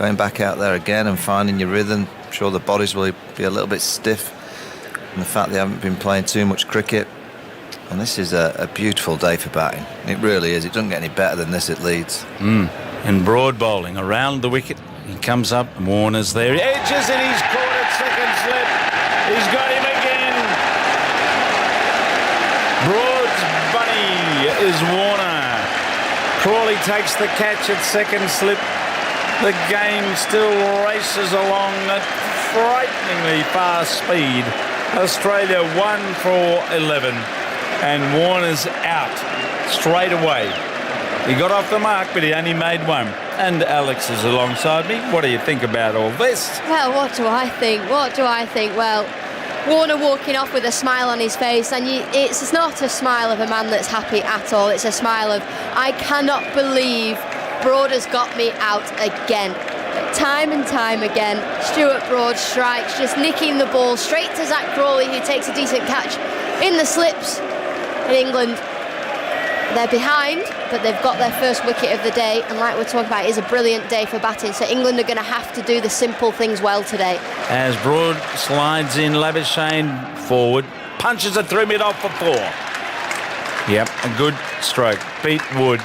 going back out there again and finding your rhythm. I'm sure the bodies will be a little bit stiff, and the fact they haven't been playing too much cricket. And this is a beautiful day for batting. It really is. It doesn't get any better than this at Leeds. And Broad bowling around the wicket. He comes up, Warner's there. Edges and he's caught at second slip. He's got him again. Broad's bunny is Warner. Crawley takes the catch at second slip. The game still races along at frighteningly fast speed. Australia 1 for 11. And Warner's out straight away. He got off the mark, but he only made one. And Alex is alongside me. What do you think about all this? Well, what do I think? Well, Warner walking off with a smile on his face, and it's not a smile of a man that's happy at all. It's a smile of, I cannot believe Broad has got me out again. Time and time again, Stuart Broad strikes, just nicking the ball straight to Zach Crawley, who takes a decent catch in the slips. In England, they're behind, but they've got their first wicket of the day, and like we're talking about, it is a brilliant day for batting, so England are going to have to do the simple things well today. As Broad slides in, Labuschagne forward, punches it through mid-off for 4. Yep, a good stroke. Beat Wood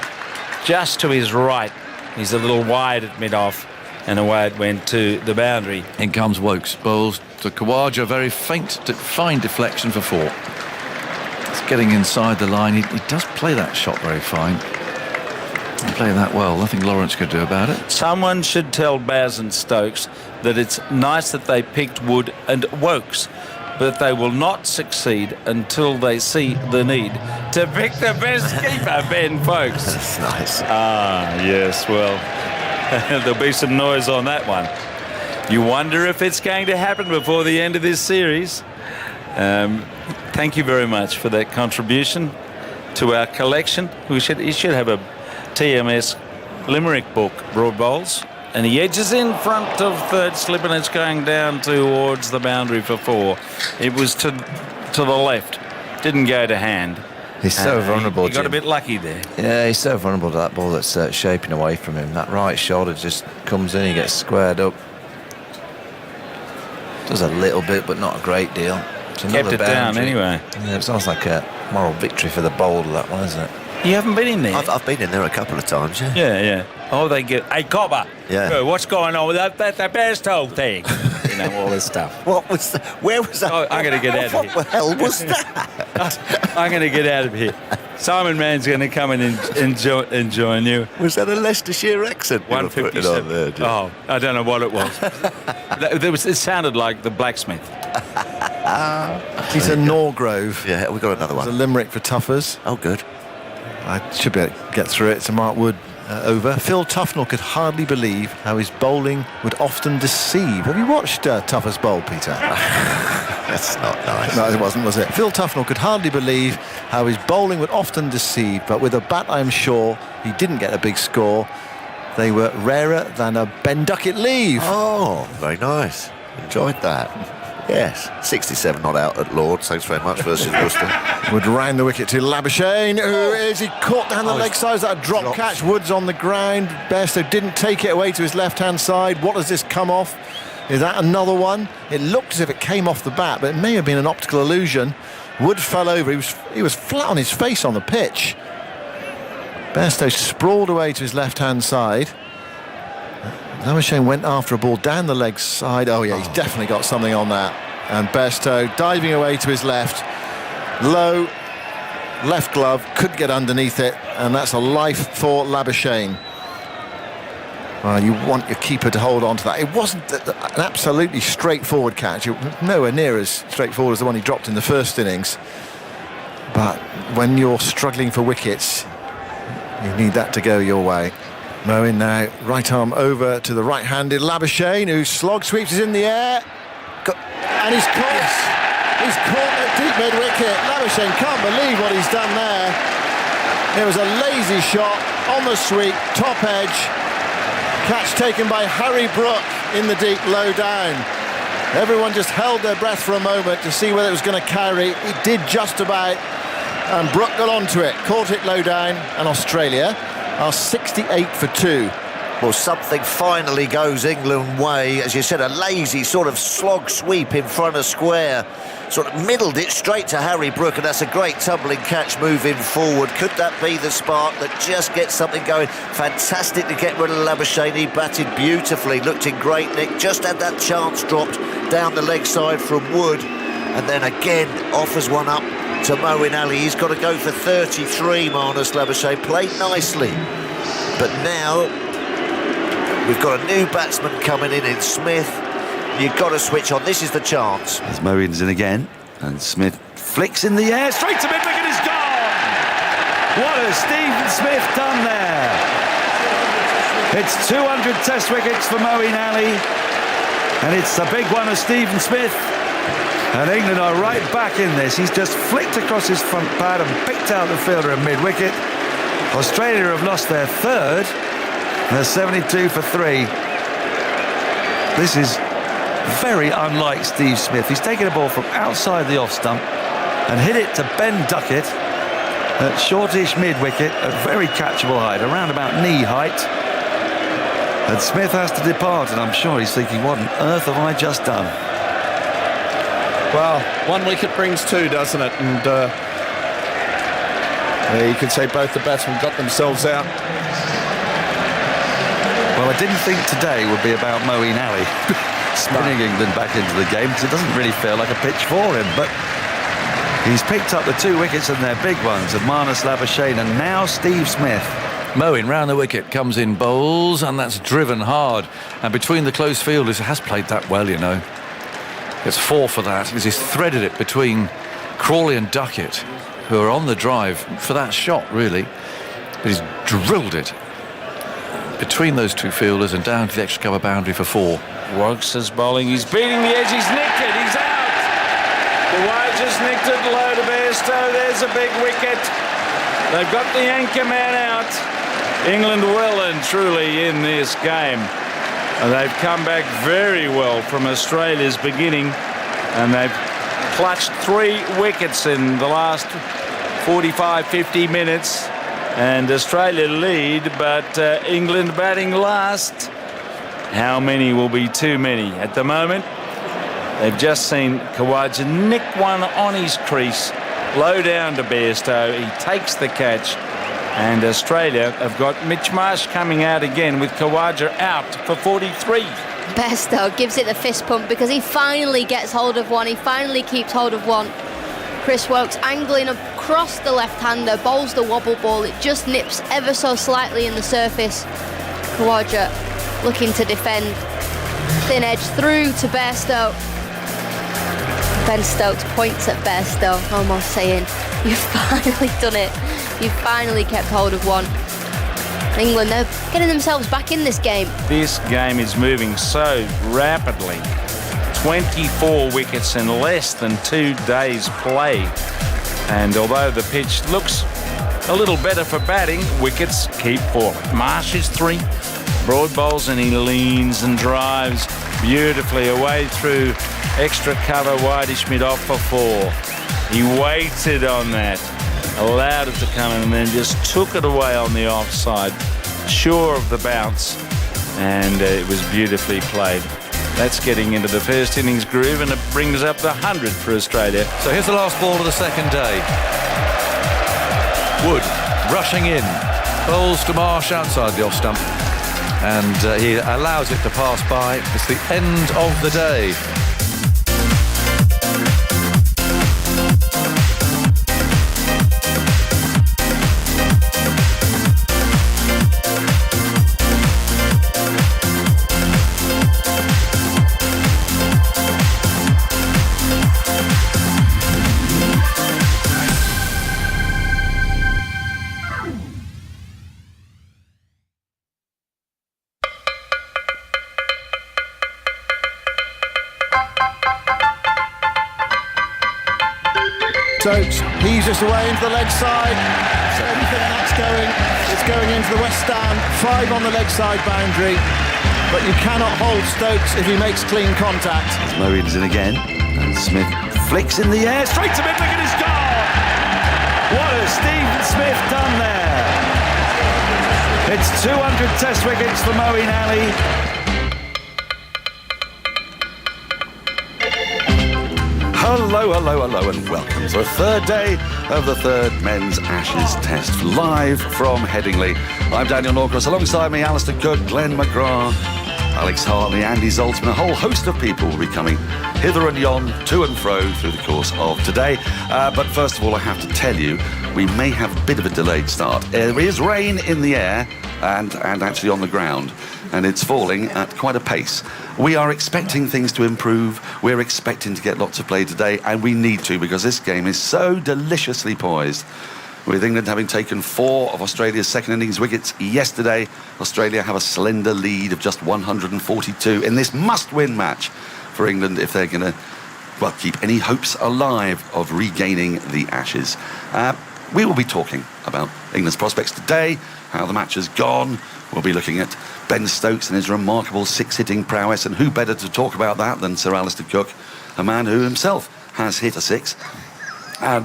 just to his right. He's a little wide at mid-off, and away it went to the boundary. In comes Wokes, bowls to Khawaja, very fine deflection for 4. Getting inside the line, he does play that shot very fine. He played that well. Nothing Lawrence could do about it. Someone should tell Baz and Stokes that it's nice that they picked Wood and Wokes, but they will not succeed until they see the need to pick the best keeper, Ben Folkes. That's nice. Yes, well, there'll be some noise on that one. You wonder if it's going to happen before the end of this series. Thank you very much for that contribution to our collection. He should have a TMS Limerick book, Broad bowls. And he edges in front of third slip, and it's going down towards the boundary for 4. It was to the left. Didn't go to hand. He's so vulnerable. He got a bit lucky there. Yeah, he's so vulnerable to that ball that's shaping away from him. That right shoulder just comes in, he gets squared up. Does a little bit, but not a great deal. Kept it down anyway. Yeah, it sounds like a moral victory for the bowler, that one, isn't it? You haven't been in there? I've been in there a couple of times, yeah. Yeah. Oh, they get... Hey, Cobber! Yeah. What's going on with that best whole thing? You know, all this stuff. What was that? Where was that? Oh, I'm going to get out of here. What the hell was that? I'm going to get out of here. Simon Mann's going to come and join you. Was that a Leicestershire accent you were putting on there? Oh, I don't know what it was. It sounded like the blacksmith. Peter Norgrove. Yeah, we got another It's a one. limerick for Tuffers. Oh, good. I should be able to get through it. To Mark Wood over. Phil Tufnell could hardly believe how his bowling would often deceive. Have you watched Tuffers bowl, Peter? That's not nice. No, it wasn't, was it? Phil Tufnell could hardly believe how his bowling would often deceive, but with a bat, I'm sure he didn't get a big score. They were rarer than a Ben Duckett leave. Oh, very nice. Enjoyed that. Yes, 67 not out at Lord's. Thanks very much versus Worcester. Would round the wicket to Labuschagne, who is, he caught down the leg side. Is that a drop catch? Wood's on the ground. Bairstow didn't take it away to his left-hand side. What does this come off? Is that another one? It looked as if it came off the bat, but it may have been an optical illusion. Wood fell over. He was flat on his face on the pitch. Bairstow sprawled away to his left-hand side. Labuschagne went after a ball down the leg side. Oh, yeah, he's definitely got something on that. And Bairstow diving away to his left. Low, left glove, couldn't get underneath it. And that's a life for Labuschagne. Well, you want your keeper to hold on to that. It wasn't an absolutely straightforward catch. It was nowhere near as straightforward as the one he dropped in the first innings. But when you're struggling for wickets, you need that to go your way. Moeen now, right arm over to the right-handed Labuschagne, who slog sweeps is in the air. And he's caught. Yes. He's caught at deep mid-wicket. Labuschagne can't believe what he's done there. It was a lazy shot on the sweep, top edge. Catch taken by Harry Brook in the deep low down. Everyone just held their breath for a moment to see whether it was going to carry. It did just about. And Brook got onto it, caught it low down, and Australia are 68 for 2. Well, something finally goes England way. As you said, a lazy sort of slog sweep in front of square. Sort of middled it straight to Harry Brook, and that's a great tumbling catch moving forward. Could that be the spark that just gets something going? Fantastic to get rid of Labuschagne. He batted beautifully, looked in great nick. Just had that chance dropped down the leg side from Wood, and then again offers one up to Moeen Ali. He's got to go for 33, Marnus Labuschagne. Played nicely, but now we've got a new batsman coming in Smith. You've got to switch on. This is the chance. As Moeen's in again, and Smith flicks in the air, straight to mid-wicket, is gone! What has Stephen Smith done there? It's 200 test wickets for Moeen Ali, and it's the big one of Stephen Smith. And England are right back in this. He's just flicked across his front pad and picked out the fielder at mid-wicket. Australia have lost their third. They're 72 for 3. This is very unlike Steve Smith. He's taken a ball from outside the off stump and hit it to Ben Duckett at shortish mid-wicket at very catchable height, around about knee height. And Smith has to depart, and I'm sure he's thinking, what on earth have I just done? Well, 1 wicket brings 2, doesn't it? And you could say both the batsmen got themselves out. Well, I didn't think today would be about Moeen Ali spinning England back into the game, because it doesn't really feel like a pitch for him, but he's picked up the 2 wickets, and they're big ones, of Marnus Labuschagne and now Steve Smith. Moeen round the wicket, comes in, bowls, and that's driven hard, and between the close fielders, has played that well, you know. Gets 4 for that, because he's threaded it between Crawley and Duckett, who are on the drive for that shot, really, but he's drilled it between those 2 fielders and down to the extra cover boundary for 4. Woakes is bowling. He's beating the edge. He's nicked it. He's out. Khawaja's nicked it low to Bairstow. There's a big wicket. They've got the anchor man out. England well and truly in this game. And they've come back very well from Australia's beginning, and they've clutched 3 wickets in the last 45-50 minutes. And Australia lead, but England batting last. How many will be too many? At the moment, they've just seen Khawaja nick one on his crease, low down to Bairstow. He takes the catch, and Australia have got Mitch Marsh coming out again with Khawaja out for 43. Bairstow gives it the fist pump because he finally gets hold of one. He finally keeps hold of one. Chris Woakes angling across the left-hander, bowls the wobble ball. It just nips ever so slightly in the surface. Khawaja looking to defend. Thin edge through to Bairstow. Ben Stokes points at Bairstow, almost saying, you've finally done it. You've finally kept hold of one. England, they're getting themselves back in this game. This game is moving so rapidly. 24 wickets in less than 2 days play. And although the pitch looks a little better for batting, wickets keep falling. Marsh is 3. Broad bowls, and he leans and drives beautifully away through extra cover, wideish mid-off for 4. He waited on that, allowed it to come in, and then just took it away on the offside, sure of the bounce, and it was beautifully played. That's getting into the first innings groove, and it brings up the 100 for Australia. So here's the last ball of the second day. Wood rushing in, bowls to Marsh outside the off stump, and he allows it to pass by. It's the end of the day. Stokes, he's just away into the leg side. So everything that's going, it's going into the West Stand. 5 on the leg side boundary. But you cannot hold Stokes if he makes clean contact. As Moeen's in again, and Smith flicks in the air, straight to mid-wicket, is gone! What has Stephen Smith done there? It's 200 Test wickets for Moeen Ali. Hello, and welcome to the third day of the third Men's Ashes Test, live from Headingley. I'm Daniel Norcross, alongside me Alistair Cook, Glenn McGrath, Alex Hartley, Andy Zoltzman. A whole host of people will be coming hither and yon, to and fro through the course of today. But first of all, I have to tell you, we may have a bit of a delayed start. There is rain in the air and actually on the ground, and it's falling at quite a pace. We are expecting things to improve. We're expecting to get lots of play today, and we need to, because this game is so deliciously poised. With England having taken 4 of Australia's second innings wickets yesterday, Australia have a slender lead of just 142 in this must-win match for England if they're going to, well, keep any hopes alive of regaining the Ashes. We will be talking about England's prospects today, how the match has gone. We'll be looking at Ben Stokes and his remarkable 6-hitting prowess, and who better to talk about that than Sir Alistair Cook, a man who himself has hit a 6. And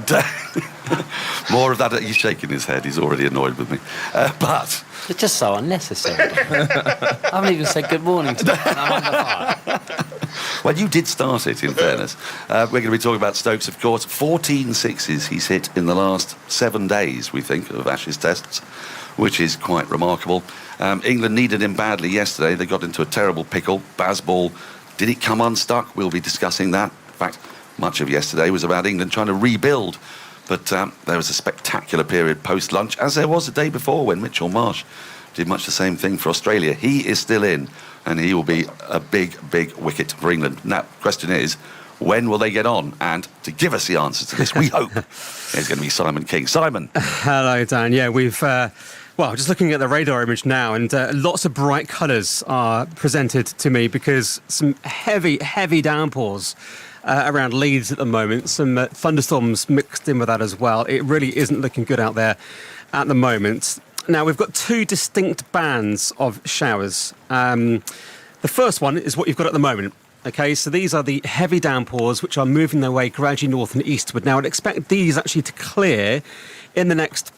more of that. He's shaking his head. He's already annoyed with me. But it's just so unnecessary. I haven't even said good morning to them. I'm on the fire. Well, you did start it, in fairness. We're going to be talking about Stokes, of course. 14 sixes he's hit in the last 7 days, we think, of Ashes tests, which is quite remarkable. England needed him badly yesterday. They got into a terrible pickle. Bazball, did it come unstuck? We'll be discussing that. In fact, much of yesterday was about England trying to rebuild. But there was a spectacular period post-lunch, as there was the day before when Mitchell Marsh did much the same thing for Australia. He is still in, and he will be a big, big wicket for England. Now, the question is, when will they get on? And to give us the answer to this, we hope, is going to be Simon King. Simon. Hello, Dan. Yeah, we've... Well, just looking at the radar image now, and lots of bright colours are presented to me because some heavy, heavy downpours around Leeds at the moment. Some thunderstorms mixed in with that as well. It really isn't looking good out there at the moment. Now, we've got 2 distinct bands of showers. The first one is what you've got at the moment. OK, so these are the heavy downpours which are moving their way gradually north and eastward. Now, I'd expect these actually to clear in the next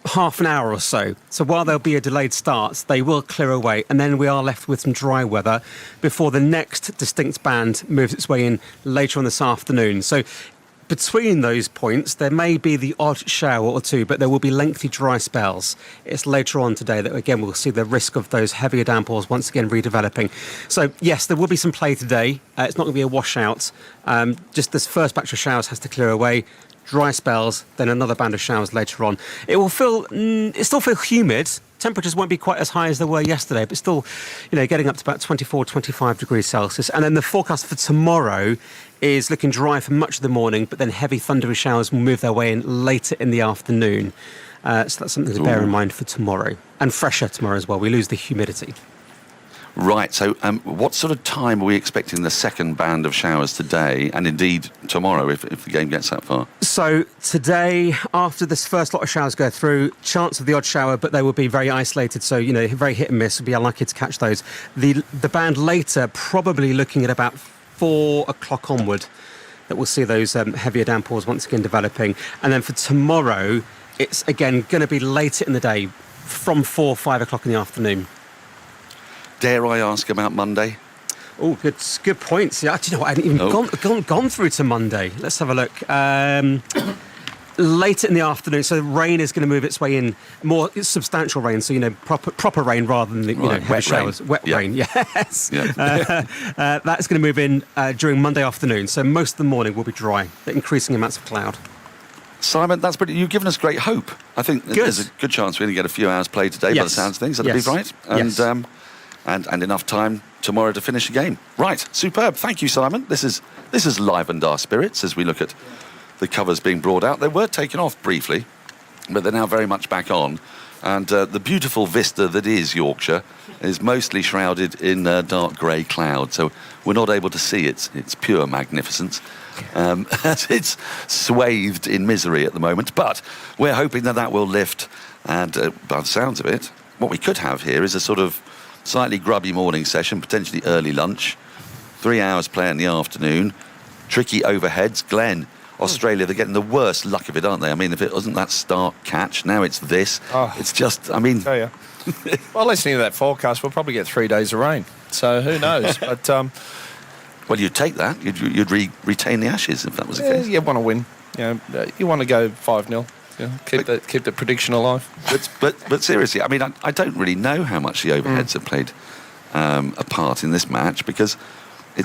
half an hour or so. So while there'll be a delayed start, they will clear away, and then we are left with some dry weather before the next distinct band moves its way in later on this afternoon. So between those points, there may be the odd shower or two, but there will be lengthy dry spells. It's later on today that, again, we'll see the risk of those heavier downpours once again redeveloping. So, yes, there will be some play today. It's not going to be a washout. Just this first batch of showers has to clear away. Dry spells, then another band of showers later on. It still feel humid. Temperatures won't be quite as high as they were yesterday, but still, getting up to about 24, 25 degrees Celsius. And then the forecast for tomorrow is looking dry for much of the morning, but then heavy thundery showers will move their way in later in the afternoon. So that's something to bear in mind for tomorrow. And fresher tomorrow as well. We lose the humidity. Right, so what sort of time are we expecting the second band of showers today, and indeed tomorrow if the game gets that far? So today, after this first lot of showers go through, chance of the odd shower, but they will be very isolated, so, very hit and miss. We'll be unlucky to catch those. The band later, probably looking at about 4 o'clock onward, that we'll see those heavier downpours once again developing. And then for tomorrow, it's, again, going to be later in the day, from 4, 5 o'clock in the afternoon. Dare I ask about Monday? Oh, good points. Yeah, do you know what? I hadn't even gone through to Monday. Let's have a look. Later in the afternoon, so rain is going to move its way in, more substantial rain, so, proper rain rather than the wet showers. Wet rain, yes. Yeah. That's going to move in during Monday afternoon, so most of the morning will be dry, increasing amounts of cloud. Simon, that's pretty. You've given us great hope. I think there's a good chance we're going to get a few hours play today, by the sounds of things. That'd be right. And and enough time tomorrow to finish the game. Right, superb. Thank you, Simon. This has livened our spirits as we look at the covers being brought out. They were taken off briefly, but they're now very much back on. And the beautiful vista that is Yorkshire is mostly shrouded in dark grey cloud, so we're not able to see its pure magnificence. It's swathed in misery at the moment, but we're hoping that will lift. And by the sounds of it, what we could have here is a sort of slightly grubby morning session, potentially early lunch, 3 hours play in the afternoon, tricky overheads. Glenn, Australia, they're getting the worst luck of it, aren't they? I mean, if it wasn't that start catch, now it's this. It's just, I mean, Well, listening to that forecast, we'll probably get 3 days of rain. So who knows? But Well, you'd take that. You'd retain the Ashes if that was the case. you want to win. You want to go 5-0. Keep the prediction alive. But seriously, I mean, I don't really know how much the overheads have played a part in this match, because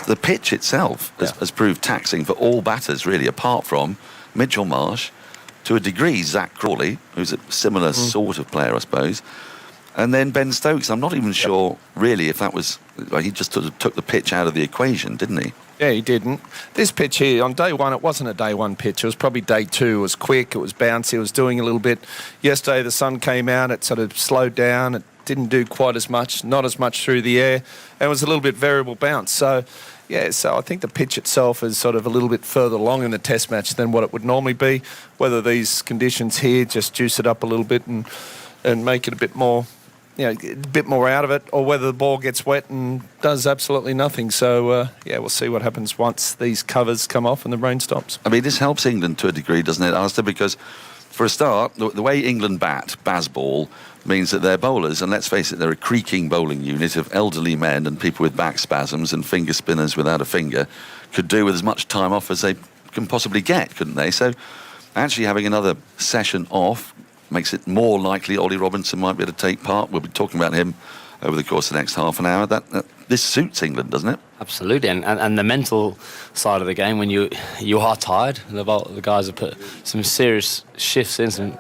the pitch itself has proved taxing for all batters, really, apart from Mitchell Marsh, to a degree Zach Crawley, who's a similar sort of player, I suppose, and then Ben Stokes. I'm not even sure, really, if that was... he just took the pitch out of the equation, didn't he? Yeah, he didn't. This pitch here, on day one, it wasn't a day one pitch. It was probably day two. It was quick, it was bouncy, it was doing a little bit. Yesterday, the sun came out, it sort of slowed down. It didn't do quite as much, not as much through the air. And it was a little bit variable bounce. So I think the pitch itself is sort of a little bit further along in the test match than what it would normally be. Whether these conditions here just juice it up a little bit and make it a bit more... a bit more out of it, or whether the ball gets wet and does absolutely nothing. So, we'll see what happens once these covers come off and the rain stops. I mean, this helps England to a degree, doesn't it, Alistair? Because, for a start, the way England bat, Bazball, means that their bowlers, and let's face it, they're a creaking bowling unit of elderly men and people with back spasms and finger spinners without a finger, could do with as much time off as they can possibly get, couldn't they? So, actually having another session off makes it more likely Ollie Robinson might be able to take part. We'll be talking about him over the course of the next half an hour. This suits England, doesn't it? Absolutely, and the mental side of the game, when you are tired, the guys have put some serious shifts in,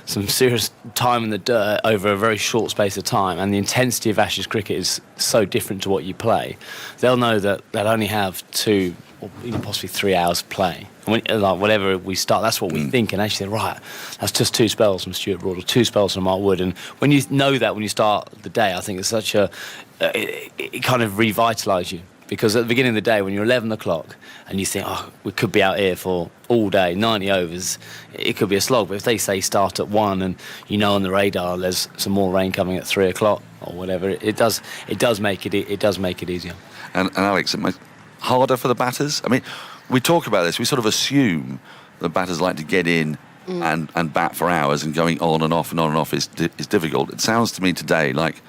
some serious time in the dirt over a very short space of time, and the intensity of Ashes cricket is so different to what you play. They'll know that they'll only have 2 or even possibly 3 hours play. And whatever we start, that's what we think, and actually, right, that's just 2 spells from Stuart Broad or 2 spells from Mark Wood. And when you know that when you start the day, I think it's such it kind of revitalises you. Because at the beginning of the day, when you're 11 o'clock and you think, we could be out here for all day, 90 overs, it could be a slog. But if they say start at 1 and you know on the radar there's some more rain coming at 3 o'clock or whatever, it does make it easier. And Alex, it harder for the batters? I mean, we talk about this, we sort of assume that batters like to get in and bat for hours, and going on and off and on and off is difficult. It sounds to me today like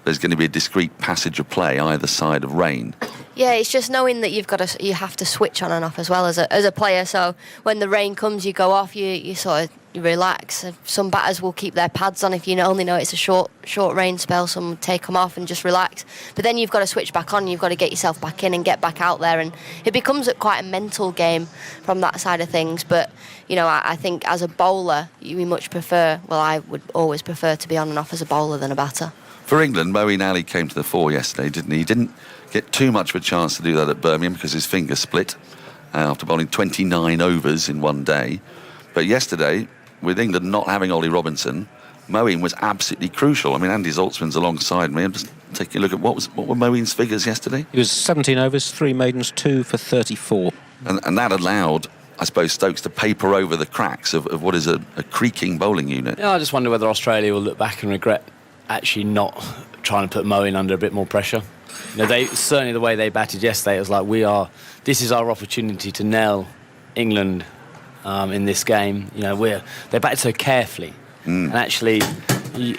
there's going to be a discrete passage of play either side of rain. Yeah, it's just knowing that you have to switch on and off as well as a player. So when the rain comes, you go off, you sort of relax. Some batters will keep their pads on if you only know it's a short rain spell. Some take them off and just relax. But then you've got to switch back on. You've got to get yourself back in and get back out there, and it becomes quite a mental game from that side of things. But I think as a bowler, we much prefer. Well, I would always prefer to be on and off as a bowler than a batter. For England, Moeen Ali came to the fore yesterday, didn't he? He didn't get too much of a chance to do that at Birmingham because his finger split after bowling 29 overs in one day. But yesterday, with England not having Ollie Robinson, Moeen was absolutely crucial. I mean, Andy Zaltzman's alongside me. I'm just taking a look at what were Moeen's figures yesterday? He was 17 overs, 3 maidens, 2 for 34. And that allowed, I suppose, Stokes to paper over the cracks of what is a creaking bowling unit. Yeah, I just wonder whether Australia will look back and regret actually not trying to put Moeen under a bit more pressure. They certainly, the way they batted yesterday, it was like this is our opportunity to nail England in this game. They batted so carefully, and actually, you're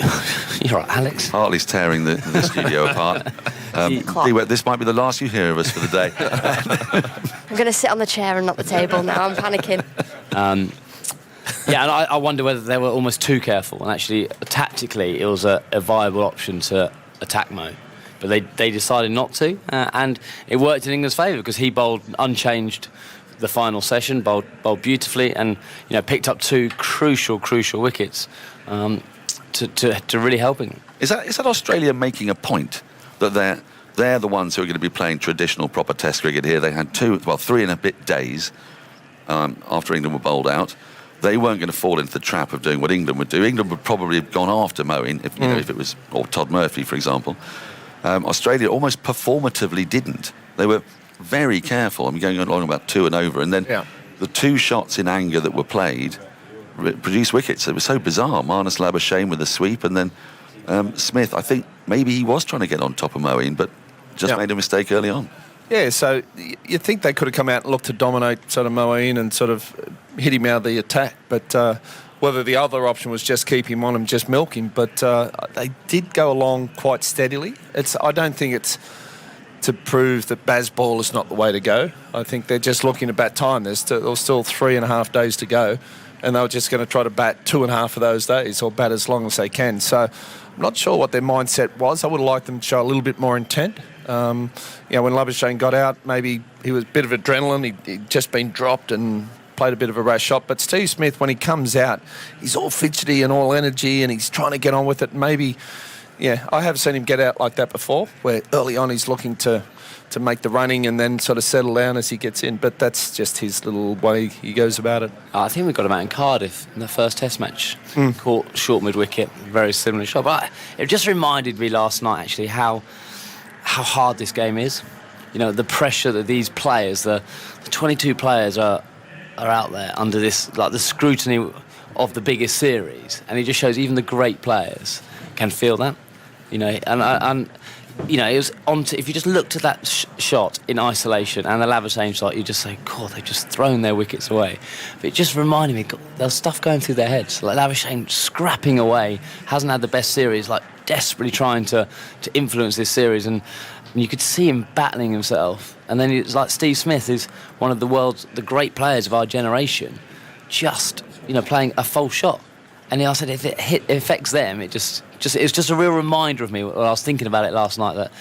right, Alex. Hartley's tearing the studio apart. This might be the last you hear of us for the day. I'm going to sit on the chair and not the table now. I'm panicking. And I wonder whether they were almost too careful, and actually tactically it was a viable option to attack Mo, but they decided not to, and it worked in England's favour because he bowled unchanged the final session, bowled beautifully, and picked up 2 crucial wickets to really helping them. Is that Australia making a point that they're the ones who are going to be playing traditional proper Test cricket here? They had 3 and a bit days after England were bowled out. They weren't going to fall into the trap of doing what England would do. England would probably have gone after Moeen if it was, or Todd Murphy, for example. Australia almost performatively didn't. They were very careful. I'm going along about 2 and over, and then the 2 shots in anger that were played produced wickets. It was so bizarre. Marnus Labuschagne with a sweep, and then Smith. I think maybe he was trying to get on top of Moeen, but just made a mistake early on. Yeah, so you think they could have come out and looked to dominate sort of Moeen and sort of hit him out of the attack, but whether the other option was just keep him on and just milk him. But they did go along quite steadily. I don't think it's to prove that Bazball is not the way to go. I think they're just looking to bat time. There's still 3.5 days to go, and they were just going to try to bat 2.5 of those days, or bat as long as they can. So I'm not sure what their mindset was. I would have liked them to show a little bit more intent. When Labuschagne got out, maybe he was a bit of adrenaline. He'd just been dropped and played a bit of a rash shot. But Steve Smith, when he comes out, he's all fidgety and all energy, and he's trying to get on with it. Maybe, I have seen him get out like that before, where early on he's looking to make the running and then sort of settle down as he gets in. But that's just his little way he goes about it. I think we got him out in Cardiff in the first Test match. Caught short mid-wicket, very similar shot. But it just reminded me last night, actually, how hard this game is. The pressure that these players, the 22 players are out there under this, like the scrutiny of the biggest series. And it just shows even the great players can feel that. It was if you just looked at that shot in isolation and the Labuschagne shot, you just say, God, they've just thrown their wickets away. But it just reminded me, God, there's stuff going through their heads. Like Labuschagne scrapping away, hasn't had the best series, like desperately trying to influence this series, and you could see him battling himself. And then it's like Steve Smith is one of the great players of our generation, just playing a false shot. And I said, if it affects them, it's just a real reminder of me when I was thinking about it last night, that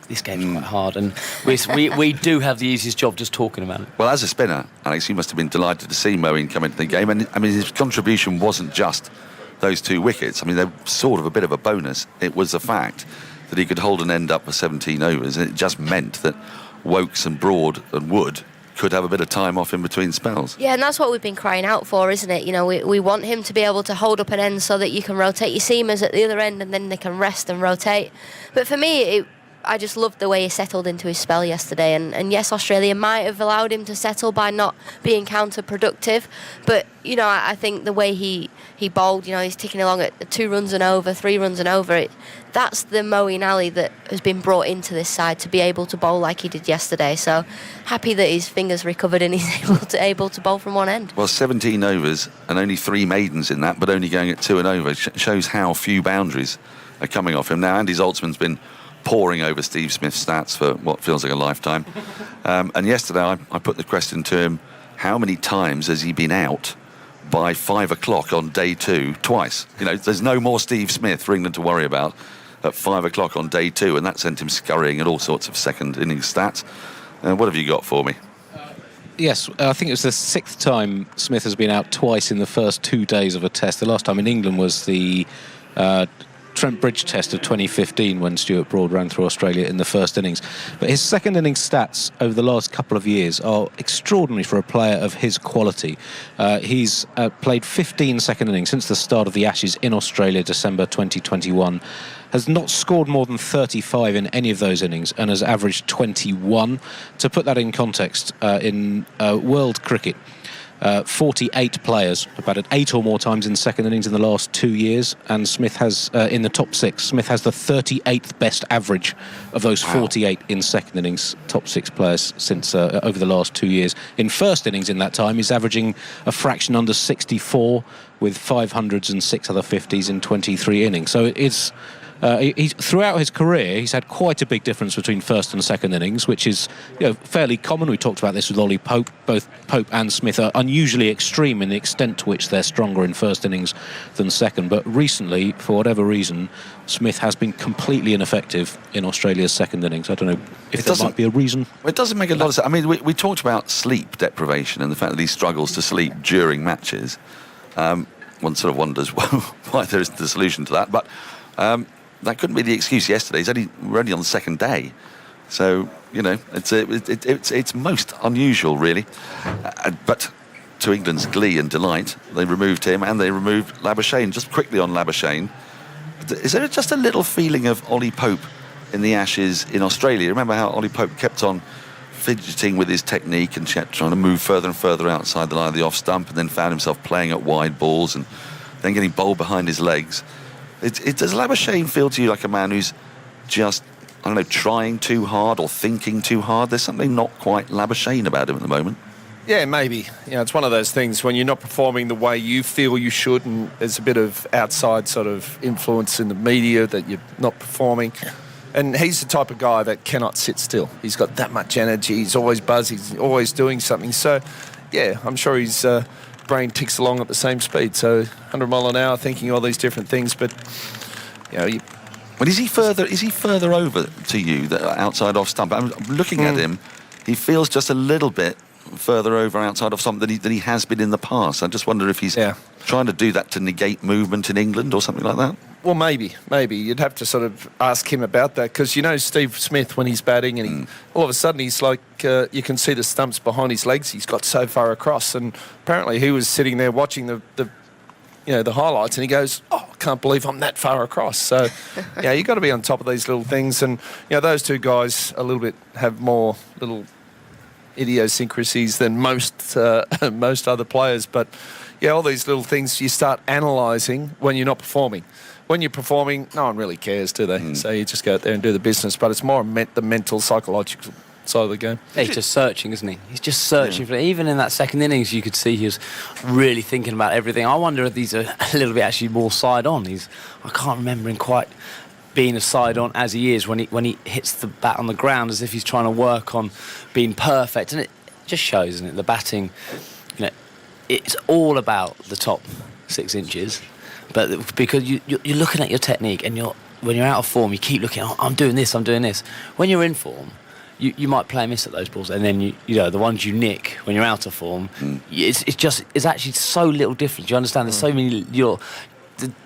this game's quite hard, and we do have the easiest job just talking about it. Well, as a spinner, Alex, you must have been delighted to see Moeen come into the game. And his contribution wasn't just those 2 wickets. They're sort of a bit of a bonus. It was the fact that he could hold an end up for 17 overs, and it just meant that Woakes and Broad and Wood could have a bit of time off in between spells. Yeah, and that's what we've been crying out for, isn't it? We want him to be able to hold up an end so that you can rotate your seamers at the other end, and then they can rest and rotate. But for me, I just loved the way he settled into his spell yesterday. And yes, Australia might have allowed him to settle by not being counterproductive. But, I think the way he bowled, he's ticking along at 2 runs and over, 3 runs and over. That's the Moeen Ali that has been brought into this side to be able to bowl like he did yesterday. So happy that his fingers recovered and he's able to bowl from one end. Well, 17 overs and only 3 maidens in that, but only going at 2 and over. Shows how few boundaries are coming off him. Now, Andy Zaltzman's been poring over Steve Smith's stats for what feels like a lifetime. And yesterday I put the question to him, how many times has he been out by 5 o'clock on day 2? Twice. There's no more Steve Smith for England to worry about at 5 o'clock on day 2, and that sent him scurrying at all sorts of second innings stats. What have you got for me? Yes, I think it was the 6th time Smith has been out twice in the first 2 days of a Test. The last time in England was the Trent Bridge Test of 2015 when Stuart Broad ran through Australia in the first innings. But his second innings stats over the last couple of years are extraordinary for a player of his quality. He's played 15 second innings since the start of the Ashes in Australia, December 2021. Has not scored more than 35 in any of those innings and has averaged 21. To put that in context, in world cricket, 48 players have batted 8 or more times in second innings in the last 2 years, and Smith has, in the top 6, Smith has the 38th best average of those 48 in second innings top 6 players since over the last 2 years. In first innings in that time, he's averaging a fraction under 64 with 500s and 6 other 50s in 23 innings. So it's throughout his career, he's had quite a big difference between first and second innings, which is fairly common. We talked about this with Ollie Pope. Both Pope and Smith are unusually extreme in the extent to which they're stronger in first innings than second. But recently, for whatever reason, Smith has been completely ineffective in Australia's second innings. I don't know if there might be a reason. It doesn't make a lot of sense. We talked about sleep deprivation and the fact that he struggles to sleep during matches. One sort of wonders why there isn't a solution to that. But that couldn't be the excuse yesterday. We're only on the second day. So, it's most unusual, really. But to England's glee and delight, they removed him and they removed Labuschagne. Just quickly on Labuschagne, is there just a little feeling of Ollie Pope in the Ashes in Australia? Remember how Ollie Pope kept on fidgeting with his technique and kept trying to move further and further outside the line of the off stump, and then found himself playing at wide balls and then getting bowled behind his legs. Does Labuschagne feel to you like a man who's just, trying too hard or thinking too hard? There's something not quite Labuschagne about him at the moment. Yeah, maybe. It's one of those things when you're not performing the way you feel you should, and there's a bit of outside sort of influence in the media that you're not performing. And he's the type of guy that cannot sit still. He's got that much energy. He's always buzzing. He's always doing something. So, yeah, I'm sure his brain ticks along at the same speed. So 100 mile an hour, thinking all these different things. But, But is he further over to you, outside off stump? I'm looking at him. He feels just a little bit further over outside of something than he has been in the past. I just wonder if he's trying to do that to negate movement in England or something like that. Well, maybe. You'd have to sort of ask him about that, because Steve Smith, when he's batting and all of a sudden he's like, you can see the stumps behind his legs. He's got so far across, and apparently he was sitting there watching the highlights, and he goes, "Oh, I can't believe I'm that far across." So, you've got to be on top of these little things, and those two guys have more little idiosyncrasies than most other players. But all these little things you start analysing when you're not performing. When you're performing, no one really cares, do they? So you just go out there and do the business. But it's more the mental, psychological side of the game. Yeah, he's just searching, isn't he? He's just searching for it. Even in that second innings, you could see he was really thinking about everything. I wonder if these are a little bit actually more side on. I can't remember him quite being as side on as he is when he hits the bat on the ground, as if he's trying to work on being perfect. And it just shows, isn't it? The batting, it's all about the top 6 inches. But because you're looking at your technique, and when you're out of form, you keep looking, I'm doing this. When you're in form, you might play a miss at those balls, and then the ones you nick when you're out of form, it's actually so little difference. You understand? There's so many.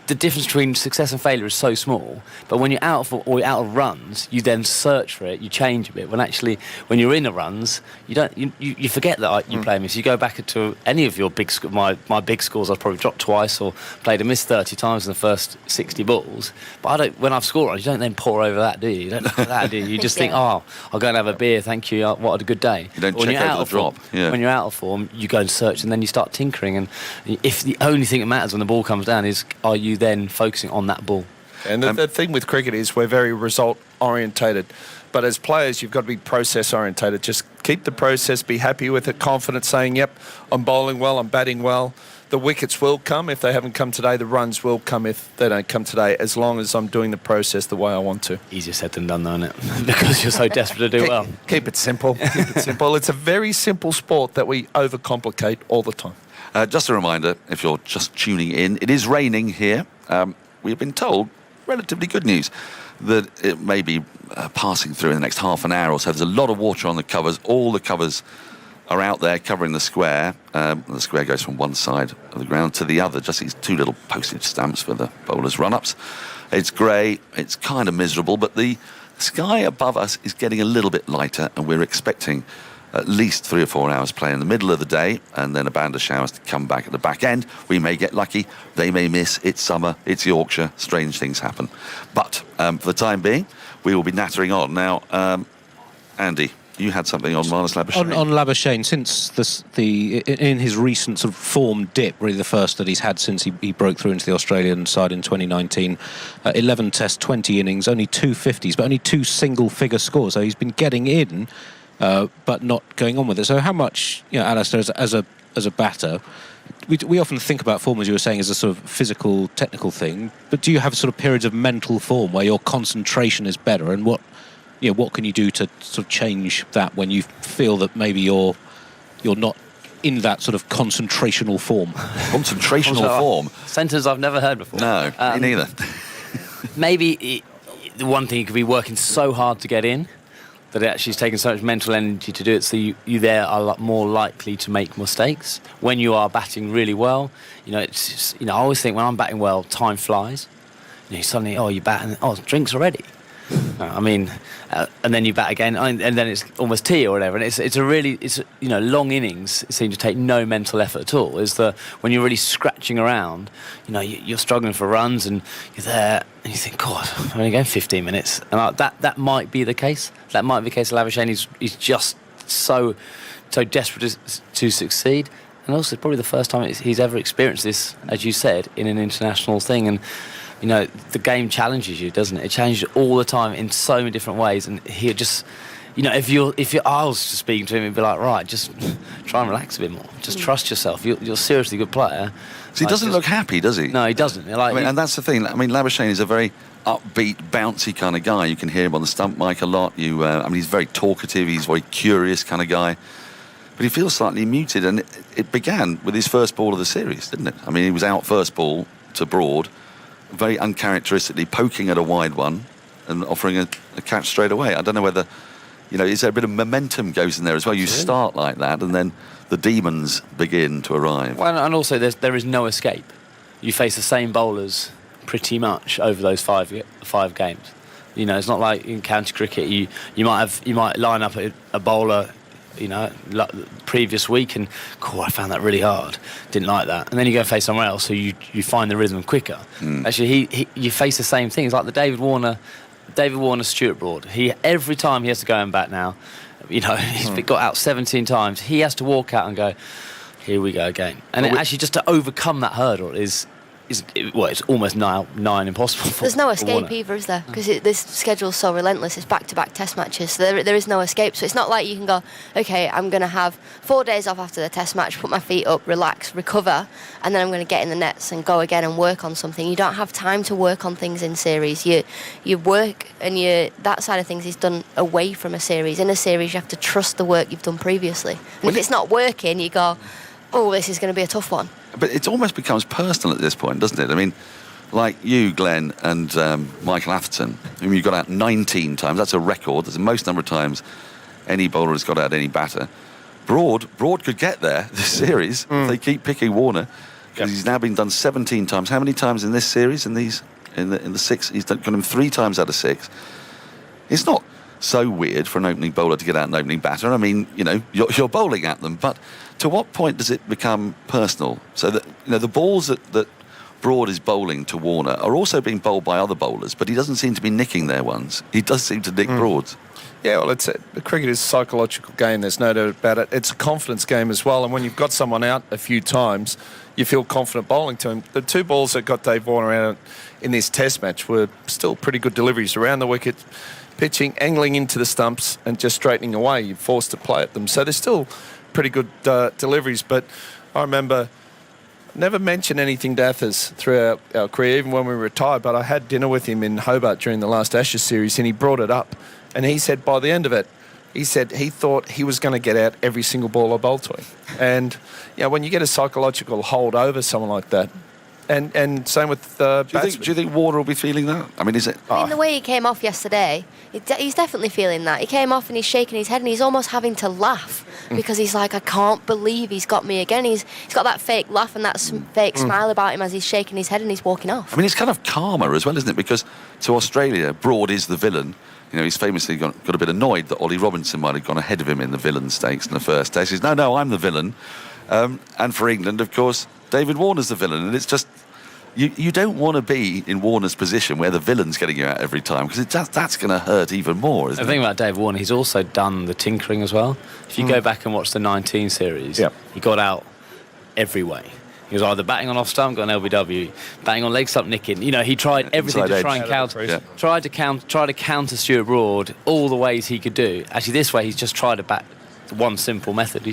The difference between success and failure is so small, but when you're out of form or you're out of runs, you then search for it, you change a bit. When you're in the runs, you forget that you play a miss. You go back to any of your big my big scores. I've probably dropped twice or played a miss 30 times in the first 60 balls. But when I've scored, you don't then pour over that, do you? You don't look at that, do you? You just think, I'll go and have a beer, thank you, what a good day. You don't check over the drop. When you're out of form, you go and search, and then you start tinkering. And if the only thing that matters when the ball comes down is, are you then focusing on that ball? And the thing with cricket is we're very result orientated, but as players you've got to be process orientated. Just keep the process, be happy with it, confident, saying, yep, I'm bowling well, I'm batting well. The wickets will come. If they haven't come today, the runs will come if they don't come today, as long as I'm doing the process the way I want to. Easier said than done, though, isn't it? Because you're so desperate to do well. Keep it simple. It's a very simple sport that we overcomplicate all the time. Just a reminder, if you're just tuning in, it is raining here. We've been told, relatively good news, that it may be passing through in the next half an hour or so. There's a lot of water on the covers. All the covers are out there covering the square. The square goes from one side of the ground to the other, just these 2 little postage stamps for the bowlers' run-ups. It's grey, it's kind of miserable, but the sky above us is getting a little bit lighter, and we're expecting at least 3 or 4 hours play in the middle of the day, and then a band of showers to come back at the back end. We may get lucky, they may miss. It's summer, it's Yorkshire, strange things happen. But for the time being, we will be nattering on. Now, Andy, you had something on Marnus Labuschagne. On Labuschagne, since in his recent sort of form dip, really the first that he's had since he broke through into the Australian side in 2019, 11 tests, 20 innings, only 2 50s, but only 2 single-figure scores. So he's been getting in, but not going on with it. So how much, Alistair, as a batter, we often think about form, as you were saying, as a sort of physical, technical thing, but do you have sort of periods of mental form where your concentration is better, and what can you do to sort of change that when you feel that maybe you're not in that sort of concentrational form? Concentrational form? Sentence I've never heard before. No, me neither. Maybe the one thing, you could be working so hard to get in that it actually is taking so much mental energy to do it, so you there are a lot more likely to make mistakes. When you are batting really well, it's just, I always think when I'm batting well, time flies. Suddenly, you bat and drinks already. And then you bat again, and then it's almost tea or whatever. And it's long innings seem to take no mental effort at all. Is that when you're really scratching around, you're struggling for runs, and you're there, and you think, God, I'm only going 15 minutes, and that might be the case. That might be the case of Labuschagne. He's just so desperate to succeed. And also, probably the first time he's ever experienced this, as you said, in an international thing. And the game challenges you, doesn't it? It challenges you all the time in so many different ways, and if I was speaking to him, he'd be like, right, just try and relax a bit more. Just trust yourself. You're seriously a good player. So he doesn't look happy, does he? No, he doesn't. And that's the thing. I mean, Labuschagne is a very upbeat, bouncy kind of guy. You can hear him on the stump mic a lot. He's very talkative. He's a very curious kind of guy. But he feels slightly muted, and it began with his first ball of the series, didn't it? I mean, he was out first ball to Broad, very uncharacteristically poking at a wide one and offering a catch straight away. I don't know whether, is there a bit of momentum goes in there as well? You start like that, and then the demons begin to arrive. Well, and also there is no escape. You face the same bowlers pretty much over those five games. It's not like in county cricket. You might line up a bowler, previous week, and I found that really hard. Didn't like that. And then you go and face somewhere else, so you find the rhythm quicker. Actually, you face the same thing. It's like the David Warner, Stuart Broad. Every time he has to go and bat now, he's got out 17 times. He has to walk out and go, here we go again. And actually, just to overcome that hurdle is it's almost nine impossible. There's no escape either, is there? Because this schedule's so relentless. It's back-to-back test matches, so there is no escape. So it's not like you can go, okay, I'm going to have 4 days off after the test match, put my feet up, relax, recover, and then I'm going to get in the nets and go again and work on something. You don't have time to work on things in series. You work, and that side of things is done away from a series. In a series, you have to trust the work you've done previously. And if it's not working, you go, oh, this is going to be a tough one. But it almost becomes personal at this point, doesn't it? I mean, like you, Glenn, and Michael Atherton, whom you got out 19 times. That's a record. That's the most number of times any bowler has got out any batter. Broad could get there this series if they keep picking Warner, because he's now been done 17 times. How many times in this series? In the 6, he's got him 3 times out of 6. It's not so weird for an opening bowler to get out an opening batter. I mean, you're bowling at them, but to what point does it become personal? So that the balls that Broad is bowling to Warner are also being bowled by other bowlers, but he doesn't seem to be nicking their ones. He does seem to nick Broad's. Yeah, well, cricket is a psychological game. There's no doubt about it. It's a confidence game as well. And when you've got someone out a few times, you feel confident bowling to him. The 2 balls that got Dave Warner out in this Test match were still pretty good deliveries around the wicket, pitching, angling into the stumps, and just straightening away. You're forced to play at them. So they're still pretty good deliveries. But I remember never mentioned anything to Athers throughout our career, even when we retired. But I had dinner with him in Hobart during the last Ashes series, and he brought it up. And he said by the end of it, he said he thought he was going to get out every single ball I bowled to him. And when you get a psychological hold over someone like that, and same with do you think Warner will be feeling that? I mean, is it? I mean, the way he came off yesterday, he's definitely feeling that. He came off and he's shaking his head and he's almost having to laugh because he's like, I can't believe he's got me again. He's got that fake laugh and that fake smile about him as he's shaking his head and he's walking off. I mean, it's kind of calmer as well, isn't it? Because to Australia, Broad is the villain. He's famously got a bit annoyed that Ollie Robinson might have gone ahead of him in the villain stakes in the first test. He says, no, I'm the villain. And for England, of course, David Warner's the villain. And it's just, you don't want to be in Warner's position where the villain's getting you out every time, because that's going to hurt even more, isn't it? The thing about Dave Warner, he's also done the tinkering as well. If you go back and watch the 19 series, he got out every way. He was either batting on off stump, got an LBW, batting on leg stump, nicking. He tried everything to try and counter. Tried to counter Stuart Broad all the ways he could do. Actually, this way he's just tried to bat one simple method.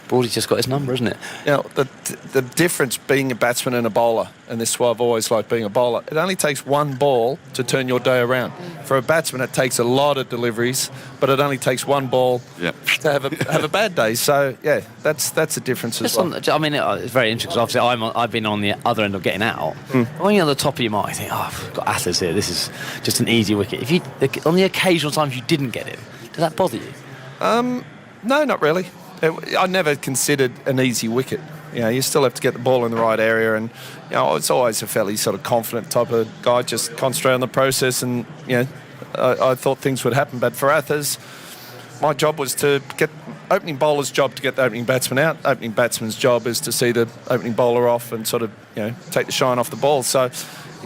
Broadie's just got his number, isn't it? The difference being a batsman and a bowler, and this is why I've always liked being a bowler, it only takes one ball to turn your day around. For a batsman, it takes a lot of deliveries, but it only takes one ball to have a bad day. So, that's the difference as well. It's very interesting, because obviously I've been on the other end of getting out. When you're on the top of your mind, you think, I've got Athers here, this is just an easy wicket. On the occasional times you didn't get it, does that bother you? No, not really. I never considered an easy wicket. You still have to get the ball in the right area, and it's always a fairly sort of confident type of guy, just concentrate on the process, and I thought things would happen. But for Athers, my job was to get opening bowler's job to get the opening batsman out. Opening batsman's job is to see the opening bowler off and sort of take the shine off the ball. So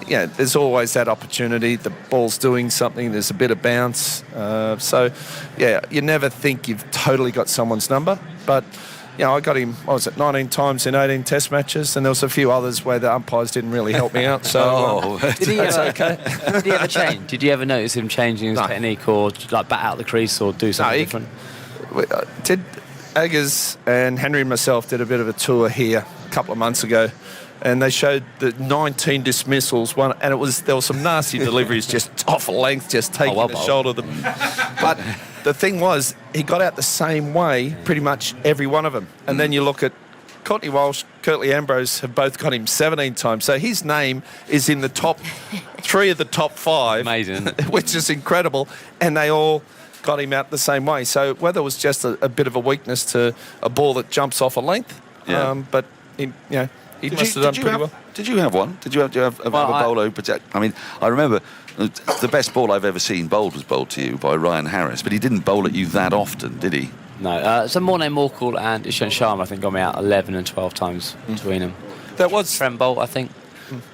there's always that opportunity. The ball's doing something. There's a bit of bounce. You never think you've totally got someone's number. But I got him, 19 times in 18 test matches, and there was a few others where the umpires didn't really help me out. So Did he that's ever, okay. Did he ever change? Did you ever notice him changing his No. technique or like bat out the crease or do something different? Aggers and Henry and myself did a bit of a tour here a couple of months ago, and they showed the 19 dismissals, and there was some nasty deliveries just off length, just taking the shoulder of them. But the thing was, he got out the same way pretty much every one of them. And then you look at Courtney Walsh, Curtly Ambrose have both got him 17 times. So his name is in the top 3 of the top 5. Amazing. Which is incredible. And they all got him out the same way. So whether it was just a bit of a weakness to a ball that jumps off a length, but he must have done pretty well. Did you have one? Did you have a bowler who protect? I mean, I remember the best ball I've ever seen bowled was bowled to you by Ryan Harris, but he didn't bowl at you that often, did he? No. So Morne Morkel and Ishant Sharma, I think, got me out 11 and 12 times between them. That was Trent Bolt, I think.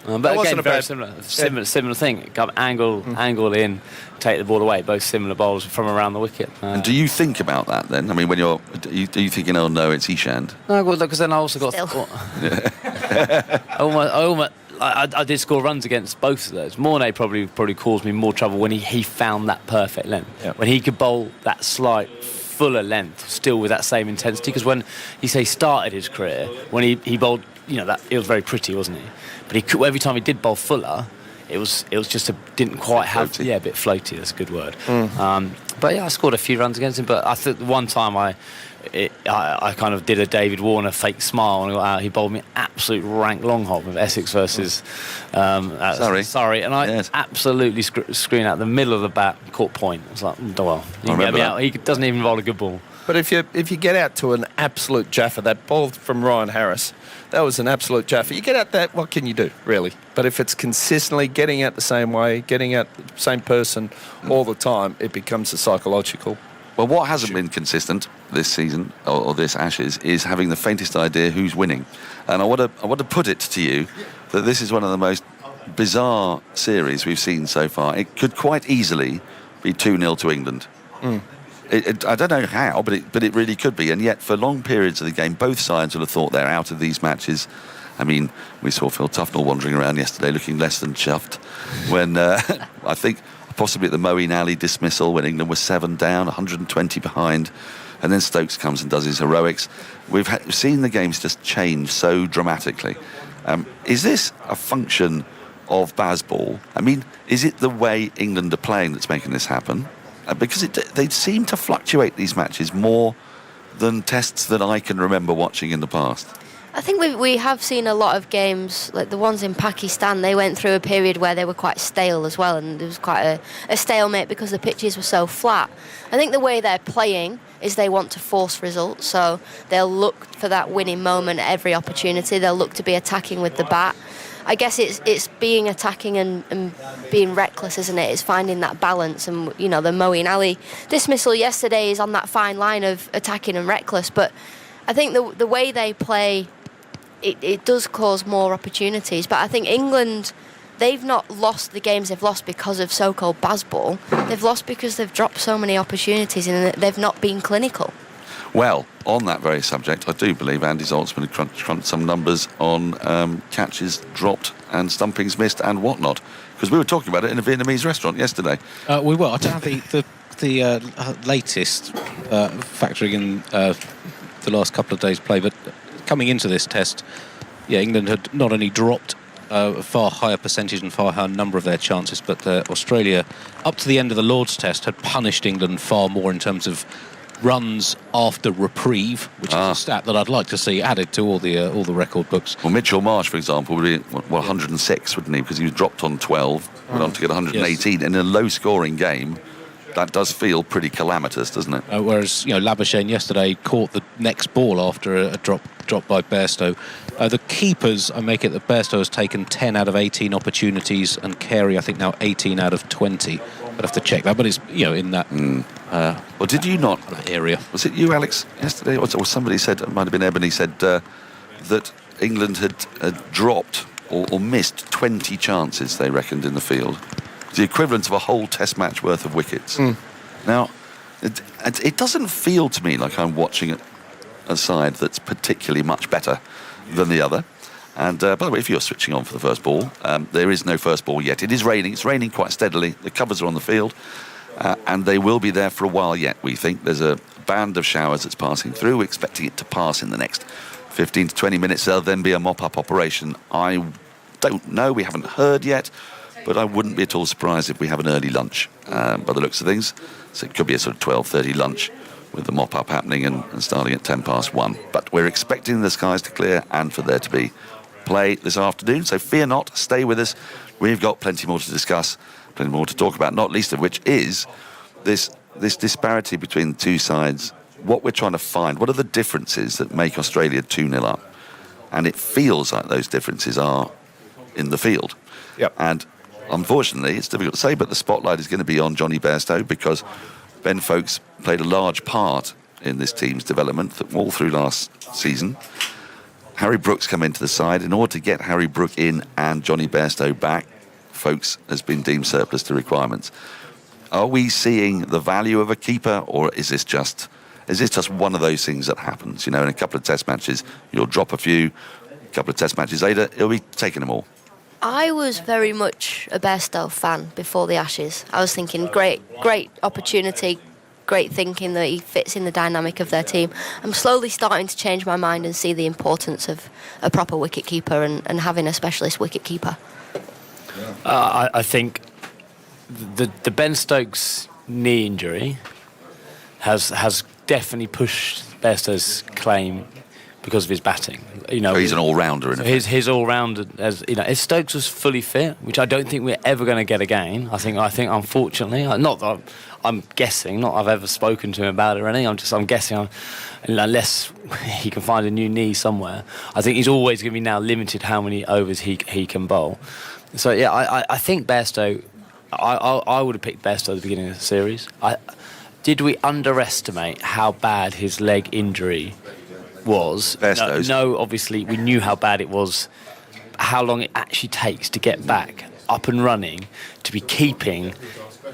But that again, wasn't a very bad- similar thing. Come angle in, take the ball away. Both similar bowls from around the wicket. And do you think about that then? I mean, when are you thinking, oh no, it's Ishant? No, well, because then I also got. I did score runs against both of those. Mornay probably caused me more trouble when he found that perfect length. Yep. When he could bowl that slight fuller length, still with that same intensity. Because when he started his career, when he bowled, that it was very pretty, wasn't he? But he could, every time he did bowl fuller, it was just didn't quite have a bit floaty. That's a good word. But yeah, I scored a few runs against him. But I think one time I kind of did a David Warner fake smile and I got out. He bowled me absolute rank long hop with Essex versus Surrey, and I absolutely screened out the middle of the bat, caught point. I was like, you can get me out. He doesn't even bowl a good ball. But if you get out to an absolute jaffer, that ball from Ryan Harris, that was an absolute jaffer. You get out that, what can you do, really? But if it's consistently getting out the same way, getting out the same person all the time, it becomes a psychological. Well, what hasn't been consistent this season, or this Ashes, is having the faintest idea who's winning. And I want to put it to you that this is one of the most bizarre series we've seen so far. It could quite easily be 2-0 to England. I don't know how, but it really could be. And yet, for long periods of the game, both sides would have thought they're out of these matches. I mean, we saw Phil Tufnell wandering around yesterday looking less than chuffed when I think possibly at the Moeen Ali dismissal when England was 7 down, 120 behind, and then Stokes comes and does his heroics. We've seen the games just change so dramatically. Is this a function of Bazball? I mean, is it the way England are playing that's making this happen? Because they seem to fluctuate these matches more than tests that I can remember watching in the past. I think we have seen a lot of games, like the ones in Pakistan, they went through a period where they were quite stale as well, and there was quite a stalemate because the pitches were so flat. I think the way they're playing is they want to force results, so they'll look for that winning moment at every opportunity. They'll look to be attacking with the bat. I guess it's being attacking and being reckless, isn't it? It's finding that balance. And, the Moeen Ali dismissal yesterday is on that fine line of attacking and reckless. But I think the way they play, it does cause more opportunities. But I think England, they've not lost the games they've lost because of so-called Bazball. They've lost because they've dropped so many opportunities and they've not been clinical. Well, on that very subject, I do believe Andy Zaltzman had crunched some numbers on catches dropped and stumpings missed and whatnot, because we were talking about it in a Vietnamese restaurant yesterday. We were. I don't have the latest factoring in the last couple of days' play, but coming into this test, England had not only dropped a far higher percentage and far higher number of their chances, but Australia, up to the end of the Lord's Test, had punished England far more in terms of runs after reprieve, which is a stat that I'd like to see added to all the record books. Well, Mitchell Marsh, for example, would be 106, wouldn't he? Because he was dropped on 12, went on to get 118. Yes. In a low-scoring game, that does feel pretty calamitous, doesn't it? Whereas, Labuschagne yesterday caught the next ball after a drop by Bairstow. The keepers, I make it that Bairstow has taken 10 out of 18 opportunities, and Carey, I think, now 18 out of 20. I'd have to check that, but it's in that. Well, did you not that area? Was it you, Alex, yesterday, or somebody said? It might have been Ebony said that England had dropped or missed 20 chances. They reckoned in the field, the equivalent of a whole Test match worth of wickets. Now, it doesn't feel to me like I'm watching a side that's particularly much better than the other. And by the way, if you're switching on for the first ball, there is no first ball yet. It is raining. It's raining quite steadily. The covers are on the field, and they will be there for a while yet, we think. There's a band of showers that's passing through. We're expecting it to pass in the next 15 to 20 minutes. There'll then be a mop-up operation. I don't know. We haven't heard yet, but I wouldn't be at all surprised if we have an early lunch by the looks of things. So it could be a sort of 12:30 lunch with the mop-up happening and starting at 1:10. But we're expecting the skies to clear and for there to be play this afternoon. So fear not, stay with us. We've got plenty more to discuss, plenty more to talk about, not least of which is this disparity between the two sides. What we're trying to find, what are the differences that make Australia 2-0 up? And it feels like those differences are in the field. Yep. And unfortunately, it's difficult to say, but the spotlight is going to be on Johnny Bairstow because Ben Foakes played a large part in this team's development all through last season. Harry Brook's come into the side. In order to get Harry Brook in and Johnny Bairstow back, Foakes has been deemed surplus to requirements. Are we seeing the value of a keeper, or is this just one of those things that happens? You know, in a couple of test matches, you'll drop a few. A couple of test matches later, he'll be taking them all. I was very much a Bairstow fan before the Ashes. I was thinking, great opportunity, great thinking that he fits in the dynamic of their team. I'm slowly starting to change my mind and see the importance of a proper wicket-keeper and having a specialist wicket-keeper. I think the Ben Stokes knee injury has definitely pushed Bairstow's claim because of his batting. You know, he's an all-rounder. His all-rounder, as you know, if Stokes was fully fit, which I don't think we're ever going to get again. I think unfortunately, not that I'm guessing, not I've ever spoken to him about it or anything. I'm guessing, unless he can find a new knee somewhere. I think he's always going to be now limited how many overs he can bowl. So yeah, I think Bairstow. I would have picked Bairstow at the beginning of the series. Did we underestimate how bad his leg injury was? No, obviously we knew how bad it was. How long it actually takes to get back up and running, to be keeping,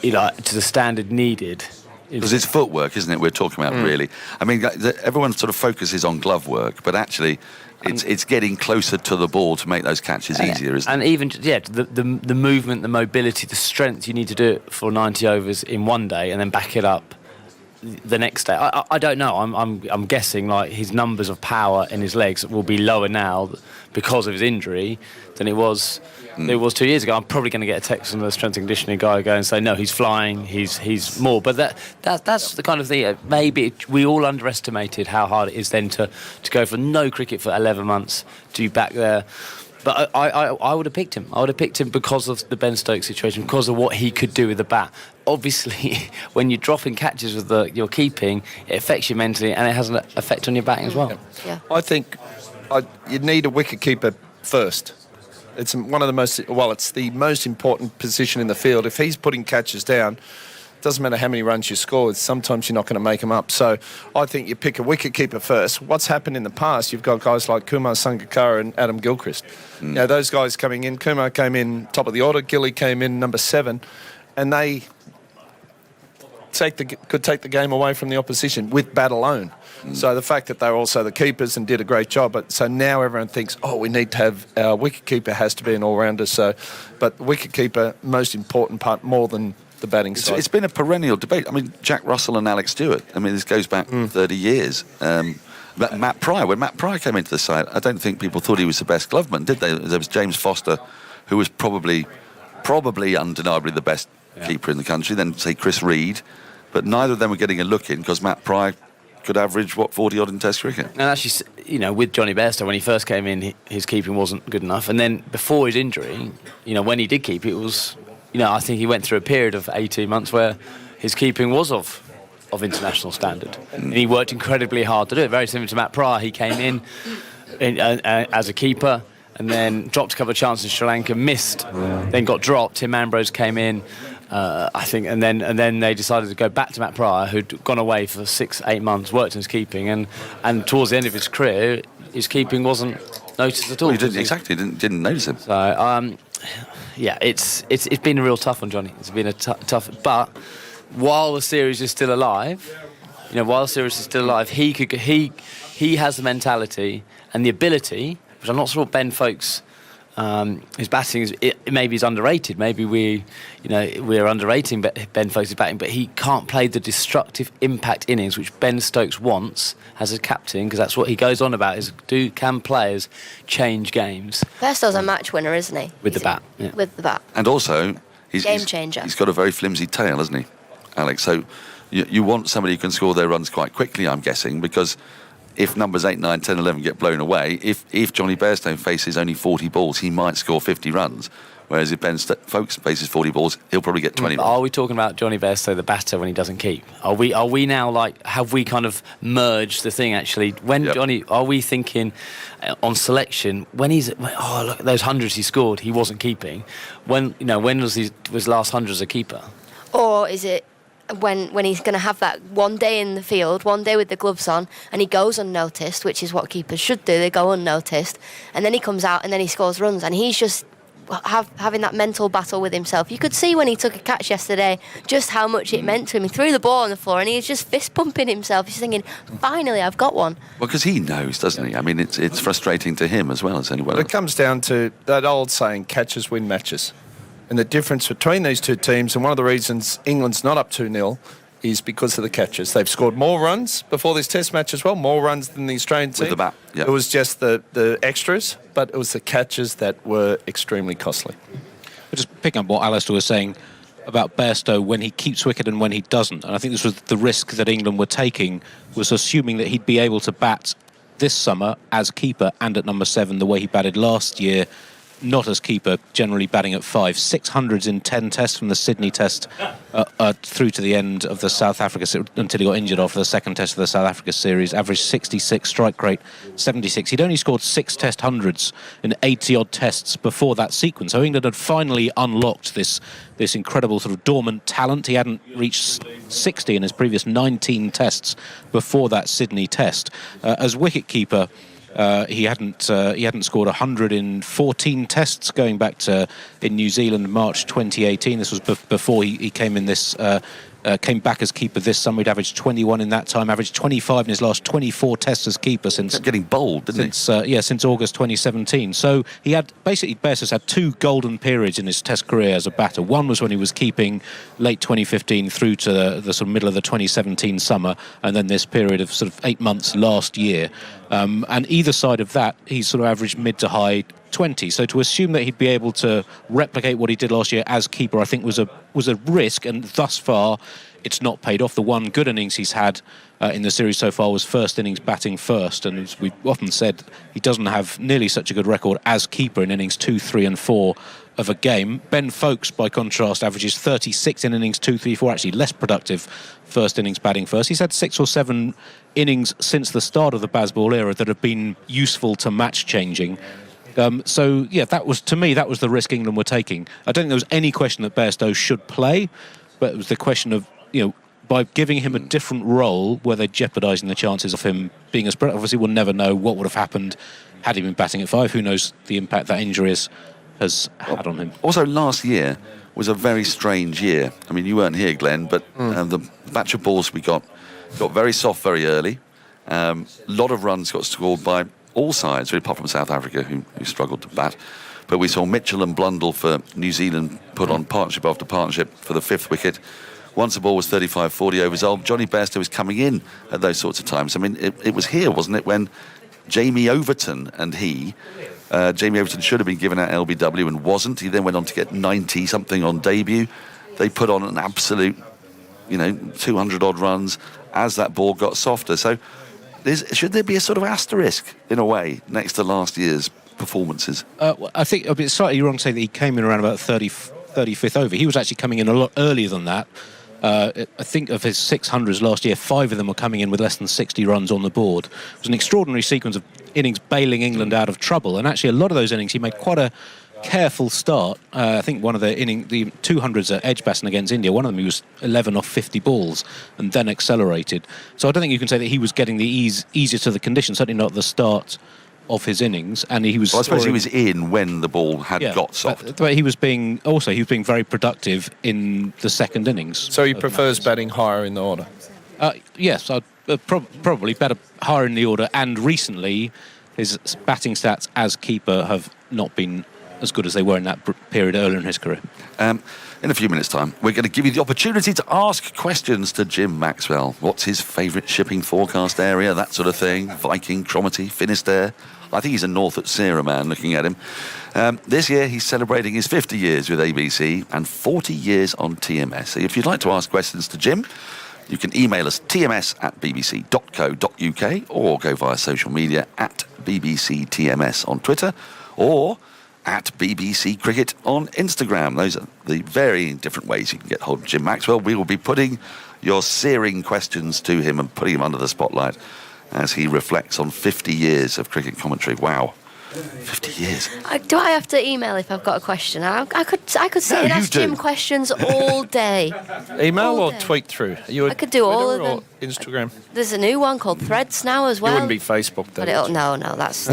to the standard needed. Because it's footwork, isn't it? We're talking about really. I mean, everyone sort of focuses on glove work, but actually, it's getting closer to the ball to make those catches easier, isn't it? And even the movement, the mobility, the strength you need to do it for 90 overs in one day, and then back it up the next day. I don't know. I'm guessing like his numbers of power in his legs will be lower now because of his injury than it was 2 years ago. I'm probably going to get a text from the strength and conditioning guy going and say, no, he's flying, he's more. But that's the kind of thing. Maybe we all underestimated how hard it is then to go from no cricket for 11 months to be back there. But I would have picked him. I would have picked him because of the Ben Stokes situation, because of what he could do with the bat. Obviously, when you're dropping catches with your keeping, it affects you mentally, and it has an effect on your batting as well. Yeah. I think you need a wicket-keeper first. It's one of the it's the most important position in the field. If he's putting catches down, doesn't matter how many runs you score, sometimes you're not going to make them up. So I think you pick a wicket-keeper first. What's happened in the past, you've got guys like Kumar Sangakkara and Adam Gilchrist. Now, those guys coming in, Kumar came in top of the order, Gilly came in number 7, and they could take the game away from the opposition with bat alone. So the fact that they're also the keepers and did a great job, so now everyone thinks, we need to have our wicket-keeper has to be an all-rounder. But wicket-keeper, most important part, more than the batting side. It's been a perennial debate. I mean, Jack Russell and Alex Stewart. I mean, this goes back 30 years. But Matt Pryor, when Matt Pryor came into the side, I don't think people thought he was the best gloveman, did they? There was James Foster, who was probably undeniably the best keeper in the country. Then, say, Chris Reed. But neither of them were getting a look in because Matt Pryor could average, 40-odd in Test cricket. And actually, with Johnny Bairstow, when he first came in, his keeping wasn't good enough. And then before his injury, when he did keep, it was, I think he went through a period of 18 months where his keeping was of international standard. And he worked incredibly hard to do it. Very similar to Matt Pryor. He came in as a keeper and then dropped a couple of chances in Sri Lanka, missed, then got dropped. Tim Ambrose came in. I think, and then they decided to go back to Matt Pryor, who'd gone away for 6-8 months, worked in his keeping, and towards the end of his career, his keeping wasn't noticed at all. Well, didn't notice him. So, it's been a real tough one, Johnny. It's been a tough. But while the series is still alive, while Sirius is still alive, he has the mentality and the ability, which I'm not sure Ben Foakes. His batting is maybe he's underrated. Maybe we're underrating Ben Foakes' batting, but he can't play the destructive impact innings which Ben Stokes wants as a captain, because that's what he goes on about: can players change games? Bairstow's a match winner, isn't he? With the bat. Yeah. With the bat. And also, Game changer. He's got a very flimsy tail, hasn't he, Alex? So you want somebody who can score their runs quite quickly, I'm guessing, because if numbers 8, 9, 10, 11 get blown away, if Johnny Bairstow faces only 40 balls, he might score 50 runs. Whereas if Ben Foakes faces 40 balls, he'll probably get 20 runs. Are we talking about Johnny Bairstow, the batter, when he doesn't keep? Are we now have we kind of merged the thing actually? When Johnny, are we thinking on selection when look at those hundreds he scored, he wasn't keeping? When was his last hundred as a keeper? Or is it when he's going to have that one day in the field, one day with the gloves on, and he goes unnoticed, which is what keepers should do, they go unnoticed, and then he comes out and then he scores runs, and he's just having that mental battle with himself. You could see when he took a catch yesterday just how much it meant to him. He threw the ball on the floor and he's just fist pumping himself. He's thinking, finally I've got one. Well, because he knows, doesn't he? I mean, it's frustrating to him as well as anyone else. It comes down to that old saying, catches win matches. And the difference between these two teams, and one of the reasons England's not up 2-0, is because of the catches. They've scored more runs before this test match as well, more runs than the Australian team. With the bat, yeah. It was just the extras, but it was the catches that were extremely costly. Just picking up what Alistair was saying about Bairstow when he keeps wicket and when he doesn't. And I think this was the risk that England were taking, was assuming that he'd be able to bat this summer as keeper and at number 7 the way he batted last year, not as keeper, generally batting at 5. 600s in 10 tests from the Sydney test through to the end of the South Africa, until he got injured after the second test of the South Africa series. Averaged 66, strike rate 76. He'd only scored 6 test hundreds in 80-odd tests before that sequence. So England had finally unlocked this incredible sort of dormant talent. He hadn't reached 60 in his previous 19 tests before that Sydney test. As wicketkeeper, he hadn't scored 100 in 14 tests going back to in New Zealand March 2018. This was before he came in this came back as keeper this summer. He'd averaged 21 in that time, averaged 25 in his last 24 tests as keeper since... Kept getting bold, didn't he? Since August 2017. So he had, basically, Bairstow's had 2 golden periods in his test career as a batter. One was when he was keeping late 2015 through to the sort of middle of the 2017 summer, and then this period of sort of 8 months last year. And either side of that, he's sort of averaged mid to high 20. So to assume that he'd be able to replicate what he did last year as keeper, I think was a risk, and thus far it's not paid off. The one good innings he's had in the series so far was first innings batting first, and as we've often said, he doesn't have nearly such a good record as keeper in innings 2, 3 and 4 of a game. Ben Foakes, by contrast, averages 36 in innings 2, 3, 4, actually less productive first innings batting first. He's had 6 or 7 innings since the start of the Bazball era that have been useful to match changing. So, yeah, that was the risk England were taking. I don't think there was any question that Bairstow should play, but it was the question of, by giving him a different role, were they jeopardising the chances of him being as... Obviously, we'll never know what would have happened had he been batting at 5. Who knows the impact that injury has had on him. Also, last year was a very strange year. I mean, you weren't here, Glenn, but the batch of balls we got very soft very early. A lot of runs got scored by all sides, really, apart from South Africa, who struggled to bat. But we saw Mitchell and Blundell for New Zealand put on partnership after partnership for the 5th wicket. Once the ball was 35, 40 overs old, Johnny Bairstow was coming in at those sorts of times. I mean, it was here, wasn't it, when Jamie Overton and Jamie Overton should have been given out LBW and wasn't. He then went on to get 90-something on debut. They put on an absolute, 200-odd runs as that ball got softer. So should there be a sort of asterisk, in a way, next to last year's performances? I think it's slightly wrong to say that he came in around about 35th over. He was actually coming in a lot earlier than that. I think of his 600s last year, 5 of them were coming in with less than 60 runs on the board. It was an extraordinary sequence of innings bailing England out of trouble, and actually a lot of those innings he made quite a careful start. I think one of the 200s at Edgbaston against India, one of them he was 11 off 50 balls and then accelerated. So I don't think you can say that he was getting the easier to the conditions, certainly not at the start of his innings, and he was... Well, I suppose he was in when the ball had got soft. But he was being very productive in the second innings. So he prefers batting higher in the order? Yes, I'd probably better higher in the order. And recently, his batting stats as keeper have not been as good as they were in that period earlier in his career. In a few minutes' time, we're going to give you the opportunity to ask questions to Jim Maxwell. What's his favourite shipping forecast area, that sort of thing? Viking, Cromarty, Finisterre. I think he's a North at Sierra man looking at him. This year, he's celebrating his 50 years with ABC and 40 years on TMS. So if you'd like to ask questions to Jim, you can email us tms@bbc.co.uk or go via social media at BBC TMS on Twitter or at BBC Cricket on Instagram. Those are the varying different ways you can get hold of Jim Maxwell. We will be putting your searing questions to him and putting him under the spotlight as he reflects on 50 years of cricket commentary. Wow. 50 years. Do I have to email if I've got a question? I could sit and ask Jim questions all day. Email all or day. tweet through? I could do all of Twitter them. or Instagram? There's a new one called Threads now as well. You wouldn't be Facebook, though. But no, that's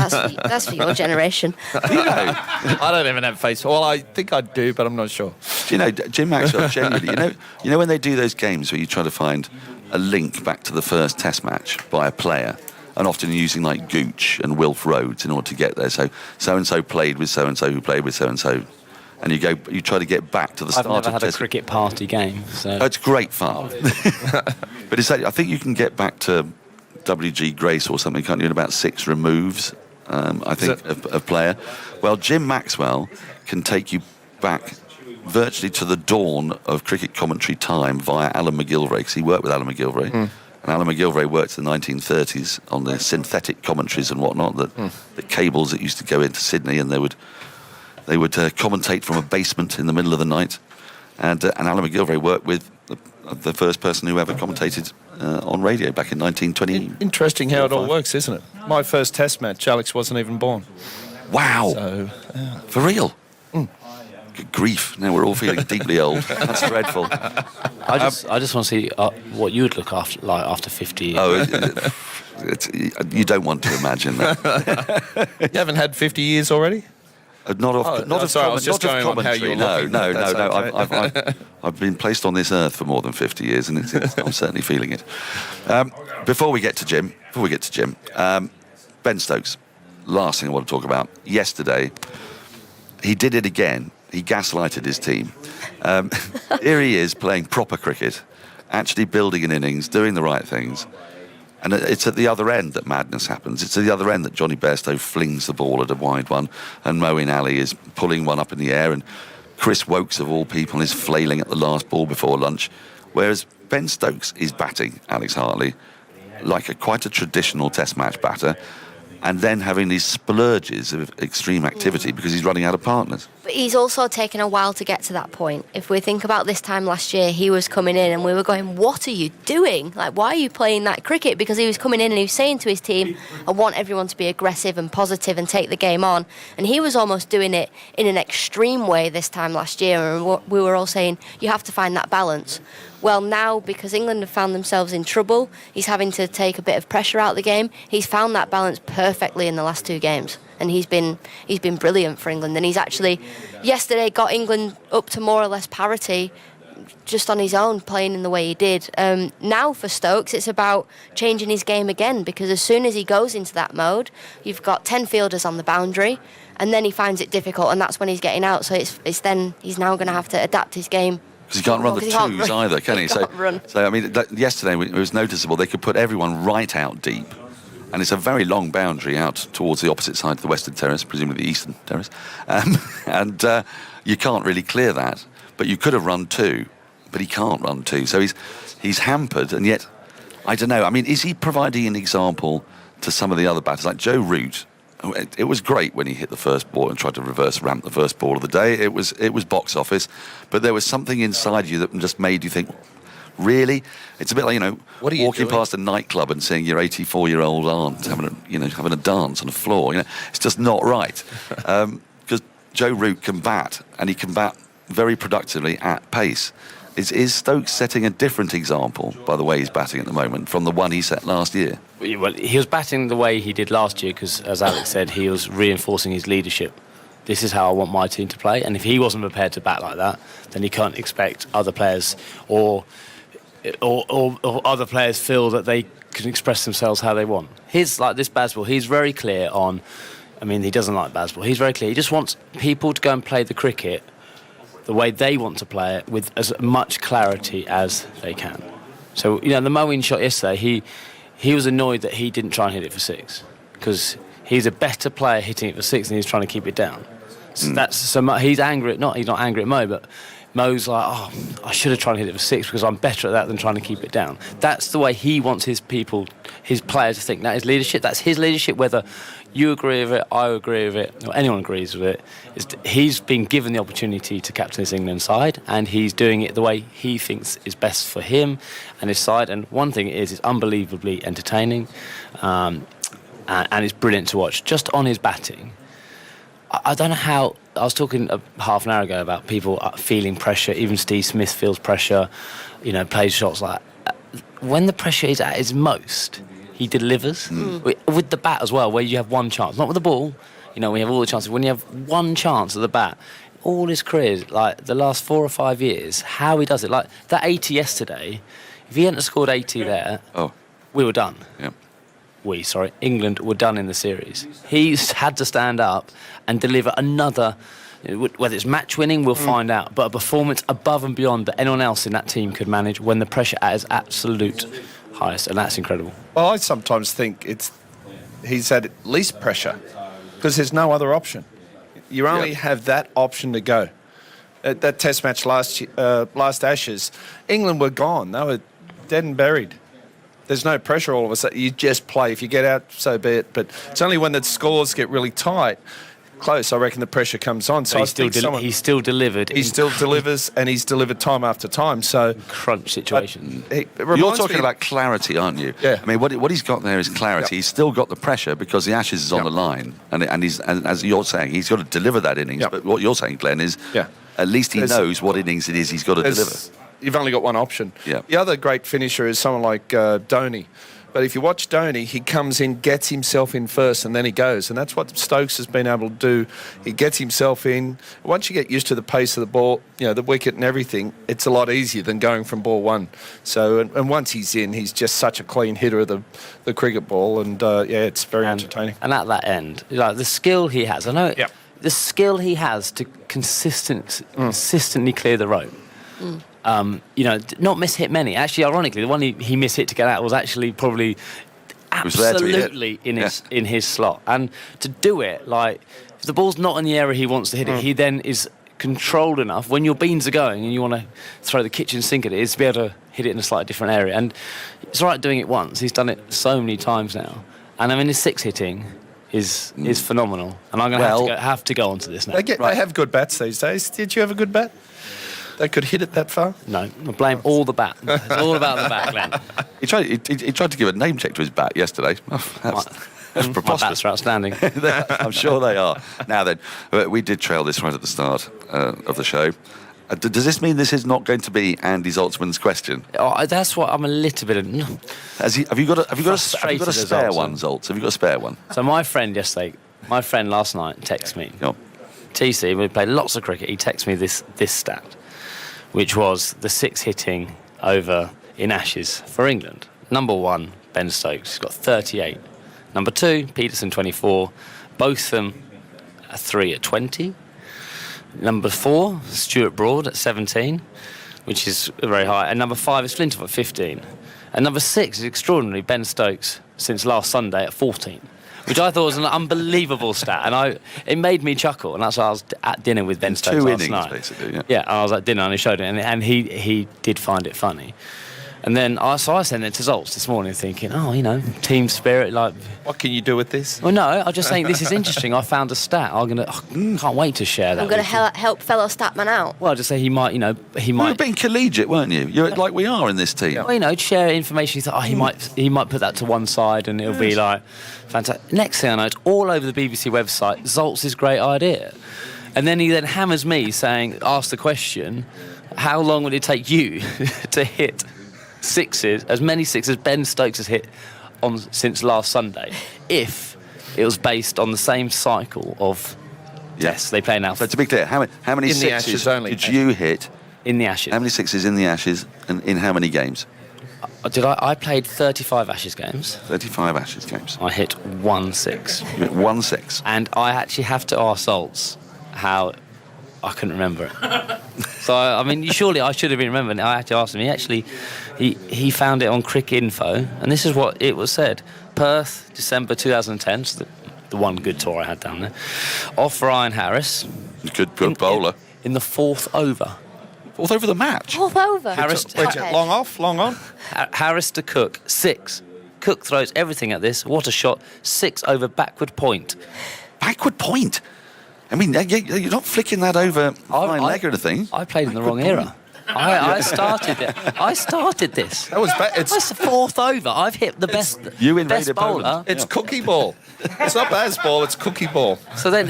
for your generation. Do you know? I don't even have Facebook. Well, I think I do, but I'm not sure. Do you know, Jim Maxwell, genuinely, you know when they do those games where you try to find a link back to the first test match by a player, and often using like Gooch and Wilf Rhodes in order to get there. So and so played with so and so who played with so and so, and you try to get back to the start I've never of had test. a cricket party game, so It's great fun. But I think you can get back to WG Grace or something, can't you, in about 6 removes, I think, of player. Well, Jim Maxwell can take you back virtually to the dawn of cricket commentary time via Alan McGilvray, because he worked with Alan McGilvray. And Alan McGilvray worked in the 1930s on the synthetic commentaries and whatnot, the cables that used to go into Sydney, and they would commentate from a basement in the middle of the night. And Alan McGilvray worked with the first person who ever commentated on radio back in 1920. Interesting how it all works, isn't it? My first test match, Alex wasn't even born. Wow. So, for real? Good grief. Now we're all feeling deeply old. That's dreadful. I just want to see what you would look after 50 years. Oh, you don't want to imagine that. you haven't had 50 years already? Not of commentary. No. I've been placed on this earth for more than 50 years, and I'm certainly feeling it. Before we get to Jim, Ben Stokes. Last thing I want to talk about. Yesterday, he did it again. He gaslighted his team. Here he is playing proper cricket, actually building an innings, doing the right things. And it's at the other end that madness happens. It's at the other end that Johnny Bairstow flings the ball at a wide one, and Moeen Ali is pulling one up in the air, and Chris Wokes, of all people, is flailing at the last ball before lunch. Whereas Ben Stokes is batting, Alex Hartley, like quite a traditional test match batter, and then having these splurges of extreme activity because he's running out of partners. But he's also taken a while to get to that point. If we think about this time last year, he was coming in and we were going, what are you doing? Like, why are you playing that cricket? Because he was coming in and he was saying to his team, I want everyone to be aggressive and positive and take the game on. And he was almost doing it in an extreme way this time last year. And we were all saying, you have to find that balance. Well, now, because England have found themselves in trouble, he's having to take a bit of pressure out of the game. He's found that balance perfectly in the last 2 games. And he's been brilliant for England. And he's actually, yesterday, got England up to more or less parity just on his own, playing in the way he did. Now for Stokes, it's about changing his game again, because as soon as he goes into that mode, you've got 10 fielders on the boundary, and then he finds it difficult, and that's when he's getting out. So it's then he's now going to have to adapt his game. Because he can't run the twos either, can he? So I mean, yesterday it was noticeable. They could put everyone right out deep, and it's a very long boundary out towards the opposite side of the Western Terrace, presumably the Eastern Terrace, and you can't really clear that. But you could have run 2, but he can't run 2. So he's hampered, and yet, I don't know. I mean, is he providing an example to some of the other batters, like Joe Root? It was great when he hit the first ball and tried to reverse ramp the first ball of the day. It was box office, but there was something inside you that just made you think, really? It's a bit like, walking past a nightclub and seeing your 84-year-old aunt having a dance on the floor. It's just not right. Because Joe Root can bat, and he can bat very productively at pace. Is Stokes setting a different example by the way he's batting at the moment from the one he set last year? Well, he was batting the way he did last year because, as Alex said, he was reinforcing his leadership. This is how I want my team to play, and if he wasn't prepared to bat like that, then he can't expect other players or or other players feel that they can express themselves how they want. He's like this Bazball. He's very clear on. I mean, he doesn't like Bazball. He's very clear. He just wants people to go and play the cricket the way they want to play it, with as much clarity as they can. So, the Moeen shot yesterday, he was annoyed that he didn't try and hit it for 6, because he's a better player hitting it for 6 than he's trying to keep it down. So he's angry at he's not angry at Mo, but Mo's like, oh, I should have tried to hit it for 6 because I'm better at that than trying to keep it down. That's the way he wants his players to think. That is leadership. That's his leadership, whether you agree with it, I agree with it, or anyone agrees with it. He's been given the opportunity to captain this England side, and he's doing it the way he thinks is best for him and his side. And one thing is, it's unbelievably entertaining, and it's brilliant to watch. Just on his batting, I don't know how. I was talking half an hour ago about people feeling pressure. Even Steve Smith feels pressure, plays shots like that. When the pressure is at its most, he delivers. With the bat as well, where you have one chance. Not with the ball, we have all the chances. When you have one chance at the bat, all his career, like the last 4 or 5 years, how he does it. Like that 80 yesterday, if he hadn't scored 80 there, we were done. Yeah. England were done in the series. He's had to stand up and deliver another, whether it's match winning, we'll find out, but a performance above and beyond that anyone else in that team could manage when the pressure at its absolute highest, and that's incredible. Well, I sometimes think he's at least pressure because there's no other option. You only have that option to go. At that Test match last Ashes, England were gone. They were dead and buried. There's no pressure all of a sudden. You just play. If you get out, so be it. But it's only when the scores get really tight, close, I reckon the pressure comes on. So he still delivered. He still delivers, and he's delivered time after time. So crunch situation. You're talking about clarity, aren't you? Yeah. I mean, what he's got there is clarity. He's still got the pressure because the Ashes is on the line, and as you're saying, he's got to deliver that innings. But what you're saying, Glenn, is at least he knows what innings it is he's got to deliver. You've only got one option. Yeah. The other great finisher is someone like Dhoni. But if you watch Dhoni, he comes in, gets himself in first, and then he goes. And that's what Stokes has been able to do. He gets himself in. Once you get used to the pace of the ball, the wicket and everything, it's a lot easier than going from ball one. So, and once he's in, he's just such a clean hitter of the cricket ball. And, it's very entertaining. And at that end, the skill he has, I know the skill he has to consistently clear the rope. Not miss-hit many. Actually, ironically, the one he mishit to get out was actually probably absolutely in his slot. And to do it, like, if the ball's not in the area he wants to hit it, he then is controlled enough, when your beans are going and you want to throw the kitchen sink at it, is to be able to hit it in a slightly different area. And it's all right doing it once. He's done it so many times now. And I mean, his 6 hitting is phenomenal. And I'm going to have to go on to this now. They have good bats these days. Did you have a good bat? They could hit it that far? No, I blame all the bat. It's all about the bat, Glenn. He tried to give a name check to his bat yesterday. That's preposterous. My bats are outstanding. I'm sure they are. Now then, we did trail this right at the start of the show. Does this mean this is not going to be Andy Zaltzman's question? Oh, that's what I'm a little bit. Have you got a spare one, Zaltz? Have you got a spare one? So my friend last night texted me. TC, we played lots of cricket. He texted me this stat, which was the 6 hitting over in Ashes for England. Number 1, Ben Stokes, he's got 38. Number 2, Peterson, 24. Both of them are 3 at 20. Number 4, Stuart Broad at 17, which is very high. And number 5 is Flintoff at 15. And number 6 is extraordinary, Ben Stokes, since last Sunday at 14. Which I thought was an unbelievable stat, and it made me chuckle. And that's why I was at dinner with Ben Stokes last night. 2 innings, basically. Yeah, and I was at dinner and he showed it, and he did find it funny. And then I sent it to Zoltz this morning, thinking, team spirit. Like, what can you do with this? Well, no, I'm just saying this is interesting. I found a stat. Can't wait to share that. I'm going to help fellow statman out. Well, I'll just say he might. You were being collegiate, weren't you? You're like we are in this team. Well, share information. You thought, he might put that to one side, and it'll be like fantastic. Next thing I know, it's all over the BBC website. Zoltz's great idea, and then he hammers me saying, ask the question, how long would it take you to hit 6s, as many 6s as Ben Stokes has hit since last Sunday, if it was based on the same cycle of tests they play now? So to be clear, how many 6s did you hit In the Ashes. How many sixes in the Ashes and in how many games? I played 35 Ashes games. 35 Ashes games. I hit 1 6. You hit 1 6. And I actually have to ask Salts how I couldn't remember it. So, I mean, surely I should have been remembering it. I had to ask him. He found it on Cricket Info, and this is what it was said. Perth, December 2010, so the one good tour I had down there. Off Ryan Harris. Good bowler. In the 4th over. 4th over the match? 4th over? Long off, long on. Harris to Cook, 6. Cook throws everything at this. What a shot. 6 over backward point. Backward point? I mean, you're not flicking that over fine leg or anything. I played in the wrong era. I started it. I started this. That was it's the 4th over. I've hit the best bowler. Poland. It's cookie ball. It's not Baz ball, it's cookie ball. So then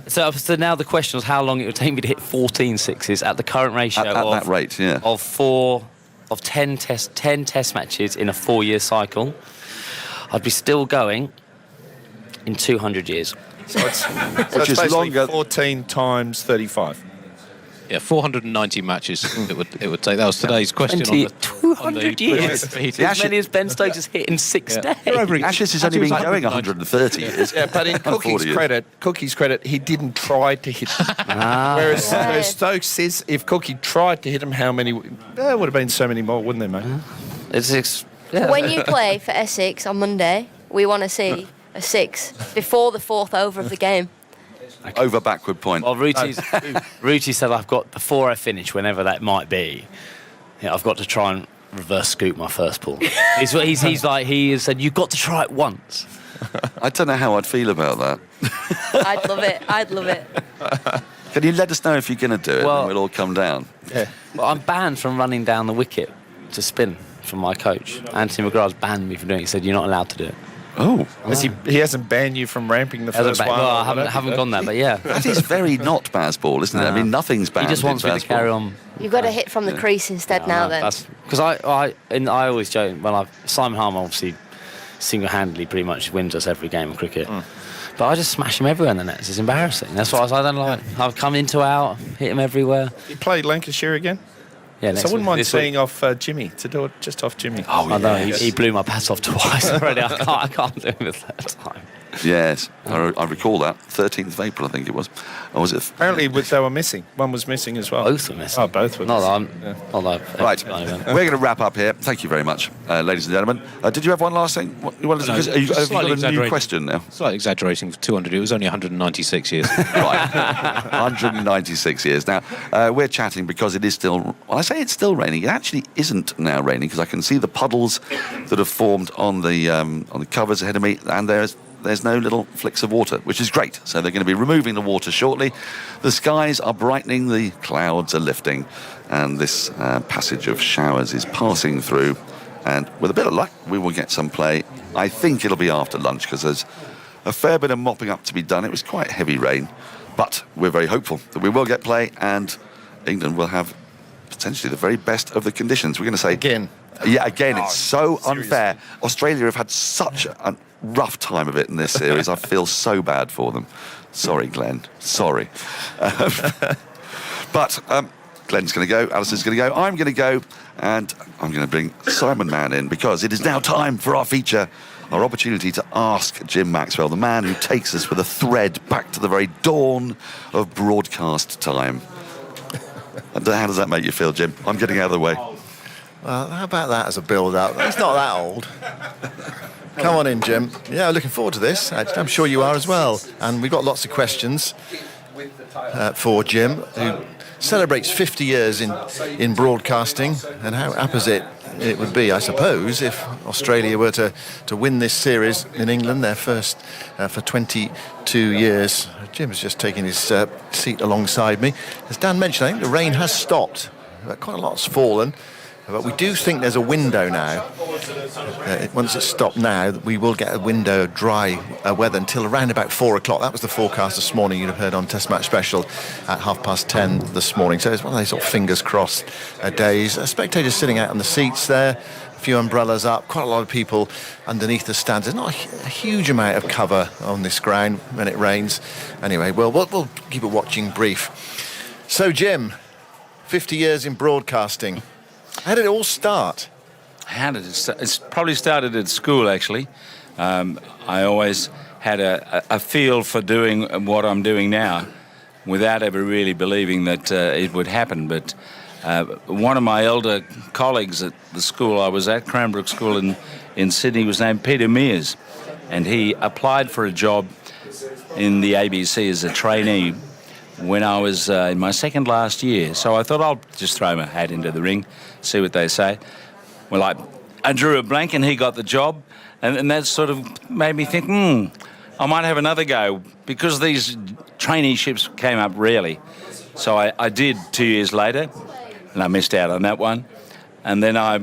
so now the question was how long it would take me to hit 14 sixes at the current ratio at that rate, yeah. of 10 test matches in a 4-year cycle. I'd be still going in 200 years. So it's is longer. 14 times 35. Yeah, 490 matches it would take. That was today's question. 200 years. As many as Ben Stokes has hit in 6 days. Ashes has only been going 130 years. Yeah, but in Cookie's credit, he didn't try to hit them. Whereas Stokes says if Cookie tried to hit him, how many? There would have been so many more, wouldn't there, mate? When you play for Essex on Monday, we want to see a 6 before the 4th over of the game. Over backward point. Well, Ruti said I've got, before I finish, whenever that might be, I've got to try and reverse scoop my first pull. He said, you've got to try it once. I don't know how I'd feel about that. I'd love it. Can you let us know if you're going to do it, and we'll all come down? Yeah. Well, I'm banned from running down the wicket to spin from my coach. Anthony McGrath's banned me from doing it. He said, you're not allowed to do it. Oh. He hasn't banned you from ramping the first one? Well, I haven't gone there, but yeah. That is very not Bazball, isn't it? I mean, nothing's banned. He just wants me to carry on. You've got to hit from the crease instead then. Because I always joke, Simon Harmer obviously single-handedly pretty much wins us every game of cricket. But I just smash him everywhere in the nets. It's embarrassing. That's why I don't like. I've come into out, hit him everywhere. You played Lancashire again? Yeah, so I wouldn't mind seeing off Jimmy, to do it just off Jimmy. Oh, I know. He blew my pass off twice already. I can't do it the third time. Yes, I recall that. 13th of April, I think it was. Or was it? Apparently they were missing. One was missing as well. Both were missing. Oh, both were missing. Right, we're going to wrap up here. Thank you very much, ladies and gentlemen. Did you have one last thing? Have you got a new question now? Slightly exaggerating for 200. It was only 196 years. Right, 196 years. Now, we're chatting because it is still... Well, I say it's still raining. It actually isn't now raining because I can see the puddles that have formed on the covers ahead of me, and there's no little flicks of water, which is great. So they're going to be removing the water shortly. The skies are brightening, the clouds are lifting, and this passage of showers is passing through. And with a bit of luck, we will get some play. I think it'll be after lunch because there's a fair bit of mopping up to be done. It was quite heavy rain, but we're very hopeful that we will get play and England will have potentially the very best of the conditions. We're going to say... Again. Yeah, again, it's so unfair. Australia have had such a rough time of it in this series. I feel so bad for them. Sorry, Glenn. Sorry. But Glenn's going to go, Alison's going to go, I'm going to go, and I'm going to bring Simon Mann in because it is now time for our feature, our opportunity to ask Jim Maxwell, the man who takes us with a thread back to the very dawn of broadcast time. And how does that make you feel, Jim? I'm getting out of the way. Well, how about that as a build-up? He's not that old. Come on in, Jim. Yeah, looking forward to this. I'm sure you are as well. And we've got lots of questions for Jim, who celebrates 50 years in broadcasting. And how apposite it would be, I suppose, if Australia were to win this series in England, their first for 22 years. Jim is just taking his seat alongside me. As Dan mentioned, I think the rain has stopped. Quite a lot's fallen. But we do think there's a window now. Once it's stopped now, we will get a window of dry weather until around about 4 o'clock. That was the forecast this morning. You'd have heard on Test Match Special at 10:30 this morning. So it's one of those sort of fingers crossed days. Spectators sitting out on the seats there. A few umbrellas up. Quite a lot of people underneath the stands. There's not a huge amount of cover on this ground when it rains. Anyway, we'll keep a watching brief. So, Jim, 50 years in broadcasting. How did it all start? How did it start? It's probably started at school, actually. I always had a feel for doing what I'm doing now without ever really believing that it would happen. But one of my elder colleagues at the school I was at, Cranbrook School in Sydney, was named Peter Mears, and he applied for a job in the ABC as a trainee when I was in my second last year. So I thought I'll just throw my hat into the ring, see what they say. Well, I drew a blank and he got the job, and that sort of made me think, I might have another go, because these traineeships came up rarely. So I did 2 years later, and I missed out on that one. And then I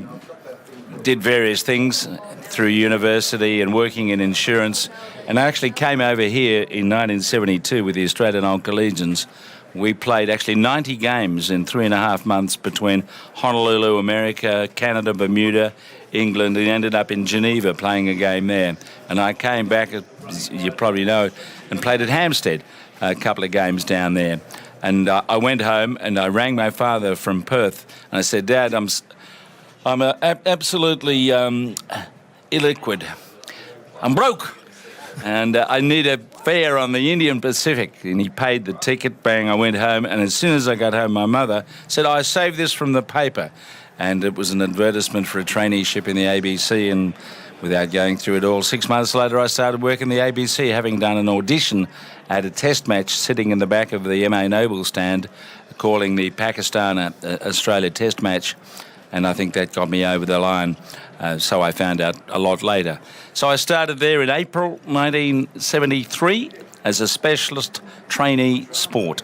did various things through university and working in insurance, and I actually came over here in 1972 with the Australian Old Collegians. We played actually 90 games in 3.5 months between Honolulu, America, Canada, Bermuda, England, and ended up in Geneva playing a game there. And I came back, as you probably know, and played at Hampstead a couple of games down there. And I went home and I rang my father from Perth and I said, Dad, I'm absolutely illiquid. I'm broke. And I need a fare on the Indian Pacific. And he paid the ticket, bang, I went home. And as soon as I got home, my mother said, I saved this from the paper. And it was an advertisement for a traineeship in the ABC. And without going through it all, 6 months later, I started working the ABC, having done an audition at a test match sitting in the back of the MA Noble stand, calling the Pakistan-Australia test match. And I think that got me over the line. So I found out a lot later. So I started there in April 1973 as a specialist trainee sport.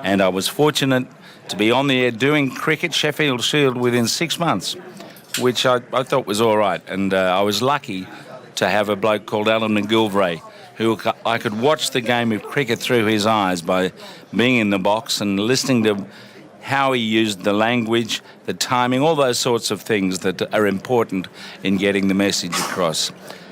And I was fortunate to be on the air doing cricket, Sheffield Shield, within 6 months, which I thought was all right. And I was lucky to have a bloke called Alan McGilvray, who I could watch the game of cricket through his eyes by being in the box and listening to how he used the language, the timing, all those sorts of things that are important in getting the message across.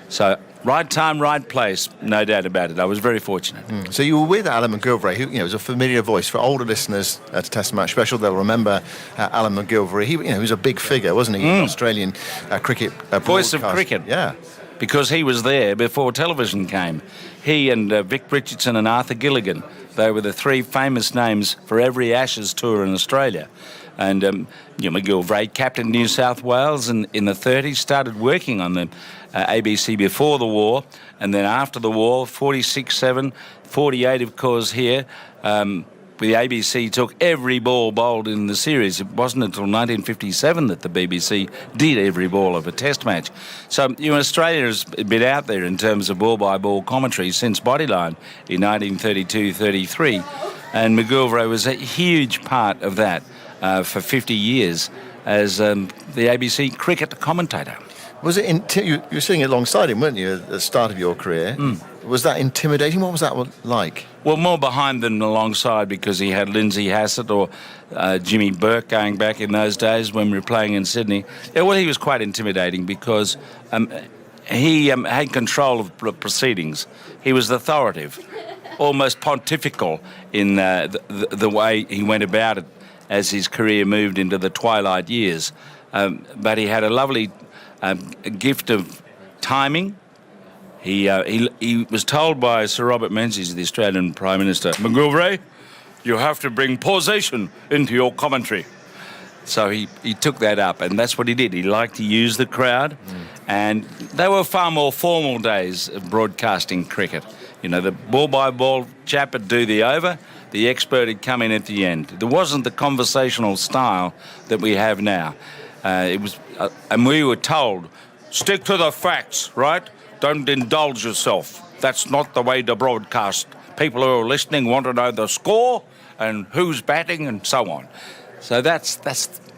So, right time, right place, no doubt about it. I was very fortunate. So you were with Alan McGilvray, who was a familiar voice for older listeners at a Test Match Special. They'll remember Alan McGilvray. He was a big figure, wasn't he? Australian cricket voice of cricket. Yeah. Because he was there before television came. He and Vic Richardson and Arthur Gilligan, they were the three famous names for every Ashes tour in Australia. And McGilvray captained New South Wales in the 30s, started working on the ABC before the war, and then after the war, 46, 7, 48, of course, here. The ABC took every ball bowled in the series. It wasn't until 1957 that the BBC did every ball of a test match. So Australia has been out there in terms of ball-by-ball commentary since Bodyline in 1932-33, and McGilvray was a huge part of that for 50 years as the ABC cricket commentator. Was it? You were sitting alongside him, weren't you, at the start of your career? Was that intimidating? What was that like? Well, more behind than alongside, because he had Lindsay Hassett or Jimmy Burke going back in those days when we were playing in Sydney. Yeah, well, he was quite intimidating because he had control of proceedings. He was authoritative, almost pontifical in the way he went about it as his career moved into the twilight years. But he had a lovely gift of timing. He was told by Sir Robert Menzies, the Australian Prime Minister, McGilvray, you have to bring pausation into your commentary. So he took that up, and that's what he did. He liked to use the crowd, and they were far more formal days of broadcasting cricket. The ball-by-ball chap would do the over, the expert would come in at the end. There wasn't the conversational style that we have now. And we were told, stick to the facts, right? Don't indulge yourself. That's not the way to broadcast. People who are listening want to know the score and who's batting and so on. So that's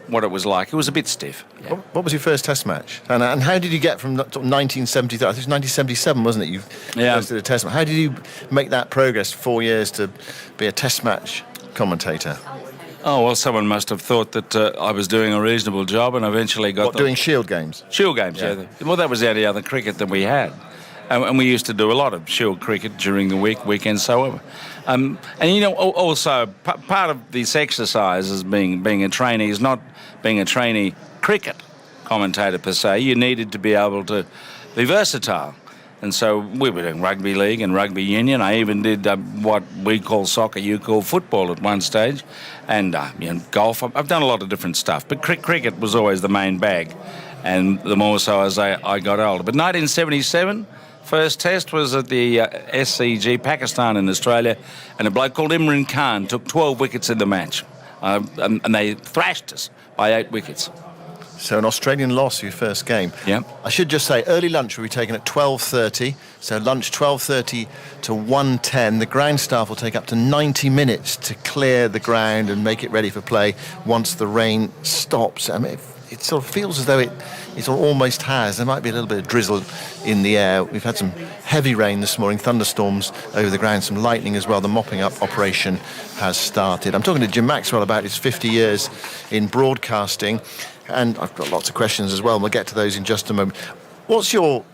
what it was like. It was a bit stiff. Yeah. What was your first Test match? And how did you get from 1973? I think it was 1977, wasn't it? You first did a Test match. How did you make that progress 4 years to be a Test match commentator? Oh, well, someone must have thought that I was doing a reasonable job and eventually got... doing Shield games? Shield games, yeah. Well, that was the only other cricket that we had. And we used to do a lot of Shield cricket during the weekends, so. And also part of this exercise as being a trainee is not being a trainee cricket commentator per se. You needed to be able to be versatile. And so we were doing rugby league and rugby union. I even did what we call soccer, you call football at one stage, and golf. I've done a lot of different stuff, but cricket was always the main bag, and the more so as I got older. But 1977, first test was at the SCG, Pakistan in Australia, and a bloke called Imran Khan took 12 wickets in the match, and they thrashed us by 8 wickets. So an Australian loss, your first game. Yeah. I should just say, early lunch will be taken at 12:30. So lunch 12:30 to 1:10. The ground staff will take up to 90 minutes to clear the ground and make it ready for play once the rain stops. I mean, it sort of feels as though it sort of almost has. There might be a little bit of drizzle in the air. We've had some heavy rain this morning, thunderstorms over the ground, some lightning as well. The mopping up operation has started. I'm talking to Jim Maxwell about his 50 years in broadcasting. And I've got lots of questions as well, and we'll get to those in just a moment. What's your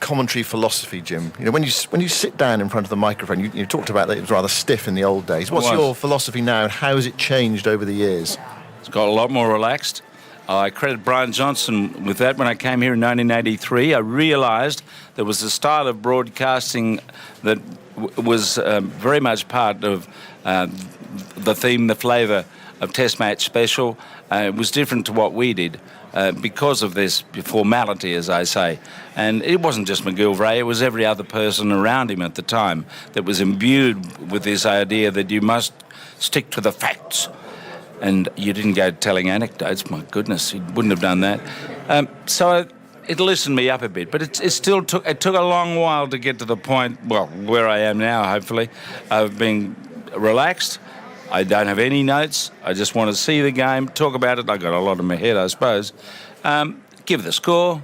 commentary philosophy, Jim? You know, when you sit down in front of the microphone, you talked about that it was rather stiff in the old days. What's your philosophy now, and how has it changed over the years? It's got a lot more relaxed. I credit Brian Johnson with that. When I came here in 1983, I realised there was a style of broadcasting that was very much part of the theme, the flavour of Test Match Special. It was different to what we did because of this formality, as I say. And it wasn't just McGillivray, it was every other person around him at the time that was imbued with this idea that you must stick to the facts. And you didn't go telling anecdotes. My goodness, you wouldn't have done that. So it loosened me up a bit, but it took a long while to get to the point, well, where I am now, hopefully, of being relaxed. I don't have any notes. I just want to see the game, talk about it. I got a lot in my head, I suppose. Give the score,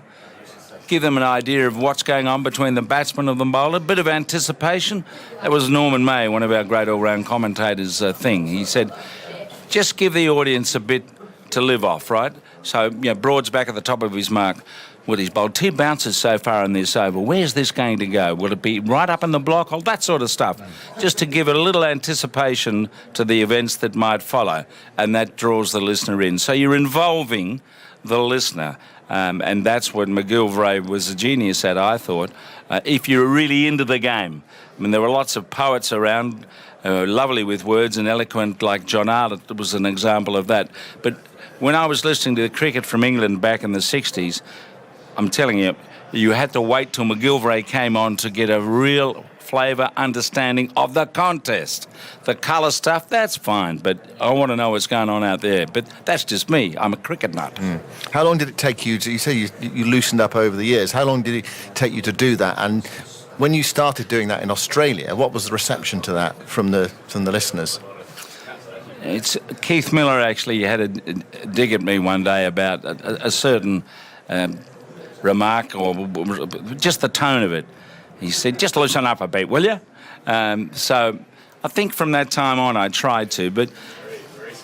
give them an idea of what's going on between the batsman and the bowler, a bit of anticipation. That was Norman May, one of our great all-round commentators' thing. He said, just give the audience a bit to live off, right? So, Broad's back at the top of his mark. Well, he's bowled 2 bounces so far in this over. Where's this going to go? Will it be right up in the block? All that sort of stuff. Just to give it a little anticipation to the events that might follow. And that draws the listener in. So you're involving the listener. And that's what McGillivray was a genius at, I thought, if you're really into the game. I mean, there were lots of poets around, lovely with words and eloquent, like John Arlott was an example of that. But when I was listening to the cricket from England back in the 60s, I'm telling you, you had to wait till McGillivray came on to get a real flavour understanding of the contest. The colour stuff, that's fine, but I want to know what's going on out there. But that's just me. I'm a cricket nut. How long did it take you to, you say you loosened up over the years, how long did it take you to do that? And when you started doing that in Australia, what was the reception to that from the listeners? It's Keith Miller actually had a dig at me one day about a certain remark, or just the tone of it. He said, just loosen up a bit, will you? So I think from that time on I tried to, but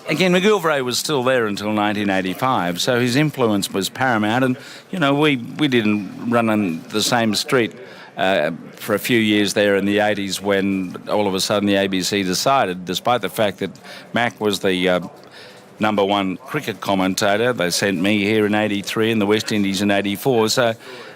again, McGillivray was still there until 1985, so his influence was paramount. And, we didn't run on the same street for a few years there in the 80s when all of a sudden the ABC decided, despite the fact that Mac was the number one cricket commentator. They sent me here in 83 and the West Indies in 84. So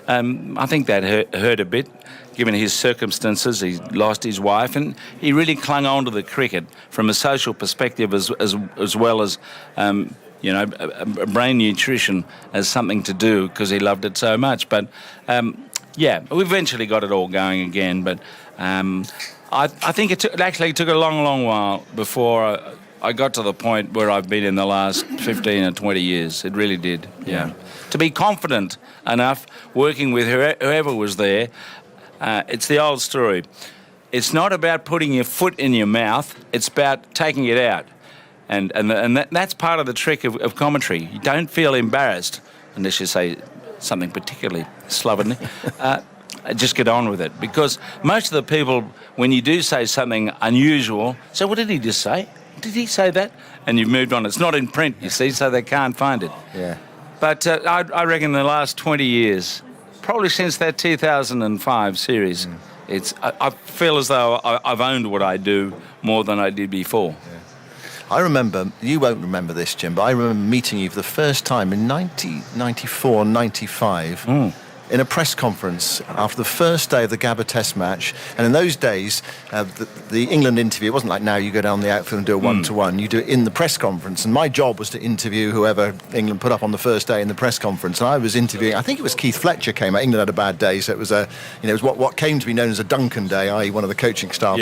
I think that hurt a bit, given his circumstances. He lost his wife and he really clung on to the cricket from a social perspective as well as, brain nutrition as something to do because he loved it so much. But, we eventually got it all going again. But I think it actually took a long, long while before I got to the point where I've been in the last 15 or 20 years. It really did, yeah. To be confident enough, working with whoever was there, it's the old story. It's not about putting your foot in your mouth, it's about taking it out. And that's part of the trick of commentary. You don't feel embarrassed, unless you say something particularly slovenly. Just get on with it. Because most of the people, when you do say something unusual, say, what did he just say? Did he say that? And you've moved on. It's not in print, you see, so they can't find it. Yeah. But I reckon the last 20 years, probably since that 2005 series. I feel as though I've owned what I do more than I did before. I remember, you won't remember this, Jim, but I remember meeting you for the first time in 1994, 95. In a press conference after the first day of the Gabba Test match. And in those days, the England interview, it wasn't like now you go down the outfield and do a one-to-one. You do it in the press conference. And my job was to interview whoever England put up on the first day in the press conference. And I was interviewing, I think it was Keith Fletcher came out. England had a bad day, so it was it was what came to be known as a Duncan day, i.e. one of the coaching staff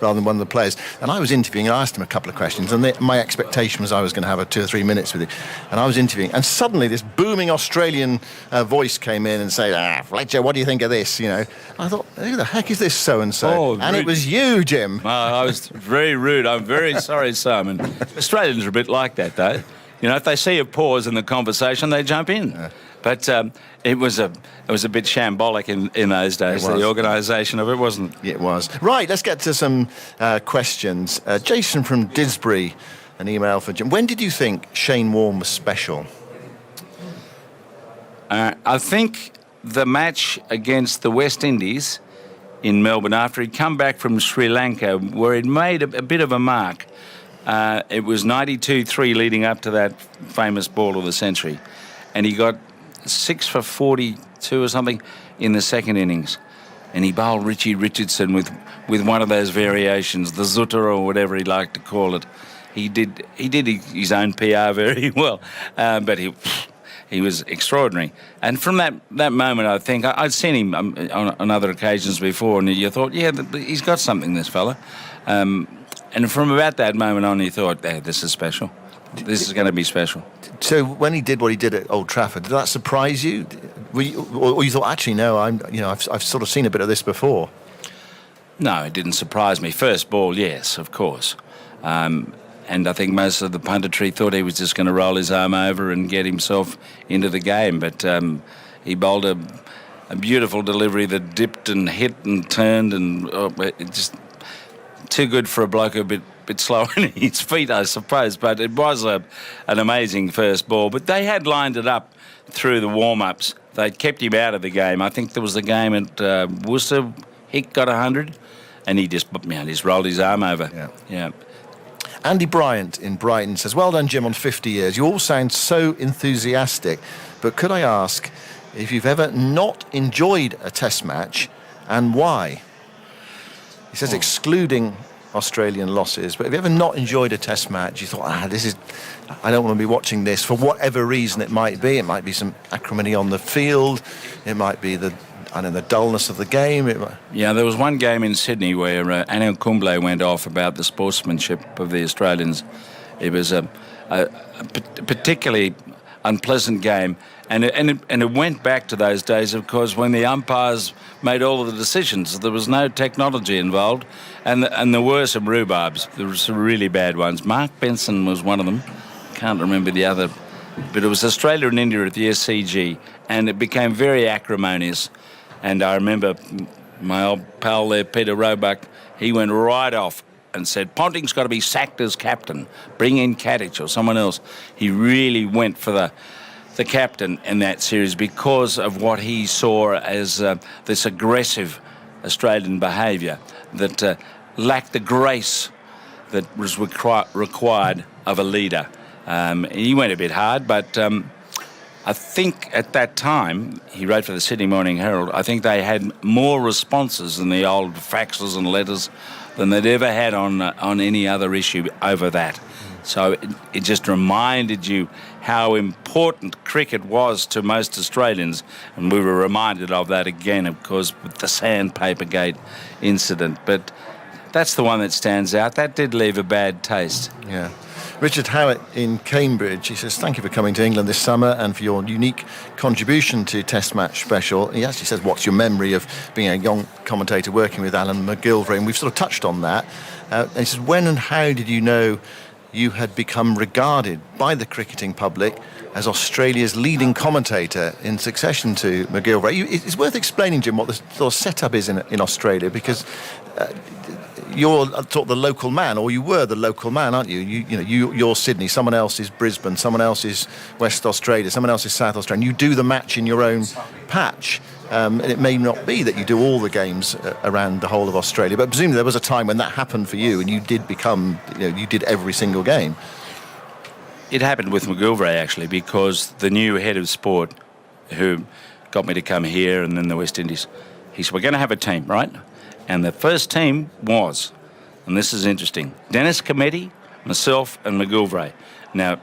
rather than one of the players. And I was interviewing, and I asked him a couple of questions. And my expectation was I was going to have 2 or 3 minutes with him. And I was interviewing. And suddenly this booming Australian voice came in and said, Fletcher, what do you think of this? I thought, who the heck is this so-and-so? Oh, and it was you, Jim. I was very rude. I'm very sorry, Simon. Australians are a bit like that, though. If they see a pause in the conversation, they jump in. Yeah. But it was a bit shambolic in those days. The organisation of it, wasn't it? It was. Right, let's get to some questions. Jason from Didsbury, an email for Jim. When did you think Shane Warne was special? I think the match against the West Indies in Melbourne, after he'd come back from Sri Lanka, where he'd made a bit of a mark. It was 92-3 leading up to that famous ball of the century. And he got 6 for 42 or something in the second innings. And he bowled Richie Richardson with one of those variations, the Zutta or whatever he liked to call it. He did his own PR very well, but he was extraordinary. And from that moment, I think, I'd seen him on other occasions before, and you thought, he's got something, this fella. And from about that moment on, you thought, this is special. This is going to be special. So when he did what he did at Old Trafford, did that surprise you? Or you thought, actually, no, I've sort of seen a bit of this before? No, it didn't surprise me. First ball, yes, of course. And I think most of the punditry thought he was just going to roll his arm over and get himself into the game. But he bowled a beautiful delivery that dipped and hit and turned, and just too good for a bloke a bit slow on his feet, I suppose. But it was an amazing first ball. But they had lined it up through the warm-ups. They'd kept him out of the game. I think there was a game at Worcester. Hick got 100, and he just rolled his arm over. Yeah. Andy Bryant in Brighton says, well done, Jim, on 50 years. You all sound so enthusiastic, but could I ask if you've ever not enjoyed a test match and why? He says, excluding Australian losses, but have you ever not enjoyed a test match? You thought, I don't want to be watching this for whatever reason it might be. It might be some acrimony on the field. It might be the dullness of the game. There was one game in Sydney where Anil Kumble went off about the sportsmanship of the Australians. It was a particularly unpleasant game, and it went back to those days, of course, when the umpires made all of the decisions. There was no technology involved, and there were some rhubarbs. There were some really bad ones. Mark Benson was one of them. Can't remember the other, but it was Australia and India at the SCG, and it became very acrimonious. And I remember my old pal there, Peter Roebuck, he went right off and said, Ponting's got to be sacked as captain. Bring in Katich or someone else. He really went for the captain in that series because of what he saw as this aggressive Australian behaviour that lacked the grace that was required of a leader. He went a bit hard, but I think at that time, he wrote for the Sydney Morning Herald, I think they had more responses than the old faxes and letters than they'd ever had on any other issue over that. So it just reminded you how important cricket was to most Australians, and we were reminded of that again, of course, with the Sandpaper Gate incident. But that's the one that stands out. That did leave a bad taste. Yeah. Richard Howett in Cambridge, he says, thank you for coming to England this summer and for your unique contribution to Test Match Special. He actually says, what's your memory of being a young commentator working with Alan McGilvray? And we've sort of touched on that. And he says, when and how did you know you had become regarded by the cricketing public as Australia's leading commentator in succession to McGilvray? It's worth explaining, Jim, what the sort of setup is in Australia, because you're sort of the local man, or you were the local man, aren't you? You're Sydney, someone else is Brisbane, someone else is West Australia, someone else is South Australia, and you do the match in your own patch. And it may not be that you do all the games around the whole of Australia, but presumably there was a time when that happened for you and you did become, you did every single game. It happened with McGilvray, actually, because the new head of sport who got me to come here and then the West Indies, he said, we're going to have a team, right? And the first team was, and this is interesting, Dennis Cometti, myself and McGilvray. Now,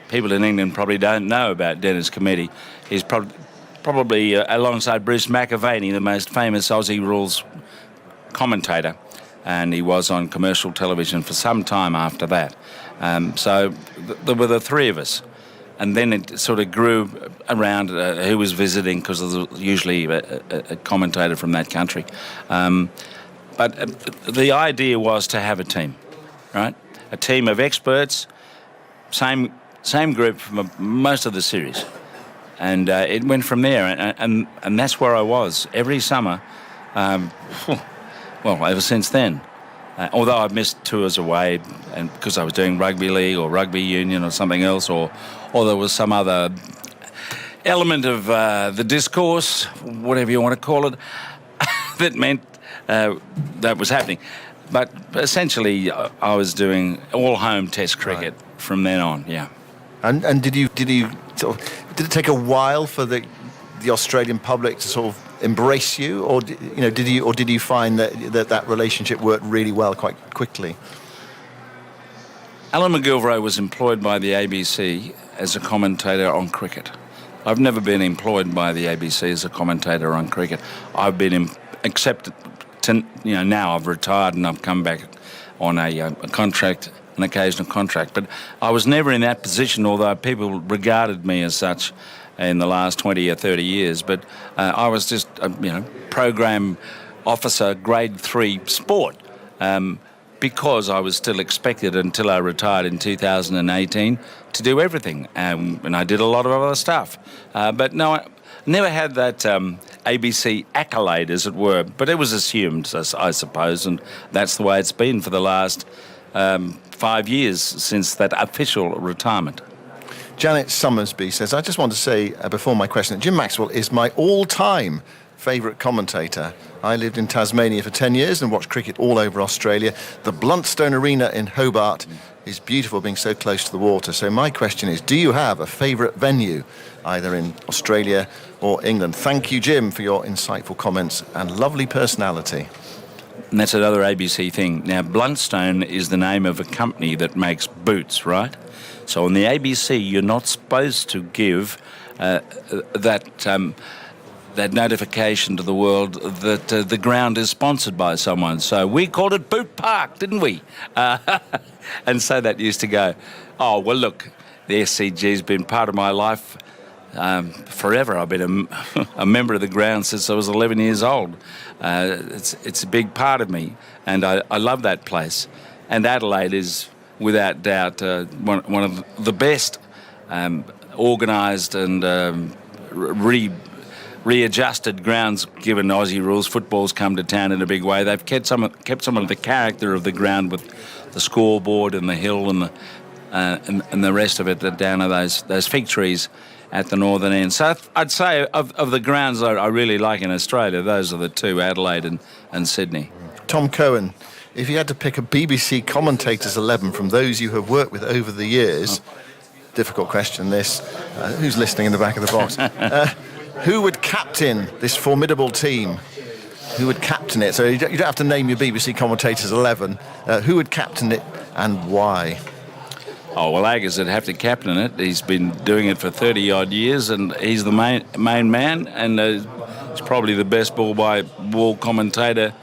people in England probably don't know about Dennis Cometti. He's probably alongside Bruce McAvaney, the most famous Aussie rules commentator, and he was on commercial television for some time after that. So there were the three of us, and then it sort of grew around who was visiting, because there was usually a commentator from that country. But the idea was to have a team, right? A team of experts, same group for most of the series. And it went from there, and that's where I was every summer, well, ever since then. Although I've missed tours away, and because I was doing rugby league or rugby union or something else, or there was some other element of the discourse, whatever you want to call it, that meant that was happening. But essentially, I was doing all home Test cricket from then on. Yeah. And did it take a while for the Australian public to sort of embrace you, or did you find that relationship worked really well quite quickly? Alan McGilvray was employed by the ABC as a commentator on cricket. I've never been employed by the ABC as a commentator on cricket. I've been accepted to, now I've retired and I've come back on a contract, an occasional contract. But I was never in that position, although people regarded me as such in the last 20 or 30 years. But I was just, program officer, grade 3 sport, because I was still expected until I retired in 2018 to do everything. And I did a lot of other stuff. But no, I never had that ABC accolade, as it were. But it was assumed, I suppose, and that's the way it's been for the last 5 years since that official retirement. Janet Summersby says, I just want to say before my question that Jim Maxwell is my all-time favourite commentator. I lived in Tasmania for 10 years and watched cricket all over Australia. The Bluntstone Arena in Hobart is beautiful, being so close to the water. So my question is, do you have a favourite venue, either in Australia or England? Thank you, Jim, for your insightful comments and lovely personality. And that's another ABC thing. Now, Bluntstone is the name of a company that makes boots, right? So on the ABC, you're not supposed to give that notification to the world that the ground is sponsored by someone. So we called it Boot Park, didn't we? And so that used to go, oh, well, look, the SCG's been part of my life forever. I've been a member of the ground since I was 11 years old. It's a big part of me, and I love that place. And Adelaide is, without doubt, one of the best organised and readjusted grounds, given Aussie rules. Football's come to town in a big way. They've kept some of the character of the ground with the scoreboard and the hill and the rest of it down to those fig trees at the northern end. So I'd say of the grounds I really like in Australia, those are the two, Adelaide and Sydney. Tom Cohen, if you had to pick a BBC commentators 11 from those you have worked with over the years, difficult question this, who's listening in the back of the box, who would captain this formidable team? Who would captain it? So you don't have to name your BBC commentators 11. Who would captain it and why? Oh, well, Aggers would have to captain it. He's been doing it for 30-odd years, and he's the main man, and he's probably the best ball-by-ball commentator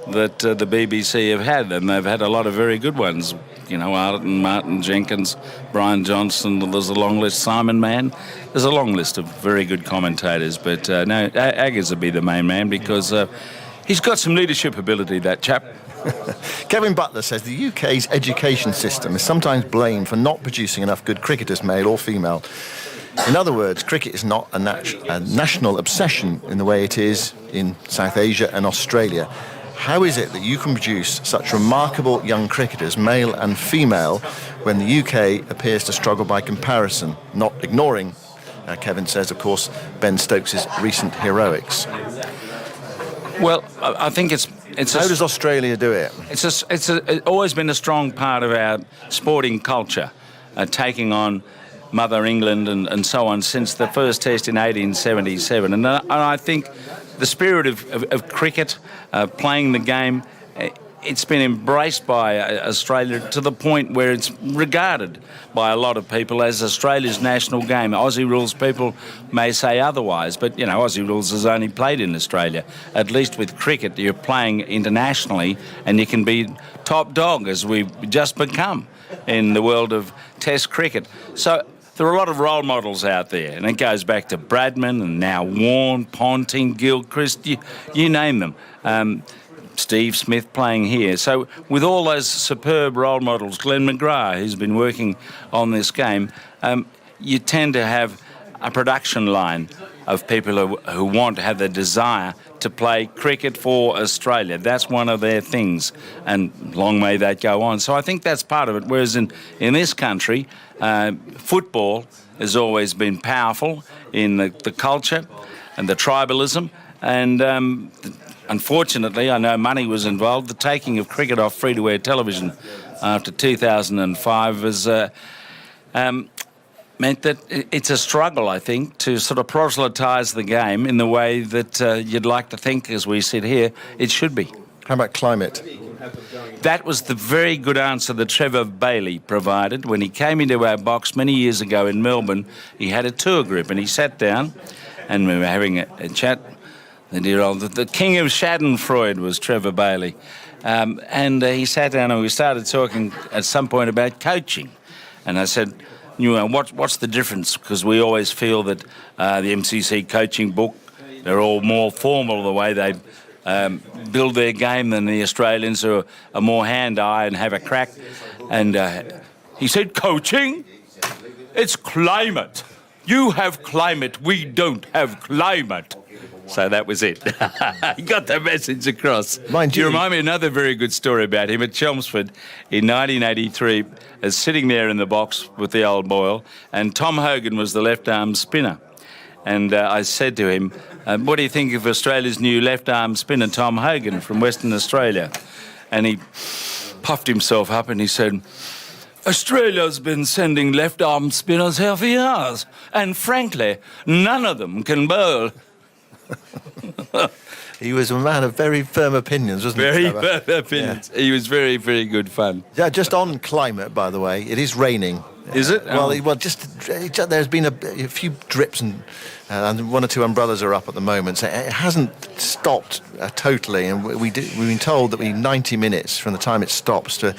that the BBC have had, and they've had a lot of very good ones. Arlton, Martin Jenkins, Brian Johnson, there's a long list, Simon Mann. There's a long list of very good commentators, but no, Aggers would be the main man because he's got some leadership ability, that chap. Kevin Butler says the UK's education system is sometimes blamed for not producing enough good cricketers, male or female. In other words, cricket is not a national obsession in the way it is in South Asia and Australia. How is it that you can produce such remarkable young cricketers, male and female, when the UK appears to struggle by comparison, not ignoring, Kevin says, of course, Ben Stokes' recent heroics? Well, I think it's how does Australia do it? It's always been a strong part of our sporting culture, taking on Mother England and so on since the first test in 1877. And I think the spirit of cricket, playing the game, it's been embraced by Australia to the point where it's regarded by a lot of people as Australia's national game. Aussie rules people may say otherwise, but, you know, Aussie rules is only played in Australia. At least with cricket, you're playing internationally and you can be top dog, as we've just become in the world of Test cricket. So there are a lot of role models out there, and it goes back to Bradman and now Warne, Ponting, Gilchrist, you name them. Steve Smith playing here. So with all those superb role models, Glenn McGrath, who's been working on this game, you tend to have a production line of people who want to have the desire to play cricket for Australia. That's one of their things, and long may that go on. So I think that's part of it, whereas in this country, football has always been powerful in the culture and the tribalism, and unfortunately, I know money was involved. The taking of cricket off free-to-air television after 2005 was meant that it's a struggle, I think, to sort of proselytise the game in the way that you'd like to think, as we sit here, it should be. How about climate? That was the very good answer that Trevor Bailey provided. When he came into our box many years ago in Melbourne, he had a tour group and he sat down and we were having a chat. The dear old, the king of Schadenfreude was Trevor Bailey. And he sat down and we started talking at some point about coaching. And I said, you know, what's the difference? Because we always feel that the MCC coaching book, they're all more formal the way they build their game than the Australians who are more hand-eye and have a crack. And he said, coaching? It's climate. You have climate, we don't have climate. So that was it. He got the message across. You remind me of another very good story about him at Chelmsford in 1983, sitting there in the box with the old Boyle, and Tom Hogan was the left-arm spinner. And I said to him, what do you think of Australia's new left-arm spinner, Tom Hogan, from Western Australia? And he puffed himself up and he said, Australia's been sending left-arm spinners here for years, and frankly, none of them can bowl. He was a man of very firm opinions, wasn't he? Very firm opinions. Yeah. He was very, very good fun. Yeah, just on climate, by the way, it is raining. Is it? Well, there's been a few drips and one or two umbrellas are up at the moment, so it hasn't stopped totally. And we've been told that we need 90 minutes from the time it stops to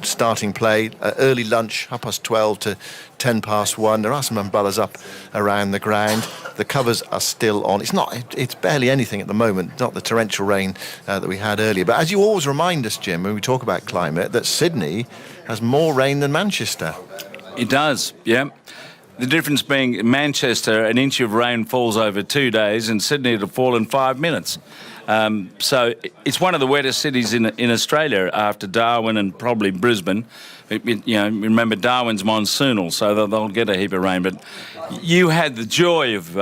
starting play, early lunch, 12:30 to 1:10. There are some umbrellas up around the ground. The covers are still on. It's barely anything at the moment, not the torrential rain that we had earlier. But as you always remind us, Jim, when we talk about climate, that Sydney has more rain than Manchester. It does, yeah. The difference being Manchester, an inch of rain falls over 2 days, and Sydney it'll fall in 5 minutes. So it's one of the wettest cities in Australia after Darwin and probably Brisbane. Remember Darwin's monsoonal, so they'll get a heap of rain. But you had the joy of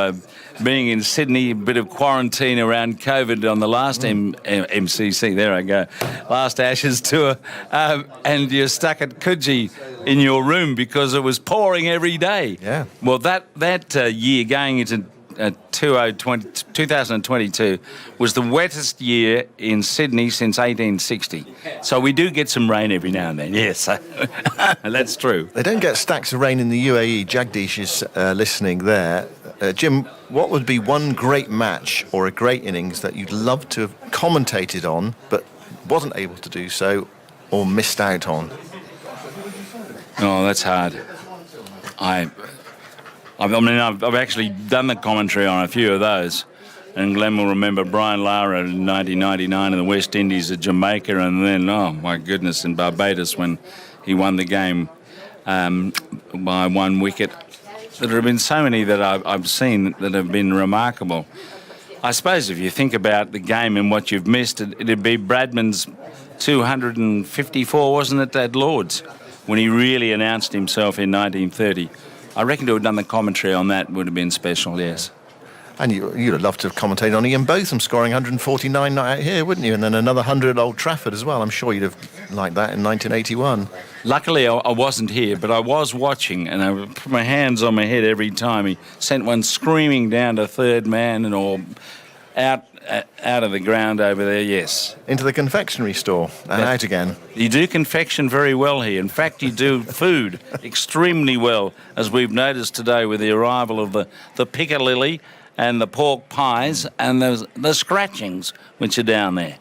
being in Sydney, a bit of quarantine around COVID on the last MCC, there I go, last Ashes tour, and you're stuck at Coogee in your room because it was pouring every day. Yeah. Well, that year going into 2022 was the wettest year in Sydney since 1860. So we do get some rain every now and then, yes. That's true. They don't get stacks of rain in the UAE. Jagdish is listening there. Jim, what would be one great match or a great innings that you'd love to have commentated on but wasn't able to do so or missed out on? Oh, that's hard. I've actually done the commentary on a few of those. And Glenn will remember Brian Lara in 1999 in the West Indies at Jamaica, and then, oh my goodness, in Barbados when he won the game by 1 wicket. There have been so many that I've seen that have been remarkable. I suppose if you think about the game and what you've missed, it'd be Bradman's 254, wasn't it, at Lord's, when he really announced himself in 1930. I reckon to have done the commentary on that would have been special, yes. And you'd have loved to have commentated on Ian Botham scoring 149 out here, wouldn't you? And then another 100 at Old Trafford as well. I'm sure you'd have liked that in 1981. Luckily, I wasn't here, but I was watching, and I would put my hands on my head every time he sent one screaming down to third man or out of the ground over there, yes. Into the confectionery store and out again. You do confection very well here. In fact, you do food extremely well, as we've noticed today with the arrival of the piccalilli and the pork pies and the scratchings which are down there.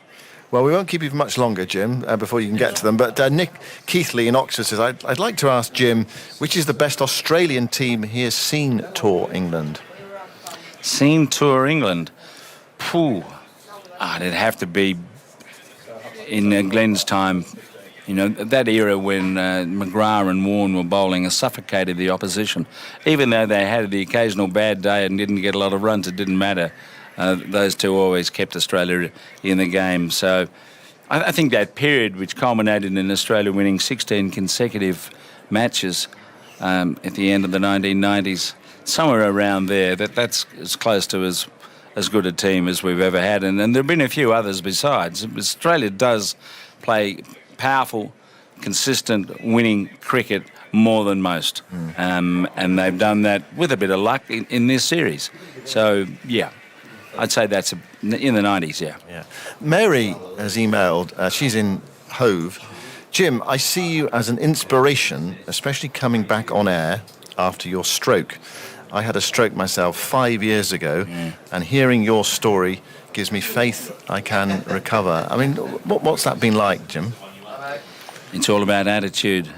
Well, we won't keep you for much longer, Jim, before you can get to them. But Nick Keithley in Oxford says, I'd like to ask Jim, which is the best Australian team he has seen tour England? Seen tour England? Phew. It'd have to be in Glenn's time. You know, that era when McGrath and Warne were bowling suffocated the opposition. Even though they had the occasional bad day and didn't get a lot of runs, it didn't matter. Those two always kept Australia in the game. So I think that period, which culminated in Australia winning 16 consecutive matches at the end of the 1990s, somewhere around there, that's as close to as good a team as we've ever had. And there have been a few others besides. Australia does play powerful, consistent, winning cricket more than most. And they've done that with a bit of luck in this series. So, yeah, I'd say that's in the 90s, yeah. Mary has emailed, she's in Hove. Jim, I see you as an inspiration, especially coming back on air after your stroke. I had a stroke myself 5 years ago, and hearing your story gives me faith I can recover. I mean, what's that been like, Jim? It's all about attitude.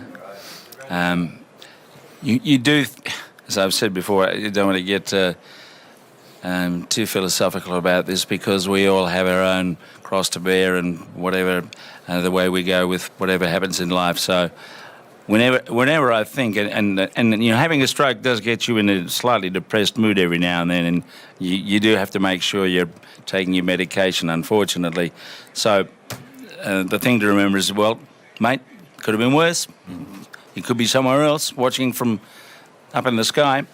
You do, as I've said before, you don't want to get too philosophical about this, because we all have our own cross to bear and whatever, the way we go with whatever happens in life. So whenever I think, and you know, having a stroke does get you in a slightly depressed mood every now and then, and you do have to make sure you're taking your medication, unfortunately. So the thing to remember is, well, mate, could have been worse. You could be somewhere else watching from up in the sky.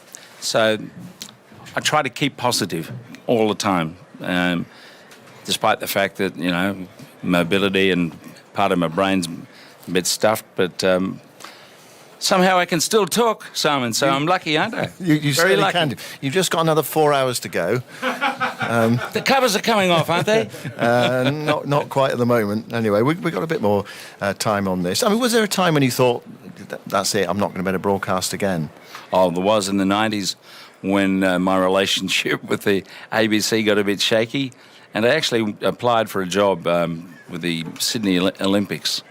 So I try to keep positive all the time, despite the fact that, you know, mobility and part of my brain's a bit stuffed, but somehow I can still talk, Simon, so I'm lucky, aren't I? You Very certainly lucky. can do. You've just got another 4 hours to go. The covers are coming off, aren't they? Not quite at the moment. Anyway, we've got a bit more time on this. I mean, was there a time when you thought, that's it, I'm not going to be able to broadcast again? Oh, there was in the 90s when my relationship with the ABC got a bit shaky, and I actually applied for a job with the Sydney Olympics.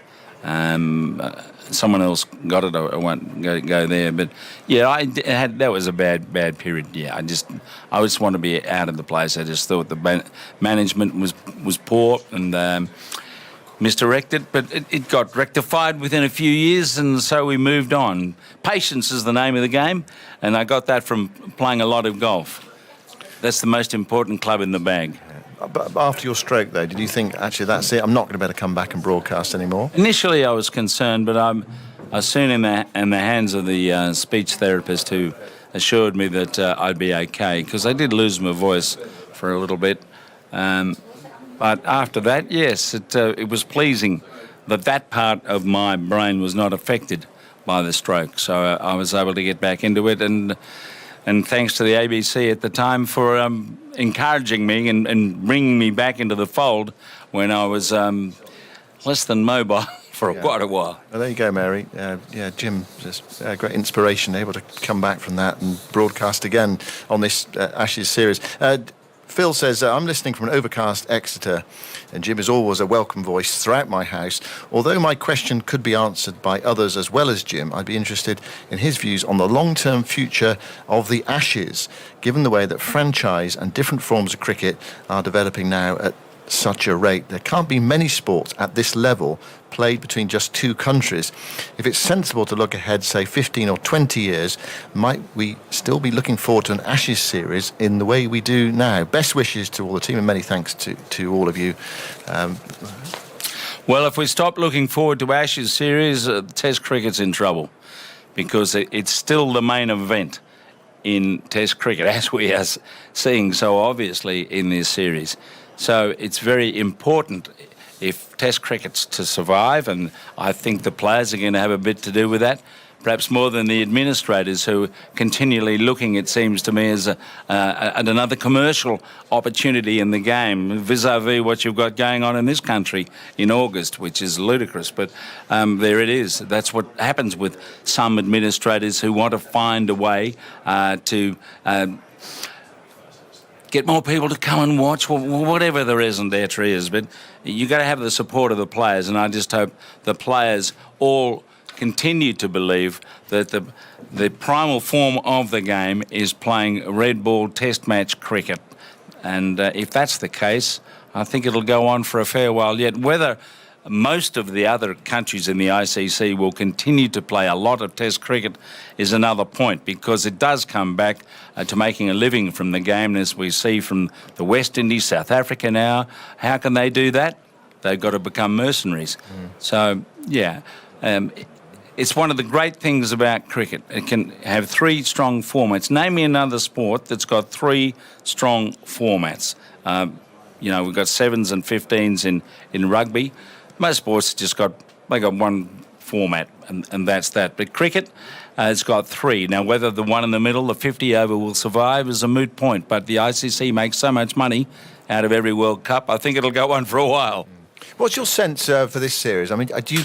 Someone else got it. I won't go there, but yeah, that was a bad period. Yeah, I just want to be out of the place. I just thought the management was poor and misdirected, but it got rectified within a few years, and so we moved on. Patience is the name of the game, and I got that from playing a lot of golf. That's the most important club in the bag. But after your stroke, though, did you think, actually, that's it, I'm not going to be able to come back and broadcast anymore? Initially, I was concerned, but I was soon in the hands of the speech therapist, who assured me that I'd be okay, because I did lose my voice for a little bit. But after that, yes, it was pleasing that part of my brain was not affected by the stroke. So I was able to get back into it, and thanks to the ABC at the time for encouraging me and bringing me back into the fold when I was less than mobile for quite a while. Well, there you go, Mary. Jim, just a great inspiration, able to come back from that and broadcast again on this Ashes series. Phil says, I'm listening from an overcast Exeter, and Jim is always a welcome voice throughout my house. Although my question could be answered by others as well as Jim, I'd be interested in his views on the long-term future of the Ashes, given the way that franchise and different forms of cricket are developing now at such a rate. There can't be many sports at this level played between just two countries. If it's sensible to look ahead, say 15 or 20 years, might we still be looking forward to an Ashes series in the way we do now? Best wishes to all the team, and many thanks to all of you. Well, if we stop looking forward to Ashes series, Test cricket's in trouble, because it's still the main event in Test cricket, as we are seeing so obviously in this series. So it's very important if Test cricket's to survive, and I think the players are going to have a bit to do with that, perhaps more than the administrators, who are continually looking, it seems to me, as at another commercial opportunity in the game, vis-a-vis what you've got going on in this country in August, which is ludicrous. But there it is. That's what happens with some administrators who want to find a way to get more people to come and watch, whatever the reason there is. But you've got to have the support of the players, and I just hope the players all continue to believe that the primal form of the game is playing red ball test match cricket. And if that's the case, I think it'll go on for a fair while yet. Whether most of the other countries in the ICC will continue to play a lot of test cricket is another point, because it does come back to making a living from the game, as we see from the West Indies, South Africa now. How can they do that? They've got to become mercenaries. So, yeah. It's one of the great things about cricket. It can have three strong formats. Name me another sport that's got three strong formats. We've got 7s and 15s in rugby. Most sports they got one format, and that's that. But cricket, it's got three. Now, whether the one in the middle, the 50 over, will survive is a moot point. But the ICC makes so much money out of every World Cup, I think it'll go on for a while. What's your sense for this series? I mean, do you...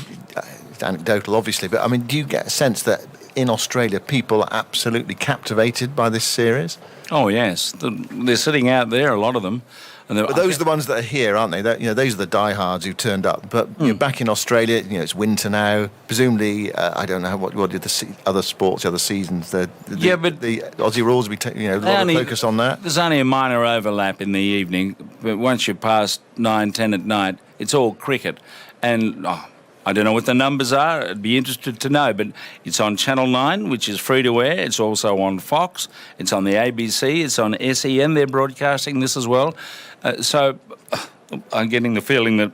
It's anecdotal, obviously, but I mean, do you get a sense that in Australia people are absolutely captivated by this series? Oh yes, they're sitting out there, a lot of them. But those are the ones that are here, aren't they? Those are the diehards who turned up. But back in Australia, it's winter now. Presumably, I don't know what did the other sports, the other seasons. But the Aussie rules, a lot of focus on that. There's only a minor overlap in the evening, but once you're past 9, 10 at night, it's all cricket, and. I don't know what the numbers are. I'd be interested to know. But it's on Channel 9, which is free to air. It's also on Fox. It's on the ABC. It's on SEN. They're broadcasting this as well. So I'm getting the feeling that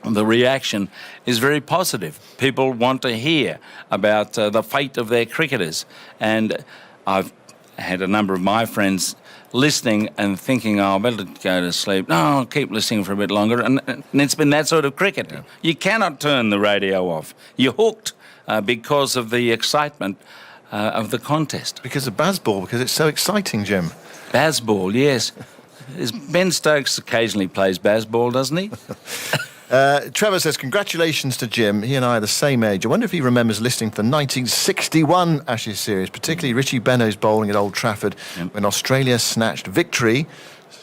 the reaction is very positive. People want to hear about the fate of their cricketers. And I've had a number of my friends listening and thinking, I better go to sleep. No, I'll keep listening for a bit longer. And it's been that sort of cricket. Yeah. You cannot turn the radio off. You're hooked because of the excitement of the contest. Because of Bazball, because it's so exciting, Jim. Bazball, yes. Ben Stokes occasionally plays Bazball, doesn't he? Trevor says, congratulations to Jim. He and I are the same age. I wonder if he remembers listening to the 1961 Ashes series, particularly Richie Benaud's bowling at Old Trafford when Australia snatched victory,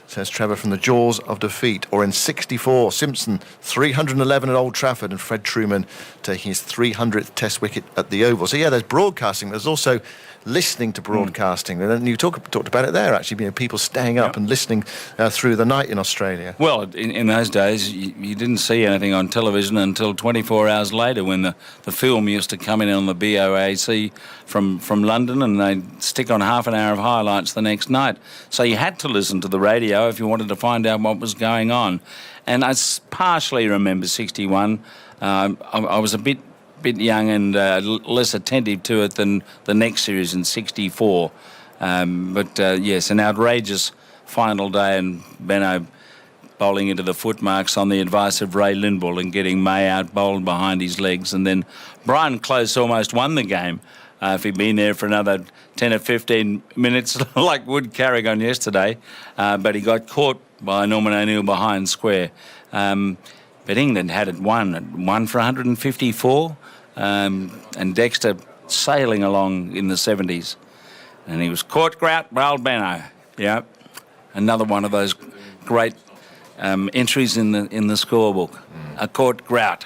says Trevor, from the jaws of defeat. Or in 64, Simpson, 311 at Old Trafford, and Fred Truman taking his 300th Test wicket at the Oval. So, there's broadcasting. There's also listening to broadcasting. And you talked about it there, actually, people staying up and listening through the night in Australia. Well, in those days, you didn't see anything on television until 24 hours later, when the film used to come in on the BOAC from London, and they'd stick on half an hour of highlights the next night. So you had to listen to the radio if you wanted to find out what was going on. And I partially remember 61. I was a bit young and less attentive to it than the next series in 64. Yes, an outrageous final day, and Benaud bowling into the footmarks on the advice of Ray Lindwall and getting May out bowled behind his legs. And then Brian Close almost won the game if he'd been there for another 10 or 15 minutes like Wood Carrigan yesterday. But he got caught by Norman O'Neill behind square. But England had it won for 154. And Dexter sailing along in the 70s. And he was caught grout, bowled Benaud. Yeah, another one of those great entries in the scorebook. A caught grout.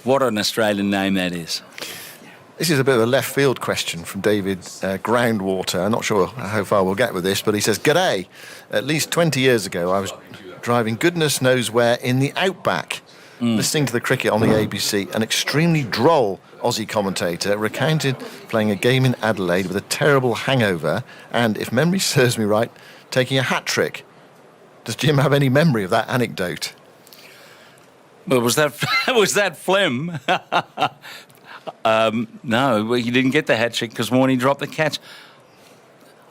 What an Australian name that is. This is a bit of a left field question from David Groundwater. I'm not sure how far we'll get with this, but he says, "G'day. At least 20 years ago, I was driving goodness knows where in the outback. Listening to the cricket on the ABC, an extremely droll Aussie commentator recounted playing a game in Adelaide with a terrible hangover and, if memory serves me right, taking a hat-trick. Does Jim have any memory of that anecdote? Well, was that phlegm? No, well, he didn't get the hat trick because Warney dropped the catch.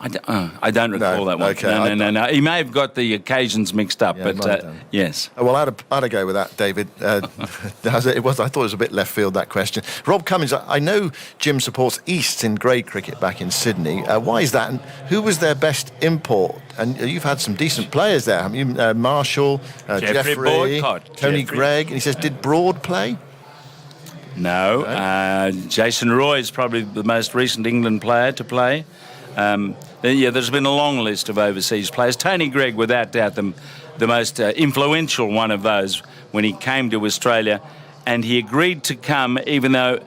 I don't recall that one. Okay, No. He may have got the occasions mixed up, Yeah, but yes. Well, I'd have go with that, David. As it was, I thought it was a bit left field, that question. Rob Cummins, I know Jim supports East in grade cricket back in Sydney. Why is that? And who was their best import? And you've had some decent players there, haven't you? Marshall, Jeffrey Jeffrey, Boycott. Tony Jeffrey. Gregg. And he says, did Broad play? No. Jason Roy is probably the most recent England player to play. There's been a long list of overseas players. Tony Gregg, without doubt, the most influential one of those when he came to Australia, and he agreed to come even though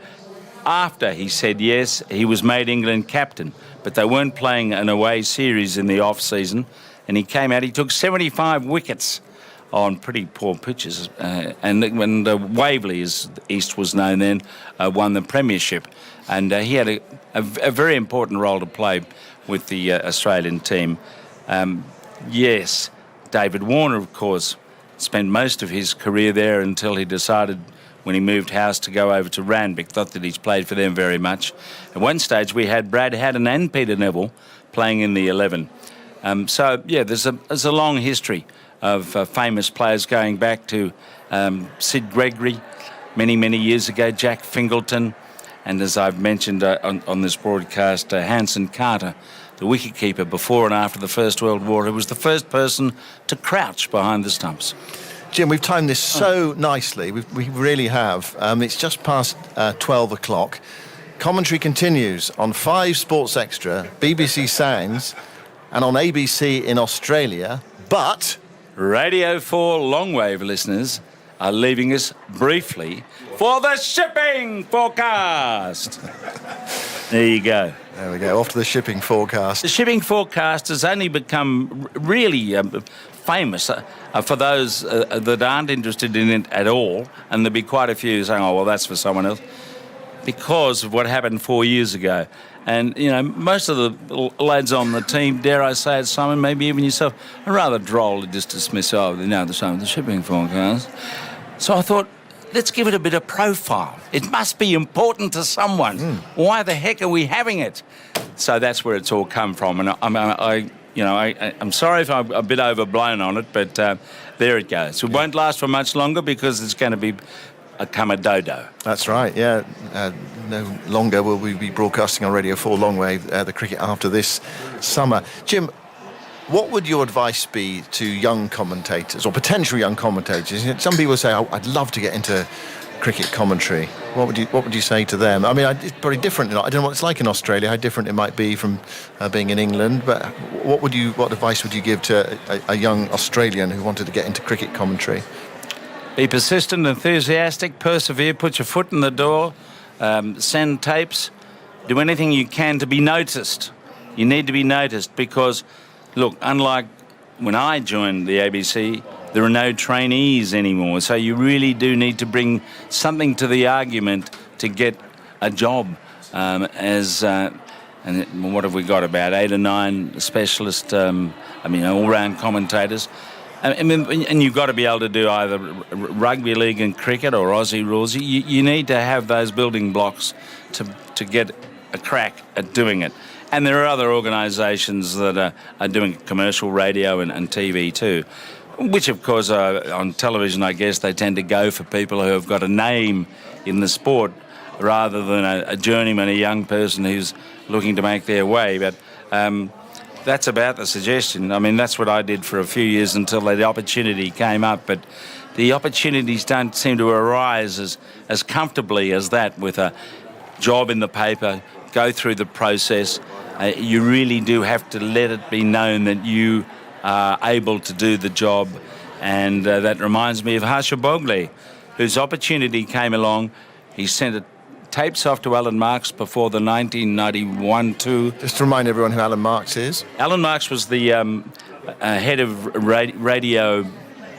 after he said yes, he was made England captain, but they weren't playing an away series in the off-season, and he came out, he took 75 wickets on pretty poor pitches, and when Waverley, as East was known then, won the premiership, and he had a very important role to play with the Australian team. Yes, David Warner, of course, spent most of his career there until he decided when he moved house to go over to Randwick. Not that he's played for them very much. At one stage we had Brad Haddon and Peter Neville playing in the 11. There's a long history of famous players going back to Sid Gregory many years ago, Jack Fingleton, and as I've mentioned on this broadcast, Hanson Carter, the wicketkeeper before and after the First World War, who was the first person to crouch behind the stumps. Jim, we've timed this so nicely. We really have. It's just past 12 o'clock. Commentary continues on 5 Sports Extra, BBC Sounds, and on ABC in Australia, but Radio 4 longwave listeners are leaving us briefly for the shipping forecast. There you go. There we go, off to the shipping forecast. The shipping forecast has only become really famous for those that aren't interested in it at all, and there'll be quite a few saying, oh, well, that's for someone else, because of what happened 4 years ago. And, you know, most of the lads on the team, dare I say it, Simon, maybe even yourself, are rather droll to just dismiss, the shipping forecast. So I thought, let's give it a bit of profile. It must be important to someone. Why the heck are we having it? So that's where it's all come from. And I'm sorry if I'm a bit overblown on it, but there it goes. It won't last for much longer because it's going to be come a dodo. That's right, yeah. No longer will we be broadcasting on Radio 4 Longwave the cricket after this summer. Jim, what would your advice be to young commentators or potential young commentators? Some people say, I'd love to get into cricket commentary. What would you say to them? I mean, it's probably different. I don't know what it's like in Australia, how different it might be from being in England, but what advice would you give to a young Australian who wanted to get into cricket commentary? Be persistent, enthusiastic, persevere, put your foot in the door, send tapes, do anything you can to be noticed. You need to be noticed because, look, unlike when I joined the ABC, there are no trainees anymore. So you really do need to bring something to the argument to get a job. And what have we got, about 8 or 9 specialist, all-round commentators. And you've got to be able to do either rugby league and cricket or Aussie rules. You need to have those building blocks to get a crack at doing it. And there are other organisations that are doing commercial radio and TV too, which of course on television, I guess, they tend to go for people who have got a name in the sport rather than a journeyman, a young person who's looking to make their way. But that's about the suggestion. I mean, that's what I did for a few years until the opportunity came up. But the opportunities don't seem to arise as comfortably as that with a job in the paper, go through the process. You really do have to let it be known that you are able to do the job. And that reminds me of Harsha Bogley, whose opportunity came along. He sent tapes off to Alan Marks before the 1991 tour. Just to remind everyone who Alan Marks is. Alan Marks was the head of radio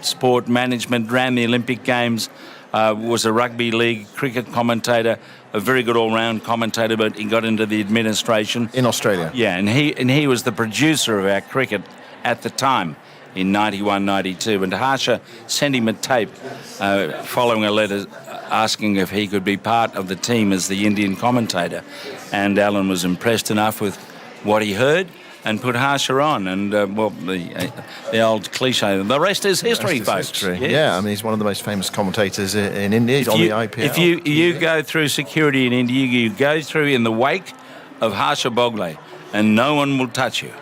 sport management, ran the Olympic Games, was a rugby league cricket commentator, a very good all-round commentator, but he got into the administration. In Australia? Yeah, and he was the producer of our cricket at the time in 91, 92. And Harsha sent him a tape following a letter asking if he could be part of the team as the Indian commentator. And Alan was impressed enough with what he heard and put Harsha on. And, the old cliche, the rest is history, folks. History. Yes. Yeah, I mean, he's one of the most famous commentators in India. He's on the IPL. If you go through security in India, you go through in the wake of Harsha Bhogle, and no one will touch you.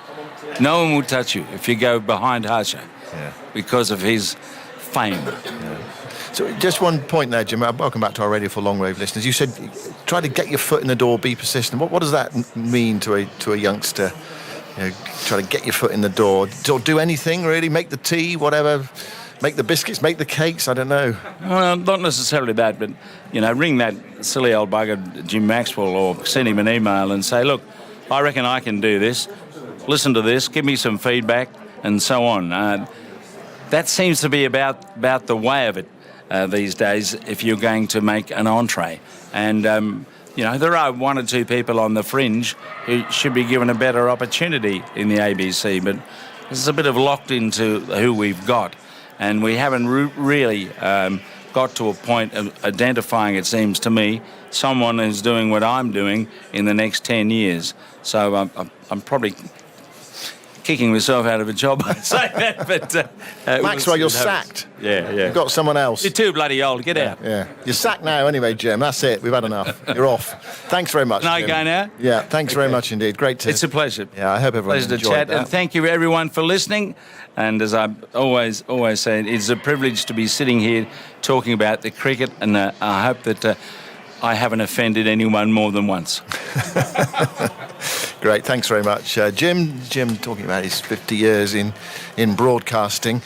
No one will touch you if you go behind Harsha because of his fame. Yeah. So just one point there, Jim. Welcome back to our Radio for Long Wave listeners. You said try to get your foot in the door, be persistent. What does that mean to a youngster? You know, try to get your foot in the door. Do anything really. Make the tea, whatever. Make the biscuits, make the cakes. I don't know. Well, not necessarily that, but ring that silly old bugger Jim Maxwell or send him an email and say, look, I reckon I can do this. Listen to this. Give me some feedback, and so on. That seems to be about the way of it these days. If you're going to make an entree, and there are one or two people on the fringe who should be given a better opportunity in the ABC, but this is a bit of locked into who we've got, and we haven't really got to a point of identifying, it seems to me, someone who's doing what I'm doing in the next 10 years. So I'm probably kicking myself out of a job by saying that, but... Maxwell, you're sacked. Yeah. You've got someone else. You're too bloody old. Get out. Yeah. You're sacked now anyway, Jim. That's it. We've had enough. You're off. Thanks very much, Can I Jim. go now? Yeah, thanks very much indeed. Great to... It's a pleasure. Yeah, I hope everyone Pleasure to enjoyed chat, that. and thank you everyone for listening. And as I always say, it's a privilege to be sitting here talking about the cricket, and I hope that I haven't offended anyone more than once. Great, thanks very much. Jim talking about his 50 years in broadcasting.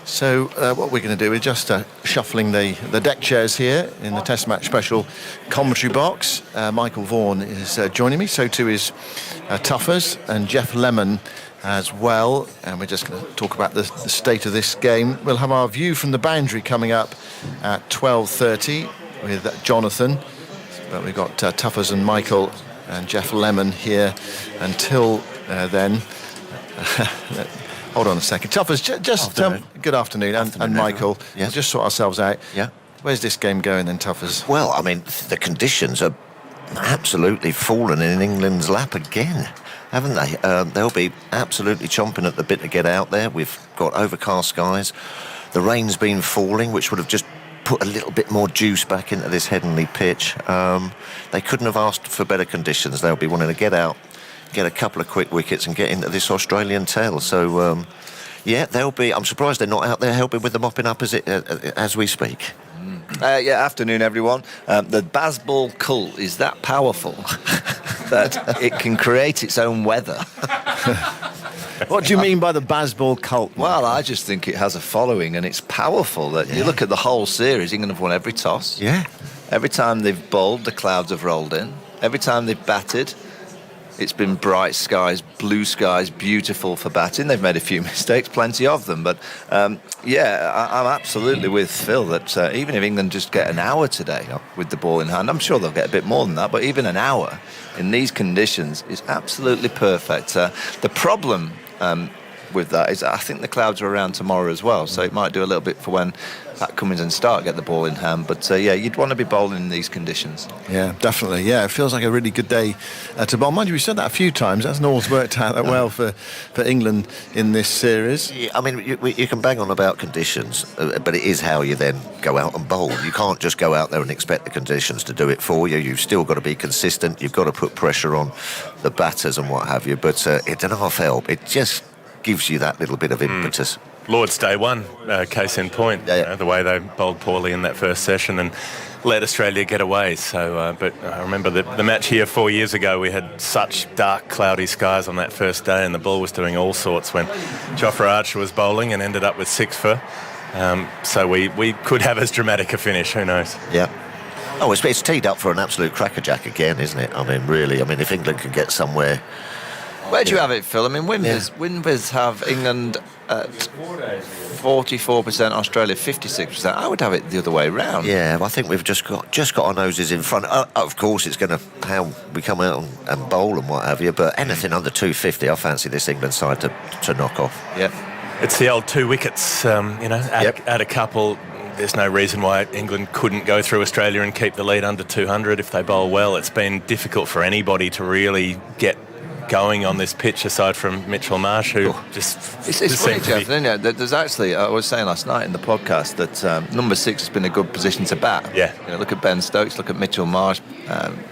So what we're going to do is just shuffling the deck chairs here in the Test Match Special commentary box. Michael Vaughan is joining me, so too is Tuffers and Jeff Lemon as well. And we're just going to talk about the state of this game. We'll have our view from the boundary coming up at 12:30 with Jonathan. But we've got Tuffers and Michael and Jeff Lemon here until then. Hold on a second. Tuffers, good afternoon. And Michael, yes. Just sort ourselves out. Yeah. Where's this game going then, Tuffers? Well, I mean, the conditions are absolutely fallen in England's lap again, haven't they? They'll be absolutely chomping at the bit to get out there. We've got overcast skies. The rain's been falling, which would have just put a little bit more juice back into this Headingley pitch. They couldn't have asked for better conditions. They'll be wanting to get out, get a couple of quick wickets and get into this Australian tail. So, they'll be... I'm surprised they're not out there helping with the mopping up as we speak. Afternoon, everyone. The Bazball cult is that powerful that it can create its own weather. What do you mean by the Bazball cult? Well, I just think it has a following, and it's powerful. That you look at the whole series, England have won every toss. Yeah. Every time they've bowled, the clouds have rolled in. Every time they've batted, it's been bright skies, blue skies, beautiful for batting. They've made a few mistakes, plenty of them. But, I'm absolutely with Phil that even if England just get an hour today with the ball in hand, I'm sure they'll get a bit more than that, but even an hour in these conditions is absolutely perfect. The problem with that is I think the clouds are around tomorrow as well, so it might do a little bit for when Pat Cummins and Stark get the ball in hand. But you'd want to be bowling in these conditions. Yeah, definitely. Yeah, it feels like a really good day to bowl. Mind you, we said that a few times. It hasn't always worked out that well for England in this series. Yeah, I mean, you can bang on about conditions, but it is how you then go out and bowl. You can't just go out there and expect the conditions to do it for you. You've still got to be consistent. You've got to put pressure on the batters and what have you. But it doesn't half help. It just gives you that little bit of impetus. Lord's Day one, case in point. Yeah. You know, the way they bowled poorly in that first session and let Australia get away. So, but I remember the match here 4 years ago. We had such dark, cloudy skies on that first day, and the ball was doing all sorts when Jofra Archer was bowling and ended up with 6 for. So we could have as dramatic a finish. Who knows? Yeah. Oh, it's teed up for an absolute crackerjack again, isn't it? I mean, really. I mean, if England can get somewhere. Where do you have it, Phil? I mean, Winvers have England at 44%, Australia 56%. I would have it the other way round. Yeah, I think we've just got our noses in front. Of course, it's going to how we come out and bowl and what have you. But anything under 250, I fancy this England side to knock off. Yeah, it's the old 2 wickets. Add a couple. There's no reason why England couldn't go through Australia and keep the lead under 200 if they bowl well. It's been difficult for anybody to really get going on this pitch aside from Mitchell Marsh, who just it's funny, Jeff, isn't it? There's actually, I was saying last night in the podcast that number 6 has been a good position to bat. Yeah. Look at Ben Stokes, look at Mitchell Marsh,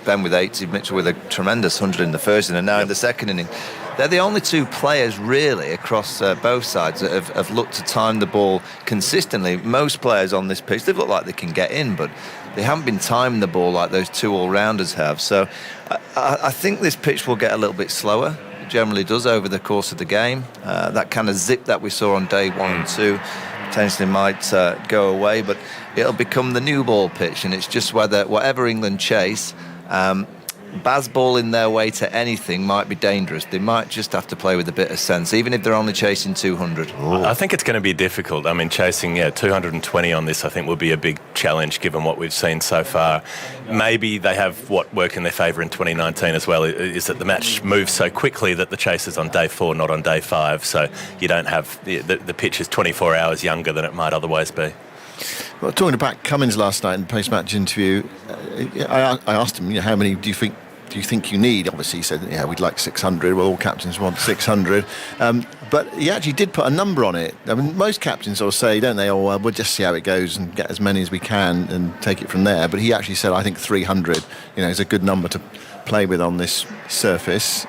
Ben with 80, Mitchell with a tremendous 100 in the first inning, and now in the second inning. They're the only 2 players really across both sides that have looked to time the ball consistently. Most players on this pitch, they've looked like they can get in, but they haven't been timing the ball like those 2 all-rounders have. So I think this pitch will get a little bit slower. It generally does over the course of the game. That kind of zip that we saw on day 1 and 2 potentially might go away, but it'll become the new ball pitch, and it's just whatever England chase, Bazball in their way to anything might be dangerous. They might just have to play with a bit of sense, even if they're only chasing 200. I think it's going to be difficult. I mean, chasing 220 on this, I think, will be a big challenge given what we've seen so far. Maybe they have what worked in their favour in 2019 as well, is that the match moves so quickly that the chase is on day 4, not on day 5. So you don't have the pitch is 24 hours younger than it might otherwise be. Well, talking to Pat Cummins last night in the post-match interview, I asked him, how many do you think you need? Obviously, he said, we'd like 600. Well, all captains want 600. But he actually did put a number on it. I mean, most captains sort of say, don't they, we'll just see how it goes and get as many as we can and take it from there. But he actually said, I think 300, is a good number to play with on this surface.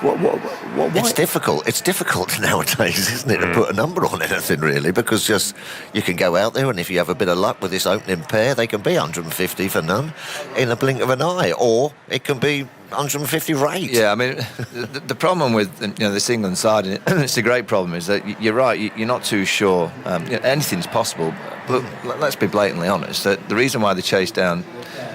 It's difficult. It's difficult nowadays, isn't it, to put a number on anything really, because just you can go out there and if you have a bit of luck with this opening pair, they can be 150 for none in a blink of an eye, or it can be 150 rate. Yeah, I mean, the problem with this England side, and it's a great problem, is that you're right. You're not too sure. Anything's possible, but let's be blatantly honest. That the reason why they chased down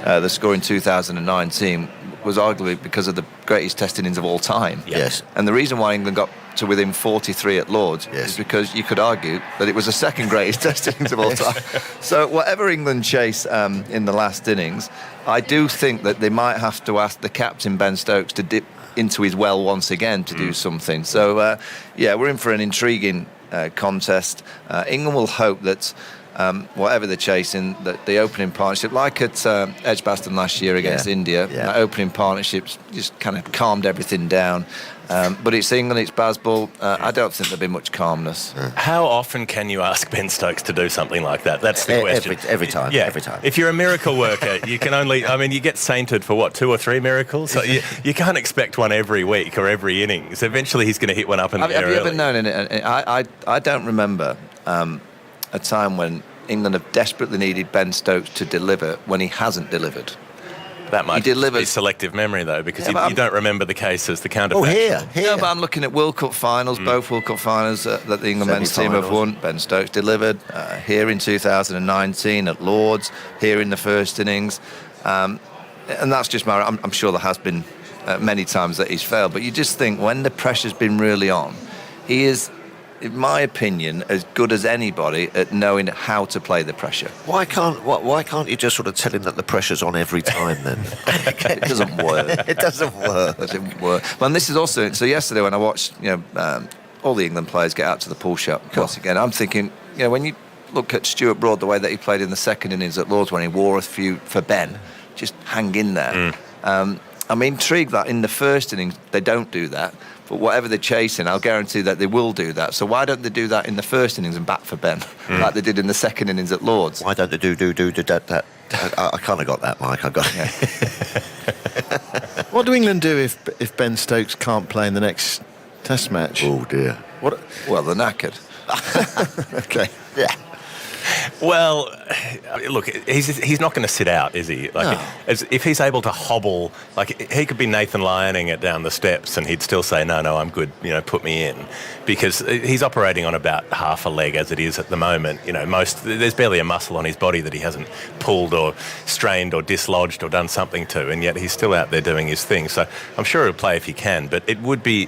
the score in 2019 was arguably because of the greatest test innings of all time. Yes. And the reason why England got to within 43 at Lords is because you could argue that it was the second greatest test innings of all time. So whatever England chase in the last innings, I do think that they might have to ask the captain, Ben Stokes, to dip into his well once again to do something. So, we're in for an intriguing contest. England will hope that whatever they're chasing, that the opening partnership, like at Edgbaston last year against India, that opening partnership just kind of calmed everything down. But it's England, it's Bazball. I don't think there'll be much calmness. How often can you ask Ben Stokes to do something like that? That's the question. Every time. Yeah. Every time. If you're a miracle worker, you can only... I mean, you get sainted for, 2 or 3 miracles? So you can't expect one every week or every innings. Eventually he's going to hit one up in the air. Have you ever known... I don't remember a time when England have desperately needed Ben Stokes to deliver when he hasn't delivered. That might be selective memory, though, because you don't remember the cases, the counterfactual. Here. No, but I'm looking at World Cup finals, both World Cup finals that the England men's team have won. Ben Stokes delivered here in 2019 at Lords, here in the first innings. And that's just I'm sure there has been many times that he's failed, but you just think when the pressure's been really on, he is, in my opinion, as good as anybody at knowing how to play the pressure. Why can't you just sort of tell him that the pressure's on every time then? It doesn't work. It doesn't work. It doesn't work. Well, and this is also... So yesterday when I watched, all the England players get out to the pull shot once again, I'm thinking, when you look at Stuart Broad, the way that he played in the second innings at Lords when he wore a few for Ben, just hang in there. I'm intrigued that in the first innings they don't do that. But whatever they're chasing, I'll guarantee that they will do that. So why don't they do that in the first innings and bat for Ben, like they did in the second innings at Lords? Why don't they do that? I kind of got that, Mike. I got it. What do England do if Ben Stokes can't play in the next Test match? Oh dear. Well, they're knackered. Okay. Yeah. Well, look, he's not going to sit out, is he? Like, No. if he's able to hobble, like he could be Nathan Lyoning it down the steps, and he'd still say, no, I'm good. Put me in, because he's operating on about half a leg as it is at the moment. There's barely a muscle on his body that he hasn't pulled or strained or dislodged or done something to, and yet he's still out there doing his thing. So I'm sure he'll play if he can, but it'd be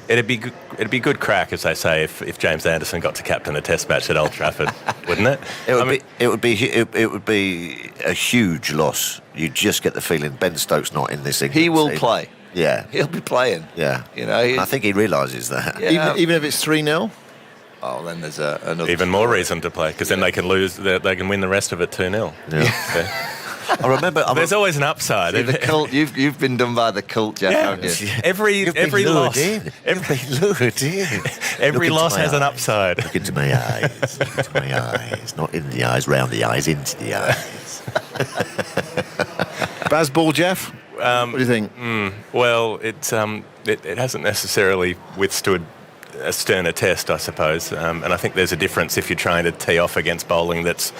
good crack, as they say, if James Anderson got to captain a Test match at Old Trafford, wouldn't it? It would be a huge loss. You just get the feeling Ben Stokes not in this England He will team. play. Yeah. He'll be playing. Yeah. He- I think he realises that. Yeah. Even if it's 3-0? Oh, then there's another... Even more reason to play, because then they can lose. They can win the rest of it 2-0. Yeah. I remember. There's always an upside. See, the cult, you've been done by the cult, Jeff, haven't you? Every loss, every loss has an upside. Look into my eyes. Look into my eyes. Not in the eyes, round the eyes, into the eyes. Bazball, Jeff? What do you think? Well, it hasn't necessarily withstood a sterner test, I suppose. And I think there's a difference if you're trying to tee off against bowling that's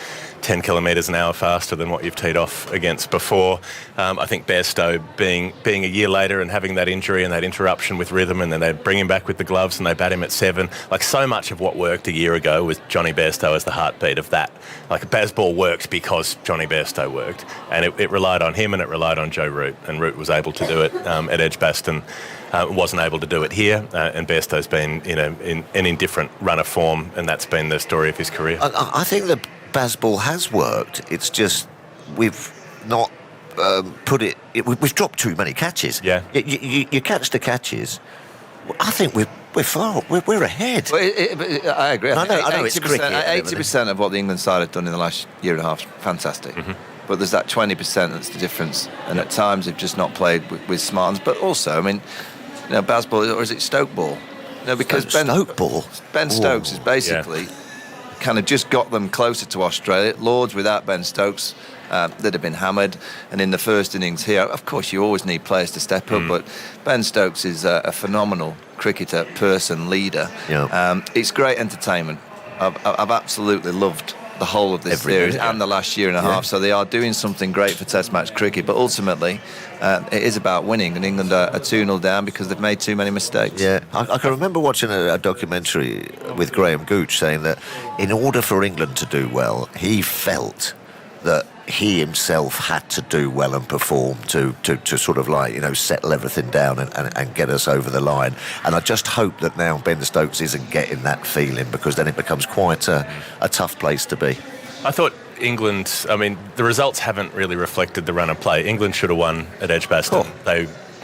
10 kilometres an hour faster than what you've teed off against before. I think Bairstow being a year later and having that injury and that interruption with rhythm, and then they bring him back with the gloves and they bat him at 7. Like, so much of what worked a year ago was Johnny Bairstow as the heartbeat of that. Like, Bazball worked because Johnny Bairstow worked, and it relied on him and it relied on Joe Root, and Root was able to do it at Edgbaston. Wasn't able to do it here, and Bairstow's been in an indifferent run of form, and that's been the story of his career. I think that Bazball has worked. It's just we've not we've dropped too many catches. Yeah. You catch the catches. I think we're ahead. Well, I agree. I know it's cricket. 80% of what the England side have done in the last year and a half, fantastic. But there's that 20% that's the difference. And at times they've just not played with smartness. But also, I mean, Bazball, or is it Stoke ball? Because Stoke ball. Ben Stokes is basically kind of just got them closer to Australia. Lords without Ben Stokes, they'd have been hammered. And in the first innings here, of course, you always need players to step up. But Ben Stokes is a phenomenal cricketer, person, leader. Yeah. It's great entertainment. I've absolutely loved the whole of this series and the last year and a half. So they are doing something great for Test match cricket, but ultimately it is about winning, and England are 2-0 down because they've made too many mistakes. Yeah, I can remember watching a documentary with Graham Gooch saying that in order for England to do well, he felt that he himself had to do well and perform to sort of settle everything down and get us over the line. And I just hope that now Ben Stokes isn't getting that feeling, because then it becomes quite a tough place to be. I thought England, the results haven't really reflected the run of play. England should have won at Edgbaston.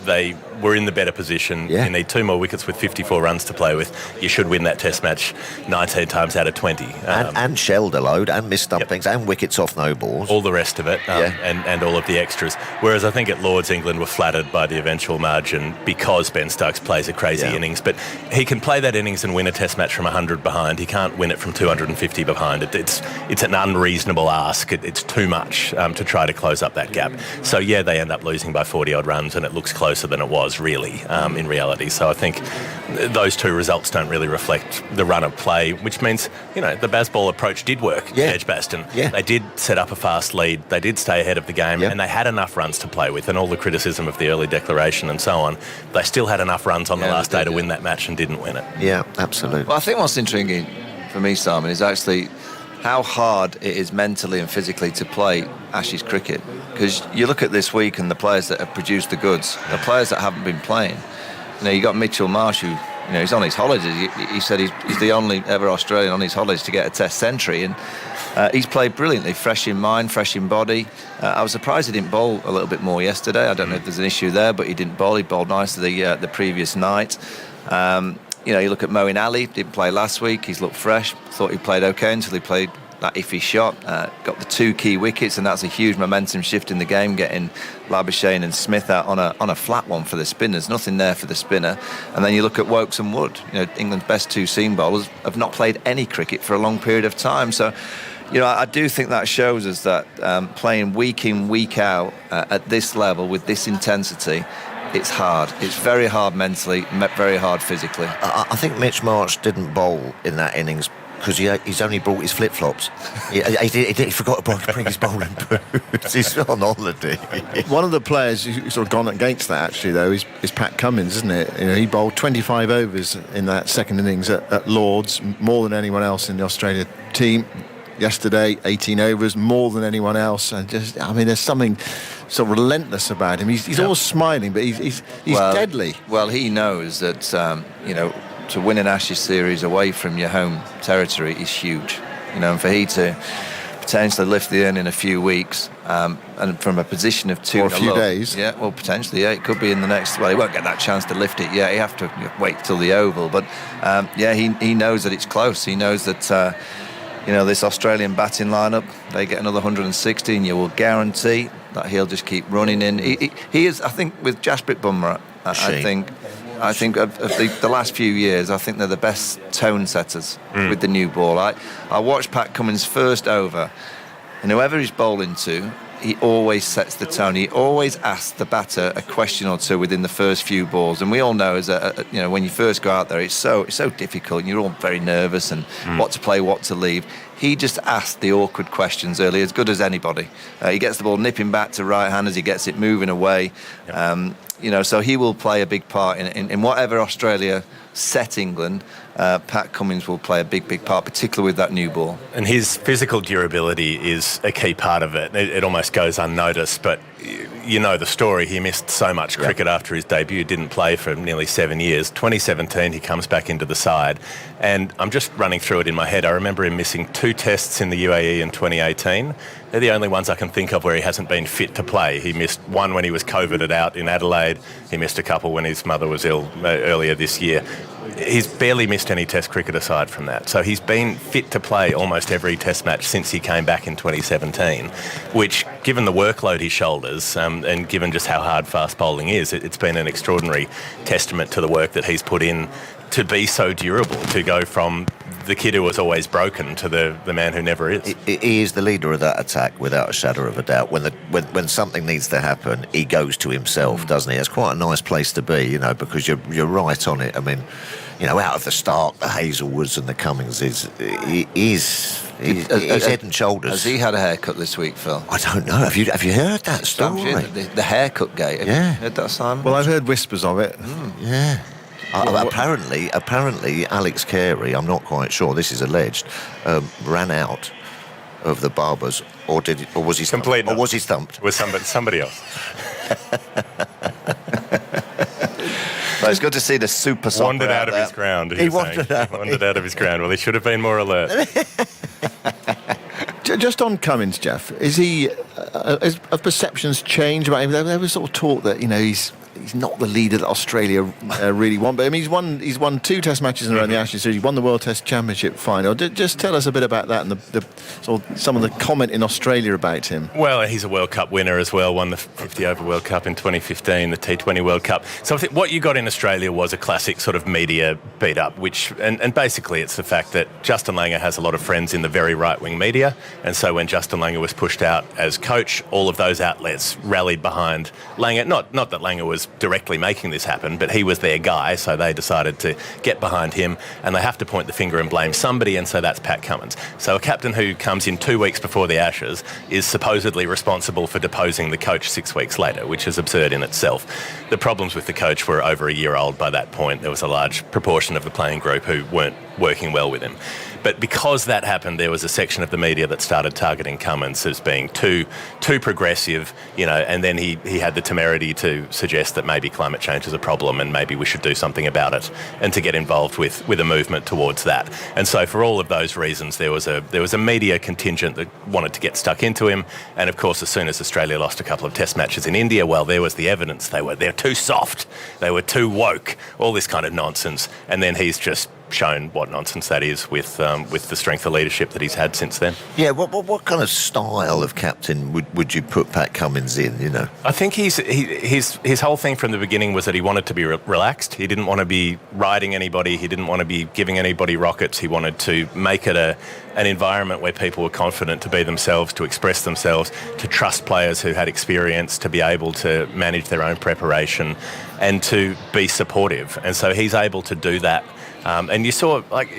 They were in the better position. You need 2 more wickets with 54 runs to play with. You should win that Test match 19 times out of 20. And shelled a load, and missed stumpings, and wickets off no balls. All the rest of it, and all of the extras. Whereas I think at Lords, England were flattered by the eventual margin because Ben Stokes plays a crazy innings. But he can play that innings and win a Test match from 100 behind. He can't win it from 250 behind. It's an unreasonable ask. It's too much to try to close up that gap. So, they end up losing by 40-odd runs, and it looks closer than it was, really, in reality. So I think those 2 results don't really reflect the run of play, which means, the Bazball approach did work at Edgbaston. They did set up a fast lead. They did stay ahead of the game, and they had enough runs to play with, and all the criticism of the early declaration and so on, they still had enough runs on the last day to win that match and didn't win it. Yeah, absolutely. Well, I think what's intriguing for me, Simon, is actually how hard it is mentally and physically to play Ashes cricket. Because you look at this week and the players that have produced the goods, the players that haven't been playing. You got Mitchell Marsh, who, he's on his holidays. He said he's the only ever Australian on his holidays to get a Test century, and he's played brilliantly, fresh in mind, fresh in body. I was surprised he didn't bowl a little bit more yesterday. I don't know if there's an issue there, but he didn't bowl. He bowled nicely the previous night. You look at Moeen Ali, didn't play last week. He's looked fresh. Thought he played okay until he played that iffy shot. Got the 2 key wickets, and that's a huge momentum shift in the game, getting Labuschagne and Smith out on a flat one for the spinners. Nothing there for the spinner. And then you look at Woakes and Wood. England's best 2 seam bowlers have not played any cricket for a long period of time. So, I do think that shows us that playing week in, week out at this level with this intensity, it's hard. It's very hard mentally, very hard physically. I think Mitch Marsh didn't bowl in that innings because he's only brought his flip-flops. He forgot to bring his bowling boots. He's on holiday. One of the players who's sort of gone against that, actually, though, is Pat Cummins, isn't it? You know, he bowled 25 overs in that second innings at Lords, more than anyone else in the Australia team. Yesterday, 18 overs, more than anyone else. And just, I mean, there's something sort of relentless about him. He's always smiling, but he's deadly. Well, he knows that, to win an Ashes series away from your home territory is huge. And for he to potentially lift the earn in a few weeks, and from a position of 2 or a few days. Yeah, well, potentially, yeah, it could be in the next. Well, he won't get that chance to lift it yet. He have to wait till the Oval, but he knows that it's close. He knows that. This Australian batting lineup, they get another 160, and you will guarantee that he'll just keep running in. He is, I think, with Jasprit Bumrah, I think of the last few years, I think they're the best tone setters with the new ball. I watched Pat Cummins' first over, and whoever he's bowling to, he always sets the tone. He always asks the batter a question or two within the first few balls. And we all know, when you first go out there, it's so difficult. And you're all very nervous and what to play, what to leave. He just asked the awkward questions early, as good as anybody. He gets the ball nipping back to right hand as he gets it moving away. Yep. So he will play a big part in whatever Australia set England. Pat Cummins will play a big part, particularly with that new ball. And his physical durability is a key part of it. It almost goes unnoticed, but you know the story. He missed so much cricket after his debut, didn't play for nearly 7 years. 2017, he comes back into the side, and I'm just running through it in my head. I remember him missing 2 tests in the UAE in 2018. They're the only ones I can think of where he hasn't been fit to play. He missed one when he was COVIDed out in Adelaide. He missed a couple when his mother was ill earlier this year. He's barely missed any test cricket aside from that. So he's been fit to play almost every test match since he came back in 2017, which, given the workload he shoulders and given just how hard fast bowling is, it's been an extraordinary testament to the work that he's put in to be so durable, to go from the kid who was always broken to the man who never is. He is the leader of that attack without a shadow of a doubt. When something needs to happen, he goes to himself, doesn't he? It's quite a nice place to be, because you're right on it. I mean, out of the Stark, the Hazelwoods and the Cummins he's head and shoulders. Has he had a haircut this week, Phil? I don't know. Have you heard that story? The haircut gate. Have you heard that, Simon? Well, I've heard whispers of it. Yeah. Apparently, Alex Carey, I'm not quite sure, this is alleged, ran out of the barbers, or was he stumped? Complete. Or was he stumped? With somebody else. But it's good to see the super soccer wandered out of his ground. He wandered out of his ground. Well, he should have been more alert. Just on Cummins, Jeff, is he? Have perceptions changed about him? There was sort of talk that he's not the leader that Australia really want. But I mean, he's won 2 Test matches in a row in the Ashes Series. He won the World Test Championship final. Just tell us a bit about that and some of the comment in Australia about him. Well, he's a World Cup winner as well. Won the 50-over World Cup in 2015, the T20 World Cup. So I think what you got in Australia was a classic sort of media beat up, and basically it's the fact that Justin Langer has a lot of friends in the very right-wing media, and so when Justin Langer was pushed out as coach, all of those outlets rallied behind Langer. Not that Langer was directly making this happen, but he was their guy, so they decided to get behind him, and they have to point the finger and blame somebody, and so that's Pat Cummins. So a captain who comes in 2 weeks before the Ashes is supposedly responsible for deposing the coach 6 weeks later, which is absurd in itself. The problems with the coach were over a year old by that point. There was a large proportion of the playing group who weren't working well with him. But because that happened, there was a section of the media that started targeting Cummins as being too progressive, and then he had the temerity to suggest that maybe climate change is a problem and maybe we should do something about it, and to get involved with a movement towards that. And so for all of those reasons, there was a media contingent that wanted to get stuck into him. And of course, as soon as Australia lost a couple of test matches in India, well, there was the evidence. They're too soft, they were too woke, all this kind of nonsense. And then he's just shown what nonsense that is with the strength of leadership that he's had since then. Yeah, what kind of style of captain would you put Pat Cummins in, I think his whole thing from the beginning was that he wanted to be relaxed. He didn't want to be riding anybody. He didn't want to be giving anybody rockets. He wanted to make it an environment where people were confident to be themselves, to express themselves, to trust players who had experience, to be able to manage their own preparation and to be supportive. And so he's able to do that And you saw, like,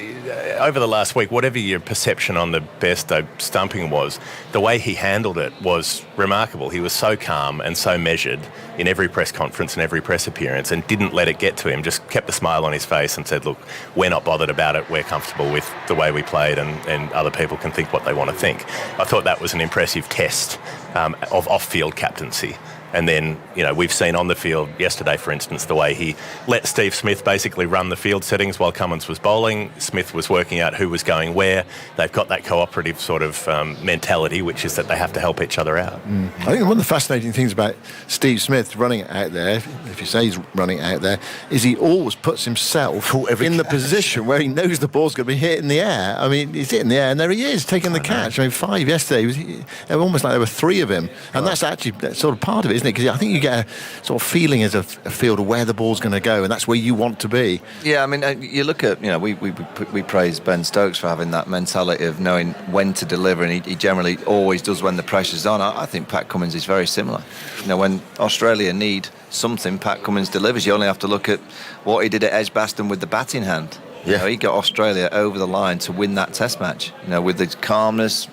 over the last week, whatever your perception on the Bairstow stumping was, the way he handled it was remarkable. He was so calm and so measured in every press conference and every press appearance, and didn't let it get to him, just kept a smile on his face and said, look, we're not bothered about it, we're comfortable with the way we played, and other people can think what they want to think. I thought that was an impressive test of off-field captaincy. And then, you know, we've seen on the field yesterday, for instance, the way he let Steve Smith basically run the field settings while Cummins was bowling. Smith was working out who was going where. They've got that cooperative sort of mentality, which is that they have to help each other out. I think one of the fascinating things about Steve Smith running it out there, if you say he's running it out there, is he always puts himself in the position where he knows the ball's going to be hit in the air. I mean, he's hitting the air, and there he is, taking the catch. I mean, 5 yesterday, it was almost like there were 3 of him. And that's actually sort of part of it, isn't it? Because I think you get a sort of feeling as a field of where the ball's going to go, and that's where you want to be. Yeah, I mean, you look at, you know, we praise Ben Stokes for having that mentality of knowing when to deliver, and he generally always does when the pressure's on. I think Pat Cummins is very similar. You know, when Australia need something, Pat Cummins delivers. You only have to look at what he did at Edgbaston with the batting hand. Yeah. You know, he got Australia over the line to win that Test match. You know, with the calmness.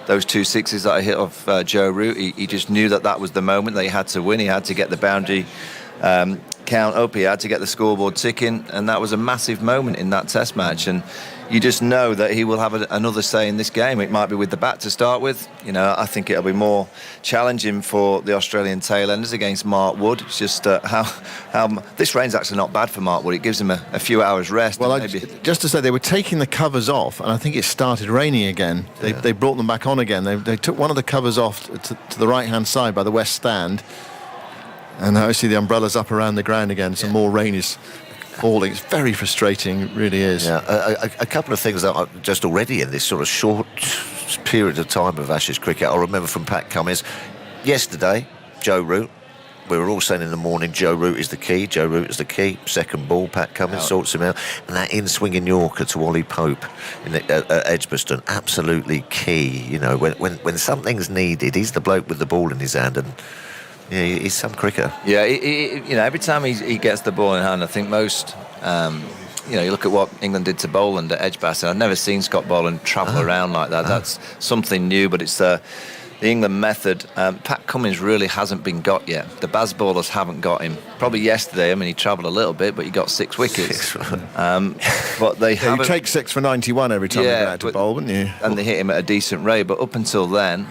Those 2 sixes that I hit off Joe Root, he just knew that was the moment that he had to win. He had to get the boundary count up. He had to get the scoreboard ticking, and that was a massive moment in that Test match. And you just know that he will have another say in this game. It might be with the bat to start with. You know, I think it'll be more challenging for the Australian tailenders against Mark Wood. It's just how this rain's actually not bad for Mark Wood. It gives him a few hours rest. Well, just to say, they were taking the covers off, and I think it started raining again. They brought them back on again. They took one of the covers off to the right-hand side by the west stand, and now I see the umbrellas up around the ground again. Some more rain is falling. It's very frustrating, it really is. Yeah, a couple of things that are just already in this sort of short period of time of Ashes cricket. I remember from Pat Cummins yesterday, Joe Root. We were all saying in the morning, Joe Root is the key. Joe Root is the key. Second ball, Pat Cummins sorts him out, and that in-swinging Yorker to Ollie Pope at Edgbaston, absolutely key. You know, when something's needed, he's the bloke with the ball in his hand, and yeah, he's some cricketer. Yeah, you know, every time he gets the ball in hand, I think most, you know, you look at what England did to Boland at Edgbaston. I've never seen Scott Boland travel around like that. That's something new, but it's the England method. Pat Cummins really hasn't been got yet. The Baz bowlers haven't got him. Probably yesterday, I mean, he travelled a little bit, but he got 6 wickets. But they haven't. You take 6 for 91 every time they go out to bowl, wouldn't you? And they hit him at a decent rate. But up until then,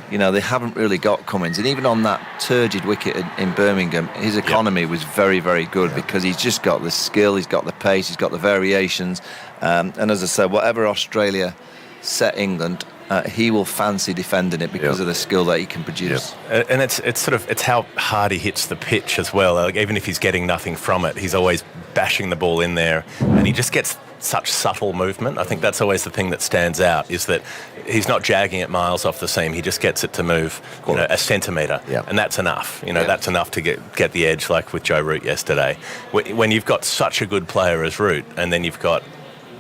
you know, they haven't really got Cummins. And even on that turgid wicket in Birmingham, his economy was very, very good because he's just got the skill, he's got the pace, he's got the variations. And as I said, whatever Australia set England, he will fancy defending it because of the skill that he can produce. And it's how hard he hits the pitch as well. Like, even if he's getting nothing from it, he's always bashing the ball in there, and he just gets such subtle movement. I think that's always the thing that stands out, is that he's not jagging it miles off the seam. He just gets it to move, you know, a centimetre, and that's enough. You know, that's enough to get the edge, like with Joe Root yesterday. When you've got such a good player as Root, and then you've got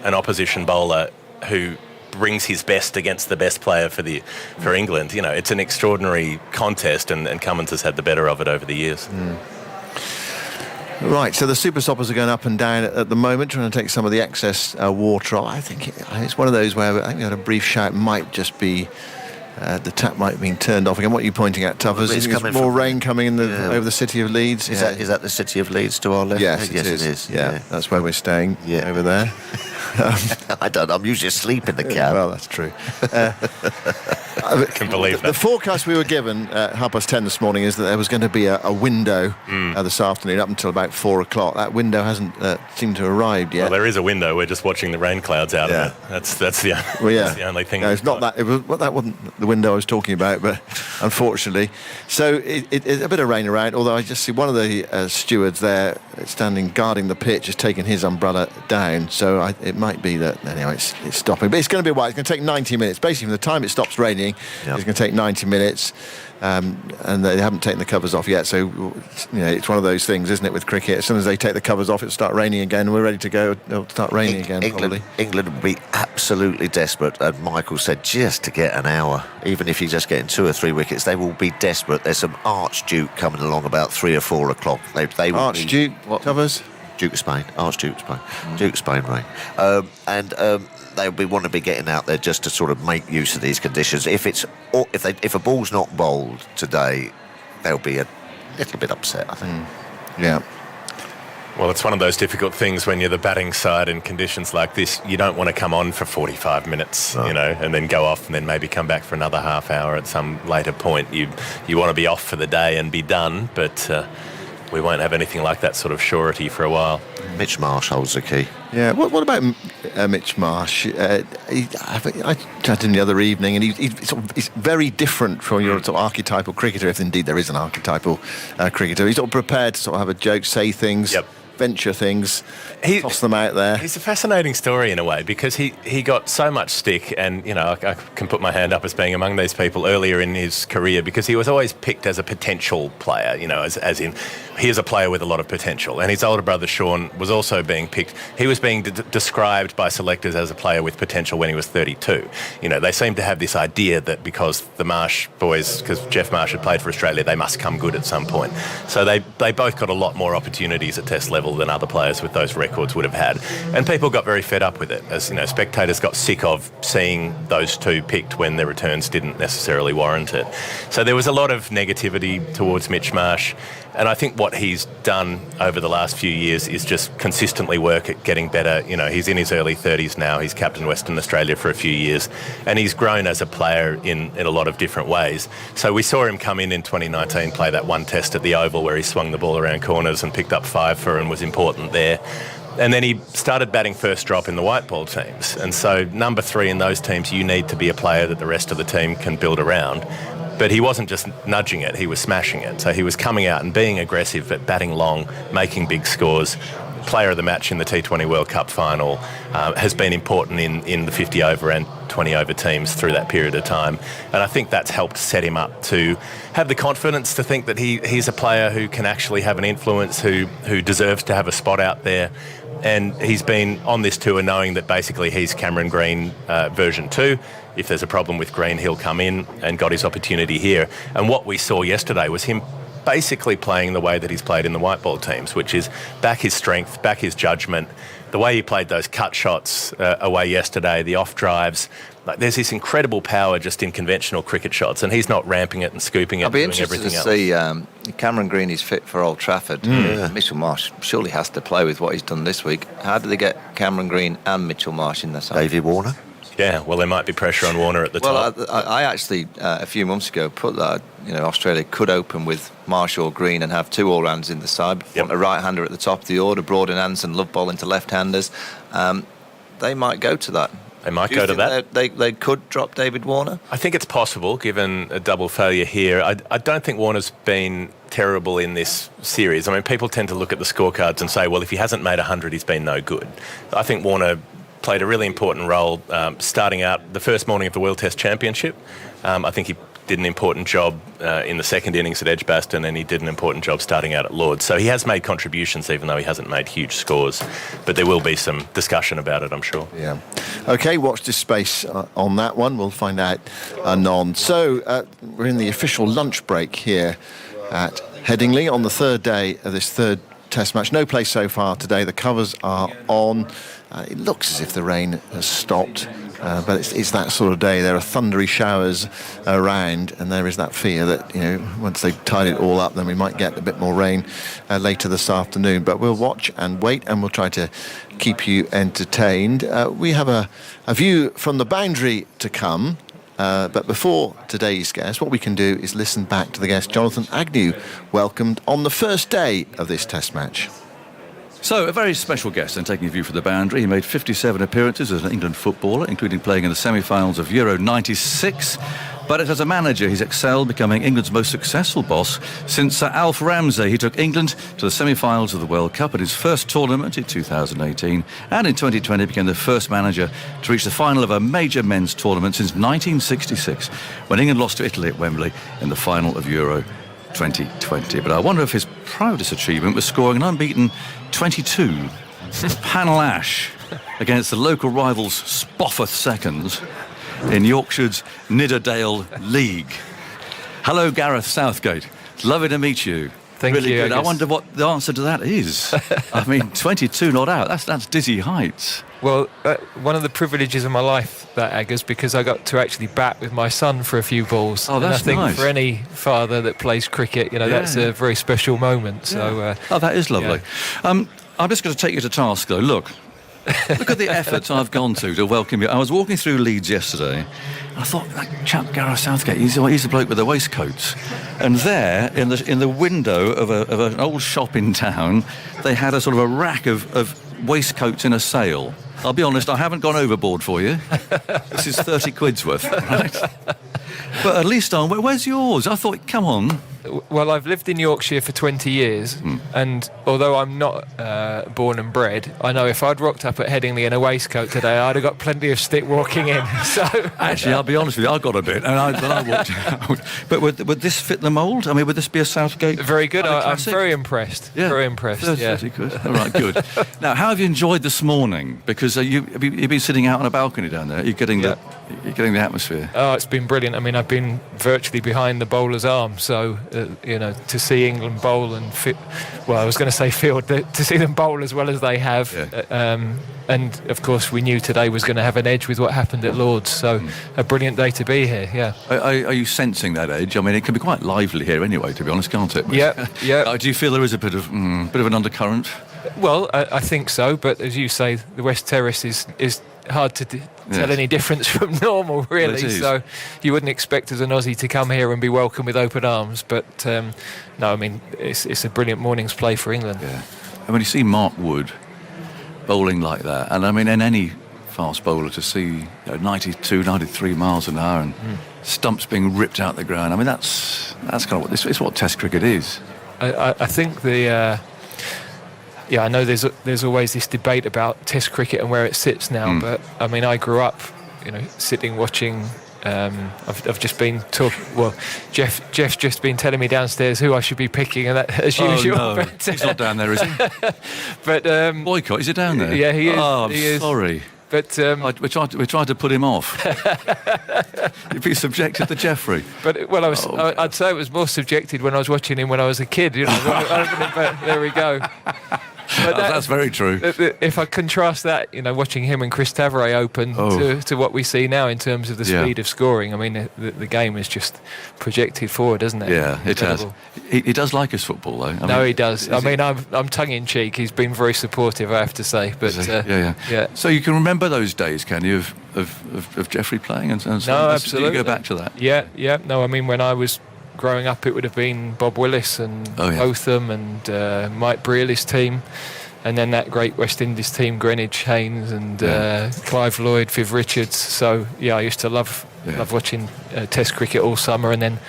an opposition bowler who brings his best against the best player for England, you know, it's an extraordinary contest, and Cummins has had the better of it over the years. Right, so the super stoppers are going up and down at the moment, trying to take some of the excess water off. I think it's one of those where I think we had a brief shout, might just be the tap might have been turned off again. What are you pointing at, Tuffers? There's more rain coming in over the city of Leeds. Is that the city of Leeds to our left? Yes, it is. Yeah, that's where we're staying over there. I'm usually asleep in the cab. Well, that's true. I can believe that. The forecast we were given at 10:30 this morning is that there was going to be a window this afternoon up until about 4 o'clock. That window hasn't seemed to have arrived yet. Well, there is a window. We're just watching the rain clouds out of it. That's the only thing. No, it's not that. That wasn't the window I was talking about, but unfortunately. So it's a bit of rain around, although I just see one of the stewards there standing guarding the pitch has taken his umbrella down. So it might be that, anyway, it's stopping. But it's going to be a while. It's going to take 90 minutes. Basically, from the time it stops raining, it's going to take 90 minutes. And they haven't taken the covers off yet, so you know, it's one of those things, isn't it, with cricket? As soon as they take the covers off, it'll start raining again, and we're ready to go. It'll start raining again, probably. England will be absolutely desperate, and Michael said, just to get an hour. Even if you're just getting 2 or 3 wickets, they will be desperate. There's some Archduke coming along about 3 or 4 o'clock. They will Archduke, what covers? Duke of Spain, Archduke of Spain, Duke of Spain, Ray. And they'll be want to be getting out there just to sort of make use of these conditions. If a ball's not bowled today, they'll be a little bit upset, I think. Yeah. Well, it's one of those difficult things when you're the batting side in conditions like this. You don't want to come on for 45 minutes, you know, and then go off and then maybe come back for another half hour at some later point. You want to be off for the day and be done, but we won't have anything like that sort of surety for a while. Mitch Marsh holds the key. Yeah, what about Mitch Marsh? I chatted to him the other evening, and he's very different from your sort of archetypal cricketer, if indeed there is an archetypal cricketer. He's sort of prepared to sort of have a joke, say things, venture things, toss them out there. He's a fascinating story in a way, because he got so much stick, and, you know, I can put my hand up as being among these people earlier in his career, because he was always picked as a potential player, you know, as in here's a player with a lot of potential. And his older brother Sean was also being picked. He was being described by selectors as a player with potential when he was 32. You know, they seem to have this idea that because the Marsh boys, because Geoff Marsh had played for Australia, they must come good at some point. So they both got a lot more opportunities at Test level than other players with those records would have had. And people got very fed up with it. As you know, spectators got sick of seeing those two picked when their returns didn't necessarily warrant it. So there was a lot of negativity towards Mitch Marsh. And I think what he's done over the last few years is just consistently work at getting better. You know, he's in his early 30s now. He's captained Western Australia for a few years. And he's grown as a player in a lot of different ways. So we saw him come in 2019, play that one test at the Oval where he swung the ball around corners and picked up 5 for and was important there. And then he started batting first drop in the white ball teams. And so number 3 in those teams, you need to be a player that the rest of the team can build around. But he wasn't just nudging it, he was smashing it. So he was coming out and being aggressive at batting long, making big scores. Player of the match in the T20 World Cup final, has been important in the 50 over and 20 over teams through that period of time. And I think that's helped set him up to have the confidence to think that he's a player who can actually have an influence, who deserves to have a spot out there. And he's been on this tour knowing that basically he's Cameron Green version 2. If there's a problem with Green, he'll come in, and got his opportunity here. And what we saw yesterday was him basically playing the way that he's played in the white ball teams, which is back his strength, back his judgment. The way he played those cut shots away yesterday, the off drives, like there's this incredible power just in conventional cricket shots, and he's not ramping it and scooping it. I'll be and doing interested everything else. to see Cameron Green is fit for Old Trafford. Mitchell Marsh surely has to play with what he's done this week. How do they get Cameron Green and Mitchell Marsh in the side? David Warner? Yeah, well, there might be pressure on Warner at the top. Well, I actually, a few months ago, put that, you know, Australia could open with Marsh or Green and have 2 all-rounders in the side. Want a right-hander at the top of the order, Broad and Anderson love ball into left-handers. They might go to that. They might go to that. They could drop David Warner? I think it's possible, given a double failure here. I don't think Warner's been terrible in this series. I mean, people tend to look at the scorecards and say, well, if he hasn't made 100, he's been no good. I think Warner played a really important role starting out the first morning of the World Test Championship. I think he did an important job in the second innings at Edgbaston, and he did an important job starting out at Lord's. So he has made contributions, even though he hasn't made huge scores. But there will be some discussion about it, I'm sure. Yeah. OK, watch this space on that one. We'll find out anon. So we're in the official lunch break here at Headingley on the 3rd day of this 3rd Test match. No play so far today. The covers are on. It looks as if the rain has stopped, but it's that sort of day. There are thundery showers around, and there is that fear that, you know, once they've tied it all up, then we might get a bit more rain later this afternoon. But we'll watch and wait, and we'll try to keep you entertained. We have a view from the boundary to come. But before today's guest, what we can do is listen back to the guest Jonathan Agnew welcomed on the first day of this Test match. So, a very special guest and taking a view from the boundary. He made 57 appearances as an England footballer, including playing in the semi-finals of Euro 96. But as a manager, he's excelled, becoming England's most successful boss since Sir Alf Ramsey. He took England to the semi-finals of the World Cup at his first tournament in 2018, and in 2020 became the first manager to reach the final of a major men's tournament since 1966, when England lost to Italy at Wembley in the final of Euro 2020. But I wonder if his proudest achievement was scoring an unbeaten 22 Panel Ash against the local rivals Spofforth Seconds in Yorkshire's Nidderdale League. Hello, Gareth Southgate. It's lovely to meet you. Thank really you. good. I wonder what the answer to that is. I mean, 22 not out. That's dizzy heights. Well, one of the privileges of my life, that Aggers, because I got to actually bat with my son for a few balls. Oh, that's and I think nice. For any father that plays cricket, that's a very special moment. So, that is lovely. I'm just going to take you to task, though. Look at the efforts I've gone to welcome you. I was walking through Leeds yesterday, and I thought, that chap Gareth Southgate, he's the bloke with the waistcoats. And there, in the window of an old shop in town, they had a sort of a rack of waistcoats in a sale. I'll be honest, I haven't gone overboard for you. This is 30 quid's worth, right? But at least where's yours? I thought, come on. Well, I've lived in Yorkshire for 20 years, and although I'm not born and bred, I know if I'd rocked up at Headingley in a waistcoat today, I'd have got plenty of stick walking in. So actually, I'll be honest with you, I got a bit, and I walked out. But would this fit the mould? I mean, would this be a Southgate? Very good. I'm classic? very impressed. Yeah. Very impressed. 30 quid. All right, good. Now, how have you enjoyed this morning? Because you've been sitting out on a balcony down there. You're getting the atmosphere. Oh, it's been brilliant. I mean, I've been virtually behind the bowler's arm, so to see England bowl and I was going to say field, to see them bowl as well as they have. Yeah. And of course, we knew today was going to have an edge with what happened at Lord's. So a brilliant day to be here. Yeah. Are you sensing that edge? I mean, it can be quite lively here anyway, to be honest, can't it? Yeah. Do you feel there is a bit of an undercurrent? Well, I think so. But as you say, the West Terrace is hard to tell any difference from normal, really. So you wouldn't expect as an Aussie to come here and be welcomed with open arms. But no, I mean, it's a brilliant morning's play for England. Yeah. And when you see Mark Wood bowling like that, and I mean, in any fast bowler to see 92, 93 miles an hour and stumps being ripped out the ground, I mean, that's kind of it's what Test cricket is. I think I know there's always this debate about Test cricket and where it sits now, but I mean, I grew up, sitting watching. I've just been talking. Well, Jeff's just been telling me downstairs who I should be picking, and that as usual. No. But, he's not down there, is he? But Boycott, is he down there? Yeah, he is. Oh, I'm sorry. But we tried to put him off. He'd be subjected to Jeffrey. But I'd say it was more subjected when I was watching him when I was a kid. But there we go. But that's very true. If I contrast that, watching him and Chris Tavare open to what we see now in terms of the speed of scoring, I mean, the game is just projected forward, isn't it? Yeah, it has. He does like his football, though. He does. I mean, I'm tongue-in-cheek. He's been very supportive, I have to say. But yeah. So you can remember those days, can you, of Jeffrey playing and so on? No, absolutely. Do you go back to that? Yeah. No, I mean, when I was growing up, it would have been Bob Willis and Botham and Mike Brealey's team, and then that great West Indies team, Greenwich, Haynes and Clive Lloyd, Viv Richards. So I used to love watching Test cricket all summer, and then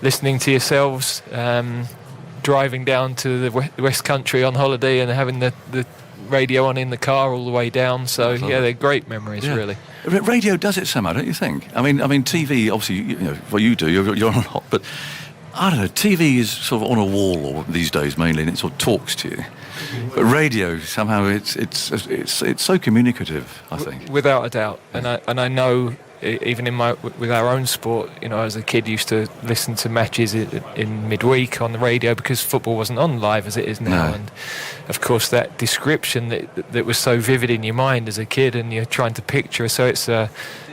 listening to yourselves driving down to the West Country on holiday and having the radio on in the car all the way down. So they're great memories, really. Radio does it somehow, don't you think? I mean, TV. Obviously, what you do, you're on a lot, but I don't know. TV is sort of on a wall these days mainly, and it sort of talks to you. But radio somehow it's so communicative, I think. Without a doubt, and I know. Even with our own sport, as a kid, used to listen to matches in midweek on the radio because football wasn't on live as it is now. No. And of course, that description that was so vivid in your mind as a kid, and you're trying to picture. So it's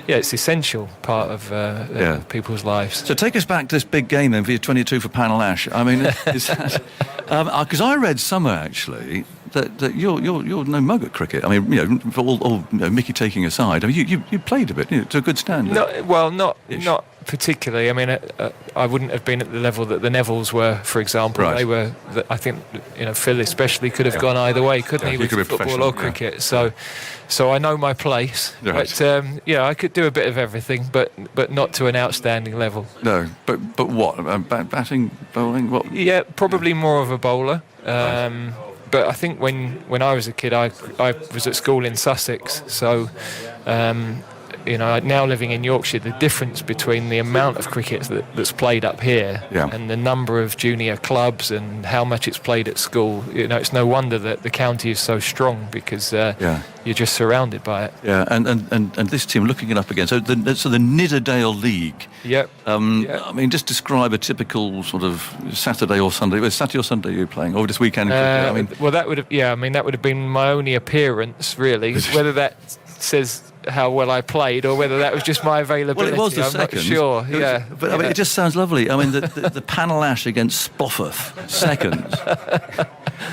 it's essential part of people's lives. So take us back to this big game then for your 22 for Panel Ash. I mean, is that because I read somewhere actually that you're no mug at cricket. I mean, for all Mickey taking aside, I mean, you played a bit to a good standard. Not particularly. I mean, I wouldn't have been at the level that the Nevilles were, for example. Right. They were. I think Phil especially could have gone either way, couldn't he? With football or cricket. So I know my place. Right. But I could do a bit of everything, but not to an outstanding level. No, but what? Batting, bowling, what? Yeah, probably more of a bowler. Right. But I think when I was a kid, I was at school in Sussex, so now living in Yorkshire, the difference between the amount of cricket that's played up here and the number of junior clubs and how much it's played at school, it's no wonder that the county is so strong, because you're just surrounded by it. Yeah, and this team, looking it up again, so the Nidderdale League. Yep. I mean, just describe a typical sort of Saturday or Sunday. Was Saturday or Sunday you're playing, or this weekend? Well, that would have been my only appearance, really. Whether that says how well I played or whether that was just my availability, well, it was the I'm second. not sure. But I mean, it just sounds lovely. I mean, the Panel Ash against Spofforth, seconds.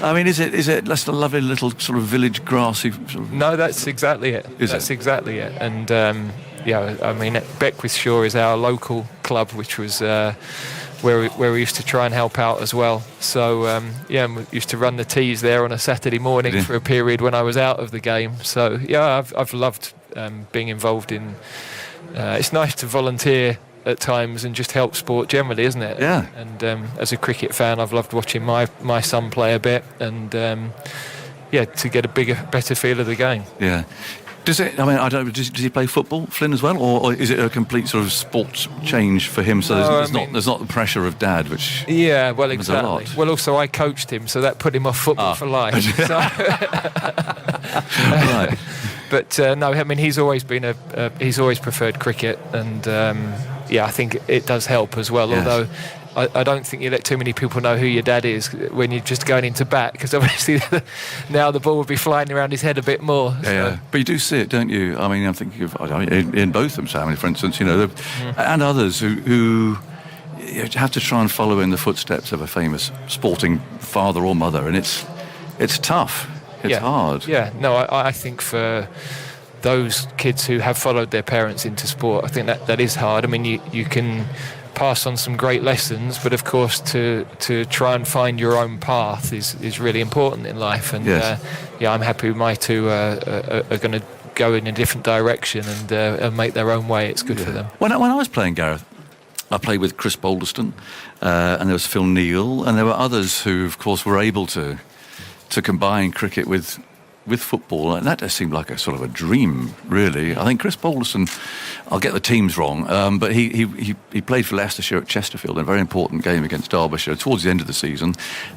I mean, is it that's a lovely little sort of village grassy sort of... No, that's exactly it. Exactly it. And I mean, Beckwith Shaw is our local club, which was where we used to try and help out as well. So we used to run the tees there on a Saturday morning for a period when I was out of the game. So I've loved being involved in. It's nice to volunteer at times and just help sport generally, isn't it? Yeah. And as a cricket fan, I've loved watching my son play a bit, and to get a better feel of the game. Yeah. Does it? I mean, I don't. Does he play football, Flynn, as well, or is it a complete sort of sports change for him? So there's not the pressure of dad, which well, exactly. Well, also I coached him, so that put him off football for life. Right. But no, I mean, he's always preferred cricket, and I think it does help as well. Yes. Although I don't think you let too many people know who your dad is when you're just going into bat, because obviously now the ball would be flying around his head a bit more. Yeah. But you do see it, don't you? I mean, I'm thinking of in Botham family, for instance, and others who have to try and follow in the footsteps of a famous sporting father or mother, and it's tough. It's hard. Yeah. No, I think for those kids who have followed their parents into sport, I think that is hard. I mean, you can pass on some great lessons, but of course to try and find your own path is really important in life. And I'm happy my two are going to go in a different direction and make their own way. It's good for them. When I was playing, Gareth, I played with Chris Balderston, and there was Phil Neal, and there were others who, of course, were able to combine cricket with football, and that just seemed like a sort of a dream, really. I think Chris Balderston, I'll get the teams wrong, but he played for Leicestershire at Chesterfield in a very important game against Derbyshire towards the end of the season,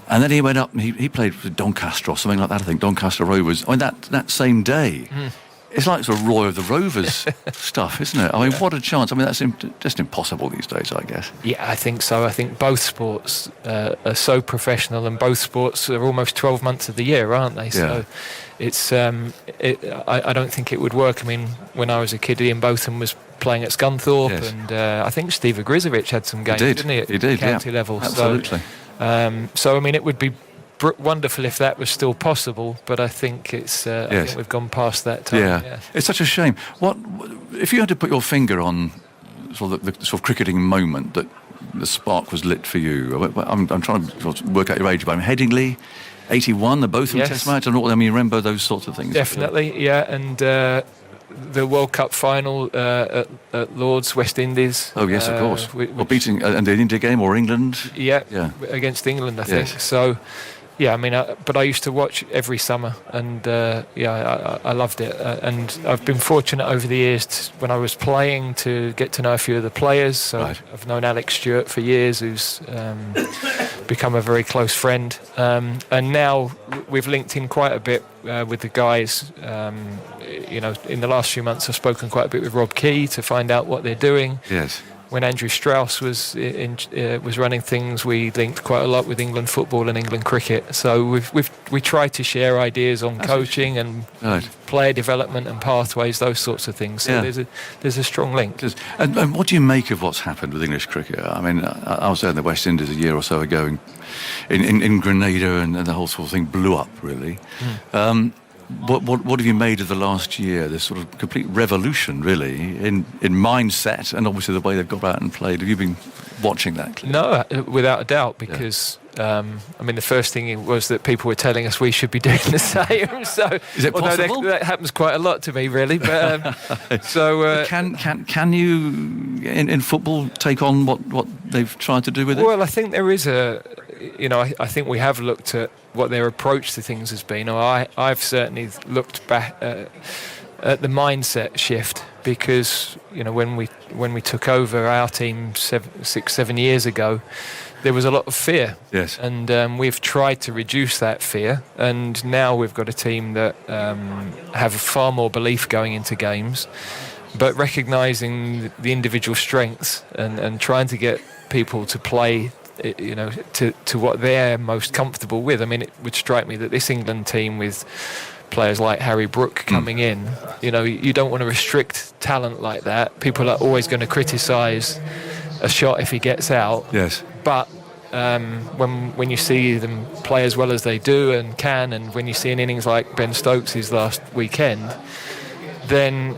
and then he went up and he played for Doncaster or something like that, I think, Doncaster Rovers. I mean, that same day. It's like sort of Roy of the Rovers stuff, isn't it? I mean, what a chance. I mean, that's just impossible these days, I guess. Yeah, I think so. I think both sports are so professional, and both sports are almost 12 months of the year, aren't they? So it's I don't think it would work. I mean, when I was a kid, Ian Botham was playing at Scunthorpe, and I think Steve Ogrizovic had some games, didn't he, at county level? Absolutely. So, I mean, it would be wonderful if that was still possible, but I think it's I think we've gone past that time. Yeah. It's such a shame. What if you had to put your finger on sort of the sort of cricketing moment that the spark was lit for you? I'm trying to sort of work out your age, but Headingley, 81, the Botham Test match, and all. I mean, you remember those sorts of things? Definitely, and the World Cup final at Lords, West Indies. Oh yes, of course. Beating and the India game or England. Yeah, against England, I think. So. Yeah, I mean, but I used to watch every summer, and I loved it. And I've been fortunate over the years when I was playing to get to know a few of the players. So I've known Alex Stewart for years, who's become a very close friend. And now we've linked in quite a bit with the guys. In the last few months, I've spoken quite a bit with Rob Key to find out what they're doing. Yes. When Andrew Strauss was running things, we linked quite a lot with England football and England cricket. So we try to share ideas on coaching and player development and pathways, those sorts of things. So there's a strong link. And what do you make of what's happened with English cricket? I mean, I was there in the West Indies a year or so ago, in Grenada, and the whole sort of thing blew up, really. What have you made of the last year? This sort of complete revolution, really, in mindset, and obviously the way they've got out and played. Have you been watching that? Clearly? No, without a doubt, because I mean, the first thing was that people were telling us we should be doing the same. So, is it possible? That happens quite a lot to me, really. But can you in football take on what they've tried to do with it? Well, I think there is I think we have looked at what their approach to things has been. I've certainly looked back at the mindset shift, because when we took over our team 6-7 years ago, there was a lot of fear. Yes. And we've tried to reduce that fear, and now we've got a team that have far more belief going into games, but recognising the individual strengths and trying to get people to play to what they're most comfortable with. I mean, it would strike me that this England team with players like Harry Brook coming in, you don't want to restrict talent like that. People are always going to criticise a shot if he gets out. Yes. But when you see them play as well as they do and can, and when you see an innings like Ben Stokes' last weekend, then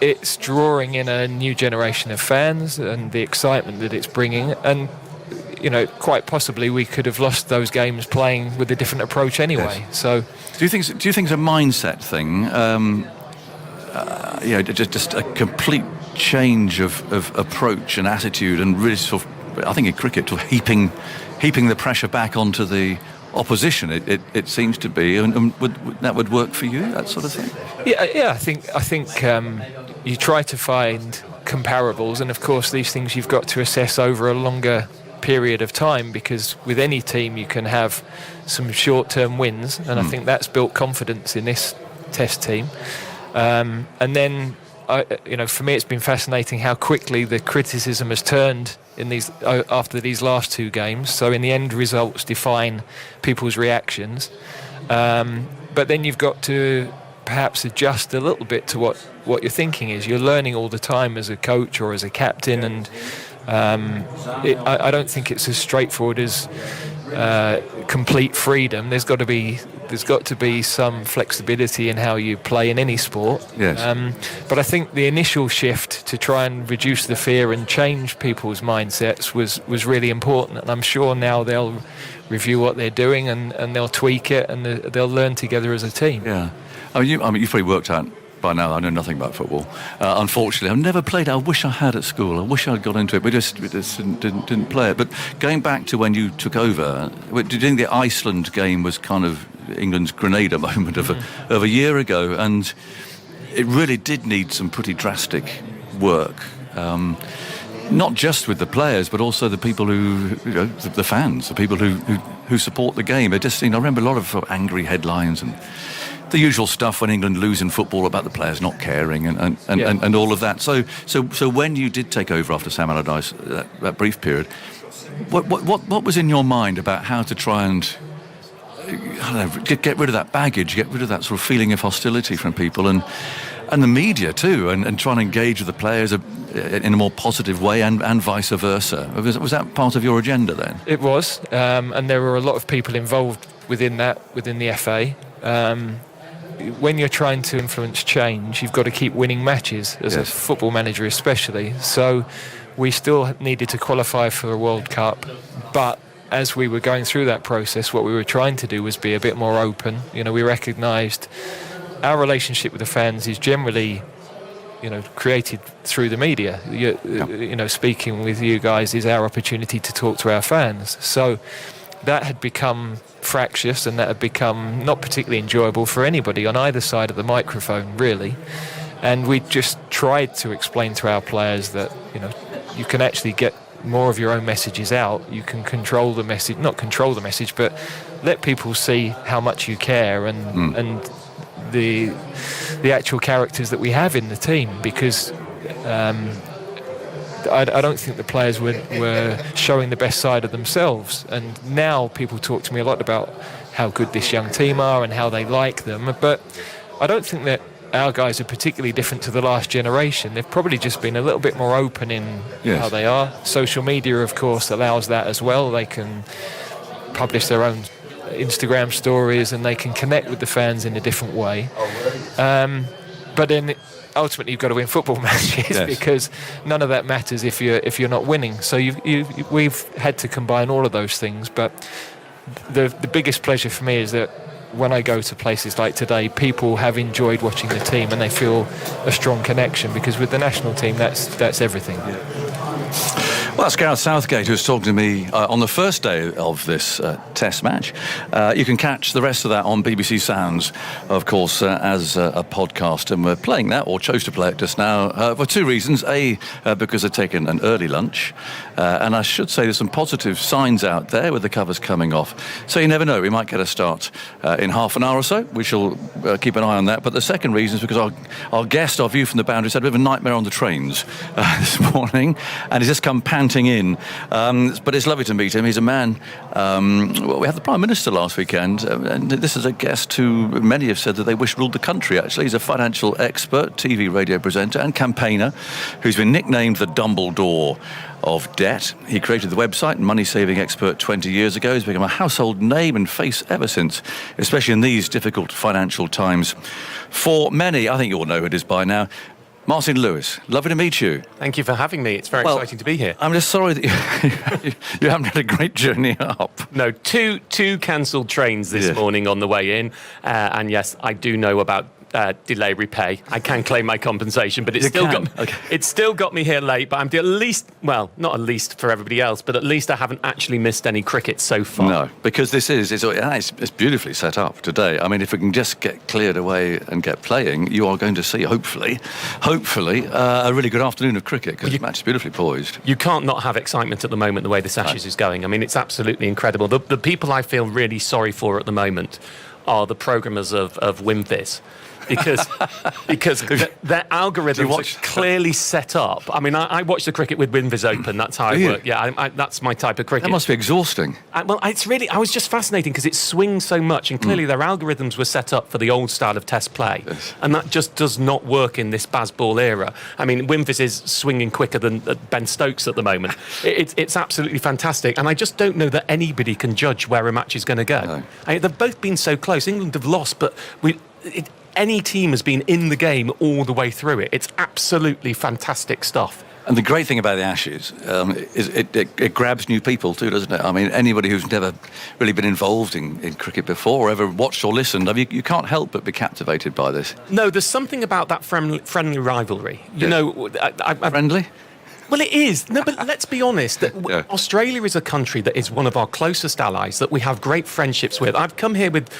it's drawing in a new generation of fans and the excitement that it's bringing. And quite possibly we could have lost those games playing with a different approach anyway. Yes. So, do you think it's a mindset thing? Just a complete change of approach and attitude, and really sort of, I think in cricket, sort of heaping the pressure back onto the opposition. It seems to be, and that would work for you, that sort of thing. Yeah. I think you try to find comparables, and of course these things you've got to assess over a longer period of time, because with any team you can have some short-term wins, and I think that's built confidence in this Test team. And then, for me, it's been fascinating how quickly the criticism has turned after these last two games. So in the end, results define people's reactions. But then you've got to perhaps adjust a little bit to what your thinking is. You're learning all the time as a coach or as a captain, and I don't think it's as straightforward as complete freedom. There's got to be some flexibility in how you play in any sport. Yes. But I think the initial shift to try and reduce the fear and change people's mindsets was really important, and I'm sure now they'll review what they're doing and they'll tweak it, and they'll learn together as a team. Yeah. You've probably worked out by now, I know nothing about football. Unfortunately, I've never played. I wish I had at school. I wish I'd got into it. We just didn't play it. But going back to when you took over, do you think the Iceland game was kind of England's Grenada moment of a year ago? And it really did need some pretty drastic work. Not just with the players, but also the people the fans, the people who support the game. I remember a lot of angry headlines and the usual stuff when England lose in football about the players not caring and all of that. So when you did take over after Sam Allardyce, that brief period, what was in your mind about how to try and get rid of that baggage, get rid of that sort of feeling of hostility from people and the media too, and try and engage with the players in a more positive way and vice versa? Was that part of your agenda then? It was, and there were a lot of people involved within the FA. When you're trying to influence change, you've got to keep winning matches as a football manager especially. So we still needed to qualify for a World Cup, but as we were going through that process, what we were trying to do was be a bit more open. We recognised our relationship with the fans is generally created through the media. Speaking with you guys is our opportunity to talk to our fans. So that had become fractious, and that had become not particularly enjoyable for anybody on either side of the microphone, really. And we just tried to explain to our players that you can actually get more of your own messages out. You can control the message, not control the message, but let people see how much you care and the actual characters that we have in the team, because I don't think the players were showing the best side of themselves. And now people talk to me a lot about how good this young team are and how they like them. But I don't think that our guys are particularly different to the last generation. They've probably just been a little bit more open in how they are. Social media, of course, allows that as well. They can publish their own Instagram stories and they can connect with the fans in a different way. But then ultimately you've got to win football matches because none of that matters if you're not winning. So we've had to combine all of those things. But the biggest pleasure for me is that when I go to places like today, people have enjoyed watching the team and they feel a strong connection, because with the national team that's everything. Well, that's Gareth Southgate who was talking to me on the first day of this test match. You can catch the rest of that on BBC Sounds, of course, as a podcast. And we're playing that, or chose to play it just now, for two reasons. A, because they've taken an early lunch. And I should say there's some positive signs out there with the covers coming off. So you never know, we might get a start in half an hour or so. We shall keep an eye on that. But the second reason is because our guest, our view from the boundaries, had a bit of a nightmare on the trains this morning. And he's just come panting in. But it's lovely to meet him. He's a man... we had the Prime Minister last weekend, and this is a guest who many have said that they wish ruled the country, actually. He's a financial expert, TV radio presenter and campaigner who's been nicknamed the Dumbledore of debt. He created the website Money Saving Expert 20 years ago. He's become a household name and face ever since, especially in these difficult financial times. For many, I think you all know who it is by now, Martin Lewis, lovely to meet you. Thank you for having me. It's very exciting to be here. I'm just sorry that you haven't had a great journey up. No, two cancelled trains this morning on the way in. And yes, I do know about delay repay. I can claim my compensation, but it's still got me here late. But I'm at least, well, not at least for everybody else, but at least I haven't actually missed any cricket so far. No, because it's beautifully set up today. I mean, if we can just get cleared away and get playing, you are going to see, hopefully, a really good afternoon of cricket, because the match is beautifully poised. You can't not have excitement at the moment, the way this Ashes is going. I mean, it's absolutely incredible. The people I feel really sorry for at the moment are the programmers of WimViz. Because their algorithms are clearly set up. I mean, I watch the cricket with WimViz open. That's how I work. Yeah, that's my type of cricket. That must be exhausting. I was just fascinating because it swings so much, and clearly their algorithms were set up for the old style of test play, and that just does not work in this Bazball era. I mean, WimViz is swinging quicker than Ben Stokes at the moment. It's absolutely fantastic, and I just don't know that anybody can judge where a match is going to go. No. They've both been so close. England have lost, but any team has been in the game all the way through it. It's absolutely fantastic stuff. And the great thing about the Ashes is it grabs new people too, doesn't it? I mean, anybody who's never really been involved in cricket before or ever watched or listened, I mean, you can't help but be captivated by this. No, there's something about that friendly rivalry. You know, friendly? Well, it is. No, but let's be honest. Australia is a country that is one of our closest allies that we have great friendships with. I've come here with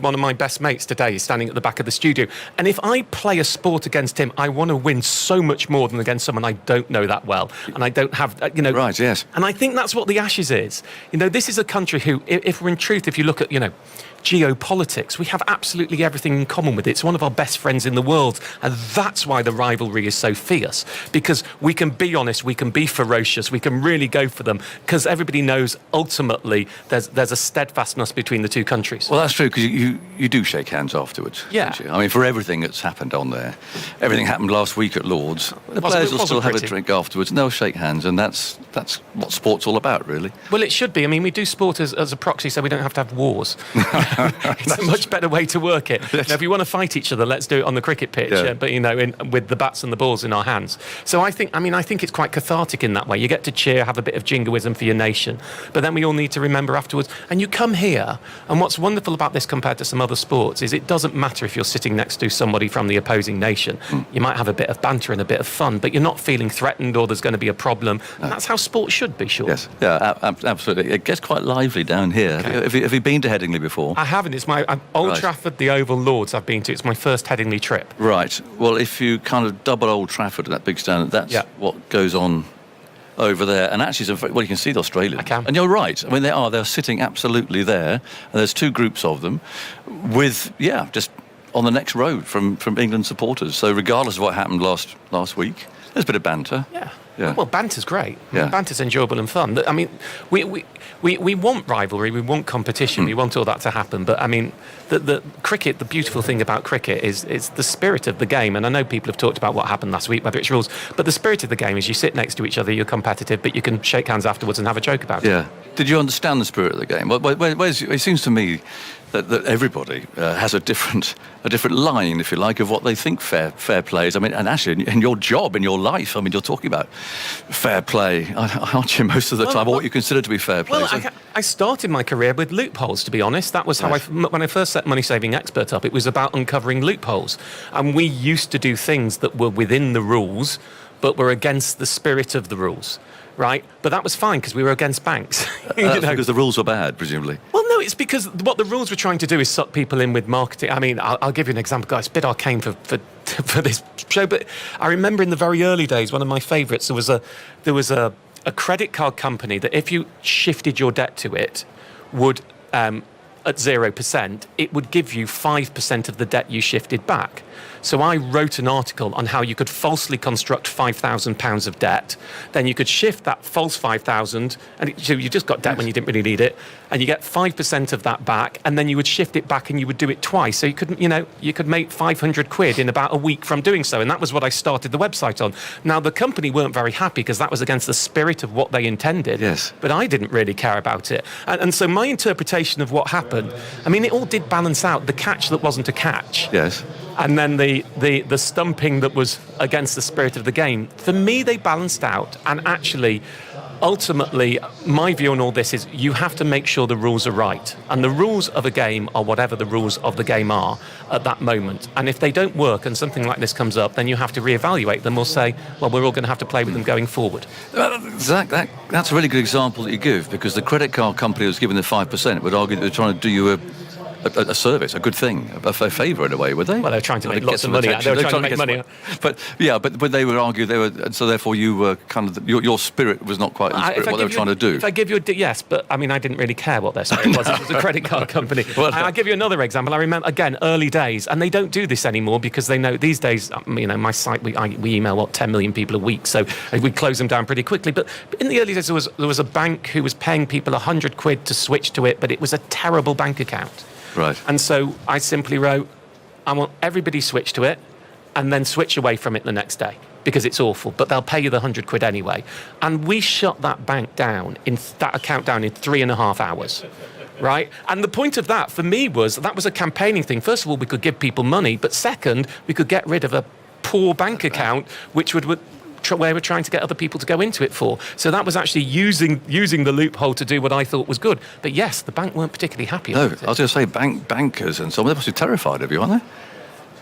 one of my best mates today. He's standing at the back of the studio. And if I play a sport against him, I want to win so much more than against someone I don't know that well. And I don't have, Right, yes. And I think that's what the Ashes is. This is a country who, if we're in truth, if you look at, geopolitics, we have absolutely everything in common with it. It's one of our best friends in the world, and that's why the rivalry is so fierce, because we can be honest, we can be ferocious, we can really go for them, because everybody knows ultimately there's a steadfastness between the two countries. Well, that's true, because you do shake hands afterwards, don't you? I mean, for everything that's happened on there, everything happened last week at Lords, the players will still have a drink afterwards and they'll shake hands, and that's what sport's all about, really. Well, it should be. I mean, we do sport as a proxy so we don't have to have wars. It's a much better way to work it. Now, if you want to fight each other, let's do it on the cricket pitch, but with the bats and the balls in our hands. So I think it's quite cathartic in that way. You get to cheer, have a bit of jingoism for your nation, but then we all need to remember afterwards. And you come here, and what's wonderful about this compared to some other sports is it doesn't matter if you're sitting next to somebody from the opposing nation. You might have a bit of banter and a bit of fun, but you're not feeling threatened or there's going to be a problem. And that's how sport should be, sure. Yes, absolutely. It gets quite lively down here. Okay. Have you been to Headingley before? I haven't. It's my Old Trafford, the Oval, Lords I've been to. It's my first Headingley trip. Right. Well, if you kind of double Old Trafford at that big stand, that's what goes on over there. And actually, you can see the Australians. I can. And you're right. I mean, they're sitting absolutely there. And there's two groups of them with, just on the next road from England supporters. So regardless of what happened last week, there's a bit of banter. Yeah. Well, banter's great. Yeah. Banter's enjoyable and fun. I mean, we want rivalry, we want competition, we want all that to happen. But I mean, the cricket, the beautiful thing about cricket is the spirit of the game. And I know people have talked about what happened last week, whether it's rules, but the spirit of the game is you sit next to each other, you're competitive, but you can shake hands afterwards and have a joke about it. Yeah. Did you understand the spirit of the game? It seems to me that everybody has a different line, if you like, of what they think fair play is. I mean, and actually, in your job, in your life, I mean, you're talking about fair play, aren't you, most of the time, or what you consider to be fair play? Well, I started my career with loopholes, to be honest. That was how when I first set Money Saving Expert up, it was about uncovering loopholes. And we used to do things that were within the rules, but were against the spirit of the rules. right? But that was fine because we were against banks. You know? Because the rules were bad, presumably. Well, no, it's because what the rules were trying to do is suck people in with marketing. I mean, I'll give you an example, guys. It's a bit arcane for this show, but I remember in the very early days, one of my favourites, there was a credit card company that if you shifted your debt to it, would at 0%, it would give you 5% of the debt you shifted back. So I wrote an article on how you could falsely construct £5,000 of debt. Then you could shift that false 5,000, and so you just got debt when you didn't really need it, and you get 5% of that back, and then you would shift it back, and you would do it twice. So you could make 500 quid in about a week from doing so, and that was what I started the website on. Now the company weren't very happy because that was against the spirit of what they intended. Yes. But I didn't really care about it, and so my interpretation of what happened, I mean, it all did balance out. The catch that wasn't a catch. Yes. And then the stumping that was against the spirit of the game. For me, they balanced out. And actually, ultimately, my view on all this is you have to make sure the rules are right. And the rules of a game are whatever the rules of the game are at that moment. And if they don't work and something like this comes up, then you have to reevaluate them or say, well, we're all going to have to play with them going forward. Zach, that's a really good example that you give, because the credit card company was given the 5% would argue that they're trying to do you a service, a good thing, a favour in a way, would they? Well, they're trying to make lots of money. They were trying to make money. But they would argue so therefore you were kind of your spirit was not quite the spirit what they were trying to do. If I give you yes, but I mean I didn't really care what their spirit was. It was a credit card company. Well, I'll give you another example. I remember again early days, and they don't do this anymore because they know these days. My site we email 10 million people a week, so we close them down pretty quickly. But in the early days there was a bank who was paying people 100 quid to switch to it, but it was a terrible bank account. Right. And so I simply wrote, I want everybody switch to it and then switch away from it the next day because it's awful, but they'll pay you the 100 quid anyway. And we shut that account down in 3.5 hours. Right? And the point of that for me was that was a campaigning thing. First of all, we could give people money, but second, we could get rid of a poor bank account, which would where we're trying to get other people to go into it for. So that was actually using the loophole to do what I thought was good. But yes, the bank weren't particularly happy about it. I was going to say bankers and so on, they must be terrified of you, aren't they?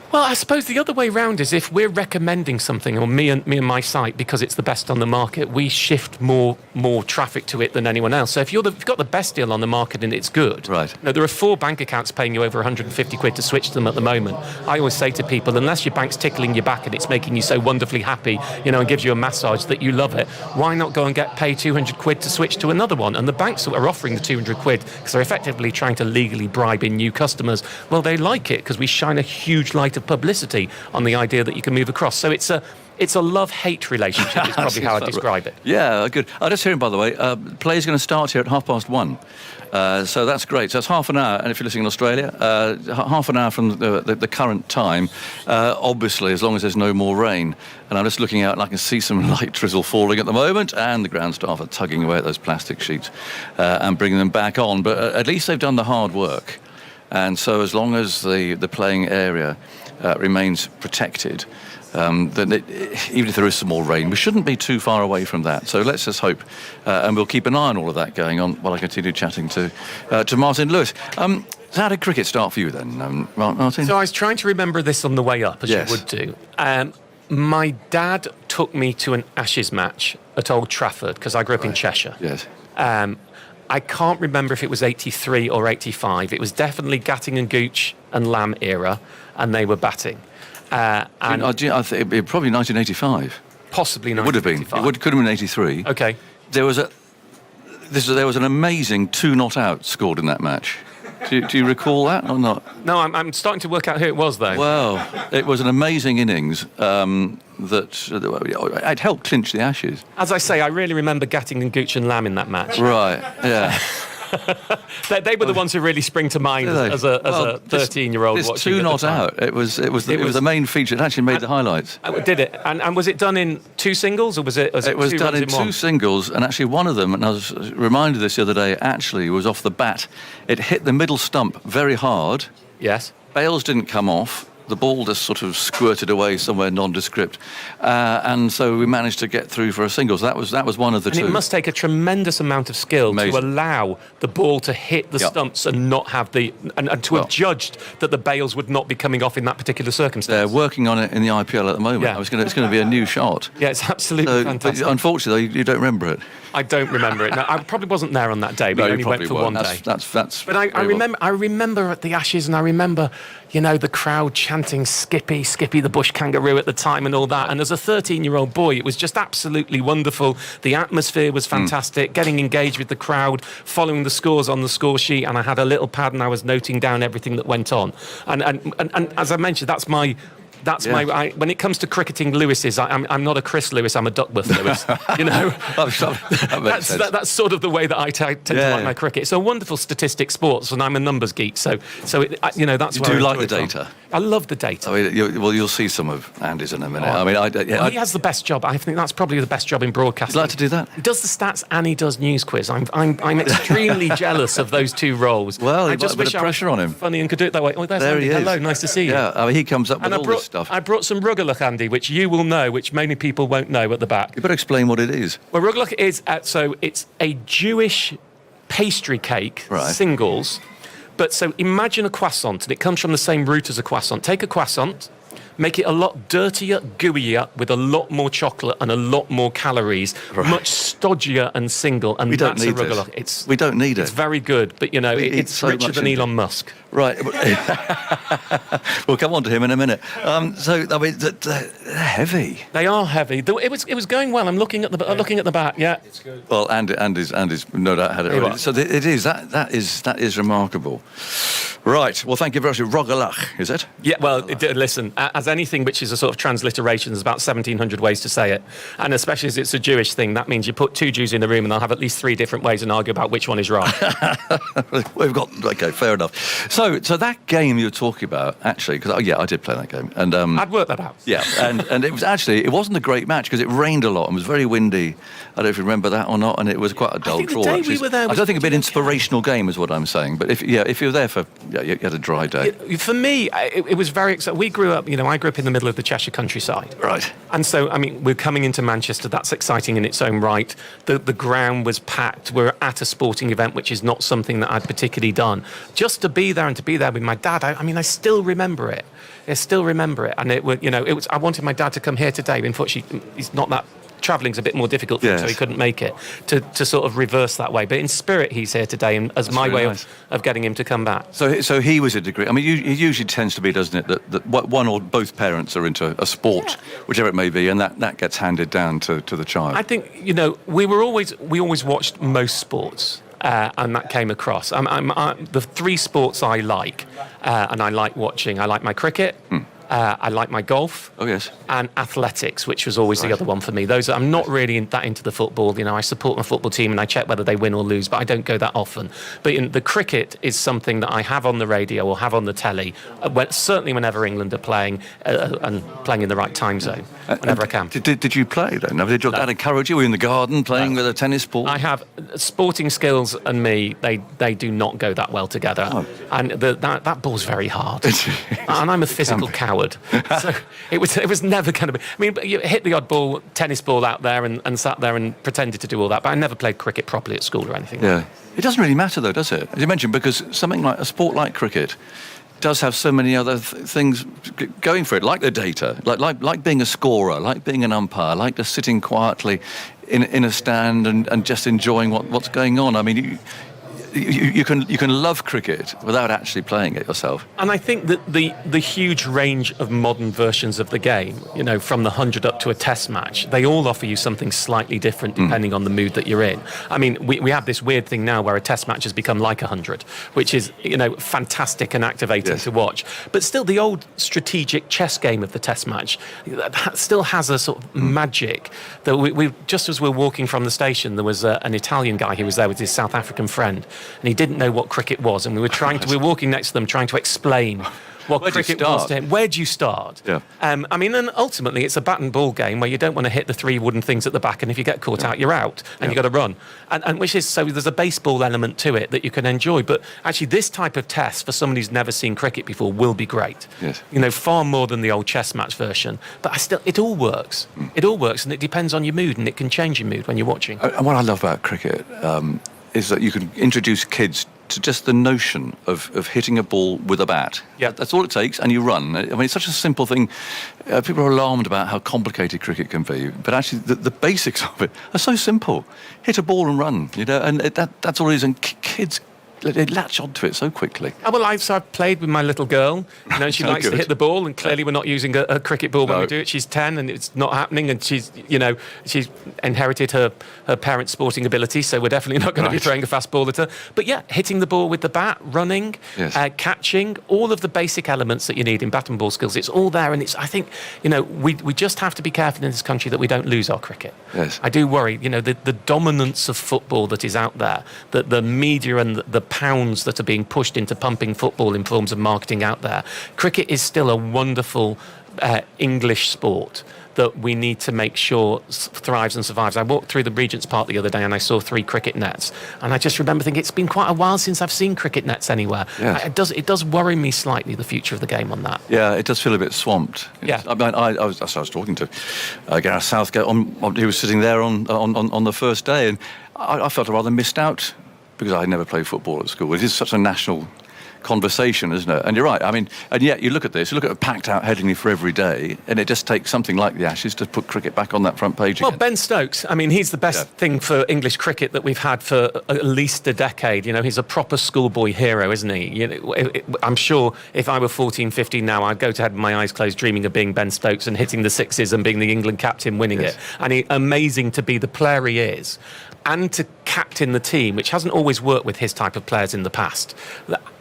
Well, I suppose the other way round is if we're recommending something, or me and my site, because it's the best on the market, we shift more traffic to it than anyone else. So if you've got the best deal on the market and it's good, right? Now, there are 4 bank accounts paying you over 150 quid to switch to them at the moment. I always say to people, unless your bank's tickling your back and it's making you so wonderfully happy, and gives you a massage that you love it, why not go and pay 200 quid to switch to another one? And the banks are offering the 200 quid because they're effectively trying to legally bribe in new customers. Well, they like it because we shine a huge light of publicity on the idea that you can move across. So it's a love-hate relationship is probably how I describe it. Yeah, good. I just hearing, by the way, play's going to start here at 1:30. So that's great. So that's half an hour, and if you're listening in Australia, half an hour from the current time, obviously, as long as there's no more rain. And I'm just looking out and I can see some light drizzle falling at the moment, and the ground staff are tugging away at those plastic sheets and bringing them back on. But at least they've done the hard work. And so as long as the playing area remains protected, then even if there is some more rain, we shouldn't be too far away from that. So let's just hope, and we'll keep an eye on all of that going on while I continue chatting to Martin Lewis. So how did cricket start for you then, Martin? So I was trying to remember this on the way up, as yes. you would do. My dad took me to an Ashes match at Old Trafford, because I grew up in Cheshire. Yes. I can't remember if it was 83 or 85. It was definitely Gatting and Gooch and Lamb era, and they were batting. I think it probably 1985. Possibly 1985. It would have been. It could have been 83. Okay. There was an amazing 2 not out scored in that match. Do you recall that or not? No, I'm starting to work out who it was, though. Well, it was an amazing innings that it helped clinch the Ashes. As I say, I really remember Gatting and Gooch and Lamb in that match. Right, yeah. They were the ones who really spring to mind as a 13-year-old watching. This 2 not out. It was the main feature. It actually made the highlights. Did it? And was it done in 2 singles, or was it? It was done in 2 singles, and actually one of them, and I was reminded of this the other day, actually was off the bat. It hit the middle stump very hard. Yes. Bales didn't come off. the ball just sort of squirted away somewhere nondescript, and so we managed to get through for a single. So that was one of the two. And it must take a tremendous amount of skill Amazing. to allow the ball to hit the stumps and not have and to have judged that the bails would not be coming off in that particular circumstance. They're working on it in the IPL at the moment. Yeah. It's going to be a new shot. Yeah, it's absolutely fantastic. But unfortunately, you don't remember it. I don't remember it. No, I probably wasn't there on that day. We only went for one day. That's. But I remember at the Ashes, and I remember, the crowd chanting "Skippy, Skippy, the bush kangaroo" at the time and all that. And as a 13-year-old boy, it was just absolutely wonderful. The atmosphere was fantastic. Getting engaged with the crowd, following the scores on the score sheet, and I had a little pad and I was noting down everything that went on. And as I mentioned, that's my. When it comes to cricketing Lewis's, I'm not a Chris Lewis, I'm a Duckworth Lewis. That's sort of the way that I tend to like my cricket. It's a wonderful statistic sports, and I'm a numbers geek. So that's you where do I like the enjoy it data. from. I love the data. I mean, you'll see some of Andy's in a minute. He has the best job. I think that's probably the best job in broadcasting. You'd like to do that? He does the stats and he does news quiz. I'm extremely jealous of those two roles. Well, I just wish I was pressure on him. Funny and could do it that way. Oh, there's there Andy. he is. Hello, nice to see you. Yeah, I mean, he comes up with all this stuff. I brought some Rugalach, Andy, which you will know, which many people won't know at the back. You better explain what it is. Well, Rugalach is so it's a Jewish pastry cake, singles. But so imagine a croissant, and it comes from the same root as a croissant. Take a croissant, make it a lot dirtier, gooier, with a lot more chocolate and a lot more calories, much stodgier and single. And we don't that's need a Rugalach. this. We don't need it. It's very good, but it's so richer than Elon Musk. Right. We'll come on to him in a minute. So I mean, they're heavy. They are heavy. It was going well. I'm looking at the bat. Yeah. It's good. Well, Andy's no doubt had it already. So it is that is remarkable. Right. Well, thank you very much. Rugalach, is it? Yeah. Well, listen. As anything which is a sort of transliteration, there's about 1,700 ways to say it, and especially as it's a Jewish thing, that means you put two Jews in the room and they'll have at least 3 different ways and argue about which one is right. We've got fair enough. So that game you were talking about, actually, because I did play that game, and I'd worked that out. Yeah, and it wasn't a great match because it rained a lot and was very windy. I don't know if you remember that or not, and it was quite a dull draw. The day we were there, I don't think it'd be an inspirational game, is what I'm saying. But if you were there for, you had a dry day. For me, it was very exciting. We grew up, I grew up in the middle of the Cheshire countryside. Right. And so, I mean, we're coming into Manchester. That's exciting in its own right. The ground was packed. We're at a sporting event, which is not something that I'd particularly done. Just to be there and to be there with my dad, I still remember it. And it was. I wanted my dad to come here today. Unfortunately, he's not that. Travelling's a bit more difficult for him, so he couldn't make it, to sort of reverse that way. But in spirit, he's here today, and as my way of getting him to come back. So he was a degree. I mean, it usually tends to be, doesn't it, that one or both parents are into a sport, whichever it may be, and that gets handed down to the child. I think, we always watched most sports. And that came across. The 3 sports I like, and I like watching. I like my cricket. I like my golf. Oh yes. And athletics, which was always the other one for me. I'm not really that into the football. I support my football team and I check whether they win or lose, but I don't go that often. But the cricket is something that I have on the radio or have on the telly, certainly whenever England are playing and playing in the right time zone, whenever I can. Did you play then? Did your dad encourage you? Were you in the garden playing with a tennis ball? I have. Sporting skills and me, they do not go that well together. Oh. And that ball's very hard. And I'm a physical coward. So it was never going to be. I mean, you hit the odd ball, tennis ball out there and sat there and pretended to do all that. But I never played cricket properly at school or anything. Yeah. It doesn't really matter though, does it? As you mentioned, because something like a sport like cricket does have so many other things going for it, like the data, like being a scorer, like being an umpire, like just sitting quietly in a stand and just enjoying what's going on. I mean, you can love cricket without actually playing it yourself. And I think that the huge range of modern versions of the game, from the 100 up to a test match, they all offer you something slightly different depending on the mood that you're in. I mean, we have this weird thing now where a test match has become like 100, which is, fantastic and activating to watch. But still, the old strategic chess game of the test match, that still has a sort of magic that we just as we're walking from the station, there was an Italian guy who was there with his South African friend, and he didn't know what cricket was, and we were walking next to them trying to explain what Where do you cricket was start? to him. Where do you start? Yeah. I mean, and ultimately, it's a bat and ball game where you don't want to hit the 3 wooden things at the back, and if you get caught out, you're out, and you've got to run. And which is, so there's a baseball element to it that you can enjoy. But actually, this type of test for somebody who's never seen cricket before will be great. Yes. You know, far more than the old chess match version. But it all works. It all works, and it depends on your mood, and it can change your mood when you're watching. And what I love about cricket is that you can introduce kids to just the notion of hitting a ball with a bat. Yeah. That's all it takes, and you run. I mean, it's such a simple thing. People are alarmed about how complicated cricket can be, but actually the basics of it are so simple. Hit a ball and run, you know, and that's all it is. And kids, they latch onto it so quickly. Well, I've played with my little girl. You know, she Oh, likes to good. hit the ball, and clearly we're not using a cricket ball when No. we do it. She's 10, and it's not happening, and she's inherited her parents' sporting ability, so we're definitely not going to be Right. throwing a fast ball at her. But yeah, hitting the ball with the bat, running, Yes. catching, all of the basic elements that you need in bat and ball skills, it's all there, and I think, you know, we just have to be careful in this country that we don't lose our cricket. Yes. I do worry, you know, the dominance of football that is out there, that the media and the pounds that are being pushed into pumping football in forms of marketing out there. Cricket is still a wonderful English sport that we need to make sure thrives and survives. I walked through the Regent's Park the other day and I saw 3 cricket nets, and I just remember thinking it's been quite a while since I've seen cricket nets anywhere. Yes. It does worry me slightly, the future of the game on that. Yeah, it does feel a bit swamped. Yeah. I mean, I was talking to Gareth Southgate. He was sitting there on the first day, and I felt rather missed out because I had never played football at school. It is such a national conversation, isn't it? And you're right. I mean, and yet you look at this, you look at a packed out Headingley for every day, and it just takes something like the Ashes to put cricket back on that front page Well, again. Ben Stokes, I mean, he's the best thing for English cricket that we've had for at least a decade. You know, he's a proper schoolboy hero, isn't he? You know, I'm sure if I were 14, 15 now, I'd go to bed with my eyes closed dreaming of being Ben Stokes and hitting the sixes and being the England captain winning it. And amazing to be the player he is and to captain the team, which hasn't always worked with his type of players in the past.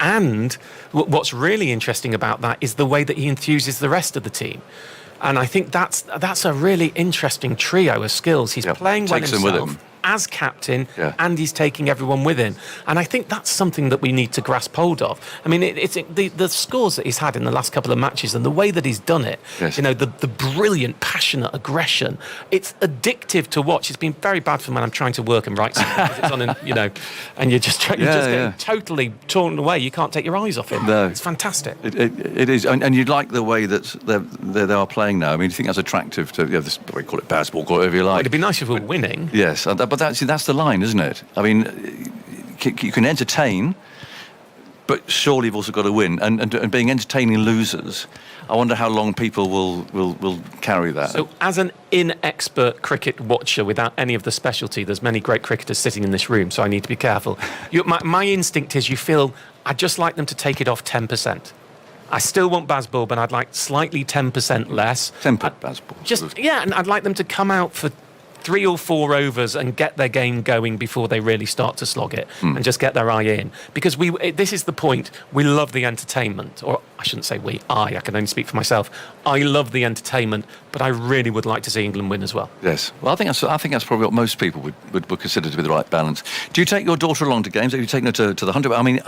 And what's really interesting about that is the way that he enthuses the rest of the team. And I think that's a really interesting trio of skills. He's playing well Takes them with himself him. as captain, and he's taking everyone with him. And I think that's something that we need to grasp hold of. I mean, it's the scores that he's had in the last couple of matches and the way that he's done it, Yes. you know, the brilliant, passionate aggression, it's addictive to watch. It's been very bad for me when I'm trying to work and write something, because it's on, you know, and you're just getting totally torn away. You can't take your eyes off him. No. It's fantastic. It is, and you like the way that they are playing now. I mean, you think that's attractive to this? We call it baseball, call it whatever you like. It'd be nice if we were winning. Yes, but that's the line, isn't it? I mean, you can entertain, but surely you've also got to win. And being entertaining losers, I wonder how long people will carry that. So, as an inexpert cricket watcher without any of the specialty, there's many great cricketers sitting in this room, so I need to be careful. My instinct is you feel, I'd just like them to take it off 10%. I still want Bazball, but I'd like slightly 10% less. Tempered Bazball. And I'd like them to come out for 3 or 4 overs and get their game going before they really start to slog it and just get their eye in. Because this is the point, we love the entertainment, or I shouldn't say we, I can only speak for myself. I love the entertainment, but I really would like to see England win as well. Yes. Well, I think that's probably what most people would consider to be the right balance. Do you take your daughter along to games? Have you taken her to the 100? I mean,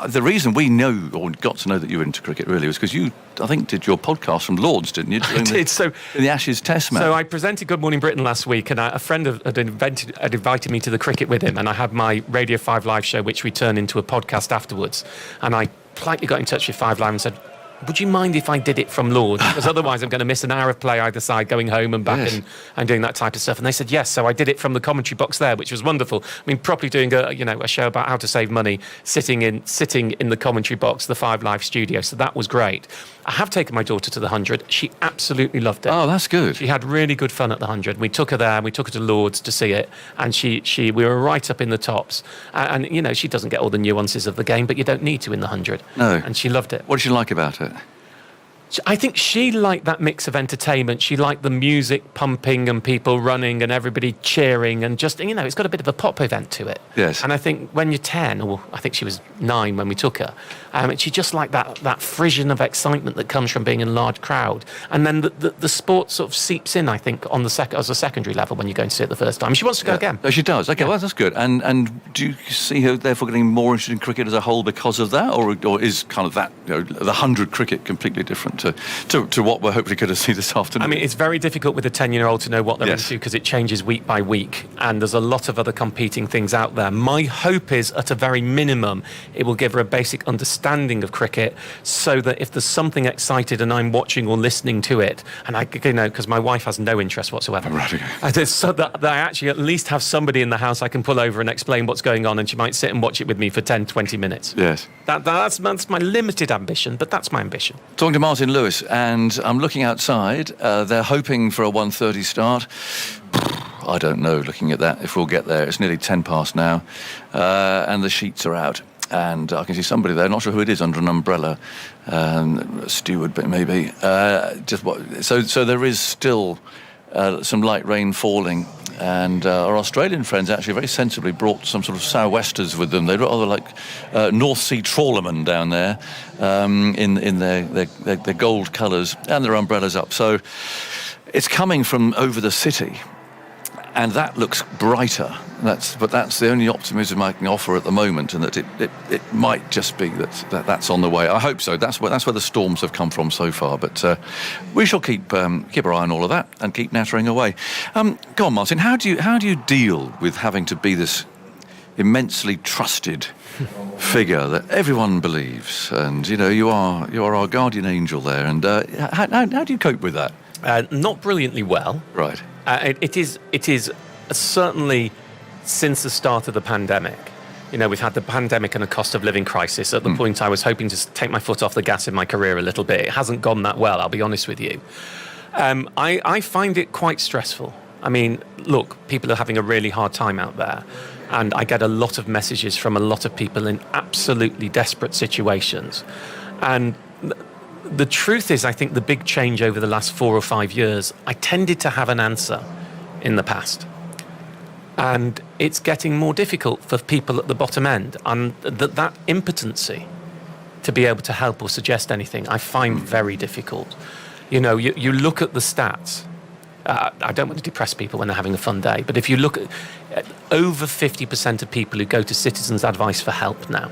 the reason we know, or got to know that you were into cricket really was because you, I think, did your podcast from Lords, didn't you? I did. So in the Ashes Test match. So I presented Good Morning Britain last week, and a friend had invited me to the cricket with him, and I had my Radio 5 Live show, which we turned into a podcast afterwards. And I politely got in touch with 5 Live and said, would you mind if I did it from Lords? Because otherwise I'm going to miss an hour of play either side, going home and back and doing that type of stuff. And they said yes. So I did it from the commentary box there, which was wonderful. I mean, properly doing a show about how to save money, sitting in the commentary box, the 5 Live studio. So that was great. I have taken my daughter to the 100. She absolutely loved it. Oh, that's good. She had really good fun at the 100. We took her there. We took her to Lords to see it, and we were right up in the tops. And you know, she doesn't get all the nuances of the game, but you don't need to in the 100. No. And she loved it. What did you like about it? I think she liked that mix of entertainment. She liked the music pumping and people running and everybody cheering and just, it's got a bit of a pop event to it. Yes. And I think when you're 10, or I think she was 9 when we took her, she just liked that frisson of excitement that comes from being in a large crowd. And then the sport sort of seeps in, I think, on as a secondary level when you're going to see it the first time. She wants to go again. Oh, she does. Okay, well, that's good. And do you see her therefore getting more interested in cricket as a whole because of that, or is kind of that, the 100 cricket completely different to what we're hopefully going to see this afternoon? I mean, it's very difficult with a 10-year-old to know what they're into because it changes week by week, and there's a lot of other competing things out there. My hope is, at a very minimum, it will give her a basic understanding of cricket, so that if there's something excited and I'm watching or listening to it, and because my wife has no interest whatsoever, so that I actually at least have somebody in the house I can pull over and explain what's going on, and she might sit and watch it with me for 10, 20 minutes. Yes. That's my limited ambition, but that's my ambition. Talking to Martin Lewis, and I'm looking outside. They're hoping for a 1:30 start. I don't know, looking at that, if we'll get there. It's nearly 10 past now, and the sheets are out. And I can see somebody there, not sure who it is, under an umbrella. A steward, but maybe. So there is still some light rain falling. And our Australian friends actually very sensibly brought some sort of sou'westers with them. They're rather like North Sea trawlermen down there in their gold colours and their umbrellas up. So it's coming from over the city, and that looks brighter. But that's the only optimism I can offer at the moment, and that it might just be that's on the way. I hope so. That's where the storms have come from so far. But we shall keep our eye on all of that and keep nattering away. Go on, Martin. How do you deal with having to be this immensely trusted figure that everyone believes, and you are our guardian angel there? And how do you cope with that? Not brilliantly well. Right. It is certainly, since the start of the pandemic, we've had the pandemic and a cost of living crisis. At the point I was hoping to take my foot off the gas in my career a little bit. It hasn't gone that well, I'll be honest with you. I find it quite stressful. I mean, look, people are having a really hard time out there, and I get a lot of messages from a lot of people in absolutely desperate situations. And the truth is, I think the big change over the last 4 or 5 years, I tended to have an answer in the past. And it's getting more difficult for people at the bottom end. And that impotency to be able to help or suggest anything, I find very difficult. You look at the stats. I don't want to depress people when they're having a fun day, but if you look at over 50% of people who go to Citizens Advice for help now,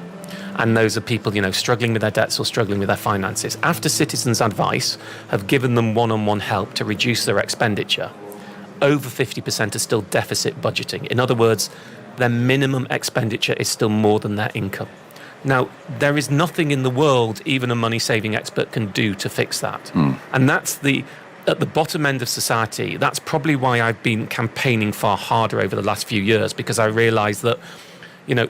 and those are people, struggling with their debts or struggling with their finances, after Citizens Advice have given them one-on-one help to reduce their expenditure, over 50% are still deficit budgeting. In other words, their minimum expenditure is still more than their income. Now, there is nothing in the world even a money-saving expert can do to fix that. And that's at the bottom end of society. That's probably why I've been campaigning far harder over the last few years, because I realise that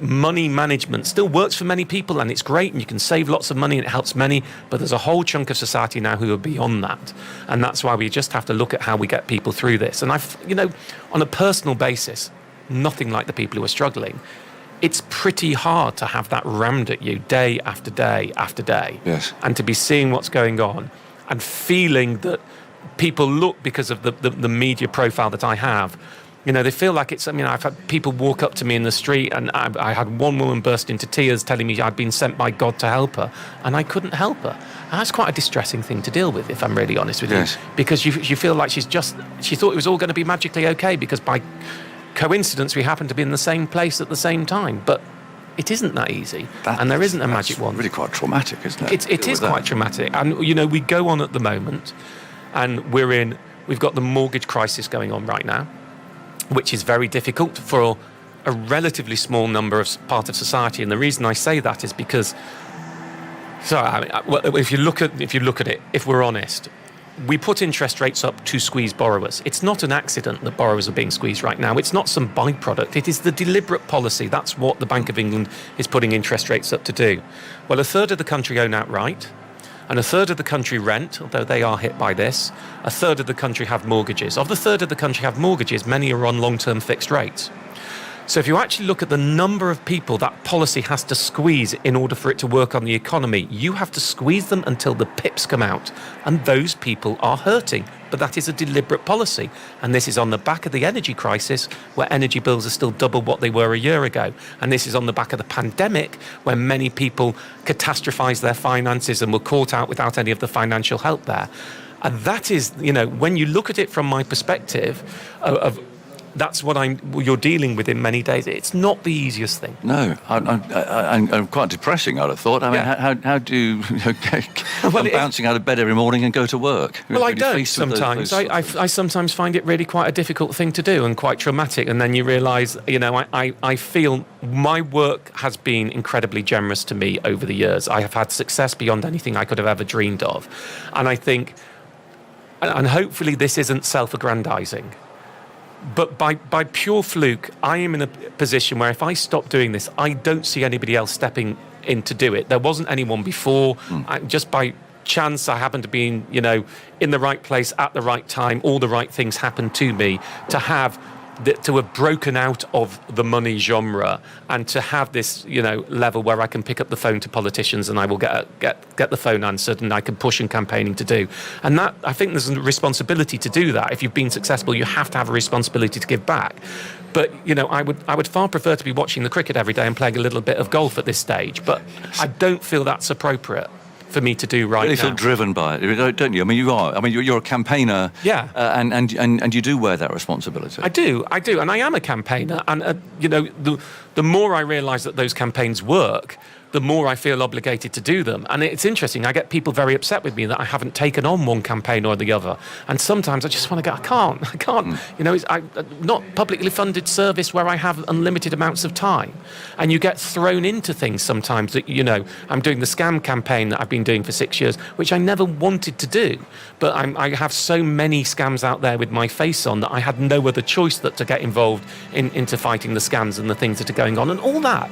money management still works for many people, and it's great, and you can save lots of money and it helps many, but there's a whole chunk of society now who are beyond that. And that's why we just have to look at how we get people through this. And on a personal basis, nothing like the people who are struggling. It's pretty hard to have that rammed at you day after day after day. Yes. And to be seeing what's going on and feeling that people look, because of the media profile that I have, they feel like it's, I've had people walk up to me in the street, and I had one woman burst into tears telling me I'd been sent by God to help her, and I couldn't help her. And that's quite a distressing thing to deal with, if I'm really honest with you. Because you feel like she thought it was all going to be magically okay, because by coincidence we happened to be in the same place at the same time. But it isn't that easy, and there isn't a magic one. It's really quite traumatic, isn't it? It is quite traumatic. And, we go on at the moment, and we've got the mortgage crisis going on right now, which is very difficult for a relatively small part of society. And the reason I say that is because, if you look at it, if we're honest, we put interest rates up to squeeze borrowers. It's not an accident that borrowers are being squeezed right now. It's not some byproduct. It is the deliberate policy. That's what the Bank of England is putting interest rates up to do. Well, a third of the country own outright, and a third of the country rent, although they are hit by this. A third of the country have mortgages. Of the third of the country have mortgages, many are on long-term fixed rates. So if you actually look at the number of people that policy has to squeeze in order for it to work on the economy, you have to squeeze them until the pips come out. And those people are hurting. But that is a deliberate policy. And this is on the back of the energy crisis, where energy bills are still double what they were a year ago. And this is on the back of the pandemic, where many people catastrophised their finances and were caught out without any of the financial help there. And that is, when you look at it from my perspective of that's what you're dealing with in many days. It's not the easiest thing. No, I'm quite depressing, I'd have thought. I mean, how do you bouncing out of bed every morning and go to work? Well, I don't sometimes. I sometimes find it really quite a difficult thing to do and quite traumatic. And then you realise, I feel my work has been incredibly generous to me over the years. I have had success beyond anything I could have ever dreamed of. And I think, and hopefully this isn't self-aggrandising, but by pure fluke, I am in a position where if I stop doing this, I don't see anybody else stepping in to do it. There wasn't anyone before. Just by chance, I happened to be in the right place at the right time. All the right things happened to me to have broken out of the money genre and to have this, level where I can pick up the phone to politicians and I will get the phone answered and I can push in campaigning to do. And that, I think there's a responsibility to do that. If you've been successful, you have to have a responsibility to give back. But, I would far prefer to be watching the cricket every day and playing a little bit of golf at this stage. But I don't feel that's appropriate for me to do right now. You feel driven by it, don't you? I mean, you are. I mean, you're a campaigner. Yeah. And you do wear that responsibility. I do. And I am a campaigner. And, the more I realise that those campaigns work, the more I feel obligated to do them. And it's interesting, I get people very upset with me that I haven't taken on one campaign or the other. And sometimes I just want to go, I can't. It's not publicly funded service where I have unlimited amounts of time. And you get thrown into things sometimes that, I'm doing the scam campaign that I've been doing for 6 years, which I never wanted to do. But I have so many scams out there with my face on that I had no other choice but to get involved into fighting the scams and the things that are going on. And all that,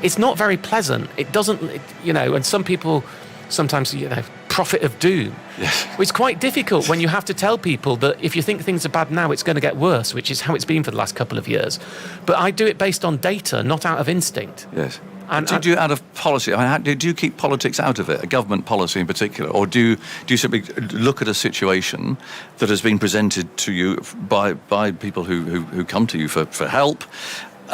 it's not very pleasant. It doesn't, and some people sometimes, prophet of doom. Yes. It's quite difficult when you have to tell people that if you think things are bad now, it's going to get worse, which is how it's been for the last couple of years. But I do it based on data, not out of instinct. Yes. And do you out of policy? I mean, do you keep politics out of it, a government policy in particular, or do you simply look at a situation that has been presented to you by people who come to you for help?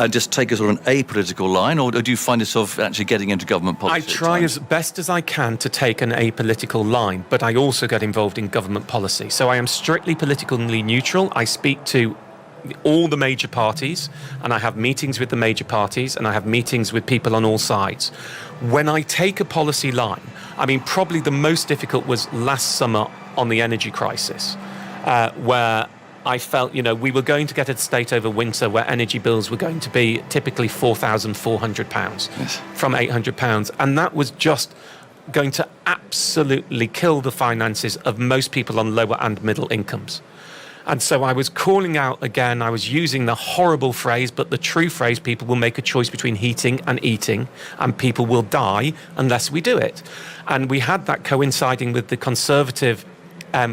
Just take a sort of an apolitical line, or do you find yourself actually getting into government policy? I try as best as I can to take an apolitical line, but I also get involved in government policy. So I am strictly politically neutral. I speak to all the major parties, and I have meetings with the major parties, and I have meetings with people on all sides. When I take a policy line, probably the most difficult was last summer on the energy crisis, where I felt, we were going to get a state over winter where energy bills were going to be typically £4,400 from £800. And that was just going to absolutely kill the finances of most people on lower and middle incomes. And so I was calling out again, I was using the horrible phrase, but the true phrase, people will make a choice between heating and eating, and people will die unless we do it. And we had that coinciding with the Conservative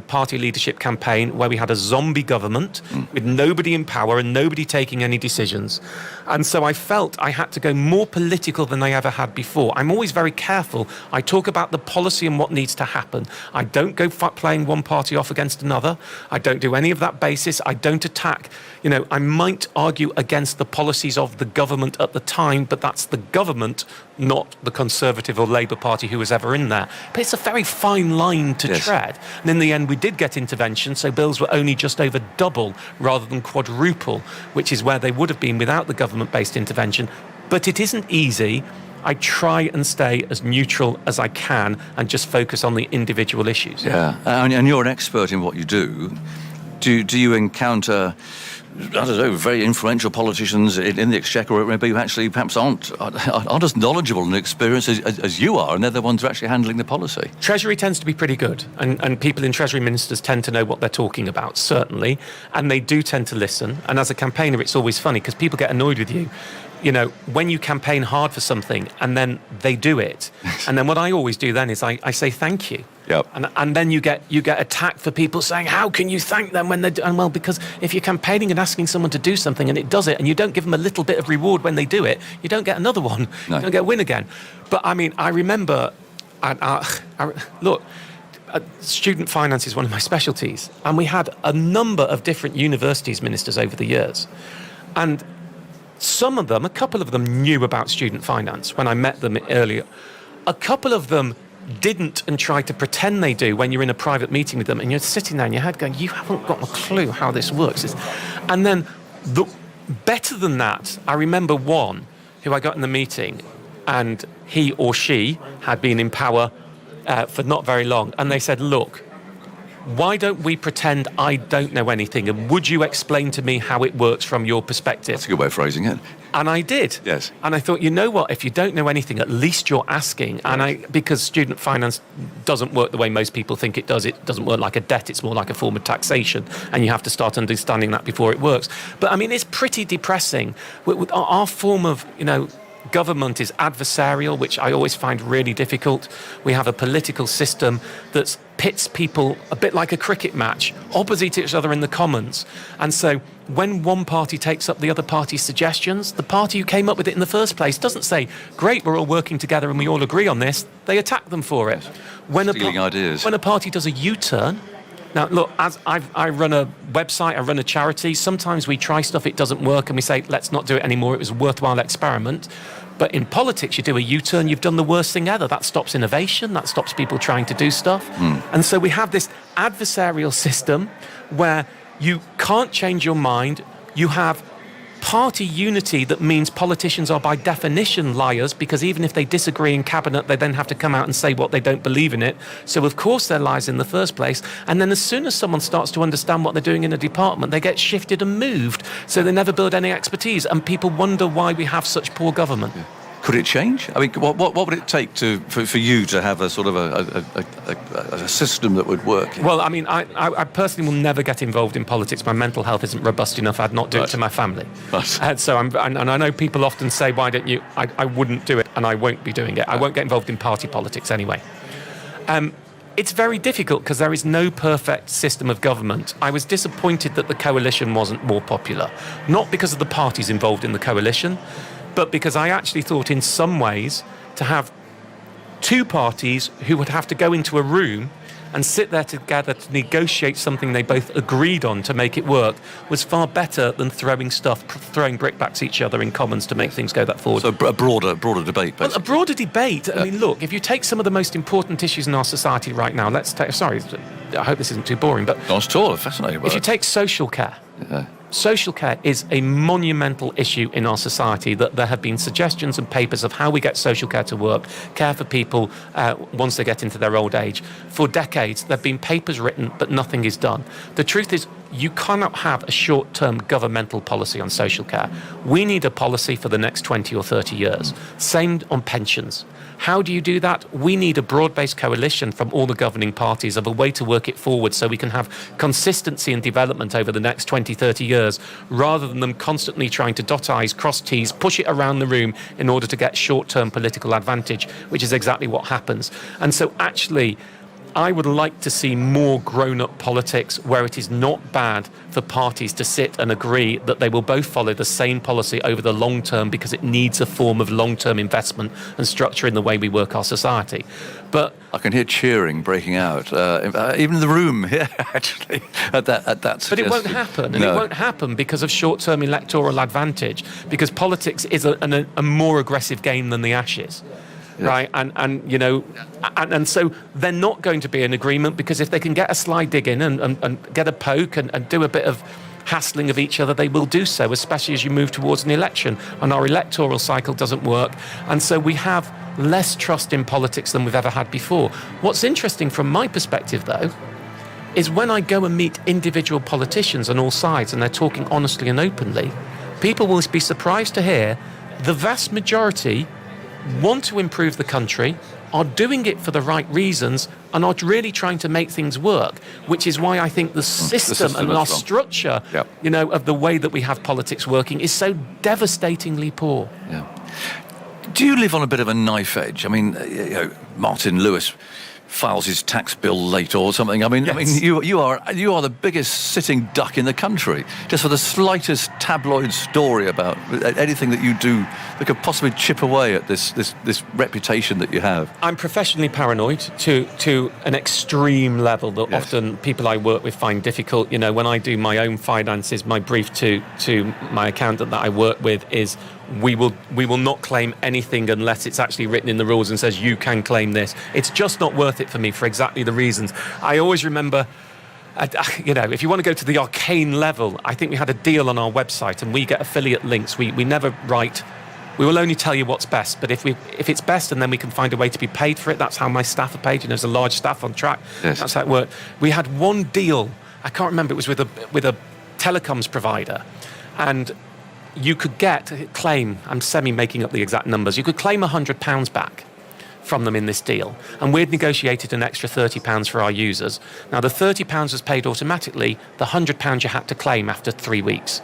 party leadership campaign where we had a zombie government with nobody in power and nobody taking any decisions. And so I felt I had to go more political than I ever had before. I'm always very careful. I talk about the policy and what needs to happen. I don't go playing one party off against another. I don't do any of that basis. I don't attack. I might argue against the policies of the government at the time, but that's the government, not the Conservative or Labour Party who was ever in there. But it's a very fine line to tread. And in the end, we did get intervention, so bills were only just over double rather than quadruple, which is where they would have been without the government-based intervention. But it isn't easy. I try and stay as neutral as I can and just focus on the individual issues. Yeah, and you're an expert in what you do. Do you encounter, I don't know, very influential politicians in the Exchequer or maybe who actually perhaps aren't as knowledgeable and experienced as you are, and they're the ones who are actually handling the policy? Treasury tends to be pretty good, and people in Treasury ministers tend to know what they're talking about, certainly, and they do tend to listen. And as a campaigner, it's always funny because people get annoyed with you when you campaign hard for something and then they do it, and then what I always do then is I say thank you. Yep. And then you get attacked for people saying, how can you thank them when they do? And well, because if you're campaigning and asking someone to do something and it does it, and you don't give them a little bit of reward when they do it, you don't get another one. No. You don't get a win again. But I mean, I remember, look, student finance is one of my specialties, and we had a number of different universities ministers over the years, and a couple of them knew about student finance when I met them earlier. A couple of them didn't and tried to pretend they do when you're in a private meeting with them, and you're sitting there in your head going, you haven't got a clue how this works. And then better than that, I remember one who I got in the meeting, and he or she had been in power for not very long, and they said, look, why don't we pretend I don't know anything, and would you explain to me how it works from your perspective? That's a good way of phrasing it. And I did. Yes. And I thought, you know what, if you don't know anything, at least you're asking. And because student finance doesn't work the way most people think it doesn't work like a debt, it's more like a form of taxation, and you have to start understanding that before it works. But I mean, it's pretty depressing. Our form of, government is adversarial, which I always find really difficult. We have a political system that pits people a bit like a cricket match, opposite each other in the Commons. And so when one party takes up the other party's suggestions, the party who came up with it in the first place doesn't say, great, we're all working together and we all agree on this. They attack them for it. Stealing ideas. When a party does a U-turn, now, look, as I run a website, I run a charity. Sometimes we try stuff, it doesn't work, and we say, let's not do it anymore. It was a worthwhile experiment. But in politics, you do a U-turn, you've done the worst thing ever. That stops innovation. That stops people trying to do stuff. And so we have this adversarial system where you can't change your mind. You have party unity that means politicians are by definition liars, because even if they disagree in cabinet, they then have to come out and say what they don't believe in it. So of course they're lies in the first place. And then as soon as someone starts to understand what they're doing in a department, they get shifted and moved. So they never build any expertise, and people wonder why we have such poor government. Could it change? I mean, what would it take for you to have a sort of a system that would work? Well, I mean, I personally will never get involved in politics. My mental health isn't robust enough. I'd not do it to my family. So and I know people often say, why don't you? I wouldn't do it, and I won't be doing it. I won't get involved in party politics anyway. It's very difficult because there is no perfect system of government. I was disappointed that the coalition wasn't more popular, not because of the parties involved in the coalition, but because I actually thought in some ways to have two parties who would have to go into a room and sit there together to negotiate something they both agreed on to make it work was far better than throwing brickbats at each other in Commons to make things go that forward. So a broader debate, basically. Well, a broader debate. I mean, look, if you take some of the most important issues in our society right now, sorry, I hope this isn't too boring, but... Not at all, fascinating. If you take social care... Social care is a monumental issue in our society, that there have been suggestions and papers of how we get social care to work, care for people once they get into their old age. For decades, there have been papers written, but nothing is done. The truth is, you cannot have a short-term governmental policy on social care. We need a policy for the next 20 or 30 years. Same on pensions. How do you do that? We need a broad-based coalition from all the governing parties of a way to work it forward so we can have consistency and development over the next 20, 30 years, rather than them constantly trying to dot I's, cross T's, push it around the room in order to get short-term political advantage, which is exactly what happens. And so actually, I would like to see more grown-up politics where it is not bad for parties to sit and agree that they will both follow the same policy over the long term, because it needs a form of long-term investment and structure in the way we work our society. But I can hear cheering breaking out, even in the room here, actually, at that suggestion. But it won't happen, and it won't happen because of short-term electoral advantage, because politics is a more aggressive game than the Ashes. Yeah. Right, and so they're not going to be an agreement, because if they can get a slide dig in and get a poke and do a bit of hassling of each other, they will do so, especially as you move towards an election. And our electoral cycle doesn't work, and so we have less trust in politics than we've ever had before. What's interesting from my perspective, though, is when I go and meet individual politicians on all sides and they're talking honestly and openly, people will be surprised to hear the vast majority want to improve the country, are doing it for the right reasons and are really trying to make things work, which is why I think the system and our structure, of the way that we have politics working is so devastatingly poor. Yeah. Do you live on a bit of a knife edge? I mean, Martin Lewis files his tax bill late or something. I mean, you are the biggest sitting duck in the country. Just for the slightest tabloid story about anything that you do that could possibly chip away at this reputation that you have. I'm professionally paranoid to an extreme level that often people I work with find difficult. When I do my own finances, my brief to my accountant that I work with is, we will not claim anything unless it's actually written in the rules and says you can claim this. It's just not worth it for me for exactly the reasons. I always remember, if you want to go to the arcane level, I think we had a deal on our website and we get affiliate links. We never write, we will only tell you what's best, but if it's best and then we can find a way to be paid for it, that's how my staff are paid. There's a large staff on track. Yes. That's how it worked. We had one deal, I can't remember, it was with a telecoms provider, and you could claim, I'm semi-making up the exact numbers, you could claim £100 back from them in this deal. And we'd negotiated an extra £30 for our users. Now, the £30 was paid automatically, the £100 you had to claim after 3 weeks.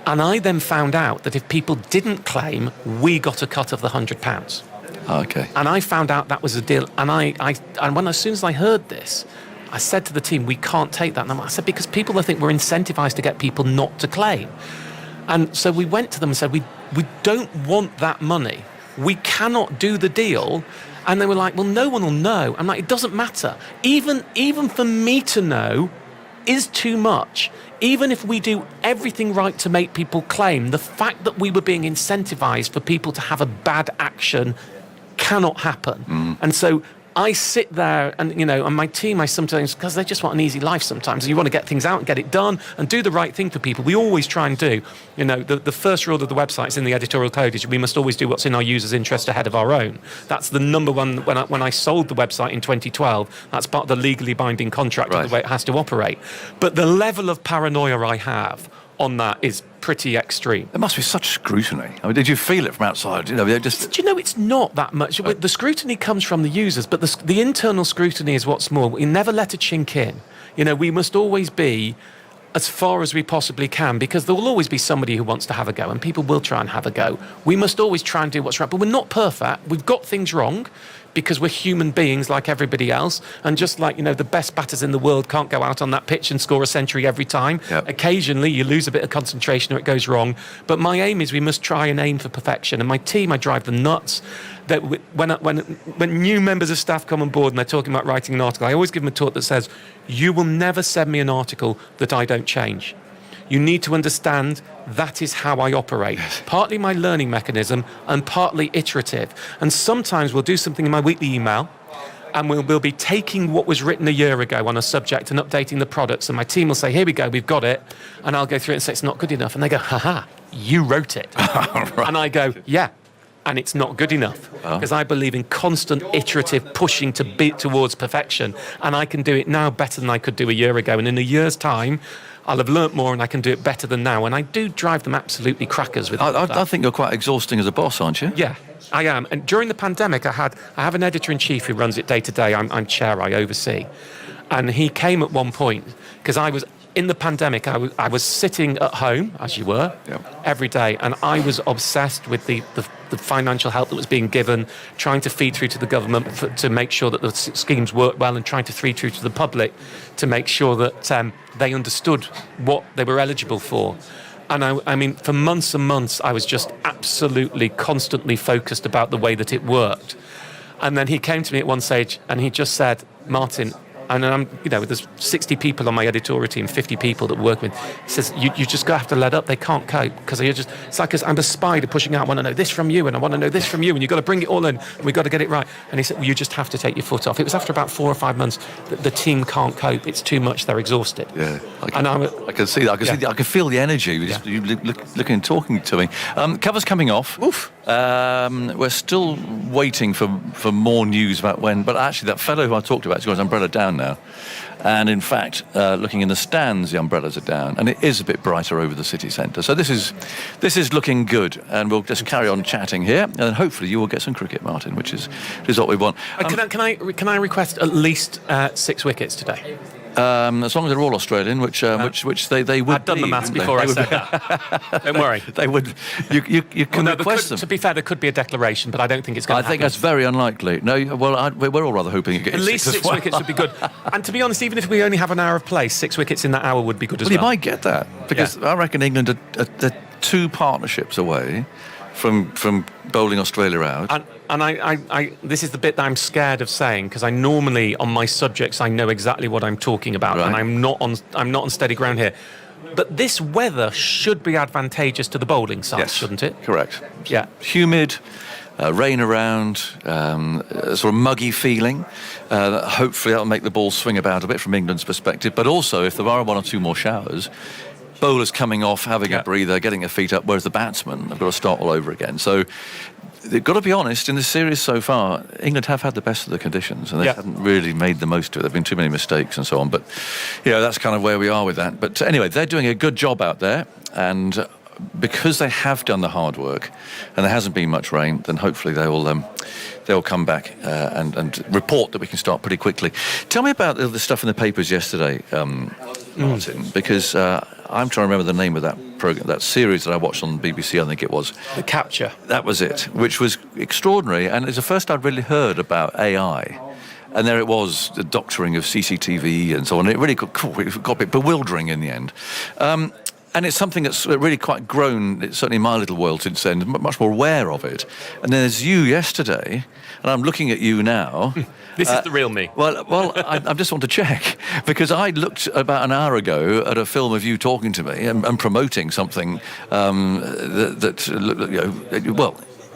And I then found out that if people didn't claim, we got a cut of the £100. Okay. And I found out that was a deal. And as soon as I heard this, I said to the team, we can't take that. And I said, because people, I think, we're incentivized to get people not to claim. And so we went to them and said, we don't want that money. We cannot do the deal. And they were like, well, no one will know. I'm like, it doesn't matter. Even for me to know is too much. Even if we do everything right to make people claim, the fact that we were being incentivized for people to have a bad action cannot happen. And so I sit there and, and my team, I sometimes, because they just want an easy life sometimes, you want to get things out and get it done and do the right thing for people. We always try and do, the first rule of the website is in the editorial code is we must always do what's in our users' interest ahead of our own. That's the number one, when I sold the website in 2012, that's part of the legally binding contract of the way it has to operate. But the level of paranoia I have on that is pretty extreme. There must be such scrutiny. I mean, did you feel it from outside? Do you know it's not that much? The scrutiny comes from the users, but the internal scrutiny is what's more. We never let a chink in. We must always be as far as we possibly can, because there will always be somebody who wants to have a go, and people will try and have a go. We must always try and do what's right, but we're not perfect. We've got things wrong, because we're human beings like everybody else. And just like, the best batters in the world can't go out on that pitch and score a century every time. Yep. Occasionally you lose a bit of concentration or it goes wrong. But my aim is we must try and aim for perfection. And my team, I drive them nuts. That when new members of staff come on board and they're talking about writing an article, I always give them a talk that says, you will never send me an article that I don't change. You need to understand that is how I operate. Partly my learning mechanism and partly iterative. And sometimes we'll do something in my weekly email and we'll be taking what was written a year ago on a subject and updating the products. And my team will say, here we go, we've got it. And I'll go through it and say, it's not good enough. And they go, haha, you wrote it. Right. And I go, yeah. And it's not good enough, because I believe in constant iterative pushing to beat towards perfection. And I can do it now better than I could do a year ago. And in a year's time, I'll have learnt more and I can do it better than now. And I do drive them absolutely crackers with that. I think you're quite exhausting as a boss, aren't you? Yeah, I am. And during the pandemic, I have an editor-in-chief who runs it day to day. I'm chair, I oversee. And he came at one point, because I was... In the pandemic, I was sitting at home, as you were, every day, and I was obsessed with the financial help that was being given, trying to feed through to the government to make sure that the schemes worked well, and trying to feed through to the public to make sure that they understood what they were eligible for. And I mean, for months and months, I was just absolutely, constantly focused about the way that it worked. And then he came to me at one stage, and he just said, Martin, and I'm, there's 60 people on my editorial team, 50 people that work with. He says, you just have to let up. They can't cope, because it's like I'm a spider pushing out. I want to know this from you, and I want to know this from you, and you've got to bring it all in, and we've got to get it right. And he said, well, you just have to take your foot off. It was after about 4 or 5 months that the team can't cope. It's too much. They're exhausted. Yeah, I can see that. I can feel the energy. You looking and talking to me. Cover's coming off. Oof. We're still waiting for more news about when. But actually, that fellow who I talked about has got his umbrella down now. And in fact, looking in the stands, the umbrellas are down, and it is a bit brighter over the city centre. So this is looking good, and we'll just carry on chatting here, and hopefully you will get some cricket, Martin, which is what we want. Can I request at least 6 wickets today? As long as they're all Australian, which they would. I'd done the maths before I said that. Don't worry. They would. You can request them. To be fair, there could be a declaration, but I don't think it's going to happen. I think that's very unlikely. No, well, we're all rather hoping it gets at least 6 wickets would be good. And to be honest, even if we only have an hour of play, 6 wickets in that hour would be good as well. You might get that because I reckon England are 2 partnerships away from bowling Australia out. And I this is the bit that I'm scared of saying, because I normally on my subjects I know exactly what I'm talking about, and I'm not on steady ground here. But this weather should be advantageous to the bowling side, shouldn't it? Correct. Yeah. Humid, rain around, sort of muggy feeling. Hopefully that'll make the ball swing about a bit from England's perspective. But also, if there are 1 or 2 more showers, bowlers coming off, having a breather, getting their feet up, whereas the batsmen have got to start all over again. So they've got to be honest, in this series so far, England have had the best of the conditions, and they haven't really made the most of it. There have been too many mistakes and so on. But, that's kind of where we are with that. But anyway, they're doing a good job out there, and because they have done the hard work and there hasn't been much rain, then hopefully they'll come back and report that we can start pretty quickly. Tell me about the stuff in the papers yesterday, Martin, because I'm trying to remember the name of that program, that series that I watched on BBC, I think it was. The Capture. That was it, which was extraordinary, and it's the first I'd really heard about AI. And there it was, the doctoring of CCTV and so on. It really got a bit bewildering in the end. And it's something that's really quite grown, certainly in my little world since then, much more aware of it. And then there's you yesterday, and I'm looking at you now. This is the real me. Well, I just want to check, because I looked about an hour ago at a film of you talking to me and promoting something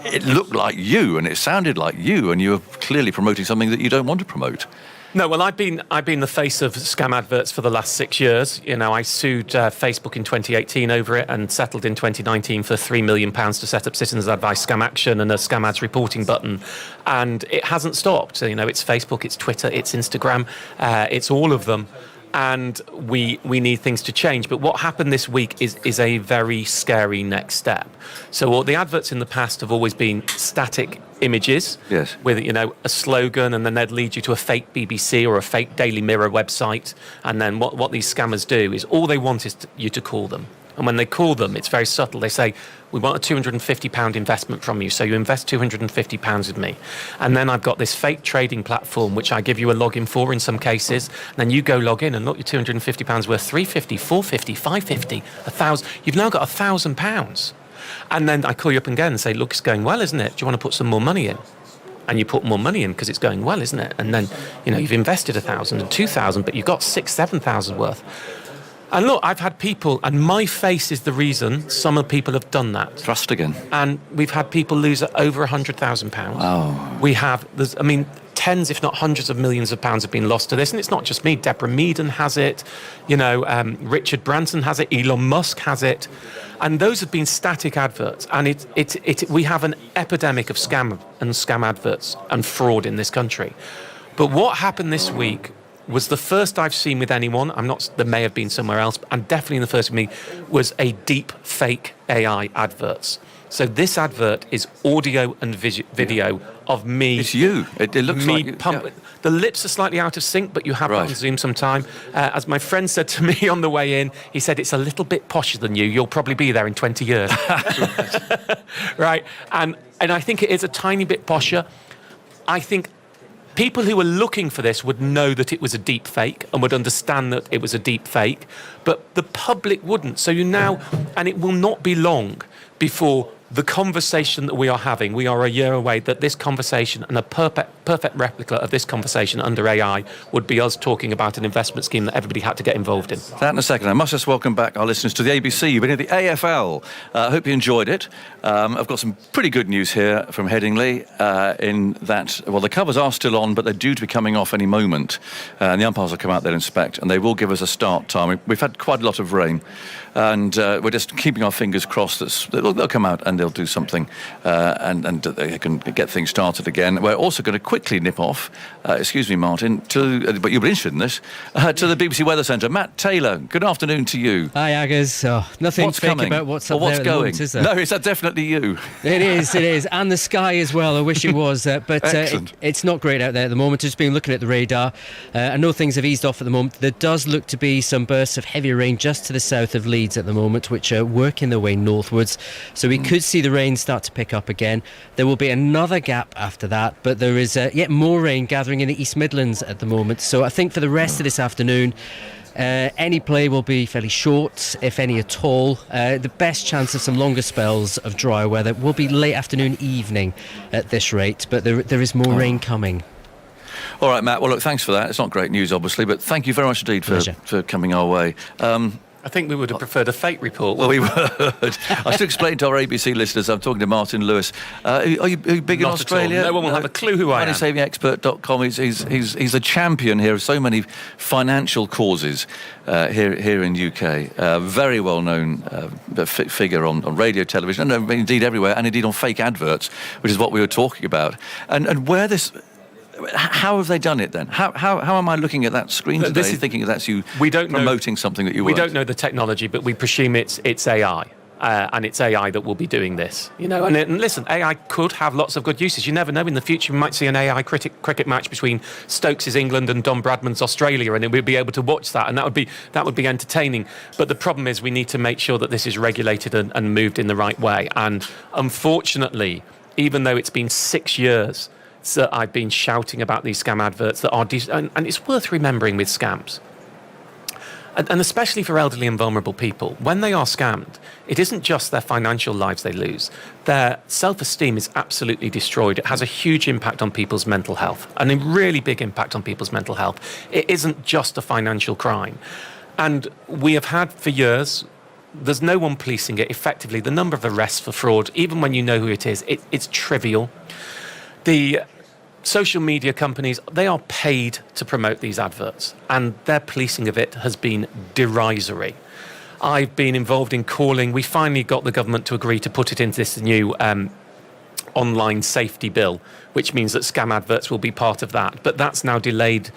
it looked like you and it sounded like you, and you were clearly promoting something that you don't want to promote. No, well, I've been the face of scam adverts for the last 6 years. I sued Facebook in 2018 over it and settled in 2019 for £3 million to set up Citizens Advice Scam Action and a scam ads reporting button. And it hasn't stopped. It's Facebook, it's Twitter, it's Instagram, it's all of them. And we need things to change. But what happened this week is a very scary next step. So the adverts in the past have always been static images with a slogan, and then they'd lead you to a fake BBC or a fake Daily Mirror website. And then what these scammers do is all they want is you to call them. And when they call them, it's very subtle. They say, we want a £250 investment from you, so you invest £250 with me. And then I've got this fake trading platform, which I give you a login for in some cases. And then you go log in and look, your £250 worth £350, £450, £550, £1,000. You've now got £1,000. And then I call you up again and say, look, it's going well, isn't it? Do you want to put some more money in? And you put more money in because it's going well, isn't it? And then, you've invested £1,000 and £2,000, but you've got £6,000, £7,000 worth. And look, I've had people, and my face is the reason some people have done that. Trust again. And we've had people lose over £100,000. Wow. We have, tens, if not hundreds of millions of pounds have been lost to this. And it's not just me. Deborah Meaden has it. Richard Branson has it. Elon Musk has it. And those have been static adverts. And we have an epidemic of scam adverts and fraud in this country. But what happened this week was the first I've seen with anyone, there may have been somewhere else, and definitely the first with me, was a deep fake AI adverts. So this advert is audio and video of me. It's you. It looks like you. The lips are slightly out of sync, but you have it on Zoom sometime. As my friend said to me on the way in, he said, it's a little bit posher than you. You'll probably be there in 20 years. Right? And I think it is a tiny bit posher. I think people who were looking for this would know that it was a deep fake and would understand that it was a deep fake, but the public wouldn't. So and it will not be long before the conversation that we are having, we are a year away, that this conversation and a perfect replica of this conversation under AI would be us talking about an investment scheme that everybody had to get involved in. That in a second. I must just welcome back our listeners to the ABC. You've been at the AFL. I hope you enjoyed it. I've got some pretty good news here from Headingley in that, the covers are still on, but they're due to be coming off any moment. And the umpires will come out there and inspect, and they will give us a start time. We've had quite a lot of rain, and we're just keeping our fingers crossed that they'll come out and they'll do something and they can get things started again. We're also going to quickly nip off, excuse me, Martin, but you'll be interested in this, to the BBC Weather Centre. Matt Taylor, good afternoon to you. Hi, Aggers. Nothing fake coming? about what's up what's there at going? the moment, is there? No, is that definitely you? It is. And the sky as well. I wish it was. But it's not great out there at the moment. Just been looking at the radar. I know things have eased off at the moment. There does look to be some bursts of heavy rain just to the south of Leeds at the moment, which are working their way northwards. So we could see the rain start to pick up again. There will be another gap after that, but there is yet more rain gathering in the East Midlands at the moment. So I think for the rest of this afternoon, any play will be fairly short, if any at all. The best chance of some longer spells of dry weather will be late afternoon, evening at this rate, but there is more rain coming. All right, Matt. Well, look, thanks for that. It's not great news, obviously, but thank you very much indeed for coming our way. I think we would have preferred a fate report. Well, we would. I should explain to our ABC listeners, I'm talking to Martin Lewis. Are you big in Not Australia? At all. No one will have a clue who I am. MoneySavingExpert.com. He's a champion here of so many financial causes here in UK. Very well-known figure on radio, television, and indeed everywhere, and indeed on fake adverts, which is what we were talking about. And where this... How have they done it then? How am I looking at that screen today thinking that's you promoting something that you weren't? We don't know the technology, but we presume it's AI. And it's AI that will be doing this, And listen, AI could have lots of good uses. You never know. In the future, we might see an AI cricket match between Stokes' England and Don Bradman's Australia, and we'll be able to watch that, and that would be entertaining. But the problem is, we need to make sure that this is regulated and moved in the right way. And unfortunately, even though it's been 6 years that I've been shouting about these scam adverts that are, and it's worth remembering with scams. And especially for elderly and vulnerable people, when they are scammed, it isn't just their financial lives they lose. Their self-esteem is absolutely destroyed. It has a huge impact on people's mental health, and a really big impact on people's mental health. It isn't just a financial crime. And we have had for years, there's no one policing it effectively. The number of arrests for fraud, even when you know who it is, it's trivial. The social media companies, they are paid to promote these adverts, and their policing of it has been derisory. I've been involved in calling. We finally got the government to agree to put it into this new online safety bill, which means that scam adverts will be part of that. But that's now delayed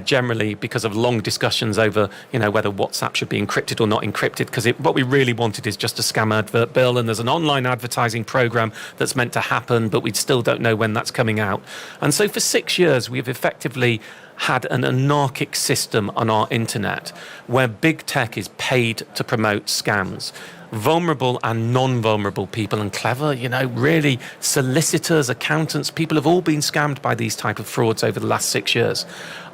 generally because of long discussions over, whether WhatsApp should be encrypted or not encrypted, because what we really wanted is just a scam advert bill, and there's an online advertising program that's meant to happen, but we still don't know when that's coming out. And so for 6 years, we've effectively had an anarchic system on our internet where big tech is paid to promote scams. Vulnerable and non-vulnerable people, and clever, really solicitors, accountants, people have all been scammed by these type of frauds over the last 6 years,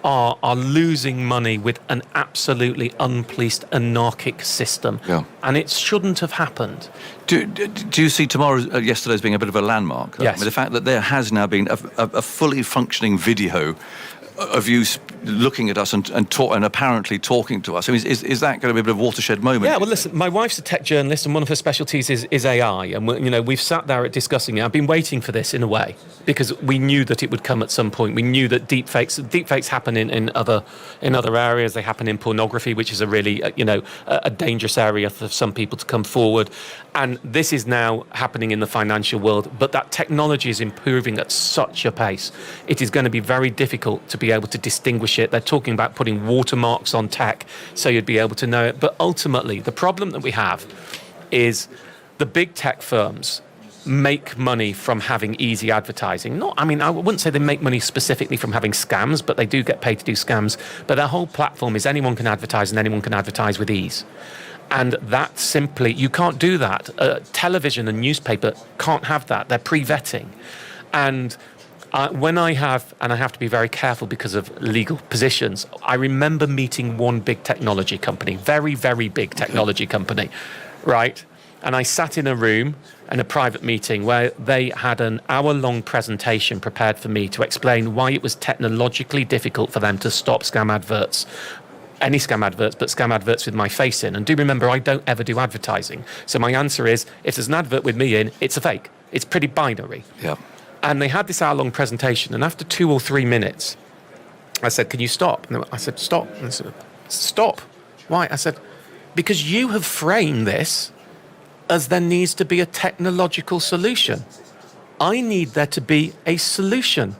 are losing money with an absolutely unpoliced anarchic system. Yeah. And it shouldn't have happened. Do you see yesterday's being a bit of a landmark? Yes. I mean, the fact that there has now been a fully functioning video of you looking at us and apparently talking to us. I mean, is that going to be a bit of a watershed moment? Yeah, well, listen, my wife's a tech journalist, and one of her specialties is AI, and we've sat there discussing it. I've been waiting for this in a way because we knew that it would come at some point. We knew that deepfakes happen in other areas. They happen in pornography, which is a really a dangerous area for some people to come forward. And this is now happening in the financial world, but that technology is improving at such a pace. It is going to be very difficult to be able to distinguish it. They're talking about putting watermarks on tech so you'd be able to know it. But ultimately, the problem that we have is the big tech firms make money from having easy advertising. I wouldn't say they make money specifically from having scams, but they do get paid to do scams. But their whole platform is anyone can advertise, and anyone can advertise with ease. And that simply, you can't do that. Television and newspaper can't have that. They're pre-vetting. And when I have to be very careful because of legal positions, I remember meeting one big technology company, very, very big technology company, right? And I sat in a room in a private meeting where they had an hour-long presentation prepared for me to explain why it was technologically difficult for them to stop scam adverts. Any scam adverts, but scam adverts with my face in. And do remember, I don't ever do advertising. So my answer is, if there's an advert with me in, it's a fake. It's pretty binary. Yeah. And they had this hour-long presentation, and after 2 or 3 minutes, I said, "Can you stop?" And I said, "Stop." And they said, "Stop? Why?" I said, "Because you have framed this as there needs to be a technological solution. I need there to be a solution.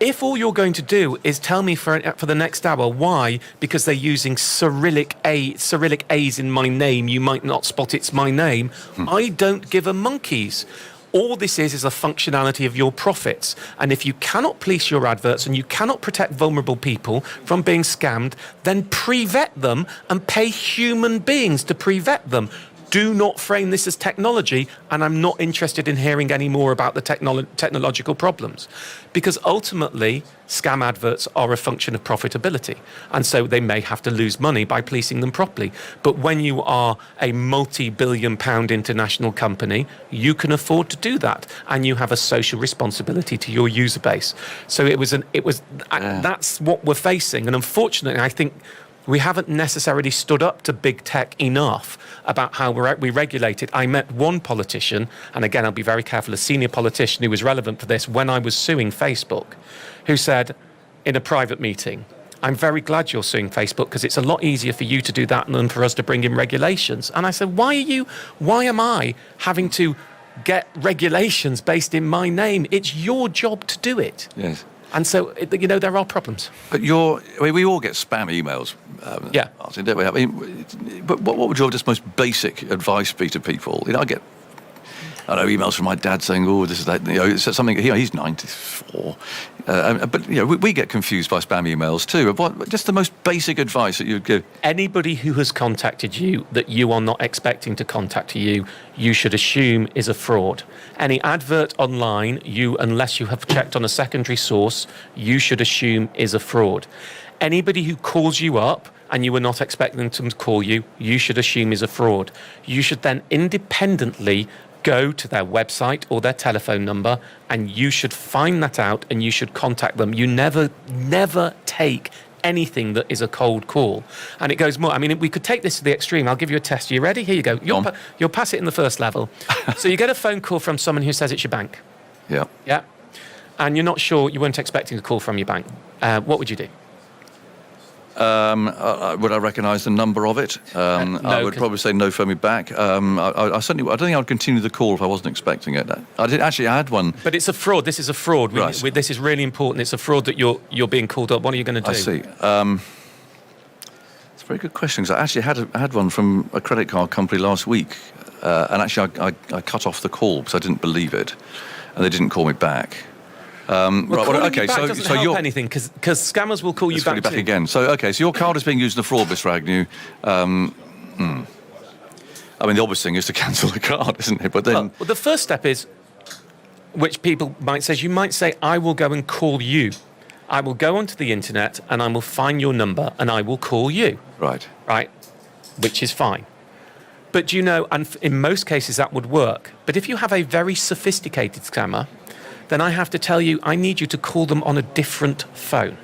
If all you're going to do is tell me for the next hour why, because they're using Cyrillic A's in my name, you might not spot it's my name, I don't give a monkey's. All this is a functionality of your profits. And if you cannot police your adverts and you cannot protect vulnerable people from being scammed, then pre-vet them and pay human beings to pre-vet them. Do not frame this as technology, and I'm not interested in hearing any more about the technological problems. Because ultimately, scam adverts are a function of profitability, and so they may have to lose money by policing them properly. But when you are a multi-billion-pound international company, you can afford to do that, and you have a social responsibility to your user base. So that's what we're facing, and unfortunately, I think we haven't necessarily stood up to big tech enough about how we regulate it. I met one politician, and again, I'll be very careful, a senior politician who was relevant for this when I was suing Facebook, who said in a private meeting, I'm very glad you're suing Facebook because it's a lot easier for you to do that than for us to bring in regulations. And I said, why am I having to get regulations based in my name? It's your job to do it. Yes. And so, there are problems. But we all get spam emails. Yeah. Martin, don't we? I mean, but what would your just most basic advice be to people? I get emails from my dad saying, "Oh, this is that." It's something. He's 94, but we get confused by spam emails too. What just the most basic advice that you'd give? Anybody who has contacted you that you are not expecting to contact you, you should assume is a fraud. Any advert online, unless you have checked on a secondary source, you should assume is a fraud. Anybody who calls you up and you were not expecting them to call you, you should assume is a fraud. You should then independently go to their website or their telephone number, and you should find that out and you should contact them. You never take anything that is a cold call. And it goes more. I mean, we could take this to the extreme. I'll give you a test. Are you ready? Here you go. You'll pass it in the first level. So you get a phone call from someone who says it's your bank. Yeah. Yeah. And you're not sure, you weren't expecting a call from your bank. What would you do? Would I recognise the number of it? No, I would probably say no, phone me back. I don't think I'd continue the call if I wasn't expecting it. I had one. But it's a fraud. This is a fraud. Right. This is really important. It's a fraud that you're being called up. What are you going to do? I see. It's a very good question, because I actually had one from a credit card company last week, and actually I cut off the call because I didn't believe it, and they didn't call me back. Okay, so doesn't help anything because scammers will call you back again. So your card is being used in a fraud, Mr. Agnew. I mean, the obvious thing is to cancel the card, isn't it? But then, well, the first step is, which people might say, you might say, I will go and call you. I will go onto the internet and I will find your number and I will call you. Right. Which is fine. But and in most cases that would work. But if you have a very sophisticated scammer, then I have to tell you, I need you to call them on a different phone.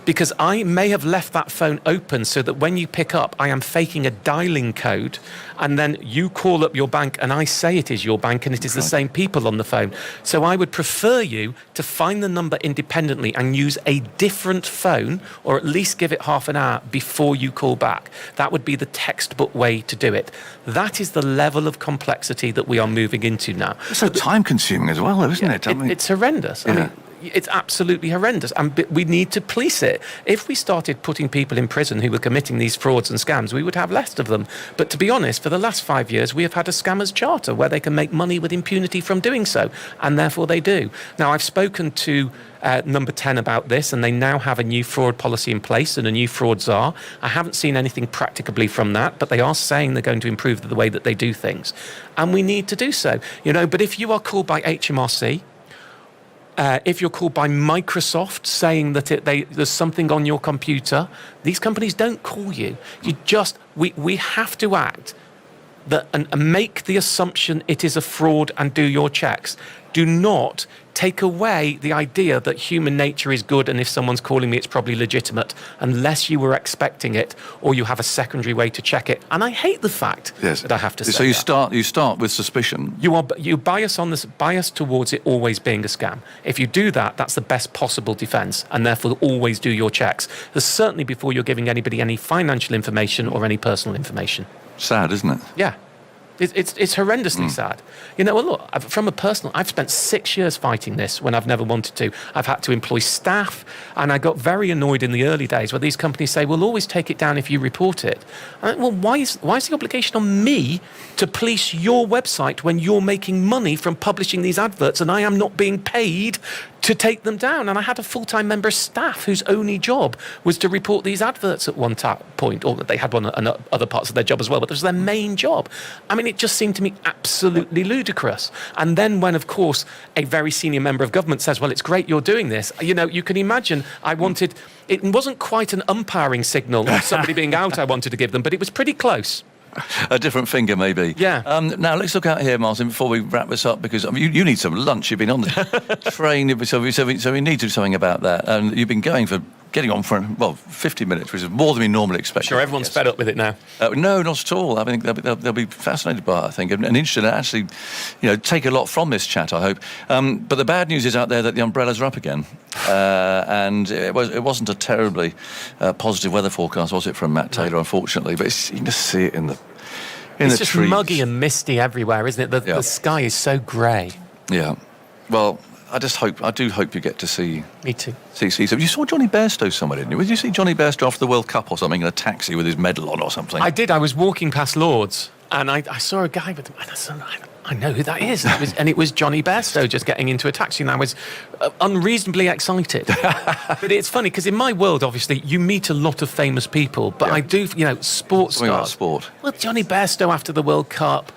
Because I may have left that phone open so that when you pick up, I am faking a dialing code, and then you call up your bank and I say it is your bank and it is the same people on the phone. So I would prefer you to find the number independently and use a different phone, or at least give it half an hour before you call back. That would be the textbook way to do it. That is the level of complexity that we are moving into now. It's so time consuming as well, isn't it? It's horrendous. Yeah. I mean, it's absolutely horrendous, and we need to police it. If we started putting people in prison who were committing these frauds and scams, we would have less of them. But to be honest, for the last 5 years, we have had a scammers charter where they can make money with impunity from doing so, and therefore they do. Now, I've spoken to Number 10 about this, and they now have a new fraud policy in place and a new fraud czar. I haven't seen anything practically from that, but they are saying they're going to improve the way that they do things, and we need to do so. But if you are called by HMRC, if you're called by Microsoft saying that there's something on your computer, these companies don't call you. We have to act and make the assumption it is a fraud and do your checks. Do not take away the idea that human nature is good, and if someone's calling me, it's probably legitimate, unless you were expecting it or you have a secondary way to check it. And I hate the fact that I have to say so you start with suspicion. You bias towards it always being a scam. If you do that, that's the best possible defence, and therefore always do your checks. Certainly before you're giving anybody any financial information or any personal information. Sad, isn't it? Yeah. It's horrendously sad. You know, well, look, from a personal, I've spent 6 years fighting this when I've never wanted to. I've had to employ staff, and I got very annoyed in the early days where these companies say, we'll always take it down if you report it. Well, why is the obligation on me to police your website when you're making money from publishing these adverts and I am not being paid to take them down? And I had a full-time member of staff whose only job was to report these adverts at one point, or they had one in other parts of their job as well, but this was their main job. I mean, it just seemed to me absolutely ludicrous. And then when, of course, a very senior member of government says, well, it's great you're doing this, you know, you can imagine it wasn't quite an umpiring signal of somebody being out I wanted to give them, but it was pretty close. A different finger, maybe. Yeah. Now, let's look out here, Martin, before we wrap this up, because you need some lunch. You've been on the train, so we need to do something about that. And you've been getting on for, 50 minutes, which is more than we normally expect. Sure, everyone's fed up with it now. No, not at all. I think they'll be fascinated by it, I think, and interested to actually, take a lot from this chat, I hope. But the bad news is out there that the umbrellas are up again. And it wasn't a terribly positive weather forecast, was it, from Matt Taylor, unfortunately? But you can just see it in the It's just trees. Muggy and misty everywhere, isn't it? The sky is so grey. Yeah. Well, I do hope you get to see... Me too. See. So you saw Johnny Bairstow somewhere, didn't you? Did you see Johnny Bairstow after the World Cup or something in a taxi with his medal on or something? I did. I was walking past Lord's and I saw a guy with... I know who that is. And it was Johnny Bairstow just getting into a taxi, and I was unreasonably excited. But it's funny, because in my world, obviously, you meet a lot of famous people, but I do, sports Something about stars. sport. Well, Johnny Bairstow after the World Cup,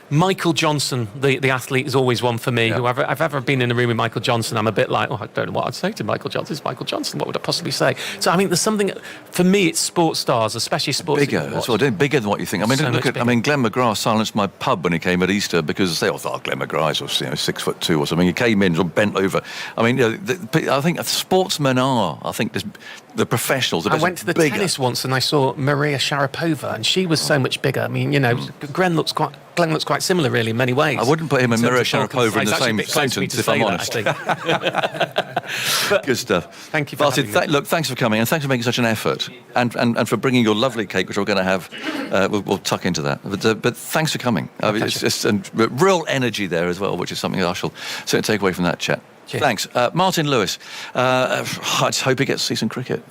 Michael Johnson, the athlete, is always one for me. Yeah. Whoever I've ever been in a room with Michael Johnson, I'm a bit like, I don't know what I'd say to Michael Johnson. It's Michael Johnson. What would I possibly say? So, I mean, there's something, for me, it's sports stars, especially sports. Bigger as well, bigger than what you think. I mean, So much bigger. Glenn McGrath silenced my pub when he came at Easter because they all thought Glenn McGrath was 6'2" or something. He came in sort of bent over. I mean, I think sportsmen are. I think the professionals. I went to the tennis once and I saw Maria Sharapova, and she was so much bigger. I mean, Glenn looks quite similar, really, in many ways. I wouldn't put him and Maria So Sharapova in the same sentence, if I'm honest. Good stuff. Thank you for having me. Look, thanks for coming, and thanks for making such an effort, and for bringing your lovely cake, which we're going to have. We'll tuck into that. But thanks for coming. It's just real energy there as well, which is something I shall certainly take away from that chat. Cheers. Thanks. Martin Lewis. I just hope he gets to see some cricket,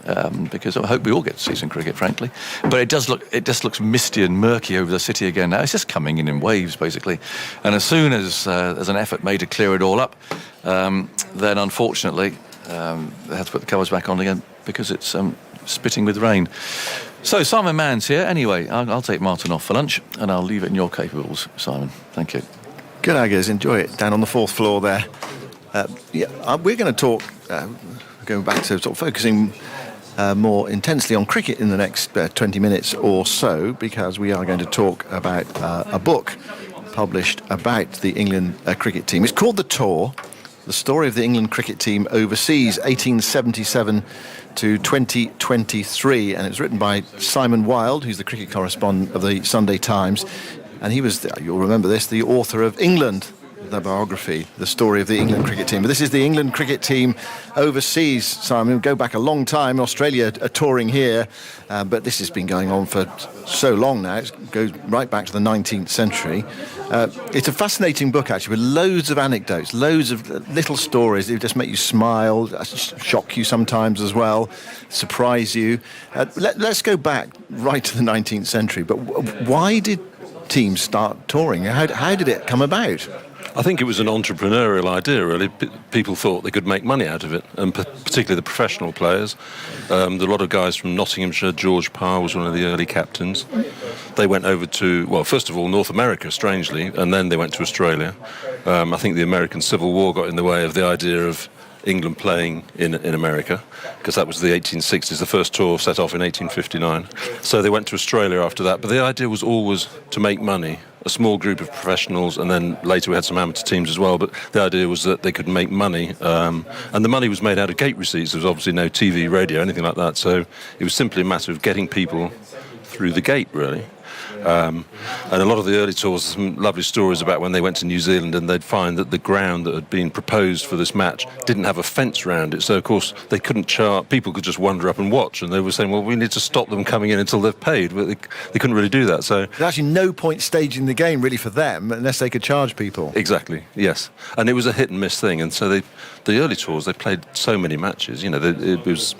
because I hope we all get to see some cricket, frankly. But it just looks misty and murky over the city again now. It's just coming in waves, basically. And as soon as there's an effort made to clear it all up, then unfortunately they have to put the covers back on again because it's spitting with rain. So Simon Mann's here. Anyway, I'll take Martin off for lunch, and I'll leave it in your capables, Simon. Thank you. Good, Aggers. Enjoy it. Down on the 4th floor there. We're going to talk, going back to sort of focusing more intensely on cricket in the next 20 minutes or so, because we are going to talk about a book published about the England cricket team. It's called The Tour, the story of the England cricket team overseas, 1877 to 2023, and it was written by Simon Wilde, who's the cricket correspondent of the Sunday Times, and he was, you'll remember this, the author of England, the biography, the story of the England cricket team. But this is the England cricket team overseas, Simon. We go back a long time. Australia are touring here, but this has been going on for so long now. It goes right back to the 19th century. It's a fascinating book, actually, with loads of anecdotes, loads of little stories that just make you smile, shock you sometimes as well, surprise you. Let's go back right to the 19th century. But why did teams start touring? How did it come about? I think it was an entrepreneurial idea, really. People thought they could make money out of it, and particularly the professional players. There were a lot of guys from Nottinghamshire. George Parr was one of the early captains. They went over to, well, first of all, North America, strangely, and then they went to Australia. I think the American Civil War got in the way of the idea of England playing in America, because that was the 1860s. The first tour set off in 1859. So they went to Australia after that. But the idea was always to make money, a small group of professionals, and then later we had some amateur teams as well. But the idea was that they could make money, and the money was made out of gate receipts. There was obviously no TV, radio, anything like that. So it was simply a matter of getting people through the gate, really. And a lot of the early tours, some lovely stories about when they went to New Zealand and they'd find that the ground that had been proposed for this match didn't have a fence around it. So, of course, they couldn't charge. People could just wander up and watch. And they were saying, well, we need to stop them coming in until they've paid. But they couldn't really do that. So there's actually no point staging the game, really, for them, unless they could charge people. Exactly, yes. And it was a hit and miss thing. And so the early tours, they played so many matches. You know, it was...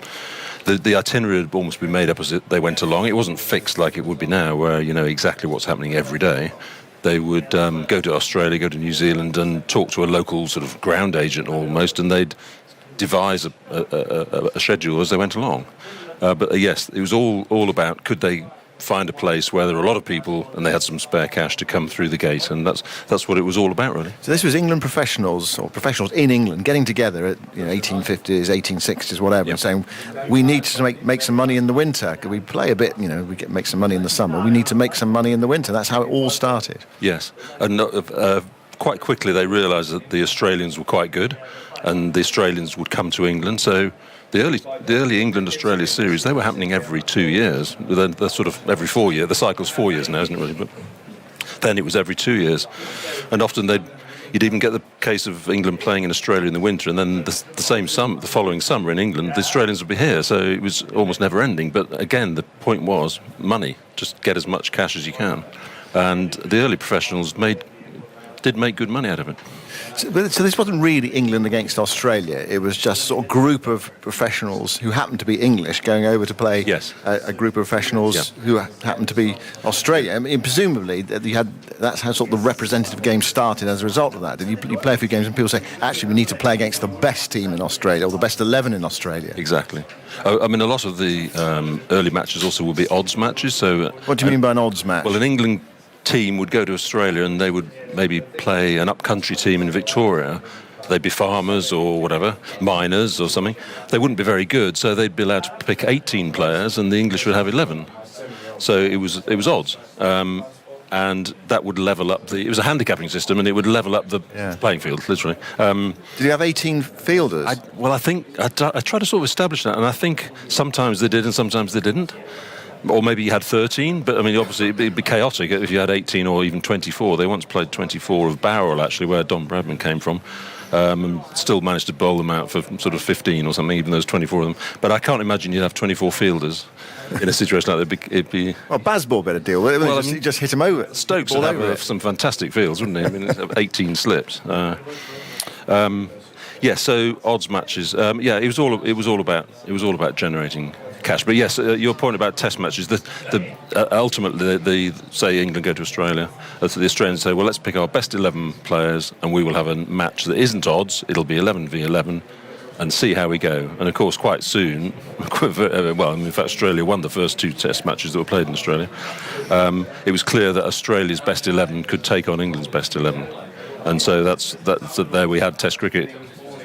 The itinerary had almost been made up as they went along. It wasn't fixed like it would be now, where you know exactly what's happening every day. They would go to Australia, go to New Zealand, and talk to a local sort of ground agent almost, and they'd devise a schedule as they went along. But yes, it was all about could they find a place where there were a lot of people and they had some spare cash to come through the gate, and that's what it was all about, really. So this was England professionals, or professionals in England, getting together at 1850s, 1860s, whatever, and saying, we need to make some money in the winter. Could we play a bit, make some money in the summer. We need to make some money in the winter. That's how it all started. Yes, and quite quickly they realised that the Australians were quite good, and the Australians would come to England, so the early England-Australia series, they were happening every 2 years. They're sort of every 4 years. The cycle's 4 years now, isn't it, really? But then it was every 2 years. And often you'd even get the case of England playing in Australia in the winter, and then the following summer in England, the Australians would be here. So it was almost never-ending. But again, the point was money. Just get as much cash as you can. And the early professionals did make good money out of it. So this wasn't really England against Australia. It was just a sort of group of professionals who happened to be English going over to play a group of professionals who happened to be Australia. I mean, presumably, that's how sort of the representative game started as a result of that. Did you play a few games and people say, actually, we need to play against the best team in Australia or the best 11 in Australia? Exactly. I mean, a lot of the early matches also would be odds matches. So, what do you mean by an odds match? Well, an England team would go to Australia and they would maybe play an up-country team in Victoria. They'd be farmers or whatever, miners or something. They wouldn't be very good, so they'd be allowed to pick 18 players and the English would have 11. So it was odds. And that would level up it was a handicapping system, and it would level up the playing field, literally. Did you have 18 fielders? I think I tried to sort of establish that, and I think sometimes they did and sometimes they didn't. Or maybe you had 13, but I mean, obviously it'd be chaotic if you had 18 or even 24. They once played 24 of Bowral, actually, where Don Bradman came from, and still managed to bowl them out for sort of 15 or something, even though there's 24 of them. But I can't imagine you'd have 24 fielders in a situation like that. It'd be... Well, Bazball better deal with it. Well, just hit him over. Stokes would have some fantastic fields, wouldn't he? I mean, 18 slips. So odds matches. It was all about generating cash. But yes, your point about test matches, ultimately, say England go to Australia, so the Australians say, well, let's pick our best 11 players and we will have a match that isn't odds. It'll be 11 v 11 and see how we go. And of course, quite soon, in fact, Australia won the first 2 test matches that were played in Australia. It was clear that Australia's best 11 could take on England's best 11. And so that's there we had test cricket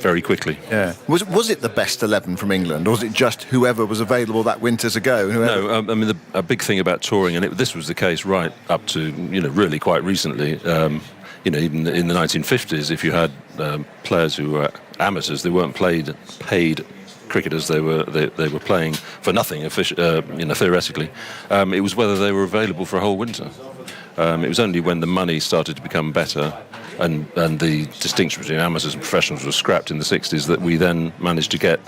very quickly. Yeah. Was it the best 11 from England, or was it just whoever was available that winter to go? No, I mean, a big thing about touring, and this was the case right up to, really quite recently, even in the 1950s, if you had players who were amateurs, they weren't paid cricketers, they were playing for nothing, theoretically. It was whether they were available for a whole winter. It was only when the money started to become better and the distinction between amateurs and professionals was scrapped in the 60s that we then managed to get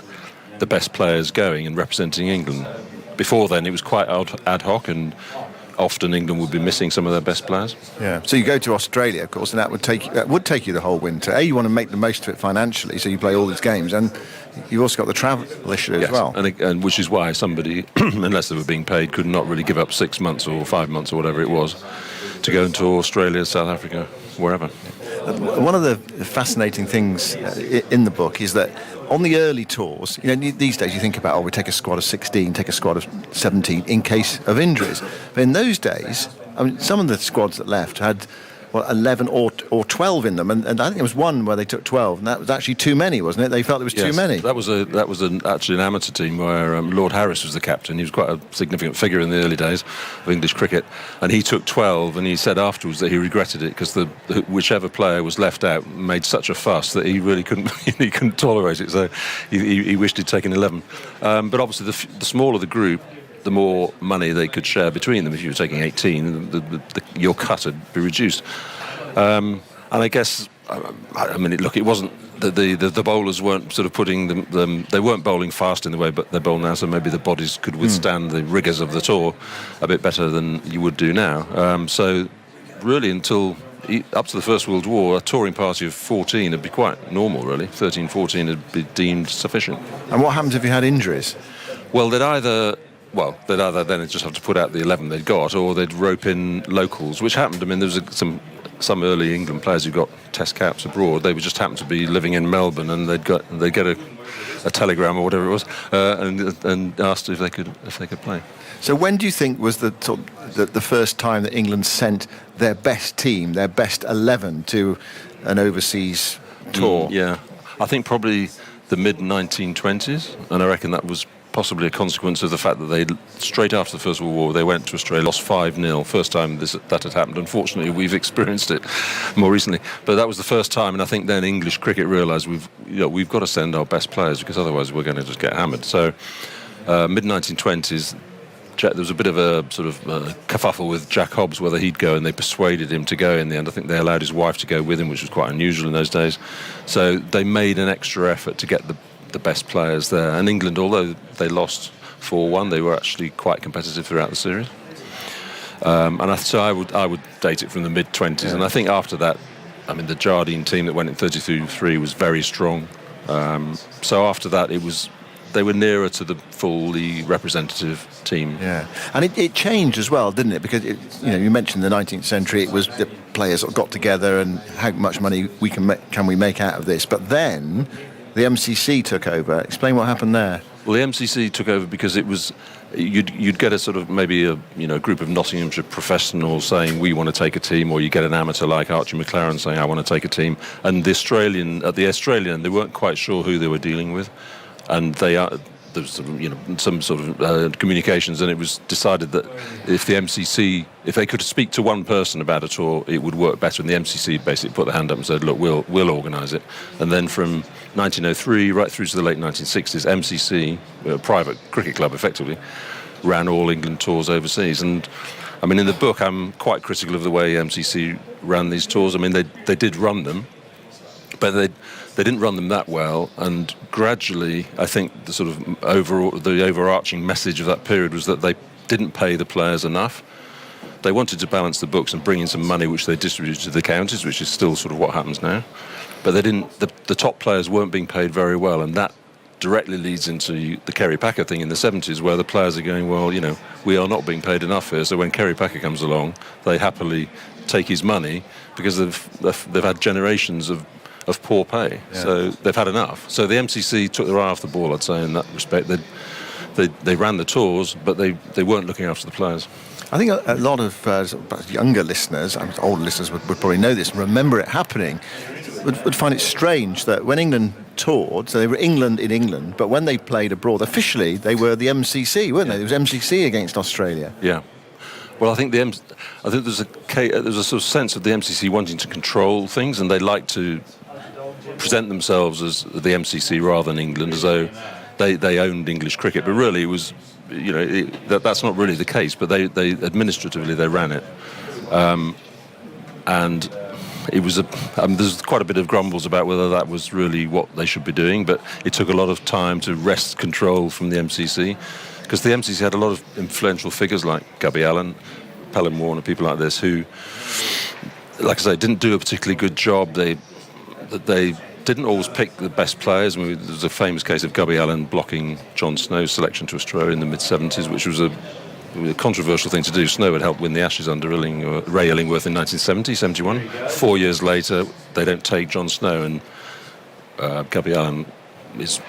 the best players going and representing England. Before then, it was quite ad hoc, and often England would be missing some of their best players. Yeah. So you go to Australia, of course, and that would take you the whole winter. You want to make the most of it financially, so you play all these games, and you've also got the travel issue as well. And which is why somebody, unless they were being paid, could not really give up 6 months or 5 months or whatever it was to go into Australia, South Africa, wherever. One of the fascinating things in the book is that on the early tours, these days you think about, we take a squad of 16, take a squad of 17 in case of injuries. But in those days, I mean, some of the squads that left had 11 or 12 in them, and I think there was one where they took 12, and that was actually too many, wasn't it? They felt it was too many. That was actually an amateur team where Lord Harris was the captain. He was quite a significant figure in the early days of English cricket, and he took 12, and he said afterwards that he regretted it because whichever player was left out made such a fuss that he really couldn't tolerate it. So he wished he'd taken 11. But obviously, the smaller the group, the more money they could share between them. If you were taking 18, your cut would be reduced. And I guess, I mean, look, it wasn't the bowlers weren't sort of putting them. They weren't bowling fast in the way, but they bowl now, so maybe the bodies could withstand the rigours of the tour a bit better than you would do now. So really, until up to the First World War, a touring party of 14 would be quite normal, really. 13, 14 would be deemed sufficient. And what happens if you had injuries? Well, they'd either then just have to put out the 11 they'd got, or they'd rope in locals, which happened. I mean, there was some early England players who got Test caps abroad. They would just happen to be living in Melbourne, and they'd get a telegram or whatever it was, and asked if they could play. So when do you think was the first time that England sent their best team, their best 11 to an overseas tour? Yeah, I think probably the mid-1920s, and I reckon that was possibly a consequence of the fact that straight after the First World War, they went to Australia, lost 5-0. First time that had happened. Unfortunately, we've experienced it more recently. But that was the first time, and I think then English cricket realised we've got to send our best players, because otherwise we're going to just get hammered. So mid-1920s, there was a bit of a sort of kerfuffle with Jack Hobbs whether he'd go, and they persuaded him to go in the end. I think they allowed his wife to go with him, which was quite unusual in those days. So they made an extra effort to get the best players there. And England, although they lost 4-1, they were actually quite competitive throughout the series. So I would date it from the mid-20s. Yeah. And I think after that, I mean, the Jardine team that went in 33 was very strong. So after that, they were nearer to the fully representative team. Yeah, and it changed as well, didn't it? Because you mentioned the 19th century. It was the players got together and how much money can we make out of this? But then the MCC took over. Explain what happened there. Well, the MCC took over because it was you'd get a sort of maybe a group of Nottinghamshire professionals saying we want to take a team, or you get an amateur like Archie McLaren saying I want to take a team, and the Australian they weren't quite sure who they were dealing with. And there was some sort of communications, and it was decided that if the MCC, if they could speak to one person about a tour, it would work better. And the MCC basically put their hand up and said, "Look, we'll organise it." And then from 1903 right through to the late 1960s, MCC, a private cricket club, effectively ran all England tours overseas. And I mean, in the book, I'm quite critical of the way MCC ran these tours. I mean, they did run them, but they didn't run them that well, and gradually I think the sort of overarching message of that period was that they didn't pay the players enough. They wanted to balance the books and bring in some money which they distributed to the counties, which is still sort of what happens now. But they didn't. The top players weren't being paid very well, and that directly leads into the Kerry Packer thing in the 70s, where the players are going, well, we are not being paid enough here. So when Kerry Packer comes along, they happily take his money because they've had generations of poor pay. Yeah. So they've had enough. So the MCC took their eye off the ball, I'd say, in that respect. They ran the tours, but they weren't looking after the players. I think a lot of younger listeners, older listeners would probably know this and remember it happening, would find it strange that when England toured, so they were England in England, but when they played abroad, officially they were the MCC, weren't they? It was MCC against Australia. Yeah. Well, I think there's a sort of sense of the MCC wanting to control things, and they like to present themselves as the MCC rather than England, as though they owned English cricket. But really, it was, that's not really the case. But they administratively they ran it, and it was there's quite a bit of grumbles about whether that was really what they should be doing. But it took a lot of time to wrest control from the MCC, because the MCC had a lot of influential figures like Gubby Allen, Pelham Warner, people like this, who, like I say, didn't do a particularly good job. They didn't always pick the best players. I mean, there's a famous case of Gubby Allen blocking John Snow's selection to Australia in the mid-70s, which was a controversial thing to do. Snow had helped win the Ashes under Ray Illingworth in 1970-71. 4 years later, they don't take John Snow, and Gubby Allen is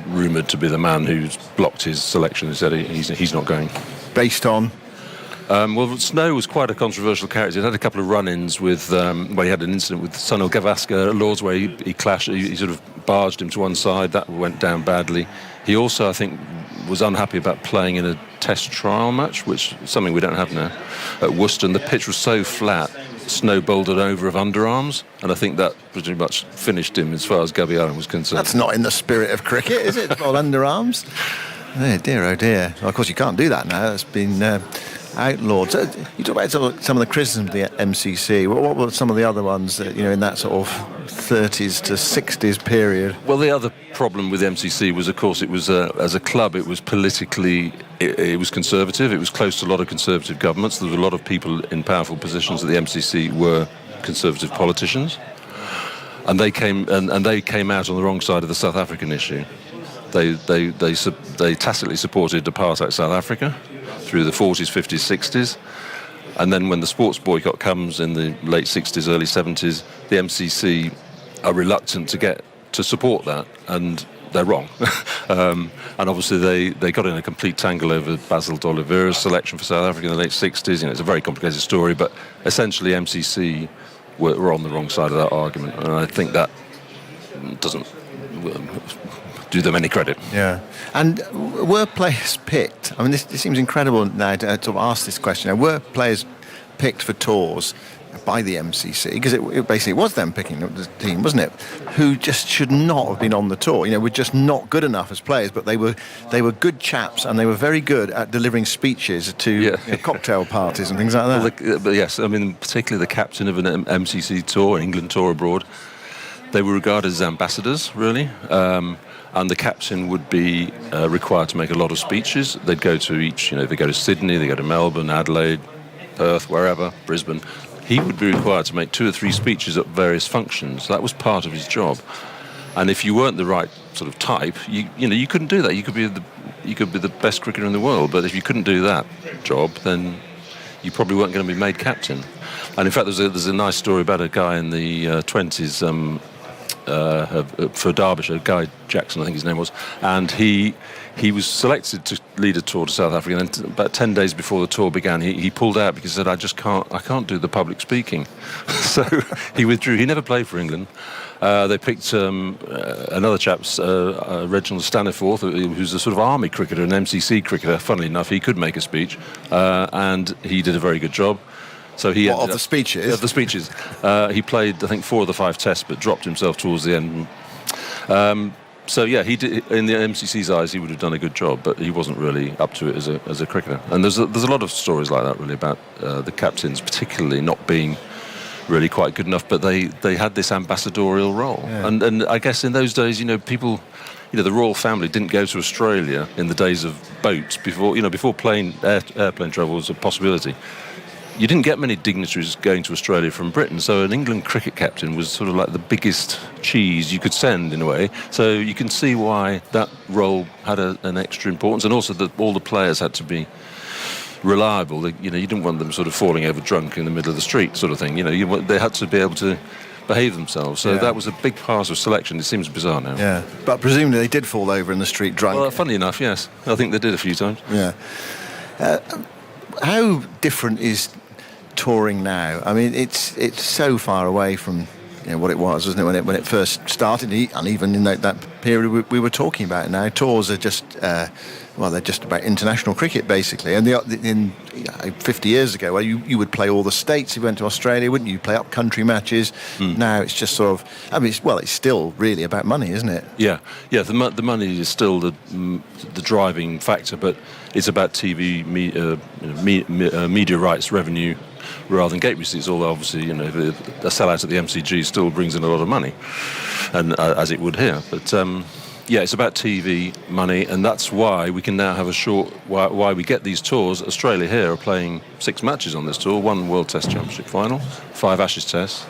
rumoured to be the man who's blocked his selection and said he's not going. Based on? Well, Snow was quite a controversial character. He had a couple of run-ins with, where he had an incident with Sunil Gavaskar at Lords where he clashed, he sort of barged him to one side. That went down badly. He also, I think, was unhappy about playing in a test trial match, which is something we don't have now, at Worcester. And the pitch was so flat, Snow bowled it over of underarms, and I think that pretty much finished him as far as Gubby Allen was concerned. That's not in the spirit of cricket, is it? Well, underarms? Oh dear, oh dear. Well, of course, you can't do that now. It's been outlawed. So you talk about some of the criticisms of the MCC. What were some of the other ones that, in that sort of 30s to 60s period? Well, the other problem with MCC was, of course, it was as a club, it was politically, it was conservative. It was close to a lot of conservative governments. There were a lot of people in powerful positions at the MCC were conservative politicians, and they came out on the wrong side of the South African issue. They tacitly supported apartheid South Africa through the 40s, 50s, 60s. And then when the sports boycott comes in the late 60s, early 70s, the MCC are reluctant to support that, and they're wrong. And obviously they got in a complete tangle over Basil D'Oliveira's selection for South Africa in the late 60s. It's a very complicated story, but essentially MCC were on the wrong side of that argument, and I think that doesn't do them any credit. Yeah. And were players picked? I mean, this seems incredible now to sort of ask this question. Now, were players picked for tours by the MCC? Because it basically was them picking the team, wasn't it? Who just should not have been on the tour. Were just not good enough as players, but they were good chaps, and they were very good at delivering speeches to cocktail parties and things like that. Well, but yes, I mean, particularly the captain of an MCC tour, England tour abroad, they were regarded as ambassadors, really. And the captain would be required to make a lot of speeches. They'd go to they go to Sydney, they go to Melbourne, Adelaide, Perth, wherever, Brisbane. He would be required to make 2 or 3 speeches at various functions. That was part of his job. And if you weren't the right sort of type, you couldn't do that. You could be the best cricketer in the world, but if you couldn't do that job, then you probably weren't going to be made captain. And in fact, there's a nice story about a guy in the 20s. For Derbyshire, Guy Jackson, I think his name was, and he was selected to lead a tour to South Africa. And then about 10 days before the tour began, he pulled out because he said, I can't do the public speaking. So he withdrew. He never played for England. They picked another chap, Reginald Staniforth, who's a sort of army cricketer, an MCC cricketer. Funnily enough, he could make a speech, and he did a very good job. So he of the speeches? Of the speeches. He played, I think, 4 of the 5 tests, but dropped himself towards the end. So yeah, he did, in the MCC's eyes, he would have done a good job, but he wasn't really up to it as a cricketer. And there's a lot of stories like that, really, about the captains particularly not being really quite good enough, but they had this ambassadorial role. Yeah. And I guess in those days, people, the royal family didn't go to Australia in the days of boats before airplane travel was a possibility. You didn't get many dignitaries going to Australia from Britain, so an England cricket captain was sort of like the biggest cheese you could send in a way. So you can see why that role had an extra importance, and also that all the players had to be reliable. You didn't want them sort of falling over drunk in the middle of the street, sort of thing. They had to be able to behave themselves. So that was a big part of selection. It seems bizarre now. Yeah, but presumably they did fall over in the street drunk. Well, funnily enough, yes, I think they did a few times. Yeah. How different is touring now? I mean, it's so far away from what it was, wasn't it, when it first started, and even in that period we were talking about it now. Tours are just they're just about international cricket basically. And 50 years ago, you would play all the states. If you went to Australia, wouldn't you? Play up country matches. Now it's just sort of, I mean, it's still really about money, isn't it? Yeah. The money is still the driving factor, but it's about TV media rights revenue rather than gate receipts. Although obviously, a sellout at the MCG still brings in a lot of money, and as it would here. But it's about TV money, and that's why we can now have why we get these tours. Australia here are playing 6 matches on this tour, 1 World Test Championship final, 5 Ashes Tests.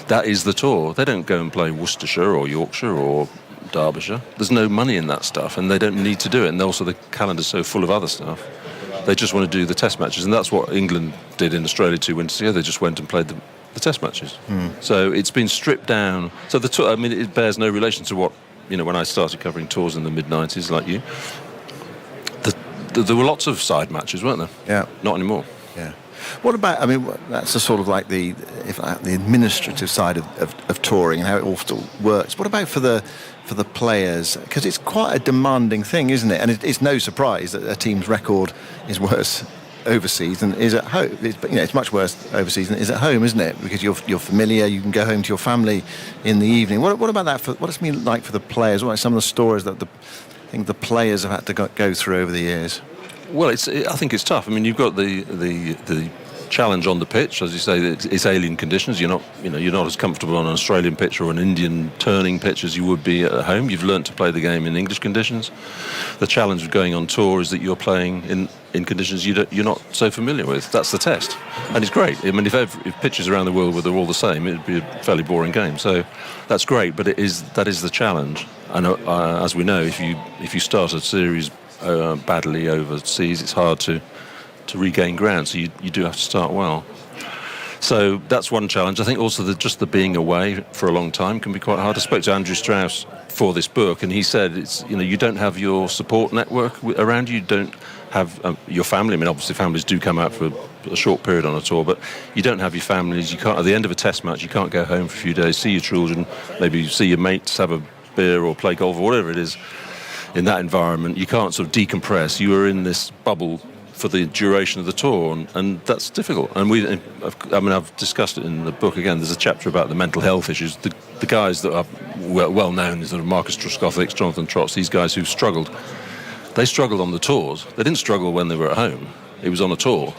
That is the tour. They don't go and play Worcestershire or Yorkshire or Derbyshire. There's no money in that stuff, and they don't need to do it. And also the calendar's so full of other stuff. They just want to do the Test matches, and that's what England did in Australia 2 winters ago. They just went and played the Test matches. So it's been stripped down. So the tour, I mean, it bears no relation to what, when I started covering tours in the mid-90s, like you. There were lots of side matches, weren't there? Yeah. Not anymore. Yeah. What about, I mean, that's a sort of like the administrative side of touring and how it all still works. What about for the players? Because it's quite a demanding thing, isn't it? And it's no surprise that a team's record is worse overseas than is at home. It's much worse overseas than it is at home, isn't it? Because you're familiar, you can go home to your family in the evening. What about that? What does it mean like for the players? What are some of the stories that think the players have had to go through over the years? Well, I think it's tough. I mean, you've got the challenge on the pitch, as you say. It's alien conditions. You're not as comfortable on an Australian pitch or an Indian turning pitch as you would be at home. You've learnt to play the game in English conditions. The challenge of going on tour is that you're playing in conditions you're not so familiar with. That's the test, and it's great. I mean, if pitches around the world were all the same, it'd be a fairly boring game. So that's great, but that is the challenge. And as we know, if you start a series badly overseas, it's hard to regain ground, so you do have to start well. So that's one challenge. I think also just the being away for a long time can be quite hard. I spoke to Andrew Strauss for this book, and he said you don't have your support network around you. You don't have your family. I mean, obviously families do come out for a short period on a tour, but you don't have your families. You can't, at the end of a test match, you can't go home for a few days, see your children, maybe see your mates, have a beer or play golf or whatever it is. In that environment, you can't sort of decompress. You are in this bubble for the duration of the tour, and that's difficult. And I've discussed it in the book again. There's a chapter about the mental health issues. The guys that are well known, sort of Marcus Trescothick, Jonathan Trotz, these guys who've struggled, they struggled on the tours. They didn't struggle when they were at home. It was on a tour,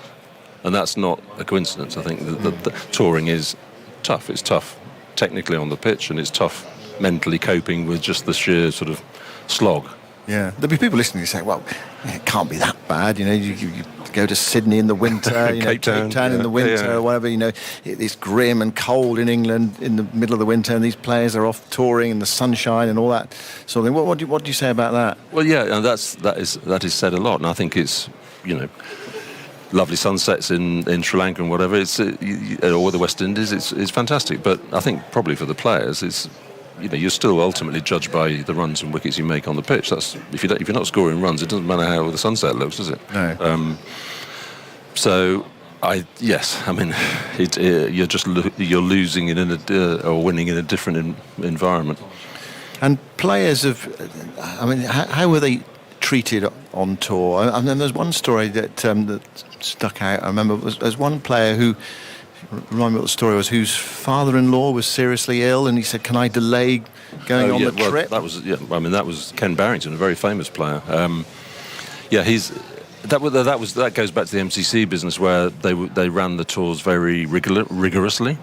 and that's not a coincidence. I think the touring is tough. It's tough technically on the pitch, and it's tough mentally coping with just the sheer sort of slog. Yeah, there'll be people listening who say, well, it can't be that bad. You go to Sydney in the winter, Cape Town in the winter, or whatever. It's grim and cold in England in the middle of the winter, and these players are off touring in the sunshine and all that sort of thing. What do you say about that? Well, yeah, and that is said a lot, and I think it's lovely sunsets in Sri Lanka and whatever. It's or the West Indies. It's fantastic, but I think probably for the players, it's. You're still ultimately judged by the runs and wickets you make on the pitch. That's if you're not scoring runs, it doesn't matter how the sunset looks, does it? No. You're losing or winning in a different environment. And players how were they treated on tour? And then there's one story that stuck out. I remember there's one player who. Remind me what the story was. Whose father-in-law was seriously ill, and he said, "Can I delay going on the trip?" That was Ken Barrington, a very famous player. That goes back to the MCC business where they ran the tours very rigorously,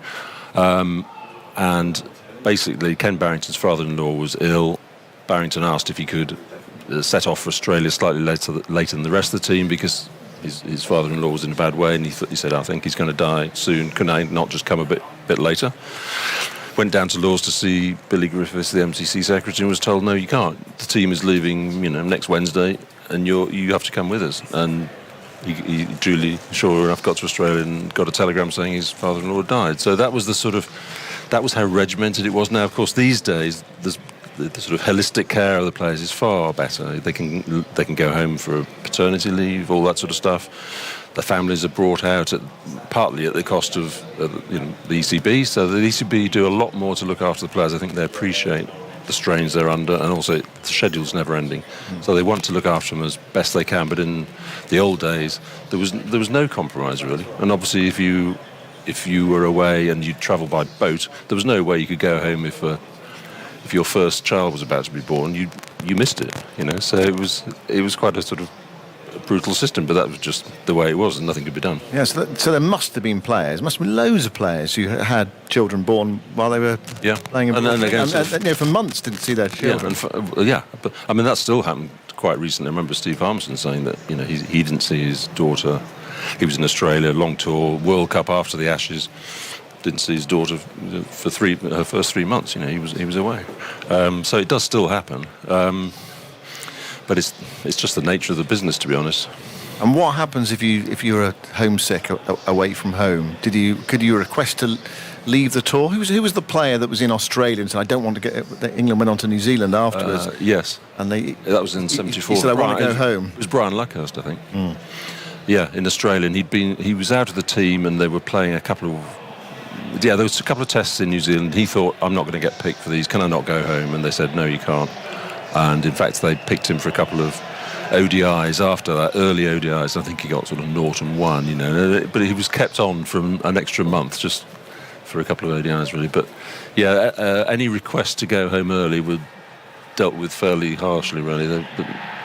and basically Ken Barrington's father-in-law was ill. Barrington asked if he could set off for Australia slightly later than the rest of the team because. His father-in-law was in a bad way, and he said, "I think he's going to die soon. Can I not just come a bit later?" Went down to Lords to see Billy Griffiths, the MCC secretary, and was told, "No, you can't. The team is leaving, next Wednesday, and you have to come with us." And he duly, sure enough, got to Australia and got a telegram saying his father-in-law had died. So that was how regimented it was. Now, of course, these days the sort of holistic care of the players is far better. They can go home for a paternity leave, all that sort of stuff. The families are brought out partly at the cost of the ECB. So the ECB do a lot more to look after the players. I think they appreciate the strains they're under, and also the schedule's never ending. So they want to look after them as best they can. But in the old days, there was no compromise really. And obviously, if you were away and you travelled by boat, there was no way you could go home if your first child was about to be born, you missed it, So it was quite a sort of brutal system, but that was just the way it was, and nothing could be done. Yeah, so there must have been loads of players who had children born while they were playing, and for months didn't see their children. But I mean that still happened quite recently. I remember Steve Harmison saying that he didn't see his daughter. He was in Australia, long tour, World Cup after the Ashes. Didn't see his daughter for her first 3 months. He was away. So it does still happen, but it's just the nature of the business, to be honest. And what happens if you were homesick away from home? Could you request to leave the tour? Who was the player that was in Australia and said, "I don't want to get"? England went on to New Zealand afterwards. Yes, and that was in '74. He said, "I want to go home." It was Brian Luckhurst, I think. Yeah, in Australia, and he was out of the team, and they were playing a couple of. Yeah, there was a couple of tests in New Zealand. He thought, "I'm not going to get picked for these. Can I not go home?" And they said, "No, you can't." And in fact, they picked him for a couple of ODIs after that, early ODIs. I think he got sort of 0 and 1, But he was kept on for an extra month just for a couple of ODIs, really. But yeah, any request to go home early would dealt with fairly harshly, really. There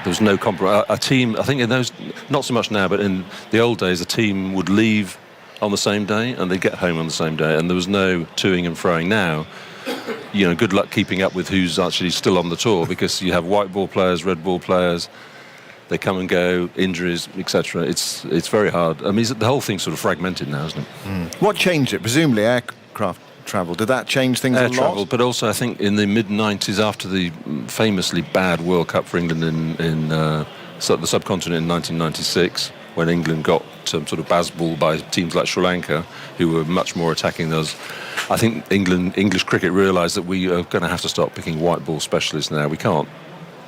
was no compromise. A team, I think in those, not so much now, but in the old days, a team would leave on the same day and they'd get home on the same day, and there was no toing and froing. Now, good luck keeping up with who's actually still on the tour, because you have white ball players, red ball players, they come and go, injuries, etc. It's very hard. I mean, the whole thing's sort of fragmented now, isn't it? What changed it? Presumably aircraft travel. Did that change things a lot? Air travel, but also I think in the mid-90s, after the famously bad World Cup for England in the subcontinent in 1996, when England got some sort of basball by teams like Sri Lanka, who were much more attacking those, I think English cricket realised that we are going to have to start picking white ball specialists now. We can't.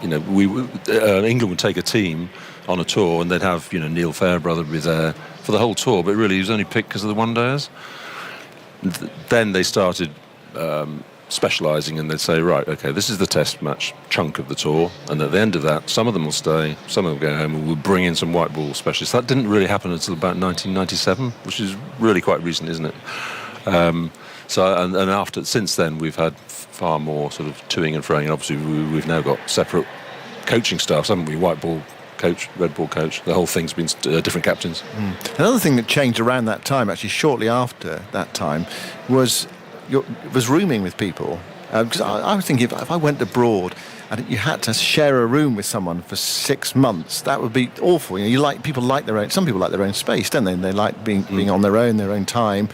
England would take a team on a tour and they'd have, Neil Fairbrother be there for the whole tour, but really he was only picked because of the one-dayers. Then they started specialising, and they'd say, right, okay, this is the test match chunk of the tour, and at the end of that, some of them will stay, some of them will go home, and we'll bring in some white ball specialists. That didn't really happen until about 1997, which is really quite recent, isn't it? Since then, we've had far more sort of toing and froing, and obviously we've now got separate coaching staffs, haven't we? White ball coach, red ball coach. The whole thing's been different captains. Another thing that changed around that time, actually shortly after that time, was rooming with people. Because I was thinking, if I went abroad and you had to share a room with someone for 6 months, that would be awful. People like their own. Some people like their own space, don't they? And they like being on their own time.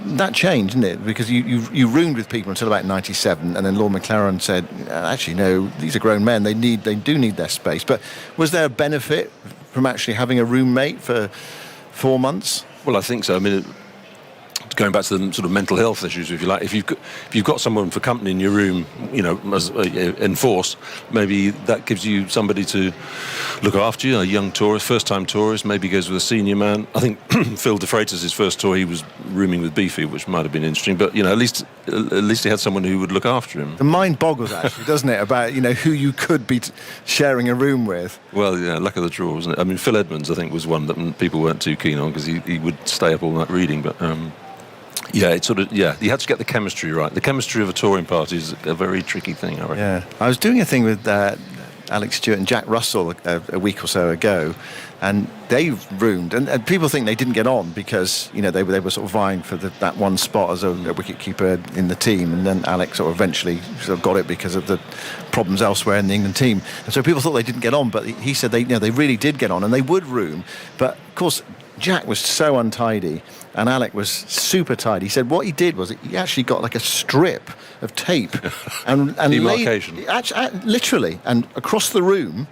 That changed, didn't it? Because you roomed with people until about 97, and then Lord McLaren said, actually, no, these are grown men. They do need their space. But was there a benefit from actually having a roommate for 4 months? Well, I think so. I mean, going back to the sort of mental health issues, if you like, if you've got someone for company in your room, as enforced, maybe that gives you somebody to look after you. A young tourist, first-time tourist, maybe goes with a senior man. I think Phil de Freitas, his first tour, he was rooming with Beefy, which might have been interesting. But at least he had someone who would look after him. The mind boggles, actually, doesn't it, about who you could be sharing a room with. Well, yeah, luck of the draw, wasn't it? I mean, Phil Edmonds, I think, was one that people weren't too keen on because he would stay up all night reading, but. You had to get the chemistry right. The chemistry of a touring party is a very tricky thing, I reckon. Yeah, I was doing a thing with Alex Stewart and Jack Russell a week or so ago, and they roomed, and people think they didn't get on because they were sort of vying for that one spot as a wicketkeeper in the team, and then Alex sort of eventually got it because of the problems elsewhere in the England team, and so people thought they didn't get on, but he said they really did get on, and they would room, but of course Jack was so untidy and Alec was super tidy. He said what he did was he actually got like a strip of tape and demarcation, literally, and across the room,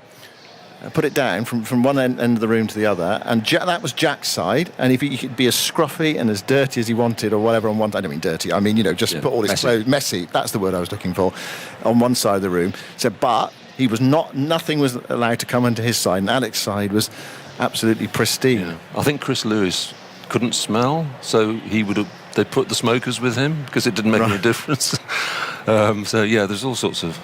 put it down from one end of the room to the other, and that was Jack's side, and if he could be as scruffy and as dirty as he wanted or whatever on one, I don't mean dirty, I mean put all his clothes, messy, that's the word I was looking for, on one side of the room. Said but he was nothing was allowed to come into his side, and Alec's side was absolutely pristine. Yeah. I think Chris Lewis couldn't smell, so they put the smokers with him because it didn't make any difference. There's all sorts of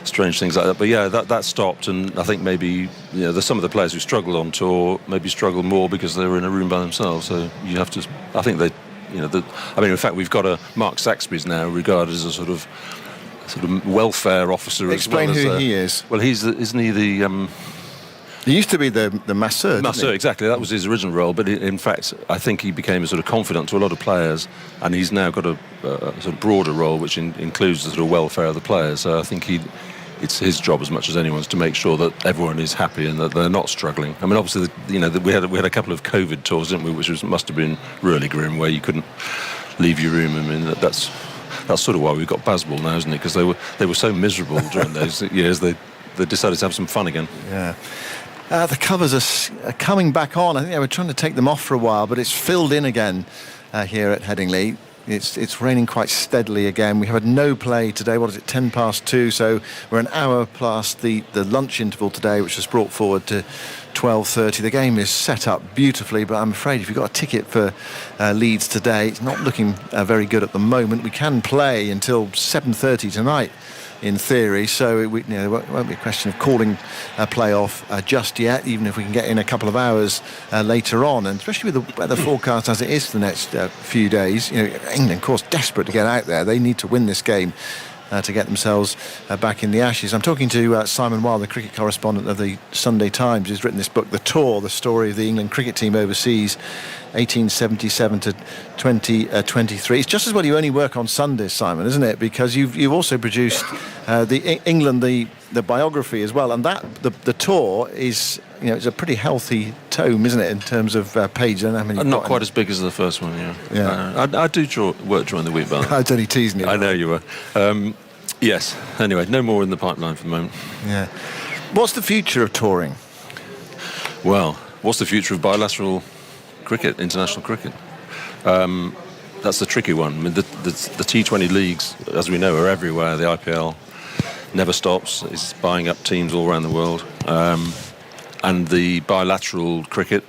strange things like that. But that stopped, and I think maybe there's some of the players who struggle on tour maybe struggle more because they were in a room by themselves. So you have to. I think in fact, we've got a Mark Saxby's now regarded as a sort of welfare officer. Explain as well who he is. Well, isn't he the? He used to be the masseur. Masseur, exactly. That was his original role. But in fact, I think he became a sort of confidant to a lot of players, and he's now got a sort of broader role, which includes the sort of welfare of the players. So I think it's his job as much as anyone's to make sure that everyone is happy and that they're not struggling. I mean, obviously, we had a couple of COVID tours, didn't we, which must have been really grim, where you couldn't leave your room. I mean, that's sort of why we've got baseball now, isn't it? Because they were so miserable during those years. They decided to have some fun again. Yeah. The covers are coming back on. I think they were trying to take them off for a while, but it's filled in again here at Headingley. It's raining quite steadily again. We have had no play today. What is it, 10 past 2? So we're an hour past the lunch interval today, which was brought forward to 12:30. The game is set up beautifully, but I'm afraid if you've got a ticket for Leeds today, it's not looking very good at the moment. We can play until 7:30 tonight, in theory, so it won't be a question of calling a play-off just yet, even if we can get in a couple of hours later on, and especially with the weather forecast as it is for the next few days. England, of course, desperate to get out there. They need to win this game to get themselves back in the Ashes. I'm talking to Simon Wilde, the cricket correspondent of the Sunday Times, who's written this book, The Tour, the story of the England cricket team overseas, 1877 to 2023. It's just as well you only work on Sundays, Simon, isn't it? Because you've also produced England, the biography as well, and that the Tour is, it's a pretty healthy tome, isn't it, in terms of pages? I don't know how many. Not quite as big as the first one, yeah. I do work during the week, but I was only teasing you. I know you were. Yes. Anyway, no more in the pipeline for the moment. Yeah. What's the future of touring? Well, what's the future of bilateral cricket, international cricket? That's the tricky one. I mean, the T20 leagues, as we know, are everywhere. The IPL never stops. It's buying up teams all around the world. And the bilateral cricket,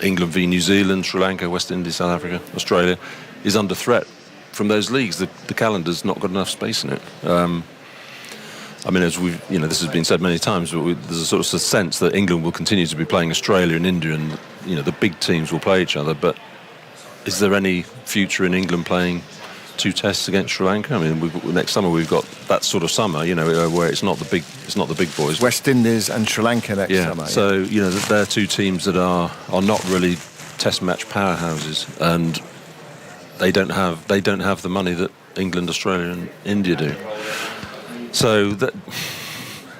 England v New Zealand, Sri Lanka, West Indies, South Africa, Australia, is under threat from those leagues. The calendar's not got enough space in it. I mean, as this has been said many times, but there's a sort of sense that England will continue to be playing Australia and India, and the big teams will play each other. But is there any future in England playing 2 tests against Sri Lanka? I mean, next summer we've got that sort of summer, where it's not the big boys. West Indies and Sri Lanka next summer. So they're 2 teams that are not really test match powerhouses, and they don't have the money that England, Australia, and India do. So that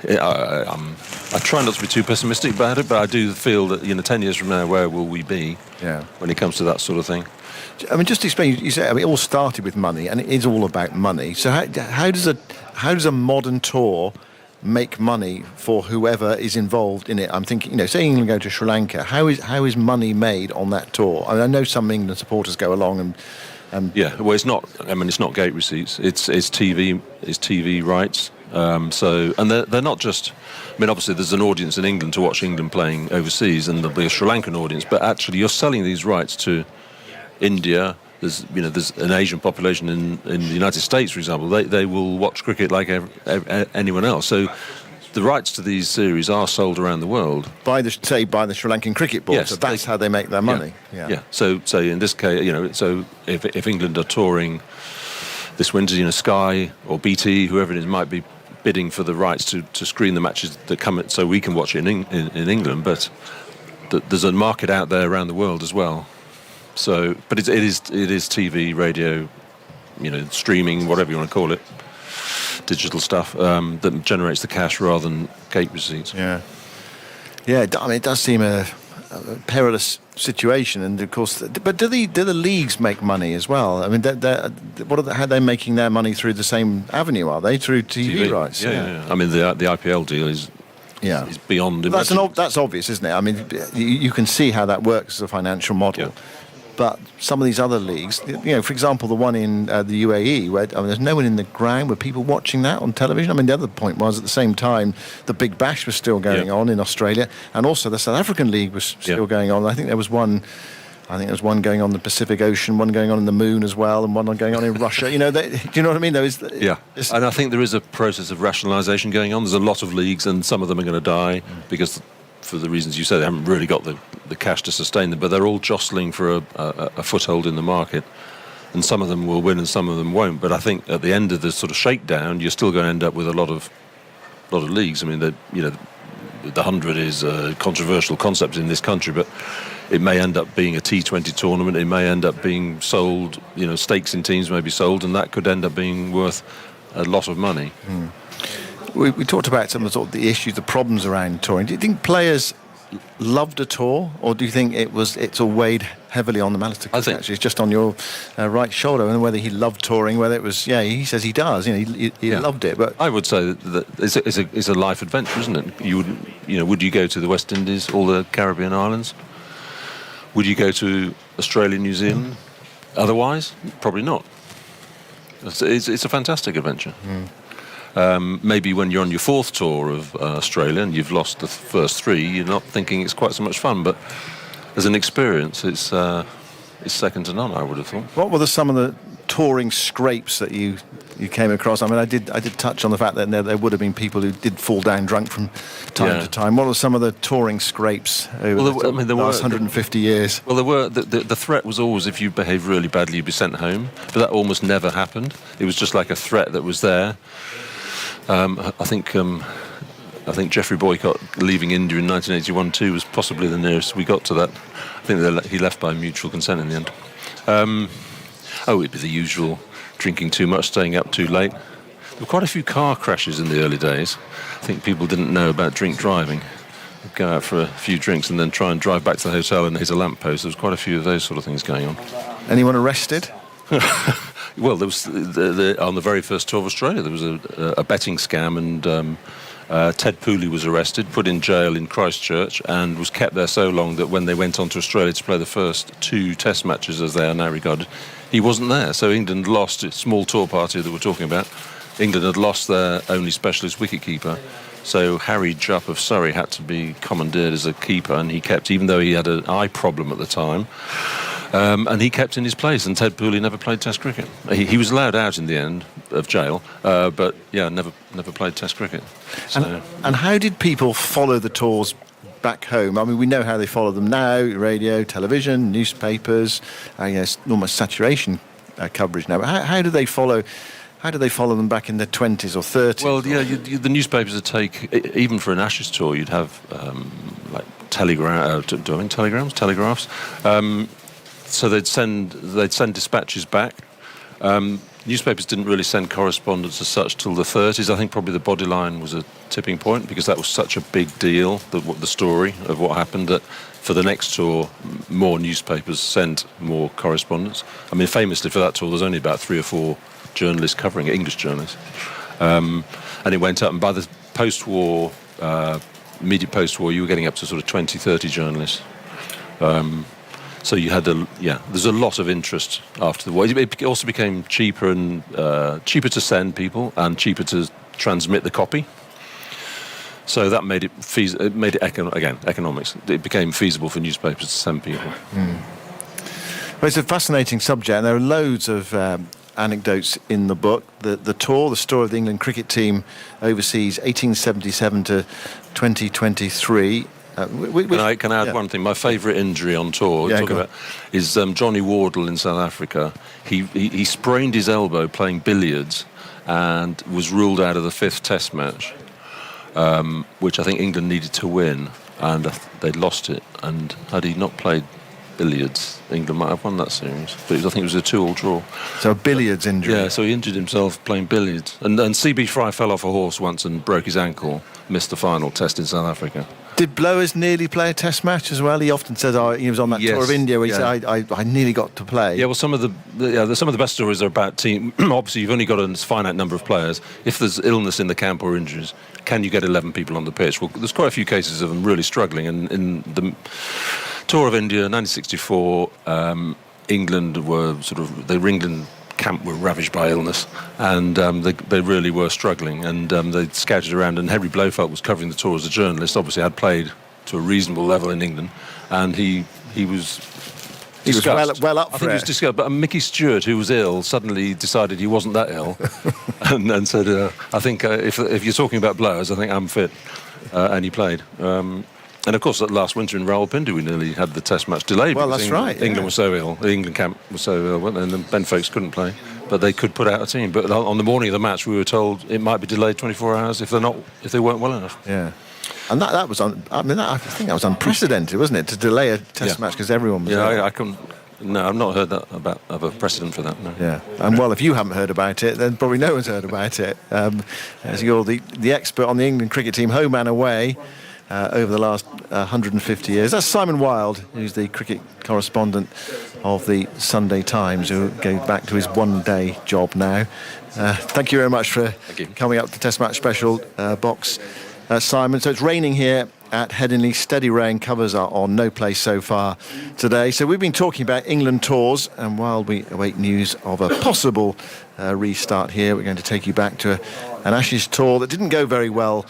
I try not to be too pessimistic about it, but I do feel that 10 years from now, where will we be? When it comes to that sort of thing. I mean, just to explain, you said it all started with money, and it is all about money. So how does a modern tour make money for whoever is involved in it? I'm thinking, say England go to Sri Lanka, how is money made on that tour? I know some England supporters go along and well, it's not. I mean, it's not gate receipts. It's TV rights. And they're not just. I mean, obviously, there's an audience in England to watch England playing overseas, and there'll be a Sri Lankan audience. But actually, you're selling these rights to India. There's an Asian population in the United States, for example. They will watch cricket like anyone else. So the rights to these series are sold around the world by the Sri Lankan Cricket Board. Yes, so that's how they make their money. Yeah. So in this case, so if England are touring this winter, Sky or BT, whoever it is, might be bidding for the rights to screen the matches that come so we can watch it in England. But there's a market out there around the world as well. So, but it is TV, radio, streaming, whatever you want to call it, digital stuff that generates the cash rather than gate receipts. Yeah. I mean, it does seem a perilous situation, and of course, but do the leagues make money as well? I mean, how are they making their money through the same avenue? Are they through TV rights? Yeah. I mean, the IPL deal is beyond. That's obvious, isn't it? I mean, you can see how that works as a financial model. Yeah. But some of these other leagues, for example, the one in the UAE, where there's no one in the ground, were people watching that on television? I mean, the other point was, at the same time, the Big Bash was still going on in Australia, and also the South African League was still going on. I think there was one going on in the Pacific Ocean, one going on in the Moon as well, and one going on in Russia. Do you know what I mean? And I think there is a process of rationalisation going on. There's a lot of leagues, and some of them are going to die because, for the reasons you said, they haven't really got the cash to sustain them, but they're all jostling for a foothold in the market, and some of them will win and some of them won't. But I think at the end of the sort of shakedown, you're still going to end up with a lot of leagues. I mean, the 100 is a controversial concept in this country, but it may end up being a T20 tournament. It may end up being sold. Stakes in teams may be sold, and that could end up being worth a lot of money. We talked about some of the issues, the problems around touring. Do you think players loved a tour, or do you think it's all weighed heavily on the Alistair Cook? Actually, it's just on your right shoulder, and whether he loved touring, whether it was, he says he does. He loved it. But I would say that it's a life adventure, isn't it? Would you go to the West Indies, all the Caribbean islands? Would you go to Australia, New Zealand? Otherwise, probably not. It's a fantastic adventure. Maybe when you're on your 4th tour of Australia and you've lost the first 3, you're not thinking it's quite so much fun. But as an experience, it's second to none, I would have thought. What were some of the touring scrapes that you you came across. I mean, I did touch on the fact that there would have been people who did fall down drunk from time to time. What were some of the touring scrapes over the last 150 years? Well, there were. The threat was always, if you behaved really badly, you'd be sent home. But that almost never happened. It was just like a threat that was there. I think Geoffrey Boycott leaving India in 1981 too was possibly the nearest we got to that. I think he left by mutual consent in the end. It'd be the usual: drinking too much, staying up too late. There were quite a few car crashes in the early days. I think people didn't know about drink driving. They'd go out for a few drinks and then try and drive back to the hotel and hit a lamppost. There was quite a few of those sort of things going on. Anyone arrested? Well, there was on the very first tour of Australia, there was a betting scam, and Ted Pooley was arrested, put in jail in Christchurch, and was kept there so long that when they went on to Australia to play the first 2 test matches, as they are now regarded, he wasn't there. So England lost a small tour party that we're talking about. England had lost their only specialist wicketkeeper. So Harry Jupp of Surrey had to be commandeered as a keeper, and he kept, even though he had an eye problem at the time, and he kept in his place, and Ted Pooley never played Test cricket. He was allowed out in the end of jail, but never played Test cricket. So. And how did people follow the tours back home? I mean, we know how they follow them now: radio, television, newspapers. Almost saturation coverage now. But how do they follow? How do they follow them back in the 20s or 30s? Well, the newspapers would take, even for an Ashes tour, you'd have like telegraphs. So they'd send dispatches back. Newspapers didn't really send correspondence as such till the 30s. I think probably the body line was a tipping point, because that was such a big deal, the story of what happened, that for the next tour, more newspapers sent more correspondence. I mean, famously for that tour, there's only about 3 or 4 journalists covering it, English journalists. And it went up, and by the post-war, immediate post-war, you were getting up to sort of 20, 30 journalists. So you had there's a lot of interest after the war. It also became cheaper cheaper to send people and cheaper to transmit the copy. So that made it economics. It became feasible for newspapers to send people. Well, it's a fascinating subject, and there are loads of anecdotes in the book. The tour, the story of the England cricket team overseas, 1877 to 2023. Can I add one thing? My favourite injury on tour is Johnny Wardle in South Africa. He sprained his elbow playing billiards and was ruled out of the 5th Test match, which I think England needed to win, and they'd lost it. And had he not played billiards, England might have won that series. But I think it was a 2-2 draw. So a billiards injury. Yeah, so he injured himself playing billiards. And CB Fry fell off a horse once and broke his ankle, missed the final test in South Africa. Did Blowers nearly play a Test match as well? He often says, he was on that tour of India where he said, I nearly got to play. Yeah, well, some of the best stories are about team. Obviously, you've only got a finite number of players. If there's illness in the camp or injuries, can you get 11 people on the pitch? Well, there's quite a few cases of them really struggling. And in the tour of India, 1964, England camp were ravaged by illness, and they really were struggling, and they scouted around, and Henry Blofeld was covering the tour as a journalist, obviously had played to a reasonable level in England, and he was well up for it. I think he was disgusted, but Mickey Stewart, who was ill, suddenly decided he wasn't that ill and said, I think if you're talking about Blowers, I think I'm fit, and he played. And of course, last winter in Rawalpindi, we nearly had the Test match delayed. Well, that's England, right. England was so ill. The England camp was so ill, and then Ben Foakes couldn't play. But they could put out a team. But on the morning of the match, we were told it might be delayed 24 hours if they weren't well enough. Yeah. And that was I think that was unprecedented, wasn't it, to delay a Test match because everyone was ill. I couldn't. No, I've not heard that of a precedent for that. No. Yeah, and well, if you haven't heard about it, then probably no one's heard about it. As you're the expert on the England cricket team, home and away, over the last 150 years. That's Simon Wilde, who's the cricket correspondent of the Sunday Times, who goes back to his one-day job now. Thank you very much for coming up to the Test Match Special box, Simon. So it's raining here at Headingley. Steady rain, covers are on, no play so far today. So we've been talking about England tours, and while we await news of a possible restart here, we're going to take you back to an Ashes tour that didn't go very well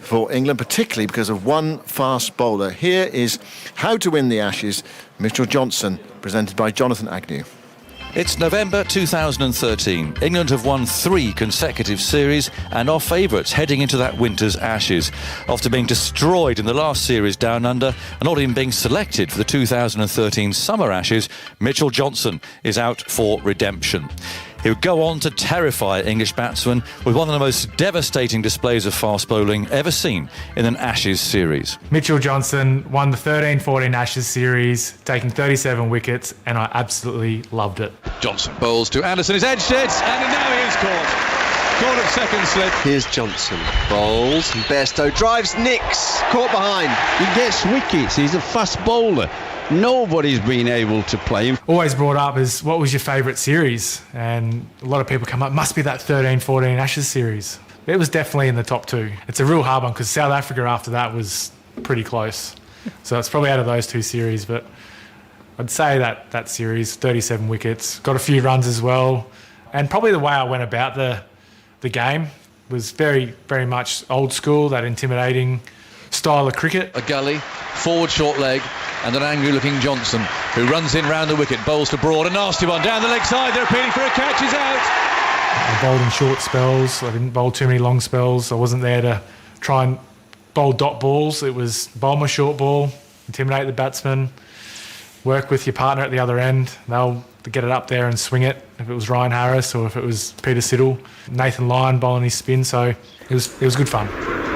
for England, particularly because of one fast bowler. Here is How to Win the Ashes, Mitchell Johnson, presented by Jonathan Agnew. It's November 2013. England have won 3 consecutive series and are favourites heading into that winter's Ashes. After being destroyed in the last series down under and not even being selected for the 2013 Summer Ashes, Mitchell Johnson is out for redemption. He'll go on to terrify English batsmen with one of the most devastating displays of fast bowling ever seen in an Ashes series. Mitchell Johnson won the 13-14 Ashes series, taking 37 wickets, and I absolutely loved it. Johnson bowls to Anderson, he's edged it, and now he is caught. Caught at second slip. Here's Johnson. Bowls. Bairstow drives, nicks. Caught behind. He gets wickets. He's a fast bowler. Nobody's been able to play him. Always brought up is, what was your favourite series? And a lot of people come up, must be that 13-14 Ashes series. It was definitely in the top 2. It's a real hard one because South Africa after that was pretty close. So it's probably out of those 2 series, but I'd say that series, 37 wickets, got a few runs as well. And probably the way I went about the game was very, very much old school, that intimidating style of cricket. A gully, forward short leg, and an angry looking Johnson who runs in round the wicket, bowls to Broad, a nasty one down the leg side, they're appealing for a catch, he's out. I bowled in short spells, I didn't bowl too many long spells, I wasn't there to try and bowl dot balls, it was bowl my short ball, intimidate the batsman, work with your partner at the other end, they'll get it up there and swing it, if it was Ryan Harris or if it was Peter Siddle, Nathan Lyon bowling his spin, so it was good fun.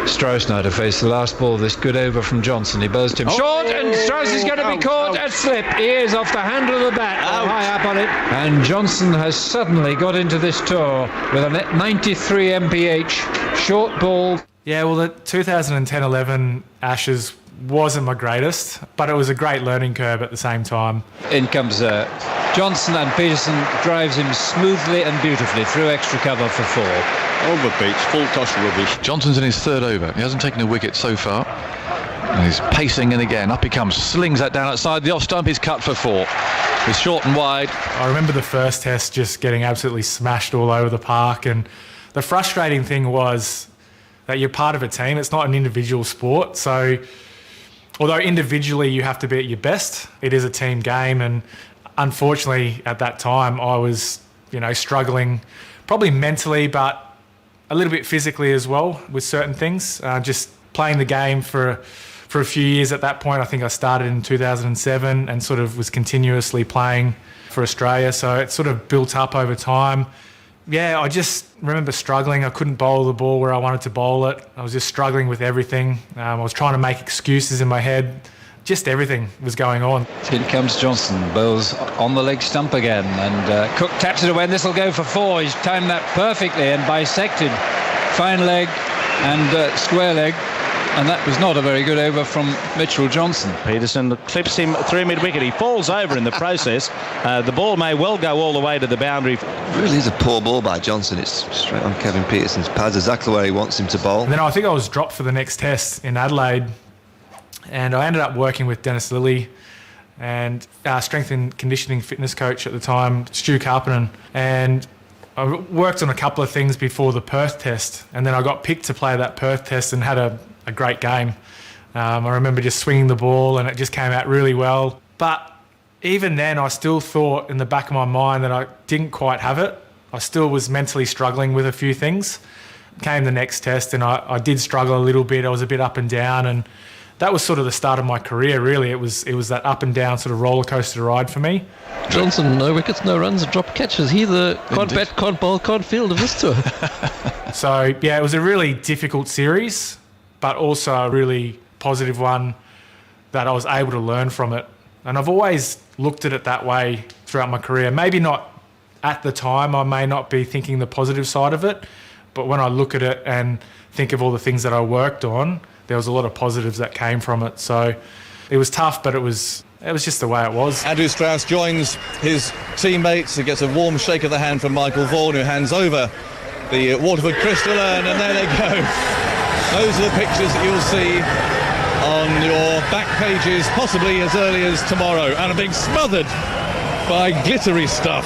Strauss now to face the last ball. This good over from Johnson. He buzzed him short, and Strauss is going to be caught at slip. He is off the handle of the bat, high up on it. And Johnson has suddenly got into this tour with a 93 mph short ball. Yeah, well, the 2010-11 Ashes wasn't my greatest, but it was a great learning curve at the same time. In comes Johnson, and Peterson drives him smoothly and beautifully through extra cover for 4. Over beach, full toss rubbish. Johnson's in his 3rd over. He hasn't taken a wicket so far. And he's pacing in again. Up he comes, slings that down outside the off stump. He's cut for 4. He's short and wide. I remember the first test just getting absolutely smashed all over the park, and the frustrating thing was that you're part of a team. It's not an individual sport, so although individually you have to be at your best, it is a team game, and unfortunately at that time I was, struggling probably mentally, but a little bit physically as well with certain things. Just playing the game for a few years at that point. I think I started in 2007 and sort of was continuously playing for Australia, so it sort of built up over time. Yeah, I just remember struggling. I couldn't bowl the ball where I wanted to bowl it. I was just struggling with everything. I was trying to make excuses in my head. Just everything was going on. In comes Johnson, bowls on the leg stump again, and Cook taps it away, and this will go for 4. He's timed that perfectly and bisected fine leg and square leg, and that was not a very good over from Mitchell Johnson. Peterson clips him through mid-wicket. He falls over in the process. The ball may well go all the way to the boundary. It really is a poor ball by Johnson. It's straight on Kevin Peterson's pads, exactly where he wants him to bowl. And then I think I was dropped for the next test in Adelaide, and I ended up working with Dennis Lilly and our strength and conditioning fitness coach at the time, Stu Karpinen. And I worked on a couple of things before the Perth test, and then I got picked to play that Perth test and had a great game. I remember just swinging the ball and it just came out really well. But even then, I still thought in the back of my mind that I didn't quite have it. I still was mentally struggling with a few things. Came the next test and I did struggle a little bit. I was a bit up and down, and that was sort of the start of my career, really. It was that up and down sort of roller coaster ride for me. Johnson, no wickets, no runs, drop catches. He can't bat, can't bowl, can't field of this tour. So, yeah, it was a really difficult series, but also a really positive one that I was able to learn from it. And I've always looked at it that way throughout my career. Maybe not at the time, I may not be thinking the positive side of it, but when I look at it and think of all the things that I worked on, there was a lot of positives that came from it. So it was tough, but it was just the way it was. Andrew Strauss joins his teammates. He gets a warm shake of the hand from Michael Vaughan, who hands over the Waterford crystal urn, and there they go. Those are the pictures that you'll see on your back pages, possibly as early as tomorrow. And I'm being smothered by glittery stuff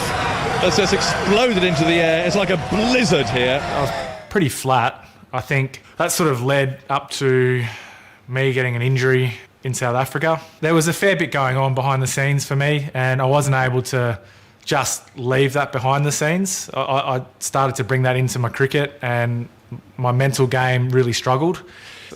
that's just exploded into the air. It's like a blizzard here. I was pretty flat. I think that sort of led up to me getting an injury in South Africa. There was a fair bit going on behind the scenes for me, and I wasn't able to just leave that behind the scenes. I started to bring that into my cricket, and my mental game really struggled.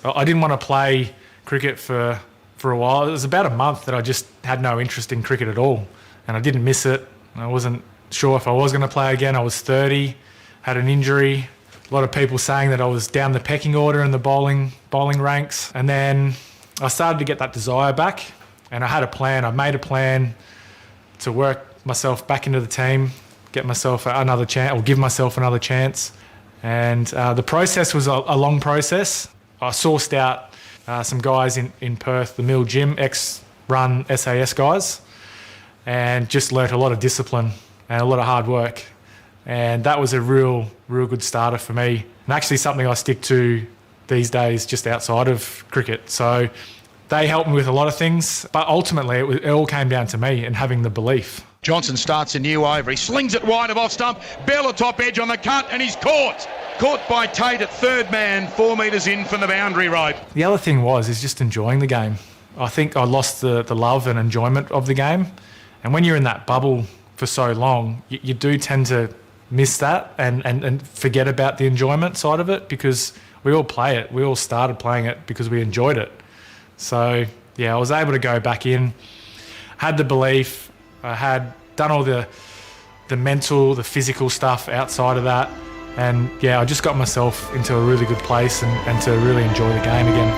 I didn't want to play cricket for a while. It was about a month that I just had no interest in cricket at all, and I didn't miss it. I wasn't sure if I was going to play again. I was 30, had an injury. A lot of people saying that I was down the pecking order in the bowling ranks. And then I started to get that desire back, and I had a plan. I made a plan to work myself back into the team, get myself another chance, or give myself another chance. And the process was a long process. I sourced out some guys in Perth, the Mill Gym, ex-run SAS guys, and just learnt a lot of discipline and a lot of hard work. And that was a real good starter for me, and actually something I stick to these days just outside of cricket. So they helped me with a lot of things, but ultimately it all came down to me and having the belief. Johnson starts a new over. He slings it wide of off stump. Bell a top edge on the cut, and he's caught. Caught by Tate at third man, 4 metres in from the boundary rope. The other thing is just enjoying the game. I think I lost the love and enjoyment of the game. And when you're in that bubble for so long, you do tend to miss that and forget about the enjoyment side of it, because we all play it. We all started playing it because we enjoyed it. So, yeah, I was able to go back in, had the belief. I had done all the mental, the physical stuff outside of that. And, yeah, I just got myself into a really good place and to really enjoy the game again.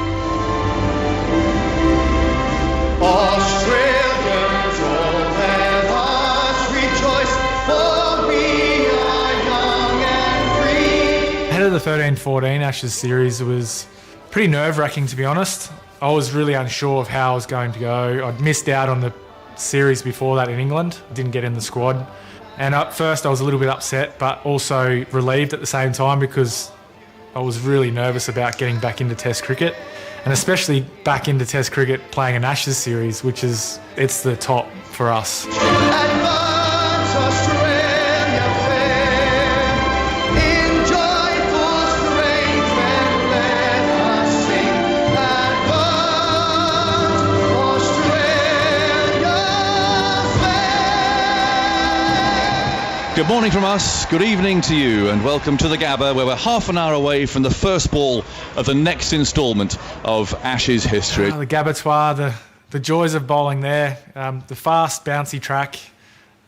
Australians, all their hearts rejoice, for we are young and free. Ahead of the 13-14 Ashes series, it was pretty nerve-wracking, to be honest. I was really unsure of how I was going to go. I'd missed out on the series before that in England. Didn't get in the squad. And at first I was a little bit upset, but also relieved at the same time, because I was really nervous about getting back into Test cricket, and especially back into Test cricket playing an Ashes series, which is, it's the top for us. Good morning from us, good evening to you, and welcome to the Gabba, where we're half an hour away from the first ball of the next instalment of Ashes history. The Gabatoir, the joys of bowling there, the fast bouncy track.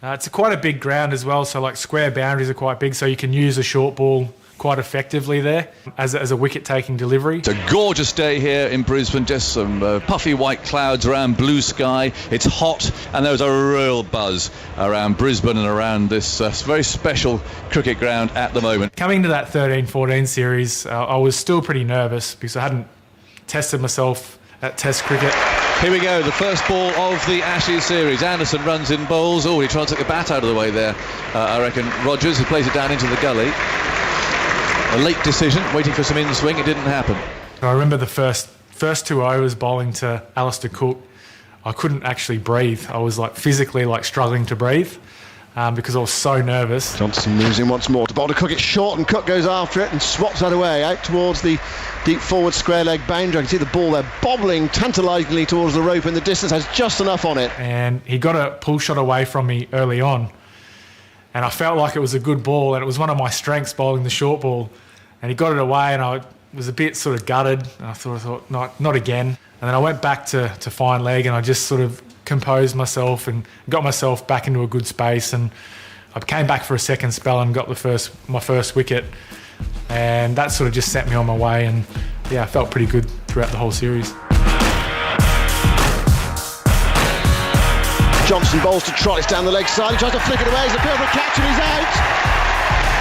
It's quite a big ground as well, so like square boundaries are quite big, so you can use a short ball quite effectively there as a wicket-taking delivery. It's a gorgeous day here in Brisbane, just some puffy white clouds around blue sky. It's hot, and there's a real buzz around Brisbane and around this very special cricket ground at the moment. Coming to that 13-14 series, I was still pretty nervous because I hadn't tested myself at Test cricket. Here we go, the first ball of the Ashes series. Anderson runs in bowls. Oh, he tries to take the bat out of the way there, I reckon. Rogers, he plays it down into the gully. A late decision, waiting for some in-swing. It didn't happen. I remember the first 2 overs bowling to Alistair Cook. I couldn't actually breathe. I was physically struggling to breathe because I was so nervous. Johnson moves in once more to bowl to Cook. It's short, and Cook goes after it and swats that away out towards the deep forward square leg boundary. I can see the ball there bobbling tantalisingly towards the rope in the distance. Has just enough on it. And he got a pull shot away from me early on, and I felt like it was a good ball, and it was one of my strengths, bowling the short ball. And he got it away, and I was a bit sort of gutted. And I thought, not again. And then I went back to fine leg, and I just sort of composed myself and got myself back into a good space. And I came back for a second spell and got my first wicket. And that sort of just set me on my way. And yeah, I felt pretty good throughout the whole series. Johnson bowls to Trott. It's down the leg side. He tries to flick it away. He's a bit of a catch, and he's out.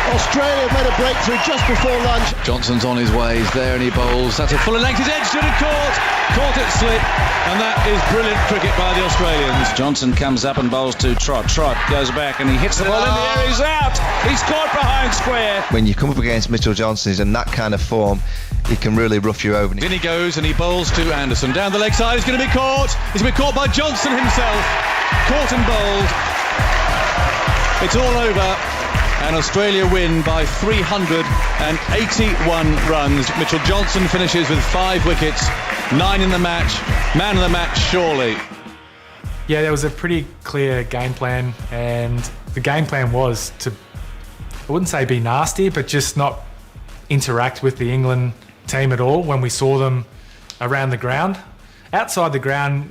Australia have made a breakthrough just before lunch. Johnson's on his way, he's there and he bowls. That's a full length, he's edged it and caught it slip, and that is brilliant cricket by the Australians. Johnson comes up and bowls to Trott. Trott goes back and he hits the ball in the air, he's out! He's caught behind square. When you come up against Mitchell Johnson, he's in that kind of form, he can really rough you over. In he goes and he bowls to Anderson. Down the leg side, he's going to be caught. He's been caught by Johnson himself. Caught and bowled. It's all over. And Australia win by 381 runs. Mitchell Johnson finishes with 5 wickets, 9 in the match. Man of the match, surely. Yeah, there was a pretty clear game plan, and the game plan was to, I wouldn't say be nasty, but just not interact with the England team at all when we saw them around the ground. Outside the ground,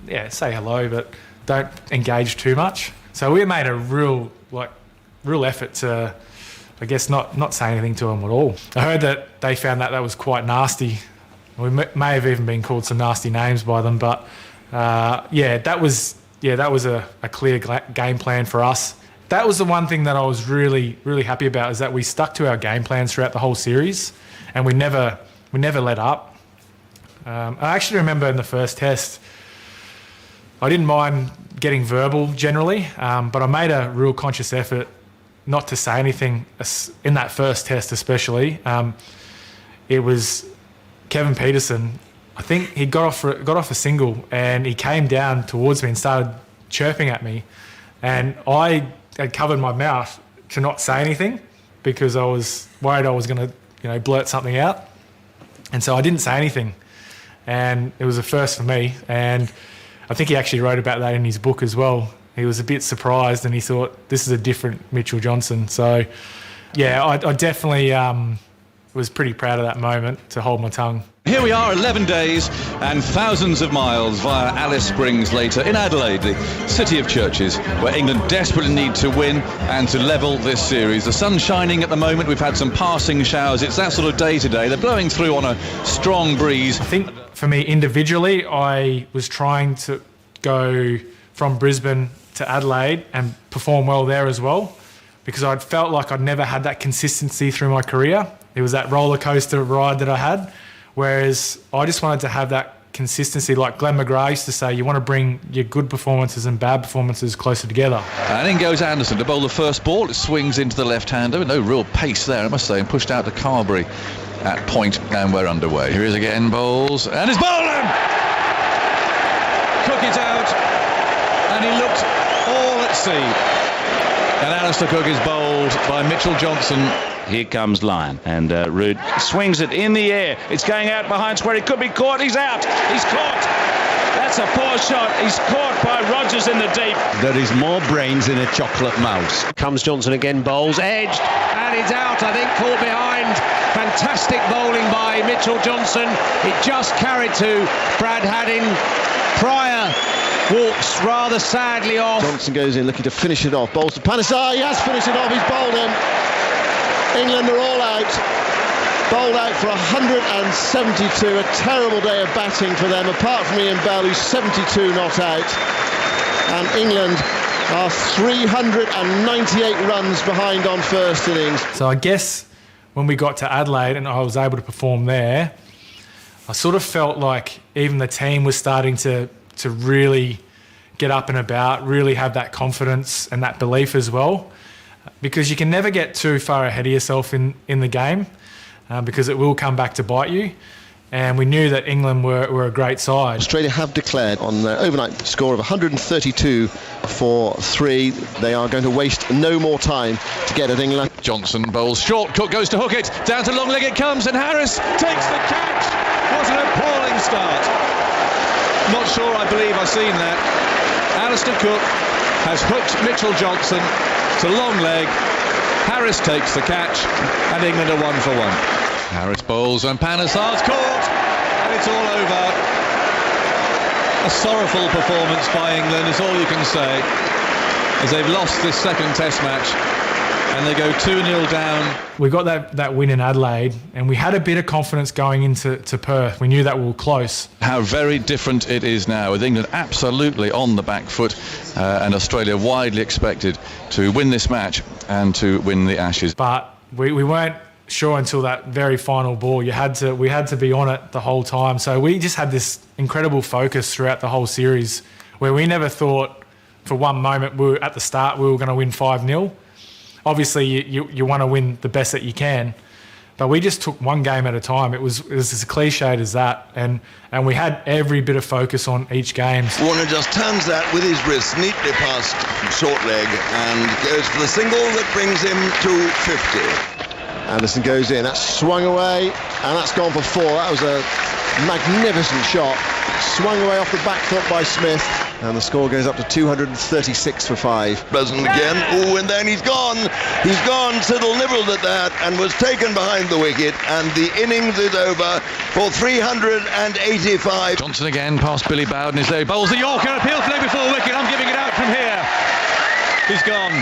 yeah, say hello, but don't engage too much. So we made a real effort to, I guess, not say anything to them at all. I heard that they found that was quite nasty. We may have even been called some nasty names by them, but that was a clear game plan for us. That was the one thing that I was really, really happy about, is that we stuck to our game plans throughout the whole series, and we never let up. I actually remember in the first test, I didn't mind getting verbal generally, but I made a real conscious effort not to say anything in that first test, especially. It was Kevin Peterson. I think he got off a single, and he came down towards me and started chirping at me, and I had covered my mouth to not say anything because I was worried I was going to blurt something out, and so I didn't say anything, and it was a first for me. And I think he actually wrote about that in his book as well. He was a bit surprised, and he thought, this is a different Mitchell Johnson. So yeah, I definitely was pretty proud of that moment, to hold my tongue. Here we are, 11 days and thousands of miles via Alice Springs later in Adelaide, the city of churches, where England desperately need to win and to level this series. The sun's shining at the moment. We've had some passing showers. It's that sort of day today. They're blowing through on a strong breeze. I think for me individually, I was trying to go from Brisbane to Adelaide and perform well there as well, because I'd felt like I'd never had that consistency through my career. It was that roller coaster ride that I had. Whereas I just wanted to have that consistency, like Glenn McGrath used to say, you want to bring your good performances and bad performances closer together. And in goes Anderson to bowl the first ball. It swings into the left-hander. No real pace there, I must say, and pushed out to Carberry at point, and we're underway. Here he is again, bowls, and he's bowled him! Cook it out, and he looked all at sea. And Alistair Cook is bowled by Mitchell Johnson. Here comes Lyon, and Root swings it in the air. It's going out behind square. He could be caught. He's out. He's caught. That's a poor shot. He's caught by Rogers in the deep. There is more brains in a chocolate mouse. Comes Johnson again, bowls, edged, and it's out, I think, caught behind. Fantastic bowling by Mitchell Johnson. It just carried to Brad Haddin. Pryor walks rather sadly off. Johnson goes in looking to finish it off. Bowls to Panesar. He has finished it off. He's bowled him. England are all out. Bowled out for 172. A terrible day of batting for them, apart from Ian Bell, who's 72 not out. And England are 398 runs behind on first innings. So I guess when we got to Adelaide and I was able to perform there, I sort of felt like even the team was starting to really get up and about, really have that confidence and that belief as well. Because you can never get too far ahead of yourself in the game, because it will come back to bite you. And we knew that England were a great side. Australia have declared on their overnight score of 132 for 3. They are going to waste no more time to get at England. Johnson bowls short. Cook goes to hook it. Down to long leg it comes, and Harris takes the catch. What an appalling start. Not sure I believe I've seen that. Alistair Cook has hooked Mitchell Johnson to long leg. Harris takes the catch, and England are 1 for 1. Harris bowls, and Panesar's caught, and it's all over. A sorrowful performance by England is all you can say, as they've lost this second test match, and they go 2-0 down. We got that win in Adelaide, and we had a bit of confidence going into Perth. We knew that we were close. How very different it is now, with England absolutely on the back foot, and Australia widely expected to win this match and to win the Ashes. But we weren't sure until that very final ball. We had to be on it the whole time. So we just had this incredible focus throughout the whole series, where we never thought for one moment at the start we were going to win 5-0. Obviously, you want to win the best that you can, but we just took one game at a time. It was as cliched as that, and we had every bit of focus on each game. Warner just turns that with his wrist neatly past short leg and goes for the single that brings him to 50. Anderson goes in, that's swung away, and that's gone for 4. That was a magnificent shot. Swung away off the back foot by Smith. And the score goes up to 236 for 5. Present again. Oh, and then he's gone. He's gone. Siddle nibbled at that and was taken behind the wicket. And the innings is over for 385. Johnson again past Billy Bowden is there. He bowls the Yorker. Appeal flag before wicket. I'm giving it out from here. He's gone.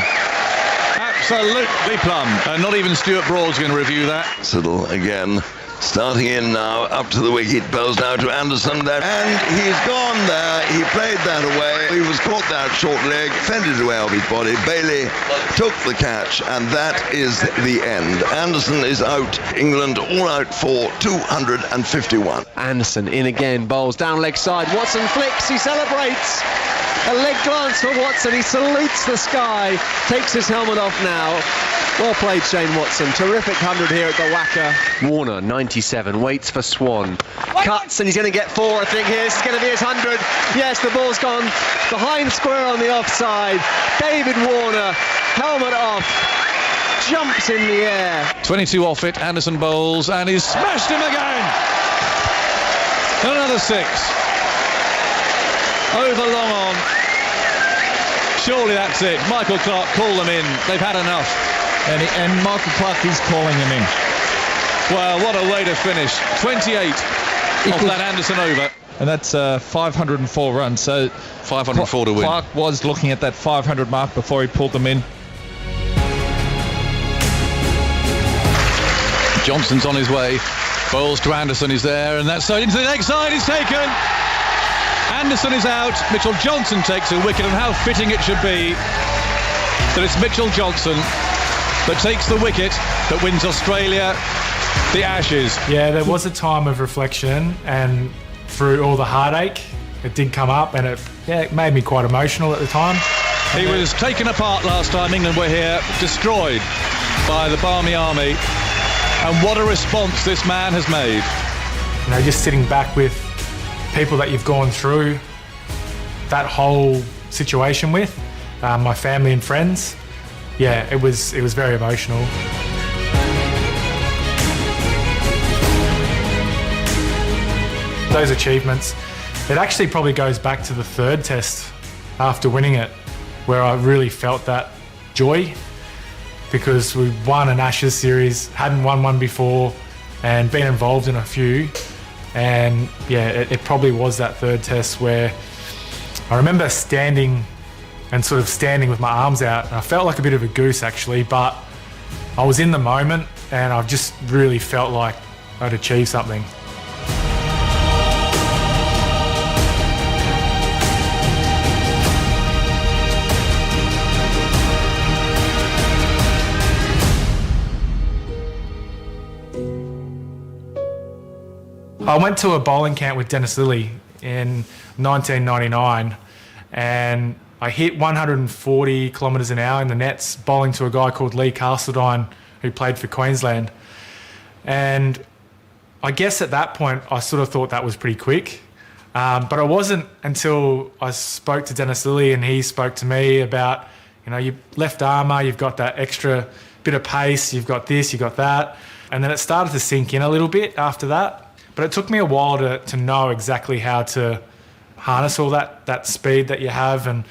Absolutely plumb. Not even Stuart Broad's going to review that. Siddle again. Starting in now, up to the wicket, bells now to Anderson there, and he's gone there. He played that away. He was caught that short leg, fended away off his body. Bailey took the catch, and that is the end. Anderson is out. England all out for 251. Anderson in again, bowls down leg side. Watson flicks, he celebrates. A leg glance for Watson, he salutes the sky, takes his helmet off now. Well played, Shane Watson. Terrific 100 here at the Wacker. Warner, 97, waits for Swan. Cuts, and he's going to get 4, I think, here. This is going to be his 100. Yes, the ball's gone behind square on the offside. David Warner, helmet off, jumps in the air. 22 off it, Anderson bowls, and he's smashed him again. Another 6. Over long on. Surely that's it. Michael Clarke, call them in. They've had enough. And Michael Clarke is calling them in. Well, what a way to finish. 28 off that Anderson over. And that's 504 runs. So 504 to win. Clarke was looking at that 500 mark before he pulled them in. Johnson's on his way. Bowls to Anderson, is there, and that's into the leg side. He's taken. Anderson is out. Mitchell Johnson takes a wicket, and how fitting it should be that it's Mitchell Johnson that takes the wicket that wins Australia the Ashes. Yeah, there was a time of reflection, and through all the heartache, it did come up, and it made me quite emotional at the time. He was taken apart last time England were here, destroyed by the Barmy Army, and what a response this man has made. You know, just sitting back with people that you've gone through that whole situation with, my family and friends. Yeah, it was very emotional. Those achievements, it actually probably goes back to the 3rd test after winning it, where I really felt that joy, because we won an Ashes series, hadn't won one before, and been involved in a few. And yeah, it probably was that 3rd test where I remember standing with my arms out, and I felt like a bit of a goose actually, but I was in the moment and I just really felt like I'd achieved something. I went to a bowling camp with Dennis Lillee in 1999, and I hit 140 kilometres an hour in the nets, bowling to a guy called Lee Castledine, who played for Queensland. And I guess at that point, I sort of thought that was pretty quick. But it wasn't until I spoke to Dennis Lillee and he spoke to me about, you know, your left armour, you've got that extra bit of pace, you've got this, you've got that. And then it started to sink in a little bit after that. But it took me a while to know exactly how to harness all that speed that you have and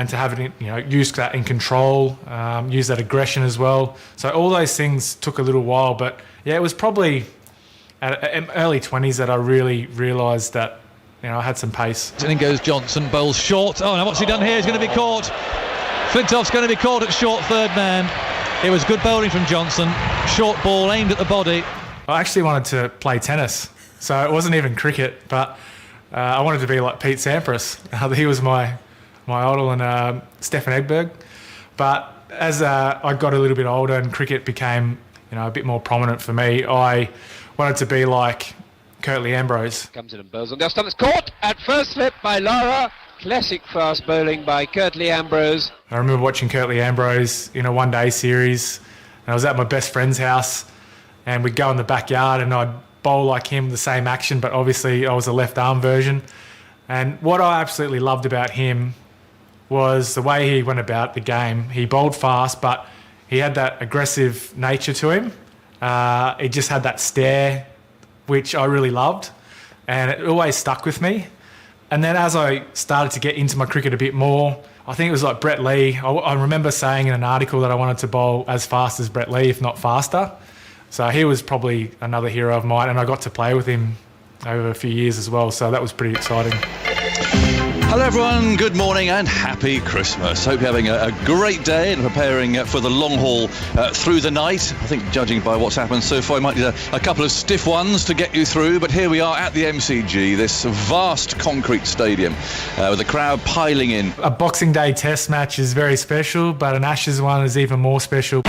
to have it, use that in control, use that aggression as well. So all those things took a little while, but yeah, it was probably in early 20s that I really realised that, I had some pace. And in goes Johnson, bowls short. Oh, now what's he done here? He's going to be caught. Flintoff's going to be caught at short 3rd man. It was good bowling from Johnson. Short ball aimed at the body. I actually wanted to play tennis. So it wasn't even cricket, but I wanted to be like Pete Sampras. He was my idol, and Stefan Edberg. But as I got a little bit older and cricket became, a bit more prominent for me, I wanted to be like Curtly Ambrose. Comes in and bowls on the stump. It's caught at first slip by Lara. Classic fast bowling by Curtly Ambrose. I remember watching Curtly Ambrose in a one-day series, and I was at my best friend's house, and we'd go in the backyard and I'd bowl like him, the same action, but obviously I was a left arm version. And what I absolutely loved about him was the way he went about the game. He bowled fast, but he had that aggressive nature to him. He just had that stare, which I really loved, and it always stuck with me. And then as I started to get into my cricket a bit more, I think it was like Brett Lee. I remember saying in an article that I wanted to bowl as fast as Brett Lee, if not faster. So he was probably another hero of mine, and I got to play with him over a few years as well. So that was pretty exciting. Hello everyone, good morning and happy Christmas. Hope you're having a great day and preparing for the long haul through the night. I think judging by what's happened so far, you might need a couple of stiff ones to get you through, but here we are at the MCG, this vast concrete stadium with the crowd piling in. A Boxing Day test match is very special, but an Ashes one is even more special.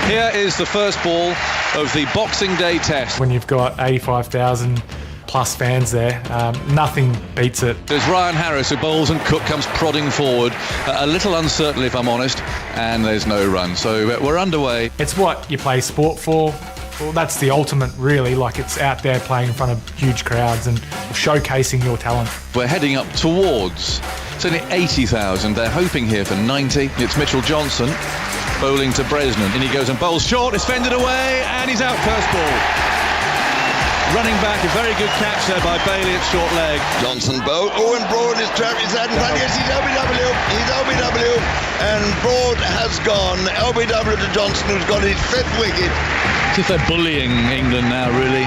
Here is the first ball of the Boxing Day test. When you've got 85,000 plus fans there, nothing beats it. There's Ryan Harris who bowls and Cook comes prodding forward, a little uncertainly if I'm honest, and there's no run. So we're underway. It's what you play sport for. Well, that's the ultimate really, like it's out there playing in front of huge crowds and showcasing your talent. We're heading up towards, it's only 80,000, they're hoping here for 90. It's Mitchell Johnson bowling to Bresnan, and he goes and bowls short, it's fended away, and he's out first ball. Running back, a very good catch there by Bailey at short leg. Johnson bowl. Owen Broad is trapped. Is that in front? Yes, he's LBW. He's LBW. And Broad has gone. LBW to Johnson, who's got his 5th wicket. As if they're bullying England now, really.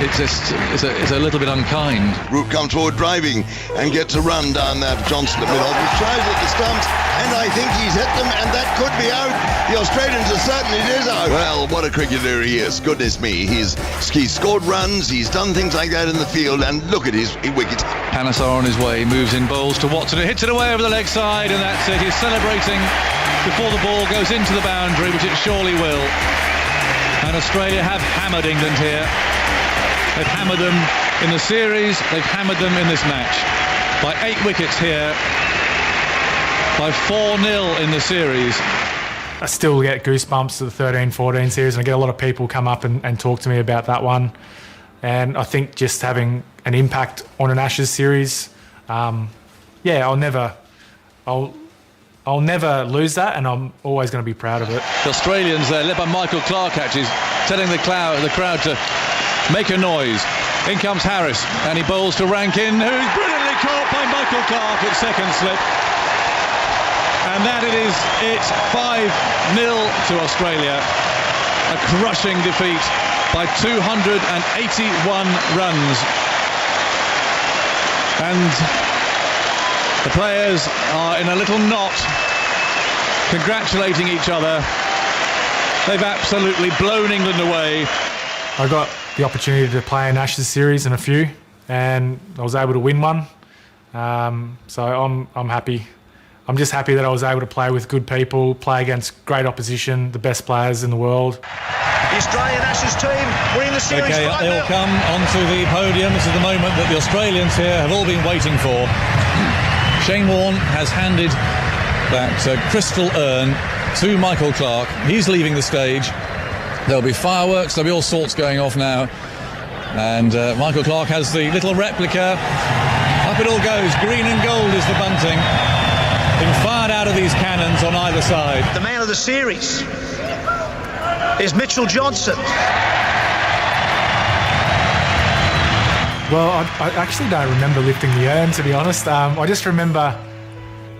It's a little bit unkind. Root comes forward driving and gets a run down there to Johnson at mid-off. He tries at the stumps, and I think he's hit them, and that could be out. The Australians are certain it is out. Well, what a cricketer he is. Goodness me. He's scored runs, he's done things like that in the field, and look at his wickets. Panesar on his way, moves in bowls to Watson, who hits it away over the leg side, and that's it. He's celebrating before the ball goes into the boundary, which it surely will. And Australia have hammered England here. They've hammered them in the series, they've hammered them in this match. By 8 wickets here, by 4-0 in the series. I still get goosebumps to the 13-14 series, and I get a lot of people come up and talk to me about that one. And I think just having an impact on an Ashes series, I'll never lose that, and I'm always going to be proud of it. The Australians there, led by Michael Clarke, actually telling the crowd to make a noise. In comes Harris, and he bowls to Rankin, who's brilliantly caught by Michael Clarke at second slip. And that it is, it's 5-0 to Australia. A crushing defeat by 281 runs. And the players are in a little knot, congratulating each other. They've absolutely blown England away. I got the opportunity to play an Ashes series in a few, and I was able to win one. So I'm happy. I'm just happy that I was able to play with good people, play against great opposition, the best players in the world. The Australian Ashes team winning the series. Okay, right they'll now. come onto the podium. This is the moment that the Australians here have all been waiting for. Shane Warne has handed that crystal urn to Michael Clarke. He's leaving the stage. There'll be fireworks, there'll be all sorts going off now. And Michael Clarke has the little replica. Up it all goes. Green and gold is the bunting. Being fired out of these cannons on either side. The man of the series is Mitchell Johnson. Well, I actually don't remember lifting the urn, to be honest. I just remember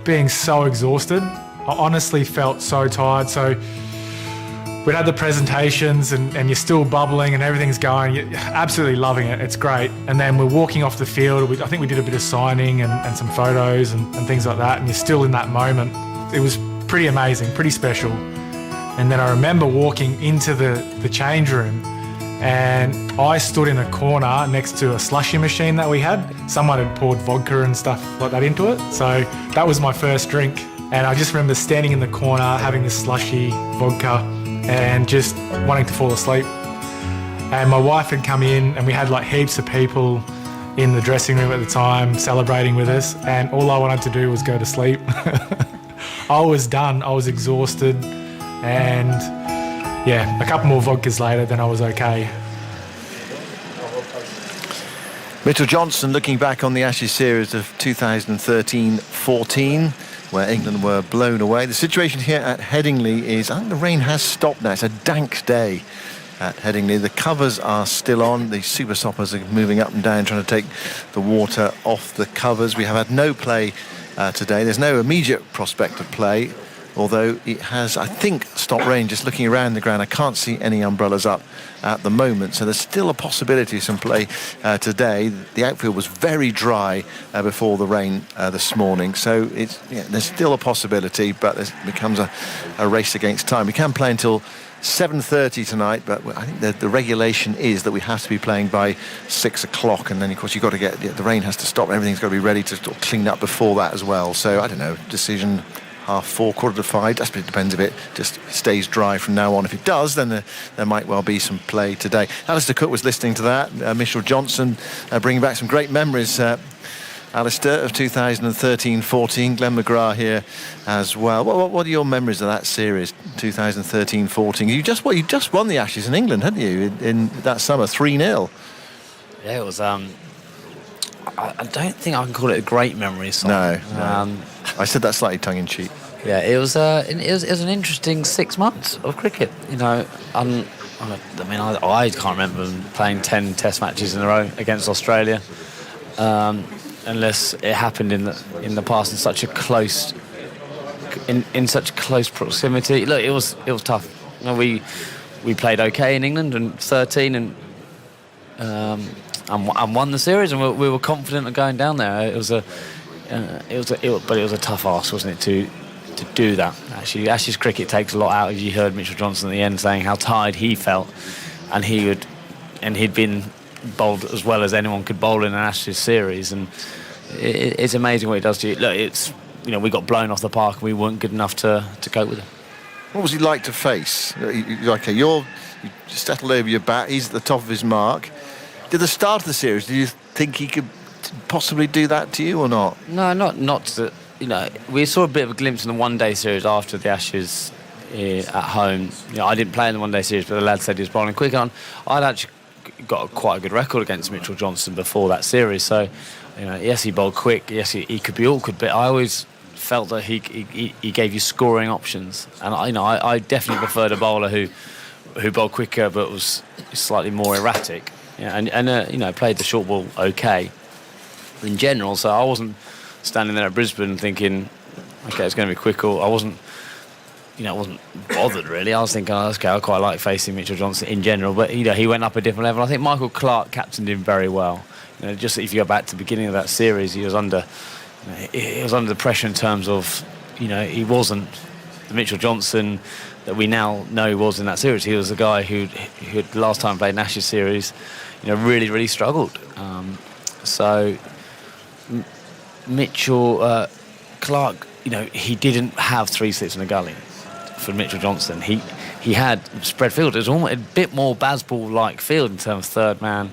being so exhausted. I honestly felt so tired. So we'd had the presentations and you're still bubbling and everything's going. You're absolutely loving it. It's great. And then we're walking off the field. I think we did a bit of signing and some photos and things like that. And you're still in that moment. It was pretty amazing, pretty special. And then I remember walking into the change room, and I stood in a corner next to a slushy machine that we had. Someone had poured vodka and stuff like that into it. So that was my first drink. And I just remember standing in the corner, having this slushy vodka and just wanting to fall asleep. And my wife had come in, and we had like heaps of people in the dressing room at the time celebrating with us. And all I wanted to do was go to sleep. I was done. I was exhausted. And yeah, a couple more vodkas later, then I was okay. Mitchell Johnson looking back on the Ashes series of 2013-14, where England were blown away. The situation here at Headingley is, I think the rain has stopped now. It's a dank day. at Headingley. The covers are still on. The super stoppers are moving up and down, trying to take the water off the covers. We have had no play today. There's no immediate prospect of play, although it has, I think, stopped rain. Just looking around the ground, I can't see any umbrellas up at the moment, so there's still a possibility of some play today. The outfield was very dry before the rain this morning, so there's still a possibility, but it becomes a race against time. We can play until 7:30 tonight, but I think the regulation is that we have to be playing by 6 o'clock, and then of course you've got to get the rain has to stop. Everything's got to be ready to sort of clean up before that as well. So I don't know, decision 4:30, 4:45. Just depends if it just stays dry from now on. If it does, then there might well be some play today. Alistair Cook was listening to that. Mitchell Johnson bringing back some great memories. Alistair, of 2013-14, Glenn McGrath here as well. What are your memories of that series, 2013-14? You just won the Ashes in England, hadn't you, in that summer, 3-0? Yeah, it was. I don't think I can call it a great memory. No. I said that slightly tongue-in-cheek. Yeah, it was an interesting 6 months of cricket. You know, I can't remember playing 10 Test matches in a row against Australia. Unless it happened in the past in such a close proximity. Look, it was tough. You know, we played okay in England in 13 and won the series, and we were confident of going down there. It was a tough ask, wasn't it, to do that. Actually, Ashes cricket takes a lot out of you. Heard Mitchell Johnson at the end saying how tired he felt, and he'd been bowled as well as anyone could bowl in an Ashes series, and it's amazing what he does to you. Look, we got blown off the park and we weren't good enough to cope with it. What was he like to face? Okay, you settled over your bat, he's at the top of his mark. Did the start of the series, do you think he could possibly do that to you or not? No, not to, we saw a bit of a glimpse in the one-day series after the Ashes at home. I didn't play in the one-day series, but the lad said he was bowling quick on. I'd actually got quite a good record against Mitchell Johnson before that series, so yes, he bowled quick, yes, he could be awkward, but I always felt that he gave you scoring options, and I definitely preferred a bowler who bowled quicker but was slightly more erratic, and played the short ball okay in general. So I wasn't standing there at Brisbane thinking, okay, it's going to be quick, or I wasn't bothered really. I was thinking, okay, I quite like facing Mitchell Johnson in general, but he went up a different level. I think Michael Clarke captained him very well. Just if you go back to the beginning of that series, he was under the pressure in terms of, he wasn't the Mitchell Johnson that we now know he was in that series. He was the guy who last time played an Ashes series, really, really struggled. So Mitchell Clarke, he didn't have 3 slips in the gully for Mitchell Johnson. He had spread field. It was almost a bit more Bazball-like field in terms of third man,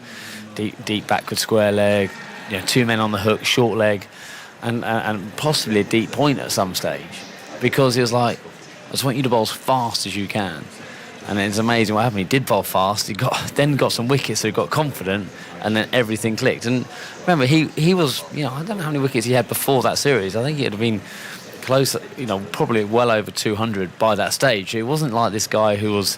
deep backward square leg, 2 men on the hook, short leg, and possibly a deep point at some stage, because he was like, I just want you to bowl as fast as you can. And it's amazing what happened. He did bowl fast. He got some wickets, so he got confident, and then everything clicked. And remember, he was, I don't know how many wickets he had before that series. I think it would have been close, probably well over 200 by that stage. It wasn't like this guy who was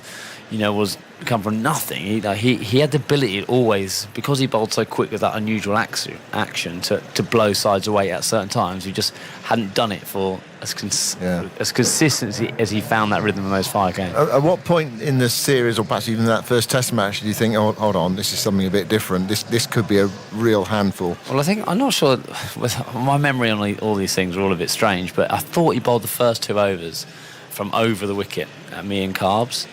come from nothing. He had the ability always, because he bowled so quick with that unusual action to blow sides away at certain times. He just hadn't done it for as consistently as he found that rhythm in those 5 games. At what point in the series, or perhaps even that first Test match, do you think, oh, hold on, this is something a bit different? This could be a real handful. Well, I'm not sure. My memory on all these things are all a bit strange, but I thought he bowled the first 2 overs from over the wicket at me and Carbs,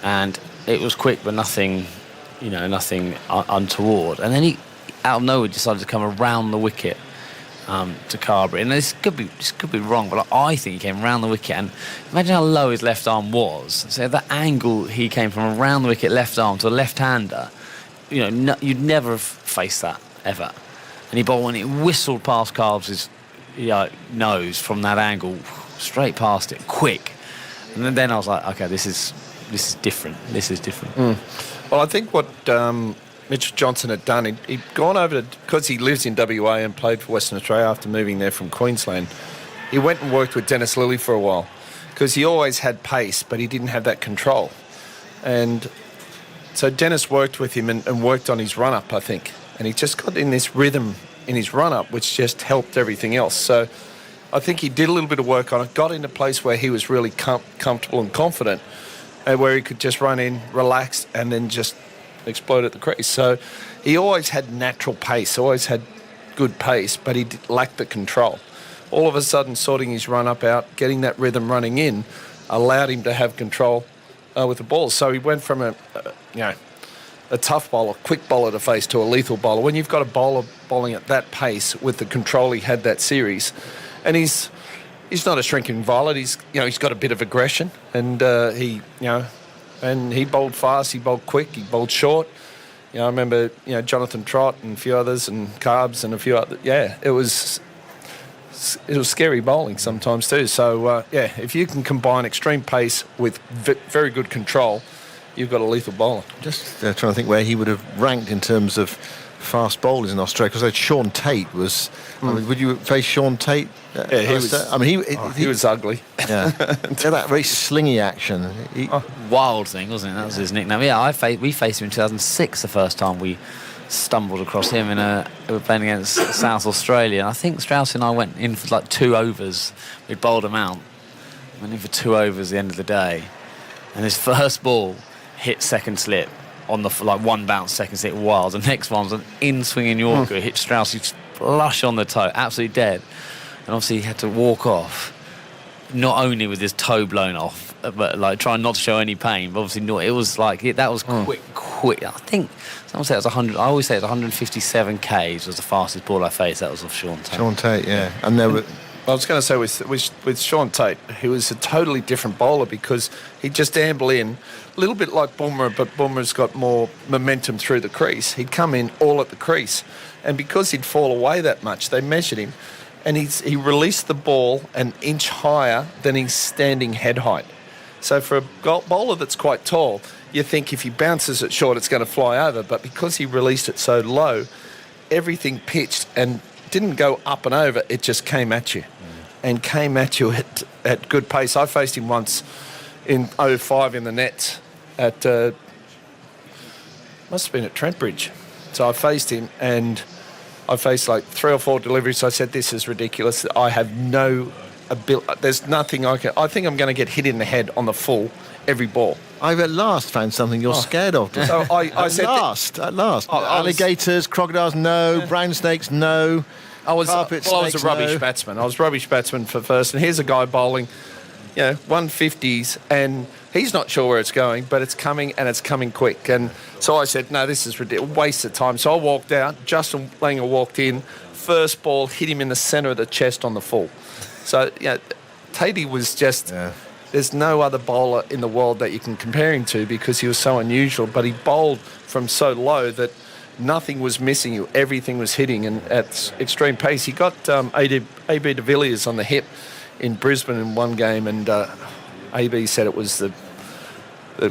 and it was quick, but nothing untoward. And then he, out of nowhere, decided to come around the wicket to Carberry. And this could be wrong, but I think he came around the wicket. And imagine how low his left arm was. So that angle he came from around the wicket, left arm to a left-hander, you'd never have faced that ever. And he bowled when it whistled past Carbs' nose from that angle, straight past it, quick. And then I was like, okay, this is different. This is different. Well, I think what Mitchell Johnson had done, he'd gone over to, because he lives in WA and played for Western Australia after moving there from Queensland, he went and worked with Dennis Lilly for a while, because he always had pace, but he didn't have that control. And so Dennis worked with him and worked on his run-up, I think. And he just got in this rhythm in his run-up, which just helped everything else. So I think he did a little bit of work on it, got in a place where he was really comfortable and confident, and where he could just run in, relax, and then just explode at the crease. So he always had natural pace, always had good pace, but he lacked the control. All of a sudden, sorting his run-up out, getting that rhythm running in, allowed him to have control with the ball. So he went from a tough bowler, quick bowler to face, to a lethal bowler. When you've got a bowler bowling at that pace with the control he had that series, and he's not a shrinking violet. He's got a bit of aggression, and he bowled fast, he bowled quick, he bowled short. I remember Jonathan Trott and a few others, and Carbs and a few others. Yeah, it was scary bowling sometimes too. So if you can combine extreme pace with very good control, you've got a lethal bowler. Just trying to think where he would have ranked in terms of fast bowlers in Australia, because Sean Tate was. I mean, would you face Sean Tate? Yeah, he was. I mean, he was ugly. Yeah, that very slingy action. Wild thing, wasn't it? That was his nickname. Yeah, we faced him in 2006. The first time we stumbled across him we were playing against South Australia. And I think Strauss and I went in for like 2 overs. We bowled him out. Went in for 2 overs at the end of the day, and his first ball hit second slip on the one bounce second slip wild. The next one was an in-swinging Yorker. It hit Strauss flush on the toe, absolutely dead. And obviously he had to walk off, not only with his toe blown off, but trying not to show any pain. But obviously not. It was that was quick. I think someone said it was 100. I always say it was 157 Ks was the fastest ball I faced. That was off Sean Tate. Sean Tate, yeah. And there were. I was going to say with Sean Tate, he was a totally different bowler, because he'd just amble in, a little bit like Bumrah, but Bumrah's got more momentum through the crease. He'd come in all at the crease, and because he'd fall away that much, they measured him, and he released the ball an inch higher than his standing head height. So for a bowler that's quite tall, you think if he bounces it short, it's going to fly over, but because he released it so low, everything pitched and didn't go up and over, it just came at you. And came at you at good pace. I faced him once in 2005 in the nets at must have been at Trent Bridge. So I faced him, and I faced 3 or 4 deliveries. So I said, this is ridiculous. I have no ability. There's nothing I can. I think I'm going to get hit in the head on the full every ball. I've at last found something you're scared of. So I said at last. Alligators, crocodiles, no. Brown snakes, no. I was a rubbish batsman. I was a rubbish batsman for first, and here's a guy bowling, 150s, and he's not sure where it's going, but it's coming, and it's coming quick. And so I said, no, this is ridiculous, waste of time. So I walked out. Justin Langer walked in. First ball hit him in the centre of the chest on the full. So Tatey was just. Yeah. There's no other bowler in the world that you can compare him to, because he was so unusual, but he bowled from so low that nothing was missing you. Everything was hitting, and at extreme pace. He got A.B. de Villiers on the hip in Brisbane in one game, and A.B. said it was the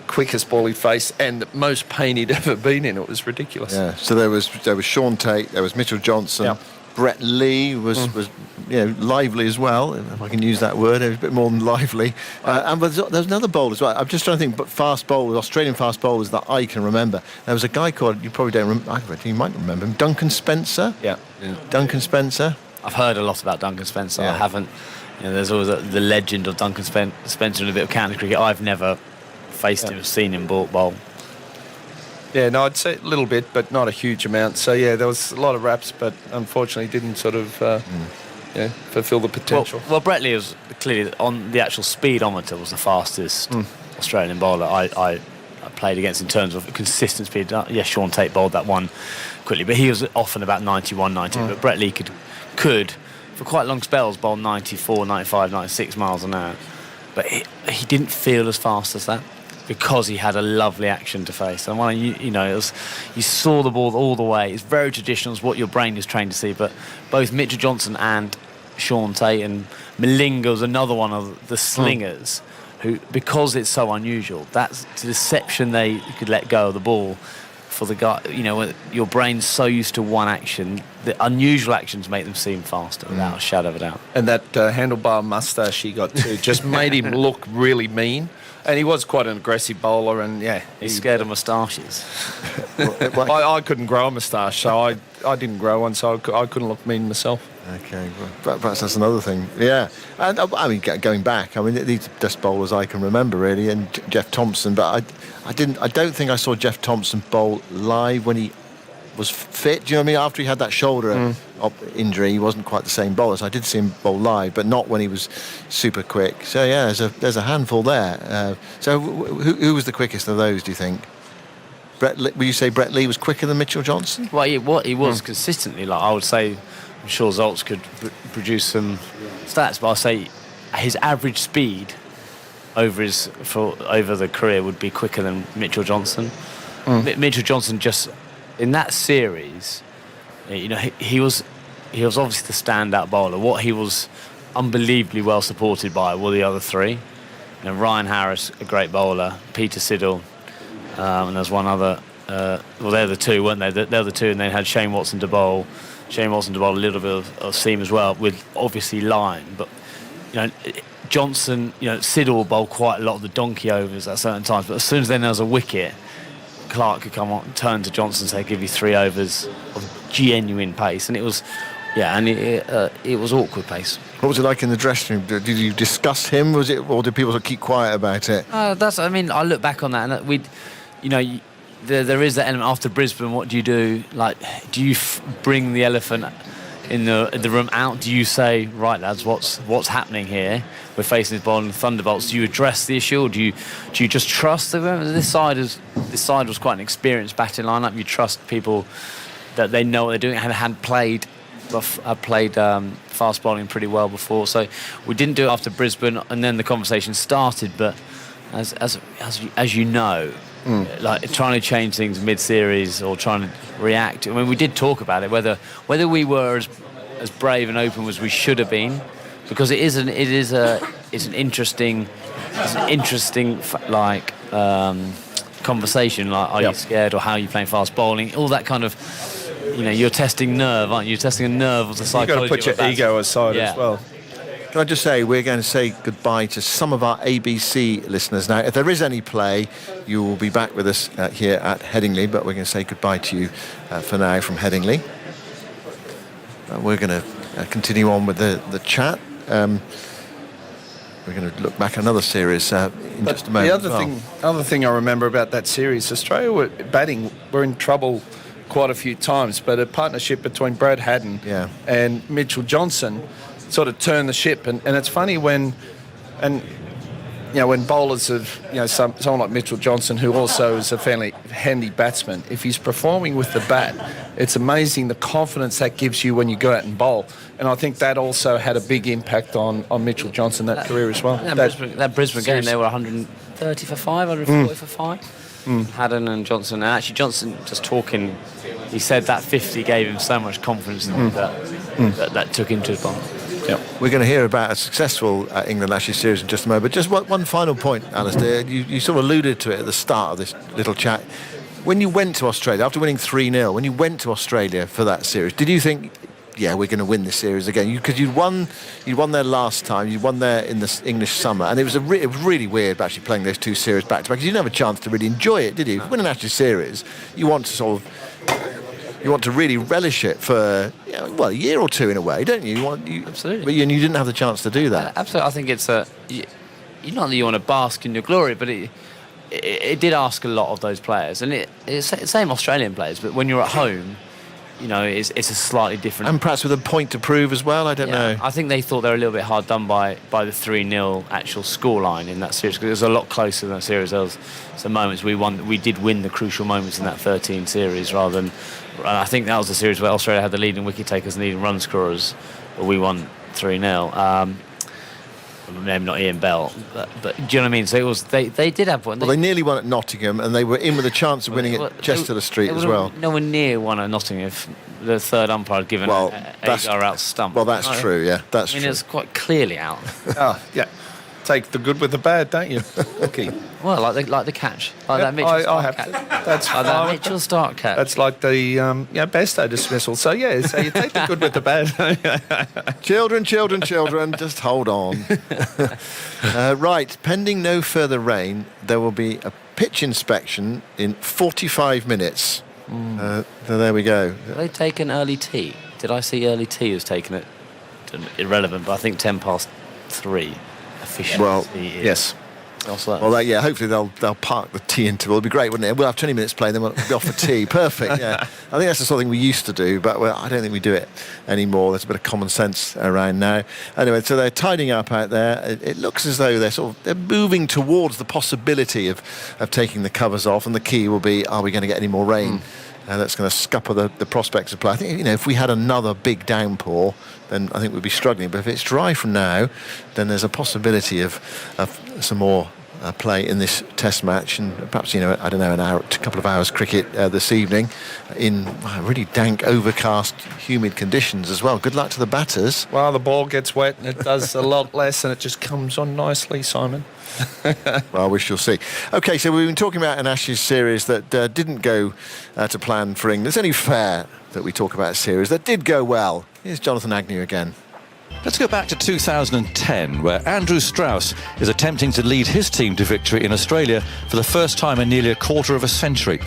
quickest ball he faced and the most pain he'd ever been in. It was ridiculous. Yeah. So there was Sean Tate, there was Mitchell Johnson. Yep. Brett Lee was lively as well, if I can use that word. It was a bit more than lively. And there was another bowler as well. I'm just trying to think, but fast bowlers, Australian fast bowlers that I can remember. There was a guy called, you probably don't remember, you might remember him, Duncan Spencer. Yeah. Duncan Spencer. I've heard a lot about Duncan Spencer. Yeah. I haven't. There's always the legend of Duncan Spencer in a bit of county cricket. I've never faced him, seen him bowl. Yeah, no, I'd say a little bit, but not a huge amount. So, yeah, there was a lot of raps, but unfortunately didn't sort of fulfil the potential. Well, Brett Lee was clearly, on the actual speedometer, was the fastest Australian bowler I played against in terms of consistent speed. Yes, Sean Tate bowled that one quickly, but he was often about 91, 90. But Brett Lee could, for quite long spells, bowl 94, 95, 96 miles an hour. But he didn't feel as fast as that, because he had a lovely action to face. And when you saw the ball all the way. It's very traditional, it's what your brain is trained to see. But both Mitchell Johnson and Sean Tate, and Malinga was another one of the slingers who, because it's so unusual, that's the deception they could let go of the ball for the guy. When your brain's so used to one action, the unusual actions make them seem faster without a shadow of a doubt. And that handlebar moustache he got too just made him look really mean. And he was quite an aggressive bowler, and he's scared of moustaches. I couldn't grow a moustache, so I didn't grow one, so I couldn't look mean myself. Okay, well, perhaps that's another thing. Yeah, and I mean, going back, I mean, these best bowlers I can remember really, and Jeff Thompson. But I don't think I saw Jeff Thompson bowl live when he was fit. Do you know what I mean? After he had that shoulder injury, he wasn't quite the same bowler. So I did see him bowl live, but not when he was super quick. So yeah, there's a handful there. So who was the quickest of those? Do you think? Would you say Brett Lee was quicker than Mitchell Johnson? Well, he was consistently. Like I would say, I'm sure Zoltz could produce some stats, but I'll say his average speed over the career would be quicker than Mitchell Johnson. Mitchell Johnson just in that series, you know, he was obviously the standout bowler. What he was unbelievably well supported by were the other three. You know, Ryan Harris, a great bowler, Peter Siddle, and there's one other. Well, they're the two, weren't they? They're the two, and they had Shane Watson to bowl. Shane Watson to bowl a little bit of seam as well, with obviously line. But you know, Johnson, you know, Siddle will bowl quite a lot of the donkey overs at certain times. But as soon as then there's a wicket, Clark could come on, turn to Johnson, and say, "Give you 3 overs of genuine pace," and it was, it was awkward pace. What was it like in the dressing room? Did you discuss him? Was it, or did people sort of keep quiet about it? I mean, I look back on that, and there is that element after Brisbane. What do you do? Like, do you bring the elephant in the room out? Do you say, right, lads, what's happening here? We're facing this ball and thunderbolts. Do you address the issue, or do you just trust them? This side was quite an experienced batting lineup. You trust people that they know what they're doing and had played fast bowling pretty well before. So we didn't do it after Brisbane, and then the conversation started. But as you know. Like trying to change things mid-series or trying to react. I mean, we did talk about it, whether we were as brave and open as we should have been, because it's an interesting conversation. Like, are you scared, or how are you playing fast bowling? All that kind of, you know, you're testing nerve, aren't you? You're testing a nerve of the psychology. You've got to put your ego aside as well. Can I just say, we're going to say goodbye to some of our ABC listeners now. If there is any play, you will be back with us here at Headingley, but we're going to say goodbye to you for now from Headingley. We're going to continue on with the chat. We're going to look back at another series in just a moment. The other thing I remember about that series, Australia were in trouble quite a few times, but a partnership between Brad Haddin and Mitchell Johnson sort of turn the ship, and it's funny when bowlers of someone like Mitchell Johnson, who also is a fairly handy batsman, if he's performing with the bat, it's amazing the confidence that gives you when you go out and bowl. And I think that also had a big impact on Mitchell Johnson that career as well. That Brisbane game, they were 130 for 5, 140 for 5. Haddin and Johnson, and actually Johnson, just talking, he said that 50 gave him so much confidence that took him to his bowl. Yep. We're going to hear about a successful England Ashes series in just a moment. But just one final point, Alistair. You sort of alluded to it at the start of this little chat. When you went to Australia, after winning 3-0, when you went to Australia for that series, did you think, we're going to win this series again? Because you'd won there last time, you won there in the English summer, and it was really weird actually playing those two series back to back, because you didn't have a chance to really enjoy it, did you? If you win an Ashes series, you want to really relish it for a year or two in a way, don't you? Absolutely. And you didn't have the chance to do that. Absolutely. I think it's not that you want to bask in your glory, but it did ask a lot of those players, and it's the same Australian players. But when you're at home, it's a slightly different. And perhaps with a point to prove as well. I don't know. I think they thought they were a little bit hard done by the 3-0 actual scoreline in that series, because it was a lot closer than that series. There was some moments we did win the crucial moments in that 13 series rather than. I think that was the series where Australia had the leading wicket takers and leading run scorers, but we won 3-0. Maybe not Ian Bell, but do you know what I mean? So it was they did have one. Well, they nearly won at Nottingham, and they were in with a chance of winning at Chester Street as well. No one near won at Nottingham if the third umpire had given Agar out stump. Well, that's true. Yeah, that's true. I mean, it's quite clearly out. take the good with the bad, don't you? Okay. Well, like the catch, like that Mitchell I Stark have catch. to. That's Like that Mitchell Stark catch. That's like the Bairstow dismissal. So yeah, so you take the good with the bad. Children, just hold on. Right, pending no further rain, there will be a pitch inspection in 45 minutes. So there we go. Did they take an early tea? Did I see early tea was taken at irrelevant, but I think 3:10 officially. Well, yes. Well, hopefully they'll park the tea interval. It'll be great, wouldn't it? We'll have 20 minutes play, then we'll be off for tea. Perfect, yeah. I think that's the sort of thing we used to do, but I don't think we do it anymore. There's a bit of common sense around now. Anyway, so they're tidying up out there. It looks as though they're moving towards the possibility of taking the covers off, and the key will be, are we going to get any more rain? That's going to scupper the prospects of play. I think, if we had another big downpour, then I think we'd be struggling. But if it's dry from now, then there's a possibility of some more play in this test match, and perhaps, I don't know, a couple of hours cricket this evening in really dank, overcast, humid conditions as well. Good luck to the batters. Well, the ball gets wet and it does a lot less, and it just comes on nicely, Simon. Well, we shall see. OK, so we've been talking about an Ashes series that didn't go to plan for England. It's only fair that we talk about a series that did go well. Here's Jonathan Agnew again. Let's go back to 2010, where Andrew Strauss is attempting to lead his team to victory in Australia for the first time in nearly a quarter of a century.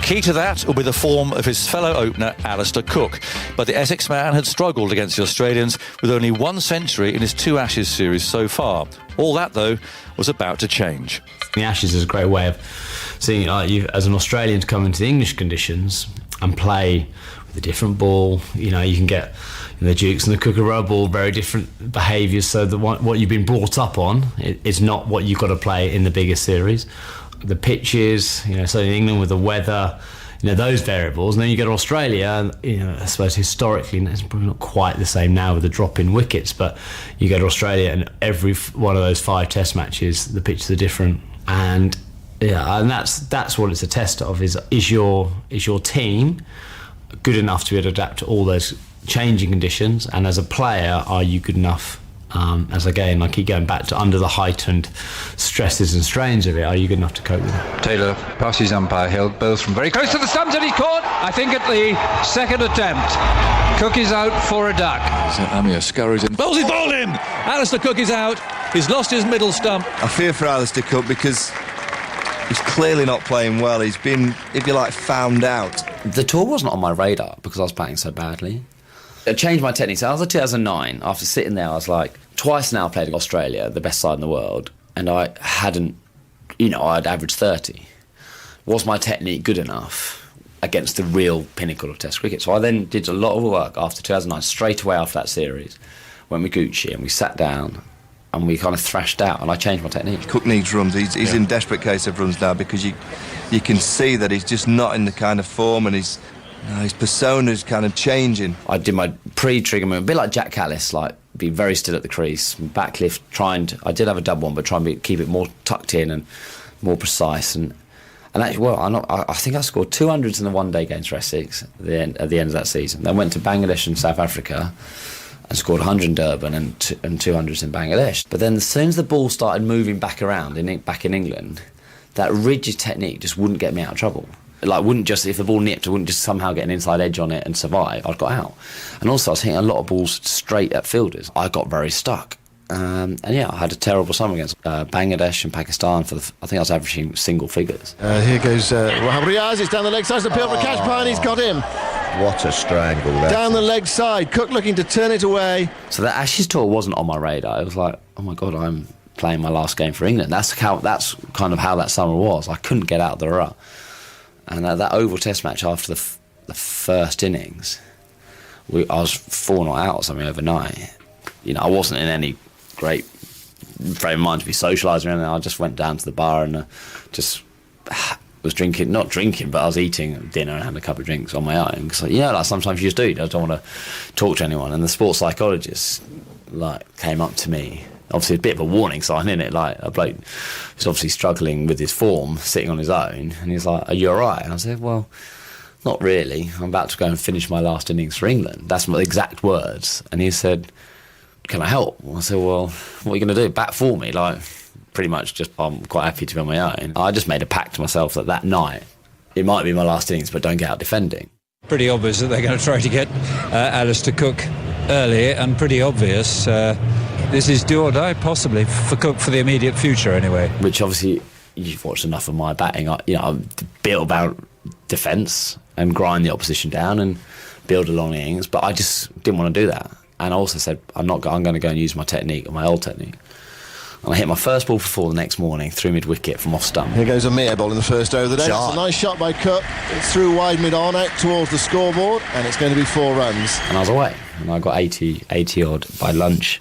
Key to that will be the form of his fellow opener, Alistair Cook. But the Essex man had struggled against the Australians with only one century in his 2 Ashes series so far. All that, though, was about to change. The Ashes is a great way of seeing you as an Australian to come into the English conditions and play with a different ball. You can get the Dukes and the Kookaburra ball, very different behaviours. So what you've been brought up on is not what you've got to play in the bigger series. The pitches, so in England with the weather, those variables. And then you go to Australia, and I suppose historically, and it's probably not quite the same now with the drop in wickets, but you go to Australia and every one of those 5 test matches, the pitches are different. And that's what it's a test of, is your team good enough to be able to adapt to all those changing conditions, and as a player, are you good enough, as again I keep going back to, under the heightened stresses and strains of it, are you good enough to cope with it? Taylor passes umpire held both from very close to the stumps, and he's caught, I think, at the second attempt. Cook is out for a duck. So Amir scurries in. Bowles, he's bowled him! Alistair Cook is out. He's lost his middle stump. I fear for Alistair Cook because he's clearly not playing well. He's been, if you like, found out. The tour wasn't on my radar because I was batting so badly. I changed my technique. So I was in 2009. After sitting there, I was like, twice now played in Australia, the best side in the world, and I hadn't, I'd averaged 30. Was my technique good enough against the real pinnacle of Test cricket? So I then did a lot of work after 2009, straight away after that series, went with Gucci and we sat down and we kind of thrashed out, and I changed my technique. Cook needs runs. He's in desperate case of runs now, because you can see that he's just not in the kind of form, and his persona's kind of changing. I did my pre-trigger move, a bit like Jack Callis, like be very still at the crease, backlift, I did have a double one, but try and keep it more tucked in and more precise. And actually, I think I scored 200s in the one-day games for Essex at the end of that season. Then went to Bangladesh and South Africa and scored 100 in Durban and 200s in Bangladesh. But then as soon as the ball started moving back around back in England, that rigid technique just wouldn't get me out of trouble. Like, if the ball nipped, I wouldn't just somehow get an inside edge on it and survive. I'd got out. And also I was hitting a lot of balls straight at fielders. I got very stuck. I had a terrible summer against Bangladesh and Pakistan I think I was averaging single figures. Here goes Rahul Riaz. It's down the leg side. The appeal for catch by, and he's got him. What a strangle there. Down the leg side. Cook looking to turn it away. So the Ashes tour wasn't on my radar. It was like, oh my God, I'm playing my last game for England. That's kind of how that summer was. I couldn't get out of the rut. And that Oval Test match after the first innings, I was 4 not out or something overnight. I wasn't in any great frame of mind to be socialising or anything. I just went down to the bar and just was not drinking, but I was eating dinner and had a couple of drinks on my own. Because like sometimes you just do. You don't want to talk to anyone. And the sports psychologist came up to me. Obviously a bit of a warning sign, isn't it? Like, a bloke who's obviously struggling with his form, sitting on his own, and he's like, are you all right? And I said, well, not really. I'm about to go and finish my last innings for England. That's my exact words. And he said, can I help? I said, well, what are you going to do? Bat for me? Like, pretty much just, I'm quite happy to be on my own. I just made a pact to myself that night, it might be my last innings, but don't get out defending. Pretty obvious that they're going to try to get Alistair Cook early, and pretty obvious this is do or die, possibly, for Cook for the immediate future anyway. Which obviously, you've watched enough of my batting. I'm built about defence and grind the opposition down and build a long innings, but I just didn't want to do that. And I also said, I'm going to go and use my technique, my old technique. And I hit my first ball for 4 the next morning, through mid-wicket from off stump. Here goes a mere ball in the first over of the day. It's a nice shot by Cook. It's through wide mid-on, out towards the scoreboard, and it's going to be 4 runs. And I was away, and I got 80 odd by lunch.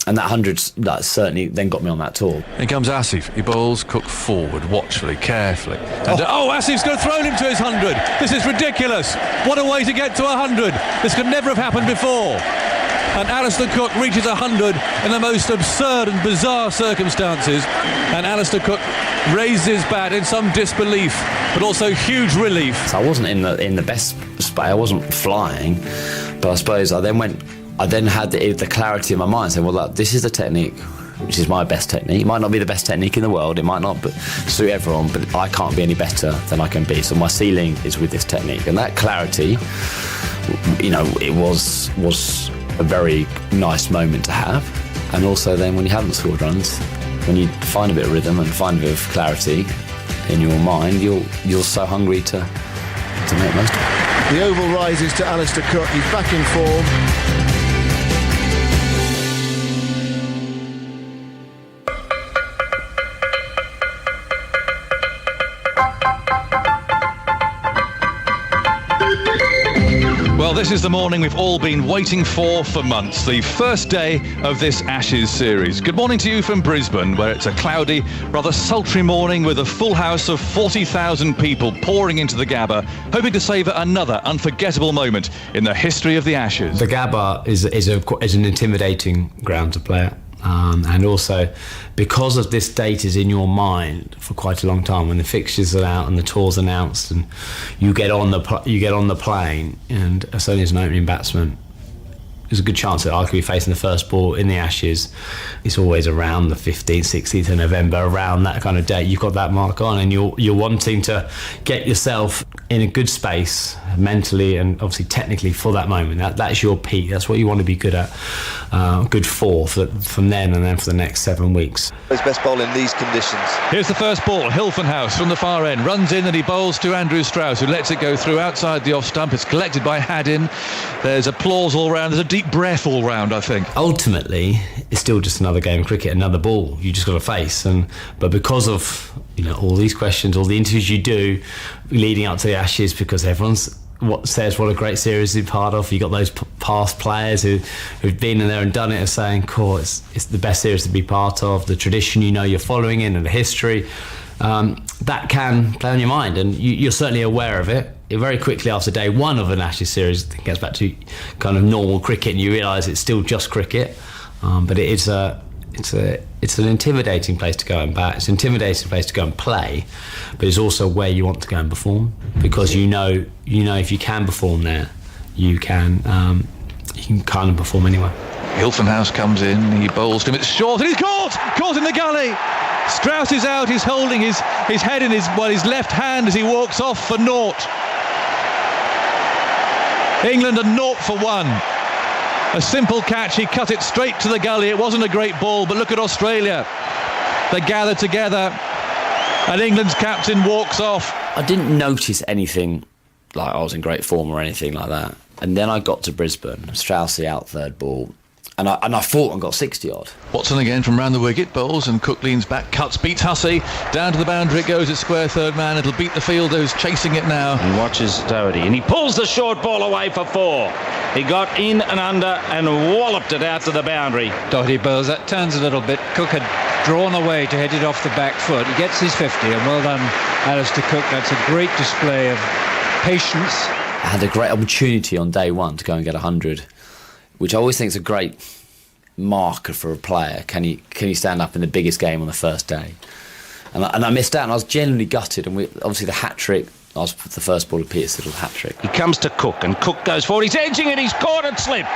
And that 100 certainly then got me on that tour. Here comes Asif. He bowls Cook forward, watchfully, carefully. And, Asif's going to throw him to his 100. This is ridiculous. What a way to get to 100. This could never have happened before. And Alistair Cook reaches 100 in the most absurd and bizarre circumstances. And Alistair Cook raises his bat in some disbelief, but also huge relief. So I wasn't in the best spot. I wasn't flying, but I suppose I then had the clarity in my mind, saying, well, look, this is the technique, which is my best technique. It might not be the best technique in the world, it might not suit everyone, but I can't be any better than I can be. So my ceiling is with this technique. And that clarity, it was a very nice moment to have. And also then when you haven't scored runs, when you find a bit of rhythm and find a bit of clarity in your mind, you're so hungry to make most of it. The oval rises to Alistair Cook. He's back in form. Well, this is the morning we've all been waiting for months, the first day of this Ashes series. Good morning to you from Brisbane, where it's a cloudy, rather sultry morning with a full house of 40,000 people pouring into the Gabba, hoping to savour another unforgettable moment in the history of the Ashes. The Gabba is an intimidating ground to play at. And also, because of this date is in your mind for quite a long time, when the fixtures are out and the tour's announced, and you get on the plane, and certainly as an opening batsman, there's a good chance that I could be facing the first ball in the Ashes. It's always around the 15th, 16th of November, around that kind of date. You've got that mark on, and you're wanting to get yourself in a good space, mentally and obviously technically, for that moment. That's your peak. That's what you want to be good at, good for from then and then for the next 7 weeks. His best bowl in these conditions. Here's the first ball. Hilfenhaus from the far end runs in and he bowls to Andrew Strauss, who lets it go through outside the off stump. It's collected by Haddin. There's applause all round. There's a deep breath all round, I think. Ultimately, it's still just another game of cricket, another ball you just got to face. But because of all these questions, all the interviews you do leading up to the Ashes, because everyone's what a great series you're part of. You got those past players who've been in there and done it and saying, "Cool, it's the best series to be part of." The tradition you're following in, and the history that can play on your mind, and you're certainly aware of it. Very quickly after day one of an Ashes series, it gets back to kind of normal cricket, and you realise it's still just cricket. But it's an intimidating place to go and bat. It's an intimidating place to go and play, but it's also where you want to go and perform, because you know if you can perform there, you can kind of perform anywhere. Hilfenhaus comes in, he bowls to him, it's short, and he's caught in the gully. Strauss is out, he's holding his head in his left hand as he walks off for naught. England are 0 for 1. A simple catch, he cut it straight to the gully. It wasn't a great ball, but look at Australia. They gather together, and England's captain walks off. I didn't notice anything like I was in great form or anything like that. And then I got to Brisbane, Straussy out third ball, and I fought and got 60 odd. Watson again from round the wicket, bowls, and Cook leans back, cuts, beats Hussey. Down to the boundary it goes, it's square third man. It'll beat the fielder who's chasing it now. And watches Doherty, and he pulls the short ball away for 4. He got in and under and walloped it out to the boundary. Doherty bowls, that turns a little bit. Cook had drawn away to head it off the back foot. He gets his 50, and well done, Alistair Cook. That's a great display of patience. I had a great opportunity on day one to go and get 100, which I always think is a great marker for a player. Can he stand up in the biggest game on the first day? And I missed out, and I was genuinely gutted. And obviously the hat trick That was the first ball of Peter Siddle's hat-trick. He comes to Cook, and Cook goes forward. He's edging it. He's caught at slip.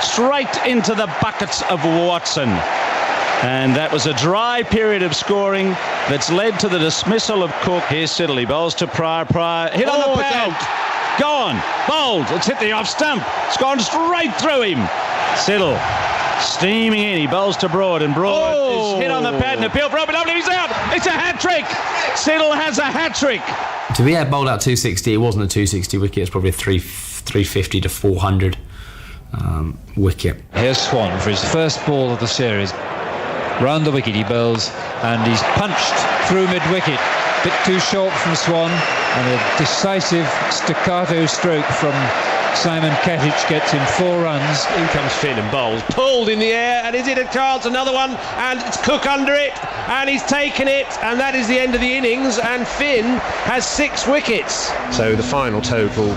Straight into the buckets of Watson. And that was a dry period of scoring that's led to the dismissal of Cook. Here's Siddle. He bowls to Pryor. Pryor hit on the pad. Gone. Bowled. It's hit the off stump. It's gone straight through him. Siddle steaming in. He bowls to Broad, and Broad is hit on the pad. And appeal for Robin Lovely. He's out. It's a hat-trick. Siddle has a hat-trick. To be bowled out 260, it wasn't a 260 wicket. It's probably a 350 to 400 wicket. Here's Swan for his first ball of the series. Round the wicket he bowls, and he's punched through mid-wicket. Bit too short from Swan, and a decisive staccato stroke from Simon Kettich gets him 4 runs. In comes Finn and bowls. Pulled in the air, and is it a chance? Another one, and it's Cook under it, and he's taken it, and that is the end of the innings, and Finn has 6 wickets. So the final total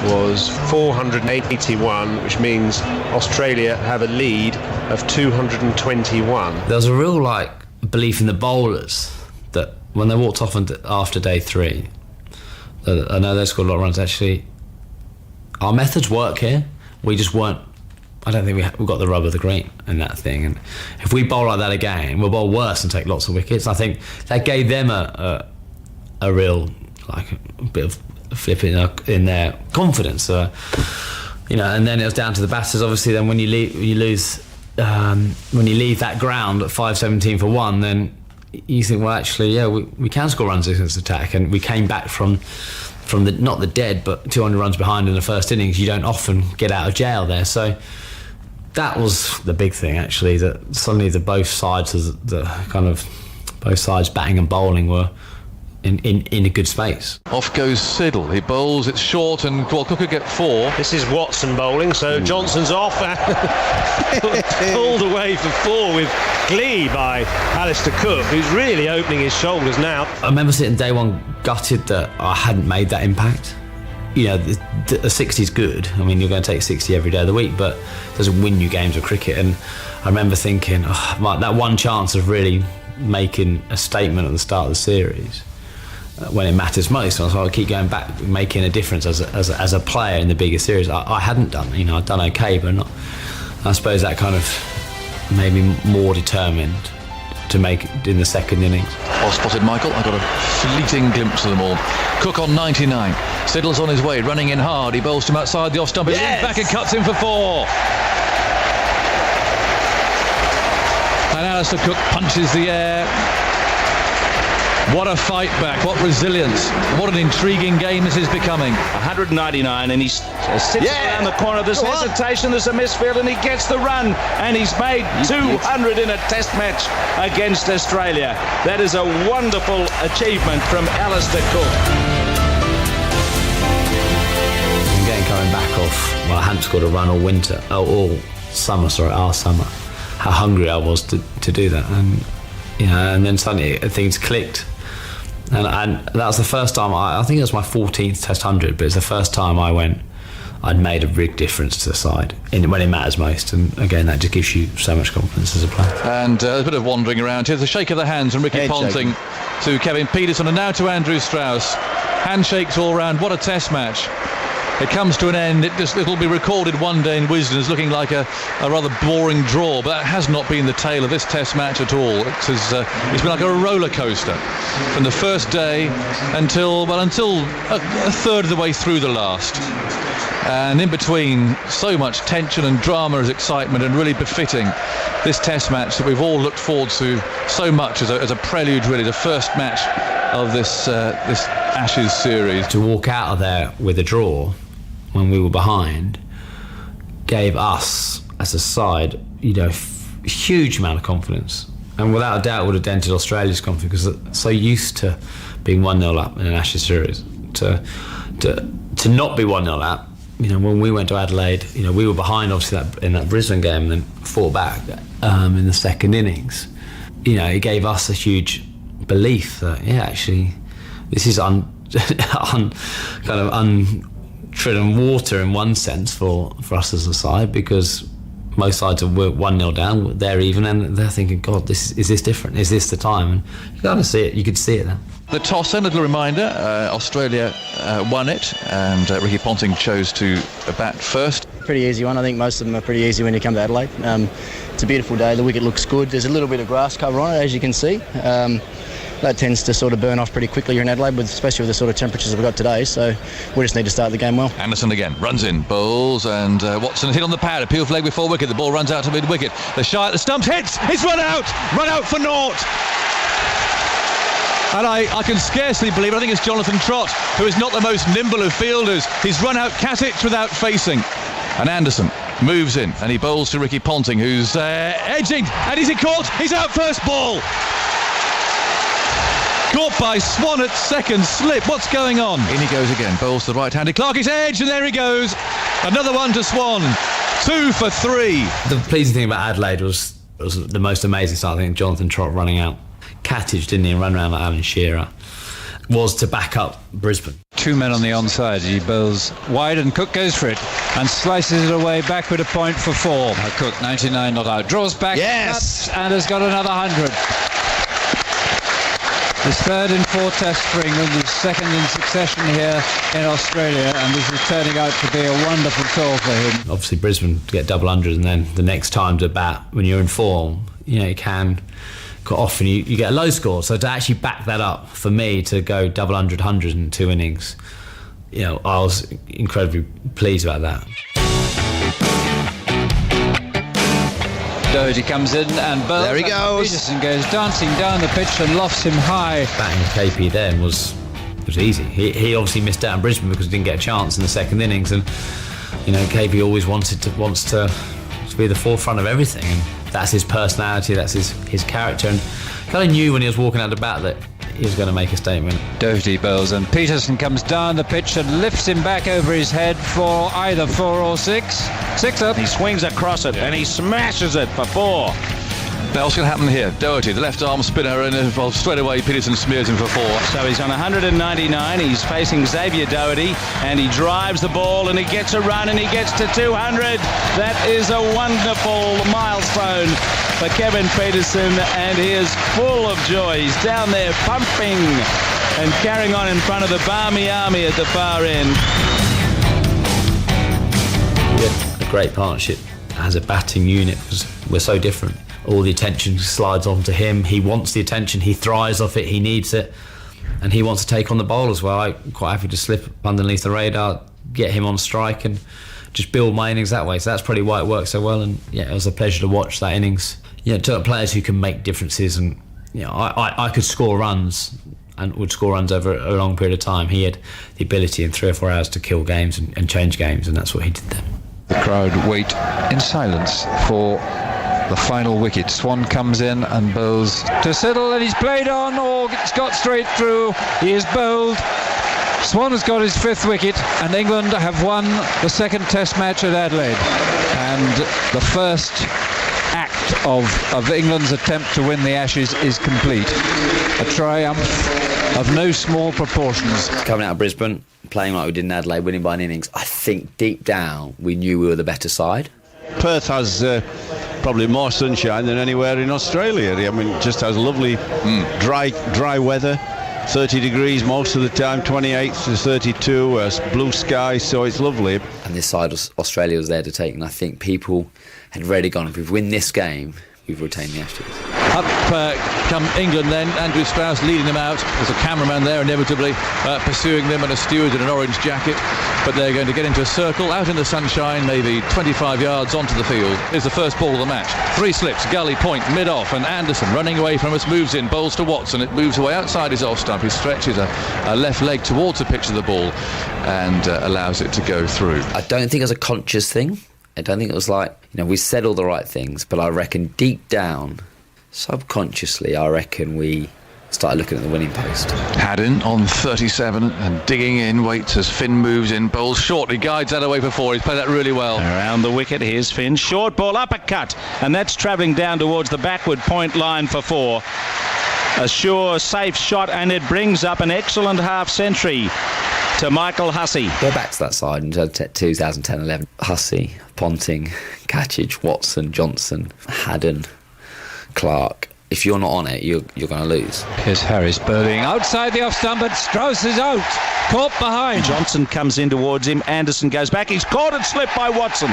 was 481, which means Australia have a lead of 221. There was a real belief in the bowlers that when they walked off after day 3, I know they scored a lot of runs. Actually, our methods work here. We just weren't. I don't think we got the rub of the green in that thing. And if we bowl like that again, we'll bowl worse and take lots of wickets. I think that gave them a real a bit of flip in their confidence. And then it was down to the batters. Obviously, then when you lose, when you leave that ground at 517 for 1, then you think, well, actually, yeah, we can score runs against attack, and we came back from the not the dead, but 200 runs behind in the first innings. You don't often get out of jail there, so that was the big thing, actually. That suddenly both sides, both sides batting and bowling were in a good space. Off goes Siddle. He bowls it short, and Cook could get 4. This is Watson bowling, so Johnson's off. Pulled away for 4 with glee by Alistair Cook, who's really opening his shoulders now. I remember sitting day one gutted that I hadn't made that impact. The 60 is good. I mean, you're going to take 60 every day of the week, but it doesn't win you games of cricket. And I remember thinking, that one chance of really making a statement at the start of the series, when it matters most, so I'll keep going back, making a difference as a player in the bigger series. I hadn't done. I'd done okay, but not. I suppose that kind of made me more determined to make it in the second innings. Well spotted, Michael. I got a fleeting glimpse of them all. Cook on 99. Siddle's on his way, running in hard. He bowls him outside the off stump. He's back and cuts him for 4. And Alistair Cook punches the air. What a fight back, what resilience, what an intriguing game this is becoming. 199, and he sits around the corner. There's hesitation, there's a misfield, and he gets the run, and he's made 200 in a test match against Australia. That is a wonderful achievement from Alistair Cook. Again, coming back off, I hadn't scored a run all winter, our summer. How hungry I was to do that, and then suddenly things clicked. And that was the first time, I think it was my 14th Test 100, but it's the first time I'd made a big difference to the side when it matters most. And again, that just gives you so much confidence as a player. And a bit of wandering around. Here's a shake of the hands from Ricky Ponting to Kevin Pietersen, and now to Andrew Strauss. Handshakes all round. What a Test match. It comes to an end. It'll be recorded one day in Wisden as looking like a rather boring draw, but that has not been the tale of this Test match at all. It's been like a roller coaster from the first day until a third of the way through the last. And in between, so much tension and drama as excitement, and really befitting this Test match that we've all looked forward to so much as a prelude, really, the first match of this Ashes series. To walk out of there with a draw when we were behind gave us as a side huge amount of confidence, and without a doubt would have dented Australia's confidence, because they're so used to being 1-0 up in an Ashes series. To not be 1-0 up, when we went to Adelaide, we were behind obviously in that Brisbane game, and then fought back in the second innings. It gave us a huge belief that actually this is untrodden water in one sense for us as a side, because most sides are 1-0 down, they're even, and they're thinking, God, is this different? Is this the time? And you kind of see it. You could see it then. The toss, a little reminder, Australia won it, and Ricky Ponting chose to bat first. Pretty easy one. I think most of them are pretty easy when you come to Adelaide. It's a beautiful day. The wicket looks good. There's a little bit of grass cover on it, as you can see. That tends to sort of burn off pretty quickly here in Adelaide, especially with the sort of temperatures we've got today. So we just need to start the game well. Anderson again, runs in, bowls, and Watson hit on the pad. Appeal flag before wicket. The ball runs out to mid-wicket. The shy at the stumps, hits! It's run out for naught! And I can scarcely believe it. I think it's Jonathan Trott, who is not the most nimble of fielders. He's run out Katic without facing. And Anderson moves in, and he bowls to Ricky Ponting, who's edging, and is he caught? He's out first ball! Caught by Swan at second slip. What's going on? In he goes again. Bowls to the right-handed. Clark is edged, and there he goes. Another one to Swan. 2 for 3. The pleasing thing about Adelaide was the most amazing start. I think Jonathan Trott running out. Katic didn't even run around like Alan Shearer. Was to back up Brisbane. 2 men on the onside. He bowls wide and Cook goes for it and slices it away back with a point for 4. Cook, 99 not out. Draws back. Yes! And has got another 100. His third in 4 tests for England, his second in succession here in Australia, and this is turning out to be a wonderful tour for him. Obviously Brisbane to get double hundreds, and then the next time to bat when you're in form, you can quite often you get a low score. So to actually back that up, for me to go double 100 in 2 innings, I was incredibly pleased about that. Doherty comes in and bowls. There he goes. Peterson goes dancing down the pitch and lofts him high. Batting KP then was easy. He obviously missed out in Brisbane because he didn't get a chance in the second innings, and KP always wants to be the forefront of everything, and that's his personality, that's his character, and kind of knew when he was walking out the bat that he was going to make a statement. Doherty bowls and Peterson comes down the pitch and lifts him back over his head for either 4 or 6. 6 up. He swings across it and he smashes it for 4. Now what's going to happen here? Doherty, the left arm spinner, and straight away Peterson smears him for 4. So he's on 199. He's facing Xavier Doherty, and he drives the ball, and he gets a run, and he gets to 200. That is a wonderful milestone for Kevin Peterson, and he is full of joy. He's down there pumping and carrying on in front of the Barmy Army at the far end. We had a great partnership as a batting unit because we're so different. All the attention slides onto him. He wants the attention. He thrives off it. He needs it. And he wants to take on the bowl as well. I'm quite happy to slip underneath the radar, get him on strike and just build my innings that way. So that's probably why it worked so well. And it was a pleasure to watch that innings. To players who can make differences. And I could score runs and would score runs over a long period of time. He had the ability in 3 or 4 hours to kill games and change games, and that's what he did then. The crowd wait in silence for the final wicket. Swan comes in and bowls to Siddle, and he's played on, it's got straight through. He is bowled. Swan has got his 5th wicket, and England have won the 2nd Test match at Adelaide. And the first act of England's attempt to win the Ashes is complete. A triumph of no small proportions. Coming out of Brisbane, playing like we did in Adelaide, winning by an innings, I think deep down we knew we were the better side. Perth has probably more sunshine than anywhere in Australia. I mean, it just has lovely dry weather, 30 degrees most of the time, 28 to 32, blue sky, so it's lovely. And this side, Australia was there to take, and I think people had already gone, if we win this game, we've retained the Ashes. Up come England then, Andrew Strauss leading them out. There's a cameraman there inevitably pursuing them, and a steward in an orange jacket, but they're going to get into a circle out in the sunshine, maybe 25 yards onto the field. Here's the first ball of the match. 3 slips, gully point, mid-off, and Anderson running away from us, moves in, bowls to Watson. It moves away outside his off stump. He stretches a left leg towards the pitch of the ball and allows it to go through. I don't think it was a conscious thing. I don't think it was like, we said all the right things, but I reckon deep down, subconsciously, I reckon we started looking at the winning post. Haddon on 37 and digging in, waits as Finn moves in, bowls short, he guides that away for 4, he's played that really well. Around the wicket, here's Finn, short ball, uppercut, and that's travelling down towards the backward point line for 4. A sure, safe shot, and it brings up an excellent half-century to Michael Hussey. Go back to that side in 2010-11. Hussey, Ponting, Katic, Watson, Johnson, Haddon, Clark. if you're not on it, you're going to lose. Here's Harris bowling outside the off stump, but Strauss is out. Caught behind. Johnson comes in towards him. Anderson goes back. He's caught and slipped by Watson.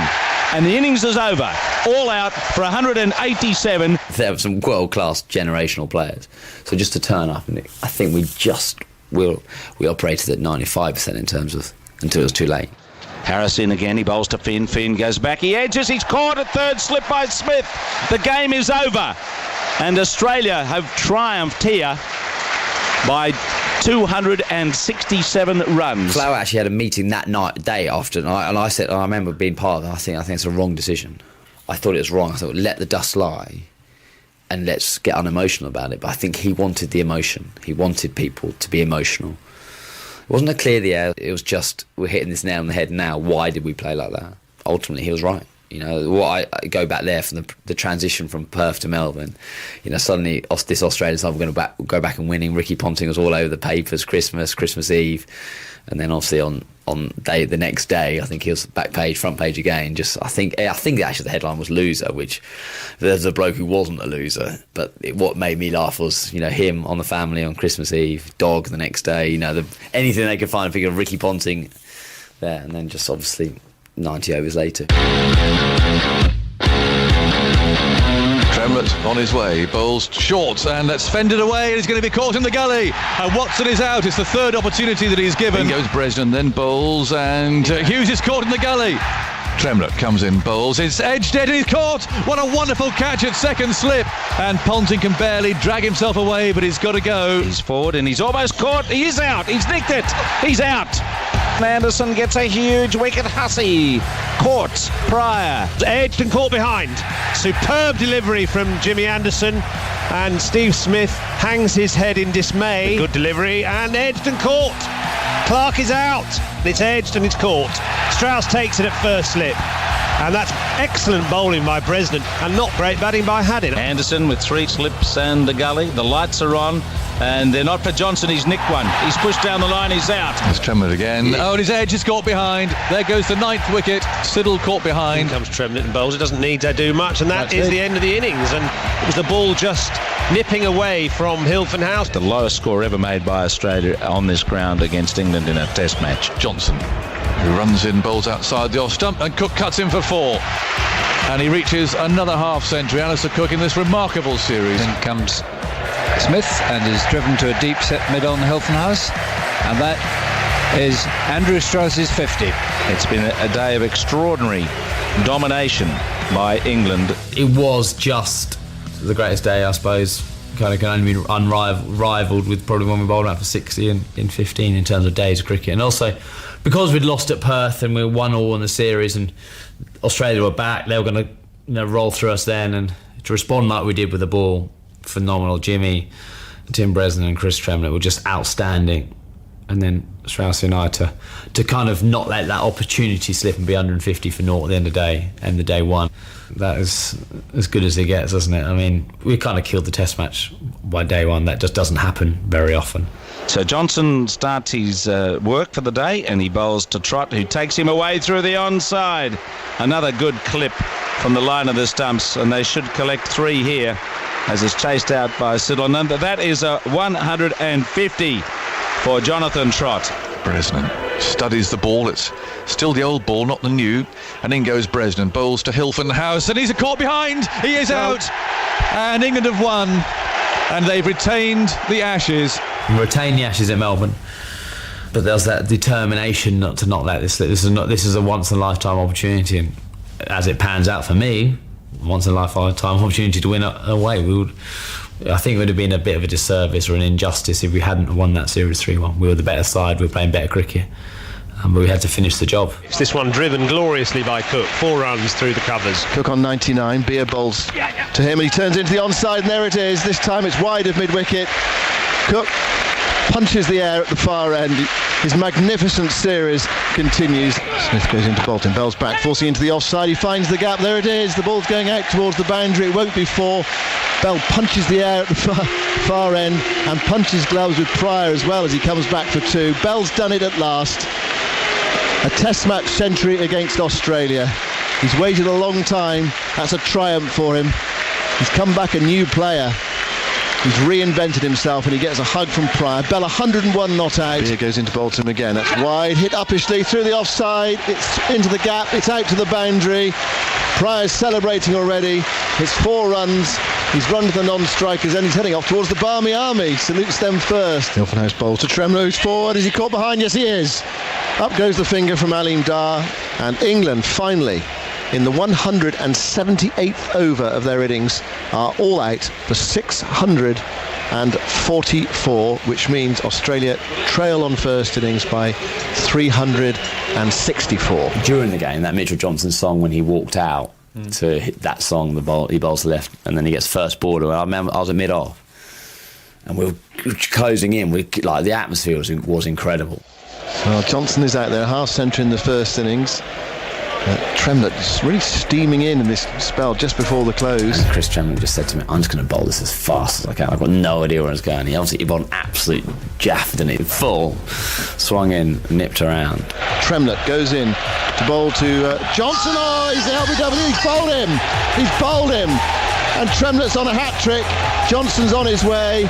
And the innings is over. All out for 187. There were some world-class generational players. So just to turn up, and I think we operated at 95% in terms of, until it was too late. Harris in again, he bowls to Finn. Finn goes back, he edges, he's caught at third slip by Smith. The game is over. And Australia have triumphed here by 267 runs. Flower actually had a meeting that day after, and I said, I remember being part of it, I think it's a wrong decision. I thought it was wrong. I thought, let the dust lie and let's get unemotional about it. But I think he wanted the emotion. He wanted people to be emotional. It wasn't a clear the air, it was just, we're hitting this nail on the head now. Why did we play like that? Ultimately, he was right. You know, what I go back there from the transition from Perth to Melbourne. You know, suddenly this Australian side we're going to go back and winning. Ricky Ponting was all over the papers, Christmas Eve, and then obviously on the next day, I think he was front page again. Just I think actually the headline was loser, which there's a bloke who wasn't a loser. But what made me laugh was, you know, him on the family on Christmas Eve, dog the next day. You know, anything they could find. Figure of Ricky Ponting there, and then just obviously 90 overs later. Tremlett on his way, bowls short, and that's fended away, and he's going to be caught in the gully, and Watson is out. It's the third opportunity that he's given. In goes Bresnan, then bowls, and Hughes is caught in the gully. Tremlett comes in, bowls, it's edged dead, and he's caught. What a wonderful catch at second slip, and Ponting can barely drag himself away, but he's got to go. He's forward and he's almost caught. He is out. He's nicked it. He's out. Anderson gets a huge wicket. Hussey caught. Pryor edged and caught behind. Superb delivery from Jimmy Anderson, and Steve Smith hangs his head in dismay. Good delivery and edged and caught. Clark is out. It's edged and it's caught. Strauss takes it at first slip. And that's excellent bowling by Bresnan and not great batting by Haddin. Anderson with 3 slips and the gully. The lights are on and they're not for Johnson. He's nicked one. He's pushed down the line. He's out. There's Tremlett again. Oh, and his edge is caught behind. There goes the 9th wicket. Siddle caught behind. Here comes Tremlett and bowls. It doesn't need to do much, and that's the end of the innings. And it was the ball just nipping away from Hilton House. The lowest score ever made by Australia on this ground against England in a test match. Johnson, who runs in, bowls outside the off stump, and Cook cuts in for 4. And he reaches another half-century. Alistair Cook in this remarkable series. Then comes Smith and is driven to a deep set mid on Hilton House, and that is Andrew Strauss's 50. It's been a day of extraordinary domination by England. It was just the greatest day, I suppose. Kind of can only be unrivaled with probably when we bowled out for 60 in 15 in terms of days of cricket. And also because we'd lost at Perth and we were 1-1 in the series, and Australia were back, they were going to roll through us then, and to respond like we did with the ball, phenomenal. Jimmy, Tim Bresnan and Chris Tremlett were just outstanding. And then Strauss and I to kind of not let that opportunity slip and be 150 for naught at the end of the day, and the day one. That is as good as it gets, isn't it? I mean, we kind of killed the test match by day one. That just doesn't happen very often. So Johnson starts his work for the day, and he bowls to Trott, who takes him away through the onside. Another good clip from the line of the stumps, and they should collect 3 here as it's chased out by Siddle. And that is a 150 for Jonathan Trott. Bresnan studies the ball. It's still the old ball, not the new. And in goes Bresnan, bowls to Hilton House, and he's caught behind. He is out. And England have won, and they've retained the Ashes. We retained the Ashes at Melbourne, but there's that determination not to let this slip. This is a once in a lifetime opportunity, and as it pans out for me, once in a lifetime opportunity to win away. I think it would have been a bit of a disservice or an injustice if we hadn't won that series 3-1. We were the better side, we were playing better cricket, but we had to finish the job. It's this one driven gloriously by Cook, 4 runs through the covers. Cook on 99, Beer bowls to him, and he turns into the onside, and there it is. This time it's wide of mid-wicket. Cook punches the air at the far end. His magnificent series continues. Smith goes into Bolton, Bell's back, forcing into the offside. He finds the gap, there it is. The ball's going out towards the boundary, it won't be 4. Bell punches the air at the far end and punches gloves with Pryor as well as he comes back for 2. Bell's done it at last. A test match century against Australia. He's waited a long time. That's a triumph for him. He's come back a new player. He's reinvented himself and he gets a hug from Pryor. Bell 101 not out. Here goes into Bolton again. That's wide, hit uppishly through the offside. It's into the gap, it's out to the boundary. Pryor's celebrating already. It's 4 runs. He's run to the non-strikers and he's heading off towards the Barmy Army. Salutes them first. Milton House bowl to Tremler, who's forward. Is he caught behind? Yes, he is. Up goes the finger from Aleem Dar. And England finally, in the 178th over of their innings, are all out for 644, which means Australia trail on first innings by 364. During the game, that Mitchell Johnson song when he walked out to hit that song, he bowls to left, and then he gets first ball. I remember I was at mid-off, and we were closing in. The atmosphere was incredible. Well, Johnson is out there, half century in the first innings. Tremlett just really steaming in this spell just before the close. And Chris Tremlett just said to me, I'm just going to bowl this as fast as I can. I've got no idea where it's going. He bowled an absolute jaff, didn't he? Full. Swung in, nipped around. Tremlett goes in to bowl to Johnson. Oh, he's the LBW. He's bowled him. He's bowled him. And Tremlett's on a hat-trick. Johnson's on his way.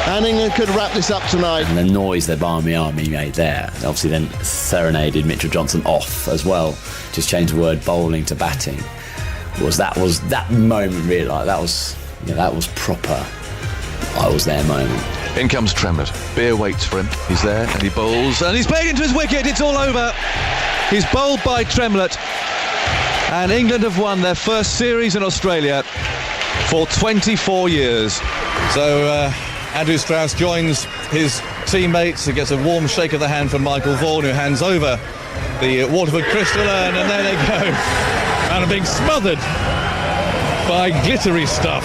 And England could wrap this up tonight. And the noise that Barmy Army made there, obviously then serenaded Mitchell Johnson off as well. Just changed the word bowling to batting. That moment really, that was proper. I was there moment. In comes Tremlett. Beer waits for him. He's there and he bowls and he's played into his wicket. It's all over. He's bowled by Tremlett, and England have won their first series in Australia for 24 years. So Andrew Strauss joins his teammates. He gets a warm shake of the hand from Michael Vaughan, who hands over the Waterford crystal urn, and there they go. And are being smothered by glittery stuff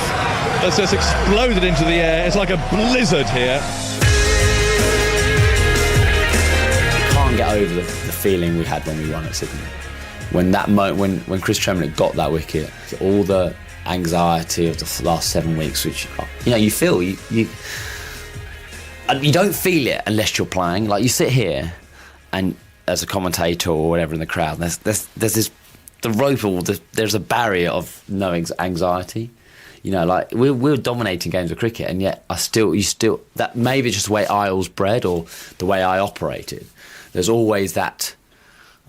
that's just exploded into the air. It's like a blizzard here. You can't get over the feeling we had when we won at Sydney. When that moment, when Chris Tremlett got that wicket, all the anxiety of the last 7 weeks, which you feel you don't feel it unless you're playing. Like, you sit here and as a commentator or whatever in the crowd, there's this there's a barrier of no anxiety. Like we're dominating games of cricket, and yet that maybe just the way I was bred or the way I operated. There's always that.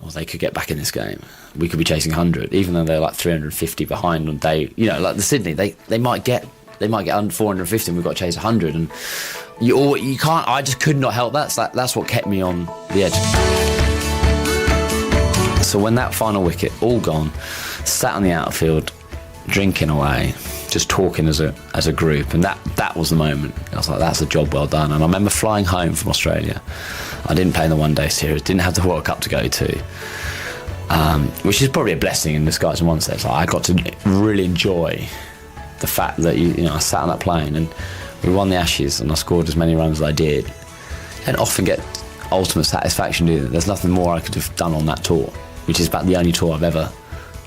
Oh, they could get back in this game. We could be chasing 100, even though they're like 350 behind on day. Like the Sydney, they might get under 450, and we've got to chase 100. And you can't. I just could not help that. That's what kept me on the edge. So when that final wicket, all gone, sat on the outfield, drinking away, just talking as a group, and that was the moment. I was like, that's a job well done. And I remember flying home from Australia. I didn't play in the one-day series, didn't have the World Cup to go to, which is probably a blessing in disguise in one sense. Like, I got to really enjoy the fact that I sat on that plane and we won the Ashes and I scored as many runs as I did. And often get ultimate satisfaction, do you? There's nothing more I could have done on that tour, which is about the only tour I've ever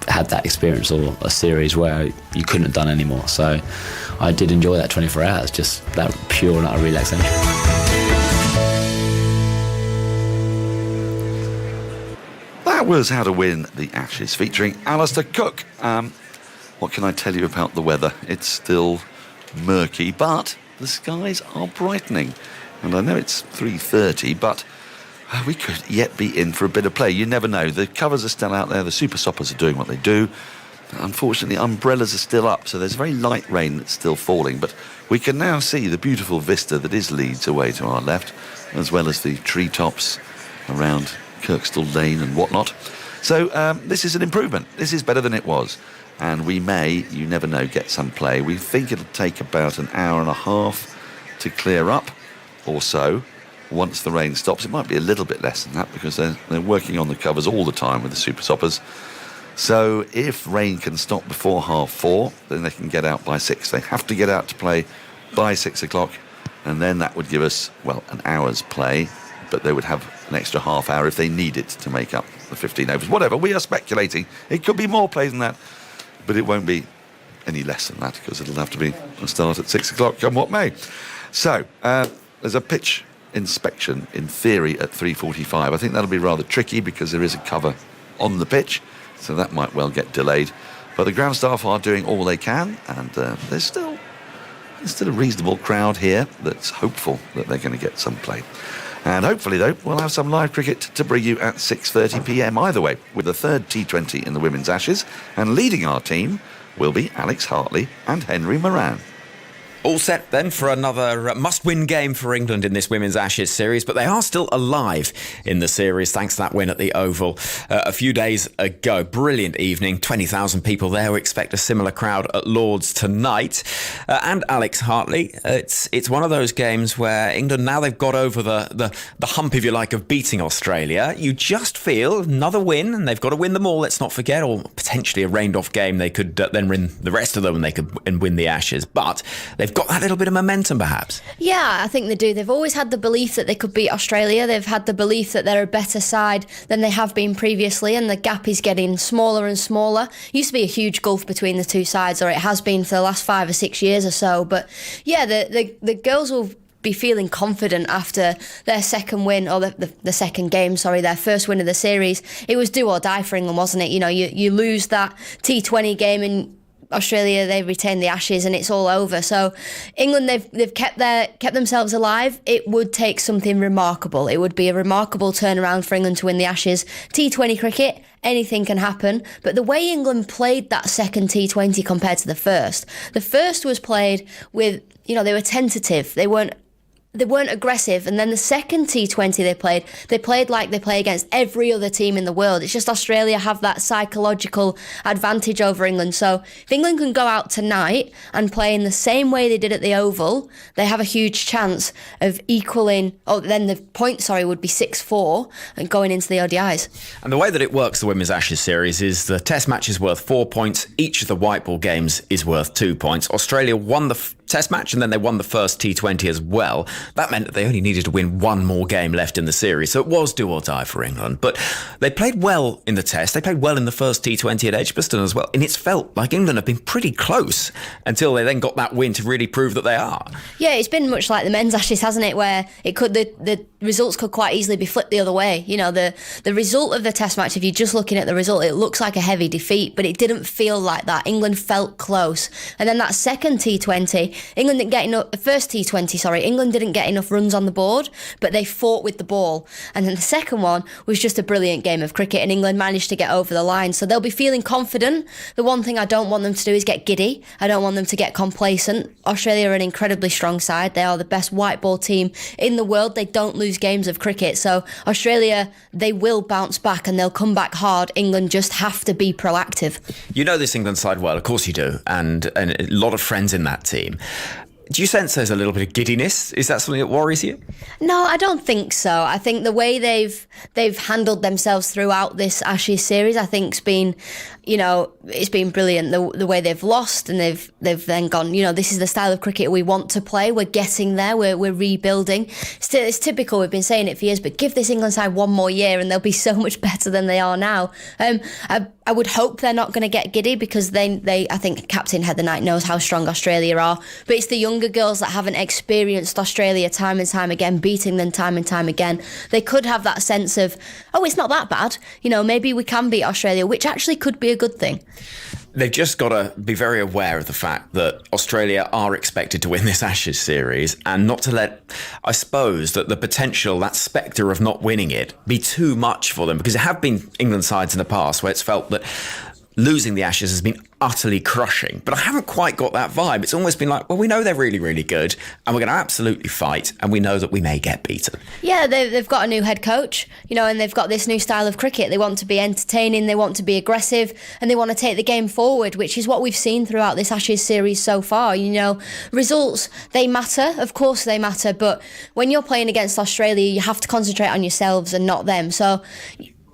had that experience, or a series where you couldn't have done any more. So I did enjoy that 24 hours, just that pure and utter relaxation. That was How to Win the Ashes, featuring Alistair Cook. What can I tell you about the weather? It's still murky, but the skies are brightening. And I know it's 3:30, but we could yet be in for a bit of play. You never know. The covers are still out there. The super soppers are doing what they do. Unfortunately, umbrellas are still up, so there's very light rain that's still falling. But we can now see the beautiful vista that is Leeds away to our left, as well as the treetops around Kirkstall Lane and whatnot. So this is an improvement. This is better than it was. And we may, you never know, get some play. We think it'll take about an hour and a half to clear up or so. Once the rain stops, it might be a little bit less than that, because they're working on the covers all the time with the super soppers. So if rain can stop before 4:30, then they can get out by 6. They have to get out to play by 6 o'clock, and then that would give us, an hour's play, but they would have an extra half hour if they need it to make up the 15 overs. Whatever, we are speculating. It could be more play than that, but it won't be any less than that, because it'll have to be a start at 6 o'clock, come what may. So there's a pitch inspection in theory at 3:45. I think that'll be rather tricky because there is a cover on the pitch, so that might well get delayed. But the ground staff are doing all they can, and there's still there's still a reasonable crowd here that's hopeful that they're going to get some play. And hopefully, though, we'll have some live cricket to bring you at 6:30 p.m. either way, with the third T20 in the Women's Ashes. And leading our team will be Alex Hartley and Henry Moran. All set then for another must-win game for England in this Women's Ashes series, but they are still alive in the series thanks to that win at the Oval a few days ago. Brilliant evening, 20,000 people there. We expect a similar crowd at Lord's tonight. And Alex Hartley, it's one of those games where England, now they've got over the hump, if you like, of beating Australia. You just feel another win, and they've got to win them all, let's not forget, or potentially a rained-off game. They could then win the rest of them, and they could win the Ashes. But they've got that little bit of momentum, perhaps. Yeah, I think they do. They've always had the belief that they could beat Australia. They've had the belief that they're a better side than they have been previously, and the gap is getting smaller and smaller. It used to be a huge gulf between the two sides, or it has been for the last 5 or 6 years or so. But yeah, the girls will be feeling confident after their second win, or the second game, their first win of the series. It was do or die for England, wasn't it? You know, you lose that T20 game and Australia, they retain the Ashes and it's all over. So England, they've kept themselves alive. It would take something remarkable. It would be a remarkable turnaround for England to win the Ashes. T20 cricket, anything can happen. But the way England played that second T20 compared to the first was played with, they were tentative. They weren't aggressive, and then the second T20 they played like they play against every other team in the world. It's just Australia have that psychological advantage over England. So if England can go out tonight and play in the same way they did at the Oval, they have a huge chance of equaling, then the point, would be 6-4 and going into the ODIs. And the way that it works, the Women's Ashes series, is the Test match is worth 4 points. Each of the white ball games is worth 2 points. Australia won the Test match, and then they won the first T20 as well. That meant that they only needed to win one more game left in the series, so it was do or die for England. But they played well in the Test. They played well in the first T20 at Edgbaston as well, and it's felt like England have been pretty close until they then got that win to really prove that they are. Yeah, it's been much like the men's Ashes, hasn't it, where the results could quite easily be flipped the other way. The result of the Test match, if you're just looking at the result, it looks like a heavy defeat, but it didn't feel like that. England felt close. And then that second T20, England didn't get enough. First T20, England didn't get enough runs on the board, but they fought with the ball. And then the second one was just a brilliant game of cricket, and England managed to get over the line. So they'll be feeling confident. The one thing I don't want them to do is get giddy. I don't want them to get complacent. Australia are an incredibly strong side. They are the best white ball team in the world. They don't lose games of cricket. So Australia, they will bounce back and they'll come back hard. England just have to be proactive. You know this England side well, of course you do, and a lot of friends in that team. Do you sense there's a little bit of giddiness? Is that something that worries you? No, I don't think so. I think the way they've handled themselves throughout this Ashes series, I think, has been, it's been brilliant. The way they've lost, and they've then gone, this is the style of cricket we want to play. We're getting there. We're rebuilding. It's typical. We've been saying it for years, but give this England side one more year and they'll be so much better than they are now. I would hope they're not going to get giddy, because I think Captain Heather Knight knows how strong Australia are. But it's the younger girls that haven't experienced Australia time and time again, beating them time and time again. They could have that sense of, it's not that bad. Maybe we can beat Australia, which actually could be a good thing. They've just got to be very aware of the fact that Australia are expected to win this Ashes series, and not to let, I suppose, that the potential, that spectre of not winning it, be too much for them, because there have been England sides in the past where it's felt that losing the Ashes has been utterly crushing. But I haven't quite got that vibe. It's almost been like, well, we know they're really, really good, and we're going to absolutely fight, and we know that we may get beaten. Yeah, they've got a new head coach, and they've got this new style of cricket. They want to be entertaining, they want to be aggressive, and they want to take the game forward, which is what we've seen throughout this Ashes series so far. Results, they matter. Of course they matter, but when you're playing against Australia, you have to concentrate on yourselves and not them. So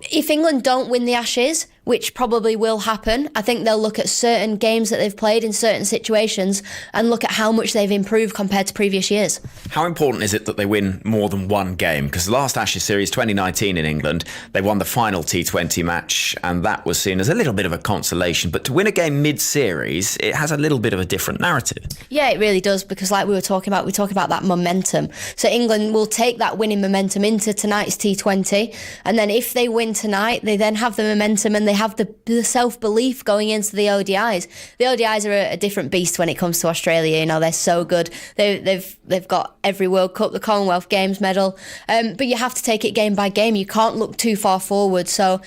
if England don't win the Ashes, which probably will happen, I think they'll look at certain games that they've played in certain situations and look at how much they've improved compared to previous years. How important is it that they win more than one game? Because the last Ashes series, 2019 in England, they won the final T20 match, and that was seen as a little bit of a consolation. But to win a game mid-series, it has a little bit of a different narrative. Yeah, it really does, because like we talk about that momentum. So England will take that winning momentum into tonight's T20, and then if they win tonight, they then have the momentum and they have the self-belief going into the ODIs. The ODIs are a different beast when it comes to Australia. You know, they're so good. They've got every World Cup, the Commonwealth Games medal, but you have to take it game by game. You can't look too far forward. So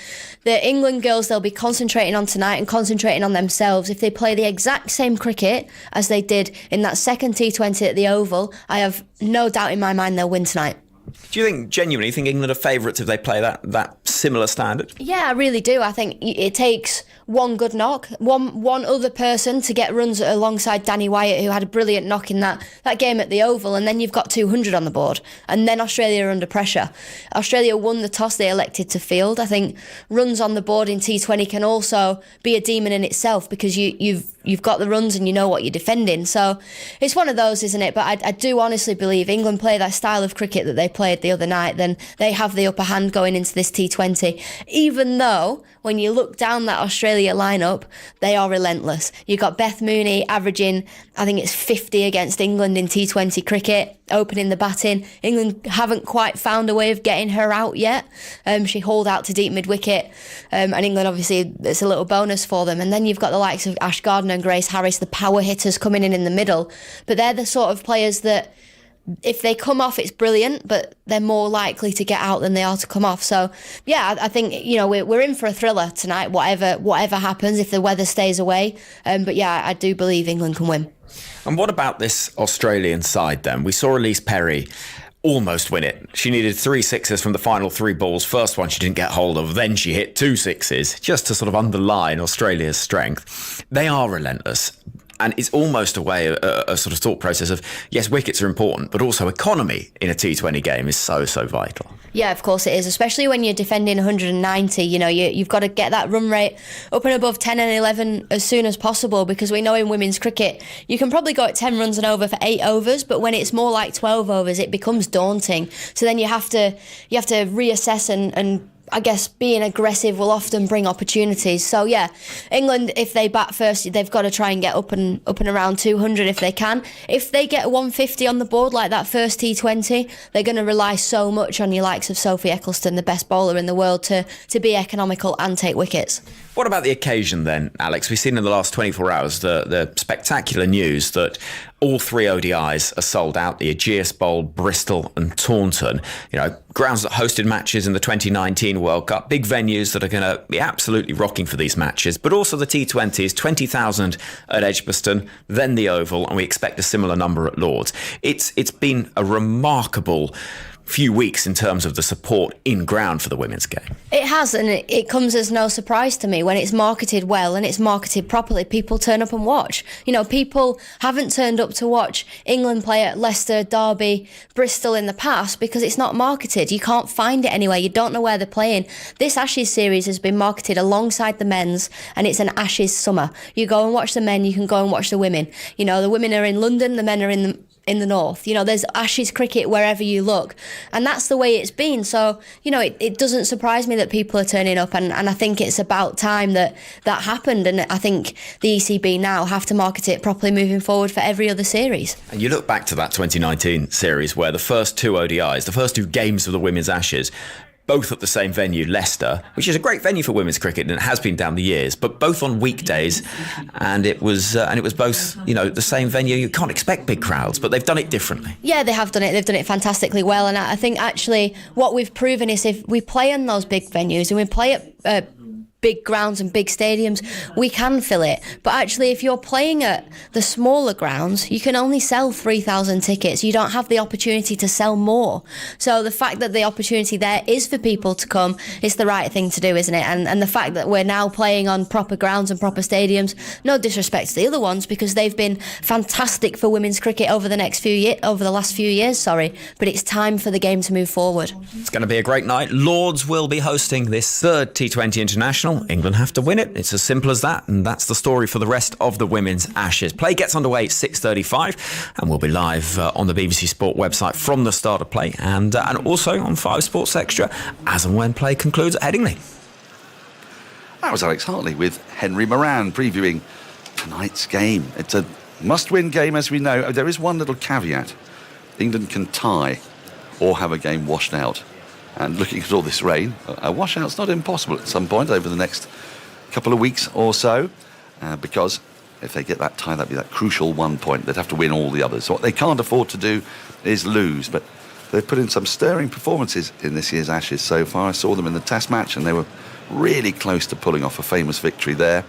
the England girls, they'll be concentrating on tonight and concentrating on themselves. If they play the exact same cricket as they did in that second T20 at the Oval, I have no doubt in my mind they'll win tonight. Do you genuinely think England are favourites if they play that similar standard? Yeah, I really do. I think it takes one good knock, one other person to get runs alongside Danny Wyatt, who had a brilliant knock in that game at the Oval, and then you've got 200 on the board, and then Australia are under pressure. Australia won the toss, they elected to field. I think runs on the board in T20 can also be a demon in itself, because you've got the runs and you know what you're defending. So it's one of those, isn't it? But I do honestly believe England play that style of cricket that they played the other night, then they have the upper hand going into this T20, even though when you look down that Australia lineup, they are relentless. You've got Beth Mooney averaging, I think it's 50 against England in T20 cricket, opening the batting. England haven't quite found a way of getting her out yet. She hauled out to deep mid-wicket, and England, obviously, it's a little bonus for them. And then you've got the likes of Ash Gardner and Grace Harris, the power hitters coming in the middle. But they're the sort of players that, if they come off, it's brilliant, but they're more likely to get out than they are to come off. So, yeah, I think, you know, we're in for a thriller tonight, whatever happens, if the weather stays away. But, yeah, I do believe England can win. And what about this Australian side, then? We saw Elise Perry almost win it. She needed 3 sixes from the final 3 balls. First one she didn't get hold of, then she hit 2 sixes, just to sort of underline Australia's strength. They are relentless. And it's almost a sort of thought process of, yes, wickets are important, but also economy in a T20 game is so vital. Yeah, of course it is, especially when you're defending 190. You know, you've got to get that run rate up and above 10 and 11 as soon as possible, because we know in women's cricket you can probably go at 10 runs and over for 8 overs, but when it's more like 12 overs, it becomes daunting. So then you have to reassess and I guess being aggressive will often bring opportunities. So yeah, England, if they bat first, they've got to try and get up and around 200 if they can. If they get 150 on the board like that first T20, they're going to rely so much on your likes of Sophie Ecclestone, the best bowler in the world, to be economical and take wickets. What about the occasion then, Alex? We've seen in the last 24 hours the spectacular news that all 3 ODIs are sold out. The Ageas Bowl, Bristol and Taunton. You know, grounds that hosted matches in the 2019 World Cup. Big venues that are going to be absolutely rocking for these matches. But also the T20s, 20,000 at Edgbaston, then the Oval, and we expect a similar number at Lords. It's been a remarkable few weeks in terms of the support in ground for the women's game. It has, and it comes as no surprise to me. When it's marketed well and it's marketed properly, people turn up and watch. You know, people haven't turned up to watch England play at Leicester, Derby, Bristol in the past because it's not marketed. You can't find it anywhere. You don't know where they're playing. This Ashes series has been marketed alongside the men's, and it's an Ashes summer. You go and watch the men, you can go and watch the women. You know, the women are in London, the men are in the north. You know, there's Ashes cricket wherever you look, and that's the way it's been. So, you know, it doesn't surprise me that people are turning up, and I think it's about time that happened, and I think the ECB now have to market it properly moving forward for every other series. And you look back to that 2019 series where the first 2 ODIs, the first 2 games of the women's Ashes, both at the same venue, Leicester, which is a great venue for women's cricket, and it has been down the years, but both on weekdays, and it was both, you know, the same venue. You can't expect big crowds, but they've done it differently. Yeah, they have done it. They've done it fantastically well, and I think actually what we've proven is if we play in those big venues and we play at big grounds and big stadiums, we can fill it. But actually, if you're playing at the smaller grounds, you can only sell 3,000 tickets. You don't have the opportunity to sell more. So the fact that the opportunity there is for people to come is the right thing to do, isn't it? And the fact that we're now playing on proper grounds and proper stadiums, no disrespect to the other ones, because they've been fantastic for women's cricket over the last few years, but it's time for the game to move forward. It's going to be a great night. Lords will be hosting this 3rd T20 International. England have to win it. It's as simple as that, and that's the story for the rest of the women's Ashes. Play gets underway at 6:35, and we'll be live on the BBC Sport website from the start of play, and also on 5 Sports Extra as and when play concludes at Headingley. That was Alex Hartley with Henry Moran previewing tonight's game. It's a must-win game, as we know. There is one little caveat. England can tie or have a game washed out. And looking at all this rain, a washout's not impossible at some point over the next couple of weeks or so, because if they get that tie, that'd be that crucial 1 point. They'd have to win all the others. So what they can't afford to do is lose. But they've put in some stirring performances in this year's Ashes so far. I saw them in the Test match, and they were really close to pulling off a famous victory there.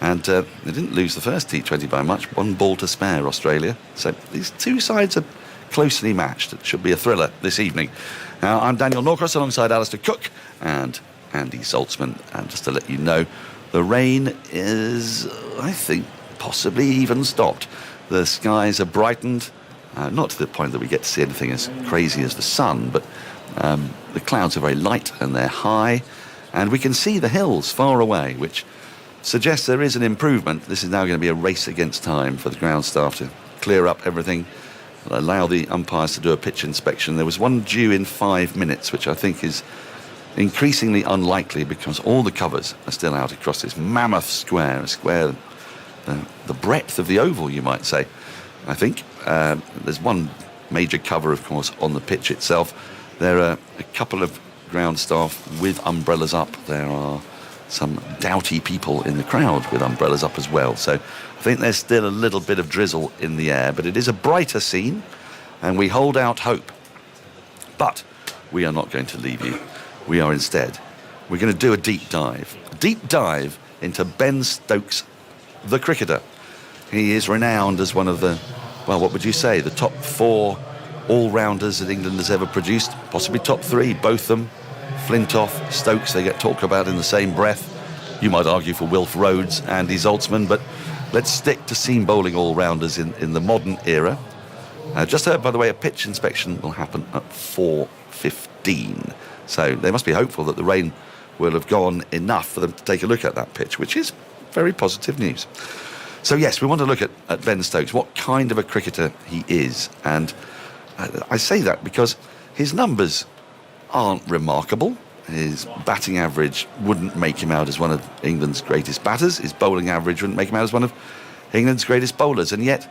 And they didn't lose the first T20 by much. 1 ball to spare, Australia. So these two sides are closely matched. It should be a thriller this evening. Now, I'm Daniel Norcross alongside Alistair Cook and Andy Zaltzman. And just to let you know, the rain is, I think, possibly even stopped. The skies are brightened, not to the point that we get to see anything as crazy as the sun, but the clouds are very light and they're high, and we can see the hills far away, which suggests there is an improvement. This is now going to be a race against time for the ground staff to clear up everything, allow the umpires to do a pitch inspection. There was one due in 5 minutes, which I think is increasingly unlikely because all the covers are still out across this mammoth square, the breadth of the oval, you might say. I think there's one major cover, of course, on the pitch itself. There are a couple of ground staff with umbrellas up. There are some doughty people in the crowd with umbrellas up as well. So I think there's still a little bit of drizzle in the air, but it is a brighter scene, and we hold out hope. But we are not going to leave you. We are instead, we're going to do a deep dive into Ben Stokes, the cricketer. He is renowned as one of the, well, what would you say, the top 4 all-rounders that England has ever produced, possibly top 3, both them. Flintoff, Stokes, they get talked about in the same breath. You might argue for Wilf Rhodes, Andy Zaltzman, but let's stick to seam bowling all-rounders in the modern era. Just heard, by the way, a pitch inspection will happen at 4:15. So they must be hopeful that the rain will have gone enough for them to take a look at that pitch, which is very positive news. So yes, we want to look at Ben Stokes, what kind of a cricketer he is. And I say that because his numbers aren't remarkable. His batting average wouldn't make him out as one of England's greatest batters. His bowling average wouldn't make him out as one of England's greatest bowlers. And yet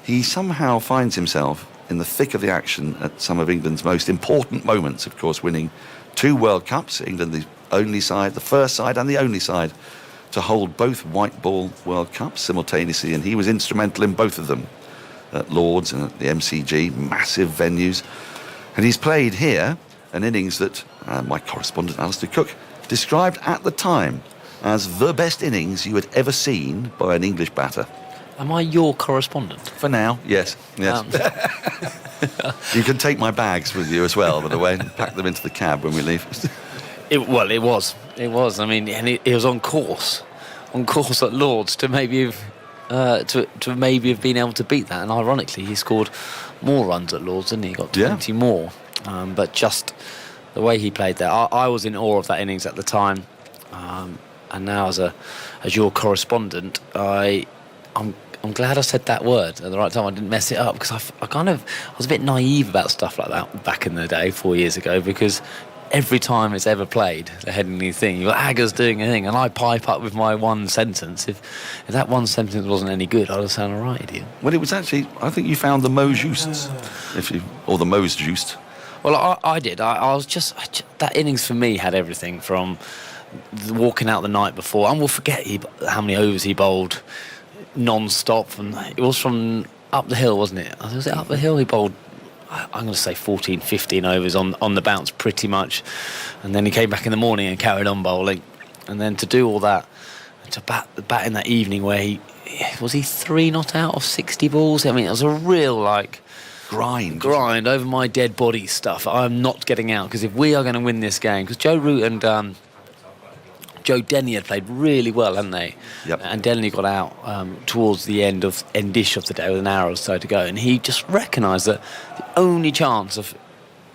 he somehow finds himself in the thick of the action at some of England's most important moments, of course, winning 2 World Cups. England, the only side, the first side and the only side to hold both white ball World Cups simultaneously, and he was instrumental in both of them at Lord's and at the MCG, massive venues. And he's played here an innings that my correspondent Alistair Cook described at the time as the best innings you had ever seen by an English batter. Am I your correspondent? For now, yes. You can take my bags with you as well, by the way, and pack them into the cab when we leave. It was. I mean, and it was on course at Lord's to maybe have been able to beat that. And ironically, he scored more runs at Lord's, didn't he? He got 20 more. But just the way he played there, I was in awe of that innings at the time. And now, as your correspondent, I'm glad I said that word at the right time. I didn't mess it up because I was a bit naive about stuff like that back in the day, 4 years ago, because every time it's ever played, the Headingley thing, you've got Aggers doing a thing, and I pipe up with my one sentence. If that one sentence wasn't any good, I'd have sounded right, idiot. Well, it was actually, I think you found the Mose Justs, or the Mose Just. Well, I did. I was just that innings for me had everything from walking out the night before, and we'll forget how many overs he bowled non-stop, and it was from up the hill, wasn't it? Was it up the hill? He bowled, I'm going to say 14, 15 overs on the bounce pretty much, and then he came back in the morning and carried on bowling, and then to do all that, to bat in that evening where he 3 not out of 60 balls. I mean, it was a real grind over my dead body stuff. I'm not getting out, because if we are going to win this game, because Joe Root and Joe Denny had played really well, hadn't they? Yep. And Denny got out towards the endish of the day with an hour or so to go, and he just recognised that the only chance of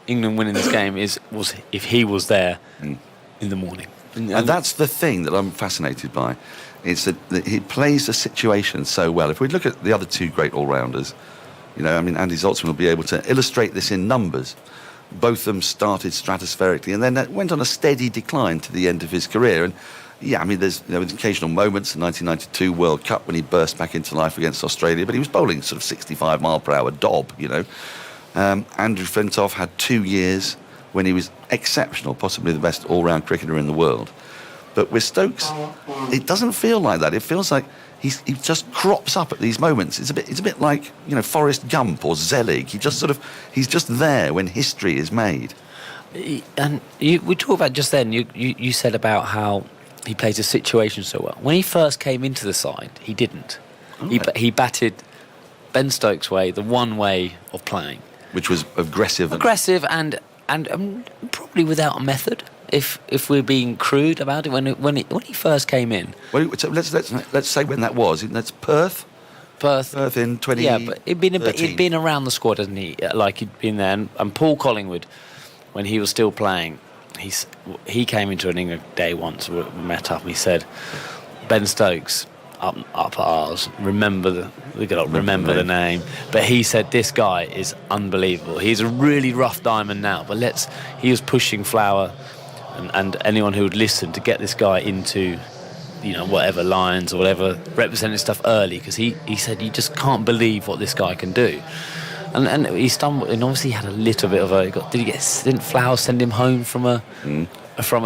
England winning this game was if he was there in the morning. And that's the thing that I'm fascinated by. It's that he plays the situation so well. If we look at the other 2 great all-rounders, Andy Zaltzman will be able to illustrate this in numbers. Both of them started stratospherically and then went on a steady decline to the end of his career. And there's occasional moments, the 1992 World Cup when he burst back into life against Australia, but he was bowling sort of 65 mile per hour dob, Andrew Flintoff had 2 years when he was exceptional, possibly the best all-round cricketer in the world. But with Stokes, it doesn't feel like that. It feels like he just crops up at these moments. It's a bit like, you know, Forrest Gump or Zelig. He's just there when history is made. And we talked about just then, you said about how he plays a situation so well. When he first came into the side, he didn't. He batted Ben Stokes' way, the one way of playing. Which was aggressive. And probably without a method, if we're being crude about it, when he first came in. Well, so let's say when that was. That's Perth? Perth in 2013. Yeah, but he'd been around the squad, hasn't he? Like, he'd been there. And Paul Collingwood, when he was still playing, he came into an England day once, we met up, and he said, Ben Stokes, up at ours, remember the name. But he said, this guy is unbelievable. He's a really rough diamond now, but he was pushing Flower and anyone who would listen to get this guy into, you know, whatever lines or whatever representing stuff early, because he said, you just can't believe what this guy can do. And he stumbled, and obviously he had a little bit of a. Didn't Flower send him home from a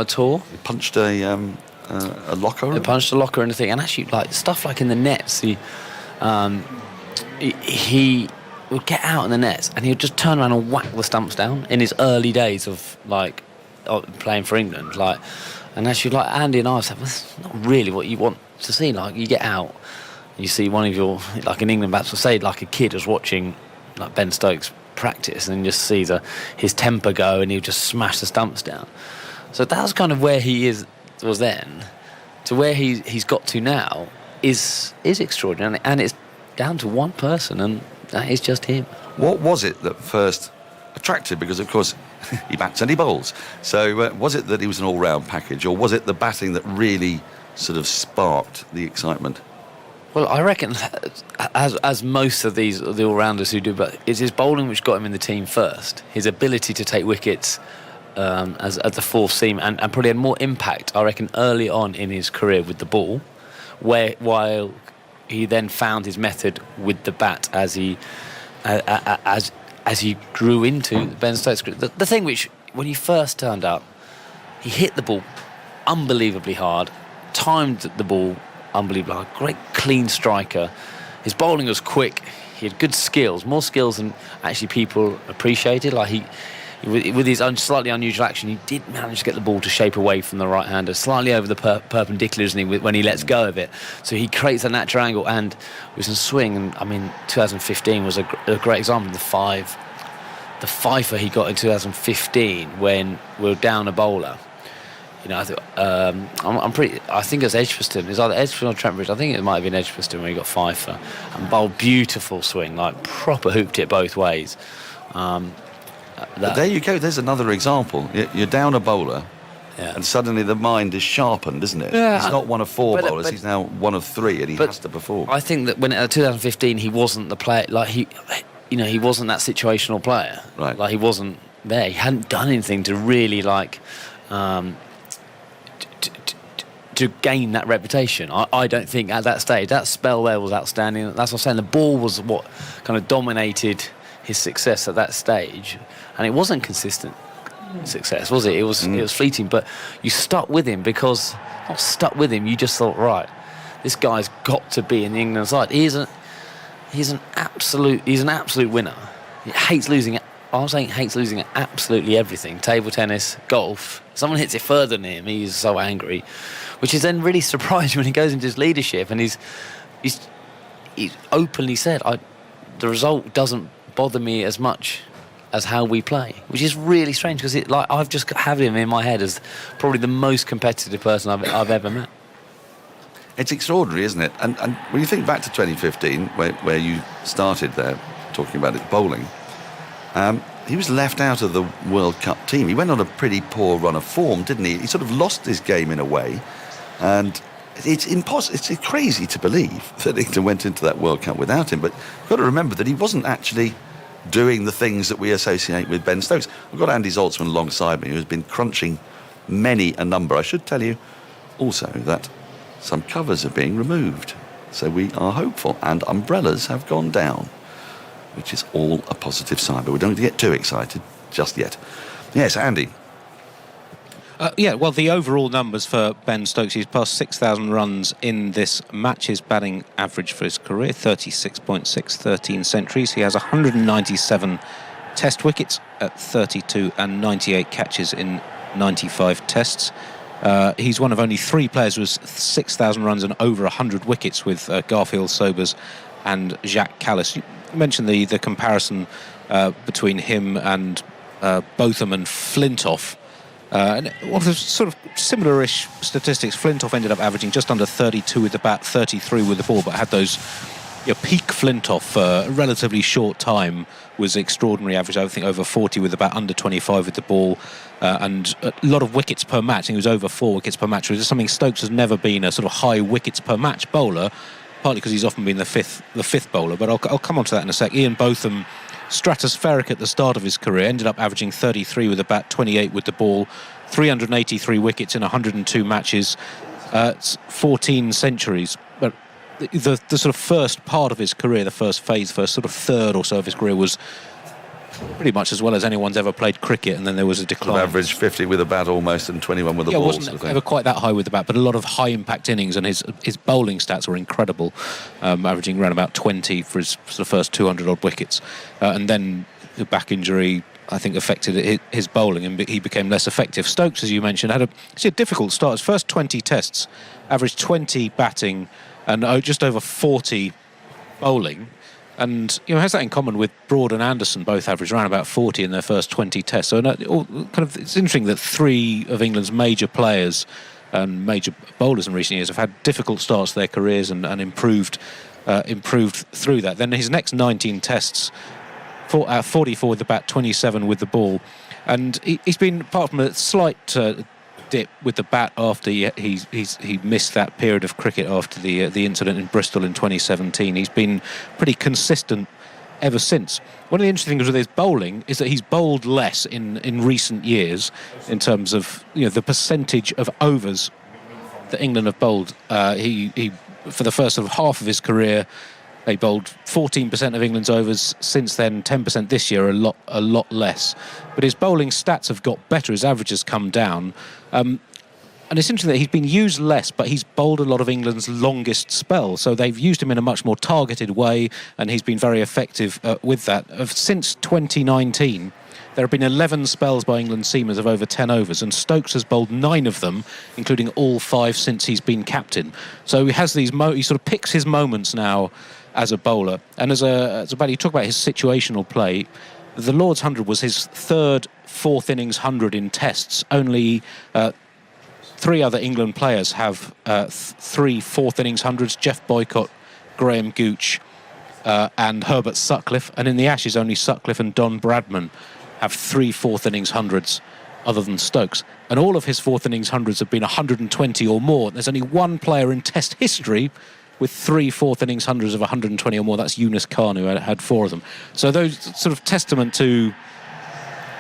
tour? He punched a locker. He punched a locker and a thing, and actually, like stuff like in the nets, he would get out in the nets and he would just turn around and whack the stumps down in his early days of playing for England, like. And actually, like Andy and I said, well, that's not really what you want to see. Like, you get out, you see one of your, like in England, perhaps, say like a kid was watching like Ben Stokes practice and just sees his temper go and he'll just smash the stumps down. So that was kind of where he was then, to where he's got to now is extraordinary, and it's down to one person, and that is just him. What was it that first attracted? Because of course he bats and he bowls. So was it that he was an all-round package, or was it the batting that really sort of sparked the excitement? Well, I reckon, as most of the all-rounders who do, but it's his bowling which got him in the team first. His ability to take wickets as the fourth seam, and probably had more impact, I reckon, early on in his career with the ball, while he then found his method with the bat as he grew into Ben Stokes. The thing which, when he first turned up, he hit the ball unbelievably hard, timed the ball unbelievably hard, great clean striker. His bowling was quick. He had good skills, more skills than actually people appreciated. Like with his own slightly unusual action, he did manage to get the ball to shape away from the right-hander, slightly over the perpendicular, isn't he, when he lets go of it. So he creates a natural angle, and with some swing. And I mean, 2015 was a great example. The fifer he got in 2015 when we were down a bowler. You know, I think it was Edgbaston. It was either Edgbaston or Trent Bridge. I think it might have been Edgbaston where he got fifer and bowled beautiful swing, like proper hooped it both ways. But there you go. There's another example. You're down a bowler, and suddenly the mind is sharpened, isn't it? Yeah, he's not one of four bowlers. He's now one of three, and he has to perform. I think that when 2015 he wasn't the player. Like he wasn't that situational player. Right. Like he wasn't there. He hadn't done anything to really like. To gain that reputation. I don't think at that stage, that spell there was outstanding. That's what I'm saying. The ball was what kind of dominated his success at that stage, and it wasn't consistent success, was it? It was fleeting, but you stuck with him because, not stuck with him, you just thought, right, this guy's got to be in the England side. He's an absolute winner. He hates losing. I'm saying hates losing at absolutely everything. Table tennis, golf. Someone hits it further than him, he's so angry, which is then really surprising when he goes into his leadership and he's openly said, the result doesn't bother me as much as how we play, which is really strange because I've just have him in my head as probably the most competitive person I've ever met. It's extraordinary, isn't it? And when you think back to 2015, where you started there talking about it, bowling. He was left out of the World Cup team. He went on a pretty poor run of form, didn't he? He sort of lost his game in a way, and it's impossible. It's crazy to believe that England went into that World Cup without him. But you've got to remember that he wasn't actually doing the things that we associate with Ben Stokes. I've got Andy Zaltzman alongside me, who has been crunching many a number. I should tell you also that some covers are being removed, so we are hopeful, and umbrellas have gone down, which is all a positive sign, but we don't get too excited just yet. Yes, Andy. Yeah, well, the overall numbers for Ben Stokes, he's passed 6,000 runs in this match. His batting average for his career, 36.6, 13 centuries. He has 197 test wickets at 32 and 98 catches in 95 tests. He's one of only 3 players with 6,000 runs and over 100 wickets, with Garfield Sobers and Jacques Kallis. You mentioned the comparison between him and Botham and Flintoff. And one of the sort of similar-ish statistics. Flintoff ended up averaging just under 32 with the bat, 33 with the ball, but had those peak Flintoff for a relatively short time was extraordinary average. I think over 40 with the bat, under 25 with the ball, and a lot of wickets per match. I think it was over 4 wickets per match, which is something Stokes has never been, a sort of high wickets per match bowler, partly because he's often been the fifth bowler. But I'll come on to that in a sec. Ian Botham, stratospheric at the start of his career, ended up averaging 33 with the bat, 28 with the ball, 383 wickets in 102 matches, 14 centuries. But the sort of first part of his career, the first phase, first sort of third or so of his career, was pretty much as well as anyone's ever played cricket, and then there was a decline. Average 50 with the bat almost and 21 with the ball. It wasn't ever quite that high with the bat, but a lot of high impact innings, and his bowling stats were incredible, averaging around about 20 for his sort of first 200 odd wickets, and then the back injury, I think, affected his bowling, and he became less effective. Stokes, as you mentioned, had a difficult start. His first 20 tests, averaged 20 batting and just over 40 bowling. And has that in common with Broad and Anderson, both averaged around about 40 in their first 20 tests. So it's interesting that 3 of England's major players and major bowlers in recent years have had difficult starts to their careers and improved through that. Then his next 19 tests, 44 with the bat, 27 with the ball, and he's been, apart from a slight dip with the bat after he missed that period of cricket after the incident in Bristol in 2017. He's been pretty consistent ever since. One of the interesting things with his bowling is that he's bowled less in recent years in terms of the percentage of overs that England have bowled. He for the first sort of half of his career, they bowled 14% of England's overs. Since then, 10% this year, a lot less. But his bowling stats have got better. His average has come down. And it's interesting that he's been used less, but he's bowled a lot of England's longest spells. So they've used him in a much more targeted way, and he's been very effective with that. Since 2019, there have been 11 spells by England seamers of over 10 overs, and Stokes has bowled 9 of them, including all 5 since he's been captain. So he has these he sort of picks his moments now as a bowler. And as a batter, you talk about his situational play. The Lord's 100 was his third fourth innings 100 in tests. Only 3 other England players have 3 fourth innings 100s: Jeff Boycott, Graham Gooch and Herbert Sutcliffe. And in the Ashes, only Sutcliffe and Don Bradman have 3 fourth innings 100s other than Stokes. And all of his fourth innings 100s have been 120 or more. There's only one player in Test history with 3 fourth innings 100s of 120 or more. That's Yunus Khan, who had 4 of them. So those sort of testament to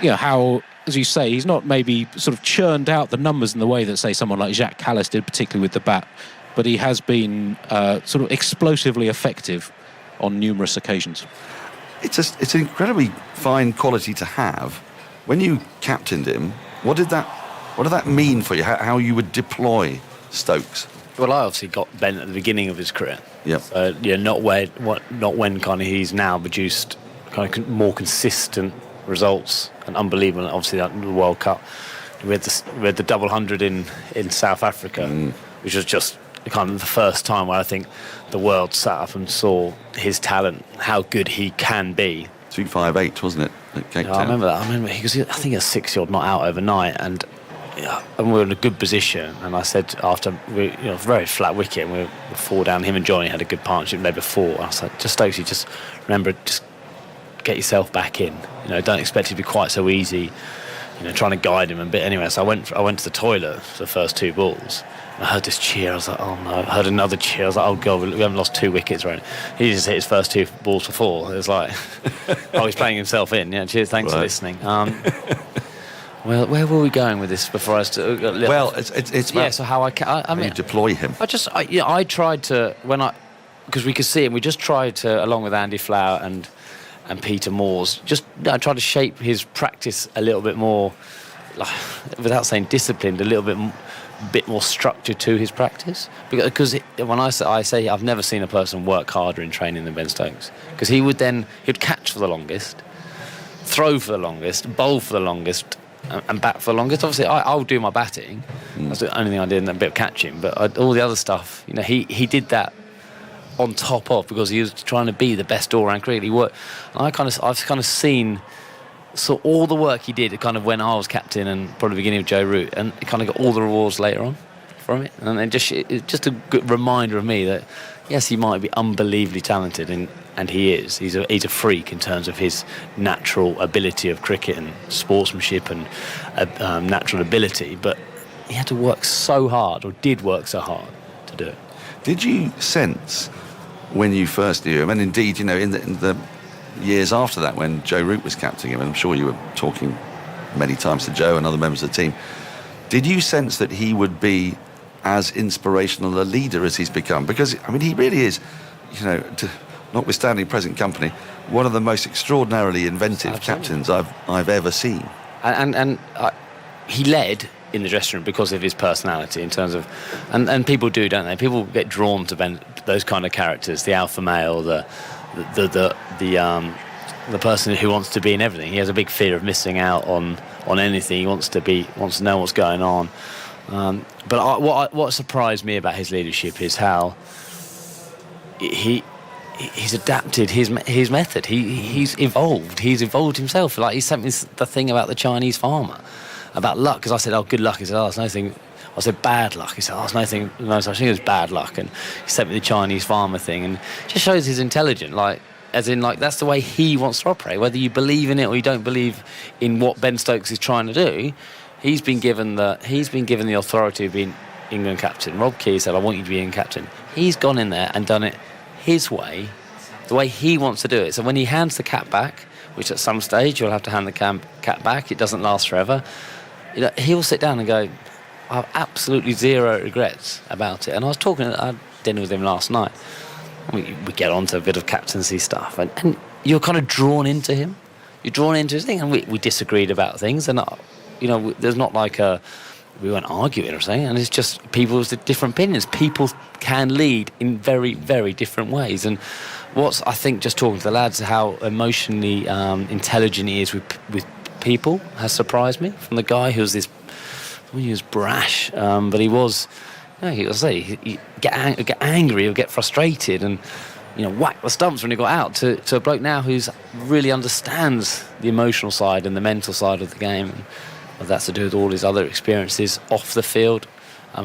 how, as you say, he's not maybe sort of churned out the numbers in the way that, say, someone like Jacques Kallis did, particularly with the bat, but he has been sort of explosively effective on numerous occasions. It's an incredibly fine quality to have. When you captained him, what did that mean for you? How you would deploy Stokes? Well, I obviously got Ben at the beginning of his career. Yep. So not when kind of he's now produced kind of more consistent results and unbelievable. Obviously, that World Cup, we had the double 100 in South Africa, which was just kind of the first time where I think the world sat up and saw his talent, how good he can be. 358, wasn't it? At Cape Town. I remember that. I think he was 60-odd not out overnight, and we were in a good position. And I said, after very flat wicket, and we were 4 down. Him and Johnny had a good partnership the day before. And I was like, just Stokesy, just remember, just get yourself back in. Don't expect it to be quite so easy. Trying to guide him a bit. Anyway, so I went to the toilet for the first 2 balls. I heard this cheer. I was like, oh no. I heard another cheer. I was like, oh god, we haven't lost 2 wickets, right? He just hit his first 2 balls for 4. It was like, he's playing himself in. Yeah, cheers. Thanks for listening. Well, where were we going with this before I started? It's about so how I mean, you deploy him. I tried to, because we could see him, we just tried to, along with Andy Flower and Peter Moores, I tried to shape his practice a little bit more like, without saying disciplined, a little bit more structure to his practice. Because when I say I've never seen a person work harder in training than Ben Stokes. Because he'd catch for the longest, throw for the longest, bowl for the longest, and bat for the longest. Obviously, I'll do my batting. That's the only thing I did, and a bit of catching. But all the other stuff, he did that on top of, because he was trying to be the best all-round cricketer. He worked. I've kind of seen all the work he did kind of when I was captain and probably the beginning of Joe Root, and he kind of got all the rewards later on from it. And it's just a good reminder of me that yes, he might be unbelievably talented, and he is. He's a freak in terms of his natural ability of cricket and sportsmanship and natural ability, but he had to work so hard, or did work so hard to do it. Did you sense when you first knew him, and indeed, in the years after that when Joe Root was captaining him, and I'm sure you were talking many times to Joe and other members of the team, did you sense that he would be as inspirational a leader as he's become? Because, he really is, notwithstanding present company, one of the most extraordinarily inventive captains I've ever seen. And he led in the dressing room because of his personality, in terms of, and people do, don't they? People get drawn to those kind of characters, the alpha male, the person who wants to be in everything. He has a big fear of missing out on anything. He wants to know what's going on. But what surprised me about his leadership is how he's adapted his method. He's evolved. He's evolved himself. Like, he sent me the thing about the Chinese farmer, about luck, because I said, "Oh, good luck." He said, "Oh, it's nothing." I said, "Bad luck." He said, "Oh, it's nothing. No such thing as bad luck." And he sent me the Chinese farmer thing, and it just shows he's intelligent. That's the way he wants to operate. Whether you believe in it or you don't believe in what Ben Stokes is trying to do, he's been given the authority of being England captain. Rob Key said, "I want you to be England captain." He's gone in there and done it his way, the way he wants to do it. So when he hands the cap back, which at some stage you'll have to hand the cap back, it doesn't last forever. He'll sit down and go, "I have absolutely zero regrets about it." And I was talking at dinner with him last night. We get on to a bit of captaincy stuff, and you're kind of drawn into him. You're drawn into his thing, and we disagreed about things, and there's not like we weren't arguing or something, and it's just people with different opinions. People can lead in very, very different ways, and I think just talking to the lads, how emotionally intelligent he is with people has surprised me. From the guy he was brash, but he was. He'd get angry, he'll get frustrated, and whack the stumps when he got out, to a bloke now who's really understands the emotional side and the mental side of the game. And that's to do with all his other experiences off the field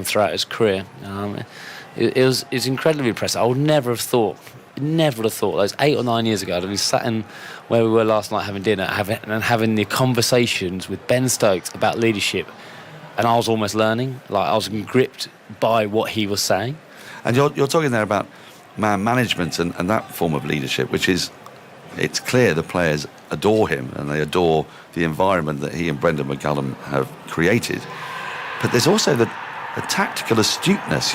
throughout his career. It's incredibly impressive. I would never have thought those 8 or 9 years ago, I'd be sat in where we were last night having dinner and having the conversations with Ben Stokes about leadership, and I was almost learning. Like, I was gripped by what he was saying. And you're talking there about man management and that form of leadership, which is, it's clear the players adore him and they adore the environment that he and Brendan McCullum have created. But there's also the tactical astuteness,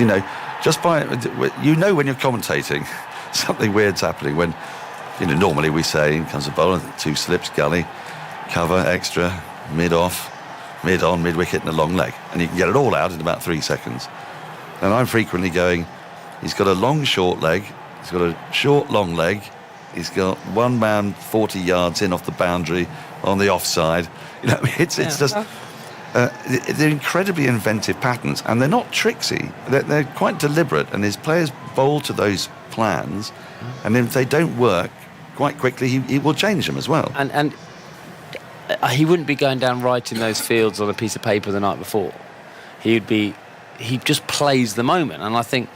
just by, when you're commentating, something weird's happening when, normally we say, in comes a bowler, 2 slips, gully, cover, extra, mid-off, mid-on, mid-wicket and a long leg. And you can get it all out in about 3 seconds. And I'm frequently going, he's got a long, short leg, he's got a short, long leg, he's got one man 40 yards in off the boundary on the offside. It's just... they're incredibly inventive patterns, and they're not tricksy. They're quite deliberate, and his players bowl to those plans, and if they don't work quite quickly, he will change them as well. And he wouldn't be going down writing those fields on a piece of paper the night before. He just plays the moment, and I think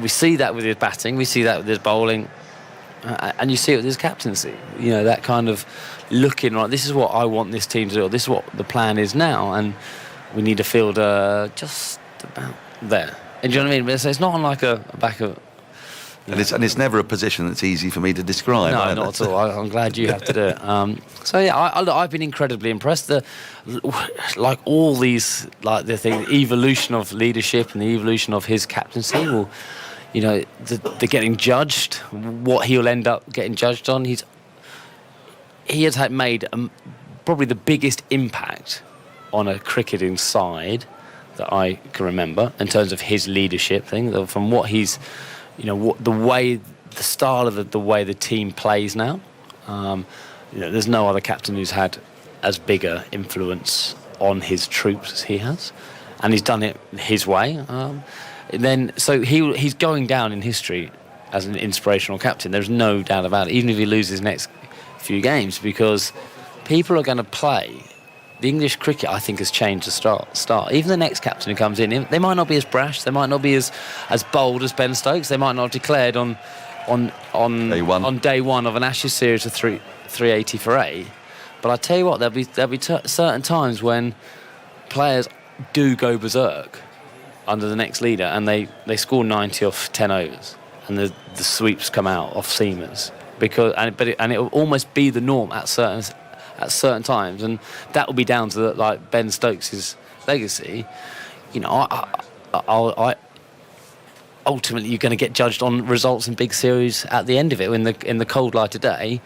we see that with his batting, we see that with his bowling, and you see it with his captaincy. That kind of looking, right, this is what I want this team to do, this is what the plan is now, and we need a fielder just about there. And do you know what I mean? So it's not on like a back of... And it's never a position that's easy for me to describe. No, not at all. I'm glad you have to do it. I've been incredibly impressed. Like all these, like the evolution of leadership and the evolution of his captaincy. Well, the getting judged, what he'll end up getting judged on. He has made probably the biggest impact on a cricketing side that I can remember in terms of his leadership thing, from what he's, the style of the way the team plays now. There's no other captain who's had as big a influence on his troops as he has, and he's done it his way. So he's going down in history as an inspirational captain. There's no doubt about it, even if he loses next few games, because people are going to play. The English cricket, I think, has changed the start. Even the next captain who comes in, they might not be as brash, they might not be as bold as Ben Stokes, they might not have declared on day one of an Ashes series of 380 for 8. But I tell you what, there'll be certain times when players do go berserk under the next leader, and they score 90 off 10 overs, and the sweeps come out off seamers, it will almost be the norm at certain times, and that will be down to Ben Stokes' legacy. I ultimately you're going to get judged on results in big series at the end of it. In the cold light of day,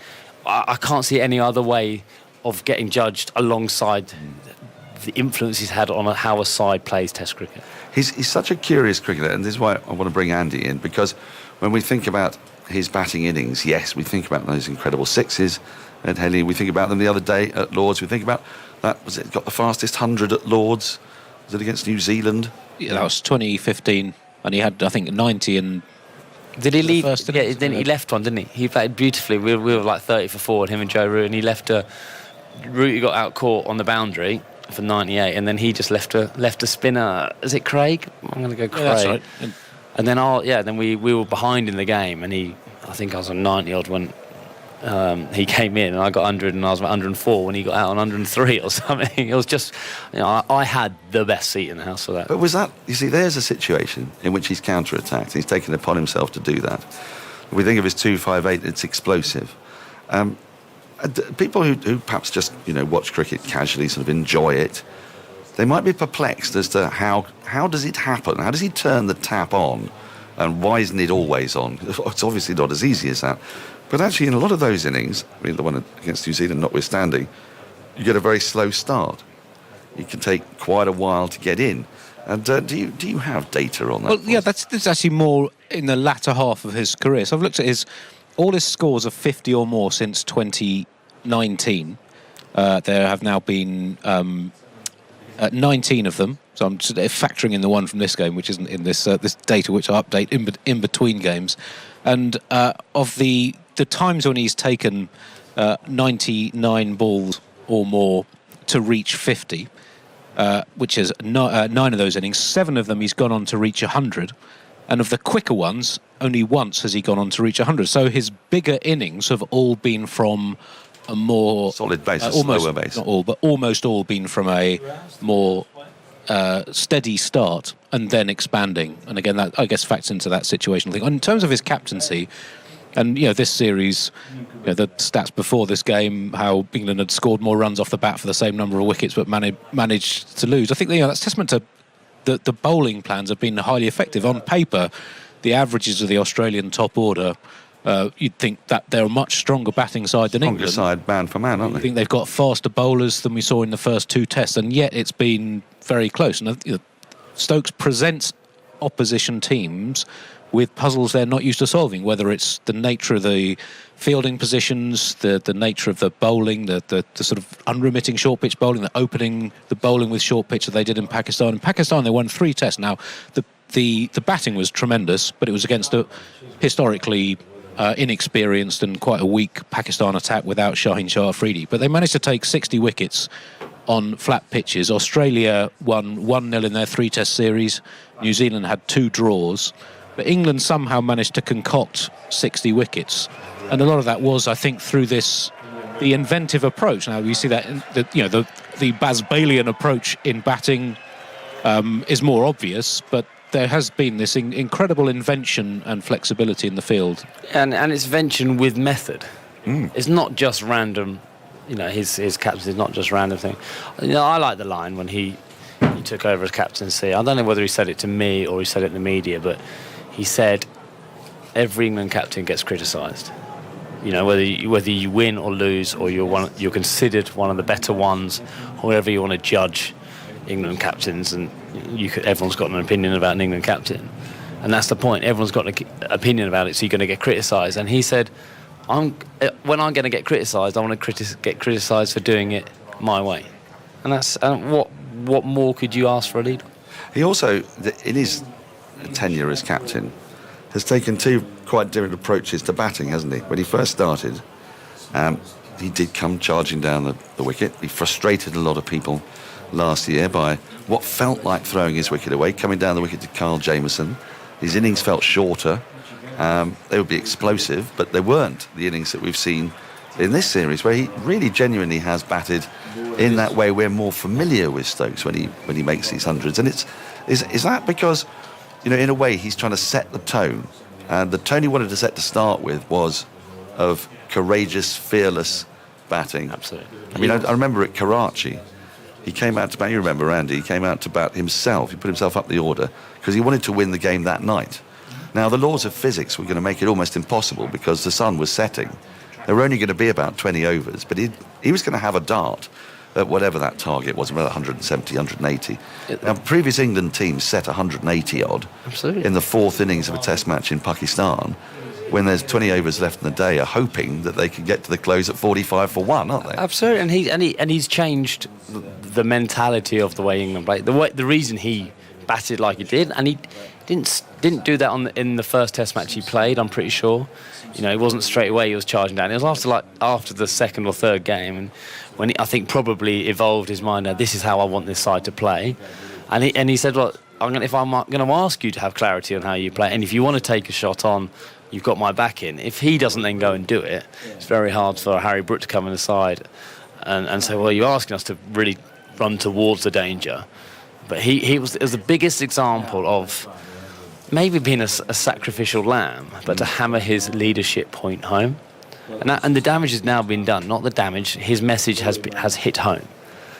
I can't see any other way of getting judged alongside the influence he's had on how a side plays Test cricket. He's such a curious cricketer, and this is why I want to bring Andy in, because when we think about his batting innings, yes, we think about those incredible sixes at Henley. We think about them the other day at Lords. We think about that. Got the fastest 100 at Lords? Was it against New Zealand? Yeah, that was 2015, and he had, I think, 90 and. Did he leave? Yeah, then he left one, didn't he? He played beautifully. We were like 30 for 4, and him and Joe Root, and he left Root. He got out caught on the boundary for 98, and then he just left a spinner. Is it Craig? I'm going to go Craig. Yeah, that's right. And then we were behind in the game, and I think I was on 90 odd when he came in, and I got 100, and I was about 104 when he got out on 103 or something. It was just, I had the best seat in the house for that. But was that, you see, there's a situation in which he's counter-attacked. He's taken it upon himself to do that. If we think of his 258, it's explosive. People who perhaps just, watch cricket casually, sort of enjoy it, they might be perplexed as to how does it happen? How does he turn the tap on? And why isn't it always on? It's obviously not as easy as that. But actually, in a lot of those innings, the one against New Zealand notwithstanding, you get a very slow start. It can take quite a while to get in. And do you have data on that? Well, yeah, that's actually more in the latter half of his career. So I've looked at all his scores of 50 or more since 2019. There have now been 19 of them. So I'm just factoring in the one from this game, which isn't in this data, which I update in between games. And of the times when he's taken 99 balls or more to reach 50, which is 9 of those innings, 7 of them he's gone on to reach 100. And of the quicker ones, only once has he gone on to reach 100. So his bigger innings have all been from a more solid base, slower base. Not all, but almost all been from a more steady start and then expanding. And again, that I guess factors into that situational thing. In terms of his captaincy, and this series, the stats before this game, how England had scored more runs off the bat for the same number of wickets, but managed to lose. I think that's testament to the bowling plans have been highly effective. On paper, the averages of the Australian top order. You'd think that they're a much stronger batting side than England. Stronger side, man for man, aren't they? I think they've got faster bowlers than we saw in the first 2 tests, and yet it's been very close. And Stokes presents opposition teams with puzzles they're not used to solving, whether it's the nature of the fielding positions, the nature of the bowling, the sort of unremitting short pitch bowling, the opening the bowling with short pitch that they did in Pakistan. In Pakistan, they won 3 tests. Now, the batting was tremendous, but it was against a historically inexperienced and quite a weak Pakistan attack without Shaheen Shah Afridi. But they managed to take 60 wickets on flat pitches. Australia won 1-0 in their 3-test series. New Zealand had 2 draws. But England somehow managed to concoct 60 wickets. And a lot of that was, I think, through the inventive approach. Now, you see that the Baz Balian approach in batting is more obvious, but there has been this incredible invention and flexibility in the field. And it's invention with method. It's not just random, his captaincy is not just random thing. I like the line when he took over as captaincy. I don't know whether he said it to me or he said it in the media, but he said every England captain gets criticised. You know, whether you win or lose, or you're considered one of the better ones, or whatever you want to judge England captains, and everyone's got an opinion about an England captain, and that's the point. Everyone's got an opinion about it, so you're going to get criticised. And he said, when I'm going to get criticised, I want to get criticised for doing it my way, and that's what more could you ask for a leader? He also, in his tenure as captain, has taken two quite different approaches to batting, hasn't he? When he first started, he did come charging down the wicket. He frustrated a lot of people last year by what felt like throwing his wicket away, coming down the wicket to Carl Jamieson. His innings felt shorter. They would be explosive, but they weren't the innings that we've seen in this series, where he really genuinely has batted in that way we're more familiar with Stokes when he makes these hundreds. And is that because, you know, in a way he's trying to set the tone, and the tone he wanted to set to start with was of courageous, fearless batting. Absolutely. I mean, I remember at Karachi, he came out to bat, you remember, Andy, he came out to bat himself. He put himself up the order because he wanted to win the game that night. Now, the laws of physics were going to make it almost impossible because the sun was setting. There were only going to be about 20 overs, but he was going to have a dart at whatever that target was, about 170, 180. Now, previous England teams set 180-odd in the fourth innings of a test match in Pakistan, when there's 20 overs left in the day, are hoping that they can get to the close at 45 for one, aren't they? Absolutely, and he's changed the mentality of the way England played. The reason he batted like he did, and he didn't do that in the first Test match he played. I'm pretty sure. You know, it wasn't straight away he was charging down. It was after the second or third game, and when I think probably evolved his mind. Now, this is how I want this side to play, and he said, "Look, if I'm going to ask you to have clarity on how you play, and if you want to take a shot on, you've got my back in." If he doesn't then go and do it, it's very hard for Harry Brook to come in the side and say, "Well, you're asking us to really run towards the danger." But he was the biggest example of maybe being a sacrificial lamb, but to hammer his leadership point home. And the damage has now been done, not the damage. His message has hit home.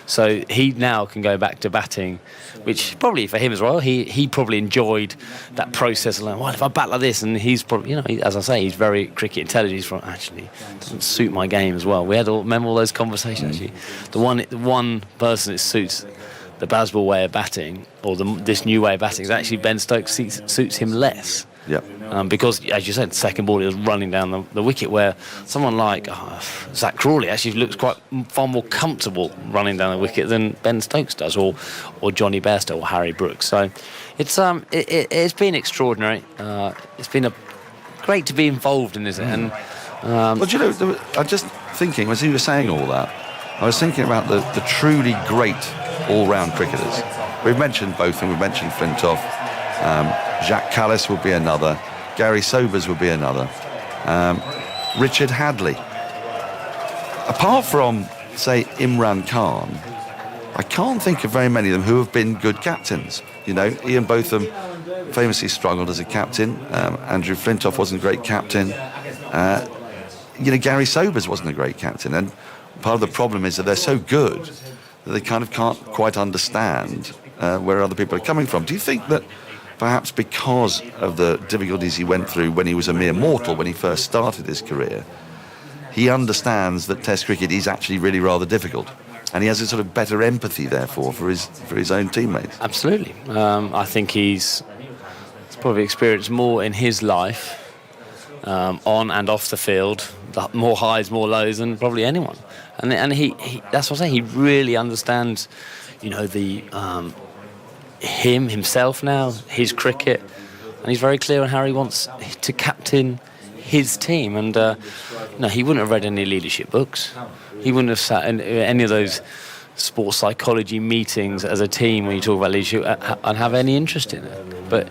So he now can go back to batting, which probably for him as well, he probably enjoyed that process of like, well, if I bat like this, and he's probably, you know, as I say, he's very cricket intelligent. He's from, actually, doesn't suit my game as well. We had remember all those conversations, actually. The one person that suits the Bazball way of batting, or this new way of batting, is actually Ben Stokes suits him less. Yeah. Because, as you said, second ball, he was running down the wicket, where someone like Zach Crawley actually looks far more comfortable running down the wicket than Ben Stokes does, or Johnny Bairstow or Harry Brook. So it's been extraordinary. It's been great to be involved in this. And well, do you know, I'm just thinking, as you were saying all that, I was thinking about the truly great all-round cricketers. We've mentioned both, and we've mentioned Flintoff. Jacques Kallis would be another. Gary Sobers would be another. Richard Hadley. Apart from, say, Imran Khan, I can't think of very many of them who have been good captains. You know, Ian Botham famously struggled as a captain. Andrew Flintoff wasn't a great captain. You know, Gary Sobers wasn't a great captain. And part of the problem is that they're so good that they kind of can't quite understand where other people are coming from. Do you think that perhaps because of the difficulties he went through when he was a mere mortal, when he first started his career, he understands that Test cricket is actually really rather difficult, and he has a sort of better empathy, therefore, for his own teammates? Absolutely. I think he's probably experienced more in his life, on and off the field, more highs, more lows than probably anyone. And he that's what I'm saying, he really understands, you know, the himself now, his cricket, and he's very clear on how he wants to captain his team. And no, he wouldn't have read any leadership books. He wouldn't have sat in any of those sports psychology meetings as a team when you talk about leadership and have any interest in it. But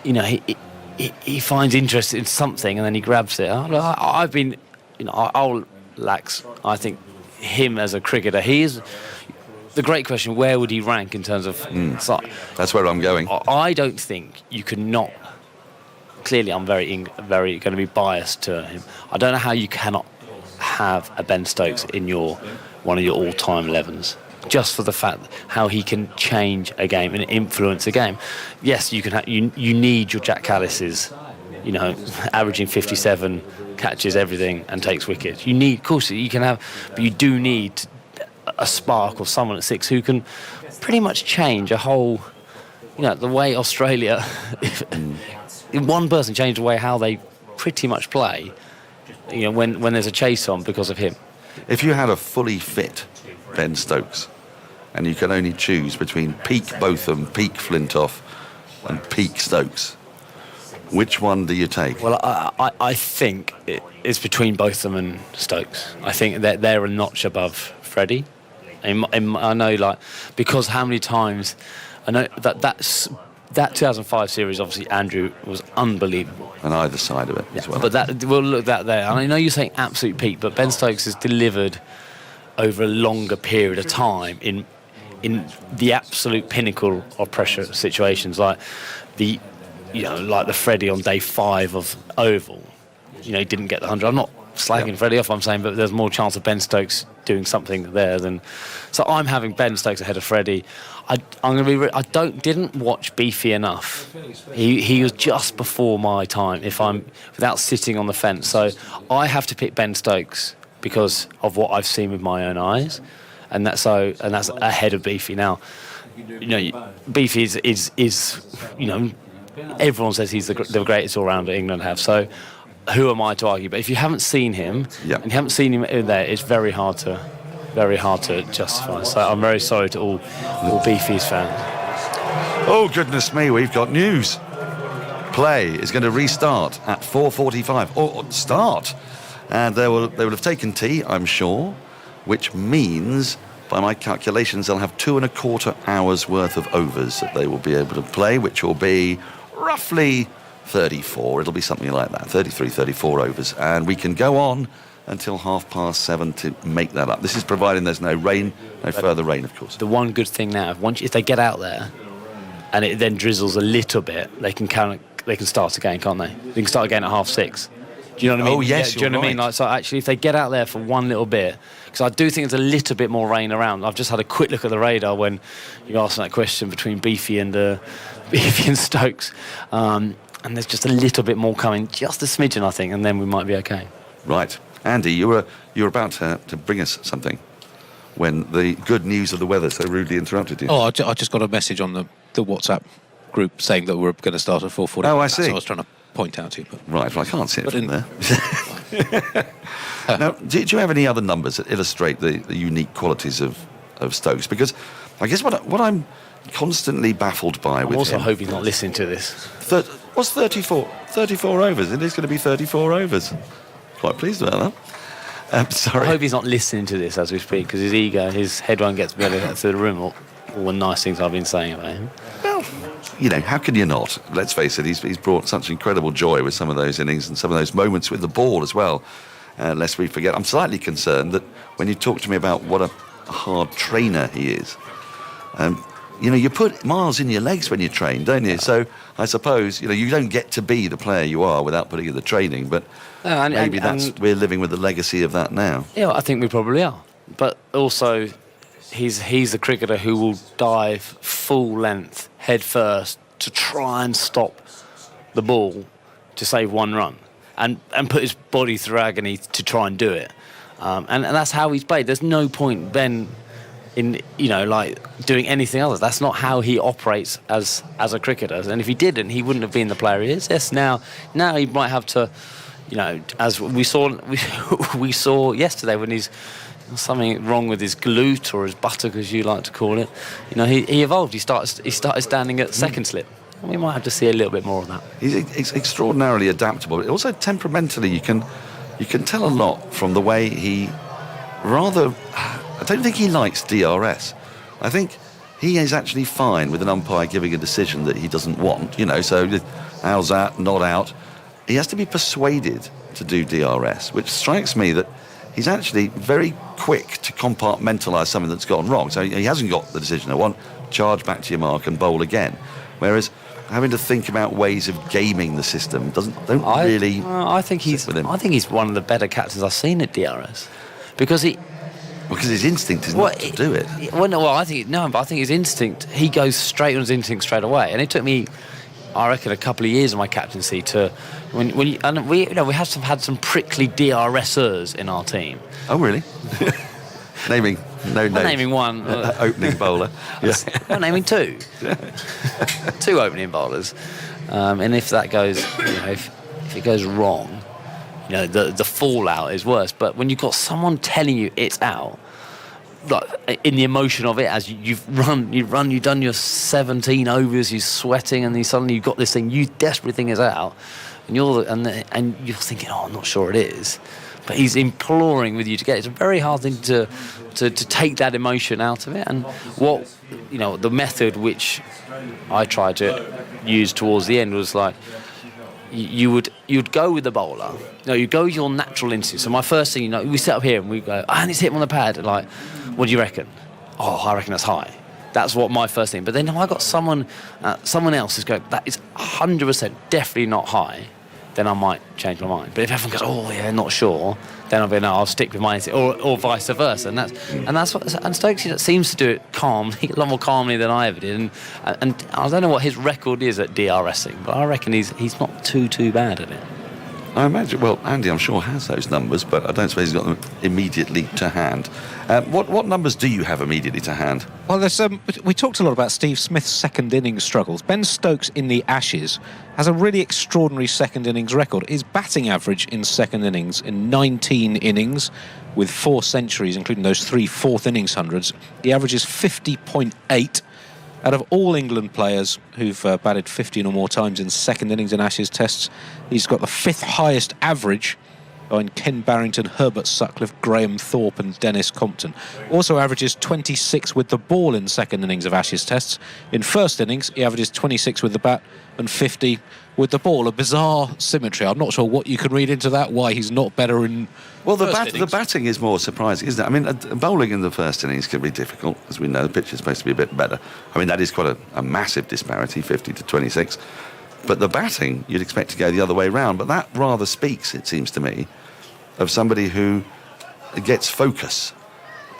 you know, he finds interest in something and then he grabs it. I've been, you know, I'll lax. I think him as a cricketer, he is. The great question, where would he rank in terms of... That's where I'm going. I don't think you can not... Clearly, I'm very going to be biased to him. I don't know how you cannot have a Ben Stokes in one of your all-time 11s, just for the fact how he can change a game and influence a game. Yes, you can. You need your Jack Kallises, you know, averaging 57 catches everything and takes wickets. You need, of course, you can have, but you do need a spark or someone at 6 who can pretty much change a whole, the way Australia, if one person changed the way how they pretty much play, when there's a chase on because of him. If you had a fully fit Ben Stokes and you can only choose between peak Botham, peak Flintoff and peak Stokes, which one do you take? Well, I think it's between Botham and Stokes. I think that they're a notch above Freddie. I know, because how many times... I know that 2005 series, obviously, Andrew was unbelievable. On either side of it as well. But we'll look at that there. And I know you're saying absolute peak, but Ben Stokes has delivered over a longer period of time in the absolute pinnacle of pressure situations, like the Freddie on day 5 of Oval. He didn't get the 100. I'm not slagging Freddie off, I'm saying, but there's more chance of Ben Stokes doing something there than... So I'm having Ben Stokes ahead of Freddie. I'm going to be... didn't watch Beefy enough. He was just before my time, without sitting on the fence. So I have to pick Ben Stokes because of what I've seen with my own eyes, and that's ahead of Beefy. Now, Beefy is everyone says he's the greatest all-rounder England have. So who am I to argue? But if you haven't seen him, and you haven't seen him in there, it's very hard to justify. So I'm very sorry to all Beefy's fans. Oh, goodness me, we've got news. Play is going to restart at 4:45. Or start. And they will have taken tea, I'm sure, which means, by my calculations, they'll have 2.25 hours worth of overs that they will be able to play, which will be roughly 34. It'll be something like that, 33, 34 overs. And we can go on until 7:30 to make that up. This is providing there's no rain, no further rain, of course. The one good thing now, if they get out there and it then drizzles a little bit, they can start again, can't they? They can start again at 6:30. Do you know what I mean? Oh, yes, do you know what I mean? So actually, if they get out there for one little bit, because I do think there's a little bit more rain around. I've just had a quick look at the radar when you asked that question between Beefy and Stokes. And there's just a little bit more coming, just a smidgen, I think, and then we might be okay. Right. Andy, you were about to bring us something when the good news of the weather so rudely interrupted you. Oh, I just got a message on the WhatsApp group saying that we're going to start at 4:40. Oh, I see. So I was trying to point out to you. But right, well, I can't see it from there. Now, do you have any other numbers that illustrate the unique qualities of Stokes? Because I guess what I'm constantly baffled by with him... I also hope he's not listening to this. What's 34? 34 overs. It is going to be 34 overs. Quite pleased about that. Sorry. I hope he's not listening to this as we speak, because his ego, his head won't get to the room, all the nice things I've been saying about him. Well, how can you not? Let's face it, he's brought such incredible joy with some of those innings and some of those moments with the ball as well. Lest we forget, I'm slightly concerned that when you talk to me about what a hard trainer he is, you put miles in your legs when you train, don't you? So I suppose, you don't get to be the player you are without putting in the training, but maybe we're living with the legacy of that now. Yeah, I think we probably are. But also, he's the cricketer who will dive full length, head first, to try and stop the ball to save one run, and put his body through agony to try and do it. And that's how he's played. There's no point, Ben, in doing anything else. That's not how he operates as a cricketer. And if he didn't, he wouldn't have been the player he is. Yes, now he might have to, as we saw yesterday when he's something wrong with his glute or his buttock, as you like to call it. He evolved. He started standing at second slip. We might have to see a little bit more of that. He's extraordinarily adaptable. But also temperamentally, you can tell a lot from the way he I don't think he likes DRS. I think he is actually fine with an umpire giving a decision that he doesn't want. So how's that? Not out. He has to be persuaded to do DRS, which strikes me that he's actually very quick to compartmentalise something that's gone wrong. So he hasn't got the decision I want. Charge back to your mark and bowl again. Whereas having to think about ways of gaming the system I think he's one of the better captains I've seen at DRS, because his instinct is not to do it. I think his instinct, he goes straight on his instinct straight away. And it took me I reckon, a couple of years of my captaincy to when you, and we have had some prickly DRSers in our team. Oh, really? Naming one opening bowler. Well, naming two. Two opening bowlers. And if that goes, if it goes wrong, the fallout is worse. But when you've got someone telling you it's out, like in the emotion of it, as you've done your 17 overs, you're sweating, and then suddenly you've got this thing you desperately think is out, and you're thinking, I'm not sure it is, but he's imploring with you to get it. It's a very hard thing to take that emotion out of it. And what the method which I tried to use towards the end was like, you'd go with the bowler. You go with your natural instinct. So my first thing, we sit up here and we go, and it's hit him on the pad. Like, what do you reckon? Oh, I reckon that's high. That's what my first thing. But then if I got someone else who's going, that is 100% definitely not high, then I might change my mind. But if everyone goes, oh yeah, not sure, then I'll be I'll stick with my instinct, or vice versa. And Stokes seems to do it calmly, a lot more calmly than I ever did. And I don't know what his record is at DRSing, but I reckon he's not too bad at it. I imagine. Well, Andy, I'm sure, has those numbers, but I don't suppose he's got them immediately to hand. What numbers do you have immediately to hand? Well, we talked a lot about Steve Smith's second innings struggles. Ben Stokes in the Ashes has a really extraordinary second innings record. His batting average in second innings, in 19 innings, with 4 centuries, including those 3 fourth innings hundreds, the average is 50.8. Out of all England players who've batted 15 or more times in second innings in Ashes tests, he's got the 5th highest average behind Ken Barrington, Herbert Sutcliffe, Graham Thorpe and Dennis Compton. Also averages 26 with the ball in second innings of Ashes tests. In first innings, he averages 26 with the bat and 50 with the ball. A bizarre symmetry. I'm not sure what you can read into that, why he's not better in the batting is more surprising, isn't it? I mean, bowling in the first innings can be difficult. As we know, the pitch is supposed to be a bit better. I mean, that is quite a massive disparity, 50 to 26. But the batting, you'd expect to go the other way round. But that rather speaks, it seems to me, of somebody who gets focus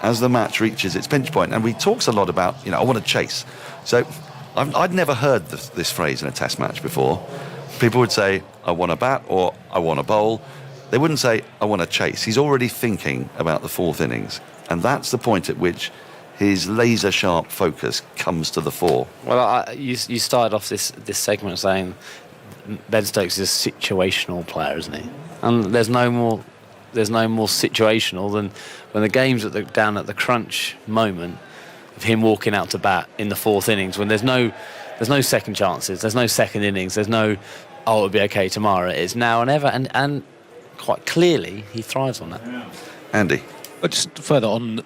as the match reaches its pinch point. And we talks a lot about, I want to chase. So I'd never heard this phrase in a test match before. People would say, I want to bat or I want to bowl. They wouldn't say, I want to chase. He's already thinking about the fourth innings. And that's the point at which his laser-sharp focus comes to the fore. Well, you started off this segment saying Ben Stokes is a situational player, isn't he? And there's no more situational than when the game's down at the crunch moment of him walking out to bat in the fourth innings, when there's no second chances, there's no second innings, there's no, it'll be okay tomorrow. It's now and ever, and quite clearly he thrives on that. Andy? But just further on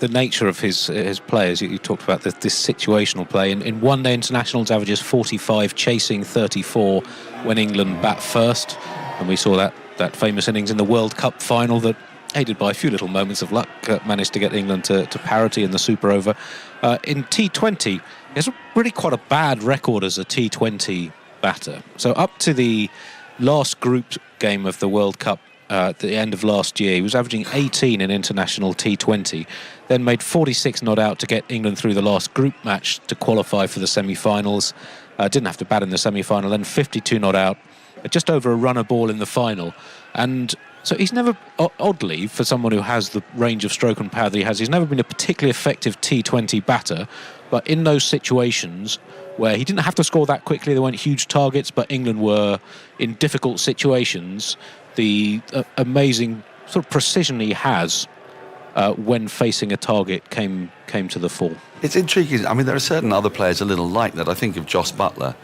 the nature of his players, you talked about this situational play. In one-day internationals, averages 45, chasing 34 when England bat first. And we saw that famous innings in the World Cup final that, aided by a few little moments of luck, managed to get England to parity in the Super Over. In T20, he has really quite a bad record as a T20 batter. So up to the last group game of the World Cup at the end of last year, he was averaging 18 in international T20, then made 46 not out to get England through the last group match to qualify for the semi-finals. Didn't have to bat in the semi-final, then 52 not out, just over a runner ball in the final. And so he's never, oddly, for someone who has the range of stroke and power that he has, he's never been a particularly effective T20 batter. But in those situations where he didn't have to score that quickly, there weren't huge targets, but England were in difficult situations, the amazing sort of precision he has when facing a target came to the fore. It's intriguing. I mean, there are certain other players a little like that. I think of Jos Buttler,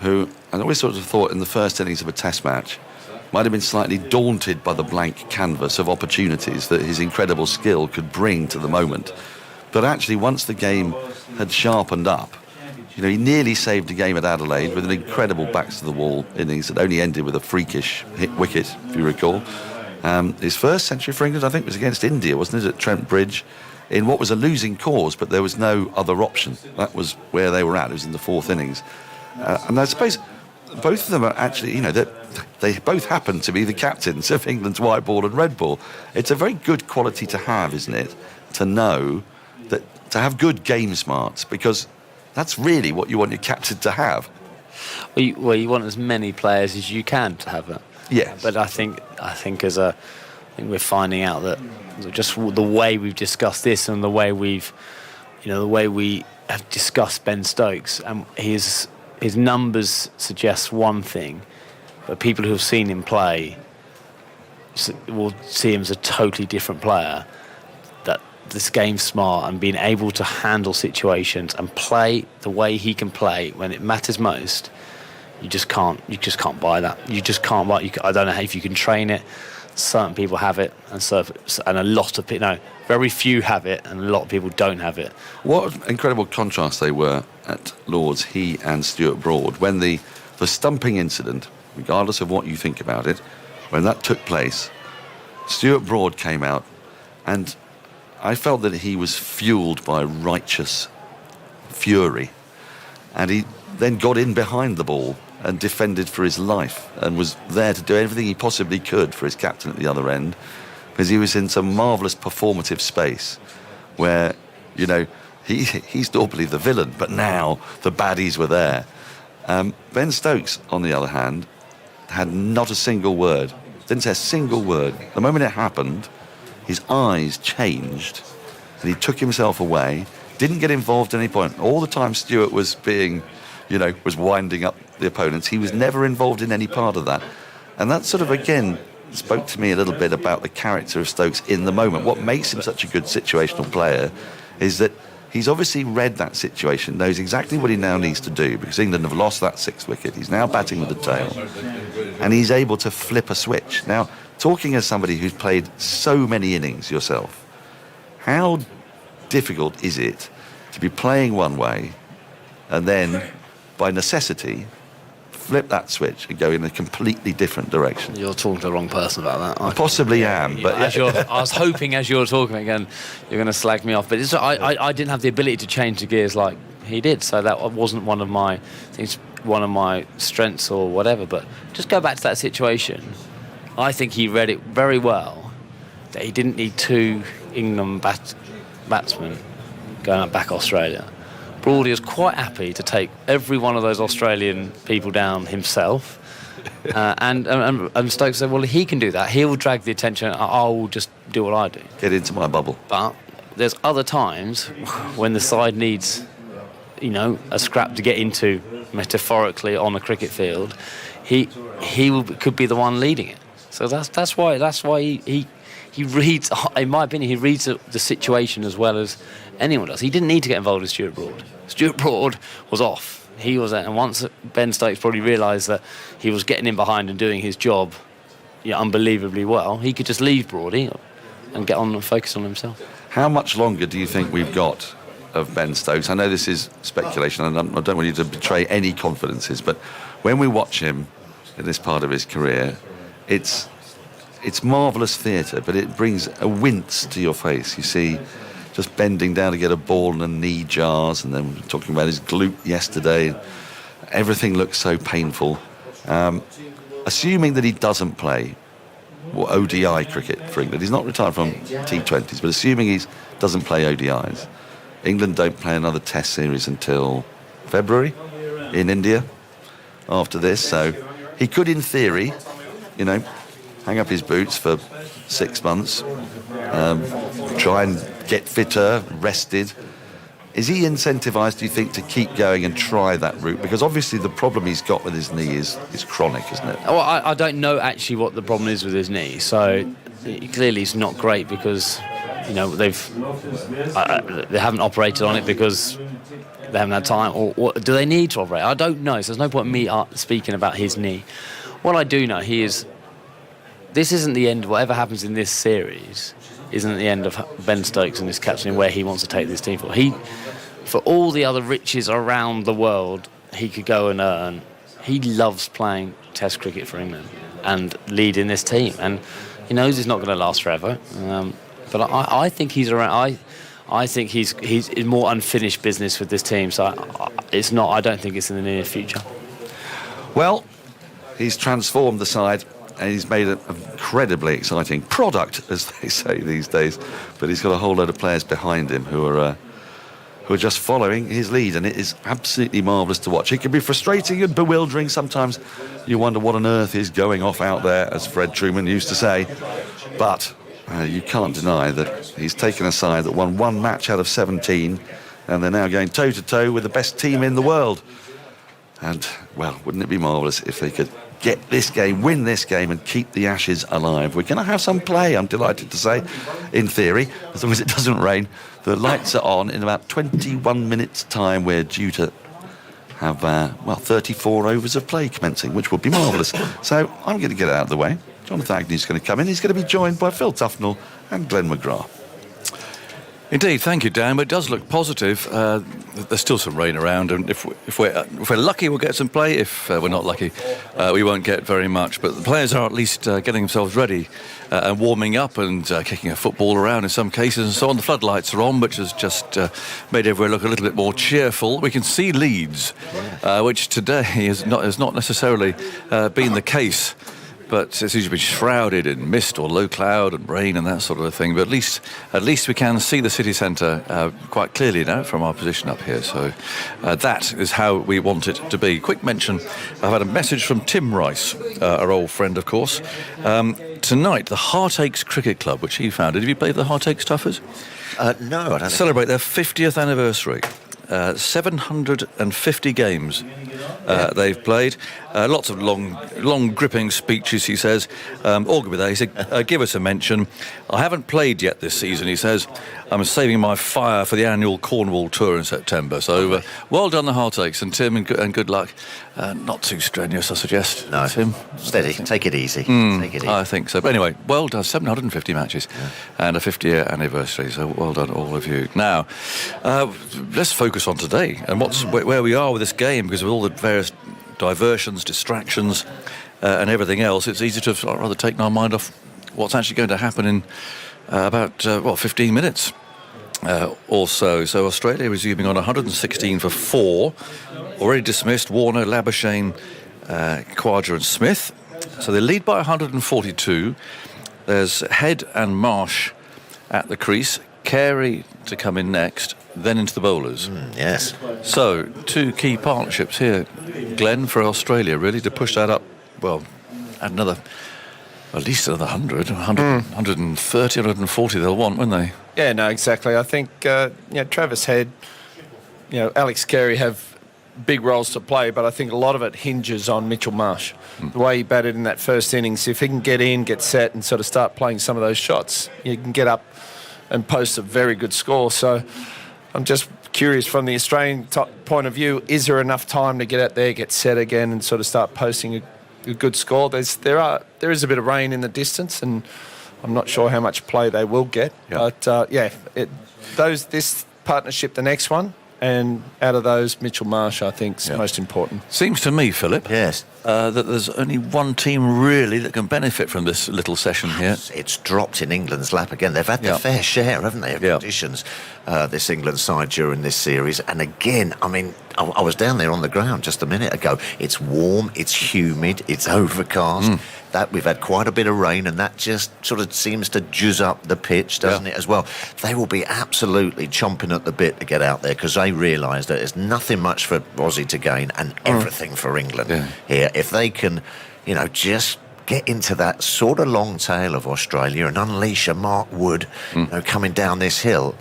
who I always sort of thought in the first innings of a test match might have been slightly daunted by the blank canvas of opportunities that his incredible skill could bring to the moment. But actually, once the game had sharpened up, he nearly saved a game at Adelaide with an incredible backs-to-the-wall innings that only ended with a freakish hit wicket, if you recall. His first century for England, I think, was against India, wasn't it, at Trent Bridge, in what was a losing cause, but there was no other option. That was where they were at. It was in the fourth innings. And I suppose both of them are actually, they both happen to be the captains of England's white ball and red ball. It's a very good quality to have, isn't it? To know that, to have good game smarts, because that's really what you want your captain to have. Well, you want as many players as you can to have that. Yeah. But I think we're finding out that just the way we've discussed this and the way we have discussed Ben Stokes, and his numbers suggest one thing, but people who have seen him play will see him as a totally different player. That this game's smart and being able to handle situations and play the way he can play when it matters most. You just can't buy that. You just can't buy. I don't know if you can train it. Certain people have it, and a lot of people. No, very few have it, and a lot of people don't have it. What incredible contrast they were at Lord's, he and Stuart Broad, when the stumping incident, regardless of what you think about it, when that took place, Stuart Broad came out, and I felt that he was fueled by righteous fury, and he then got in behind the ball and defended for his life and was there to do everything he possibly could for his captain at the other end, because he was in some marvellous performative space where, you know, he's normally the villain, but now the baddies were there. Ben Stokes, on the other hand, had not a single word, didn't say a single word. The moment it happened, his eyes changed and he took himself away, didn't get involved at any point. All the time Stuart was was winding up the opponents, he was never involved in any part of that. And that sort of, again, spoke to me a little bit about the character of Stokes in the moment. What makes him such a good situational player is that he's obviously read that situation, knows exactly what he now needs to do, because England have lost that 6th wicket. He's now batting with the tail, and he's able to flip a switch. Now, talking as somebody who's played so many innings yourself, how difficult is it to be playing one way and then, by necessity, flip that switch and go in a completely different direction? You're talking to the wrong person about that. I possibly am, but I was hoping as you were talking again, you're going to slag me off. But I didn't have the ability to change the gears like he did, so that wasn't one of my strengths or whatever. But just go back to that situation. I think he read it very well, that he didn't need two England batsmen going back Australia. Broadie was quite happy to take every one of those Australian people down himself. And Stokes said, well, he can do that. He'll drag the attention. I'll just do what I do. Get into my bubble. But there's other times when the side needs, a scrap to get into, metaphorically, on a cricket field. He could be the one leading it. So that's why he reads, in my opinion, he reads the situation as well as anyone does. He didn't need to get involved with Stuart Broad. Stuart Broad was off. He was there. And once Ben Stokes probably realised that he was getting in behind and doing his job unbelievably well, he could just leave Broadie and get on and focus on himself. How much longer do you think we've got of Ben Stokes? I know this is speculation, and I don't want you to betray any confidences, but when we watch him in this part of his career, it's marvellous theatre, but it brings a wince to your face. You see, just bending down to get a ball and a knee jars, and then talking about his glute yesterday. Everything looks so painful. Assuming that he doesn't play ODI cricket for England, he's not retired from T20s, but assuming he doesn't play ODIs, England don't play another Test series until February in India after this, so he could, in theory, hang up his boots for 6 months, try and get fitter, rested. Is he incentivised, do you think, to keep going and try that route? Because obviously the problem he's got with his knee is chronic, isn't it? Well, I don't know actually what the problem is with his knee. So clearly it's not great because, they haven't operated on it because they haven't had time. Or do they need to operate? I don't know. So there's no point in me speaking about his knee. What I do know, this isn't the end. Whatever happens in this series isn't the end of Ben Stokes and his captaining where he wants to take this team for. For all the other riches around the world he could go and earn, he loves playing Test cricket for England and leading this team. And he knows it's not going to last forever. But I think he's around. I think he's more unfinished business with this team. So it's not. I don't think it's in the near future. Well, he's transformed the side. And he's made an incredibly exciting product, as they say these days. But he's got a whole load of players behind him who are who are just following his lead, and it is absolutely marvellous to watch. It can be frustrating and bewildering. Sometimes you wonder what on earth is going off out there, as Fred Truman used to say. But you can't deny that he's taken a side that won 1 match out of 17, and they're now going toe-to-toe with the best team in the world. And, well, wouldn't it be marvellous if they could get this game, win this game, and keep the Ashes alive? We're going to have some play, I'm delighted to say, in theory, as long as it doesn't rain. The lights are on. In about 21 minutes' time, we're due to have, 34 overs of play commencing, which would be marvellous. So I'm going to get out of the way. Jonathan Agnews going to come in. He's going to be joined by Phil Tufnell and Glenn McGrath. Indeed, thank you, Dan. But it does look positive. There's still some rain around, and if we're lucky, we'll get some play. If we're not lucky, we won't get very much. But the players are at least getting themselves ready and warming up and kicking a football around in some cases and so on. The floodlights are on, which has just made everywhere look a little bit more cheerful. We can see Leeds, which today has not necessarily been the case. But it seems to be shrouded in mist or low cloud and rain and that sort of thing. But at least we can see the city centre quite clearly now from our position up here. So that is how we want it to be. Quick mention, I've had a message from Tim Rice, our old friend, of course. Tonight, the Heartaches Cricket Club, which he founded. Have you played the Heartaches Toughers? No, I don't. Celebrate their 50th anniversary. 750 games they've played. Lots of long gripping speeches, he says. All good with that. He said, give us a mention. I haven't played yet this season, he says. I'm saving my fire for the annual Cornwall tour in September. So well done, the Heartaches, and Tim, and good luck. Not too strenuous, I suggest. No, Tim. Steady. Take it easy. Take it easy. I think so. But anyway, well done. 750 matches and a 50-year anniversary. So well done, all of you. Now, let's focus on today and where we are with this game, because of all the various diversions, distractions, and everything else. It's easy to rather take our mind off what's actually going to happen in about 15 minutes. Or so. So Australia resuming on 116 for 4. Already dismissed Warner, Labuschagne, Khawaja and Smith. So they lead by 142. There's Head and Marsh at the crease. Carey to come in next, then into the bowlers. Yes. So 2 key partnerships here, Glenn, for Australia, really, to push that up, at least another 100, 130, 140 they'll want, won't they? Yeah, no, exactly. I think, Travis Head, Alex Carey have big roles to play, but I think a lot of it hinges on Mitchell Marsh. The way he batted in that first innings, if he can get in, get set, and sort of start playing some of those shots, you can get up and post a very good score. So I'm just curious from the Australian point of view, is there enough time to get out there, get set again, and sort of start posting a good score? There is a bit of rain in the distance, and I'm not sure how much play they will get. But this partnership, the next one, and out of those, Mitchell Marsh, I think, is most important. Seems to me, Philip, yes, that there's only one team really that can benefit from this little session here. It's dropped in England's lap again. They've had their fair share, haven't they, of conditions, this England side during this series. And again, I mean, I was down there on the ground just a minute ago. It's warm, it's humid, it's overcast. That we've had quite a bit of rain, and that just sort of seems to juzz up the pitch, doesn't it, as well? They will be absolutely chomping at the bit to get out there, because they realise that there's nothing much for Aussie to gain and everything for England here. If they can, just get into that sort of long tail of Australia and unleash a Mark Wood, coming down this hill.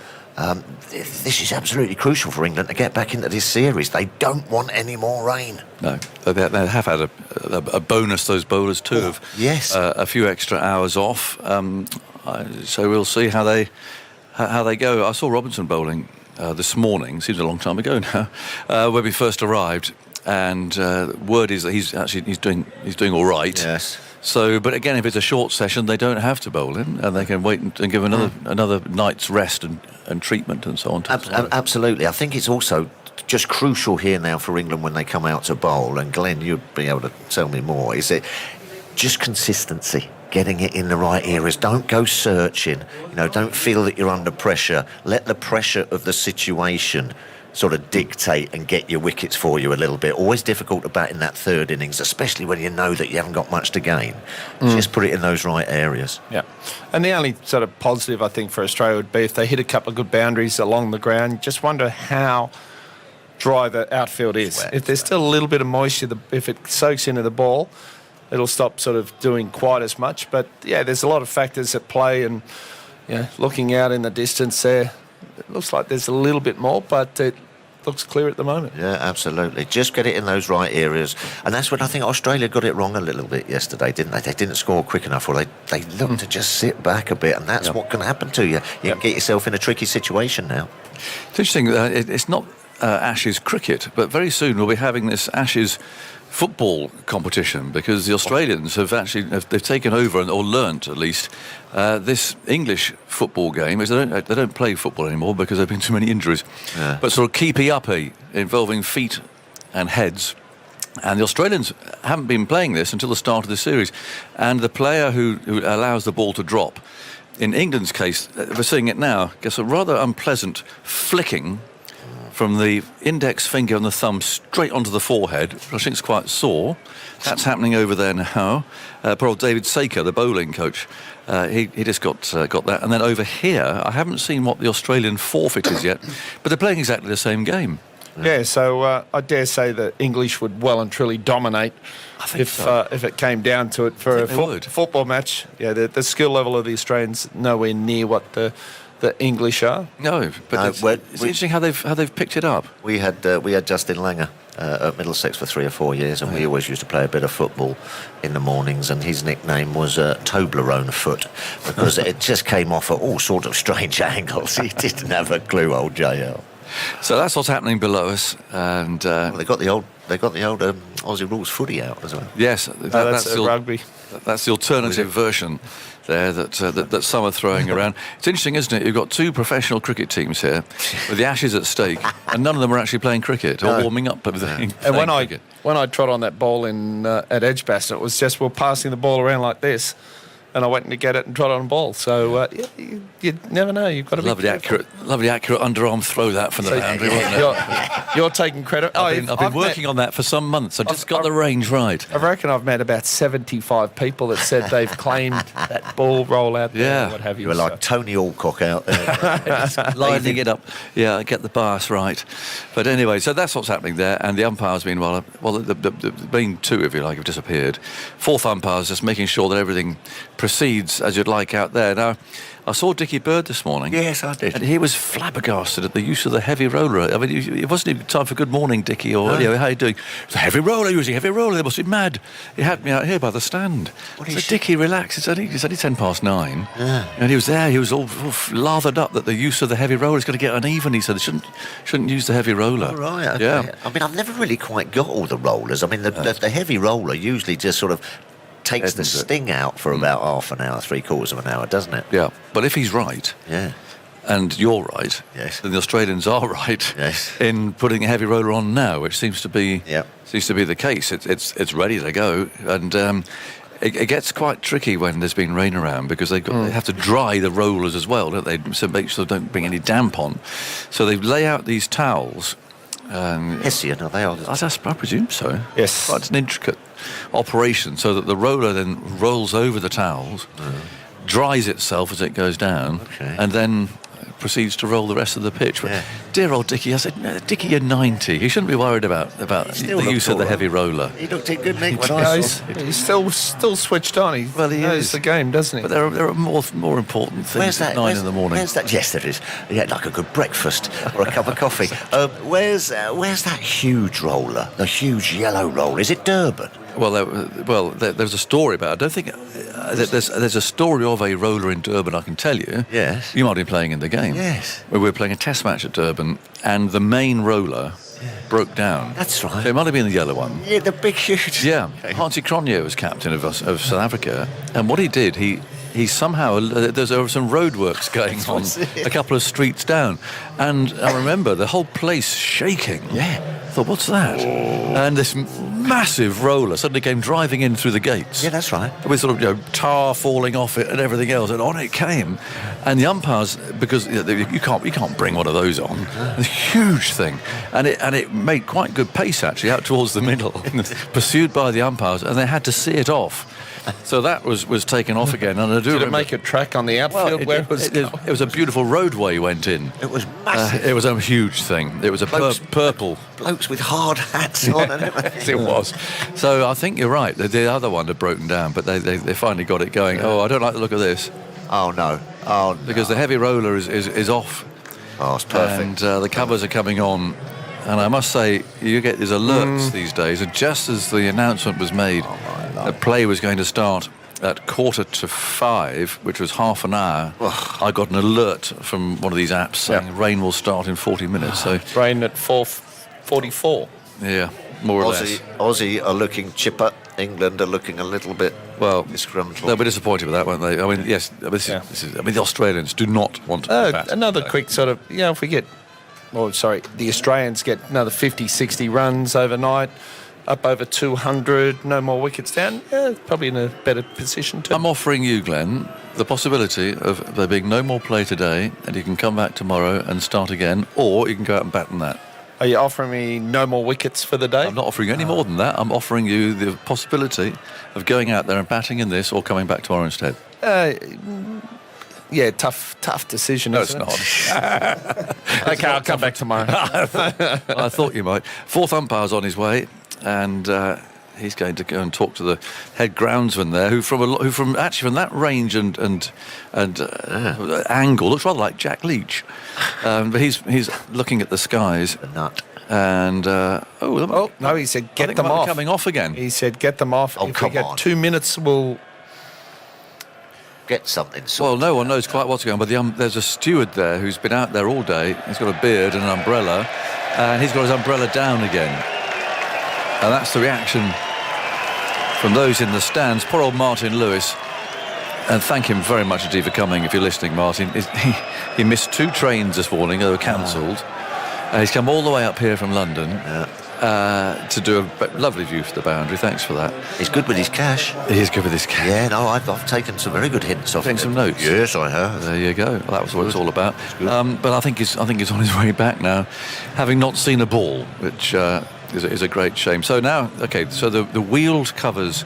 This is absolutely crucial for England to get back into this series. They don't want any more rain. No, they have had a bonus, those bowlers too, of a few extra hours off. So we'll see how they go. I saw Robinson bowling this morning. Seems a long time ago now, when we first arrived. And word is that he's doing all right. Yes. So, but again, if it's a short session, they don't have to bowl him, and they can wait and give another night's rest and treatment and so on. Absolutely. I think it's also just crucial here now for England when they come out to bowl, and Glenn, you'd be able to tell me more, is it just consistency, getting it in the right areas. Don't go searching, don't feel that you're under pressure. Let the pressure of the situation sort of dictate and get your wickets for you a little bit. Always difficult to bat in that third innings, especially when you know that you haven't got much to gain. Just put it in those right areas. Yeah. And the only sort of positive, I think, for Australia would be if they hit a couple of good boundaries along the ground. Just wonder how dry the outfield is. If there's still a little bit of moisture, if it soaks into the ball, it'll stop sort of doing quite as much. But, yeah, there's a lot of factors at play, and, you know, looking out in the distance there, it looks like there's a little bit more, but it looks clear at the moment. Yeah, absolutely. Just get it in those right areas. And that's when I think Australia got it wrong a little bit yesterday, didn't they? They didn't score quick enough, or they looked to just sit back a bit, and that's what can happen to you. You can get yourself in a tricky situation now. It's interesting, it's not Ashes cricket, but very soon we'll be having this Ashes football competition, because the Australians have actually they've taken over, or learnt at least, this English football game. They don't play football anymore because there have been too many injuries. But sort of keepy-uppy, involving feet and heads. And the Australians haven't been playing this until the start of the series. And the player who allows the ball to drop, in England's case, we're seeing it now, gets a rather unpleasant flicking from the index finger and the thumb straight onto the forehead, which I think is quite sore. That's happening over there now. Poor old David Saker, the bowling coach, he just got that. And then over here, I haven't seen what the Australian forfeit is yet, but they're playing exactly the same game. Yeah, so I dare say that English would well and truly dominate if it came down to it for a football match. Yeah, the skill level of the Australians nowhere near what the English are. No, but it's interesting how they've picked it up. We had Justin Langer at Middlesex for 3 or 4 years, and we always used to play a bit of football in the mornings, and his nickname was Toblerone Foot, because it just came off at all sorts of strange angles. He didn't have a clue, old JL. So that's what's happening below us, and they got the old Aussie rules footy out as well. Yes, that's rugby. That's the alternative version there that some are throwing around. It's interesting, isn't it? You've got 2 professional cricket teams here with the Ashes at stake, and none of them are actually playing cricket or warming up. And when I trod on that ball at Edgbaston, it was just passing the ball around like this. And I went to get it and trod on the ball. So you never know. You've got to be careful. Lovely accurate underarm throw that from the boundary, wasn't it? You're taking credit. I've been working on that for some months. I just got the range right. I reckon I've met about 75 people that said they've claimed that ball roll out there, or what have you. You were like Tony Alcock out there. Lining it up. Yeah, get the bias right. But anyway, so that's what's happening there. And the umpires, meanwhile, the main 2, if you like, have disappeared. 4th umpire's just making sure that everything proceeds as you'd like out there. Now, I saw Dickie Bird this morning. Yes, I did. And he was flabbergasted at the use of the heavy roller. I mean, it wasn't even time for good morning, Dickie, or how are you doing? It's a heavy roller, using heavy roller. They must be mad. He had me out here by the stand. So Dickie, relax. It's only 9:10. Yeah. And he was there. He was all lathered up that the use of the heavy roller is going to get uneven. He said they shouldn't use the heavy roller. Oh, right. Okay. Yeah. I mean, I've never really quite got all the rollers. I mean, the heavy roller usually just sort of takes the sting out for about half an hour, 3/4 of an hour, doesn't it? Yeah, but if he's right, and you're right, then the Australians are right in putting a heavy roller on now, which seems to be the case. It's ready to go, and it gets quite tricky when there's been rain around, because they have to dry the rollers as well, don't they? So make sure they don't bring any damp on. So they lay out these towels. Hessian, are they? I presume so. Yes. Quite an intricate operation, so that the roller then rolls over the towels, dries itself as it goes down, and then proceeds to roll the rest of the pitch. But dear old Dickie, I said, no, Dickie, you're 90. He shouldn't be worried about the use of the heavy roller. He looked in good nick when I saw him. He's still switched on. He knows the game, doesn't he? But there are more important things at 9 in the morning. Where's that? Yes, there is. Yeah, like a good breakfast or a cup of coffee. Where's that huge roller? The huge yellow roller? Is it Durban? Well, there's a story about it. I don't think there's a story of a roller in Durban, I can tell you. Yes. You might be playing in the game. Yes. We were playing a test match at Durban, and the main roller broke down. That's right. So it might have been the yellow one. Yeah, the big huge. Yeah. Hansi Cronje was captain of South Africa, and what he did, he somehow, there were some roadworks going on a couple of streets down, and I remember the whole place shaking. Yeah. I thought, what's that? And this massive roller suddenly came driving in through the gates. Yeah, that's right. With sort of tar falling off it and everything else, and on it came. And the umpires, because you can't bring one of those on, a huge thing, and it made quite good pace actually out towards the middle, pursued by the umpires, and they had to see it off. So that was taken off again, and I do. Did it make a track on the outfield? It was a beautiful roadway went in. It was massive. It was a huge thing. It was a purple. Blokes with hard hats on and everything. It was. So I think you're right. The other one had broken down, but they finally got it going. Oh, I don't like the look of this. Oh no. Oh, because the heavy roller is off. Oh, it's perfect. And the covers are coming on. And I must say, you get these alerts these days, and just as the announcement was made, the play was going to start at 4:45, which was half an hour, I got an alert from one of these apps saying rain will start in 40 minutes. So rain at 4:44. Yeah, more or less. Aussie are looking chipper. England are looking a little bit disgruntled. They'll be disappointed with that, won't they? I mean, yes. This is, the Australians do not want to bat. Another quick sort of, if we get... the Australians get another 50, 60 runs overnight, up over 200, no more wickets down, probably in a better position too. I'm offering you, Glenn, the possibility of there being no more play today, and you can come back tomorrow and start again, or you can go out and bat on that. Are you offering me no more wickets for the day? I'm not offering you any more than that. I'm offering you the possibility of going out there and batting in this, or coming back tomorrow instead. Yeah, tough decision. No, it's not. Okay, I'll come back tomorrow. I thought you might. Fourth umpire's on his way, and he's going to go and talk to the head groundsman there, who from that range and angle looks rather like Jack Leach. But he's looking at the skies. The nut. And no, he said get them off. Coming off again. He said get them off. Oh, if we get 2 minutes, we'll get something. Well, no one knows quite what's going on, but there's a steward there who's been out there all day. He's got a beard and an umbrella, and he's got his umbrella down again. And that's the reaction from those in the stands. Poor old Martin Lewis. And thank him very much indeed for coming, if you're listening, Martin. He missed 2 trains this morning. They were cancelled. He's come all the way up here from London to do a lovely view for the boundary. Thanks for that. He's good with his cash. He is good with his cash. Yeah, no, I've taken some very good hints off him. Taken some notes. Yes, I have. There you go. Well, that was what it's all about. But I think he's on his way back now, having not seen a ball, which is a great shame. So now, so the wheeled covers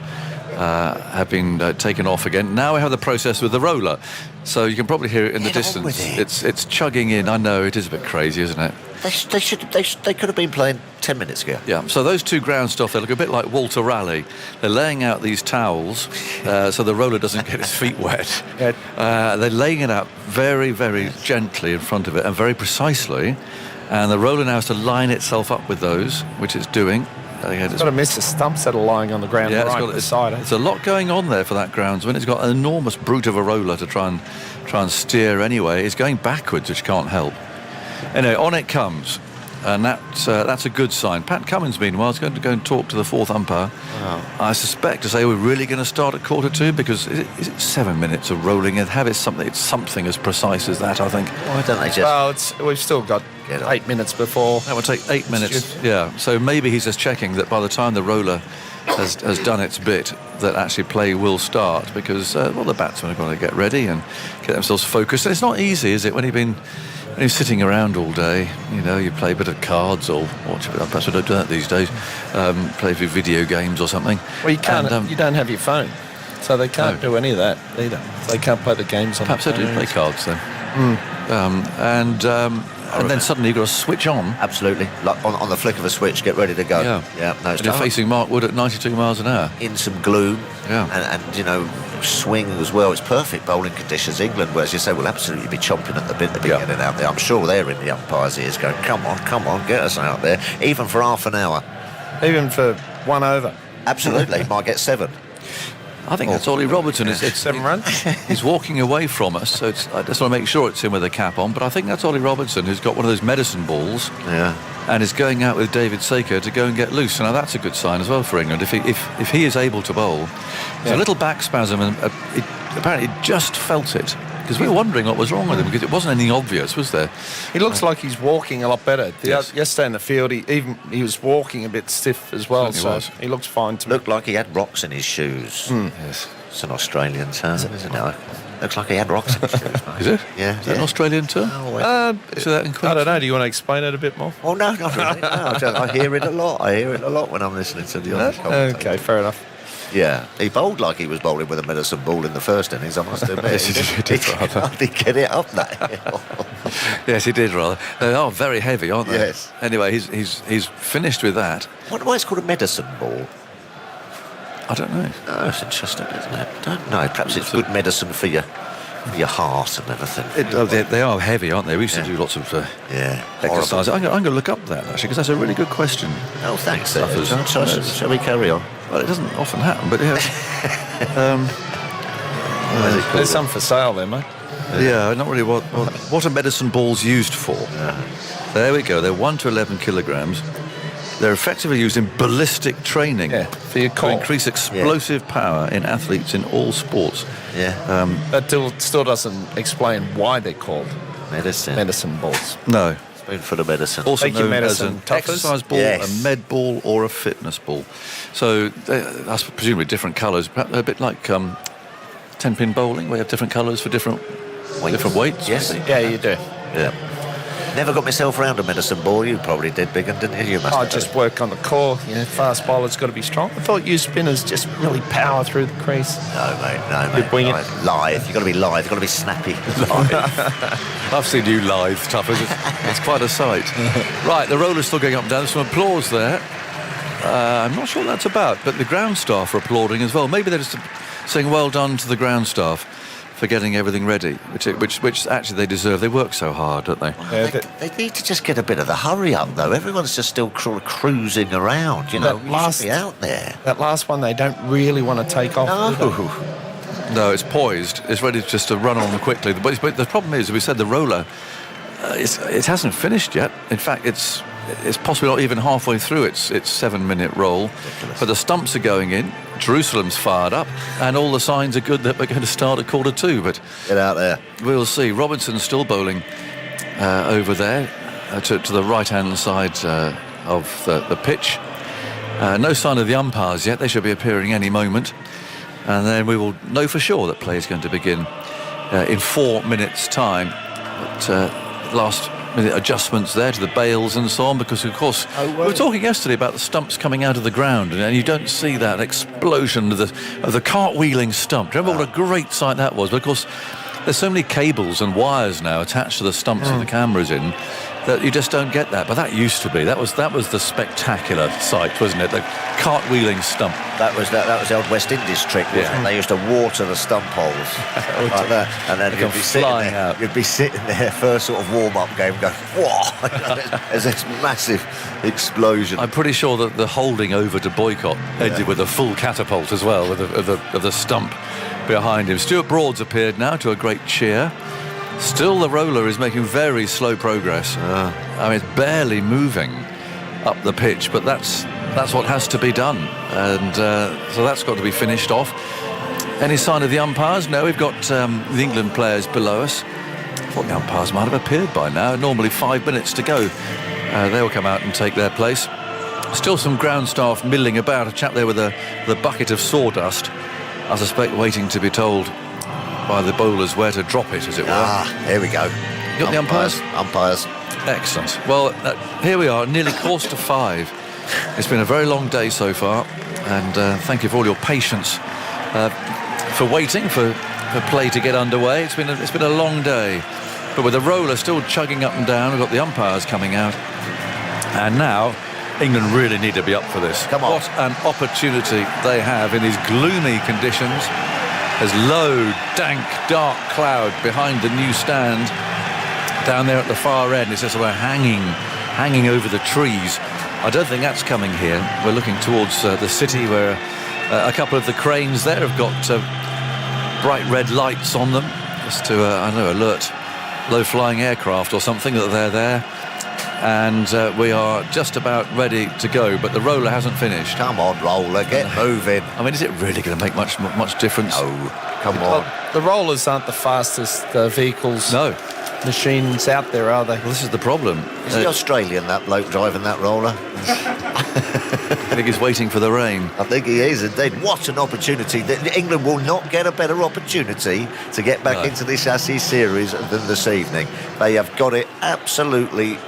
have been taken off again. Now we have the process with the roller. So you can probably hear it in the distance. It's chugging in. I know, it is a bit crazy, isn't it? They could have been playing 10 minutes ago. Yeah, so those 2 ground stuff, they look a bit like Walter Raleigh. They're laying out these towels so the roller doesn't get his feet wet. They're laying it out very, very gently in front of it and very precisely. And the roller now has to line itself up with those, which it's doing. It's got to miss the stumps that are lying on the ground beside it. There's a lot going on there for that groundsman. It's got an enormous brute of a roller to try and steer anyway. It's going backwards, which can't help. Anyway, on it comes, and that's a good sign. Pat Cummins, meanwhile, is going to go and talk to the fourth umpire. Wow. I suspect to say we're really going to start at 2:45 because is it 7 minutes of rolling and have it something? It's something as precise as that, I think. Why don't they just? Well, we've still got 8 minutes before. That would take 8 minutes. Yeah. So maybe he's just checking that by the time the roller has done its bit, that actually play will start because the batsmen are going to get ready and get themselves focused. And it's not easy, is it, when you're sitting around all day, you play a bit of cards or watch a bit. Perhaps we don't do that these days. Play a few video games or something. Well, you can't. You don't have your phone, so they can't do any of that either. They can't play the games on. Perhaps the they do play cards then. And then suddenly you've got to switch on. Absolutely, like on the flick of a switch, get ready to go. Yeah. No, and you're facing Mark Wood at 92 miles an hour. In some gloom. Yeah. And swing as well. It's perfect bowling conditions. England, where as you say, will absolutely be chomping at the bit to be getting out there. I'm sure they're in the umpire's ears going, come on, get us out there, even for half an hour. Even for 1 over. Absolutely, might get 7. I think that's Ollie Robertson. It's 7 runs. He's walking away from us, so I just want to make sure it's him with a cap on. But I think that's Ollie Robertson, who's got one of those medicine balls, and is going out with David Saker to go and get loose. Now that's a good sign as well for England. If he is able to bowl, there's a little back spasm, and apparently he just felt it Because we were wondering what was wrong with him, because it wasn't anything obvious, was there? He looks like he's walking a lot better. Yes. Yesterday in the field, he was walking a bit stiff as well, Certainly so was. he looks fine to me. Looked like he had rocks in his shoes. Yes. It's an Australian term, isn't it? Looks like he had rocks in his shoes. Mate. Is it? Yeah. Is that an Australian term? Is that in I don't know. Do you want to explain it a bit more? Oh, no, not really. No, I hear it a lot. I hear it a lot when I'm listening to the other commentators. Okay, fair enough. Yeah, he bowled like he was bowling with a medicine ball in the first innings, I must admit. Yes, he did rather. hardly get it up that hill. Yes, he did rather. They are very heavy, aren't they? Yes. Anyway, he's finished with that. Why it's called a medicine ball? I don't know. No, it's interesting, isn't it? I don't know. Perhaps it's good medicine for your heart and everything. They are heavy, aren't they? We used to do lots of exercise. I'm going to look up that, actually, because that's a really good question. Oh, thanks. Stuffers. Shall we carry on? Well, it doesn't often happen, but There's some for sale there, mate. Yeah, not really what are medicine balls used for? There we go. They're 1 to 11 kilograms. They're effectively used in ballistic training for your to increase explosive power in athletes in all sports. Yeah. That still doesn't explain why they're called medicine balls. No. Spoon for the medicine. Also Take your known as medicine, an Tuffers. exercise ball, a med ball, or a fitness ball. So that's presumably different colours, perhaps a bit like 10-pin bowling, where you have different colours for different weights. Yes. Yeah, you do. Yeah. Never got myself around a medicine ball. You probably did, Bigham, didn't you? You must I have just work on the core. Fast bowler's got to be strong. I thought you spinners just really power through the crease. No, mate. wing it. Live. You've got to be live. You've got to be snappy. I've seen you live, Tuffers. It's quite a sight. Right, the roller's still going up and down. There's some applause there. I'm not sure what that's about, but the ground staff are applauding as well. Maybe they're just saying well done to the ground staff for getting everything ready, which actually they deserve. They work so hard, don't they? They need to just get a bit of the hurry up, though. Everyone's just still cruising around, you know. You should be out there. That last one, they don't really want to take off. No, it's poised. It's ready just to run on quickly. But the problem is, as we said, the roller, it hasn't finished yet. In fact, it's possibly not even halfway through its 7-minute roll. Ridiculous. But the stumps are going in. Jerusalem's fired up, and all the signs are good that we're going to start at 1:45. But get out there. We'll see. Robinson's still bowling over there to the right-hand side of the pitch. No sign of the umpires yet. They should be appearing any moment. And then we will know for sure that play is going to begin in 4 minutes' time. But last minute adjustments there to the bails and so on, because of course we were talking yesterday about the stumps coming out of the ground, and you don't see that explosion of the cartwheeling stump. Do you remember what a great sight that was? But of course there's so many cables and wires now attached to the stumps with the cameras in that you just don't get that. But that used to be. That was the spectacular sight, wasn't it? The cartwheeling stump. That was the old West Indies trick, wasn't it? They used to water the stump holes like that, and then you'd be sitting there. You'd be sitting there first sort of warm-up game, going, "Whoa!" There's this massive explosion. I'm pretty sure that the holding over to Boycott ended with a full catapult as well, of the stump behind him. Stuart Broad's appeared now to a great cheer. Still, the roller is making very slow progress. I mean, it's barely moving up the pitch, but that's what has to be done, and so that's got to be finished off. Any sign of the umpires? No, we've got the England players below us. I thought the umpires might have appeared by now. Normally 5 minutes to go. They'll come out and take their place. Still some ground staff milling about. A chap there with the bucket of sawdust, I suspect waiting to be told by the bowlers where to drop it, as it were. Here we go. You got the umpires? Umpires. Excellent. Well, here we are, nearly 4:45. It's been a very long day so far, and thank you for all your patience for waiting for play to get underway. It's been a long day, but with the roller still chugging up and down, we've got the umpires coming out, and now England really need to be up for this. Come on. What an opportunity they have in these gloomy conditions. There's low, dank, dark cloud behind the new stand down there at the far end. It's just sort of hanging over the trees. I don't think that's coming here. We're looking towards the city, where a couple of the cranes there have got bright red lights on them, just to alert low-flying aircraft or something that they're there. And we are just about ready to go, but the roller hasn't finished. Come on, roller, get moving. I mean, is it really going to make much difference? No, come on. The rollers aren't the fastest vehicles. No. Machines out there, are they? Well, this is the problem. Is the Australian, that bloke driving that roller? I think he's waiting for the rain. I think he is indeed. What an opportunity. England will not get a better opportunity to get back into this Ashes series than this evening. They have got it absolutely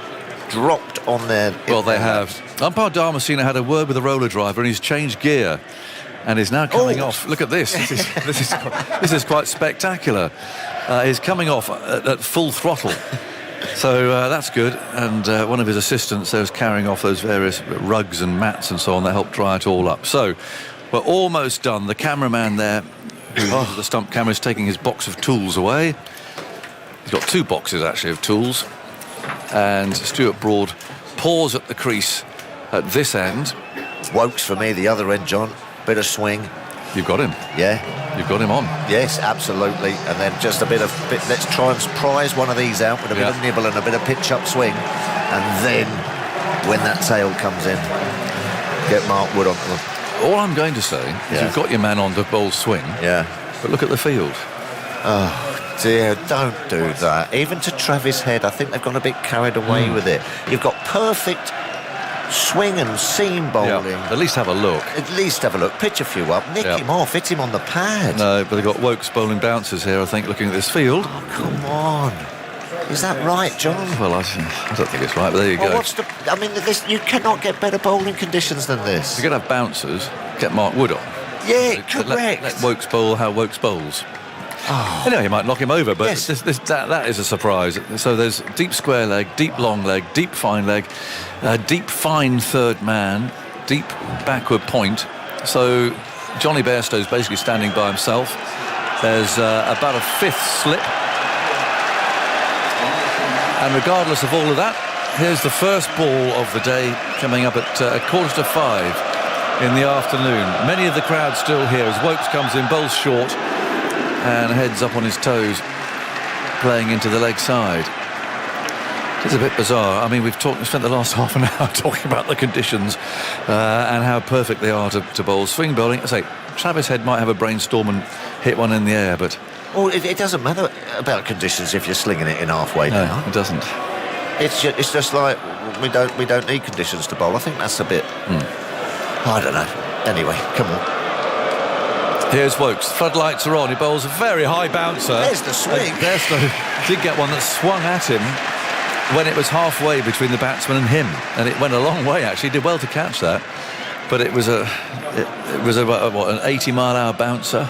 dropped on their... Well, they have. Umpire Damasceno had a word with the roller driver and he's changed gear and is now coming off. Look at this. This is quite spectacular. He's coming off at full throttle. So that's good. And one of his assistants there was carrying off those various rugs and mats and so on that helped dry it all up. So we're almost done. The cameraman there, who's the stump camera, is taking his box of tools away. He's got 2 boxes actually of tools. And Stuart Broad paws at the crease at this end. Wokes for me, the other end, John. Bit of swing. You've got him. Yeah. You've got him on. Yes, absolutely. And then just a bit. Let's try and prize one of these out with a bit of nibble and a bit of pitch-up swing. And then, when that tail comes in, get Mark Wood on them. All I'm going to say is you've got your man on the bowl swing. Yeah. But look at the field. Oh, dear, don't do that. Even to Travis Head, I think they've gone a bit carried away with it. You've got perfect swing and seam bowling. Yeah, at least have a look. At least have a look. Pitch a few up, nick him off, hit him on the pad. No, but they've got Wokes bowling bouncers here, I think, looking at this field. Oh, come on. Is that right, John? Well, I don't think it's right, but there you go. You cannot get better bowling conditions than this. You're going to have bouncers, get Mark Wood on. Yeah, correct. Let Wokes bowl how Wokes bowls. Oh. Anyway, you might knock him over, but that is a surprise. So there's deep square leg, deep long leg, deep fine leg, deep fine third man, deep backward point. So Johnny Bairstow's basically standing by himself. There's about a 5th slip. And regardless of all of that, here's the first ball of the day coming up at 4:45 in the afternoon. Many of the crowd still here as Wokes comes in, bowls short and heads up on his toes, playing into the leg side. It's a bit bizarre. I mean, we've spent the last half an hour talking about the conditions and how perfect they are to bowl swing bowling. I say, Travis Head might have a brainstorm and hit one in the air, but... Well, it doesn't matter about conditions if you're slinging it in halfway down. No, it doesn't. It's just like we don't need conditions to bowl. I think that's a bit... I don't know. Anyway, come on. Here's Wokes. Floodlights are on. He bowls a very high bouncer. There's the swing. Did get one that swung at him when it was halfway between the batsman and him, and it went a long way. Actually, he did well to catch that, but it was an 80-mile-an-hour bouncer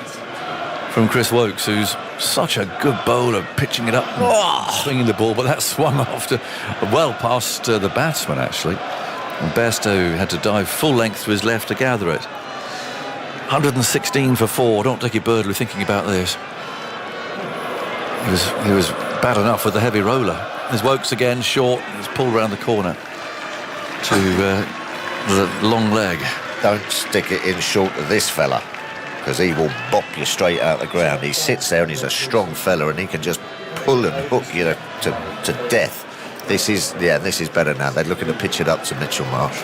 from Chris Wokes, who's such a good bowler, pitching it up, swinging the ball, but that swung off well past the batsman actually. And Bairstow had to dive full length to his left to gather it. 116 for 4. Don't take your Birdley thinking about this. He was bad enough with the heavy roller. There's Wokes again, short. He's pulled round the corner to the long leg. Don't stick it in short of this fella, because he will bop you straight out the ground. He sits there and he's a strong fella and he can just pull and hook you to death. This is better now. They're looking to pitch it up to Mitchell Marsh.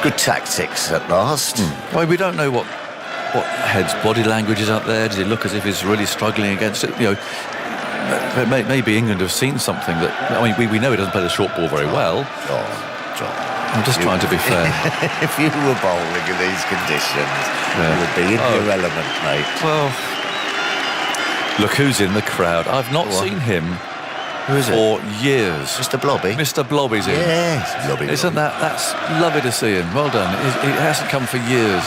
Good tactics at last. Well, we don't know what Head's body language is up there. Does he look as if he's really struggling against it? You know, maybe England have seen something that... I mean, we know he doesn't play the short ball very well. John. I'm just trying to be fair. If you were bowling in these conditions, you would be in your element, mate. Well, look who's in the crowd. I've not seen him for years. Mr. Blobby? Mr. Blobby's in. Yes, Blobby. Isn't that's lovely to see him. Well done. He hasn't come for years.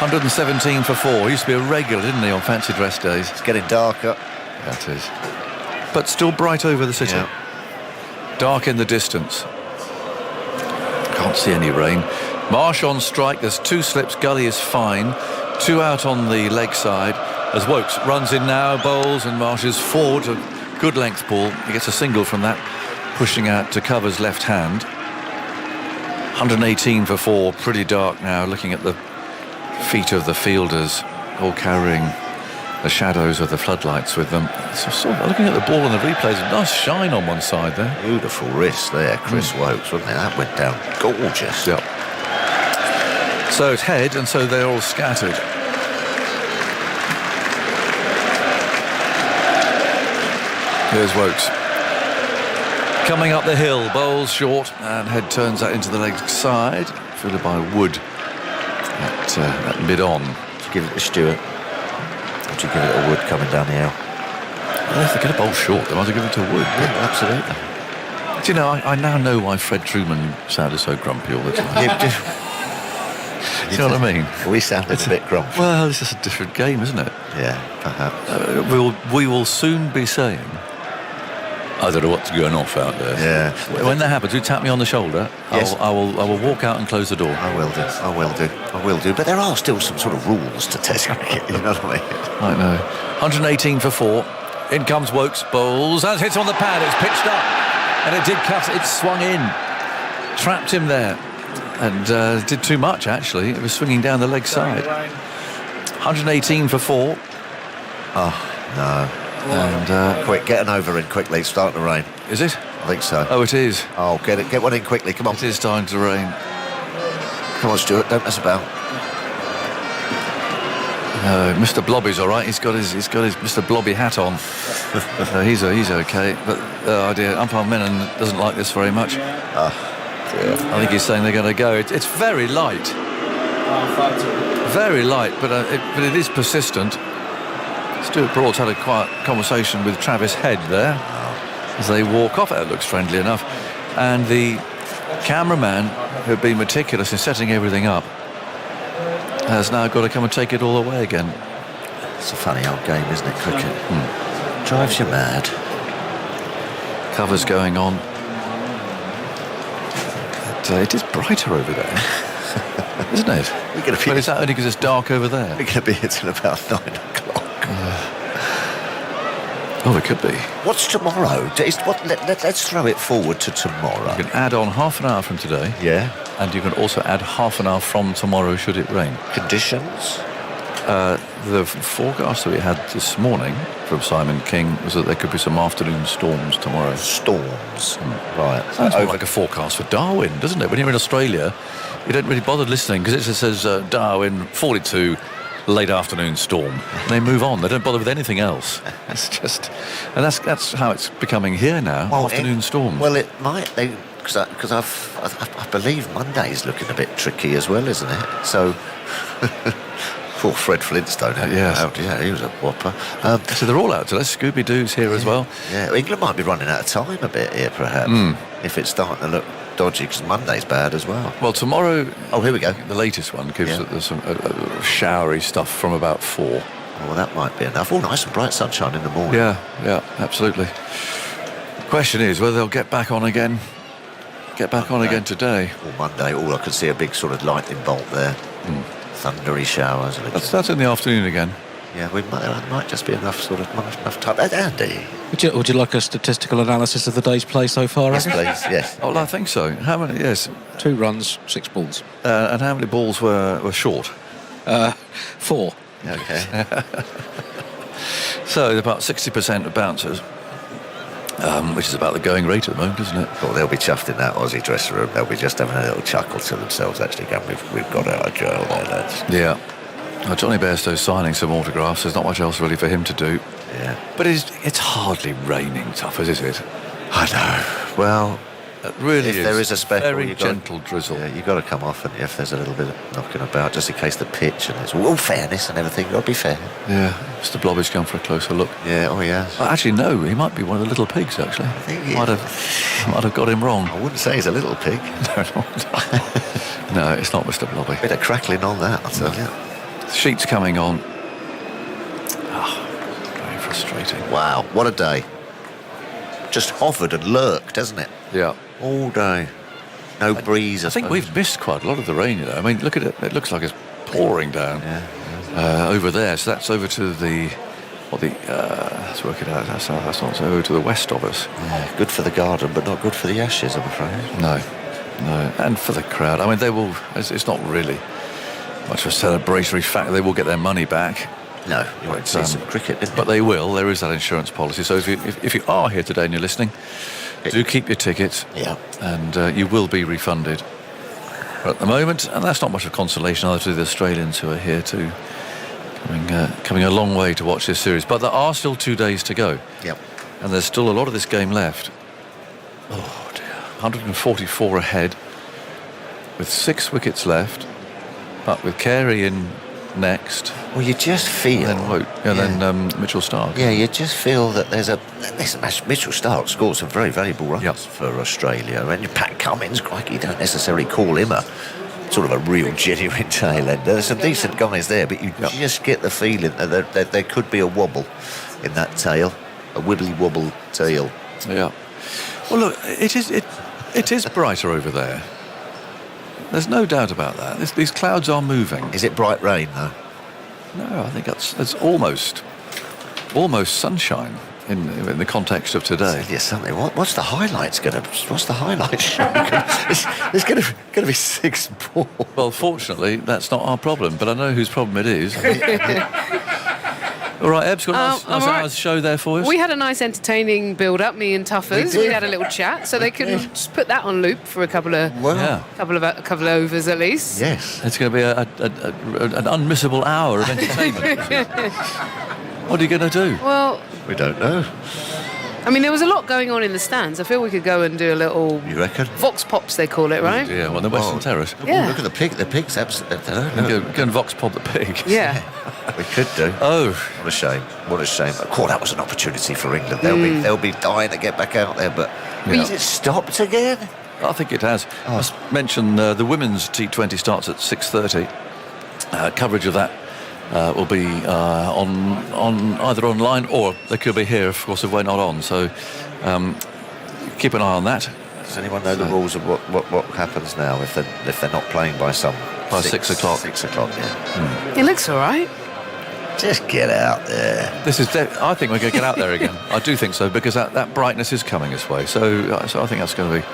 117 for 4. He used to be a regular, didn't he, on fancy dress days? It's getting darker. That is. But still bright over the city. Yeah. Dark in the distance. Can't see any rain. Marsh on strike. There's 2 slips. Gully is fine. 2 out on the leg side. As Wokes runs in now, bowls, and Marsh is forward. A good length ball. He gets a single from that, pushing out to Cover's left hand. 118 for 4. Pretty dark now, looking at the feet of the fielders, all carrying the shadows of the floodlights with them. So sort of looking at the ball and the replays, a nice shine on one side there. Beautiful wrist there, Chris Wokes, wasn't it? That went down gorgeous. Yep. So it's head, and so they're all scattered. Here's Wokes. Coming up the hill, bowls short, and head turns that into the leg side, fielded by Wood at mid-on. Give it to Stewart. Would you give it to Wood coming down the hill? Well, if they get a bowl short, they might as well give it to Wood. Yeah, absolutely. Do you know, I now know why Fred Truman sounded so grumpy all the time. Do you know what I mean? We sounded a bit grumpy. Well, it's just a different game, isn't it? Yeah, perhaps. We will soon be saying, I don't know what's going off out there. Yeah. When that happens, you tap me on the shoulder. Yes. I will walk out and close the door. I will do. But there are still some sort of rules to Test cricket, you know what I mean? I know. 118 for 4. In comes Wokes, bowls, and hits on the pad. It's pitched up, and it did cut. It swung in, trapped him there, and did too much actually. It was swinging down the leg side. 118 for 4. Oh no. And quick, get an over in quickly. It's starting to rain. Is it? I think so. Oh, it is. Oh, get one in quickly. Come on. It is starting to rain. Come on, Stuart. Don't mess about. No, Mr. Blobby's all right. He's got his Mr. Blobby hat on. He's okay. But oh dear, umpire Menon doesn't like this very much. Dear. I think he's saying they're going to go. It's very light. Very light, but it is persistent. Stuart Broad's had a quiet conversation with Travis Head there as they walk off. It looks friendly enough. And the cameraman, who had been meticulous in setting everything up, has now got to come and take it all away again. It's a funny old game, isn't it, cricket? Drives you mad. Covers going on. It is brighter over there, isn't it? But is that only because it's dark over there? We're going to be here till about 9 o'clock. Oh, it could be. What's tomorrow? Let's throw it forward to tomorrow. You can add on half an hour from today. Yeah. And you can also add half an hour from tomorrow should it rain. Conditions? The forecast that we had this morning from Simon King was that there could be some afternoon storms tomorrow. Storms? Right. Sounds more like a forecast for Darwin, doesn't it? When you're in Australia, you don't really bother listening because it just says Darwin 42 late afternoon storm, and they move on. They don't bother with anything else. It's just, and that's how it's becoming here now. Afternoon storm. Well, it might. Because I believe Monday's looking a bit tricky as well, isn't it? So. Poor Fred Flintstone. Yeah, he was a whopper. So they're all out today. Scooby-Doo's here as well. Yeah, England might be running out of time a bit here, perhaps, if it's starting to look dodgy, because Monday's bad as well. Well, tomorrow... Oh, here we go. The latest one gives some showery stuff from about 4. Oh, well, that might be enough. Oh, nice and bright sunshine in the morning. Yeah, absolutely. The question is whether they'll get back on again. Again today. Or Monday. I could see a big sort of lightning bolt there. Thundery showers. That's in the afternoon again. Yeah, might just be enough time. Andy, would you like a statistical analysis of the day's play so far? Yes, please. Yes. Oh, I think so. How many? Yes. 2 runs, 6 balls. And how many balls were short? 4. Okay. So about 60% of bouncers. Which is about the going rate at the moment, isn't it? Well, they'll be chuffed in that Aussie dressing room. They'll be just having a little chuckle to themselves, actually, going, we've got out of jail there, lads. Yeah. Johnny Bairstow's signing some autographs. There's not much else really for him to do. Yeah. But it's hardly raining, Tuffers, is it? I know. Well, it really if there is a speckle, very gentle drizzle. Yeah, you've got to come off, and if there's a little bit of knocking about, just in case the pitch, and it's all fairness and everything, got to be fair. Yeah, Mr. Blobby's gone for a closer look. Yeah, oh yeah. Well, actually, no, he might be one of the little pigs, actually. I think might have got him wrong. I wouldn't say he's a little pig. No, it's not Mr. Blobby. Bit of crackling on that, I'll tell you. Sheets coming on. Very frustrating. Wow, what a day. Just hovered and lurked, hasn't it? Yeah. All day. No breeze. I think we've missed quite a lot of the rain, you know. I mean, look at it. It looks like it's pouring down over there. So that's over to the... let's work it out. That's not over to the west of us. Yeah, good for the garden, but not good for the Ashes, I'm afraid. No. And for the crowd. I mean, they will... It's not really much of a celebratory fact. They will get their money back. No, you won't see some cricket, didn't you? But they will. There is that insurance policy. So if you are here today and you're listening, do keep your tickets. Yeah. And you will be refunded. But at the moment, and that's not much of consolation either to the Australians who are here too, coming a long way to watch this series. But there are still 2 days to go. Yep. And there's still a lot of this game left. Oh dear. 144 ahead with 6 wickets left. But with Carey in next. Well, you just feel. Then Mitchell Starc. Yeah, you just feel that there's a Mitchell Starc scored some very valuable runs for Australia. And Pat Cummins, crikey, you don't necessarily call him a sort of a real genuine tail ender. There's some decent guys there, but you just get the feeling that there could be a wobble in that tail, a wibbly wobble tail. Yeah. Well, look, it is brighter over there. There's no doubt about that. These clouds are moving. Is it bright rain though? No, I think it's almost sunshine in the context of today. Yeah, something. What's the highlights going to? What's the highlights show? There's going to be 6 balls. Well, fortunately, that's not our problem. But I know whose problem it is. All right, Eb's got a nice hour's show there for us. We had a nice entertaining build-up, me and Tuffers. We had a little chat, so they can just put that on loop for a couple of overs at least. Yes, it's going to be an unmissable hour of entertainment. What are you going to do? Well, we don't know. I mean, there was a lot going on in the stands. I feel we could go and do a little... You reckon? Vox Pops, they call it, right? Yeah, well, the Western Terrace. Yeah. Look at the pig. The pig's absolutely... Go and Vox Pop the pig. Yeah. We could do. Oh. What a shame. What a shame. Of course, that was an opportunity for England. They'll be dying to get back out there, but... Has it stopped again? I think it has. I must mention the women's T20 starts at 6:30. Coverage of that will be on either online or they could be here, of course, if we're not on. So keep an eye on that. Does anyone know the rules of what happens now if they're not playing by 6 o'clock? 6 o'clock, yeah. It looks all right. Just get out there. I think we're going to get out there again. I do think so, because that brightness is coming this way. So I think that's going to be...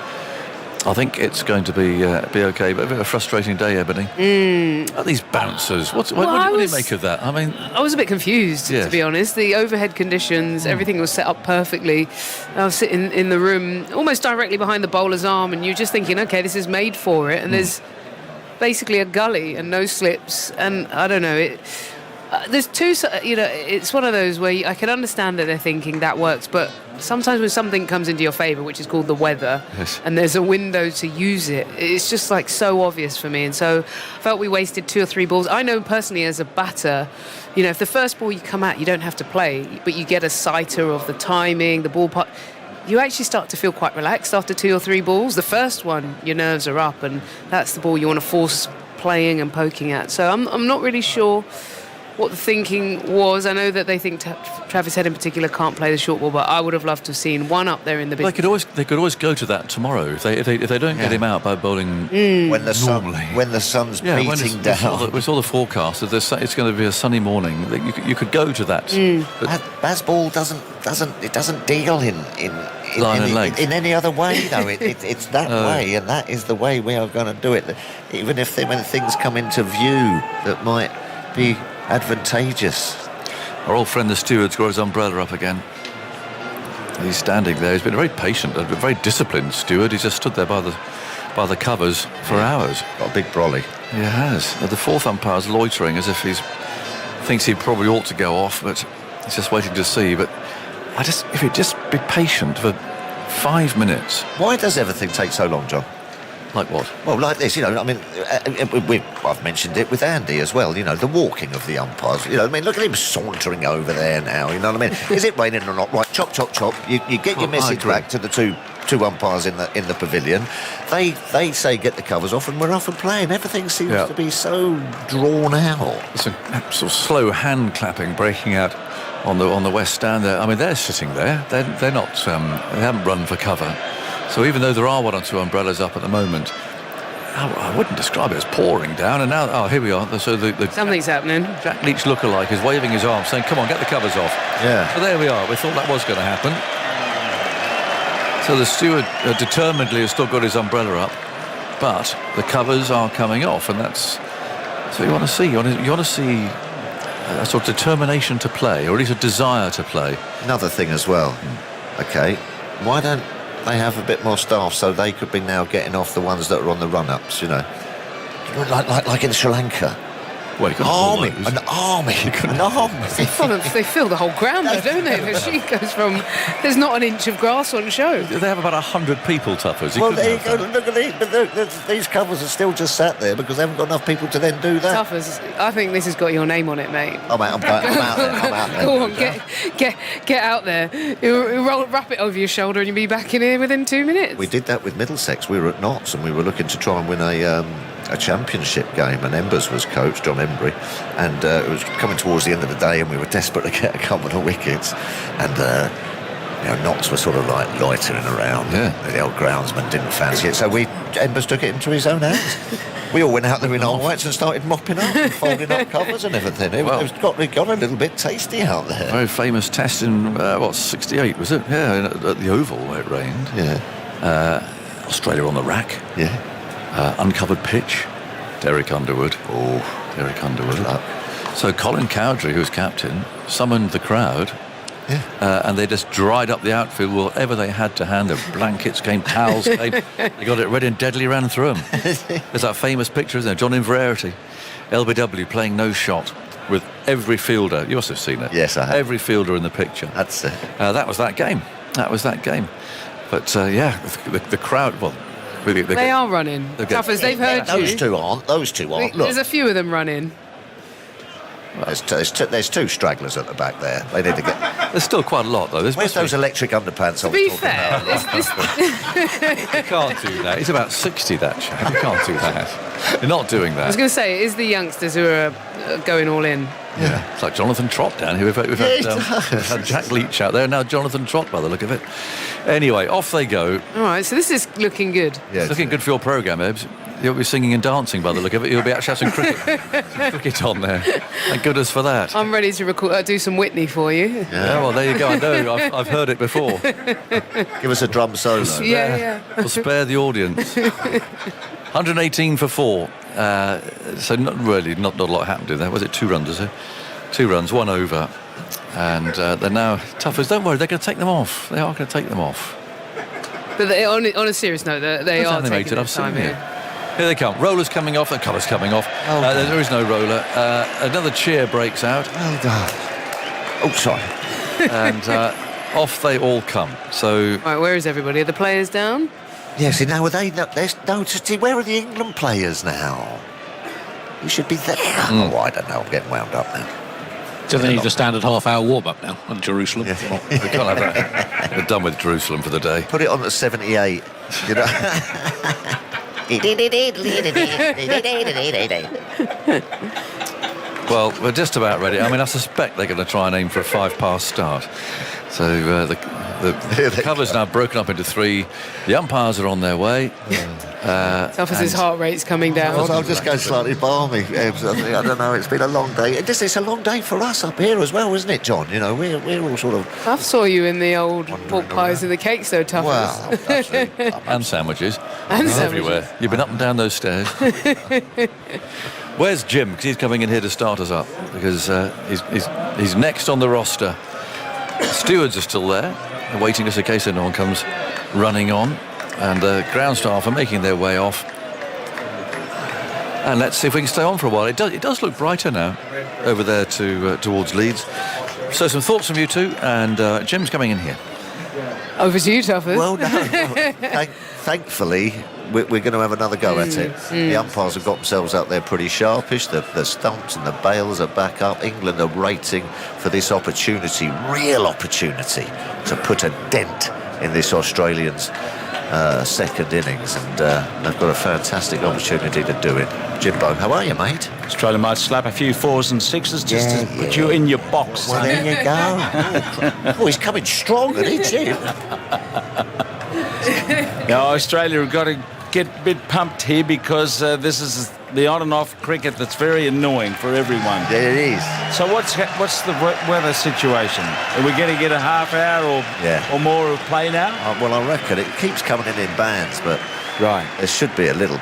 I think it's going to be okay, but a bit of a frustrating day, Ebony. These bouncers, what do you make of that? I mean, I was a bit confused, to be honest. The overhead conditions, everything was set up perfectly. I was sitting in the room almost directly behind the bowler's arm, and you're just thinking, okay, this is made for it. And there's basically a gully and no slips, and I don't know. There's two, it's one of those where I can understand that they're thinking that works, but sometimes when something comes into your favour, which is called the weather, and there's a window to use it, it's just like so obvious for me. And so I felt we wasted 2 or 3 balls. I know personally as a batter, if the first ball you come at, you don't have to play, but you get a sighter of the timing, the ballpark, you actually start to feel quite relaxed after 2 or 3 balls. The first one, your nerves are up, and that's the ball you want to force playing and poking at. So I'm not really sure what the thinking was. I know that they think Travis Head in particular can't play the short ball, but I would have loved to have seen one up there in the big... They could always go to that tomorrow if they don't get him out by bowling when the sun's beating down. We saw the forecast that it's going to be a sunny morning. You could go to that. Baseball doesn't deal in any other way. No, it's that way, and that is the way we are going to do it. Even when things come into view that might be advantageous. Our old friend the steward's got his umbrella up again. He's standing there. He's been very patient, a very disciplined steward. He's just stood there by the covers for hours. Got a big brolly. He has. The fourth umpire's loitering as if he thinks he probably ought to go off, but he's just waiting to see. But if he'd just be patient for 5 minutes. Why does everything take so long, John? Like what? Well, like this, I mean, I've mentioned it with Andy as well, the walking of the umpires. Look at him sauntering over there now, you know what I mean? Is it raining or not? Right, chop, chop, chop. You get your message back to the two umpires in the pavilion. They say get the covers off and we're off and playing. Everything seems to be so drawn out. It's a sort of slow hand clapping breaking out on the West Stand there. I mean, they're sitting there. They're not, they haven't run for cover. So even though there are 1 or 2 umbrellas up at the moment, I wouldn't describe it as pouring down. And now, here we are. So something's happening. Jack Leach lookalike is waving his arm, saying, "Come on, get the covers off." Yeah. So there we are. We thought that was going to happen. So the steward determinedly has still got his umbrella up, but the covers are coming off, and that's what you want to see. You want to see a sort of determination to play, or at least a desire to play. Another thing as well. Okay, why don't they have a bit more staff so they could be now getting off the ones that are on the run-ups, you know? Like in Sri Lanka. Well, an army. They fill the whole ground, though, don't they? The sheet goes from... There's not an inch of grass on show. They have about 100 people, Tuffers. Well, there you go. Look at these. But these covers are still just sat there because they haven't got enough people to then do that. Tuffers, I think this has got your name on it, mate. I'm out there. Go on, get out there. You wrap it over your shoulder and you'll be back in here within 2 minutes. We did that with Middlesex. We were at Notts and we were looking to try and win a championship game, and Embers was coach, John Embry, and it was coming towards the end of the day and we were desperate to get a couple of wickets, and Notts were sort of like loitering around. The old groundsman didn't fancy it, so Embers took it into his own hands. We all went out there in our whites and started mopping up and folding up covers and everything. It got a little bit tasty out there. Very famous test in 68, was it? Yeah, at the Oval where it rained. Australia on the rack. Uncovered pitch. Derek Underwood. Derek Underwood. So Colin Cowdrey, who was captain, summoned the crowd. And they just dried up the outfield whatever they had to hand. Their blankets came, towels came. They got it ready and deadly ran through them. There's that famous picture, isn't there? John Inverarity, LBW, playing no shot with every fielder. You must have seen it. Yes, I have. Every fielder in the picture. That's it. That was that game. But the crowd, well... They are running. Tuffers, they've heard those you. Those two aren't. Look. There's a few of them running. There's two stragglers at the back there. They need to get... There's still quite a lot, though. Where's those electric underpants To be fair, You can't do that. He's about 60, that chap. You can't do that. You're not doing that. I was going to say, it is the youngsters who are going all in. Yeah, it's like Jonathan Trott down here. We've had Jack Leach out there, now Jonathan Trott by the look of it. Anyway, off they go. All right, so this is looking good. Yeah, it's looking good for your programme, Ebbs. You'll be singing and dancing by the look of it. You'll be actually having cricket on there. Thank goodness for that. I'm ready to do some Whitney for you. Yeah, well, there you go. I know. I've heard it before. Give us a drum solo. Yeah. We'll spare the audience. 118 for 4. So not a lot happened in there. Was it 2 runs, is it? 2 runs, 1 over. And they're now... Tuffers, don't worry, they're going to take them off. They are going to take them off. But on a serious note, they are taking their time here. Here they come. Roller's coming off. The colour's coming off. There is no roller. Another cheer breaks out. Well done. Oh, sorry. And off they all come. So... Right, where is everybody? Are the players down? Yes, now where are the England players now? You should be there. Oh, I don't know. I'm getting wound up now. So they need a standard half-hour warm-up now on Jerusalem. We can't have that. We're done with Jerusalem for the day. Put it on at 78. You know. Well, we're just about ready. I mean, I suspect they're going to try and aim for a 5-past start. So the cover's now broken up into 3. The umpires are on their way. Tuffers' heart rate's coming down. I'm just going slightly balmy. I don't know. It's been a long day. It's a long day for us up here as well, isn't it, John? You know, we're all sort of... I saw you in the old pork pies and the cakes, though, Tuffers. Well, that's really... And sandwiches. And sandwiches. Everywhere. You've been up and down those stairs. Where's Jim? Because he's coming in here to start us up. Because he's next on the roster. Stewards are still there, awaiting us in case anyone comes running on. And the ground staff are making their way off. And let's see if we can stay on for a while. It does look brighter now over there towards Leeds. So some thoughts from you two, and Jim's coming in here. Over to you, Tuffers. Well, no. Thankfully, we're going to have another go at it. The umpires have got themselves out there pretty sharpish. The stumps and the bails are back up. England are waiting for this opportunity, real opportunity, to put a dent in this Australians' second innings, and they've got a fantastic opportunity to do it. Jimbo, how are you, mate? Australia might slap a few 4s and 6s just to put you in your box. Well, there you go. Oh, he's coming strong, isn't he, Jim? Now, Australia have got to get a bit pumped here because this is the on and off cricket that's very annoying for everyone. Yeah, it is. So what's the weather situation? Are we going to get a half hour or more of play now? Well, I reckon it keeps coming in bands, but right, there should be a little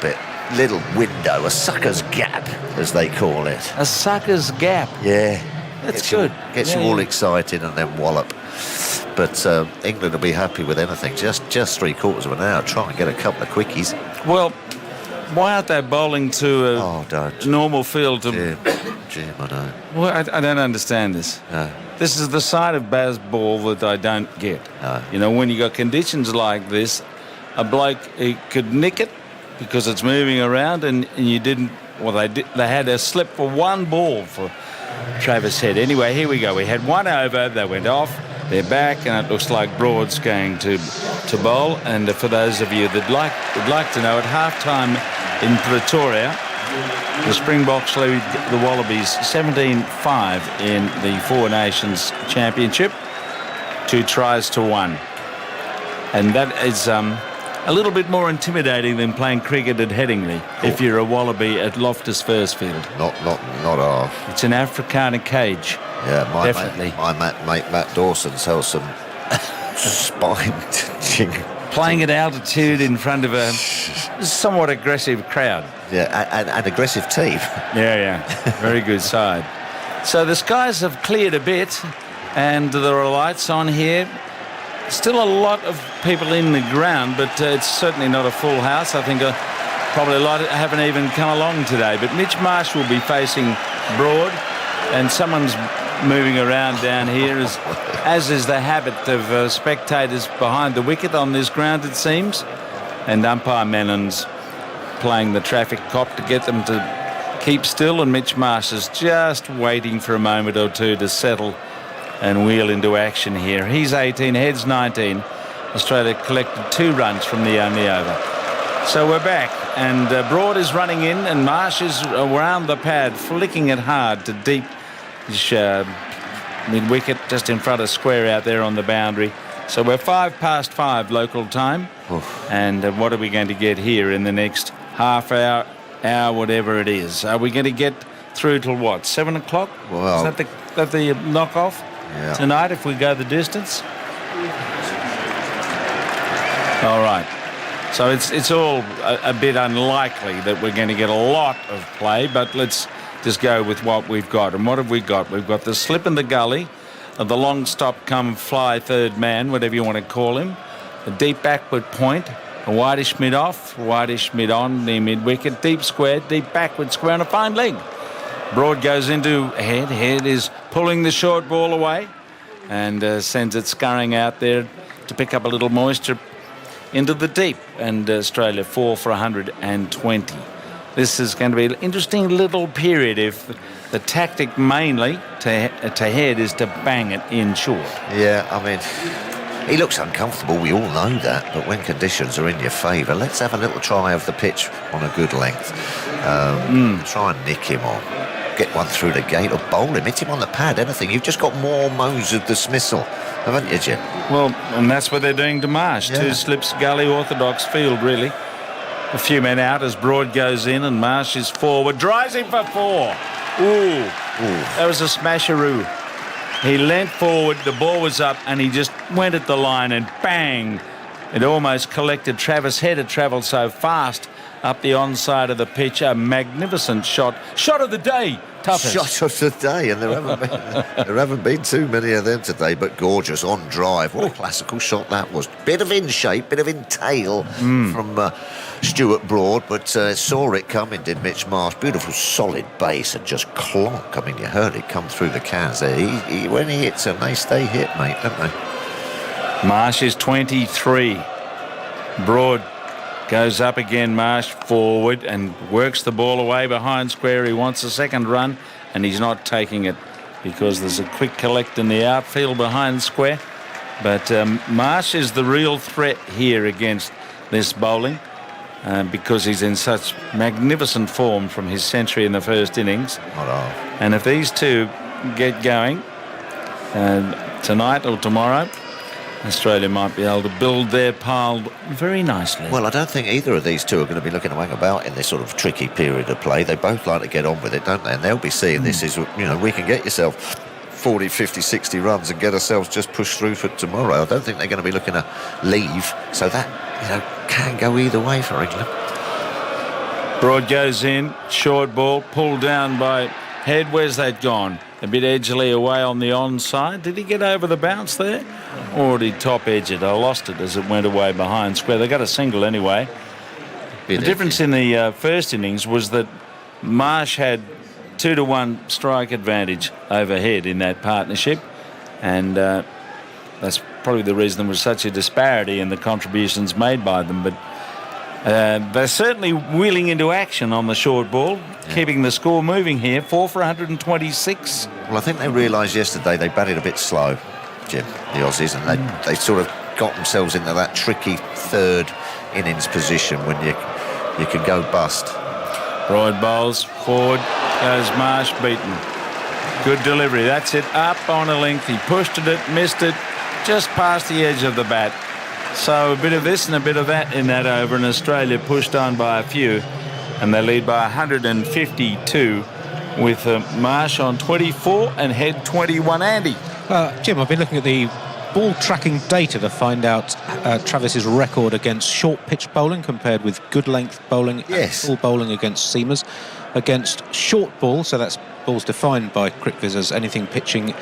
window, a sucker's gap, as they call it. A sucker's gap? Yeah. That's good. good. Gets Yeah, you all yeah. excited and then wallop. But England will be happy with anything. Just 3/4 of an hour. Try and get a couple of quickies. Well, why aren't they bowling to a normal field? Jim, I know. Well, I don't understand this. No. This is the side of Bazball that I don't get. No. You know, when you got conditions like this, a bloke he could nick it because it's moving around, and you didn't. Well, they had a slip for one ball for Travis Head. Anyway, here we go. We had one over. They went off. They're back, and it looks like Broad's going to bowl. And for those of you that would like to know, at halftime in Pretoria, the Springboks lead the Wallabies 17-5 in the Four Nations Championship, 2 tries to 1. And that is a little bit more intimidating than playing cricket at Headingley if you're a Wallaby at Loftus Versfield. Not half. It's an Afrikaner cage. Yeah, Definitely. my mate Matt Dawson sells some spine-touching. Playing at altitude in front of a somewhat aggressive crowd. Yeah, and aggressive team. Yeah. Very good side. So the skies have cleared a bit, and there are lights on here. Still a lot of people in the ground, but it's certainly not a full house. I think probably a lot haven't even come along today. But Mitch Marsh will be facing Broad, and someone's moving around down here, as is the habit of spectators behind the wicket on this ground, it seems. And umpire Mennon's playing the traffic cop to get them to keep still, and Mitch Marsh is just waiting for a moment or two to settle and wheel into action here. He's 18, Head's 19. Australia collected 2 runs from the only over. So we're back, and Broad is running in, and Marsh is around the pad, flicking it hard to deep mid-wicket, just in front of square out there on the boundary. So we're 5:05 local time. And what are we going to get here in the next half hour, whatever it is? Are we going to get through till what, 7 o'clock? Well, is that the knock-off tonight if we go the distance? All right. So it's all a bit unlikely that we're going to get a lot of play, but let's just go with what we've got. And what have we got? We've got the slip in the gully, the long stop come fly third man, whatever you want to call him, the deep backward point, a wideish mid off, wideish mid on near mid wicket, deep square, deep backward square, and a fine leg. Broad goes into Head. Head is pulling the short ball away and sends it scurrying out there to pick up a little moisture into the deep, and Australia 4 for 120. This is going to be an interesting little period if the tactic mainly to Head is to bang it in short. Yeah, I mean, he looks uncomfortable, we all know that, but when conditions are in your favour, let's have a little try of the pitch on a good length. Try and nick him on. Get one through the gate or bowl him, hit him on the pad, anything. You've just got more modes of dismissal, haven't you, Jim? Well, and that's what they're doing to Marsh. Yeah. 2 slips, gully, orthodox field, really. A few men out as Broad goes in, and Marsh is forward. Drives him for 4. Ooh. That was a smasheroo. He leant forward, the ball was up, and he just went at the line, and bang! It almost collected. Travis Head had travelled so fast up the onside of the pitch. A magnificent shot. Shot of the day. Toughest. Shot of the day, and there haven't been too many of them today, but gorgeous on drive. What a classical shot that was. Bit of in shape, bit of in tail from Stuart Broad, but saw it coming, did Mitch Marsh. Beautiful solid base and just clonk. I mean, you heard it come through the cans there. When he hits them, they stay hit, mate, don't they? Marsh is 23. Broad goes up again, Marsh forward and works the ball away behind square. He wants a second run, and he's not taking it because there's a quick collect in the outfield behind square. But Marsh is the real threat here against this bowling because he's in such magnificent form from his century in the first innings. And if these two get going tonight or tomorrow, Australia might be able to build their pile very nicely. Well, I don't think either of these two are going to be looking to hang about in this sort of tricky period of play. They both like to get on with it, don't they? And they'll be seeing this as, we can get yourself 40, 50, 60 runs and get ourselves just pushed through for tomorrow. I don't think they're going to be looking to leave. So that, can go either way for England. Broad goes in, short ball, pulled down by Head. Where's that gone? a bit edgily away on the onside. Did he get over the bounce there? Or did he top edge it? I lost it as it went away behind square. They got a single anyway. The difference in the first innings was that Marsh had 2-1 strike advantage overhead in that partnership, and that's probably the reason there was such a disparity in the contributions made by them. But they're certainly wheeling into action on the short ball, keeping the score moving here. 4 for 126. Well, I think they realised yesterday they batted a bit slow, Jim, the Aussies, and they sort of got themselves into that tricky third innings position when you can go bust. Broad bowls forward, goes Marsh, beaten. Good delivery, that's it, up on a length. He pushed it, missed it, just past the edge of the bat. So a bit of this and a bit of that in that over, and Australia pushed on by a few, and they lead by 152 with Marsh on 24 and Head 21. Andy. Jim, I've been looking at the ball tracking data to find out Travis's record against short pitch bowling compared with good length bowling and full bowling against seamers. Against short ball, so that's balls defined by CricViz as anything pitching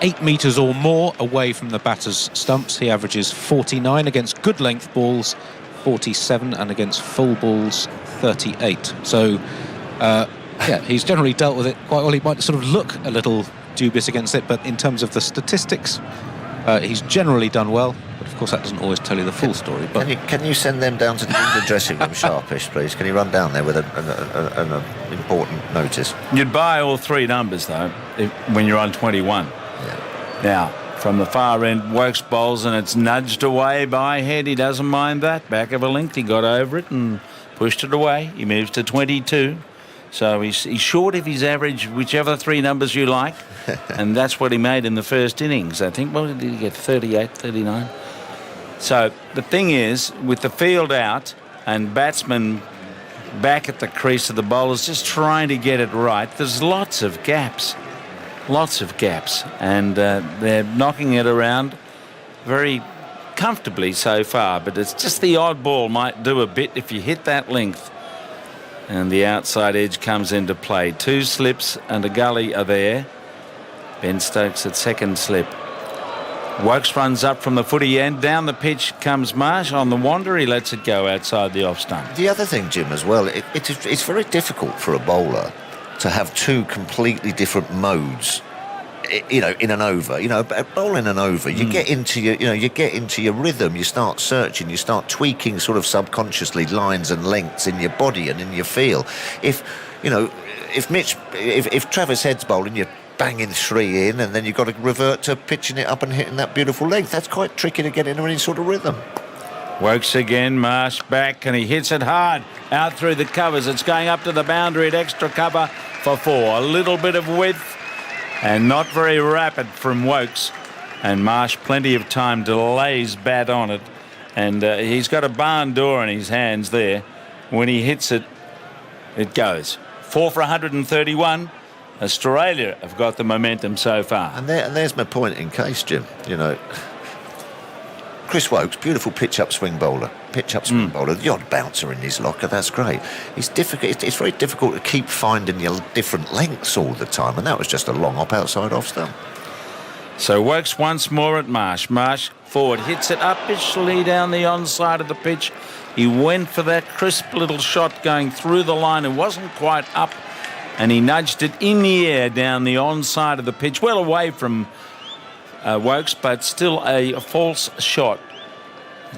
8 metres or more away from the batter's stumps, he averages 49. Against good length balls, 47, and against full balls, 38. So he's generally dealt with it quite well. He might sort of look a little dubious against it, but in terms of the statistics, he's generally done well. But of course that doesn't always tell you the full story. But Can you send them down to the dressing room sharpish, please? Can you run down there with an important notice? You'd buy all 3 numbers though when you're on 21. Now, from the far end, Wokes bowls and it's nudged away by Head. He doesn't mind that. Back of a length, he got over it and pushed it away. He moves to 22. So he's short of his average, whichever 3 numbers you like. And that's what he made in the first innings. I think, what did he get, 38, 39? So the thing is, with the field out and batsmen back at the crease of the bowlers just trying to get it right, there's lots of gaps. And they're knocking it around very comfortably so far, but it's just the odd ball might do a bit if you hit that length. And the outside edge comes into play. 2 slips and a gully are there. Ben Stokes at second slip. Wokes runs up from the footy end. Down the pitch comes Marsh on the wander. He lets it go outside the off stump. The other thing, Jim, as well, it's very difficult for a bowler to have 2 completely different modes, in an over. Bowling an over, you get into your rhythm. You start searching, you start tweaking sort of subconsciously lines and lengths in your body and in your feel. If Travis Head's bowling, you're banging 3 in, and then you've got to revert to pitching it up and hitting that beautiful length. That's quite tricky to get into any sort of rhythm. Wokes again, Marsh back, and he hits it hard out through the covers. It's going up to the boundary at extra cover for 4. A little bit of width and not very rapid from Wokes. And Marsh, plenty of time to lay his bat on it. And he's got a barn door in his hands there. When he hits it, it goes. 4 for 131. Australia have got the momentum so far. And there's my point in case, Jim. Chris Wokes, beautiful pitch-up swing bowler. The odd bouncer in his locker, that's great. It's very difficult to keep finding your different lengths all the time, and that was just a long hop outside off stump. So Wokes once more at Marsh. Marsh forward, hits it uppishly down the onside of the pitch. He went for that crisp little shot going through the line. It wasn't quite up, and he nudged it in the air down the onside of the pitch, well away from Wokes, but still a false shot.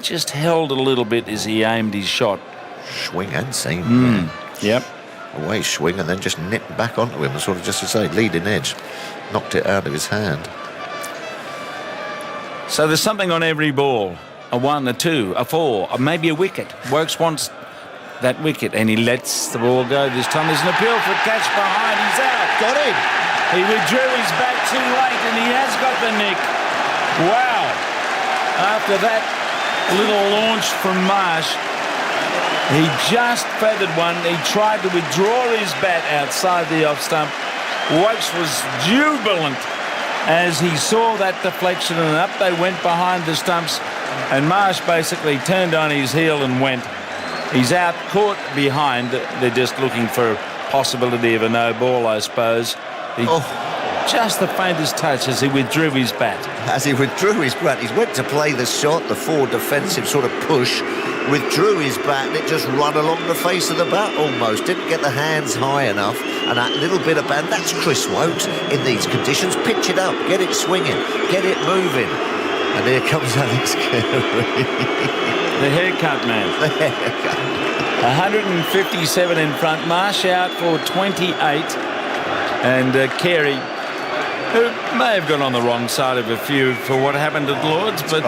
Just held a little bit as he aimed his shot. Swing and seam. Yep. Away swing and then just nipped back onto him, sort of just to say, leading edge. Knocked it out of his hand. So there's something on every ball. A 1, a 2, a 4, or maybe a wicket. Wokes wants that wicket and he lets the ball go. This time there's an appeal for a catch behind. He's out. Got him. He withdrew his bat too late and he has got the nick. Wow. After that little launch from Marsh, he just feathered one. He tried to withdraw his bat outside the off stump. Wokes was jubilant as he saw that deflection, and up they went behind the stumps, and Marsh basically turned on his heel and went. He's out, caught behind. They're just looking for a possibility of a no ball, I suppose. just the faintest touch as he withdrew his bat. As he withdrew his bat, he went to play the shot, the forward defensive sort of push, withdrew his bat, and it just run along the face of the bat almost. Didn't get the hands high enough, and that little bit of bat, that's Chris Woakes in these conditions. Pitch it up, get it swinging, get it moving. And here comes Alex Carey. The haircut man. The haircut. 157 in front. Marsh out for 28. And Carey, who may have gone on the wrong side of a few for what happened at Lord's, but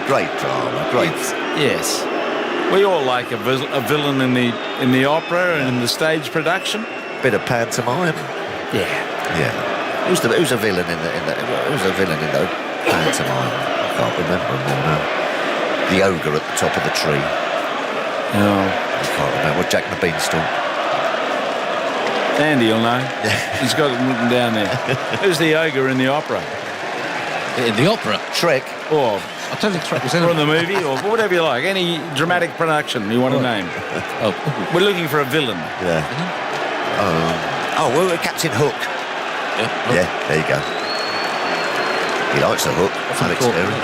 great drama. Yes, we all like a villain in the opera and in the stage production. Bit of pantomime. Yeah. Who's a villain in the pantomime? I can't remember him now. The ogre at the top of the tree. Oh, I can't remember. Jack the Beanstalk. Andy will know. He's got it written down there. Who's the ogre in the opera? In the opera? Shrek. Or I don't think Shrek was in or in the movie, or whatever you like. Any dramatic production you want to name. We're looking for a villain. Yeah. Well, Captain Hook. Yeah, there you go. He likes a hook. Alex Carey.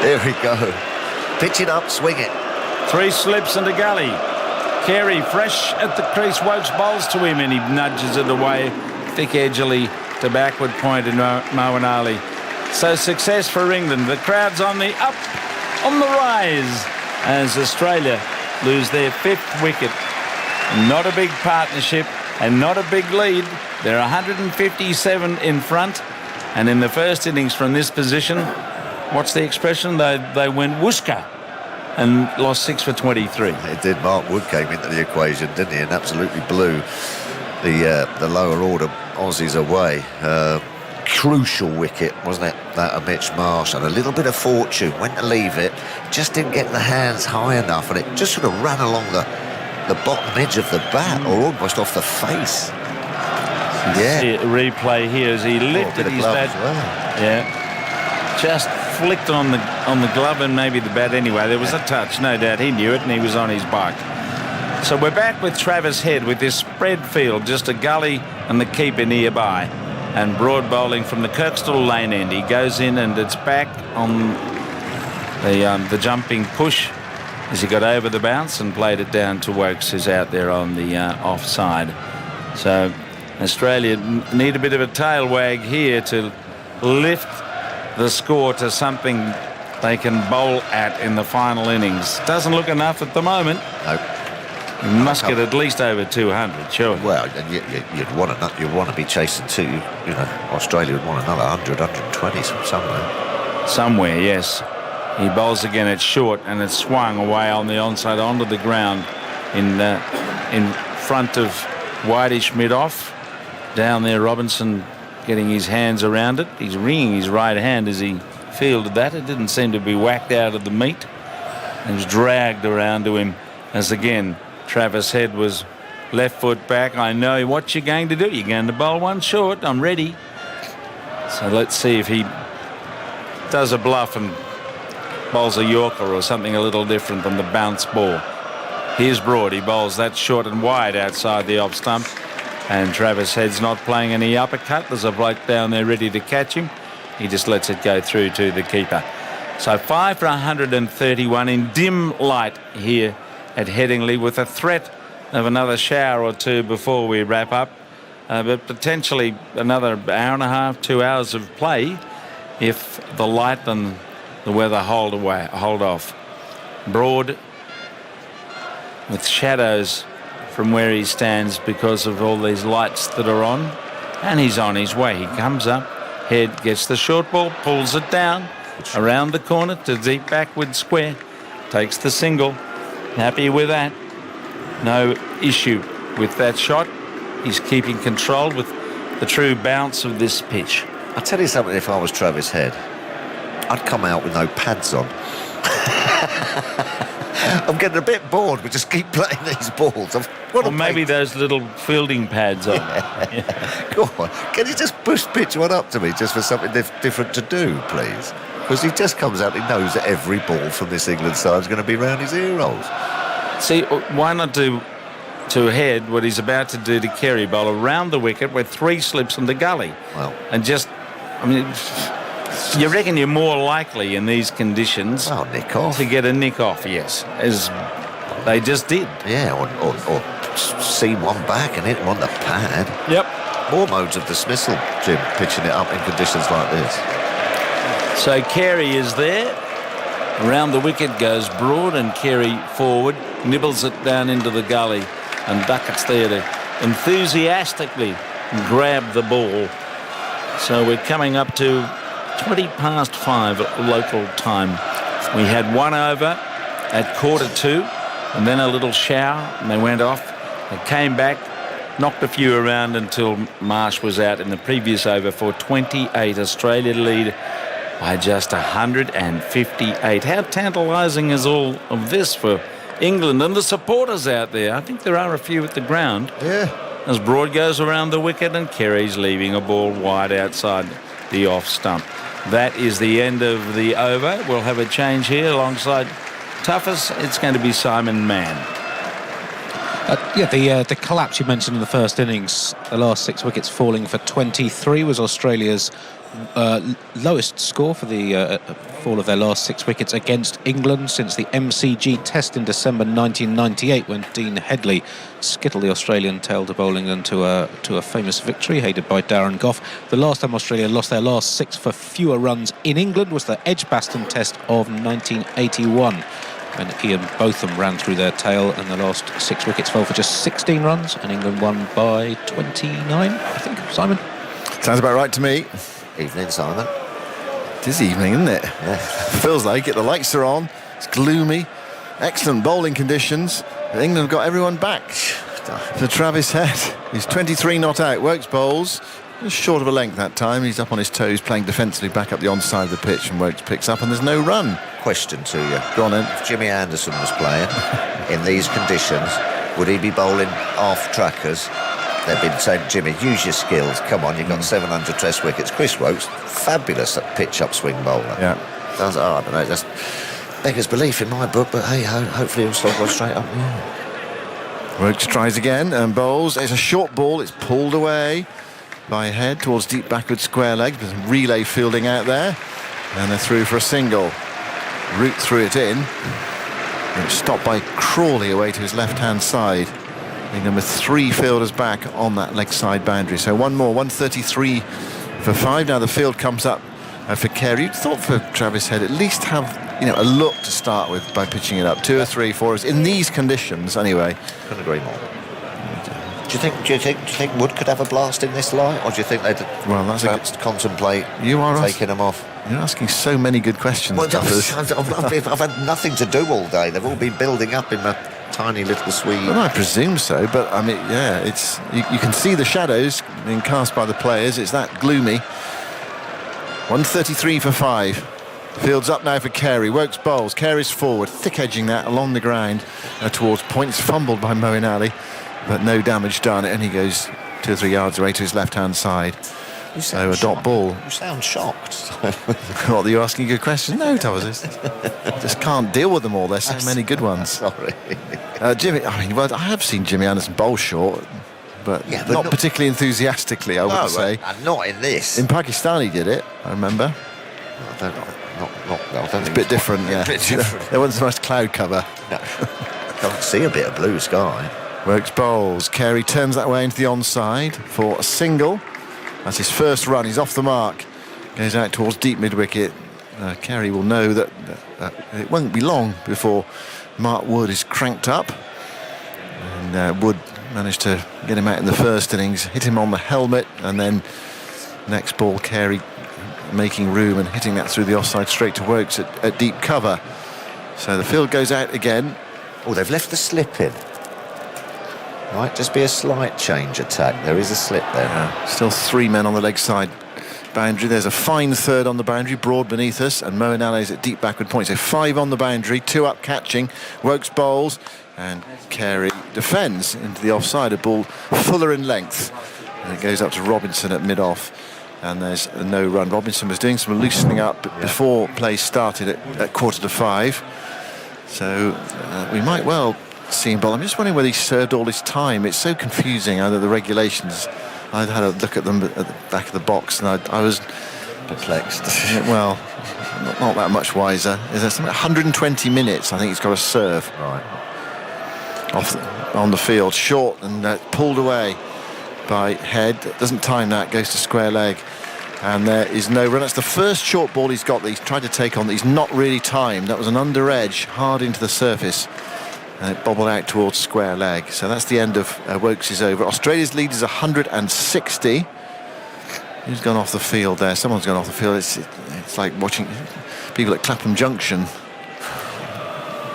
There we go. Pitch it up, swing it. 3 slips and a gully. Carey fresh at the crease. Woakes bowls to him and he nudges it away thick-edgily to backward point in Moeen Ali. So success for England. The crowd's on the rise as Australia lose their 5th wicket. Not a big partnership and not a big lead. They're 157 in front, and in the first innings from this position, what's the expression? They went whooska and lost 6 for 23. It did. Mark Wood came into the equation, didn't he, and absolutely blew the lower order Aussies away. Crucial wicket, wasn't it, that of Mitch Marsh, and a little bit of fortune. Went to leave it, just didn't get the hands high enough, and it just sort of ran along the bottom edge of the bat, or almost off the face. Yeah. See a replay here as he lifted his bat. Well. Yeah. Just flicked on the glove and maybe the bat anyway. There was a touch, no doubt. He knew it and he was on his bike. So we're back with Travis Head with this spread field, just a gully and the keeper nearby. And Broad bowling from the Kirkstall lane end. He goes in and it's back on the jumping push as he got over the bounce and played it down to Woakes, who's out there on the offside. So Australia need a bit of a tail wag here to lift the score to something they can bowl at in the final innings. Doesn't look enough at the moment. No. You must get at least over 200, sure. Well, you'd want to be chasing 2. Australia would want another 100, 120 somewhere. Somewhere, yes. He bowls again at short and it's swung away on the onside onto the ground in front of Whitish mid-off. Down there, Robinson getting his hands around it. He's wringing his right hand as he fielded that. It didn't seem to be whacked out of the meat. It was dragged around to him as again Travis Head was left foot back. I know what you're going to do. You're going to bowl one short. I'm ready. So let's see if he does a bluff and bowls a Yorker or something a little different than the bounce ball. Here's Broad. He bowls that short and wide outside the off stump. And Travis Head's not playing any uppercut. There's a bloke down there ready to catch him. He just lets it go through to the keeper. So 5 for 131 in dim light here at Headingley, with a threat of another shower or two before we wrap up. But potentially another hour and a half, 2 hours of play if the light and the weather hold off. Broad with shadows from where he stands because of all these lights that are on, and he's on his way. He comes up, Head gets the short ball, pulls it down around the corner to deep backward square, takes the single. Happy with that. No issue with that shot. He's keeping control with the true bounce of this pitch. I'll tell you something, if I was Travis Head, I'd come out with no pads on. I'm getting a bit bored. We just keep playing these balls. Or maybe those little fielding pads on. Yeah. Go on. Can you just pitch one up to me just for something different to do, please? Because he just comes out, he knows that every ball from this England side is going to be round his ear holes. See, why not do to head what he's about to do to Kerry Bowl around the wicket with 3 slips in the gully. Well, and just, I mean, you reckon you're more likely in these conditions nick off. to get a nick off, yes, as they just did. Yeah, or seam one back and hit him on the pad. Yep. More modes of dismissal, Jim, pitching it up in conditions like this. So Carey is there. Around the wicket goes Broad, and Carey forward, nibbles it down into the gully, and Duckett's there to enthusiastically grab the ball. So we're coming up to 20 past 5 local time. We had 1 over at 1:45, and then a little shower, and they went off. They came back, knocked a few around until Marsh was out in the previous over for 28. Australia lead by just 158. How tantalising is all of this for England and the supporters out there? I think there are a few at the ground. Yeah. As Broad goes around the wicket and Kerry's leaving a ball wide outside the off stump. That is the end of the over. We'll have a change here alongside Tuffus. It's going to be Simon Mann. The collapse you mentioned in the first innings, the last 6 wickets falling for 23, was Australia's lowest score for the fall of their last 6 wickets against England since the MCG test in December 1998, when Dean Headley skittled the Australian tail to bowling into a famous victory aided by Darren Gough. The last time Australia lost their last 6 for fewer runs in England was the Edgbaston test of 1981, when Ian Botham ran through their tail, and the last 6 wickets fell for just 16 runs, and England won by 29, I think. Simon? Sounds about right to me. Evening, Simon. It is evening, isn't it? Yeah. Feels like it. The lights are on. It's gloomy. Excellent bowling conditions. England have got everyone back. For Travis Head, he's 23 not out. Wokes bowls. Just short of a length that time. He's up on his toes, playing defensively back up the onside of the pitch, and Wokes picks up, and there's no run. Question to you. Go on then. If Jimmy Anderson was playing in these conditions, would he be bowling off trackers? They've been saying, Jimmy, use your skills. Come on, you've got 700 test wickets. Chris Wokes, fabulous at pitch-up swing bowler. Yeah. I don't know, just beggars belief in my book, but hey, hopefully he'll still go straight up. Wokes tries again and bowls. It's a short ball. It's pulled away by Head towards deep backward square leg. There's some relay fielding out there. And they're through for a single. Root threw it in. And it's stopped by Crawley away to his left-hand side. England with 3 fielders back on that leg side boundary. So one more, 133 for 5. Now the field comes up for Carey. You'd thought for Travis Head at least have a look to start with by pitching it up. 2 or 3 for us in these conditions anyway. Couldn't agree more. Do you think Wood could have a blast in this light, or do you think they'd perhaps contemplate taking them off? You're asking so many good questions. Well, I've had nothing to do all day. They've all been building up in my tiny little suite. Well, I presume so, but I mean, yeah, it's you can see the shadows being cast by the players. It's that gloomy. 133 for 5. Fields up now for Carey. Wokes bowls. Carey's forward, thick edging that along the ground towards points. Fumbled by Moeen Ali, but no damage done. It only goes 2 or 3 yards away to his left-hand side. So a dot ball. You sound shocked. What, you're asking good questions? No, Thomas. Just can't deal with them all. There's so many good ones. Sorry. Jimmy, I have seen Jimmy Anderson bowl short, but not particularly enthusiastically, I would say. Not in this. In Pakistan he did it, I remember. I don't It's think a bit different, yeah. A bit different. There wasn't so much cloud cover. No. Can't see a bit of blue sky. Wokes bowls. Carey turns that way into the onside for a single. That's his first run. He's off the mark. Goes out towards deep mid-wicket. Carey will know that it won't be long before Mark Wood is cranked up. And Wood managed to get him out in the first innings, hit him on the helmet, and then next ball, Carey making room and hitting that through the offside straight to Wokes at deep cover. So the field goes out again. Oh, they've left the slip in. Might just be a slight change attack. There is a slip there. Yeah. Still 3 men on the leg side boundary. There's a fine third on the boundary, Broad beneath us, and Moeen Ali's at deep backward point. So 5 on the boundary, 2 up catching. Wokes bowls, and Carey defends into the offside. A ball fuller in length. And it goes up to Robinson at mid-off. And there's no run. Robinson was doing some loosening up before play started at 4:45. So we might well seeing ball. I'm just wondering whether he served all his time. It's so confusing under the regulations. I had a look at them at the back of the box, and I was perplexed. Well, not that much wiser. Is there something? 120 minutes, I think he's got to serve. Right. On the field, short and pulled away by Head. Doesn't time that, goes to square leg. And there is no run. That's the first short ball he's got that he's tried to take on that he's not really timed. That was an under edge, hard into the surface. And it bobbled out towards square leg. So that's the end of Wokes' over. Australia's lead is 160. Who's gone off the field there? Someone's gone off the field. It's like watching people at Clapham Junction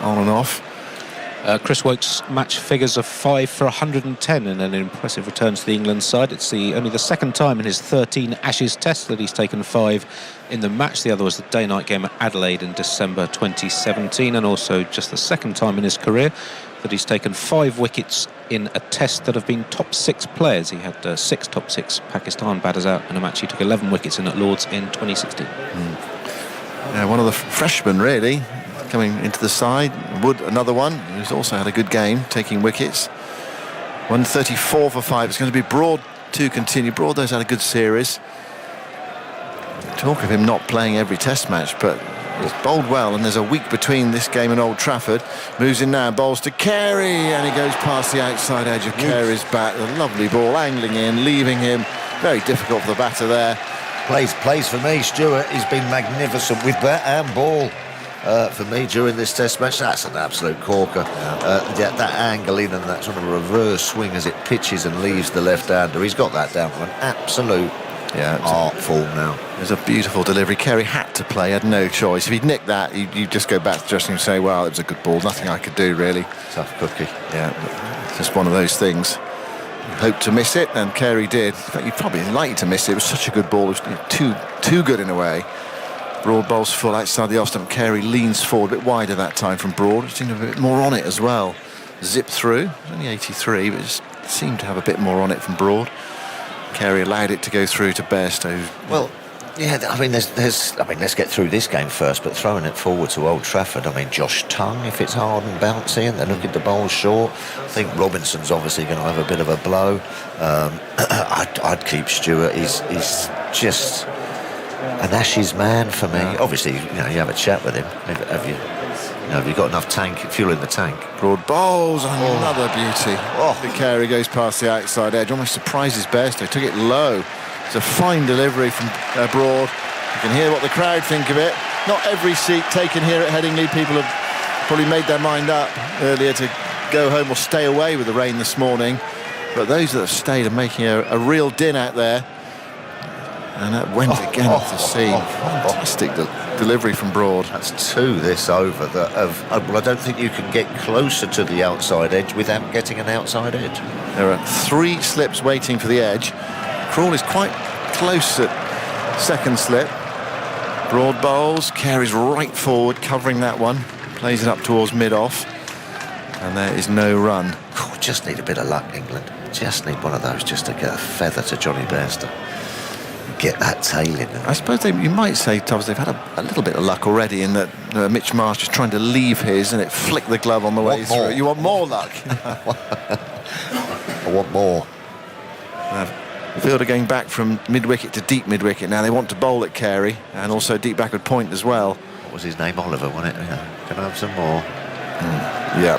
on and off. Chris Wokes match figures of 5 for 110 in an impressive return to the England side. It's only the second time in his 13 Ashes tests that he's taken 5 in the match. The other was the day-night game at Adelaide in December 2017, and also just the second time in his career that he's taken 5 wickets in a test that have been top 6 players. He had 6 top 6 Pakistan batters out in a match. He took 11 wickets in at Lords in 2016. Yeah, one of the freshmen really coming into the side. Wood, another one who's also had a good game taking wickets. 134 for 5. It's going to be Broad to continue. Broad's had a good series. Talk of him not playing every test match, but he's bowled well, and there's a week between this game and Old Trafford. Moves in now, bowls to Carey, and he goes past the outside edge of Carey's bat. A lovely ball angling in, leaving him very difficult for the batter there. Plays for me, Stuart. He's been magnificent with bat and ball. For me during this test match, that's an absolute corker. That angle in and that sort of reverse swing as it pitches and leaves the left-hander, he's got that down to an absolute art form now. It was a beautiful delivery. Carey had to play, had no choice. If he'd nicked that, you just go back to the dressing room and say, well, it was a good ball, nothing I could do really. Tough cookie. Yeah, it's just one of those things. You hoped to miss it, and Carey did. In fact, you'd probably like to miss it. It was such a good ball. It was too good in a way. Broad bowls full outside the off stump. Carey leans forward a bit wider that time from Broad. It seemed to have a bit more on it as well. Zipped through. Only 83, but it just seemed to have a bit more on it from Broad. Carey allowed it to go through to Bairstow. Well, yeah, I mean, let's get through this game first, but throwing it forward to Old Trafford, I mean, Josh Tongue, if it's hard and bouncy and they're looking to bowl short, I think Robinson's obviously going to have a bit of a blow. I'd keep Stewart. He's just an Ashes man for me. Obviously, you have a chat with him. Have you got enough fuel in the tank? Broad bowls, another beauty. The Carey goes past the outside edge, almost surprises Bairstow. Took it low. It's a fine delivery from Broad. You can hear what the crowd think of it. Not every seat taken here at Headingley. People have probably made their mind up earlier to go home or stay away with the rain this morning. But those that have stayed are making a real din out there. And that went again off the seam. Fantastic delivery from Broad. That's 2 this over. Well, I don't think you can get closer to the outside edge without getting an outside edge. There are 3 slips waiting for the edge. Crawl is quite close at second slip. Broad bowls. Carey's right forward, covering that one. Plays it up towards mid-off. And there is no run. Just need a bit of luck, England. Just need one of those just to get a feather to Johnny Bairstow. Get that tail in. I suppose you might say, Tubbs, they've had a little bit of luck already in that Mitch Marsh is trying to leave his and it flicked the glove on the way through. You want more luck? I want more. Fielder going back from mid-wicket to deep mid-wicket. Now they want to bowl at Carey and also deep backward point as well. What was his name? Oliver, wasn't it? Can I have some more? Yeah.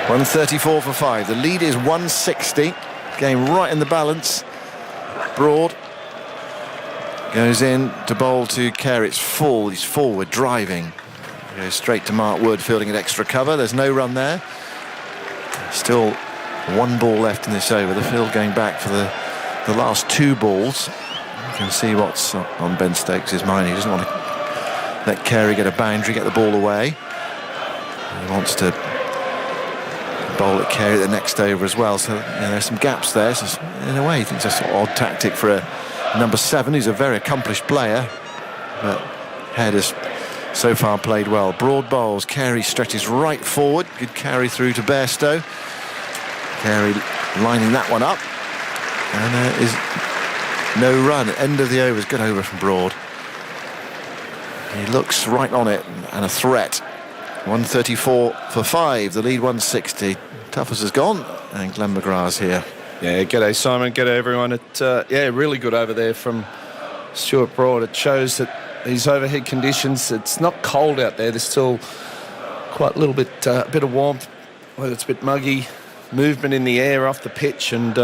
134 for 5. The lead is 160. Game right in the balance. Broad goes in to bowl to Carey. It's full. He's forward driving. Goes straight to Mark Wood, fielding at extra cover. There's no run there. Still 1 ball left in this over. The field going back for the last 2 balls. You can see what's on Ben Stokes' mind. He doesn't want to let Carey get a boundary, get the ball away. He wants to bowl at Carey at the next over as well. So there's some gaps there. So in a way, he thinks that's an odd tactic for a number 7. He's a very accomplished player, but Head has so far played well. Broad bowls. Carey stretches right forward. Good carry through to Bairstow. Carey lining that one up, and there is no run. End of the over is good over from Broad. He looks right on it and a threat. 134 for 5. The lead 160. Toughest has gone, and Glenn McGrath's here. Yeah, g'day Simon, g'day everyone. Really good over there from Stuart Broad. It shows that these overhead conditions, it's not cold out there. There's still quite a little bit of warmth, whether it's a bit muggy, movement in the air off the pitch, and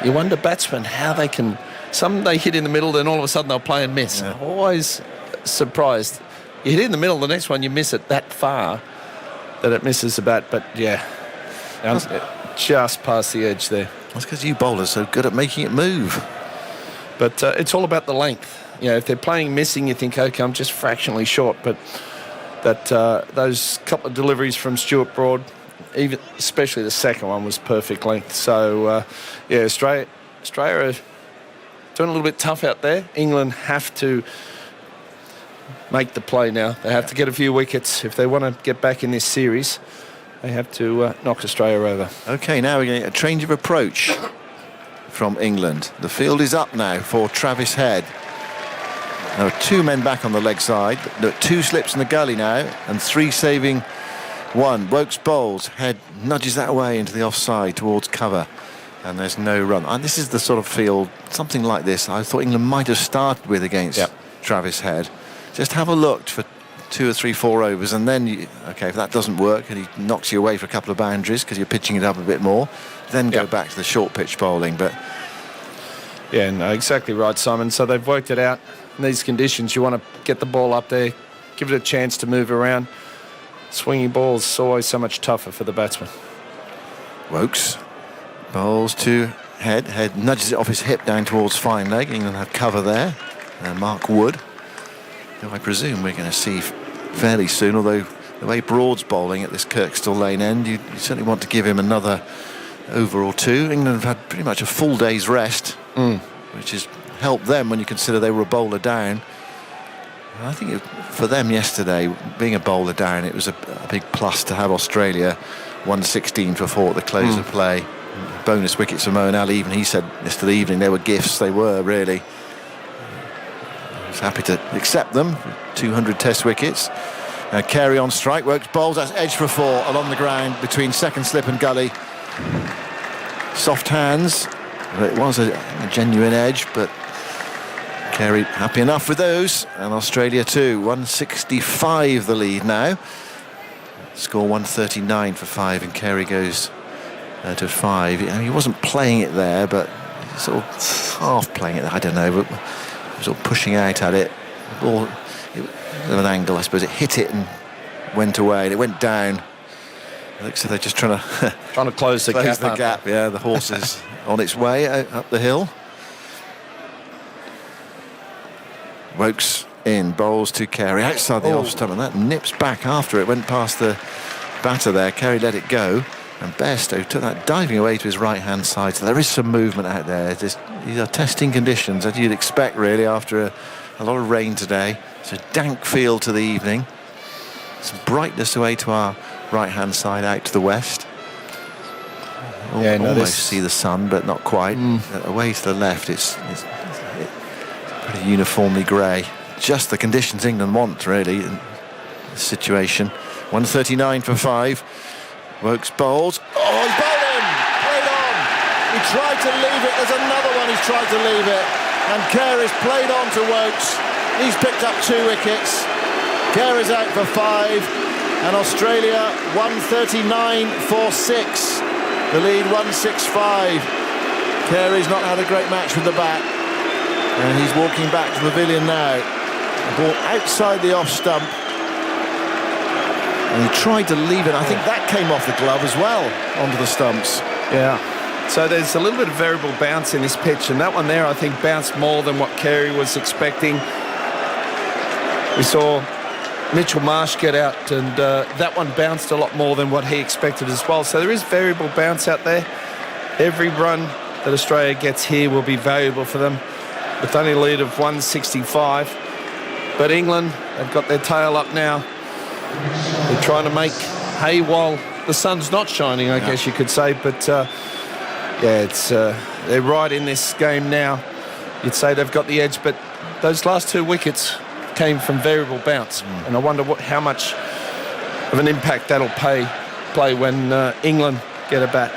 you wonder batsmen how they can. Some they hit in the middle, then all of a sudden they'll play and miss. I'm always surprised. You hit in the middle, the next one you miss it that far that it misses the bat, but just past the edge there. That's because you bowlers are so good at making it move. But it's all about the length. If they're playing missing, you think, okay, I'm just fractionally short. But those couple of deliveries from Stuart Broad, especially the second one, was perfect length. So, Australia are doing a little bit tough out there. England have to make the play now. They have to get a few wickets. If they want to get back in this series, they have to knock Australia over. OK, now we're getting a change of approach from England. The field is up now for Travis Head. There are 2 men back on the leg side. There are 2 slips in the gully now and 3 saving 1. Wokes bowls. Head nudges that away into the offside towards cover. And there's no run. And this is the sort of field, something like this, I thought England might have started with against Travis Head. Just have a look for 2 or 3, 4 overs, and then, if that doesn't work and he knocks you away for a couple of boundaries because you're pitching it up a bit more, then go back to the short pitch bowling. But yeah, no, exactly right, Simon. So they've worked it out. In these conditions, you want to get the ball up there, give it a chance to move around. Swinging balls is always so much tougher for the batsman. Wokes bowls to Head. Head nudges it off his hip down towards fine leg. England have cover there. And Mark Wood, who I presume we're going to see fairly soon, although the way Broad's bowling at this Kirkstall Lane end, you certainly want to give him another over or 2. England have had pretty much a full day's rest, which has helped them when you consider they were a bowler down. And I think for them yesterday, being a bowler down, it was a big plus to have Australia 116 for 4 at the close of play. Bonus wickets for Moeen Ali. Even he said yesterday evening they were gifts. They were, really. He was happy to accept them. 200 test wickets. Carey on strike. Wokes bowls. That's edge for 4 along the ground between second slip and gully. Soft hands. It was a genuine edge, but Carey happy enough with those. And Australia too. 165 the lead now. Score 139 for 5, and Carey goes to 5. He wasn't playing it there, but sort of half playing it. I don't know, but sort of pushing out at it. Ball, an angle, I suppose. It hit it and went away, and it went down. It looks like they're just trying to close the gap. Yeah, the horse is on its way up the hill. Wokes in, bowls to Carey outside the off stump, and that nips back after it went past the batter there. Carey let it go, and Bairstow took that diving away to his right hand side. So there is some movement out there. These are testing conditions, as you'd expect really after a lot of rain today. It's a dank feel to the evening. Some brightness away to our right hand side out to the west. Almost see the sun, but not quite. Away to the left, it's pretty uniformly grey. Just the conditions England want, really, in this situation. 139 for 5. Wokes bowls. Oh, he's bowled in! Played on! He tried to leave it. There's another one he's tried to leave it. And Carey's played on to Wokes. He's picked up 2 wickets. Carey's out for 5. And Australia 139 for 6. The lead 165. Carey's not had a great match with the bat. And he's walking back to the pavilion now. The ball outside the off stump. And he tried to leave it. I think that came off the glove as well, onto the stumps. Yeah. So there's a little bit of variable bounce in this pitch, and that one there, I think, bounced more than what Carey was expecting. We saw Mitchell Marsh get out, and that one bounced a lot more than what he expected as well. So there is variable bounce out there. Every run that Australia gets here will be valuable for them, with only a lead of 165. But England, they've got their tail up now. They're trying to make hay while the sun's not shining, I guess you could say. But they're right in this game now. You'd say they've got the edge, but those last 2 wickets came from variable bounce, and I wonder how much of an impact that'll play when England get a bat.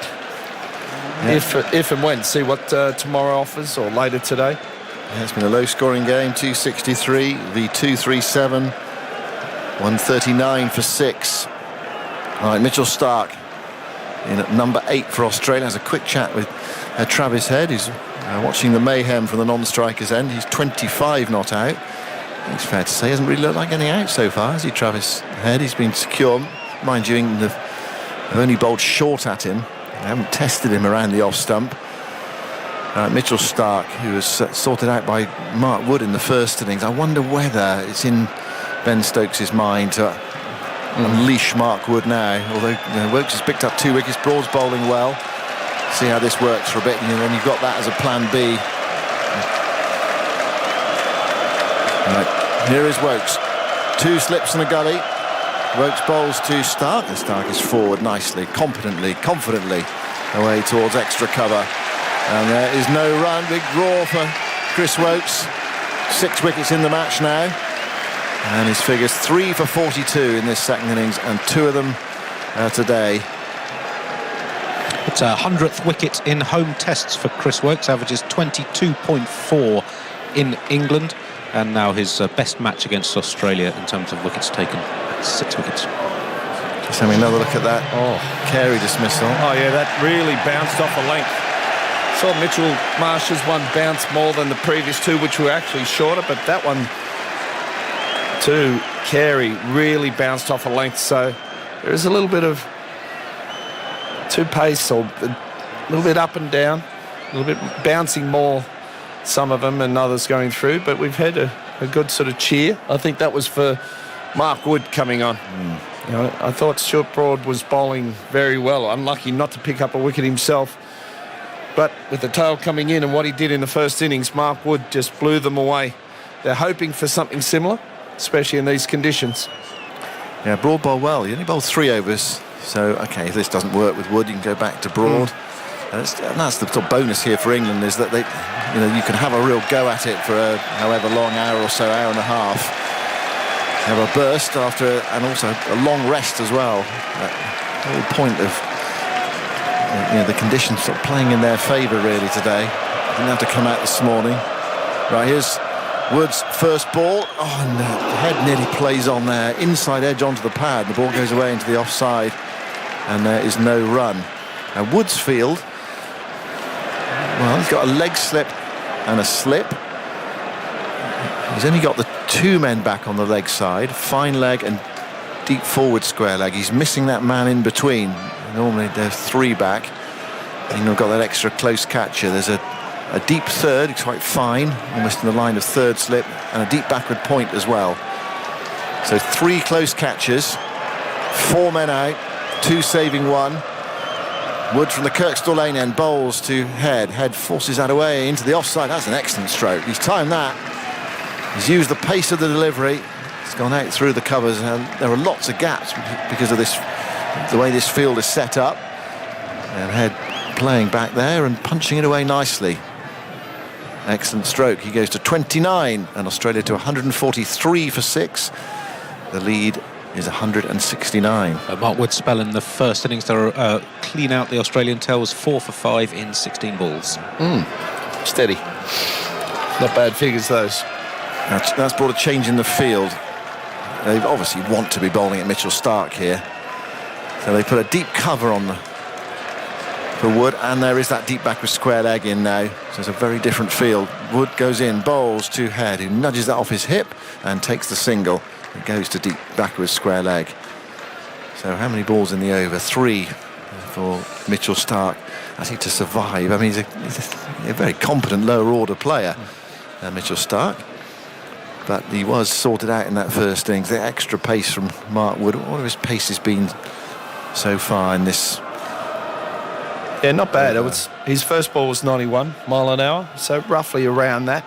If and when. See what tomorrow offers, or later today. Yeah, it's been a low-scoring game. 263 v 237. 139 for 6. All right, Mitchell Starc in at number 8 for Australia. Has a quick chat with Travis Head, who's watching the mayhem from the non-striker's end. He's 25 not out. It's fair to say he hasn't really looked like getting out so far, has he, Travis Head? He's been secure. Mind you, England have only bowled short at him. They haven't tested him around the off-stump. Mitchell Starc, who was sorted out by Mark Wood in the first innings. I wonder whether it's in Ben Stokes' mind to unleash Mark Wood now. Although Woakes has picked up 2 wickets, Broad's bowling well. See how this works for a bit, and then you've got that as a plan B. Right, here is Woakes. 2 slips and a gully. Woakes bowls to Starc, and Starc is forward nicely, confidently away towards extra cover. And there is no run. Big draw for Chris Woakes. 6 wickets in the match now. And his figures 3 for 42 in this second innings, and 2 of them today. It's a 100th wicket in home tests for Chris Woakes, averages 22.4 in England, and now his best match against Australia in terms of wickets taken, 6 wickets. Just having another look at that. Carey dismissal. Oh yeah, that really bounced off a length. Saw Mitchell Marsh's one bounce more than the previous 2, which were actually shorter, but that one too, Carey, really bounced off a length. So there is a little bit of pace, or a little bit up and down, a little bit bouncing more, some of them, and others going through. But we've had a good sort of cheer. I think that was for Mark Wood coming on. You know, I thought Stuart Broad was bowling very well. Unlucky not to pick up a wicket himself. But with the tail coming in and what he did in the first innings, Mark Wood just blew them away. They're hoping for something similar, especially in these conditions. Yeah, Broad bowled well. He only bowled 3 overs. So, OK, if this doesn't work with Wood, you can go back to Broad. And that's the sort of bonus here for England, is that you can have a real go at it for however long, hour or so, hour and a half. Have a burst after, and also a long rest as well. The whole point of the conditions sort of playing in their favour really today. Didn't have to come out this morning. Right, here's Wood's first ball. Oh, and the head nearly plays on there. Inside edge onto the pad. The ball goes away into the offside, and there is no run. Now Wood's field, well, he's got a leg slip and a slip. He's only got the 2 men back on the leg side, fine leg and deep forward square leg. He's missing that man in between. Normally there's 3 back. England got that extra close catcher. There's a deep third, it's quite fine, almost in the line of third slip, and a deep backward point as well. So 3 close catches, 4 men out, 2 saving 1. Wood from the Kirkstall Lane end bowls to Head. Head forces that away into the offside. That's an excellent stroke. He's timed that. He's used the pace of the delivery. It's gone out through the covers, and there are lots of gaps because of this, the way this field is set up. And Head playing back there and punching it away nicely. Excellent stroke. He goes to 29, and Australia to 143 for 6. The lead is 169. Mark Wood's spell in the first innings to clean out the Australian tail was 4 for 5 in 16 balls. Steady. Not bad figures, those. That's brought a change in the field. They obviously want to be bowling at Mitchell Starc here. So they put a deep cover on for Wood, and there is that deep backward square leg in now. So it's a very different field. Wood goes in, bowls to Head, who nudges that off his hip and takes the single. It goes to deep backward square leg. So how many balls in the over? 3 for Mitchell Starc. I think to survive. I mean, he's a very competent lower order player, Mitchell Starc. But he was sorted out in that first innings. The extra pace from Mark Wood. What have his paces been so far in this? Yeah, not bad. His first ball was 91 mile an hour, so roughly around that.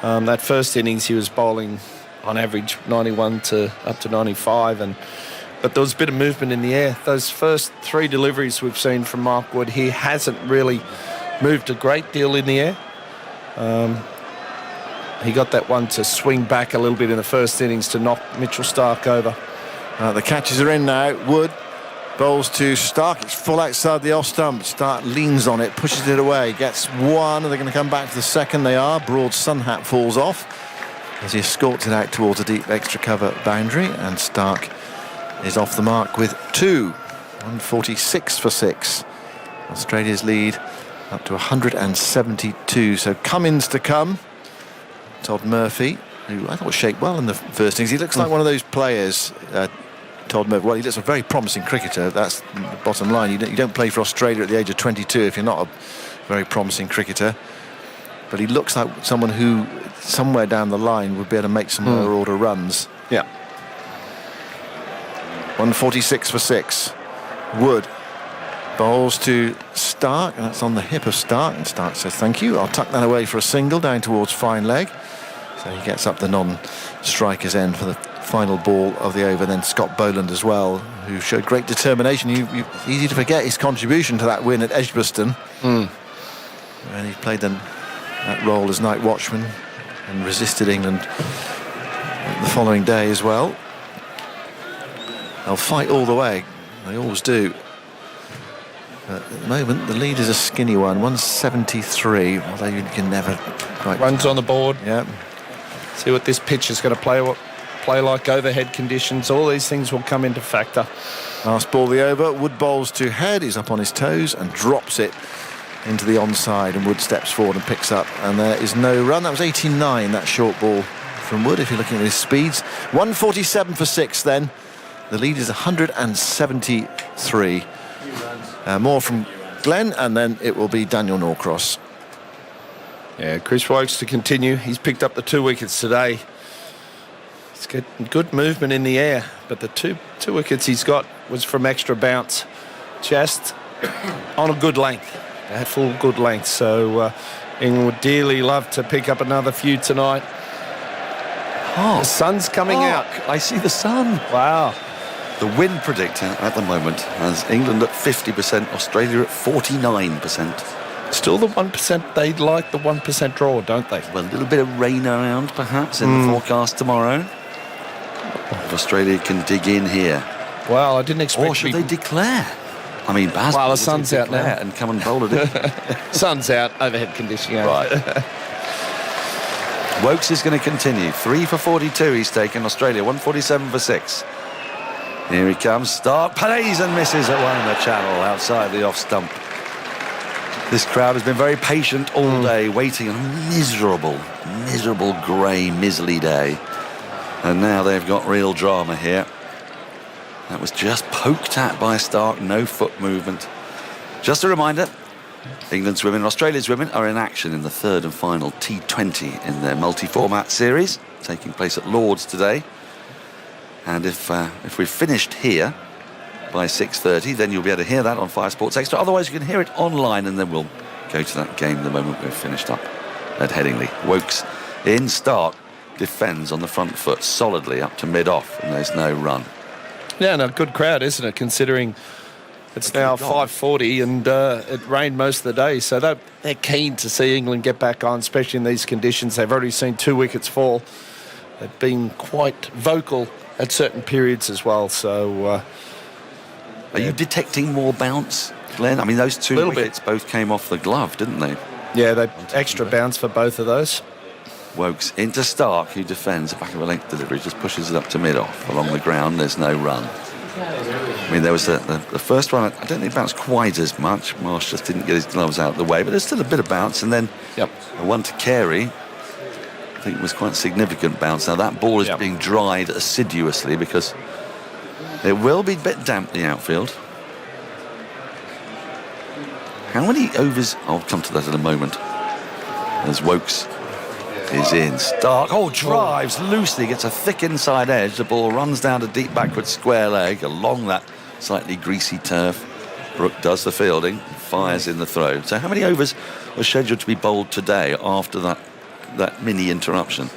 That first innings he was bowling on average 91 to up to 95, but there was a bit of movement in the air. Those first 3 deliveries we've seen from Mark Wood, he hasn't really moved a great deal in the air. he got that one to swing back a little bit in the first innings to knock Mitchell Starc over. The catches are in now. Wood bowls to Starc. It's full outside the off stump. Starc leans on it, pushes it away, gets one. Are they going to come back for the second? They are. Broad sun hat falls off as he escorts it out towards a deep extra cover boundary, and Starc is off the mark with 2. 146 for 6. Australia's lead up to 172. So Cummins to come. Todd Murphy, who I thought shaped well in the first innings. He looks like one of those players, Todd Murphy. Well, he looks a very promising cricketer. That's the bottom line. You don't play for Australia at the age of 22 if you're not a very promising cricketer. But he looks like someone who, somewhere down the line, would be able to make some lower order runs. Yeah. 146 for 6. Wood bowls to Starc, and that's on the hip of Starc, and Starc says thank you. I'll tuck that away for a single down towards fine leg. So he gets up the non-striker's end for the final ball of the over. Then Scott Boland as well, who showed great determination. Easy to forget his contribution to that win at Edgbaston. And he played that role as night watchman and resisted England the following day as well. They'll fight all the way. They always do. But at the moment, the lead is a skinny one, 173, although you can never quite... Runs on the board. Yeah. See what this pitch is going to play like, overhead conditions. All these things will come into factor. Last ball of the over. Wood bowls to Head. He's up on his toes and drops it into the onside, and Wood steps forward and picks up. And there is no run. That was 89, that short ball from Wood, if you're looking at his speeds. 147 for 6 then. The lead is 173. More from Glenn, and then it will be Daniel Norcross. Yeah, Chris Woakes to continue. He's picked up the 2 wickets today. He's got good movement in the air, but the two wickets he's got was from extra bounce, just on a good length, a full good length. So England would dearly love to pick up another few tonight. Oh, the sun's coming out. I see the sun. Wow. The wind predictor at the moment has England at 50%, Australia at 49%. Still the 1%. They'd like the 1% draw, don't they? Well, a little bit of rain around, perhaps, in the forecast tomorrow. If Australia can dig in here. Well, I didn't expect... Or should they declare? I mean, Baz... Well, the sun's out now. And come and bowl it. Sun's out, overhead conditioning out. Right. Woakes is going to continue. 3 for 42 he's taken. Australia, 147 for 6. Here he comes. Starc plays and misses at one in the channel outside the off stump. This crowd has been very patient all day, waiting on a miserable grey, miserly day. And now they've got real drama here. That was just poked at by Starc, no foot movement. Just a reminder, England's women and Australia's women are in action in the third and final T20 in their multi-format series, taking place at Lord's today. And if we've finished here by 6:30, then you'll be able to hear that on 5 Sports Extra. Otherwise, you can hear it online, and then we'll go to that game the moment we've finished up at Headingley. Woakes in. Starc defends on the front foot solidly up to mid-off, and there's no run. Yeah, and a good crowd, isn't it, considering it's now 5:40 and it rained most of the day. So they're keen to see England get back on, especially in these conditions. They've already seen 2 wickets fall. They've been quite vocal at certain periods as well. So are you detecting more bounce, Glenn? I mean, those 2 wickets both came off the glove, didn't they? Yeah, they extra bounce for both of those. Woakes into Starc, who defends. The back of a length delivery, just pushes it up to mid-off. Along the ground, there's no run. I mean, there was the first one, I don't think it bounced quite as much. Marsh just didn't get his gloves out of the way, but there's still a bit of bounce. And then the one to Carey, I think it was quite significant bounce. Now, that ball is being dried assiduously because it will be a bit damp, the outfield. How many overs? I'll come to that in a moment. As Woakes is in. Starc, drives loosely, gets a thick inside edge. The ball runs down to deep backward square leg along that slightly greasy turf. Brook does the fielding, fires in the throw. So how many overs were scheduled to be bowled today after that mini interruption?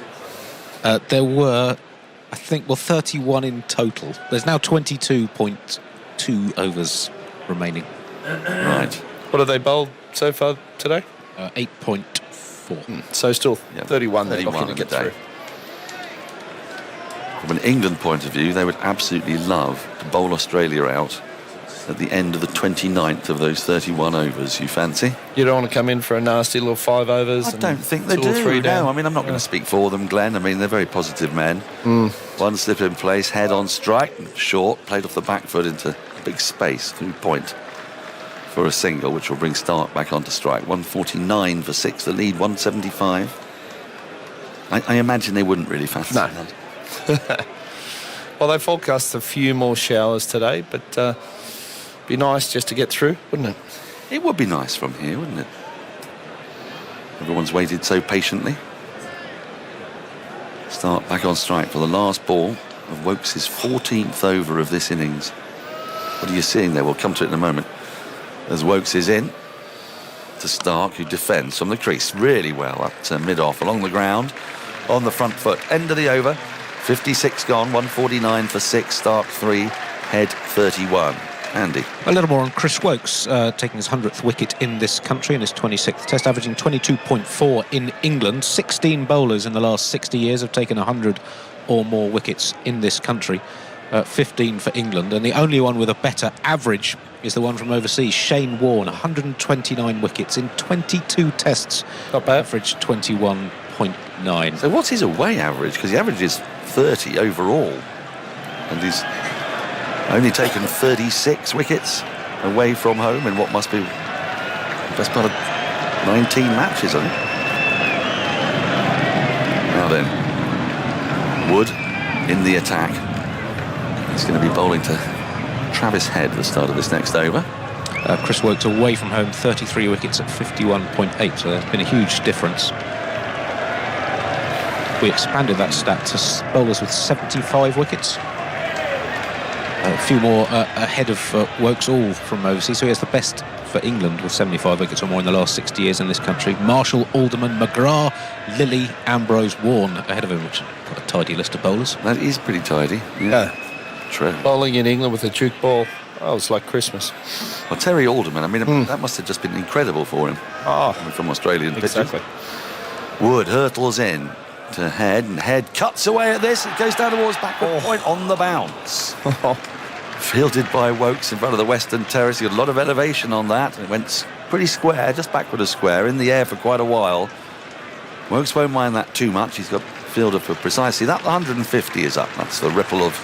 There were, I think, 31 in total. There's now 22.2 overs remaining. Right. What have they bowled so far today? 8.4. 4. So still 31 they're 31 looking to on get the day. through. From an England point of view, they would absolutely love to bowl Australia out at the end of the 29th of those 31 overs. You fancy? You don't want to come in for a nasty little 5 overs? I don't think they 2 or 3 do. down? No, I mean, I'm not going to speak for them, Glenn. I mean, they're very positive men. One slip in place, head on strike, short, played off the back foot into big space through point for a single, which will bring Stark back onto strike. 149 for 6, the lead 175. I imagine they wouldn't really fancy that. Well, they forecast a few more showers today, but be nice just to get through, wouldn't it? It would be nice from here, wouldn't it? Everyone's waited so patiently. Stark back on strike for the last ball of Wokes' 14th over of this innings. What are you seeing there? We'll come to it in a moment. As Wokes is in to Stark, who defends from the crease really well up to mid-off along the ground on the front foot. End of the over. 56 gone, 149 for 6, Stark 3, head 31. Andy. A little more on Chris Wokes, taking his 100th wicket in this country in his 26th test, averaging 22.4 in England. 16 bowlers in the last 60 years have taken 100 or more wickets in this country. 15 for England, and the only one with a better average is the one from overseas, Shane Warne, 129 wickets in 22 tests. Not bad. Average 21.9. So what's his away average? Because he averages 30 overall, and he's only taken 36 wickets away from home in what must be the best part of 19 matches, I think. Now then, Wood in the attack. He's going to be bowling to Travis Head at the start of this next over. Chris Wokes away from home, 33 wickets at 51.8, so there's been a huge difference. We expanded that stat to bowlers with 75 wickets. A few more ahead of Wokes, all from overseas, so he has the best for England with 75 wickets or more in the last 60 years in this country. Marshall, Alderman, McGrath, Lilly, Ambrose, Warne ahead of him, which is quite a tidy list of bowlers. That is pretty tidy. Yeah. True. Bowling in England with a Duke ball, it's like Christmas. Well, Terry Alderman, I mean, that must have just been incredible for him. Coming from Australian exactly. pitches. Wood hurtles in to Head, and Head cuts away at this. It goes down towards backward point on the bounce. Fielded by Wokes in front of the Western Terrace. He got a lot of elevation on that. It went pretty square, just backward of square, in the air for quite a while. Wokes won't mind that too much. He's got fielder for precisely that. 150 is up. That's the ripple of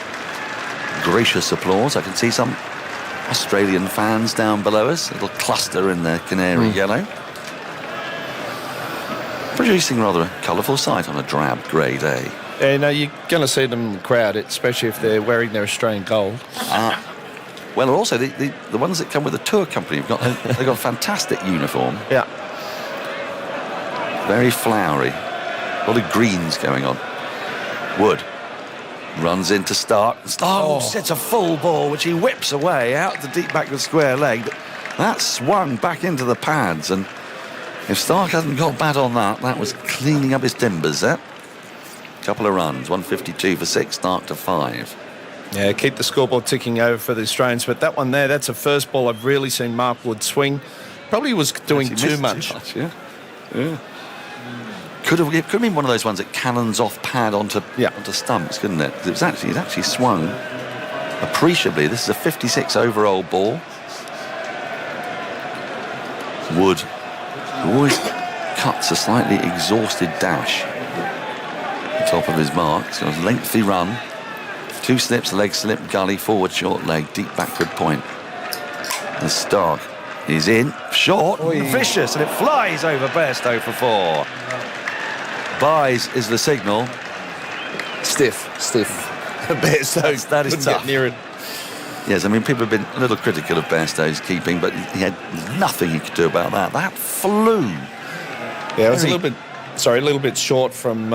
gracious applause. I can see some Australian fans down below us. A little cluster in their canary yellow. Producing rather a colourful sight on a drab grey day. Yeah, you're going to see them in the crowd, especially if they're wearing their Australian gold. Well, also the ones that come with the tour company they've got a fantastic uniform. Yeah. Very flowery. A lot of greens going on. Wood runs into Stark. Stark sets a full ball, which he whips away out the deep backward square leg. But that swung back into the pads, and if Stark hadn't got bad on that was cleaning up his timbers there. Couple of runs, 152 for 6, Stark to 5. Yeah, keep the scoreboard ticking over for the Australians, but that one there, that's the first ball I've really seen Mark Wood swing. Probably was doing too much. Yeah. Could have been one of those ones that cannons off pad onto stumps, couldn't it? It actually swung appreciably. This is a 56 overall ball. Wood, who always cuts a slightly exhausted dash. Top of his mark. He's got a lengthy run. 2 slips, leg slip, gully, forward short leg, deep backward point. And Stark is in, short, vicious, and it flies over Bairstow for 4. Buys is the signal. Stiff. Bairstow, that is tough. Get near it. Yes, I mean, people have been a little critical of Bairstow's keeping, but he had nothing he could do about that. That flew. Yeah, it was a little bit short from...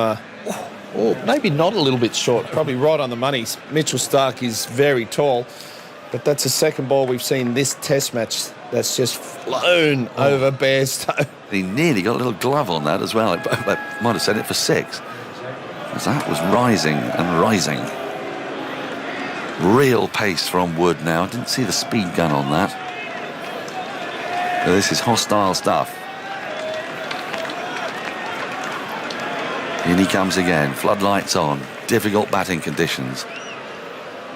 or maybe not a little bit short, probably right on the money. Mitchell Stark is very tall, but that's the second ball we've seen this test match that's just flown over Bairstow. He nearly got a little glove on that as well. It might have sent it for 6. Because that was rising and rising. Real pace from Wood now. I didn't see the speed gun on that. But this is hostile stuff. In he comes again. Floodlights on. Difficult batting conditions.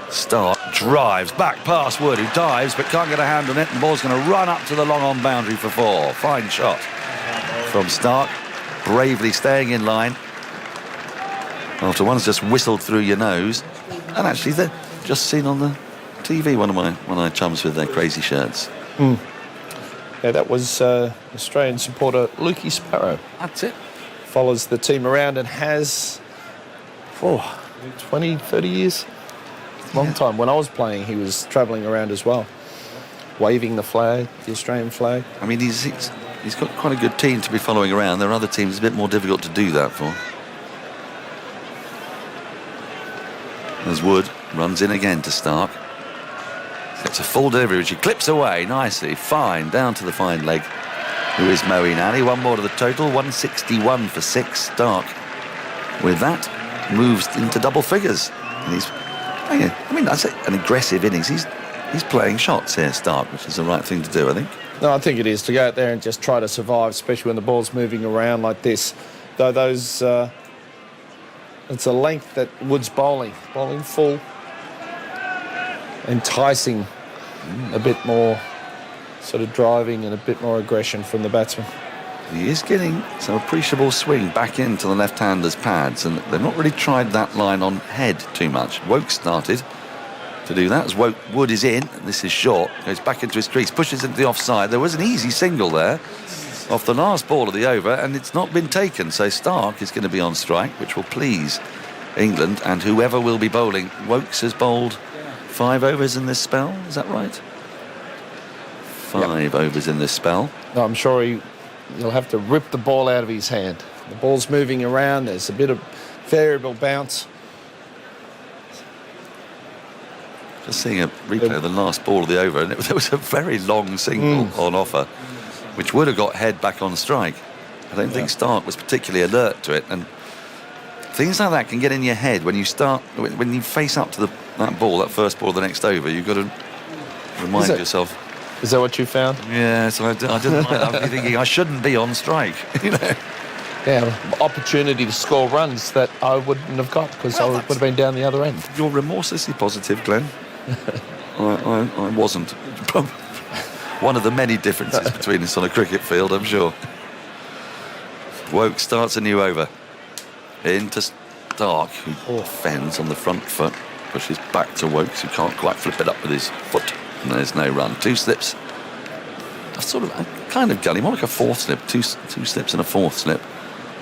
Stark drives back past Wood, who dives but can't get a hand on it. And the ball's going to run up to the long-on boundary for 4. Fine shot from Stark. Bravely staying in line after one's just whistled through your nose. And actually, they're just seen on the TV, one of my chums with their crazy shirts. Yeah, that was Australian supporter Lukey Sparrow. That's it. Follows the team around and has 20, 30 years. Long time. When I was playing, he was travelling around as well, waving the flag, the Australian flag. I mean, he's got quite a good team to be following around. There are other teams a bit more difficult to do that for. As Wood runs in again to Stark. Gets a full delivery, which he clips away nicely. Fine, down to the fine leg. Who is Moeen Ali? One more to the total, 161 for 6. Stark, with that, moves into double figures. And he's, I mean, that's an aggressive innings. He's playing shots here, Stark, which is the right thing to do, I think. No, I think it is, to go out there and just try to survive, especially when the ball's moving around like this. Though those, it's a length that Wood's bowling full, enticing a bit more sort of driving and a bit more aggression from the batsman. He is getting some appreciable swing back into the left-hander's pads, and they've not really tried that line on head too much. Woke started to do that as Wood is in. This is short, goes back into his crease, pushes into the offside. There was an easy single there off the last ball of the over, and it's not been taken, so Stark is going to be on strike, which will please England and whoever will be bowling. Wokes has bowled 5 overs in this spell, is that right? 5 overs in this spell. No, I'm sure he'll have to rip the ball out of his hand. The ball's moving around, there's a bit of variable bounce. Just seeing a replay of the last ball of the over, and there was a very long single on offer, which would have got head back on strike. I don't think Stark was particularly alert to it, and things like that can get in your head when you start, when you face up to that ball, that first ball of the next over. You've got to remind yourself. Is that what you found? Yeah, so I didn't like that. I'm thinking I shouldn't be on strike, you know. Yeah, opportunity to score runs that I wouldn't have got because I would have been down the other end. You're remorselessly positive, Glenn. I wasn't. One of the many differences between us on a cricket field, I'm sure. Woke starts a new over. Into Stark, who defends on the front foot, pushes back to Wokes, who can't quite flip it up with his foot. And there's no run. 2 slips. A kind of gully, more like a 4th slip. 2 slips and a 4th slip.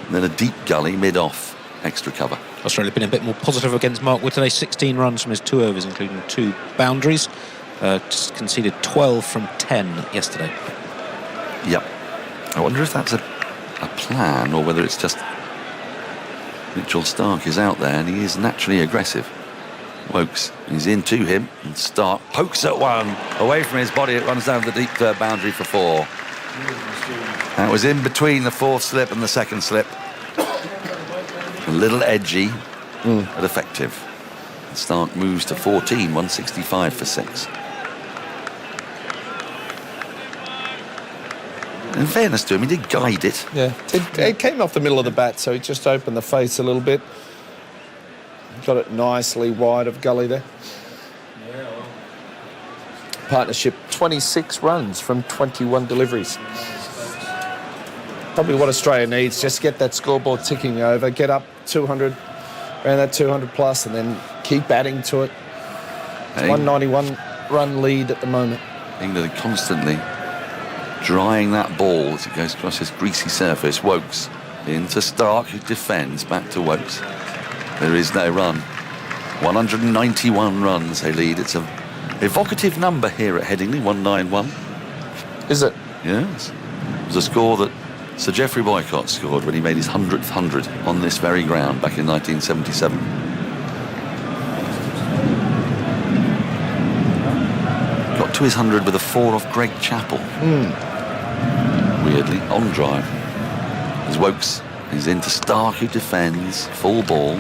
And then a deep gully mid-off, extra cover. Australia been a bit more positive against Mark Wood today. 16 runs from his 2 overs, including 2 boundaries. Just conceded 12 from 10 yesterday. Yep. I wonder if that's a plan or whether it's just Mitchell Stark is out there and he is naturally aggressive. Wokes, he's in to him, and Stark pokes at one away from his body. It runs down the deep third boundary for 4. That was in between the 4th slip and the 2nd slip. A little edgy, but effective. Stark moves to 14, 165 for 6. In fairness to him, he did guide it. Yeah, it came off the middle of the bat, so he just opened the face a little bit. Got it nicely wide of gully there. Partnership, 26 runs from 21 deliveries. Probably what Australia needs, just get that scoreboard ticking over, get up 200, around that 200 plus, and then keep adding to it. It's 191 run lead at the moment. England constantly drying that ball as it goes across this greasy surface. Wokes into Stark, who defends, back to Wokes. There is no run. 191 runs they lead. It's an evocative number here at Headingley, 191. Is it? Yes. It was a score that Sir Geoffrey Boycott scored when he made his 100th 100 on this very ground back in 1977. Got to his 100 with a 4 off Greg Chappell. Weirdly, on drive. As Wokes is into Stark, who defends, full ball.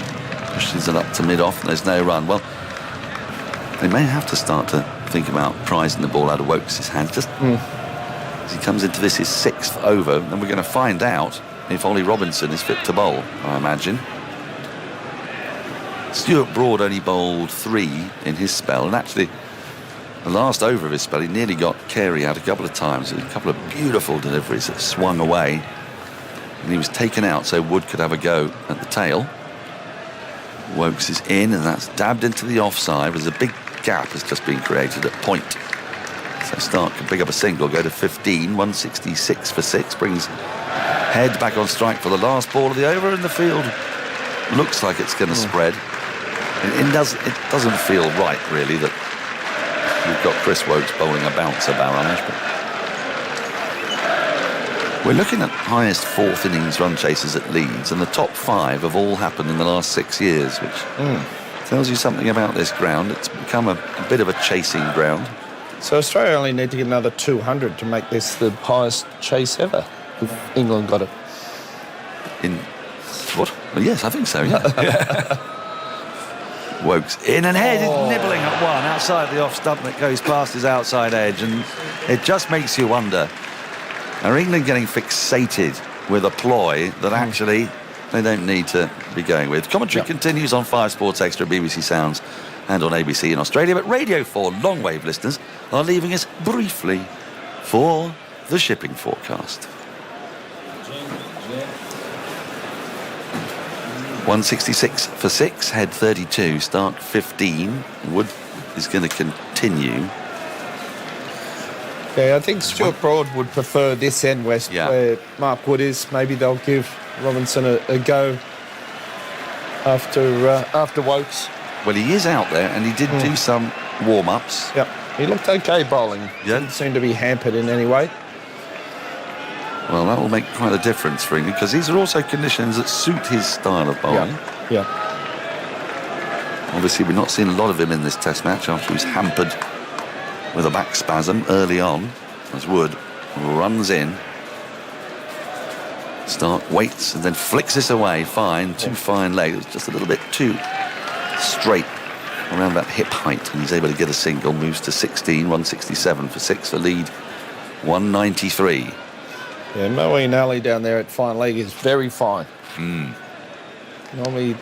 Pushes it up to mid-off, and there's no run. Well, they may have to start to think about prizing the ball out of Wokes' hand. Just as he comes into this, his 6th over, and we're going to find out if Ollie Robinson is fit to bowl, I imagine. Stuart Broad only bowled 3 in his spell, and actually the last over of his spell he nearly got Carey out a couple of times. A couple of beautiful deliveries that swung away, and he was taken out so Wood could have a go at the tail. Woakes is in, and that's dabbed into the offside. There's a big gap has just been created at point. So Stark can pick up a single, go to 15, 166 for 6, brings Head back on strike for the last ball of the over, and the field looks like it's going to spread. It doesn't feel right, really, that we've got Chris Woakes bowling a bouncer barrage. But we're looking at highest fourth innings run chases at Leeds, and the top 5 have all happened in the last 6 years, which tells you something about this ground. It's become a bit of a chasing ground. So Australia only need to get another 200 to make this the highest chase ever, if England got it. In what? Well, yes, I think so, yeah. Woakes in, and Head is nibbling at one outside the off stump that goes past his outside edge, and it just makes you wonder, are England getting fixated with a ploy that actually they don't need to be going with? Commentary continues on 5 Sports Extra, BBC Sounds and on ABC in Australia, but Radio 4 long wave listeners are leaving us briefly for the shipping forecast. 166 for 6, Head 32, Stark 15. Wood is going to continue. Yeah, I think Stuart Broad would prefer this end west where Mark Wood is. Maybe they'll give Robinson a go after Woakes. Well, he is out there, and he did do some warm-ups. Yep, he looked okay bowling. Didn't seem to be hampered in any way. Well, that will make quite a difference for England, because these are also conditions that suit his style of bowling. Yeah. Obviously, we've not seen a lot of him in this Test match after he was hampered with a back spasm early on, as Wood runs in. Stark waits and then flicks this away. Fine, too fine leg. It was just a little bit too straight around that hip height, and he's able to get a single. Moves to 16, 167 for 6 for lead, 193. Yeah, Moeen Ali down there at fine leg is very fine. Normally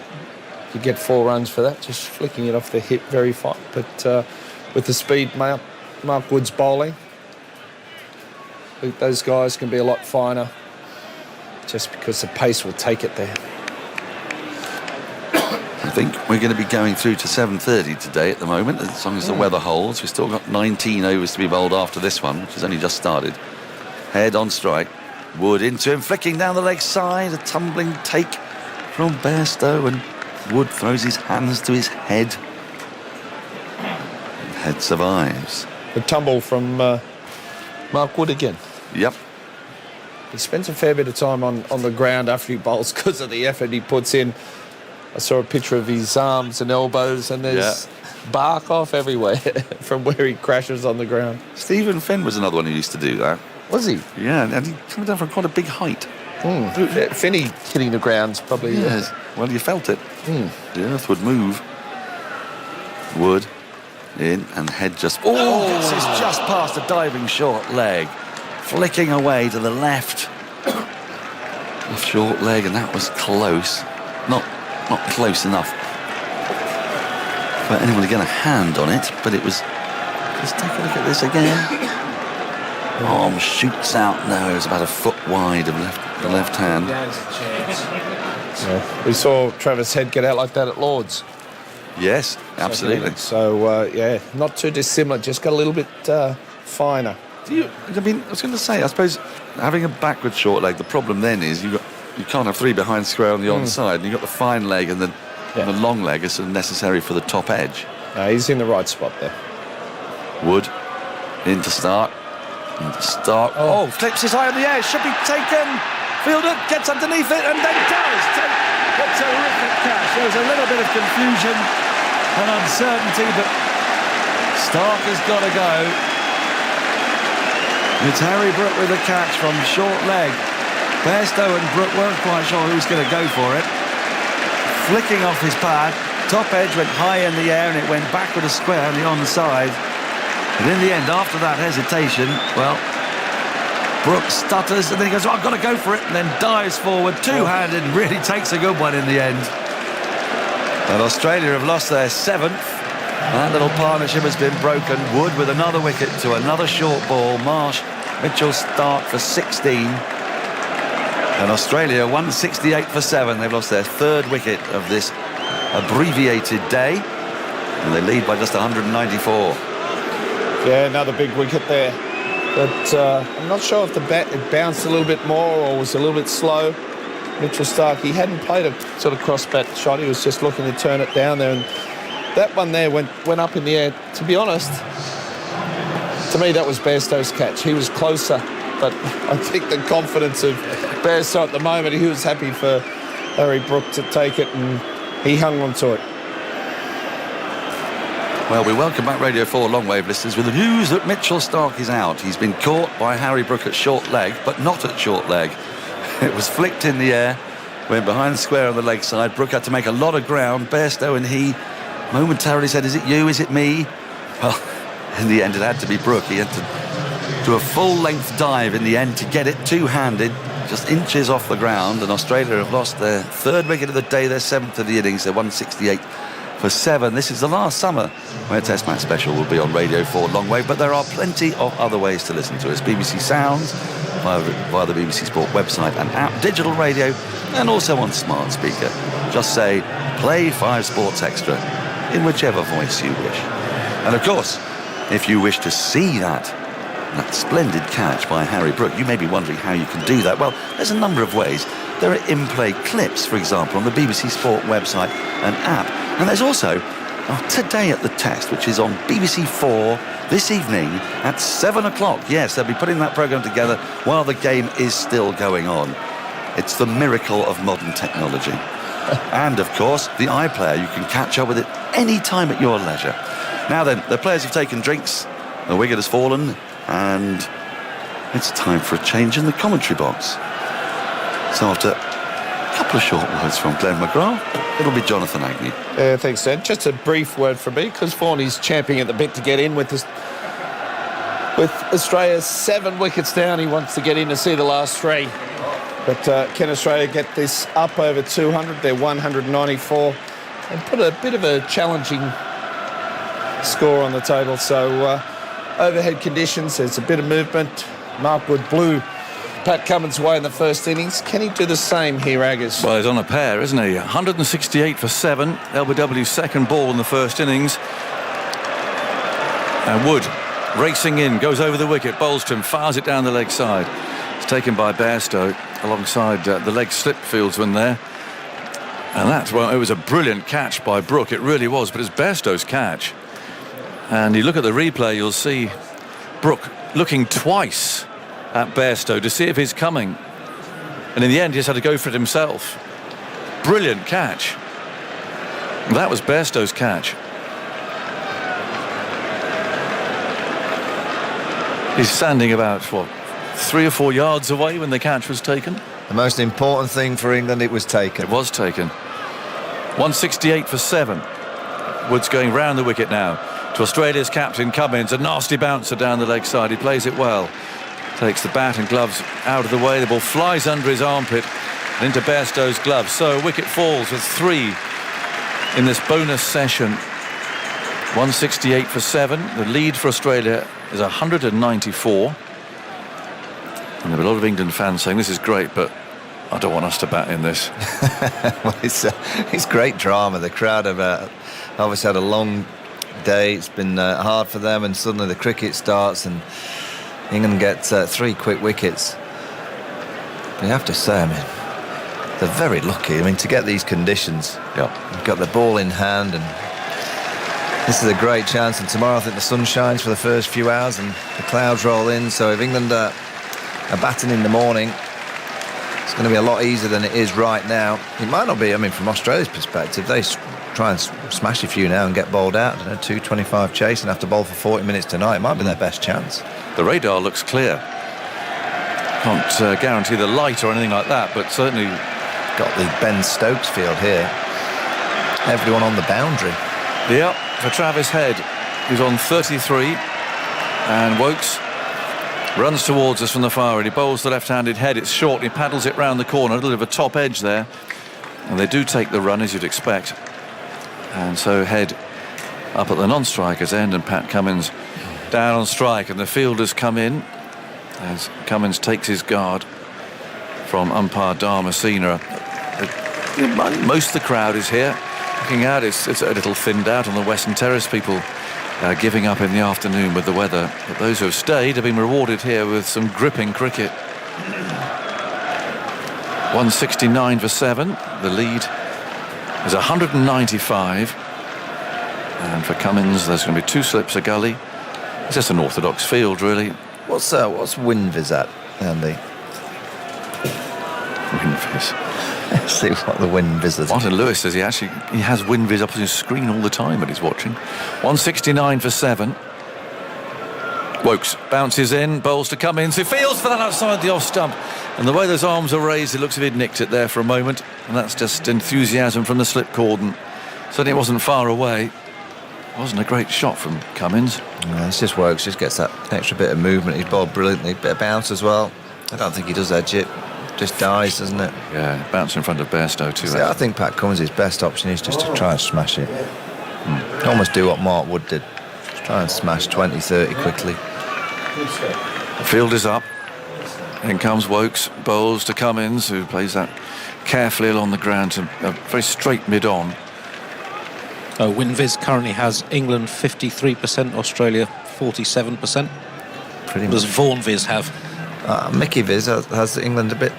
you get 4 runs for that, just flicking it off the hip, very fine. But with the speed Mark Wood's bowling, I think those guys can be a lot finer just because the pace will take it there. I think we're going to be going through to 7:30 today at the moment, as long as the weather holds. We've still got 19 overs to be bowled after this one, which has only just started. Head on strike. Wood into him, flicking down the leg side. A tumbling take from Bairstow, and Wood throws his hands to his head. And Head survives. The tumble from Mark Wood again. Yep. He spends a fair bit of time on the ground after he bowls because of the effort he puts in. I saw a picture of his arms and elbows, and there's bark off everywhere from where he crashes on the ground. Stephen Fenn was another one who used to do that. Was he? Yeah, and he came down from quite a big height. Finney hitting the ground's probably... Yes. Well, you felt it. The earth would move. Wood in, and Head just... this is just past a diving short leg. Flicking away to the left. Off short leg, and that was close. Not close enough for anyone to get a hand on it, but it was... Let's take a look at this again. Arm shoots out now. It was about a foot wide of the left hand. We saw Travis Head get out like that at Lord's. Yes, absolutely. So, not too dissimilar, just got a little bit finer. I was going to say, I suppose having a backward short leg, the problem then is you can't have 3 behind square on the onside, and you've got the fine leg and the long leg is sort of necessary for the top edge. No, he's in the right spot there. Wood into Stark. Flips his high in the air, should be taken. Fielder gets underneath it and then does take a terrific catch. There was a little bit of confusion and uncertainty, but Stark has got to go. It's Harry Brook with a catch from short leg. Bairstow and Brook weren't quite sure who was going to go for it. Flicking off his pad, top edge went high in the air and it went backward a square on the onside. And in the end, after that hesitation, well, Brooks stutters and then he goes, I've got to go for it, and then dives forward, two-handed, and really takes a good one in the end. And Australia have lost their 7th. That little partnership has been broken. Wood with another wicket to another short ball. Marsh, Mitchell Starc for 16. And Australia 168 for 7. They've lost their 3rd wicket of this abbreviated day. And they lead by just 194. Yeah, another big wicket there. But I'm not sure if the bat it bounced a little bit more or was a little bit slow. Mitchell Starc, he hadn't played a sort of cross-bat shot. He was just looking to turn it down there. And that one there went up in the air. To be honest, to me, that was Bairstow's catch. He was closer. But I think the confidence of Bairstow at the moment, he was happy for Harry Brook to take it, and he hung on to it. Well, we welcome back Radio 4 long-wave listeners with the news that Mitchell Starc is out. He's been caught by Harry Brook at short leg, but not at short leg. It was flicked in the air, went behind the square on the leg side. Brook had to make a lot of ground. Bairstow and he momentarily said, is it you, is it me? Well, in the end, it had to be Brook. He had to do a full-length dive in the end to get it two-handed, just inches off the ground, and Australia have lost their 3rd wicket of the day, their 7th of the innings. They're 168 for 7. This is the last summer where Test Match Special will be on Radio 4 Longwave, but there are plenty of other ways to listen to us. BBC Sounds, via the BBC Sport website and app, digital radio, and also on smart speaker. Just say, play 5 Sports Extra in whichever voice you wish. And of course, if you wish to see that splendid catch by Harry Brook, you may be wondering how you can do that. Well, there's a number of ways. There are in-play clips, for example, on the BBC Sport website and app. And there's also Today at the Test, which is on BBC 4 this evening at 7 o'clock. Yes, they'll be putting that programme together while the game is still going on. It's the miracle of modern technology. And, of course, the iPlayer. You can catch up with it any time at your leisure. Now then, the players have taken drinks, the wicket has fallen, and it's time for a change in the commentary box. So after a couple of short words from Glenn McGrath, it'll be Jonathan Agnew. Thanks, Dan. Just a brief word from me, because Forney's champing at the bit to get in with this. With Australia 7 wickets down, he wants to get in to see the last 3. But can Australia get this up over 200? They're 194. And put a bit of a challenging score on the table. So overhead conditions, there's a bit of movement. Mark Wood blew Pat Cummins away in the first innings. Can he do the same here, Aggers? Well, he's on a pair, isn't he? 168 for 7. LBW's second ball in the first innings. And Wood racing in, goes over the wicket. Bolstrom fires it down the leg side. It's taken by Bairstow alongside the leg slip fieldsman there. And that's, well, it was a brilliant catch by Brook. It really was, but it's Bairstow's catch. And you look at the replay, you'll see Brook looking twice at Bairstow to see if he's coming. And in the end, he just had to go for it himself. Brilliant catch. That was Bairstow's catch. He's standing about, 3 or 4 yards away when the catch was taken. The most important thing for England, it was taken. It was taken. 168 for 7. Wood's going round the wicket now to Australia's captain Cummins. A nasty bouncer down the leg side. He plays it well. Takes the bat and gloves out of the way. The ball flies under his armpit and into Bairstow's gloves. So a wicket falls with 3 in this bonus session. 168 for 7. The lead for Australia is 194. And there are a lot of England fans saying this is great, but I don't want us to bat in this. Well, it's great drama. The crowd have obviously had a long day. It's been hard for them, and suddenly the cricket starts and England get 3 quick wickets. But you have to say, I mean, they're very lucky. I mean, to get these conditions. Yeah. You've got the ball in hand, and this is a great chance. And tomorrow I think the sun shines for the first few hours and the clouds roll in. So if England are batting in the morning, it's going to be a lot easier than it is right now. It might not be, I mean, from Australia's perspective, they try and smash a few now and get bowled out. 225 chase and have to bowl for 40 minutes tonight. It might be their best chance. The radar looks clear. Can't guarantee the light or anything like that, but certainly got the Ben Stokes field here. Everyone on the boundary. Yeah, for Travis Head, who's on 33, and Wokes Runs towards us from the far end. He bowls the left-handed head. It's short. He paddles it round the corner. A little bit of a top edge there. And they do take the run, as you'd expect. And so head up at the non-striker's end, and Pat Cummins down on strike. And the fielders come in as Cummins takes his guard from umpire Dar Messina. Most of the crowd is here looking out. It's a little thinned out on the Western Terrace. People giving up in the afternoon with the weather, but those who have stayed have been rewarded here with some gripping cricket. 169 for 7. The lead is 195, and for Cummins there's going to be 2 slips a gully. It's just an orthodox field, really. What's WinViz at, Andy? WinViz. See what the WinViz is. Martin Lewis says he has WinViz up on his screen all the time when he's watching. 169 for 7. Wokes bounces in, bowls to Cummins, who feels for that outside the off stump. And the way those arms are raised, it looks as if he'd nicked it there for a moment. And that's just enthusiasm from the slip cordon. Certainly it wasn't far away. It wasn't a great shot from Cummins. No, it's just Wokes, just gets that extra bit of movement. He's bowled brilliantly, bit of bounce as well. I don't think he does edge it. Just dies, doesn't it? Yeah, bounce in front of Bairstow too. See, I think Pat Cummins' best option is just to try and smash it. Almost do what Mark Wood did. Just try and smash 20, 30 quickly. The field is up. In comes Wokes, bowls to Cummins, who plays that carefully along the ground to a very straight mid-on. WinViz currently has England 53%, Australia 47%. Pretty much. Does VaughanViz have? Mickey Viz has England a bit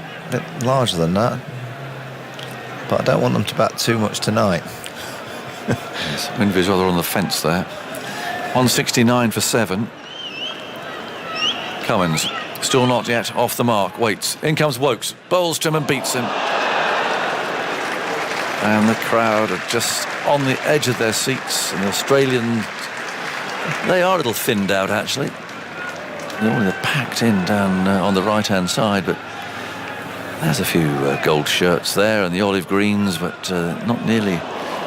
larger than that, but I don't want them to bat too much tonight. Yes, WinViz rather on the fence there. 169 for 7. Cummins still not yet off the mark. Waits. In comes Wokes. Bowls to him and beats him. And the crowd are just on the edge of their seats. And the Australians, they are a little thinned out actually. They're packed in down on the right-hand side, but there's a few gold shirts there and the olive greens, but not nearly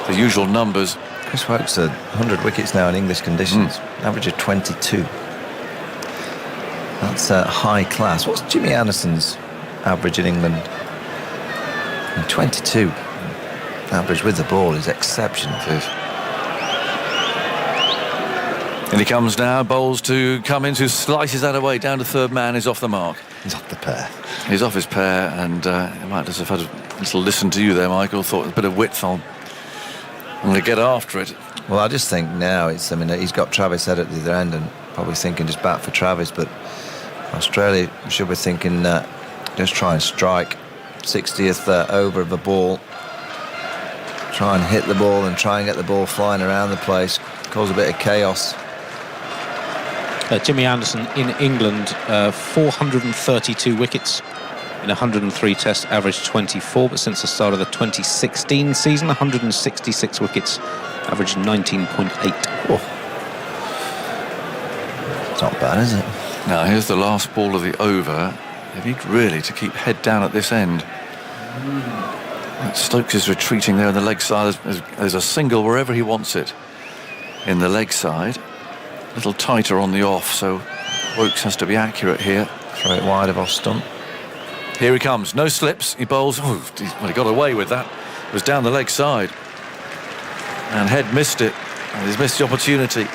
the usual numbers. Chris Wokes had 100 wickets now in English conditions, average of 22. That's high class. What's Jimmy Anderson's average in England? 22. Average with the ball is exceptional. And he comes now, bowls to Cummins, who slices that away down to third man. He's off the mark. He's off the pair. He's off his pair, and he might just have had a little listen to you there, Michael. Thought a bit of width on. I'm going to get after it. Well, I just think now it's, I mean, he's got Travis Head at the other end and probably thinking just bat for Travis, but Australia should be thinking just try and strike 60th over of a ball. Try and hit the ball and try and get the ball flying around the place, cause a bit of chaos. Jimmy Anderson in England, 432 wickets in 103 tests, average 24, but since the start of the 2016 season, 166 wickets, average 19.8. Oh. It's not bad, is it? Now here's the last ball of the over. They need really to keep head down at this end. Stokes is retreating there on the leg side. There's a single wherever he wants it in the leg side. A little tighter on the off, so Wokes has to be accurate here. Throw it wide of off stump. Here he comes, no slips. He bowls. Oh, he got away with that. It was down the leg side. And Head missed it. And he's missed the opportunity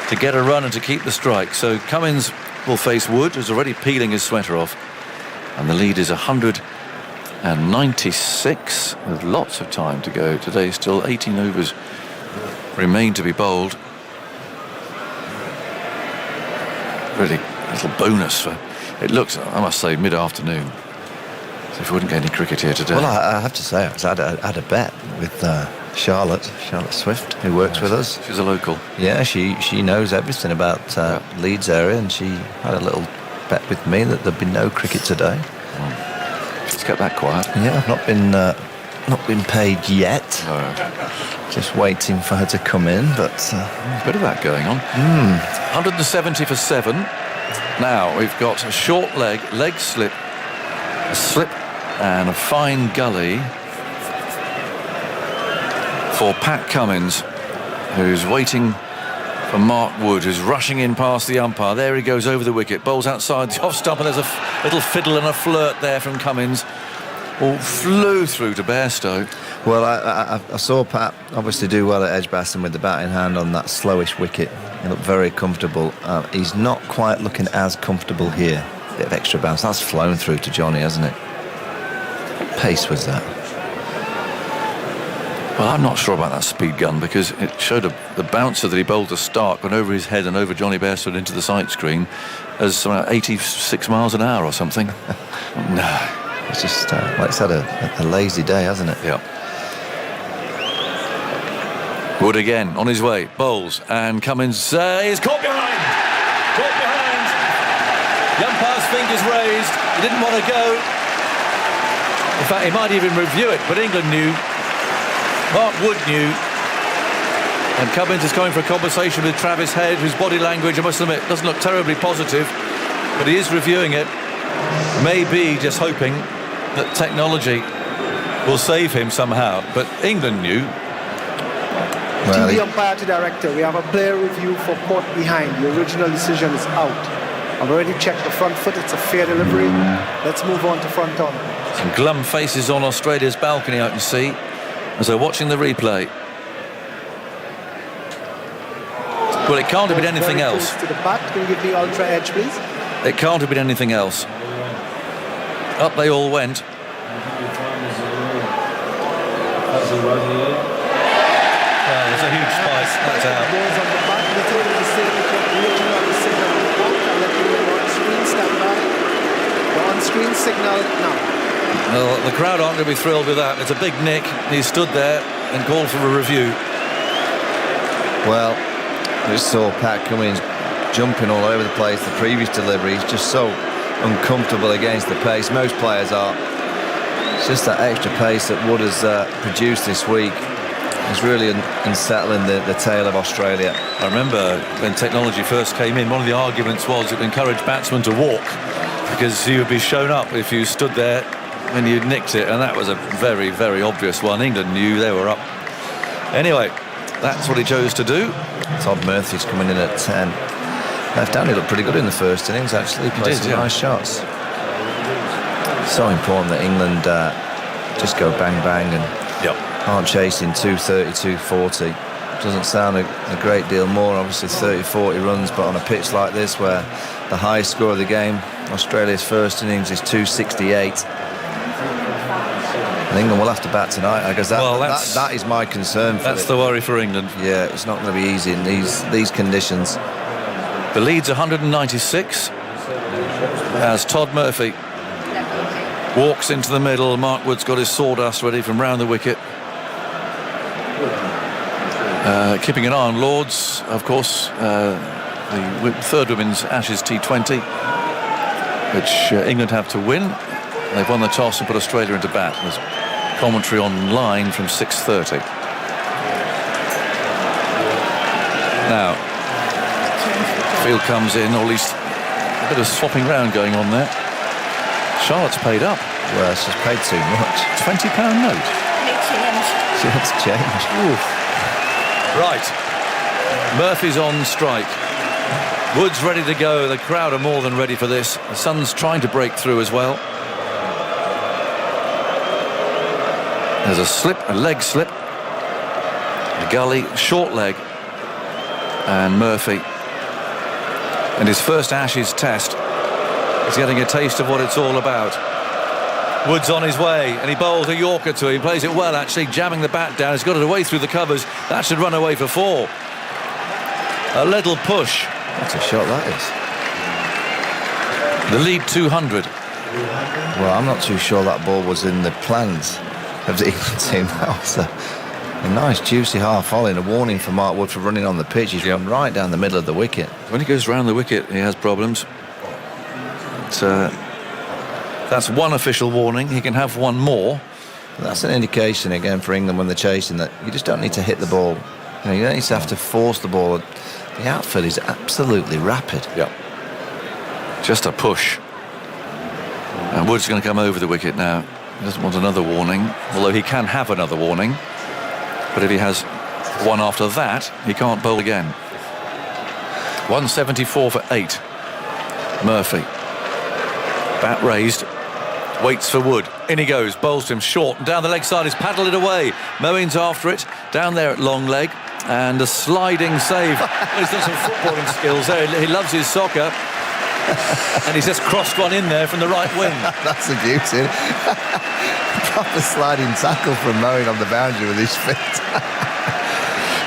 to get a run and to keep the strike. So Cummins will face Wood, who's already peeling his sweater off. And the lead is 196 with lots of time to go. Today still 18 overs remain to be bowled. Really a little bonus for it looks, I must say, mid-afternoon. So if we wouldn't get any cricket here today. Well, I have to say, I had a bet with Charlotte Swift, who works with us. She's a local. Yeah, she knows everything about Leeds area, and she had a little bet with me that there'd be no cricket today. She's kept that quiet. Yeah, I've not been paid yet. No. Just waiting for her to come in, but a bit of that going on. 170 for 7. Now we've got a short leg slip, a slip, and a fine gully for Pat Cummins, who's waiting for Mark Wood, who's rushing in past the umpire. There he goes over the wicket. Bowls outside the off stump, and there's a little fiddle and a flirt there from Cummins. All flew through to Bairstow. Well, I saw Pat obviously do well at Edgbaston with the bat in hand on that slowish wicket. He looked very comfortable. He's not quite looking as comfortable here. Bit of extra bounce. That's flown through to Johnny, hasn't it? What pace was that? Well, I'm not sure about that speed gun, because it showed the bouncer that he bowled to Stark went over his head and over Johnny Bairstow into the sight screen as 86 miles an hour or something. No. It's just, like it's had a lazy day, hasn't it? Yeah. Wood again, on his way, bowls, and Cummins is caught behind! Caught behind! The umpire's fingers raised, he didn't want to go. In fact, he might even review it, but England knew. Mark Wood knew. And Cummins is going for a conversation with Travis Head, whose body language, I must admit, doesn't look terribly positive, but he is reviewing it. Maybe just hoping that technology will save him somehow. But England knew. Well, TV umpire to director, we have a player review for caught behind. The original decision is out. I've already checked the front foot. It's a fair delivery. Let's move on to front on. Some glum faces on Australia's balcony, I can see, as they're watching the replay. Well, it can't have been anything else. To the bat. Can you give me ultra edge, please? It can't have been anything else. Up they all went. There's a huge spike. That's out. The on-screen signal now. Well, the crowd aren't going to be thrilled with that. It's a big nick. He stood there and called for a review. Well, I just saw Pat Cummins jumping all over the place. The previous delivery, he's just so uncomfortable against the pace. Most players are. It's just that extra pace that Wood has produced this week is really unsettling the tail of Australia. I remember when technology first came in, one of the arguments was it would encourage batsmen to walk, because you would be shown up if you stood there when you nicked it, and that was a very, very obvious one. England knew they were up. Anyway, that's what he chose to do. Todd Murphy's coming in at 10. Left-handed looked pretty good in the first innings, actually. Played some nice shots. So important that England just go bang bang and aren't chasing 230, 240. Doesn't sound a great deal more, obviously 30, 40 runs, but on a pitch like this where the highest score of the game, Australia's first innings, is 268. And England will have to bat tonight, because that is my concern. That's the worry for England. Yeah, it's not going to be easy in these conditions. The lead's 196 as Todd Murphy walks into the middle. Mark Wood's got his sawdust ready from round the wicket. Keeping an eye on Lords, of course, the third Women's Ashes T20, which England have to win. They've won the toss and put Australia into bat. There's commentary online from 6:30. Now, field comes in, or at least a bit of swapping round going on there. Charlotte's paid up. Well, she's paid too much. £20 note. She wants change. Ooh. Right. Murphy's on strike. Wood's ready to go. The crowd are more than ready for this. The sun's trying to break through as well. There's a slip, a leg slip. A gully, short leg. And Murphy, in his first Ashes test, is getting a taste of what it's all about. Wood's on his way, and he bowls a Yorker to him. He plays it well, actually, jamming the bat down. He's got it away through the covers. That should run away for 4. A little push. That's a shot, that is. The lead 200. Well, I'm not too sure that ball was in the plans of the England team. That was a nice juicy half volley, and a warning for Mark Wood for running on the pitch. He's run right down the middle of the wicket. When he goes round the wicket, he has problems. That's one official warning. He can have one more. That's an indication again for England when they're chasing that you just don't need to hit the ball. You don't need to have to force the ball. The outfield is absolutely rapid. Yeah. Just a push. And Wood's going to come over the wicket now. He doesn't want another warning, although he can have another warning. But if he has one after that, he can't bowl again. 174 for 8. Murphy. Bat raised. Waits for Wood. In he goes. Bowls to him short. And down the leg side. He's paddled it away. Moeen's after it. Down there at long leg. And a sliding save. He's got some footballing skills there. He loves his soccer. And he's just crossed one in there from the right wing. That's the beauty. Proper sliding tackle from Moeen on the boundary with his feet.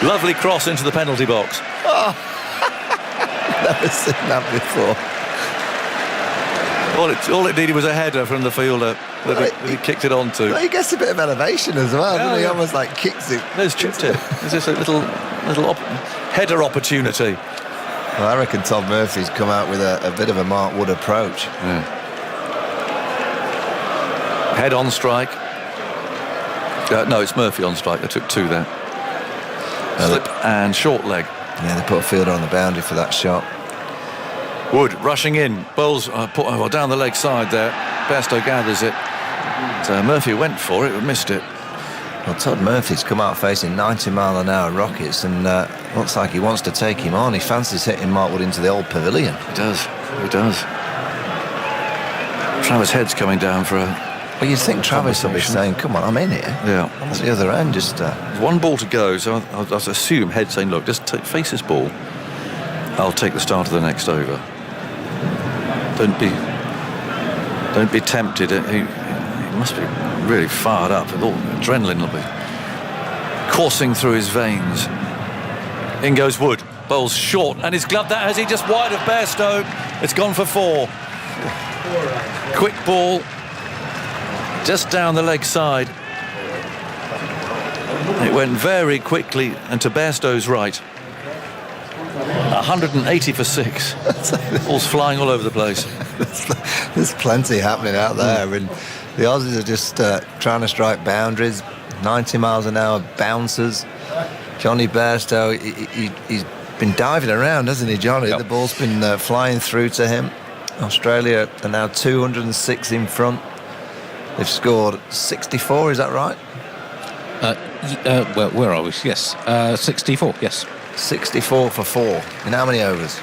Lovely cross into the penalty box. Oh. Never seen that before. All it needed was a header from the fielder that he kicked it onto. Well, he gets a bit of elevation as well, doesn't he? He almost like kicks it. There's chipped it. There's just a little header opportunity. Well, I reckon Tom Murphy's come out with a bit of a Mark Wood approach. Yeah. Head on strike. No, it's Murphy on strike. They took 2 there. Slip and short leg. Yeah, they put a fielder on the boundary for that shot. Wood rushing in. Bowles down the leg side there. Bairstow gathers it. So Murphy went for it, but missed it. Well, Todd Murphy's come out facing 90-mile-an-hour rockets, and looks like he wants to take him on. He fancies hitting Mark Wood into the old pavilion. He does. He does. Travis Head's coming down for a... Well, you'd think Travis would be saying, come on, I'm in here. Yeah. At the other end, just... There's 1 ball to go, so I assume Head saying, look, just face this ball. I'll take the start of the next over. Don't be tempted. He must be really fired up. All adrenaline will be coursing through his veins. In goes Wood. Bowls short, and he's gloved that as he just wide of Bairstow. It's gone for 4. Quick ball, just down the leg side. It went very quickly and to Bairstow's right. 180 for 6. Ball's flying all over the place. There's plenty happening out there, and the Aussies are just trying to strike boundaries. 90 miles an hour bouncers. Johnny Bairstow, he's been diving around, hasn't he, Johnny? Yep. The ball's been flying through to him. Australia are now 206 in front. They've scored 64, is that right? Well, where are we? Yes, 64, yes. 64 for 4. In how many overs?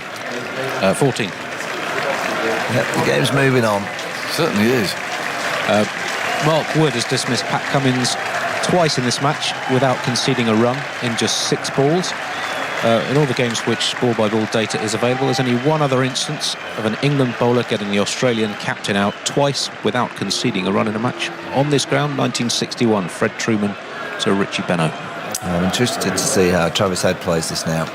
14. Yep, the game's moving on. Certainly is. Mark Wood has dismissed Pat Cummins twice in this match without conceding a run in just 6 balls. In all the games which ball-by-ball data is available, there's only one other instance of an England bowler getting the Australian captain out twice without conceding a run in a match. On this ground, 1961, Fred Truman to Richie Benaud. I'm interested to see how Travis Head plays this now,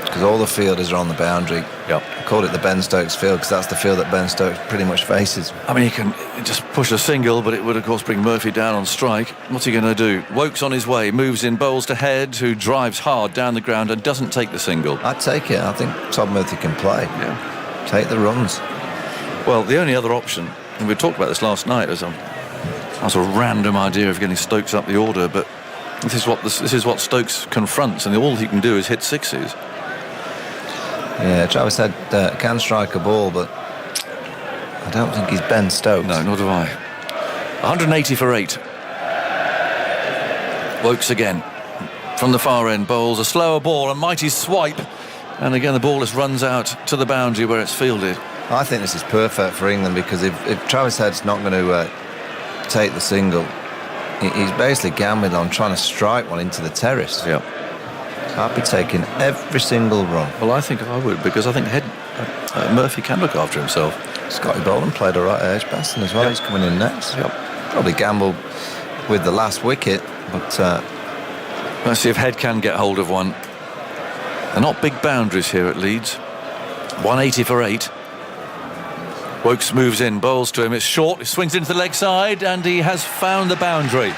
because all the fielders are on the boundary. Yep. I called it the Ben Stokes field because that's the field that Ben Stokes pretty much faces. I mean, he can just push a single, but it would, of course, bring Murphy down on strike. What's he going to do? Woke's on his way, moves in, bowls to Head, who drives hard down the ground and doesn't take the single. I'd take it. I think Todd Murphy can play. Yeah. Take the runs. Well, the only other option, and we talked about this last night, as a random idea of getting Stokes up the order, but this is what Stokes confronts, and all he can do is hit 6s. Yeah, Travis Head can strike a ball, but I don't think he's Ben Stokes. No, nor do I. 180 for 8. Wokes again. From the far end, bowls a slower ball, a mighty swipe, and again the ball just runs out to the boundary where it's fielded. I think this is perfect for England, because if Travis Head's not going to take the single, he's basically gambling on trying to strike one into the terrace. Yeah. I'd be taking every single run. Well, I think I would, because I think Murphy can look after himself. Scotty Boland played all right at Edgbaston as well. Yep. He's coming in next. Yep. Probably gambled with the last wicket, but let's see if Head can get hold of one. They're not big boundaries here at Leeds. 180 for 8. Wokes moves in, bowls to him. It's short. He swings into the leg side, and he has found the boundary.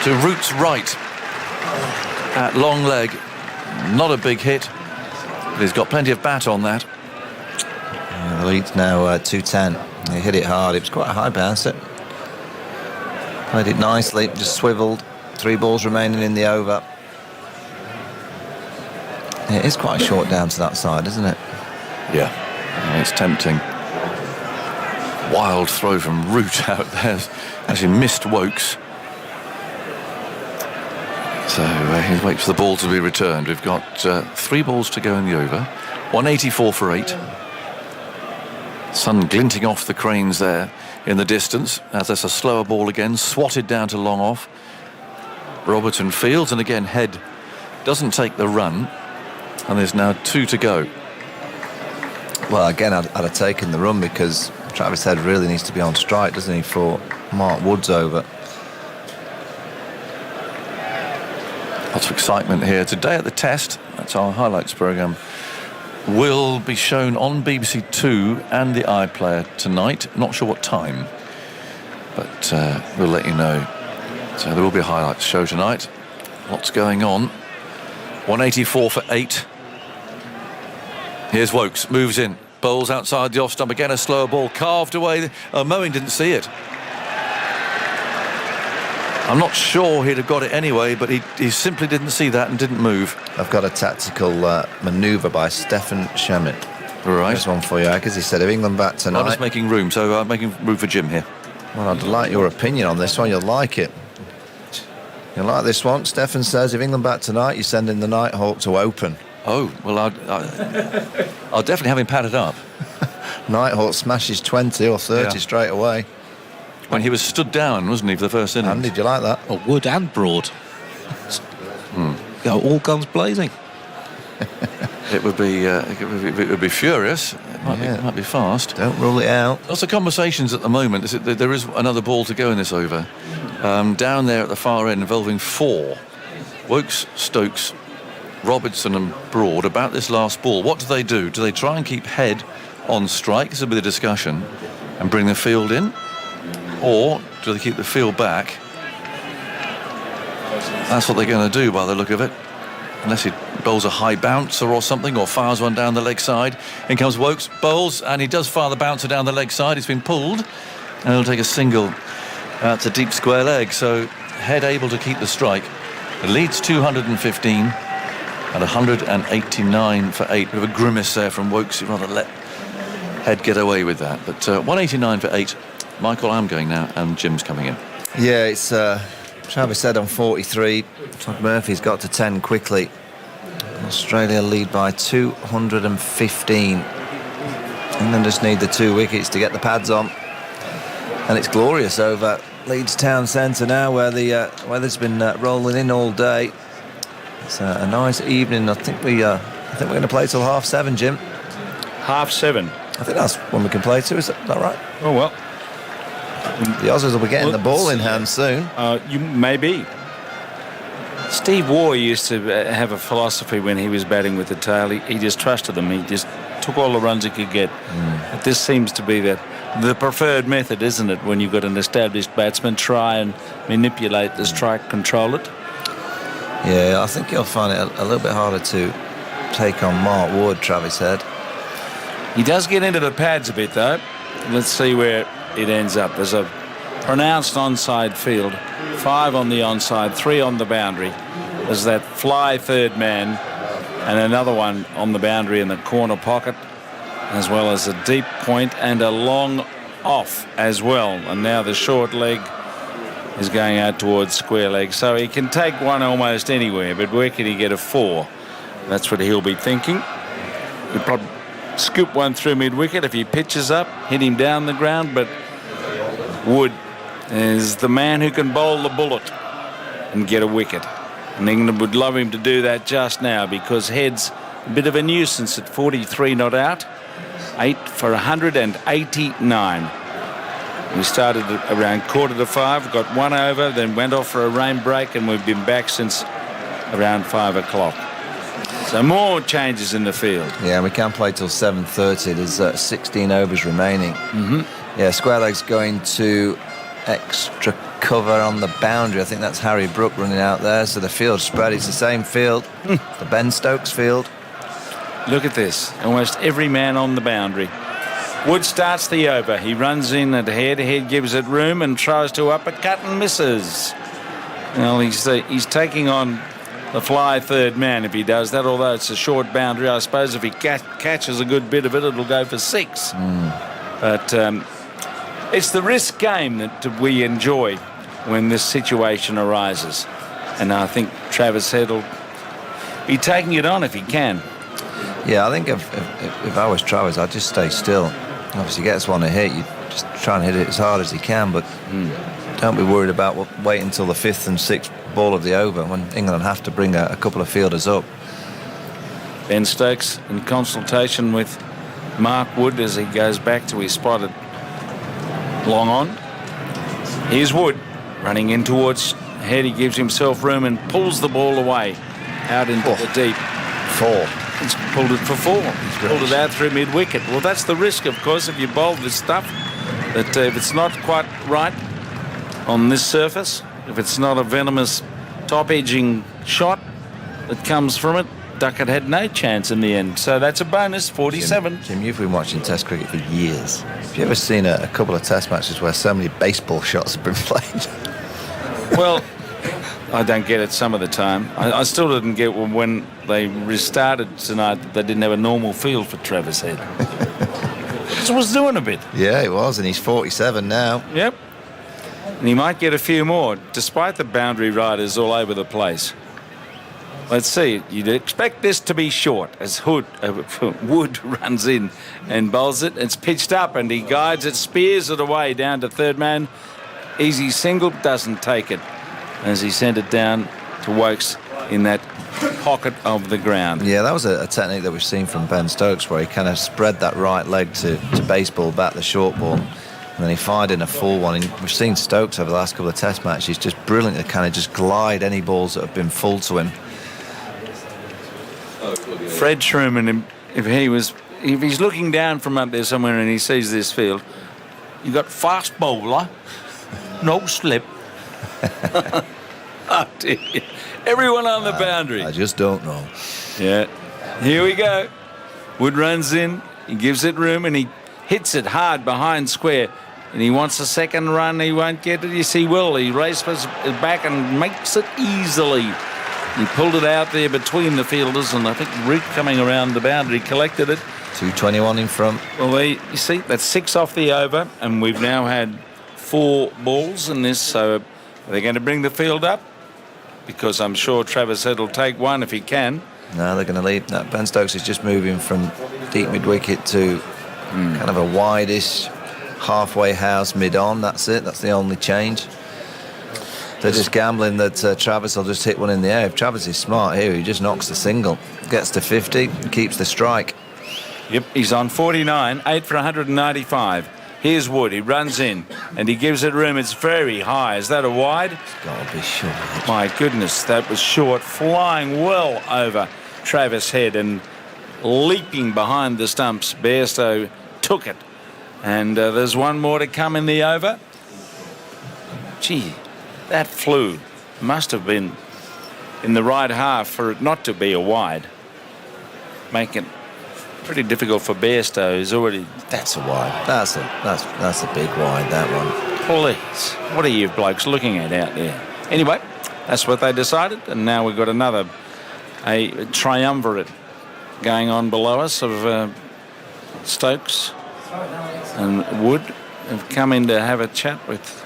To Root's right. At long leg. Not a big hit, but he's got plenty of bat on that. Yeah, the lead's now 210. He hit it hard. It was quite a high bouncer. Played it nicely, just swiveled. 3 balls remaining in the over. It is quite short down to that side, isn't it? Yeah, it's tempting. Wild throw from Root out there. Actually missed Wokes. So he waits for the ball to be returned. We've got 3 balls to go in the over. 184 for 8. Sun glinting off the cranes there in the distance as there's a slower ball again, swatted down to long off. Robertson fields, and again Head doesn't take the run, and there's now 2 to go. Well, again, I'd have taken the run because Travis Head really needs to be on strike, doesn't he, for Mark Wood's over. Lots of excitement here today at the Test. That's our highlights programme. Will be shown on BBC Two and the iPlayer tonight. Not sure what time, but we'll let you know. So there will be a highlights show tonight. Lots going on. 184 for 8. Here's Woakes, moves in, bowls outside the off stump. Again, a slower ball carved away. Moeen didn't see it. I'm not sure he'd have got it anyway, but he simply didn't see that and didn't move. I've got a tactical manoeuvre by Stefan Schemmett. Right. There's one for you, because he said if England bat tonight... I'm just making room, so I'm making room for Jim here. Well, I'd like your opinion on this one. You'll like it. You'll like this one. Stefan says if England bat tonight, you send in the Nighthawk to open. Oh, well, I'll definitely have him padded up. Nighthawk smashes 20 or 30 straight away. When he was stood down, wasn't he, for the first innings? And did you like that? Oh, Wood and Broad. All guns blazing. It would be furious. It might be fast. Don't rule it out. Lots of conversations at the moment. There is another ball to go in this over. Down there at the far end, involving 4. Woakes, Stokes, Robertson and Broad about this last ball. What do? Do they try and keep Head on strike? This will be the discussion. And bring the field in? Or do they keep the field back? That's what they're going to do by the look of it. Unless he bowls a high bouncer or something, or fires one down the leg side. In comes Woakes, bowls, and he does fire the bouncer down the leg side. It's been pulled, and he'll take a single out to deep square leg. So Head able to keep the strike. It leads 215 and 189 for 8. Bit of a grimace there from Woakes. He'd rather let Head get away with that. But 189 for 8. Michael, I'm going now, and Jim's coming in. Yeah, it's Travis Head on 43. Todd Murphy's got to 10 quickly. Australia lead by 215. England just need the 2 wickets to get the pads on. And it's glorious over Leeds Town Centre now, where the weather's been rolling in all day. It's a nice evening. I think we're going to play till 7:30, Jim. 7:30. I think that's when we can play to. Is that right? Oh well. The Aussies will be getting the ball in hand soon. You maybe. Steve Waugh used to have a philosophy when he was batting with the tail. He just trusted them. He just took all the runs he could get. But this seems to be the preferred method, isn't it? When you've got an established batsman, try and manipulate the strike, control it. Yeah, I think you'll find it a little bit harder to take on Mark Wood, Travis Head. He does get into the pads a bit, though. Let's see where it ends up. There's a pronounced onside field. 5 on the onside, 3 on the boundary. There's that fly third man and another one on the boundary in the corner pocket, as well as a deep point and a long off as well. And now the short leg is going out towards square leg. So he can take one almost anywhere, but where can he get a 4? That's what he'll be thinking. He'll probably scoop one through mid-wicket if he pitches up, hit him down the ground, but Wood is the man who can bowl the bullet and get a wicket. And England would love him to do that just now, because Head's a bit of a nuisance at 43 not out. 8 for 189. We started around 4:45, got 1 over, then went off for a rain break, and we've been back since around 5 o'clock. So more changes in the field. Yeah, we can't play till 7:30. There's 16 overs remaining. Yeah, square leg's going to extra cover on the boundary. I think that's Harry Brook running out there. So the field's spread. It's the same field, the Ben Stokes field. Look at this. Almost every man on the boundary. Wood starts the over. He runs in at Head. Head gives it room and tries to uppercut and misses. Well, he's taking on the fly third man if he does that, although it's a short boundary. I suppose if he catches a good bit of it, it'll go for 6. But it's the risk game that we enjoy when this situation arises. And I think Travis Head will be taking it on if he can. Yeah, I think if I was Travis, I'd just stay still. Obviously, gets one to hit, you just try and hit it as hard as you can, but don't be worried about waiting until the 5th and 6th ball of the over when England have to bring a couple of fielders up. Ben Stokes in consultation with Mark Wood as he goes back to his spot at long on. Here's Wood running in towards Head. He gives himself room and pulls the ball away out into the deep. 4. He's pulled it for 4. He's pulled it out through mid-wicket. Well, that's the risk, of course, if you bowl this stuff, that if it's not quite right on this surface, if it's not a venomous top-edging shot that comes from it, Duckett had no chance in the end. So that's a bonus, 47. Jim, you've been watching Test cricket for years. Have you ever seen a couple of Test matches where so many baseball shots have been played? Well, I don't get it some of the time. I still didn't get when they restarted tonight that they didn't have a normal field for Travis Head. He was doing a bit. Yeah, he was, and he's 47 now. Yep. And he might get a few more, despite the boundary riders all over the place. Let's see. You'd expect this to be short as Wood runs in and bowls it. It's pitched up and he guides it, spears it away down to third man. Easy single, doesn't take it as he sent it down to Wokes in that pocket of the ground. Yeah, that was a technique that we've seen from Ben Stokes where he kind of spread that right leg to baseball back the short ball. And then he fired in a full one. And we've seen Stokes over the last couple of Test matches. He's just brilliant to kind of just glide any balls that have been full to him. Fred Trueman, if he's looking down from up there somewhere and he sees this field, you've got fast bowler, no slip. Oh dear. Everyone on the boundary. I just don't know. Yeah. Here we go. Wood runs in, he gives it room and he hits it hard behind square. And he wants a second run, he won't get it. Yes, he will. He races back and makes it easily. He pulled it out there between the fielders, and I think Root coming around the boundary collected it. 221 in front. Well, you see, that's 6 off the over, and we've now had 4 balls in this, so are they going to bring the field up? Because I'm sure Travis Head will take one if he can. No, they're going to leave. No, Ben Stokes is just moving from deep mid-wicket to kind of a wide-ish halfway house mid-on. That's it. That's the only change. They're just gambling that Travis will just hit one in the air. If Travis is smart here, he just knocks the single, gets to 50, and keeps the strike. Yep, he's on 49, 8 for 195. Here's Wood, he runs in, and he gives it room. It's very high. Is that a wide? It's got to be short. My goodness, that was short, flying well over Travis Head and leaping behind the stumps. Bairstow took it. And there's one more to come in the over. Gee. That flew. Must have been in the right half for it not to be a wide. Making it pretty difficult for Bairstow. He's already... That's a wide. That's a big wide, that one. Please. What are you blokes looking at out there? Anyway, that's what they decided. And now we've got a triumvirate going on below us of Stokes and Wood have come in to have a chat with...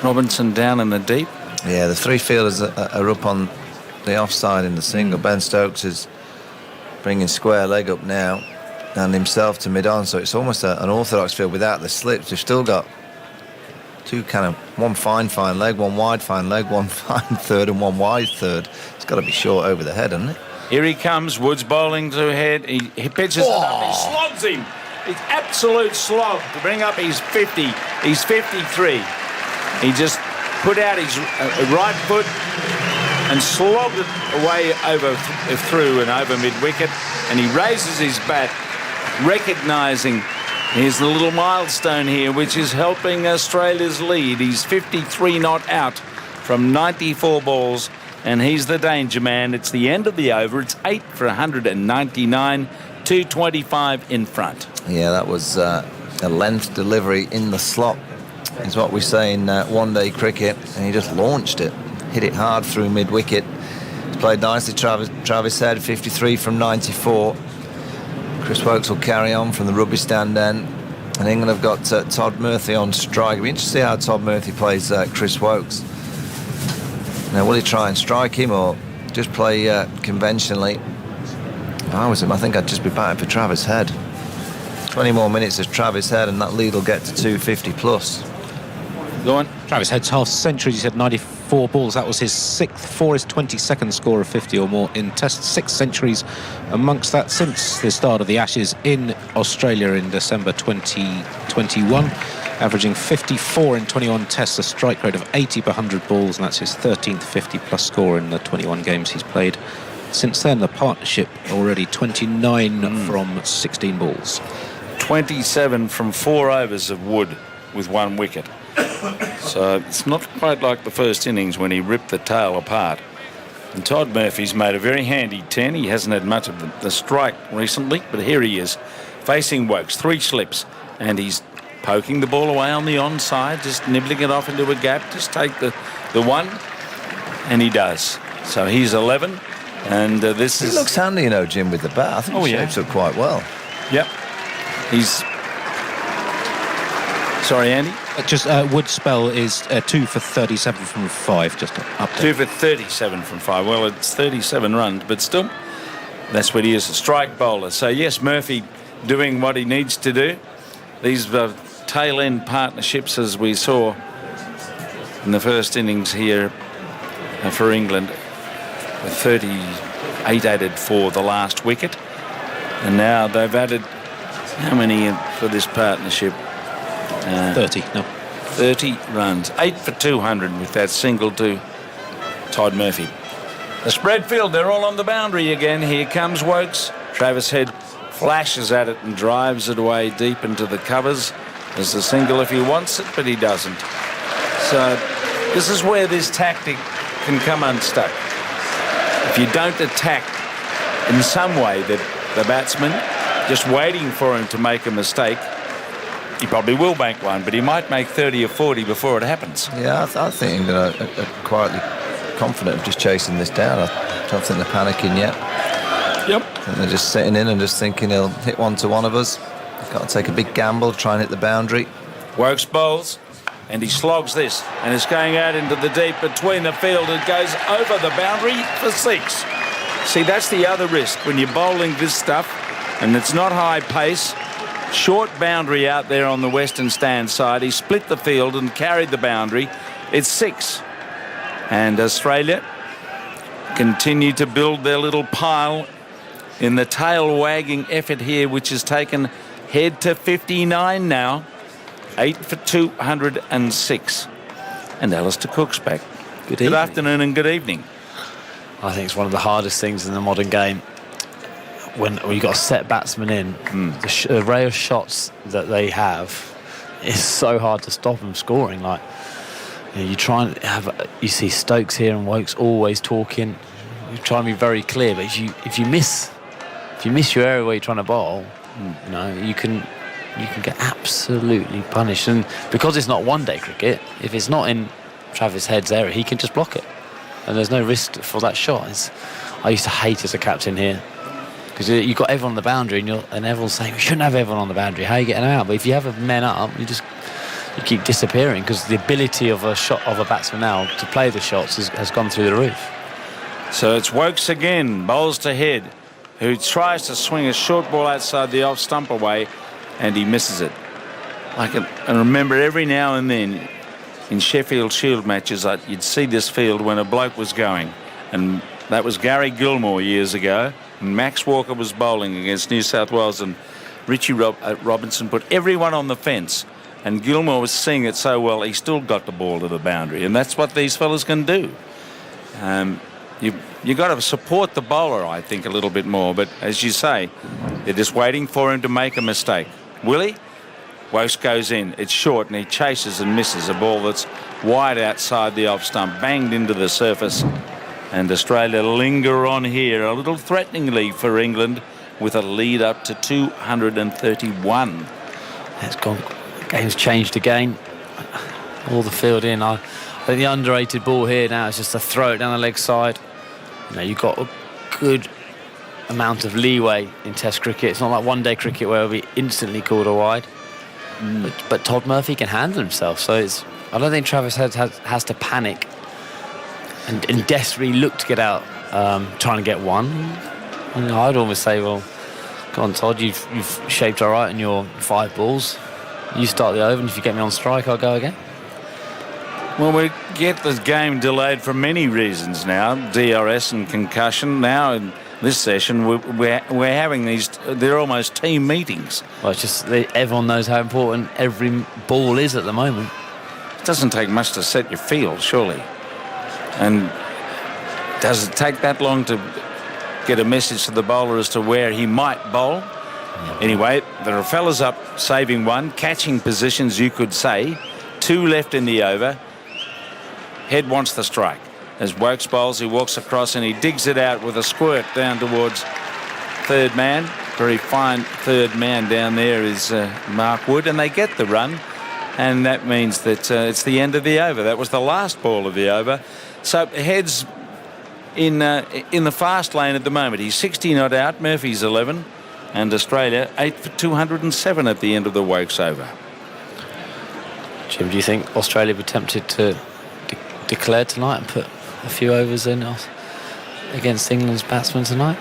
Robinson down in the deep. Yeah, the 3 fielders are up on the offside in the single. Ben Stokes is bringing square leg up now and himself to mid-on, so it's almost an orthodox field without the slips. We've still got 2 kind of, one fine leg, one wide fine leg, one fine third and one wide third. It's got to be short over the head, hasn't it? Here he comes, Woods bowling to Head. He pitches it up, he slogs him. It's absolute slog to bring up his 50. He's 53. He just put out his right foot and slogged it away through and over mid-wicket, and he raises his bat, recognising here's the little milestone here, which is helping Australia's lead. He's 53 not out from 94 balls, and he's the danger man. It's the end of the over. It's 8 for 199, 225 in front. Yeah, that was a length delivery in the slot, is what we say in one-day cricket, and he just launched it, hit it hard through mid-wicket. He's played nicely. Travis Head, 53 from 94. Chris Wokes will carry on from the rugby stand end. And England have got Todd Murphy on strike. It'll be interesting to see how Todd Murphy plays Chris Wokes. Now, will he try and strike him or just play conventionally? If I was him, I think I'd just be batting for Travis Head. 20 more minutes of Travis Head and that lead will get to 250 plus. Go on. Travis Head's half century, he said 94 balls. That was his 6th for his 22nd score of 50 or more in Tests. 6 centuries amongst that since the start of the Ashes in Australia in December 2021. Averaging 54 in 21 Tests, a strike rate of 80 per 100 balls, and that's his 13th 50-plus score in the 21 games he's played. Since then, the partnership already 29 from 16 balls. 27 from 4 overs of Wood with 1 wicket. So it's not quite like the first innings when he ripped the tail apart. And Todd Murphy's made a very handy 10. He hasn't had much of the strike recently, but here he is, facing Wokes, 3 slips, and he's poking the ball away on the onside, just nibbling it off into a gap. Just take the one, and he does. So he's 11, and this is... He looks handy, you know, Jim, with the bat. I think he shapes up quite well. Yep. He's... Sorry, Andy? Just Wood's spell is 2 for 37 from 5, just up there. 2 for 37 from 5. Well, it's 37 runs, but still, that's what he is, a strike bowler. So, yes, Murphy doing what he needs to do. These tail-end partnerships, as we saw in the first innings here for England, with 38 added for the last wicket. And now they've added how many for this partnership? 30, no. 30 runs. 8 for 200 with that single to Todd Murphy. The spread field, they're all on the boundary again. Here comes Wokes. Travis Head flashes at it and drives it away deep into the covers. There's the single if he wants it, but he doesn't. So this is where this tactic can come unstuck. If you don't attack in some way the batsman, just waiting for him to make a mistake, he probably will bank one, but he might make 30 or 40 before it happens. Yeah, I think England are quietly confident of just chasing this down. I don't think they're panicking yet. Yep. I think they're just sitting in and just thinking he'll hit one to one of us. Got to take a big gamble, try and hit the boundary. Wokes bowls, and he slogs this, and it's going out into the deep between the field. It goes over the boundary for 6. See, that's the other risk when you're bowling this stuff, and it's not high pace. Short boundary out there on the western stand side. He split the field and carried the boundary. It's 6. And Australia continue to build their little pile in the tail-wagging effort here, which has taken Head to 59 now. 8 for 206. And Alistair Cook's back. Good afternoon and good evening. I think it's one of the hardest things in the modern game. When you've got a set batsman in, the array of shots that they have is so hard to stop them scoring. Like, you see Stokes here and Wokes always talking. You're trying to be very clear, but if you miss your area where you're trying to bowl, you can get absolutely punished. And because it's not one-day cricket, if it's not in Travis Head's area, he can just block it, and there's no risk for that shot. I used to hate as a captain here. Because you've got everyone on the boundary and everyone's saying, we shouldn't have everyone on the boundary. How are you getting out? But if you have men up, you keep disappearing because the ability of a batsman now to play the shots has gone through the roof. So it's Wokes again, bowls to Head, who tries to swing a short ball outside the off stump away, and he misses it. I can remember every now and then in Sheffield Shield matches, you'd see this field when a bloke was going, and that was Gary Gilmore years ago. Max Walker was bowling against New South Wales, and Richie Robinson put everyone on the fence, and Gilmore was seeing it so well he still got the ball to the boundary, and that's what these fellas can do. You've got to support the bowler, I think, a little bit more, but as you say, they're just waiting for him to make a mistake. Will he? Wokes goes in, it's short, and he chases and misses a ball that's wide outside the off stump, banged into the surface. And Australia linger on here a little threateningly for England with a lead up to 231. It's gone. Game's changed again. All the field in. I think the underrated ball here now is just to throw it down the leg side. You've got a good amount of leeway in Test cricket. It's not like one-day cricket where it'll be instantly called a wide. But Todd Murphy can handle himself, so I don't think Travis Head has to panic and desperately look to get out, trying to get one. And I'd almost say, well, come on, Todd, you've shaped all right in your 5 balls. You start the over, and if you get me on strike, I'll go again. Well, we get this game delayed for many reasons now, DRS and concussion. Now in this session, we're having they're almost team meetings. Well, it's just everyone knows how important every ball is at the moment. It doesn't take much to set your field, surely. And does it take that long to get a message to the bowler as to where he might bowl? Anyway, there are fellas up saving one, catching positions, you could say. 2 left in the over. Head wants the strike. As Woakes bowls, he walks across and he digs it out with a squirt down towards third man. Very fine third man down there is Mark Wood, and they get the run. And that means that it's the end of the over. That was the last ball of the over. So Head's in the fast lane at the moment. He's 60 not out. Murphy's 11. And Australia 8 for 207 at the end of the Woakes over. Jim, do you think Australia were tempted to declare tonight and put a few overs in against England's batsmen tonight?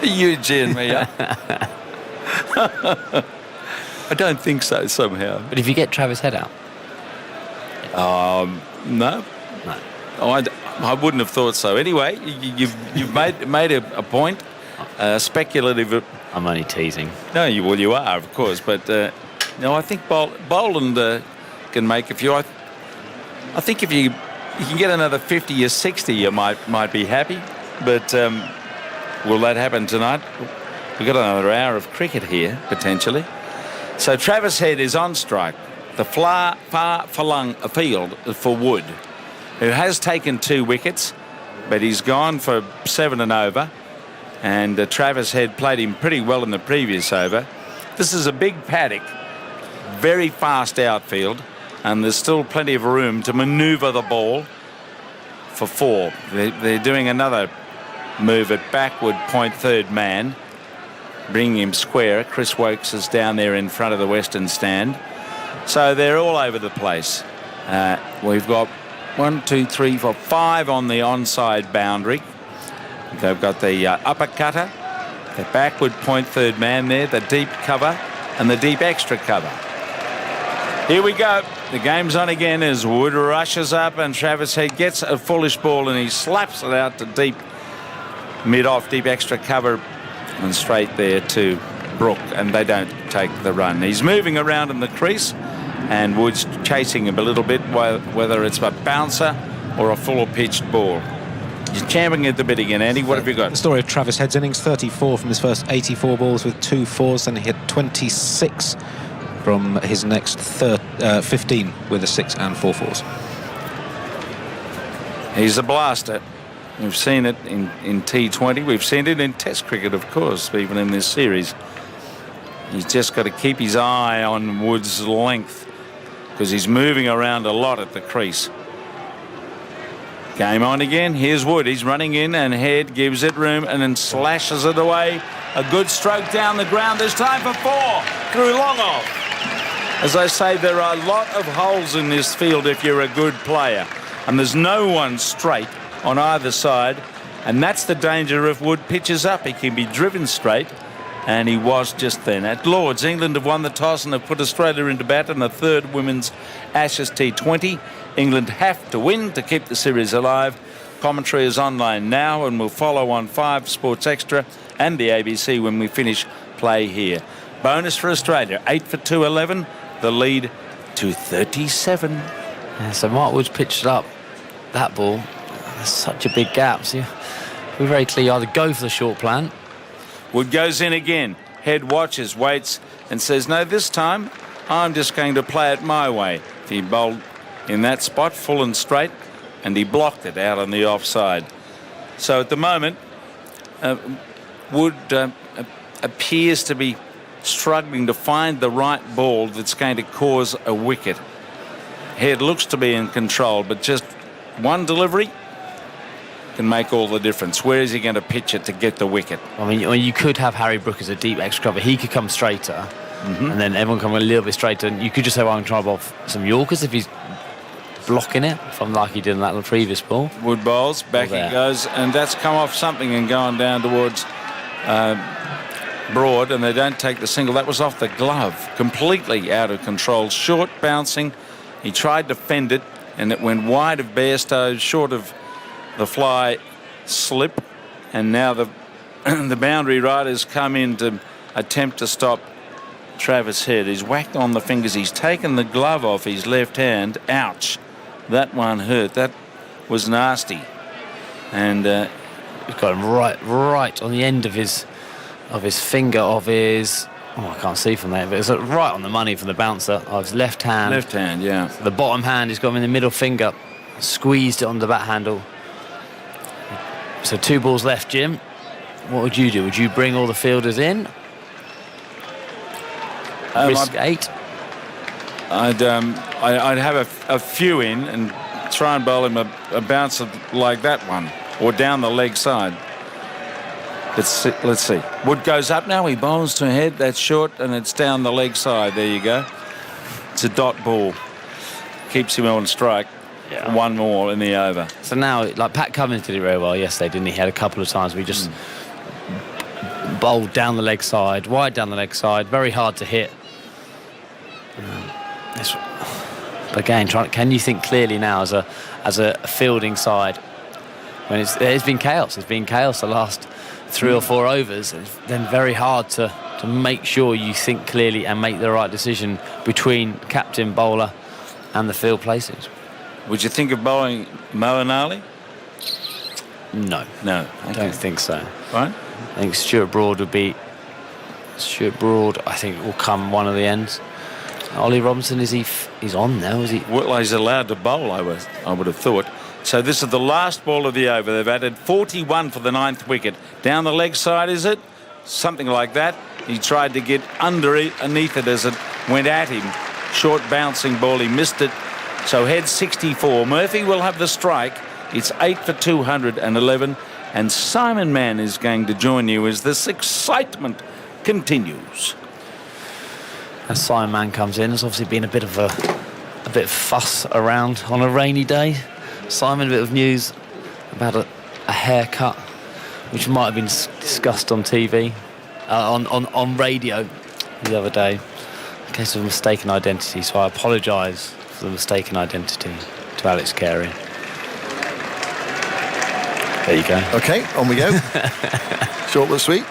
You jeering me up. I don't think so somehow. But if you get Travis Head out? No. I wouldn't have thought so. Anyway, you've made a point. Speculative. I'm only teasing. No, you are, of course. But no, I think Boland can make a few. I think if you can get another 50 or 60, you might be happy. But will that happen tonight? We've got another hour of cricket here, potentially. So Travis Head is on strike. The far flung field for Wood, who has taken 2 wickets, but he's gone for 7 and over. And Travis Head played him pretty well in the previous over. This is a big paddock, very fast outfield, and there's still plenty of room to manoeuvre the ball for 4. They're doing another move at backward point third man, bringing him square. Chris Woakes is down there in front of the Western stand. So they're all over the place. We've got 1, 2, 3, 4, 5 on the onside boundary. They've got the uppercutter, the backward point third man there, the deep cover and the deep extra cover. Here we go. The game's on again as Wood rushes up and Travis Head gets a foolish ball and he slaps it out to deep mid-off, deep extra cover and straight there to Brook, and they don't take the run. He's moving around in the crease and Wood's chasing him a little bit, whether it's a bouncer or a full pitched ball. He's champing at the bit again. Andy, what have you got? The story of Travis Head's innings, 34 from his first 84 balls with 2 fours, and he had 26 from his next 15 with a 6 and 4 fours. He's a blaster. We've seen it in T20. We've seen it in Test cricket, of course, even in this series. He's just got to keep his eye on Wood's length because he's moving around a lot at the crease. Game on again. Here's Wood. He's running in and Head gives it room and then slashes it away. A good stroke down the ground. There's time for 4 through long off. As I say, there are a lot of holes in this field if you're a good player. And there's no one straight on either side. And that's the danger if Wood pitches up. He can be driven straight. And he was just then. At Lords, England have won the toss and have put Australia into bat in the 3rd Women's Ashes T20. England have to win to keep the series alive. Commentary is online now and will follow on 5 Sports Extra and the ABC when we finish play here. Bonus for Australia, 8 for 211. The lead to 37. Yeah, so Mark Wood's pitched up that ball. There's such a big gap. So we're very clear, either go for the short plan. Wood goes in again. Head watches, waits and says, no, this time I'm just going to play it my way. He bowled in that spot, full and straight, and he blocked it out on the offside. So at the moment, Wood appears to be struggling to find the right ball that's going to cause a wicket. Head looks to be in control, but just one delivery can make all the difference. Where is he going to pitch it to get the wicket? I mean, you could have Harry Brook as a deep extra cover. He could come straighter. and then everyone come a little bit straighter. And you could just say, well, I'm trying to bowl some Yorkers if he's blocking it, if I'm like he did in that previous ball. Wood bowls, back he goes, and that's come off something and going down towards Broad, and they don't take the single. That was off the glove, completely out of control. Short bouncing. He tried to fend it, and it went wide of Bairstow, short of the fly slip, and now the boundary riders come in to attempt to stop Travis Head. He's whacked on the fingers. He's taken the glove off his left hand. Ouch. That one hurt. That was nasty. And he's got him right on the end of his finger of his. Oh, I can't see from there, but it's right on the money from the bouncer of his left hand. Left hand, yeah. The bottom hand, he's got him in the middle finger, squeezed it on the bat handle. So 2 balls left, Jim. What would you do? Would you bring all the fielders in? Risk 8. I'd have a few in and try and bowl him a bouncer like that one, or down the leg side. Let's see. Wood goes up now. He bowls to Head. That's short, and it's down the leg side. There you go. It's a dot ball. Keeps him on strike. Yeah. 1 more in the over. So now, like Pat Cummins did it very well yesterday, didn't he? He had a couple of times where he just bowled down the leg side, wide down the leg side, very hard to hit. Again, can you think clearly now as a fielding side when it's been chaos? It's been chaos the last 3 or 4 overs. It's then very hard to make sure you think clearly and make the right decision between captain, bowler, and the field placings. Would you think of bowling Moeen Ali? No, I don't think so. Right? I think Stuart Broad would be. Stuart Broad, I think, will come one of the ends. Ollie Robinson, he's on now, is he? Well, he's allowed to bowl, I would have thought. So this is the last ball of the over. They've added 41 for the 9th wicket. Down the leg side, is it? Something like that. He tried to get underneath it as it went at him. Short bouncing ball, he missed it. So Head 64. Murphy will have the strike. It's 8 for 211. And Simon Mann is going to join you as this excitement continues. As Simon Mann comes in, there's obviously been a bit of fuss around on a rainy day. Simon, a bit of news about a haircut, which might have been discussed on TV, on radio the other day, in case of mistaken identity. So I apologise for the mistaken identity to Alex Carey. There you go. OK, on we go. Short but sweet.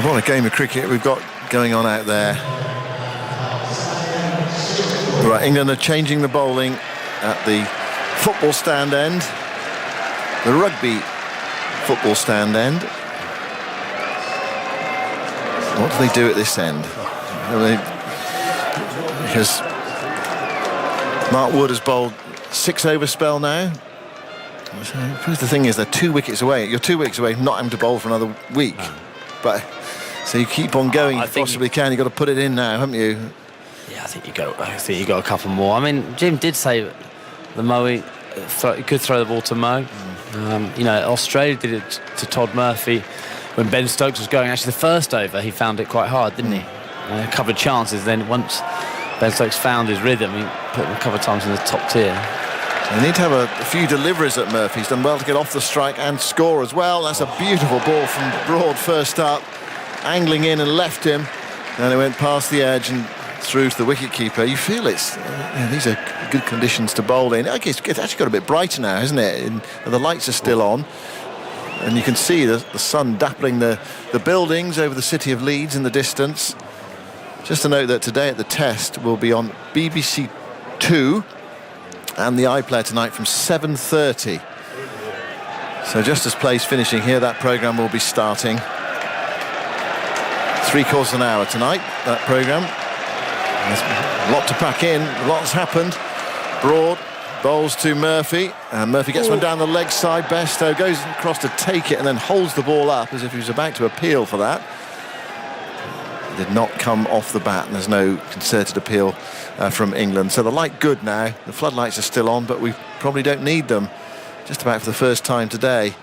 What a game of cricket we've got going on out there. Right, England are changing the bowling at the football stand end, the rugby football stand end. What do they do at this end? Because Mark Wood has bowled 6-over spell now. The thing is, they're 2 wickets away. You're 2 wickets away from not having to bowl for another week. But so you keep on going if you possibly can. You've got to put it in now, haven't you? Yeah, I think you got a couple more. I mean, Jim did say that the Moe could throw the ball to Mo. Australia did it to Todd Murphy when Ben Stokes was going. Actually, the first over he found it quite hard, didn't he? A couple of chances. Then once Ben Stokes found his rhythm, he put him a couple of times in the top tier. They need to have a few deliveries at Murphy. He's done well to get off the strike and score as well. That's a beautiful ball from Broad first up, angling in and left him. And it went past the edge and through to the wicketkeeper. You feel these are good conditions to bowl in. Okay, it's actually got a bit brighter now, hasn't it? And the lights are still on. And you can see the sun dappling the buildings over the city of Leeds in the distance. Just to note that today at the Test will be on BBC 2 and the iPlayer tonight from 7:30. So just as play's finishing here, that programme will be starting. 3/4 an hour tonight, that programme. There's a lot to pack in, a lot's happened. Broad bowls to Murphy, and Murphy gets one down the leg side. Bairstow goes across to take it and then holds the ball up as if he was about to appeal for that. Did not come off the bat, and there's no concerted appeal from England. So the light good now. The floodlights are still on, but we probably don't need them. Just about for the first time today.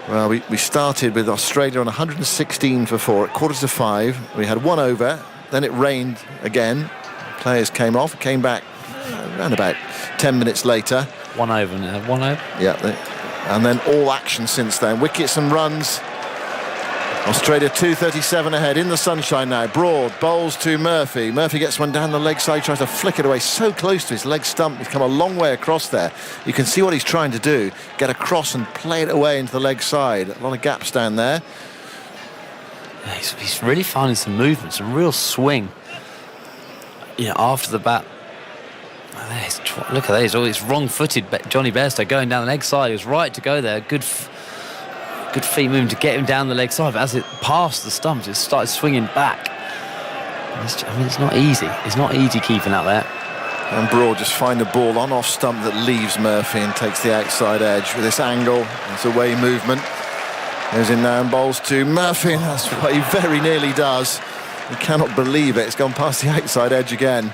Well, we started with Australia on 116 for 4 at 4:45. We had 1 over, then it rained again. Players came off, came back around about 10 minutes later. 1 over now, 1 over? Yeah, and then all action since then. Wickets and runs. Australia 237 ahead in the sunshine now. Broad bowls to Murphy. Murphy gets one down the leg side, tries to flick it away so close to his leg stump. He's come a long way across there. You can see what he's trying to do, get across and play it away into the leg side. A lot of gaps down there. Yeah, he's really finding some movement, some real swing. You know, after the bat. Look at that, it's wrong-footed. Johnny Bairstow going down the leg side. He was right to go there. Good feet movement to get him down the leg side, but as it passed the stumps, it started swinging back. It's not easy. It's not easy keeping out there. And Broad just find a ball on off stump that leaves Murphy and takes the outside edge with this angle. It's away movement. Goes in now and bowls to Murphy. That's what he very nearly does. You cannot believe it. It's gone past the outside edge again.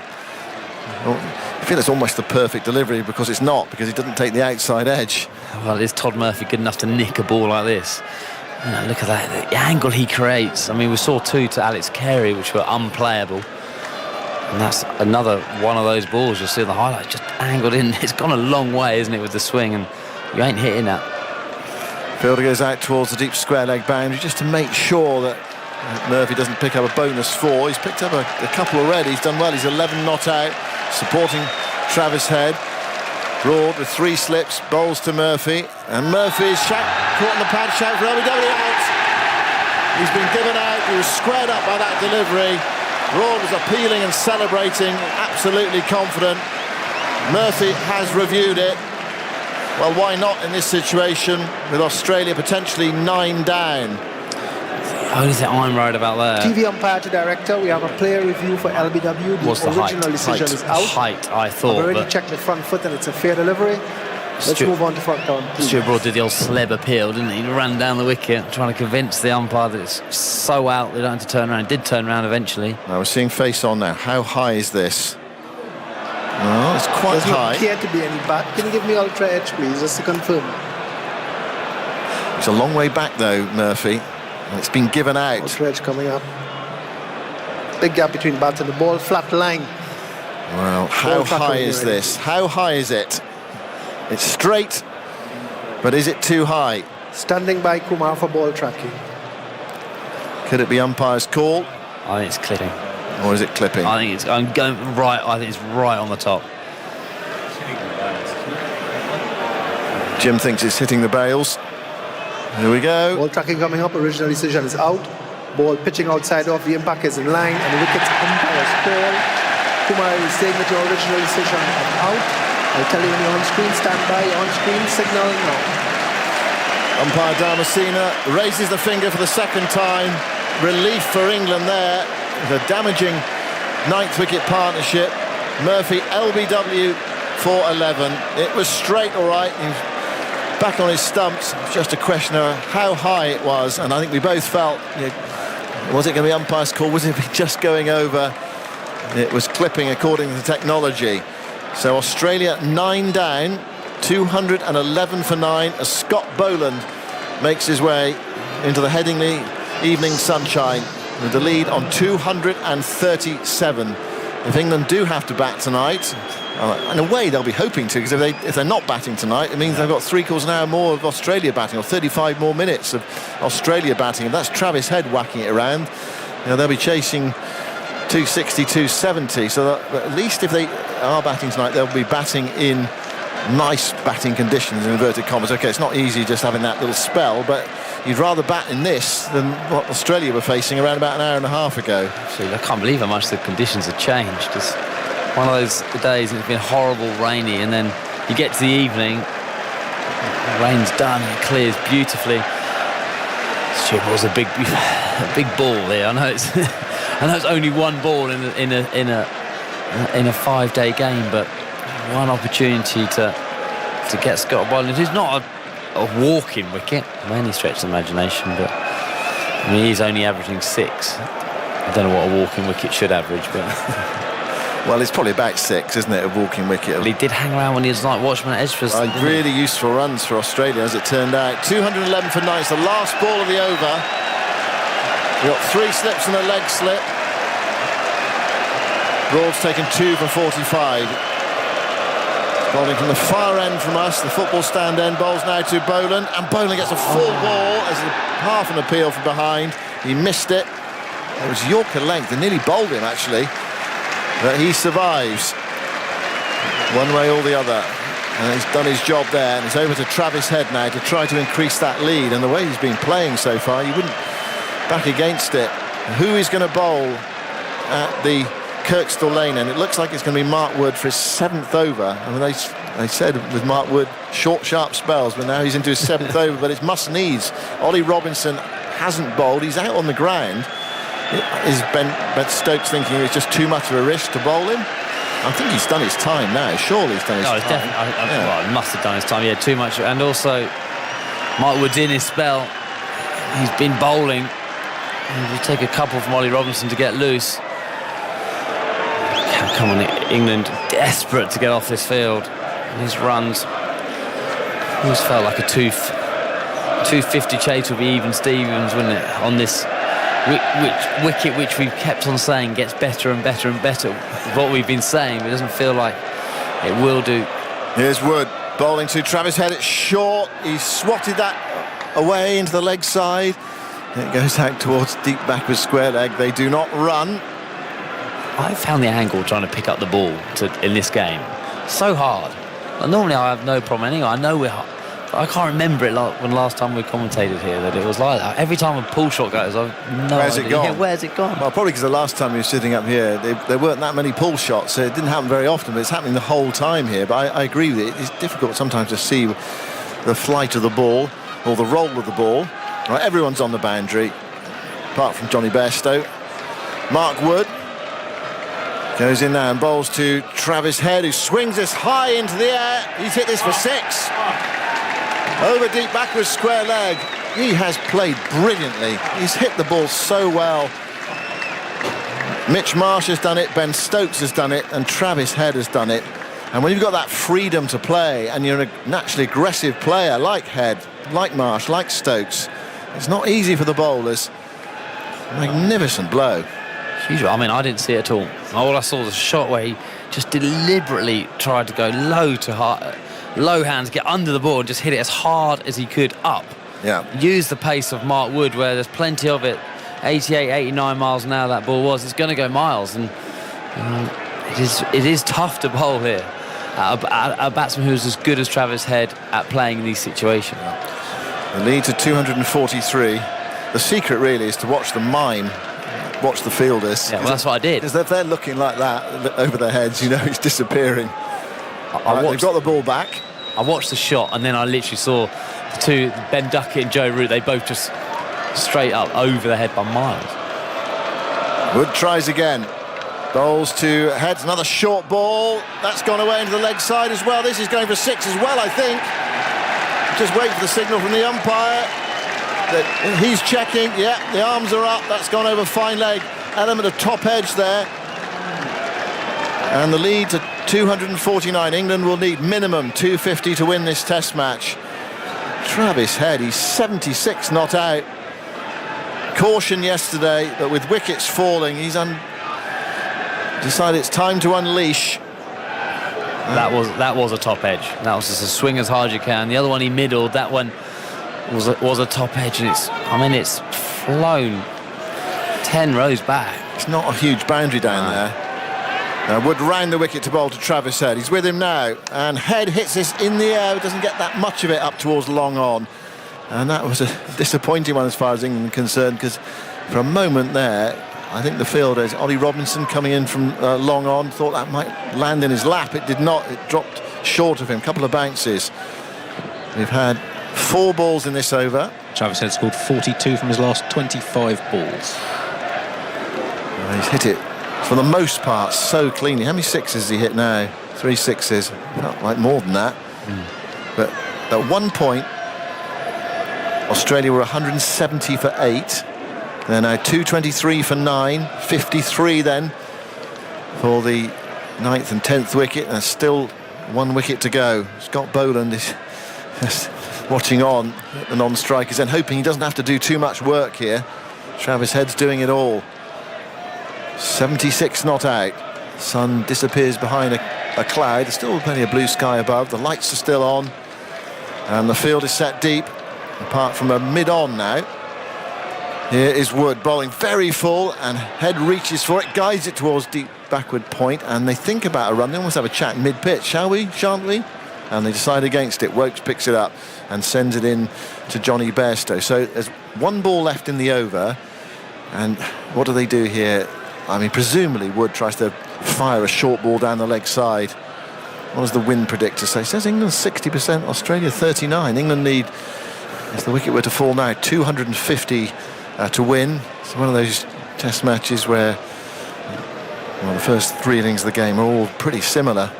I feel it's almost the perfect delivery because it's not, because he doesn't take the outside edge. Well, is Todd Murphy good enough to nick a ball like this? You know, look at that, the angle he creates. I mean, we saw 2 to Alex Carey, which were unplayable. And that's another one of those balls you'll see in the highlights, just angled in. It's gone a long way, isn't it, with the swing, and you ain't hitting that. Fielder goes out towards the deep square leg boundary just to make sure that Murphy doesn't pick up a bonus 4. He's picked up a couple already. He's done well. He's 11 not out, supporting Travis Head. Broad with 3 slips, bowls to Murphy, and Murphy's caught on the pad, shout for LBW out. He's been given out. He was squared up by that delivery. Broad was appealing and celebrating, absolutely confident. Murphy has reviewed it. Well, why not in this situation with Australia potentially 9 down? What is it I'm right about there? TV umpire to director, we have a player review for LBW. What's the original decision is out. Height, I thought. I've already checked the front foot and it's a fair delivery. Let's move on to front down. Stuart Broad did the old sleb appeal, didn't he? He ran down the wicket, trying to convince the umpire that it's so out they don't have to turn around. Did turn around eventually. Now we're seeing face on now. How high is this? Oh, it's quite high. Doesn't appear to be any bat. Can you give me ultra edge, please, just to confirm? It's a long way back though, Murphy. It's been given out. Ultra edge coming up. Big gap between bat and the ball, flat line. Well, how high is this? How high is it? It's straight, but is it too high? Standing by Kumar for ball tracking. Could it be umpire's call? I think it's clipping. Or is it clipping? I think it's. I'm going right. I think it's right on the top. Jim thinks it's hitting the bails. Here we go. Ball tracking coming up. Original decision is out. Ball pitching outside off. The impact is in line, and the wicket's umpire's call. Kumar is saying that your original decision is out. I'll tell you when you're on screen. Stand by. On screen signal now. Umpire Damasina raises the finger for the second time. Relief for England there. The damaging 9th wicket partnership. Murphy LBW for 11. It was straight, all right. He was back on his stumps. It's just a question of how high it was, and I think we both felt, was it going to be umpire's call? Was it just going over? It was clipping according to the technology. So Australia 9 down, 211 for 9 as Scott Boland makes his way into the Headingley evening sunshine with the lead on 237. If England do have to bat tonight, in a way they'll be hoping to, because if they're not batting tonight, it means they've got 3/4 an hour more of Australia batting, or 35 more minutes of Australia batting, and that's Travis Head whacking it around. They'll be chasing 260, 270, so that at least if they are batting tonight, they'll be batting in nice batting conditions, in inverted commas. Okay, it's not easy just having that little spell, but you'd rather bat in this than what Australia were facing around about an hour and a half ago. Actually, I can't believe how much the conditions have changed. It's one of those days, it's been horrible, rainy, and then you get to the evening, the rain's done, and it clears beautifully. Stuart Broad's a big ball there. I know it's only one ball in a 5-day game, but one opportunity to get Scott Boland, who's not a walking wicket by any stretch of the imagination, but I mean, he's only averaging 6. I don't know what a walking wicket should average, but Well, it's probably about 6, isn't it, a walking wicket. But he did hang around when he was like watchman at Edgeworth. Really useful runs for Australia, as it turned out. 211 for 9. It's the last ball of the over. We've got 3 slips and a leg slip. Broad's taken 2 for 45. Bowling from the far end from us, the football stand end. Bowls now to Boland, and Boland gets a full ball as half an appeal from behind. He missed it. It was Yorker length. They nearly bowled him, actually. But he survives. One way or the other. And he's done his job there. And it's over to Travis Head now to try to increase that lead. And the way he's been playing so far, you wouldn't back against it. Who is going to bowl at the Kirkstall Lane? And it looks like it's going to be Mark Wood for his 7th over. I mean, they said with Mark Wood, short, sharp spells, but now he's into his 7th over. But it's must needs. Ollie Robinson hasn't bowled. He's out on the ground. Is Ben Stokes thinking it's just too much of a risk to bowl him? I think he's done his time now. Surely he's done his time. It's definitely. Well, he must have done his time. Yeah, too much. And also, Mark Wood's in his spell. He's been bowling. It will take a couple from Ollie Robinson to get loose. Come on, England desperate to get off this field. These runs. Always felt like a 250 chase would be even Stevens, wouldn't it? On this wicket, which we've kept on saying gets better and better and better. What we've been saying, but it doesn't feel like it will do. Here's Wood bowling to Travis Head. It's short. He's swatted that away into the leg side. It goes out towards deep backwards square leg. They do not run. I found the angle trying to pick up the ball in this game so hard. Normally I have no problem anyway. I know we're hard. I can't remember it like when last time we commentated here that it was like that. Every time a pull shot goes, I've no Where's idea. it gone? Yeah, where's it gone? Well, probably because the last time we were sitting up here, there weren't that many pull shots, so it didn't happen very often, but it's happening the whole time here. But I agree with it. It's difficult sometimes to see the flight of the ball or the roll of the ball. Right, everyone's on the boundary, apart from Johnny Bairstow. Mark Wood goes in now and bowls to Travis Head, who swings this high into the air. He's hit this for 6. Over deep backwards square leg. He has played brilliantly. He's hit the ball so well. Mitch Marsh has done it, Ben Stokes has done it, and Travis Head has done it. And when you've got that freedom to play and you're a naturally aggressive player like Head, like Marsh, like Stokes, it's not easy for the bowlers. Magnificent blow. Huge. I mean, I didn't see it at all. All I saw was a shot where he just deliberately tried to go low to hard, low hands, get under the ball and just hit it as hard as he could up. Yeah. Use the pace of Mark Wood, where there's plenty of it. 88, 89 miles an hour that ball was. It's going to go miles, and it is tough to bowl here. A batsman who's as good as Travis Head at playing in these situations. The lead to 243. The secret really is to watch the mime. Watch the fielders. Yeah, well, that's what I did. Because if they're looking like that over their heads, you know it's disappearing. They've got the ball back. I watched the shot, and then I literally saw the two, Ben Duckett and Joe Root. They both just straight up over the head by miles. Wood tries again. Bowls to Head. Another short ball. That's gone away into the leg side as well. This is going for 6 as well, I think. Just wait for the signal from the umpire. He's checking. Yeah, the arms are up. That's gone over fine leg. Element of top edge there. And the lead to 249. England will need minimum 250 to win this test match. Travis Head, he's 76 not out. Caution yesterday, but with wickets falling, he's decided it's time to unleash. That was a top edge. That was just a swing as hard as you can. The other one he middled. That one was a top edge, and it's flown 10 rows back. It's not a huge boundary down there. Wood round the wicket to bowl to Travis Head. He's with him now, and Head hits this in the air. Doesn't get that much of it up towards long on, and that was a disappointing one as far as England are concerned, because for a moment there, I think the fielders, Ollie Robinson coming in from long on, thought that might land in his lap. It did not. It dropped short of him. A couple of bounces. We've had 4 balls in this over. Travis Head scored 42 from his last 25 balls. He's hit it for the most part so cleanly. How many 6s has he hit now? 3 6s. Not like more than that. But at one point, Australia were 170 for 8. They're now 223 for 9. 53 then for the 9th and 10th wicket, and still 1 wicket to go. Scott Boland is just watching on at the non-strikers and hoping he doesn't have to do too much work here. Travis Head's doing it all. 76 not out. Sun disappears behind a cloud. There's still plenty of blue sky above. The lights are still on, and the field is set deep, apart from a mid-on now. Here is Wood bowling very full, and Head reaches for it, guides it towards deep backward point, and they think about a run. They almost have a chat mid-pitch. Shall we? Shan't we? And they decide against it. Wokes picks it up and sends it in to Johnny Bairstow. So there's 1 ball left in the over, and what do they do here? I mean, presumably Wood tries to fire a short ball down the leg side. What does the wind predictor say? It says England 60%, Australia 39. England need, if the wicket were to fall now, 250 to win. It's one of those test matches where the first 3 innings of the game are all pretty similar,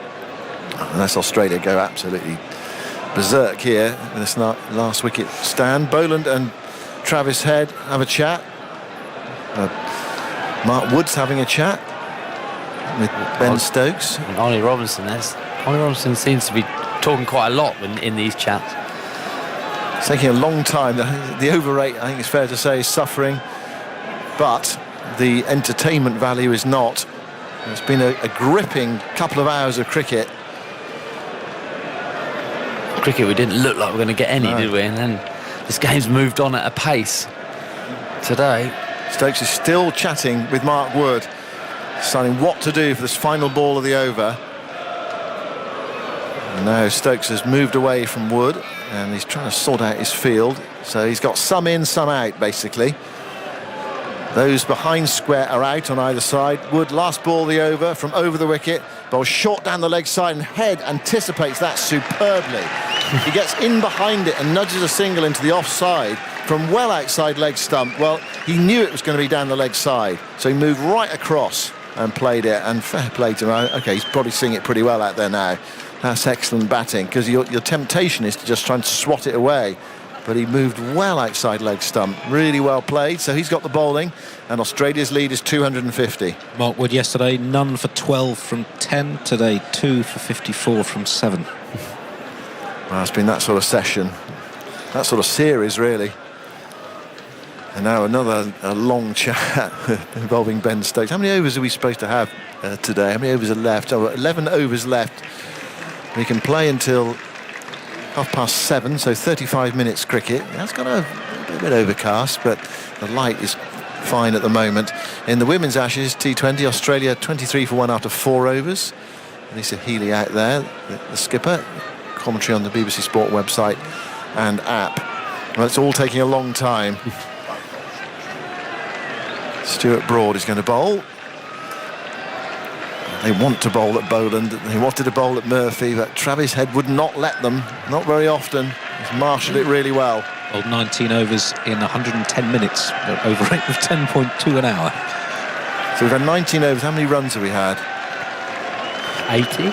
unless Australia go absolutely berserk here in this last wicket stand. Boland and Travis Head have a chat. Mark Wood's having a chat with Ben Stokes. And Ollie Robinson. Ollie Robinson seems to be talking quite a lot in these chats. It's taking a long time. The over rate, I think it's fair to say, is suffering, but the entertainment value is not. It's been a gripping couple of hours of cricket. We didn't look like we were going to get any, did we? And then this game's moved on at a pace today. Stokes is still chatting with Mark Wood, deciding what to do for this final ball of the over. And now Stokes has moved away from Wood, and he's trying to sort out his field. So he's got some in, some out, basically. Those behind square are out on either side. Wood, last ball of the over, from over the wicket. Ball short down the leg side, and Head anticipates that superbly. He gets in behind it and nudges a single into the offside from well outside leg stump. Well, he knew it was going to be down the leg side, so he moved right across and played it, and fair play to him. Okay, he's probably seeing it pretty well out there now. That's excellent batting, because your temptation is to just try and swat it away, but he moved well outside leg stump. Really well played. So he's got the bowling, and Australia's lead is 250. Mark Wood yesterday, none for 12 from 10. Today, 2 for 54 from 7. Well, it's been that sort of session, that sort of series, really. And now another long chat involving Ben Stokes. How many overs are we supposed to have today? How many overs are left? Oh, 11 overs left. We can play until 7:30, so 35 minutes cricket. That's got a bit overcast, but the light is fine at the moment. In the Women's Ashes T20, Australia 23 for 1 after 4 overs. Lisa Healy out there, the skipper. Commentary on the BBC Sport website and app. Well, it's all taking a long time. Stuart Broad is going to bowl. They want to bowl at Boland. They wanted to bowl at Murphy, but Travis Head would not let them. Not very often. He's marshalled it really well. Bowled 19 overs in 110 minutes. Over rate of 10.2 an hour. So we've had 19 overs. How many runs have we had? 80.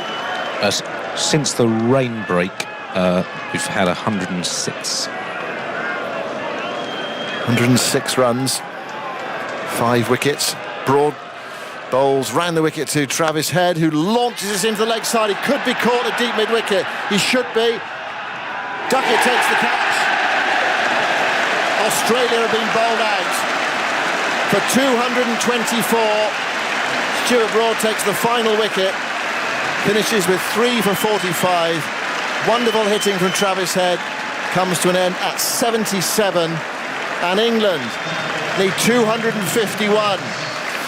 Since the rain break, we've had 106. 106 runs. 5 wickets. Broad bowls round the wicket to Travis Head, who launches this into the leg side. He could be caught at deep mid-wicket. He should be. Duckett takes the catch. Australia have been bowled out for 224. Stuart Broad takes the final wicket. Finishes with 3 for 45. Wonderful hitting from Travis Head. Comes to an end at 77. And England need 251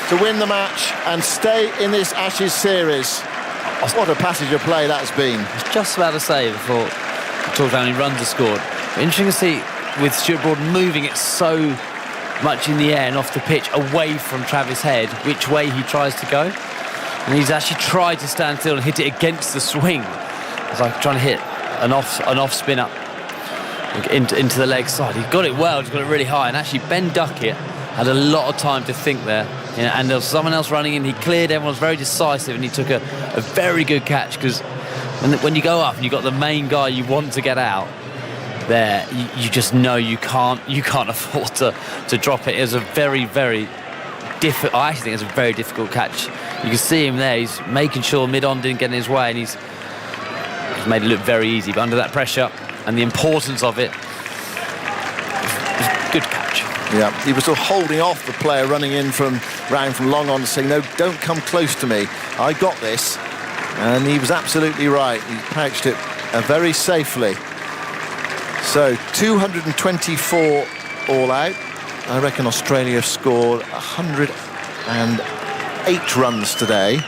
to win the match and stay in this Ashes series. What a passage of play that's been. I was just about to say before we talked about how many runs are scored. Interesting to see with Stuart Broad moving it so much in the air and off the pitch away from Travis Head, which way he tries to go. And he's actually tried to stand still and hit it against the swing. It's like trying to hit an off spin up into the leg side. He got it well, he's got it really high. And actually Ben Duckett had a lot of time to think there. And there was someone else running in. He cleared, everyone was very decisive, and he took a very good catch, because when you go up and you've got the main guy you want to get out there, you just know you can't afford to drop it. It was a very, very difficult. I actually think it's a very difficult catch You can see him there. He's making sure mid-on didn't get in his way, and he's made it look very easy. But under that pressure and the importance of it, good catch. Yeah, he was sort of holding off the player running in from long on, saying, no, don't come close to me. I got this. And he was absolutely right. He pouched it very safely. So 224 all out. I reckon Australia scored 108 runs today.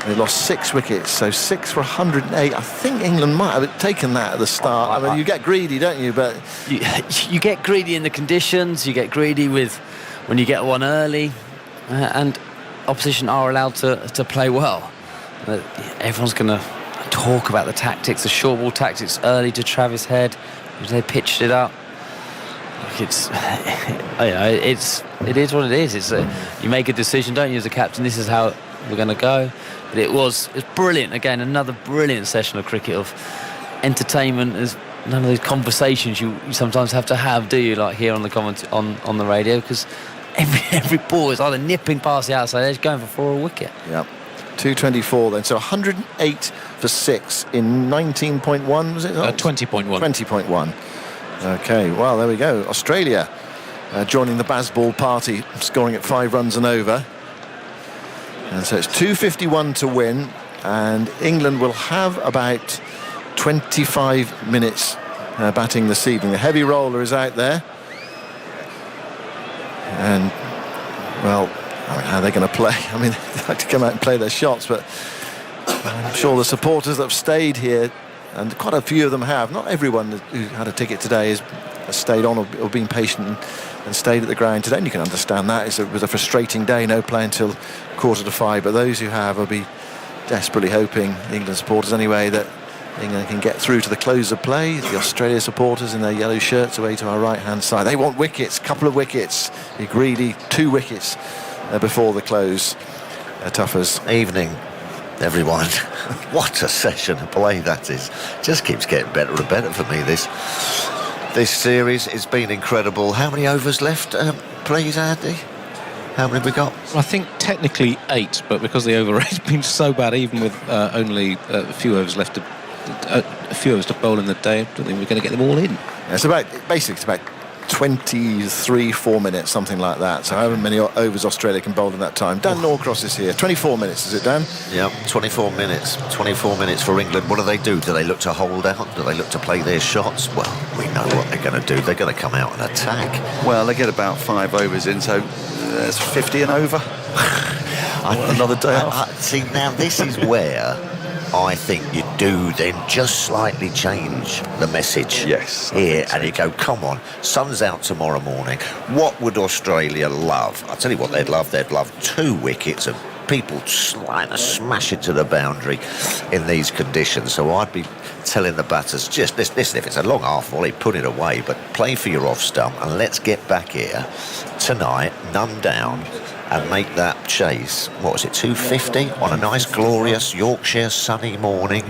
They lost 6 wickets, so 6 for 108. I think England might have taken that at the start. I mean, you get greedy, don't you? But you get greedy in the conditions. You get greedy with when you get one early, and opposition are allowed to play well. Everyone's going to talk about the tactics, the short ball tactics early to Travis Head. They pitched it up. It is what it is. You make a decision, don't you, as a captain? This is how we're going to go. But it's brilliant. Again, another brilliant session of cricket, of entertainment. There's none of those conversations you sometimes have to have, do you? Like here on the on the radio, because every ball is either nipping past the outside edge, going for a wicket. Yeah. 224 then, so 108 for 6 in 19.1, was it? 20.1. 20.1. Okay, well, there we go. Australia joining the Bazball party, scoring at 5 runs and over. And so it's 251 to win, and England will have about 25 minutes batting this evening. The heavy roller is out there. And, well, how are they going to play? I mean, they'd like to come out and play their shots, but I'm sure the supporters that have stayed here, and quite a few of them have, not everyone who had a ticket today has stayed on or been patient and stayed at the ground today, and you can understand that. It was a frustrating day, no play until 4:45, but those who have will be desperately hoping, England supporters anyway, that England can get through to the close of play. The Australia supporters in their yellow shirts away to our right-hand side. They want wickets, couple of wickets. Be greedy, 2 wickets before the close. Tuffers. Evening, everyone. What a session of play that is. Just keeps getting better and better for me, this series. It's been incredible. How many overs left, please, Andy? How many have we got? I think technically 8, but because the over rate's been so bad, even with only a few overs left to bowl in the day, I don't think we're going to get them all in. Yeah, it's about 23-4 minutes, something like that. So however many overs Australia can bowl in that time. Dan Norcross is here. 24 minutes, is it, Dan? Yeah, 24 minutes. 24 minutes for England. What do? Do they look to hold out? Do they look to play their shots? Well, we know what they're going to do. They're going to come out and attack. Well, they get about 5 overs in, so there's 50 and over. Another day off. See, now this is where I think you do then just slightly change the message here, and you go, come on, sun's out tomorrow morning. What would Australia love? I'll tell you what they'd love. They'd love 2 wickets and people trying to smash it to the boundary in these conditions. So I'd be telling the batters, just listen, if it's a long half volley, put it away, but play for your off stump and let's get back here tonight, none down, and make that chase, what was it, 250 on a nice, glorious Yorkshire sunny morning,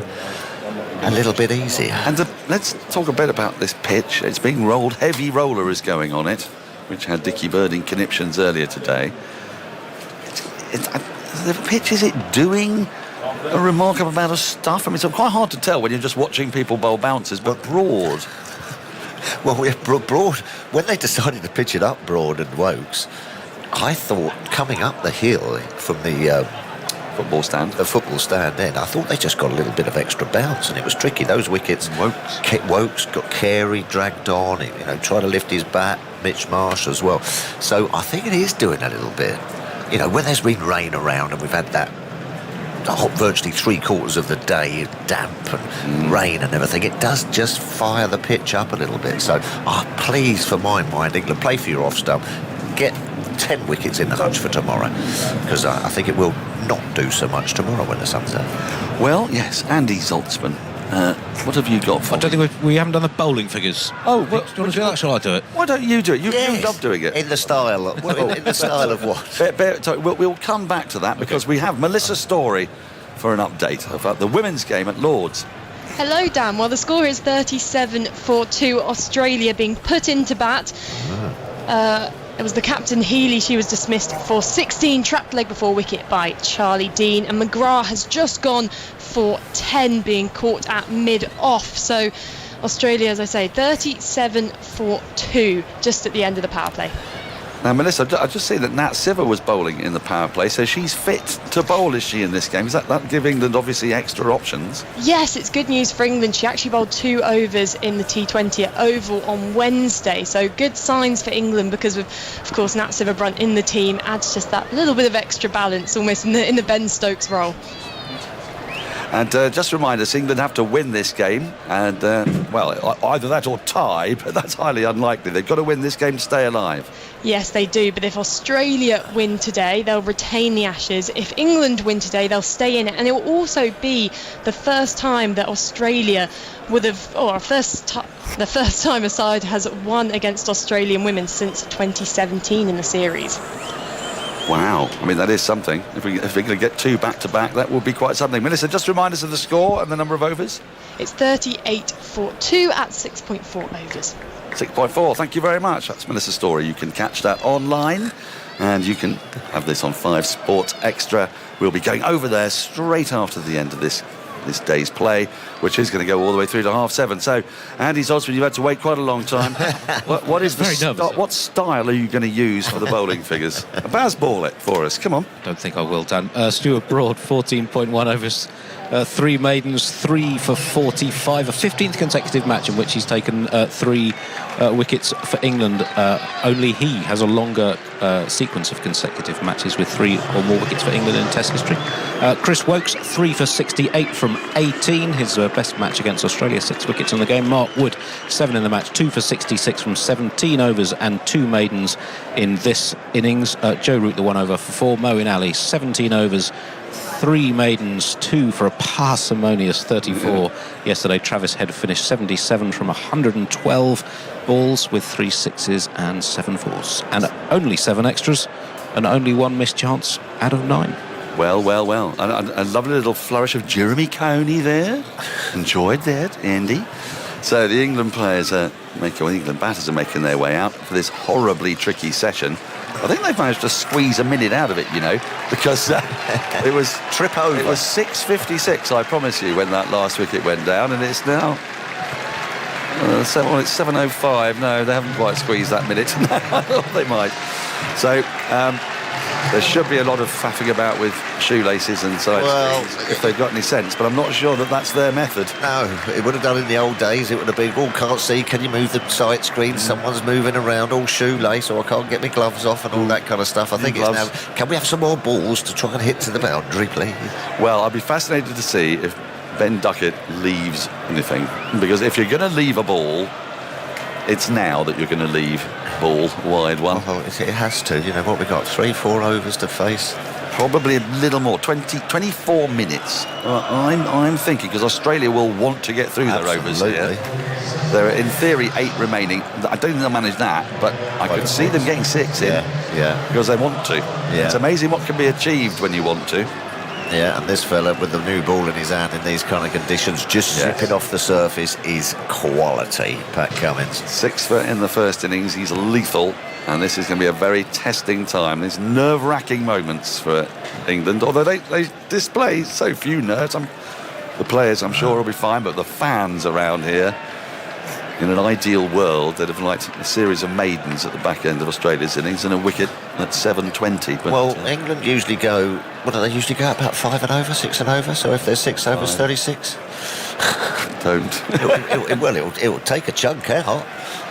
a little bit easier. And let's talk a bit about this pitch. It's being rolled, heavy roller is going on it, which had Dickie Bird in conniptions earlier today. The pitch, is it doing a remarkable amount of stuff? I mean, it's quite hard to tell when you're just watching people bowl bounces, but Broad. Well, we're Broad, when they decided to pitch it up, Broad and Wokes, I thought coming up the hill from the football stand in, I thought they just got a little bit of extra bounce, and it was tricky. Those wickets, Wokes got Carey dragged on, tried to lift his bat, Mitch Marsh as well. So I think it is doing a little bit. When there's been rain around and we've had that virtually 3/4 of the day damp and rain and everything, it does just fire the pitch up a little bit. So please, for my mind, England, play for your off stump, get 10 wickets in the hunch for tomorrow, because I think it will not do so much tomorrow when the sun's out. Well, yes, Andy Zaltzman, what have you got for I don't think we haven't done the bowling figures. Oh, do you want to do that? Shall I do it? Why don't you do it? You love doing it. In the style of what? We'll come back to that, because we have Melissa Story for an update about the women's game at Lord's. Hello, Dan. Well, the score is 37-2, Australia being put into bat. It was the captain, Healy. She was dismissed for 16, trapped leg before wicket by Charlie Dean. And McGrath has just gone for 10, being caught at mid-off. So Australia, as I say, 37 for 2 just at the end of the power play. Now, Melissa, I've just seen that Nat Siver was bowling in the power play, so she's fit to bowl, is she, in this game? Is that give England obviously extra options? Yes, it's good news for England. She actually bowled 2 overs in the T20 at Oval on Wednesday, so good signs for England because of course, Nat Siver-Brunt in the team adds just that little bit of extra balance, almost in the Ben Stokes role. And just remind us, England have to win this game, and well, either that or tie, but that's highly unlikely. They've got to win this game to stay alive. Yes, they do, but if Australia win today, they'll retain the Ashes. If England win today, they'll stay in it, and it will also be the first time that Australia would have, or the first time a side has won against Australian women since 2017 in the series. Wow, I mean, that is something. If we're going to get 2 back-to-back, that will be quite something. Melissa, just remind us of the score and the number of overs. It's 38 for 2 at 6.4 overs. 6.4, thank you very much. That's Melissa Story. You can catch that online, and you can have this on 5 Sports Extra. We'll be going over there straight after the end of this day's play, which is going to go all the way through to 7:30. So, Andy Osborne, you've had to wait quite a long time. What style are you going to use for the bowling figures? Baz, ball it for us. Come on. Don't think I will, Dan. Stuart Broad, 14.1 overs. 3 maidens, 3 for 45, a 15th consecutive match in which he's taken 3 wickets for England. Only he has a longer sequence of consecutive matches with 3 or more wickets for England in Test history. Chris Wokes, 3 for 68 from 18, his best match against Australia, 6 wickets in the game. Mark Wood, 7 in the match, 2 for 66 from 17 overs and 2 maidens in this innings. Joe Root, the 1 over for 4. Moeen Ali, 17 overs, 3 maidens, 2 for a parsimonious 34 yesterday. Travis Head finished 77 from 112 balls with 3 sixes and 7 fours. And only 7 extras and only 1 missed chance out of 9. Well. A lovely little flourish of Jeremy Coney there. Enjoyed that, Andy. So the England players England batters are making their way out for this horribly tricky session. I think they've managed to squeeze a minute out of it, because it was trip over. It was 6:56, I promise you, when that last wicket went down, and it's now it's 7:05. No, they haven't quite squeezed that minute. No, I thought they might. So there should be a lot of faffing about with shoelaces and side screens if they've got any sense, but I'm not sure that that's their method. No, it would have done in the old days. It would have been, can't see, can you move the sight screen? Someone's moving around, all shoelace, or I can't get my gloves off and all that kind of stuff. I think it's now, can we have some more balls to try and hit to the boundary, please? Well, I'd be fascinated to see if Ben Duckett leaves anything, because if you're going to leave a ball, it's now that you're going to leave ball wide one. It has to. What we got? 3-4 overs to face. Probably a little more. 24 minutes. I'm thinking, because Australia will want to get through their overs here. There are, in theory, 8 remaining. I don't think they'll manage that, but I could see them getting 6 in. Yeah. Because they want to. Yeah. It's amazing what can be achieved when you want to. Yeah, and this fella with the new ball in his hand in these kind of conditions, just zipping off the surface, is quality, Pat Cummins. 6 foot in the first innings, he's lethal, and this is going to be a very testing time. There's nerve-wracking moments for England, although they display so few nerves. The players, I'm sure, will be fine, but the fans around here, in an ideal world, they'd have liked a series of maidens at the back end of Australia's innings and a wicket at 7:20. But England usually go, what do they usually go, about 5 and over, 6 and over? So if there's 6 overs, 36? Don't. It'll take a chunk out,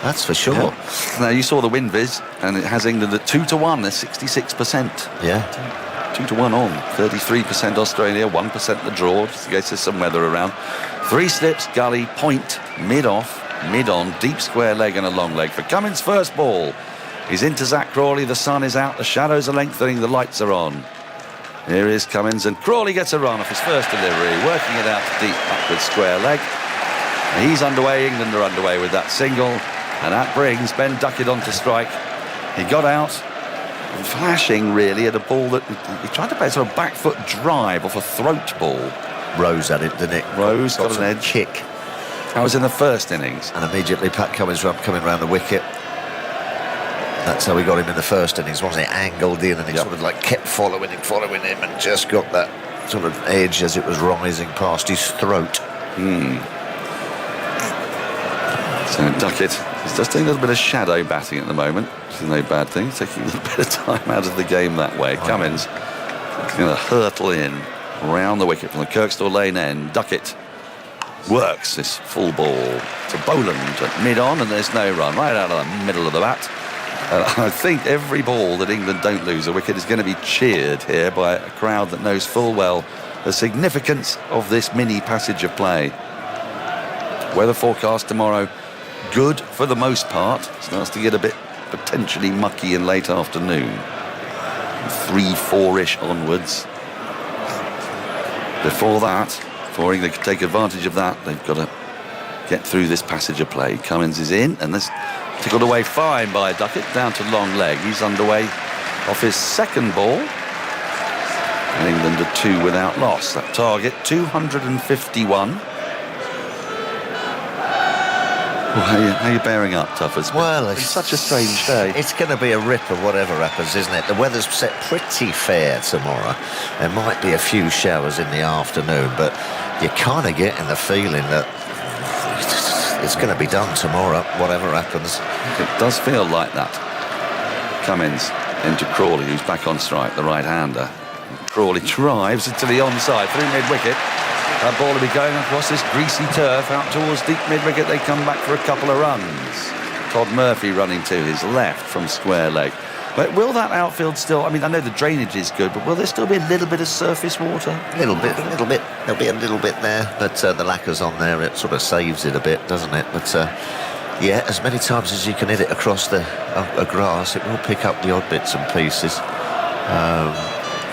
that's for sure. Yeah. Now, you saw the win, Viz, and it has England at 2-1, they're 66%. Yeah. 2-1 on, 33% Australia, 1% the draw, just in case there's some weather around. 3 slips, gully, point, mid-off, mid-on, deep square leg and a long leg for Cummins' first ball. He's into Zach Crawley, the sun is out, the shadows are lengthening, the lights are on. Here is Cummins, and Crawley gets a run off his first delivery, working it out to deep backward square leg. He's underway, England are underway with that single, and that brings Ben Duckett on to strike. He got out, flashing really at a ball that he tried to play a sort of back foot drive off a throat ball. Rose had it, didn't it? Rose got an edge. Kick. That was in the first innings. And immediately Pat Cummins coming round the wicket. That's how we got him in the first innings, wasn't it? Angled in, and he sort of like kept following him, and just got that sort of edge as it was rising past his throat. So Duckett is just doing a little bit of shadow batting at the moment, which is no bad thing. Taking a little bit of time out of the game that way. Cummins going to hurtle in around the wicket from the Kirkstall Lane end. Duckett works this full ball to Boland at mid-on, and there's no run, right out of the middle of the bat. I think every ball that England don't lose a wicket is going to be cheered here by a crowd that knows full well the significance of this mini passage of play. Weather forecast tomorrow, good for the most part. Starts to get a bit potentially mucky in late afternoon. 3-4-ish onwards. Before that, before England can take advantage of that, they've got to get through this passage of play. Cummins is in, and this tickled away fine by Duckett, down to long leg. He's underway off his second ball. And England are 2 without loss. That target, 251. Well, how are you bearing up, Tuffers? Well, it's such a strange day. It's going to be a ripper, whatever happens, isn't it? The weather's set pretty fair tomorrow. There might be a few showers in the afternoon, but you're kind of getting the feeling that it's going to be done tomorrow, whatever happens. It does feel like that. Cummins into Crawley, who's back on strike, the right-hander. Crawley drives into the onside through mid-wicket. That ball will be going across this greasy turf out towards deep mid-wicket. They come back for a couple of runs. Todd Murphy running to his left from square leg. But will that outfield still... I mean, I know the drainage is good, but will there still be a little bit of surface water? A little bit. There'll be a little bit there, but the lacquer's on there. It sort of saves it a bit, doesn't it? But, yeah, as many times as you can hit it across the grass, it will pick up the odd bits and pieces.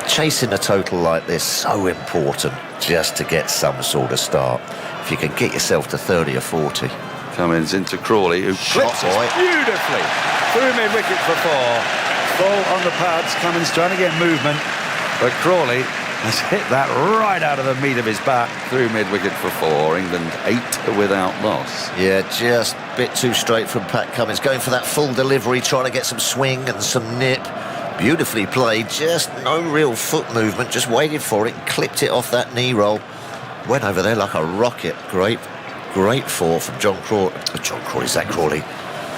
Chasing a total like this, so important just to get some sort of start. If you can get yourself to 30 or 40. Cummins into Crawley, who clips it beautifully through mid-wicket for 4. Full on the pads. Cummins trying to get movement, but Crawley has hit that right out of the meat of his bat through mid-wicket for 4. England 8 without loss. Yeah, just a bit too straight from Pat Cummins. Going for that full delivery, trying to get some swing and some nip. Beautifully played, just no real foot movement, just waited for it, clipped it off that knee roll. Went over there like a rocket. Great fall from John Crawley. Zach Crawley.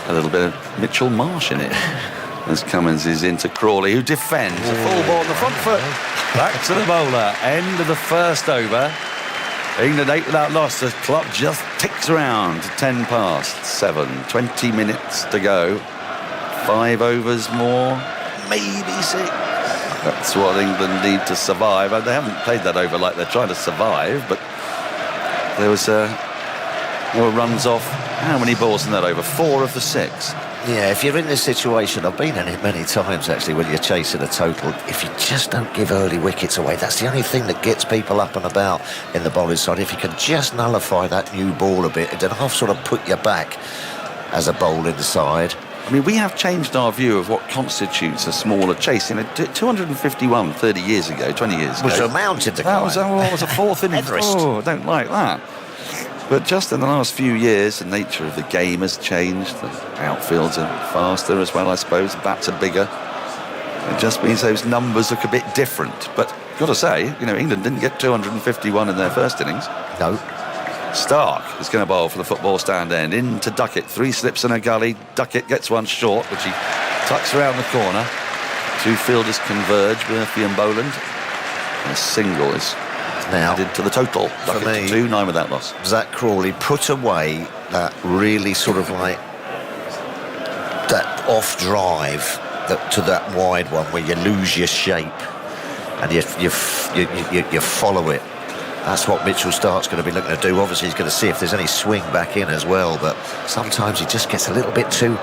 A little bit of Mitchell Marsh in it. As Cummins is into Crawley, who defends. A full ball on the front foot. Back to the bowler. End of the first over. England 8 without loss. The clock just ticks around to 10 past 7. 20 minutes to go. 5 overs more. Maybe 6. That's what England need to survive. They haven't played that over like they're trying to survive, but there were runs off. How many balls in that over? 4 of the 6. Yeah, if you're in this situation, I've been in it many times actually, when you're chasing a total, if you just don't give early wickets away, that's the only thing that gets people up and about in the bowling side. If you can just nullify that new ball a bit, it doesn't have sort of put you back as a bowling side. I mean, we have changed our view of what constitutes a smaller chase. You know, 251 30 years ago, 20 years ago. Was a mountain to climb. That was a 4th inning. Oh, I don't like that. But just in the last few years, the nature of the game has changed. The outfields are faster as well, I suppose. The bats are bigger. It just means those numbers look a bit different. But got to say, you know, England didn't get 251 in their first innings. No. Stark is going to bowl for the football stand end. Into Duckett. 3 slips in a gully. Duckett gets one short, which he tucks around the corner. 2 fielders converge, Murphy and Boland. And a single is now added to the total. Duckett for me, to 2, 9 without loss. Zach Crawley put away that really sort of like that off drive to that wide one where you lose your shape and you follow it. That's what Mitchell Stark's going to be looking to do. Obviously, he's going to see if there's any swing back in as well, but sometimes he just gets a little bit too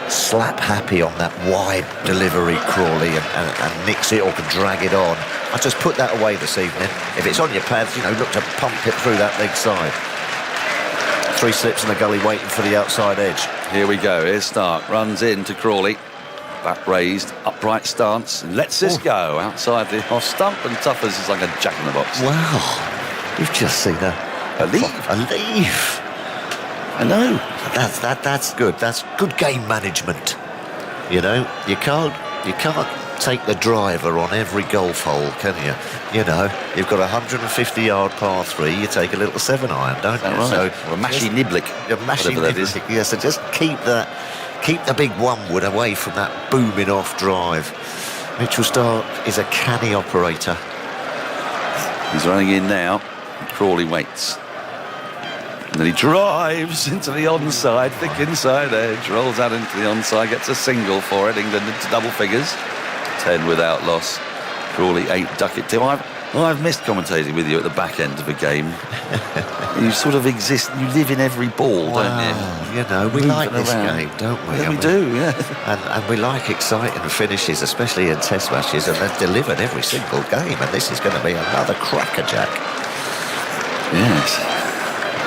slap happy on that wide delivery, Crawley, and nicks it or can drag it on. I just put that away this evening. If it's on your pads, you know, look to pump it through that leg side. 3 slips in the gully waiting for the outside edge. Here we go. Here's Stark. Runs in to Crawley. Back raised, upright stance, and lets this go outside the off stump, and Tuffers is like a jack-in-the-box. Wow. You've just seen a leave. I know. That's good. That's good game management. You know, you can't take the driver on every golf hole, can you? You know, you've got a 150-yard par 3, you take a little 7-iron, don't you? Right. So, or a Mashy Niblick. A Mashy whatever that is. Niblick, yeah, so just keep the big one-wood away from that booming off drive. Mitchell Starc is a canny operator. He's running in now. Crawley waits. And then he drives into the onside, thick inside edge, rolls out into the onside, gets a single for it. England into double figures. 10 without loss. Crawley 8, Duckett 2. I've missed commentating with you at the back end of a game. You sort of exist, you live in every ball, don't you? You know, we like this game, don't we? Yeah, we do, yeah. And we like exciting finishes, especially in test matches, and they've delivered every single game, and this is going to be another crackerjack. Yes.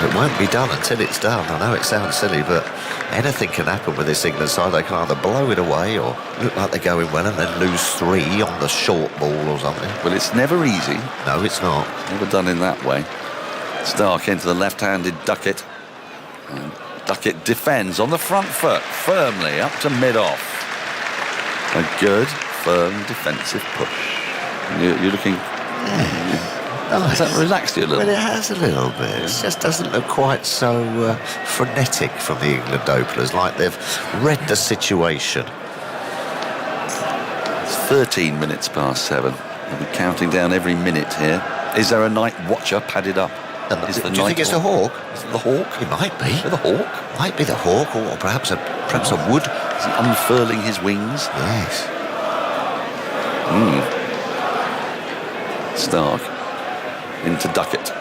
It won't be done until it's done. I know it sounds silly, but anything can happen with this England side. They can either blow it away or look like they're going well and then lose 3 on the short ball or something. Well, it's never easy. No, it's not. Never done in that way. Starc into the left-handed Duckett. And Duckett defends on the front foot, firmly up to mid-off. A good, firm defensive push. You're looking... Has that relaxed you a little? Well, it has a little bit. It just doesn't look quite so frenetic from the England openers, like they've read the situation. It's 13 minutes past 7. We'll be counting down every minute here. Is there a night watcher padded up? Do you think it's the Hawk? Is it the Hawk? It might be. The Hawk? Might be the Hawk, or perhaps a Wood. Is he unfurling his wings? Yes. Starc into Duckett.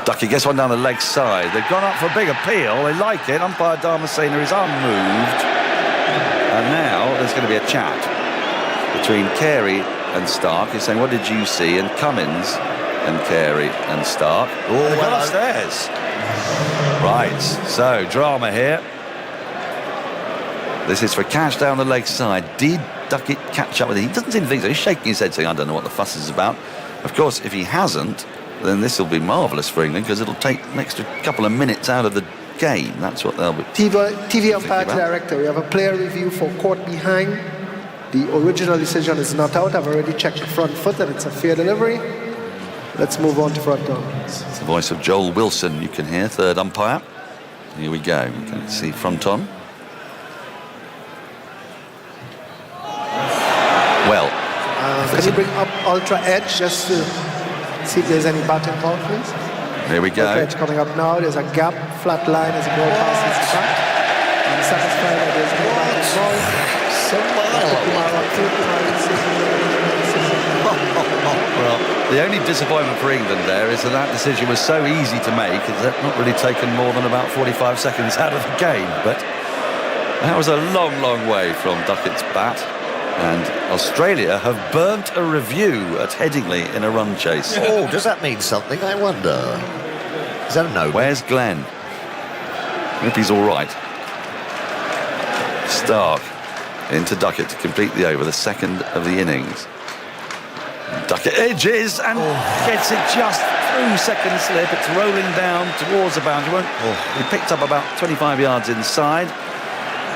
Duckett gets one down the leg side. They've gone up for a big appeal. They like it. Umpire Damasceno is unmoved. And now there's going to be a chat between Carey and Starc. He's saying, what did you see? And Cummins and Carey and Starc. Oh, they've gone upstairs. Right, so drama here. This is for catch down the leg side. Did Duckett catch up with it? He doesn't seem to think so. He's shaking his head saying, I don't know what the fuss is about. Of course, if he hasn't, then this will be marvellous for England because it'll take an extra couple of minutes out of the game. That's what they'll be. TV umpire director, we have a player review for court behind. The original decision is not out. I've already checked the front foot and it's a fair delivery. Let's move on to front on. It's the voice of Joel Wilson you can hear, third umpire. Here we go. You can see front on. Well, can you bring up Ultra Edge just to see if there's any batting call, please? Here we go. Ultra Edge coming up now. There's a gap, flat line as the ball passes the back. I'm satisfied that there's no batting ball. Well, the only disappointment for England there is that decision was so easy to make that not really taken more than about 45 seconds out of the game. But that was a long, long way from Duckett's bat. And Australia have burnt a review at Headingley in a run chase. Oh, does that mean something? I wonder. Is that a no? Where's Glenn? I hope he's all right. Starc into Duckett to complete the over, the second of the innings. Duckett edges and gets it just through second slip. It's rolling down towards the boundary. He picked up about 25 yards inside.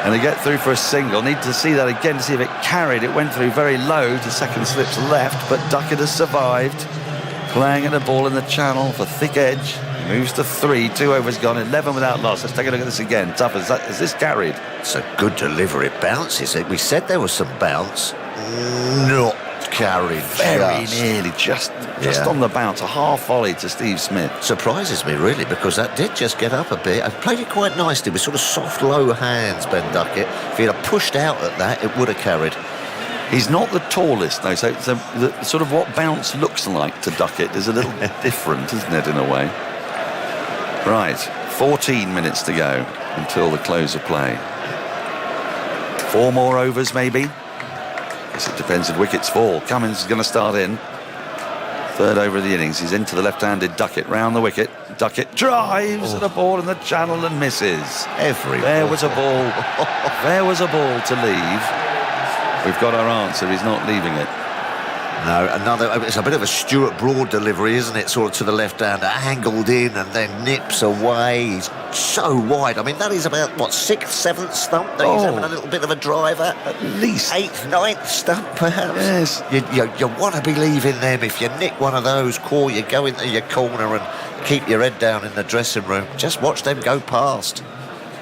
And they get through for a single. Need to see that again to see if it carried. It went through very low to second slip's left, but Duckett has survived. Playing at a ball in the channel for thick edge. Moves to 3, 2 overs gone, 11 without loss. Let's take a look at this again. Tough, has this carried? It's a good delivery. It bounces. We said there was some bounce. Not carried. Very nearly, just on the bounce. A half volley to Steve Smith. Surprises me, really, because that did just get up a bit. I played it quite nicely with sort of soft, low hands, Ben Duckett. If he'd have pushed out at that, it would have carried. He's not the tallest, though, so the sort of what bounce looks like to Duckett is a little different, isn't it, in a way? Right, 14 minutes to go until the close of play. 4 more overs, maybe? Guess it depends if wickets fall. Cummins is going to start in. Third over of the innings. He's into the left-handed Duckett, round the wicket. Duckett drives at a ball in the channel and misses. There was a ball. There was a ball to leave. We've got our answer. He's not leaving it. No, it's a bit of a Stuart Broad delivery, isn't it? Sort of to the left-hander, angled in and then nips away. He's so wide. I mean, that is about, what, 6th, 7th stump that he's having a little bit of a driver. At least 8th, 9th stump, perhaps. Yes. You want to believe in them. If you nick one of those, call, you go into your corner and keep your head down in the dressing room. Just watch them go past.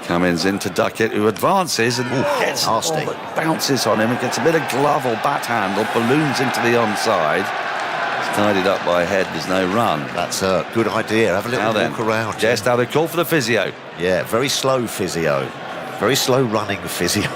Cummins into Duckett, who advances and gets nasty. Bounces on him and gets a bit of glove or bat handle, balloons into the onside. It's tidied up by Head, there's no run. That's a good idea. Have a little walk around. Yes, now they call for the physio. Yeah, very slow physio. Very slow running physio.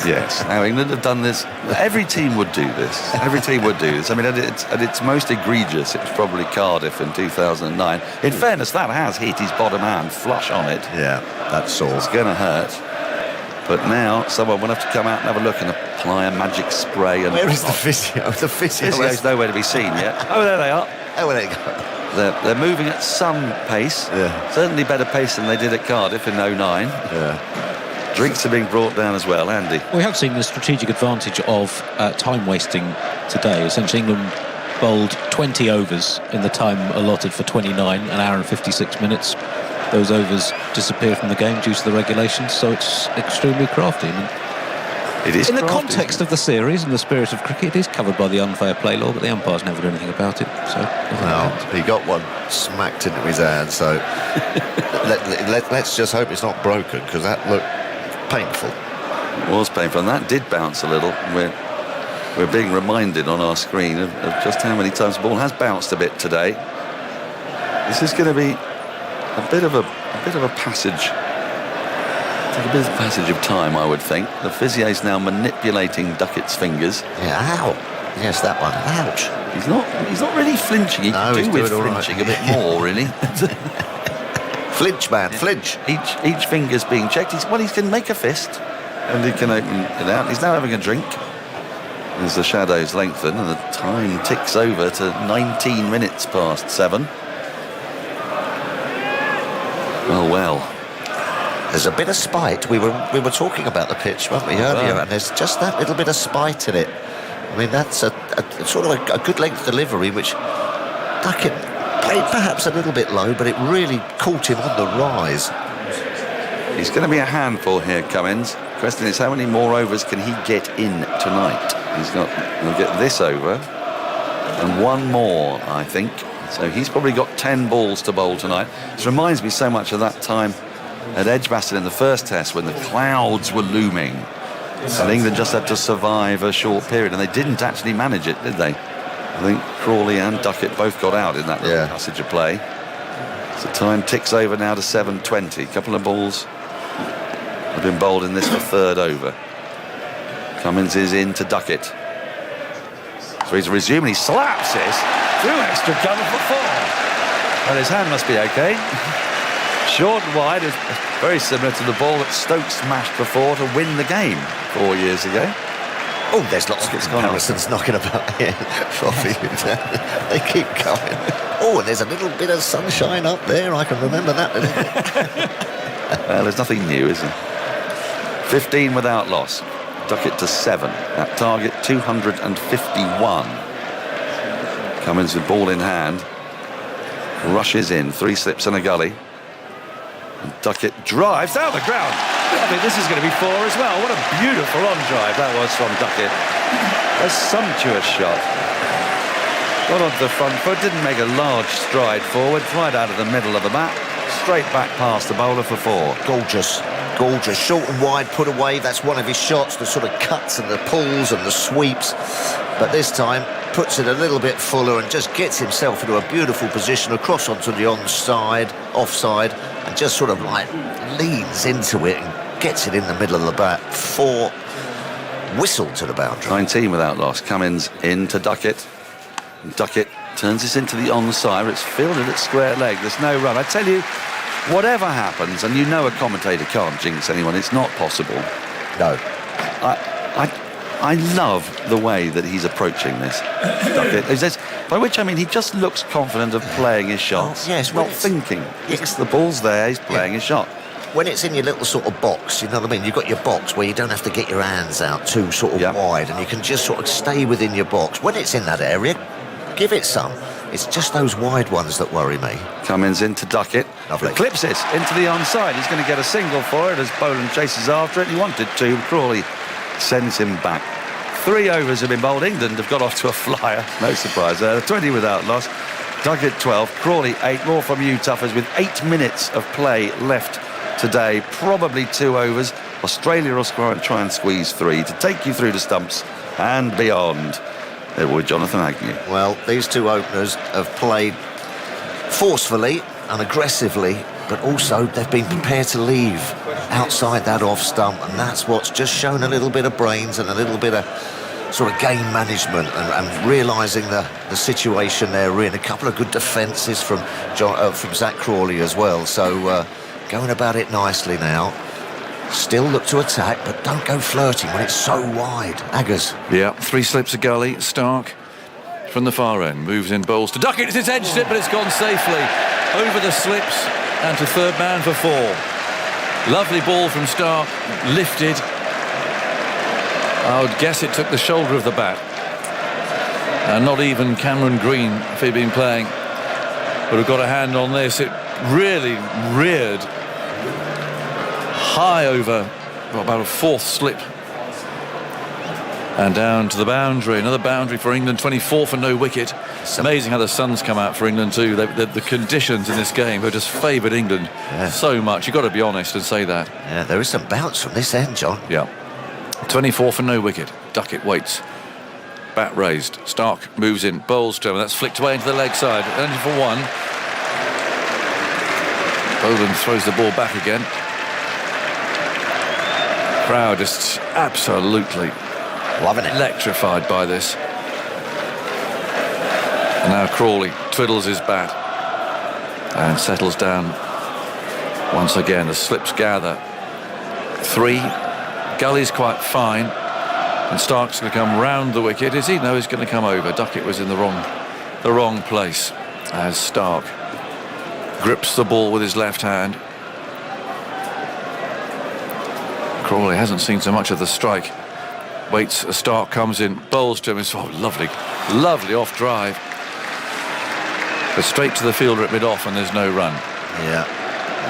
Yes. Now, England have done this. Every team would do this. Every team would do this. I mean, at its most egregious, it was probably Cardiff in 2009. In fairness, that has hit his bottom hand flush on it. Yeah, that's all. It's going to hurt. But now someone will have to come out and have a look and apply a magic spray. And where is the physio? The physio's nowhere to be seen yet. Oh, there they are. Oh, there you go. They're moving at some pace. Yeah. Certainly better pace than they did at Cardiff in 09. Yeah. Drinks are being brought down as well, Andy. We have seen the strategic advantage of time wasting today. Essentially, England bowled 20 overs in the time allotted for 29, an hour and 56 minutes. Those overs disappear from the game due to the regulations, so it's extremely crafty. It is in the crafty. context of the series and the spirit of cricket, it is covered by the unfair play law, but the umpires never do anything about it. So, well, he got one smacked into his hand, so let's just hope it's not broken, because that looked painful. It was painful, and that did bounce a little. We're being reminded on our screen of just how many times the ball has bounced a bit today. This is going to be a bit of a passage. Take a bit of passage of time, I would think. The physio's now manipulating Duckett's fingers. Yeah, ow. Yes, that one. Ouch. He's not really flinching. He could do with flinching a bit more, really. Flinch, man, flinch. Each finger's being checked. He can make a fist and he can open it out. He's now having a drink. As the shadows lengthen and the time ticks over to 19 minutes past 7. Well. There's a bit of spite. We were talking about the pitch, weren't we, earlier? And there's just that little bit of spite in it. I mean, that's a sort of a good length delivery, which Duckett played perhaps a little bit low, but it really caught him on the rise. He's going to be a handful here, Cummins. Question is, how many more overs can he get in tonight? He'll get this over and one more, I think. So he's probably got 10 balls to bowl tonight. This reminds me so much of that time at Edgbaston in the first test when the clouds were looming and England just had to survive a short period, and they didn't actually manage it, did they? I think Crawley and Duckett both got out in that little passage of play. So time ticks over now to 7:20. A couple of balls have been bowled in this for third over. Cummins is in to Duckett. So he's resuming. He slaps it through extra cover for 4. Well, his hand must be okay. Short and wide is very similar to the ball that Stokes smashed for 4 to win the game 4 years ago. Oh, there's lots of comparisons knocking about here. They keep coming. Oh, and there's a little bit of sunshine up there. I can remember that. Well, there's nothing new, is there? 15 without loss. Duckett to 7. At target 251. Cummins with ball in hand. Rushes in. 3 slips and a gully. And Duckett drives down the ground. I think this is going to be 4 as well. What a beautiful on drive that was from Duckett. A sumptuous shot. Got onto the front foot, didn't make a large stride forward, right out of the middle of the bat, straight back past the bowler for 4. Gorgeous. Short and wide, put away. That's one of his shots, the sort of cuts and the pulls and the sweeps. But this time, puts it a little bit fuller and just gets himself into a beautiful position across onto the offside, and just sort of like leans into it and gets it in the middle of the bat. 4, whistle to the boundary. 19 without loss. Cummins in to Duckett. Duckett turns this into the onside. It's fielded at square leg. There's no run. I tell you, whatever happens, and you know a commentator can't jinx anyone, it's not possible. No. I love the way that he's approaching this. Duckett. By which I mean he just looks confident of playing his shots. Yes, not thinking. The ball's there, he's playing his shot. when it's in your little sort of box, you know what I mean? You've got your box where you don't have to get your hands out too sort of wide, and you can just sort of stay within your box. When it's in that area, give it some. It's just those wide ones that worry me. Cummins into Duckett. Lovely. Clips it into the onside. He's going to get a single for it as Boland chases after it. He wanted to. Crawley sends him back. 3 overs have been bowled. England have got off to a flyer. No surprise there. 20 without loss. Duckett 12. Crawley 8. More from you, Tuffers, with 8 minutes of play left today. Probably 2 overs. Australia will try and squeeze 3 to take you through the stumps and beyond. There would Jonathan Agnew. Well, these 2 openers have played forcefully and aggressively, but also they've been prepared to leave outside that off stump, and that's what's just shown a little bit of brains and a little bit of sort of game management and realising the situation they're in. A couple of good defences from Zach Crawley as well, so going about it nicely now. Still look to attack, but don't go flirting when it's so wide. Aggers. Yeah, 3 slips of gully. Stark from the far end moves in, bowls to Duckett. It's his edge slip, but it's gone safely over the slips and to third man for 4. Lovely ball from Stark, lifted. I would guess it took the shoulder of the bat. And not even Cameron Green, if he'd been playing, would have got a hand on this. It really reared high over about a 4th slip and down to the boundary. Another boundary for England. 24 for no wicket. It's amazing how the sun's come out for England too. The conditions in this game have just favoured England so much. You've got to be honest and say that. Yeah, there is some bounce from this end, John. Yeah. 24 for no wicket. Duckett waits. Bat raised. Stark moves in, bowls to him, and that's flicked away into the leg side. Only for 1. Boland throws the ball back again. Crowd just absolutely loving it, electrified by this. And now Crawley twiddles his bat and settles down once again as slips gather. 3. Gully's quite fine, and Stark's going to come round the wicket. Is he? No, he's going to come over. Duckett was in the wrong place as Stark grips the ball with his left hand. Crawley hasn't seen so much of the strike. Waits as Stark comes in, bowls to him. It's lovely off drive. But straight to the fielder at mid-off, and there's no run. Yeah,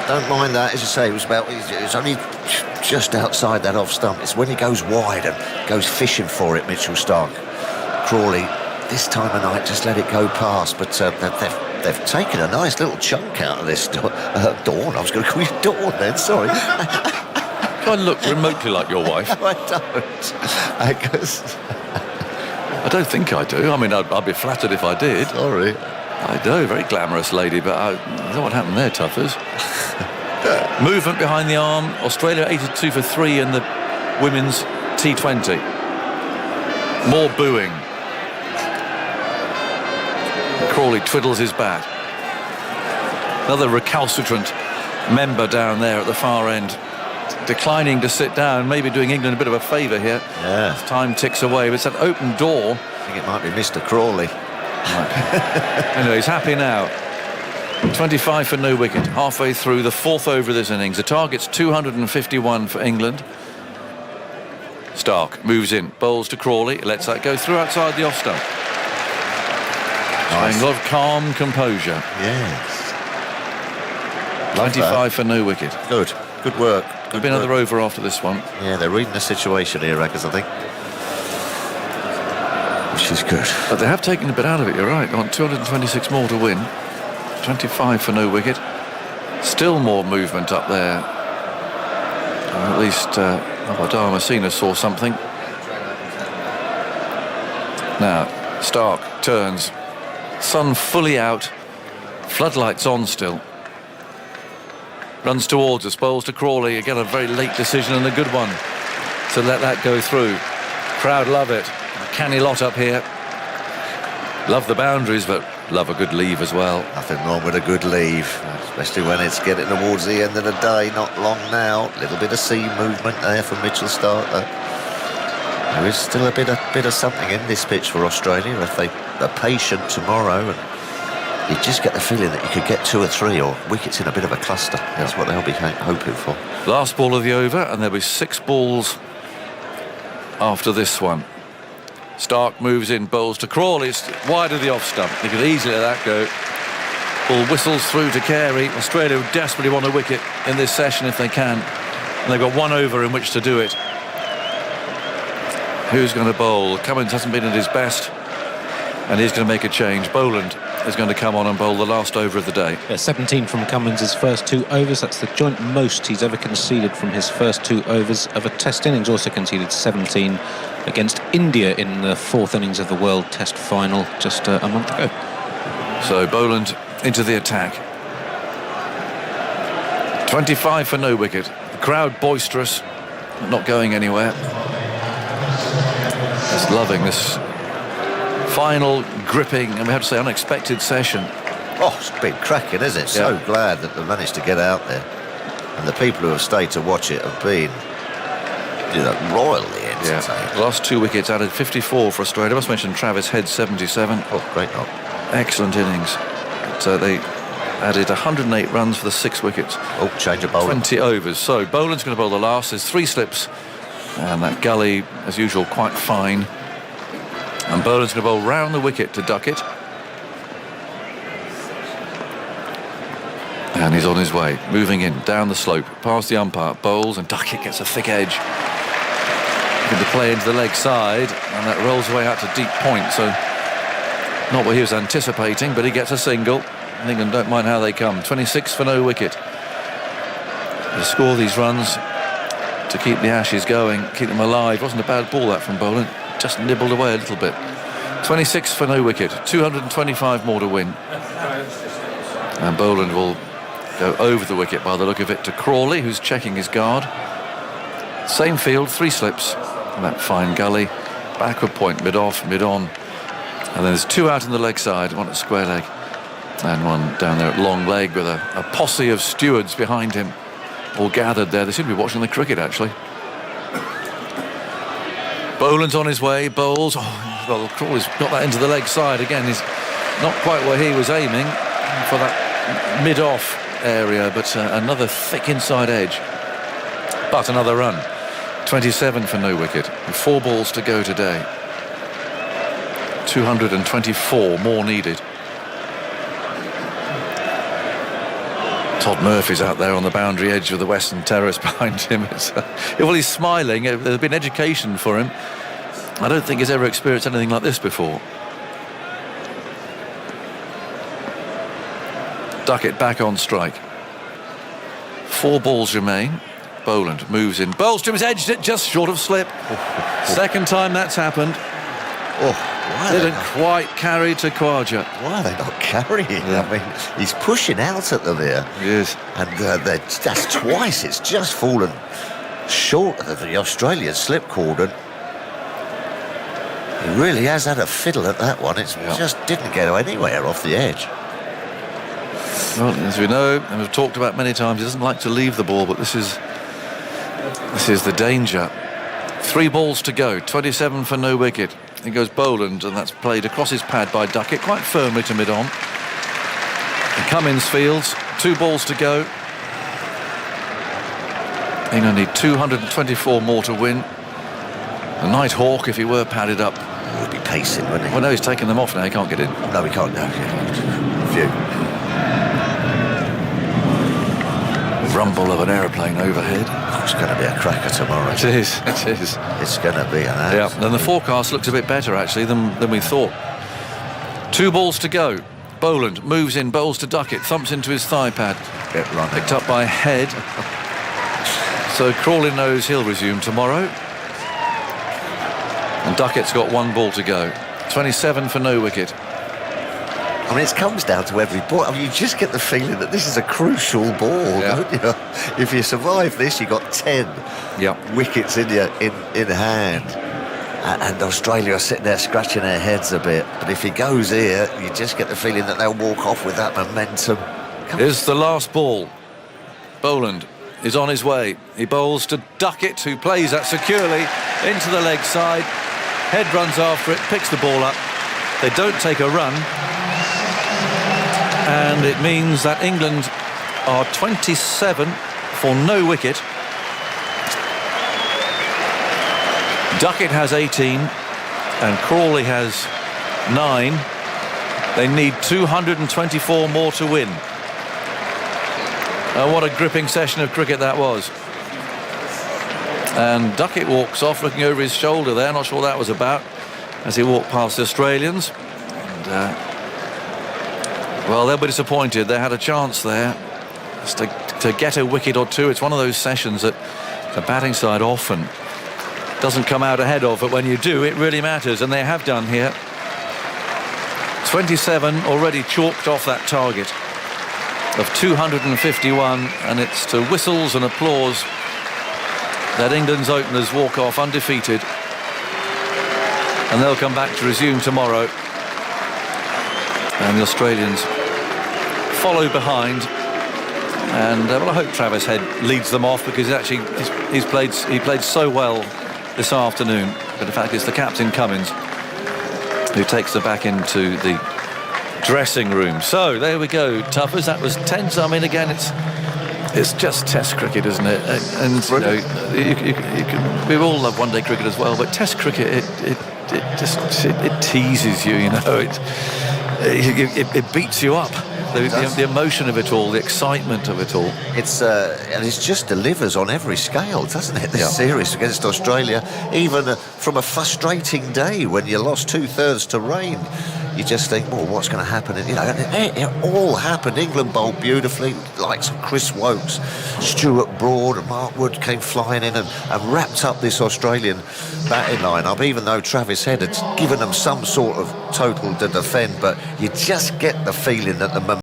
don't mind that. As you say, it's only just outside that off stump. It's when he goes wide and goes fishing for it, Mitchell Stark. Crawley, this time of night, just let it go past. But they've taken a nice little chunk out of this. Dawn, I was going to call you Dawn then, sorry. I look remotely like your wife. No, I don't. I don't think I do. I mean, I'd be flattered if I did. Sorry. I do. Very glamorous lady, but I don't know what happened there, Tuffers. Movement behind the arm. Australia 82 for 3 in the women's T20. More booing. Crawley twiddles his bat. Another recalcitrant member down there at the far end, declining to sit down, maybe doing England a bit of a favour here. Yeah. As time ticks away, but it's an open door. I think it might be Mr. Crawley. Anyway, he's happy now. 25 for no wicket, halfway through the 4th over of this innings. The target's 251 for England. Stark moves in, bowls to Crawley, lets that go through outside the off stump. Nice. A lot of calm composure. Yes. 95 for no wicket. Good work. There'll be another over after this one. Yeah, they're reading the situation here, Rackers, I think. Which is good. But they have taken a bit out of it, you're right. They want 226 more to win. 25 for no wicket. Still more movement up there. Or at least Abadar Masina saw something. Now, Stark turns. Sun fully out. Floodlights on still. Runs towards us, bowls to Crawley. Again, a very late decision and a good one to let that go through. Crowd love it. Canny lot up here. Love the boundaries, but love a good leave as well. Nothing wrong with a good leave, especially when it's getting towards the end of the day. Not long now. A little bit of sea movement there for Mitchell Stark. There is still a bit of something in this pitch for Australia if they are patient tomorrow and you just get the feeling that you could get 2 or 3 or wickets in a bit of a cluster. That's what they'll be hoping for. Last ball of the over, and there'll be 6 balls after this one. Stark moves in, bowls to Crawley. It's wide of the off stump. They could easily let that go. Ball whistles through to Carey. Australia desperately want a wicket in this session if they can. And they've got 1 over in which to do it. Who's going to bowl? Cummins hasn't been at his best, and he's going to make a change. Boland is going to come on and bowl the last over of the day. Yeah, 17 from Cummins' first 2 overs. That's the joint most he's ever conceded from his first 2 overs of a Test innings. Also conceded 17 against India in the 4th innings of the World Test final just a month ago. So Boland into the attack. 25 for no wicket. The crowd boisterous, not going anywhere. Just loving this final gripping, and we have to say unexpected session. Oh, it's been cracking, isn't it? So glad that they managed to get out there, and the people who have stayed to watch it have been, royally entertained. The last 2 wickets added 54 for Australia. I must mention Travis Head 77. Oh, great knock. Excellent innings. So they added 108 runs for the 6 wickets. Oh, change of bowling. 20 overs. So Boland's going to bowl the last. There's 3 slips, and that gully, as usual, quite fine. And Boland's going to bowl round the wicket to Duckett. And he's on his way, moving in, down the slope, past the umpire, bowls, and Duckett gets a thick edge. Going to play into the leg side, and that rolls away out to deep point, so not what he was anticipating, but he gets a single. England don't mind how they come. 26 for no wicket. To score these runs to keep the Ashes going, keep them alive. Wasn't a bad ball that from Boland, just nibbled away a little bit. 26 for no wicket, 225 more to win. And Boland will go over the wicket by the look of it to Crawley, who's checking his guard. Same field, 3 slips, and that fine gully, backward point, mid-off, mid-on. And then there's 2 out in the leg side, 1 at square leg, and 1 down there at long leg with a posse of stewards behind him, all gathered there. They seem to be watching the cricket, actually. Boland's on his way, bowls. Oh, well, Crawley's got that into the leg side again. He's not quite where he was aiming for that mid-off area, but another thick inside edge. But another run. 27 for no wicket. 4 balls to go today. 224 more needed. Todd Murphy's out there on the boundary edge of the Western Terrace behind him. Well, he's smiling. There's been education for him. I don't think he's ever experienced anything like this before. Duckett back on strike. 4 balls remain. Boland moves in. Bowles to his edge, just short of slip. Second time that's happened. Didn't quite carry to Khawaja. Why are they not carrying? I mean, he's pushing out at them here. He is. And that's twice. It's just fallen short of the Australian slip cordon. He really has had a fiddle at that one. It just didn't get anywhere off the edge. Well, as we know, and we've talked about many times, he doesn't like to leave the ball, but this is the danger. 3 balls to go, 27 for no wicket. It goes Boland, and that's played across his pad by Duckett, quite firmly to mid-on. And Cummins fields, 2 balls to go. England need 224 more to win. The Nighthawk, if he were padded up, would be pacing, wouldn't he? Well, no, he's taken them off now. He can't get in. No, he can't. No, View. Rumble of an aeroplane overhead. Oh, it's going to be a cracker tomorrow. It is. It is. It's going to be an Yeah. And the forecast looks a bit better actually than we thought. 2 balls to go. Boland moves in, bowls to Duckett, thumps into his thigh pad. Picked up by Head. So Crawley knows he'll resume tomorrow. And Duckett's got 1 ball to go. 27 for no wicket. I mean, it comes down to every ball. I mean, you just get the feeling that this is a crucial ball, don't you? If you survive this, you got 10 wickets in hand. And Australia are sitting there scratching their heads a bit. But if he goes here, you just get the feeling that they'll walk off with that momentum. Here's the last ball. Boland is on his way. He bowls to Duckett, who plays that securely into the leg side. Head runs after it, picks the ball up. They don't take a run. And it means that England are 27 for no wicket. Duckett has 18 and Crawley has 9. They need 224 more to win. What a gripping session of cricket that was. And Duckett walks off looking over his shoulder there, not sure what that was about, as he walked past the Australians. And, well, they'll be disappointed. They had a chance there just to get a wicket or two. It's one of those sessions that the batting side often doesn't come out ahead of, but when you do, it really matters, and they have done here. 27 already chalked off that target of 251, and it's to whistles and applause that England's openers walk off undefeated, and they'll come back to resume tomorrow, and the Australians follow behind. And well, I hope Travis Head leads them off, because actually he played so well this afternoon. But in fact, it's the captain Cummins who takes the back into the dressing room. So there we go, Tuffers. That was tense. I mean, again, it's just Test cricket, isn't it? And you know, we all love one-day cricket as well, but Test cricket, it teases you. You know, it beats you up. The emotion of it all, the excitement of it all. It's and it just delivers on every scale, doesn't it? This series against Australia, even from a frustrating day when you lost 2/3 to rain, you just think, well, what's going to happen? And, you know, it all happened. England bowled beautifully, like Chris Wokes, Stuart Broad and Mark Wood came flying in and wrapped up this Australian batting line-up, even though Travis Head had given them some sort of total to defend, but you just get the feeling that the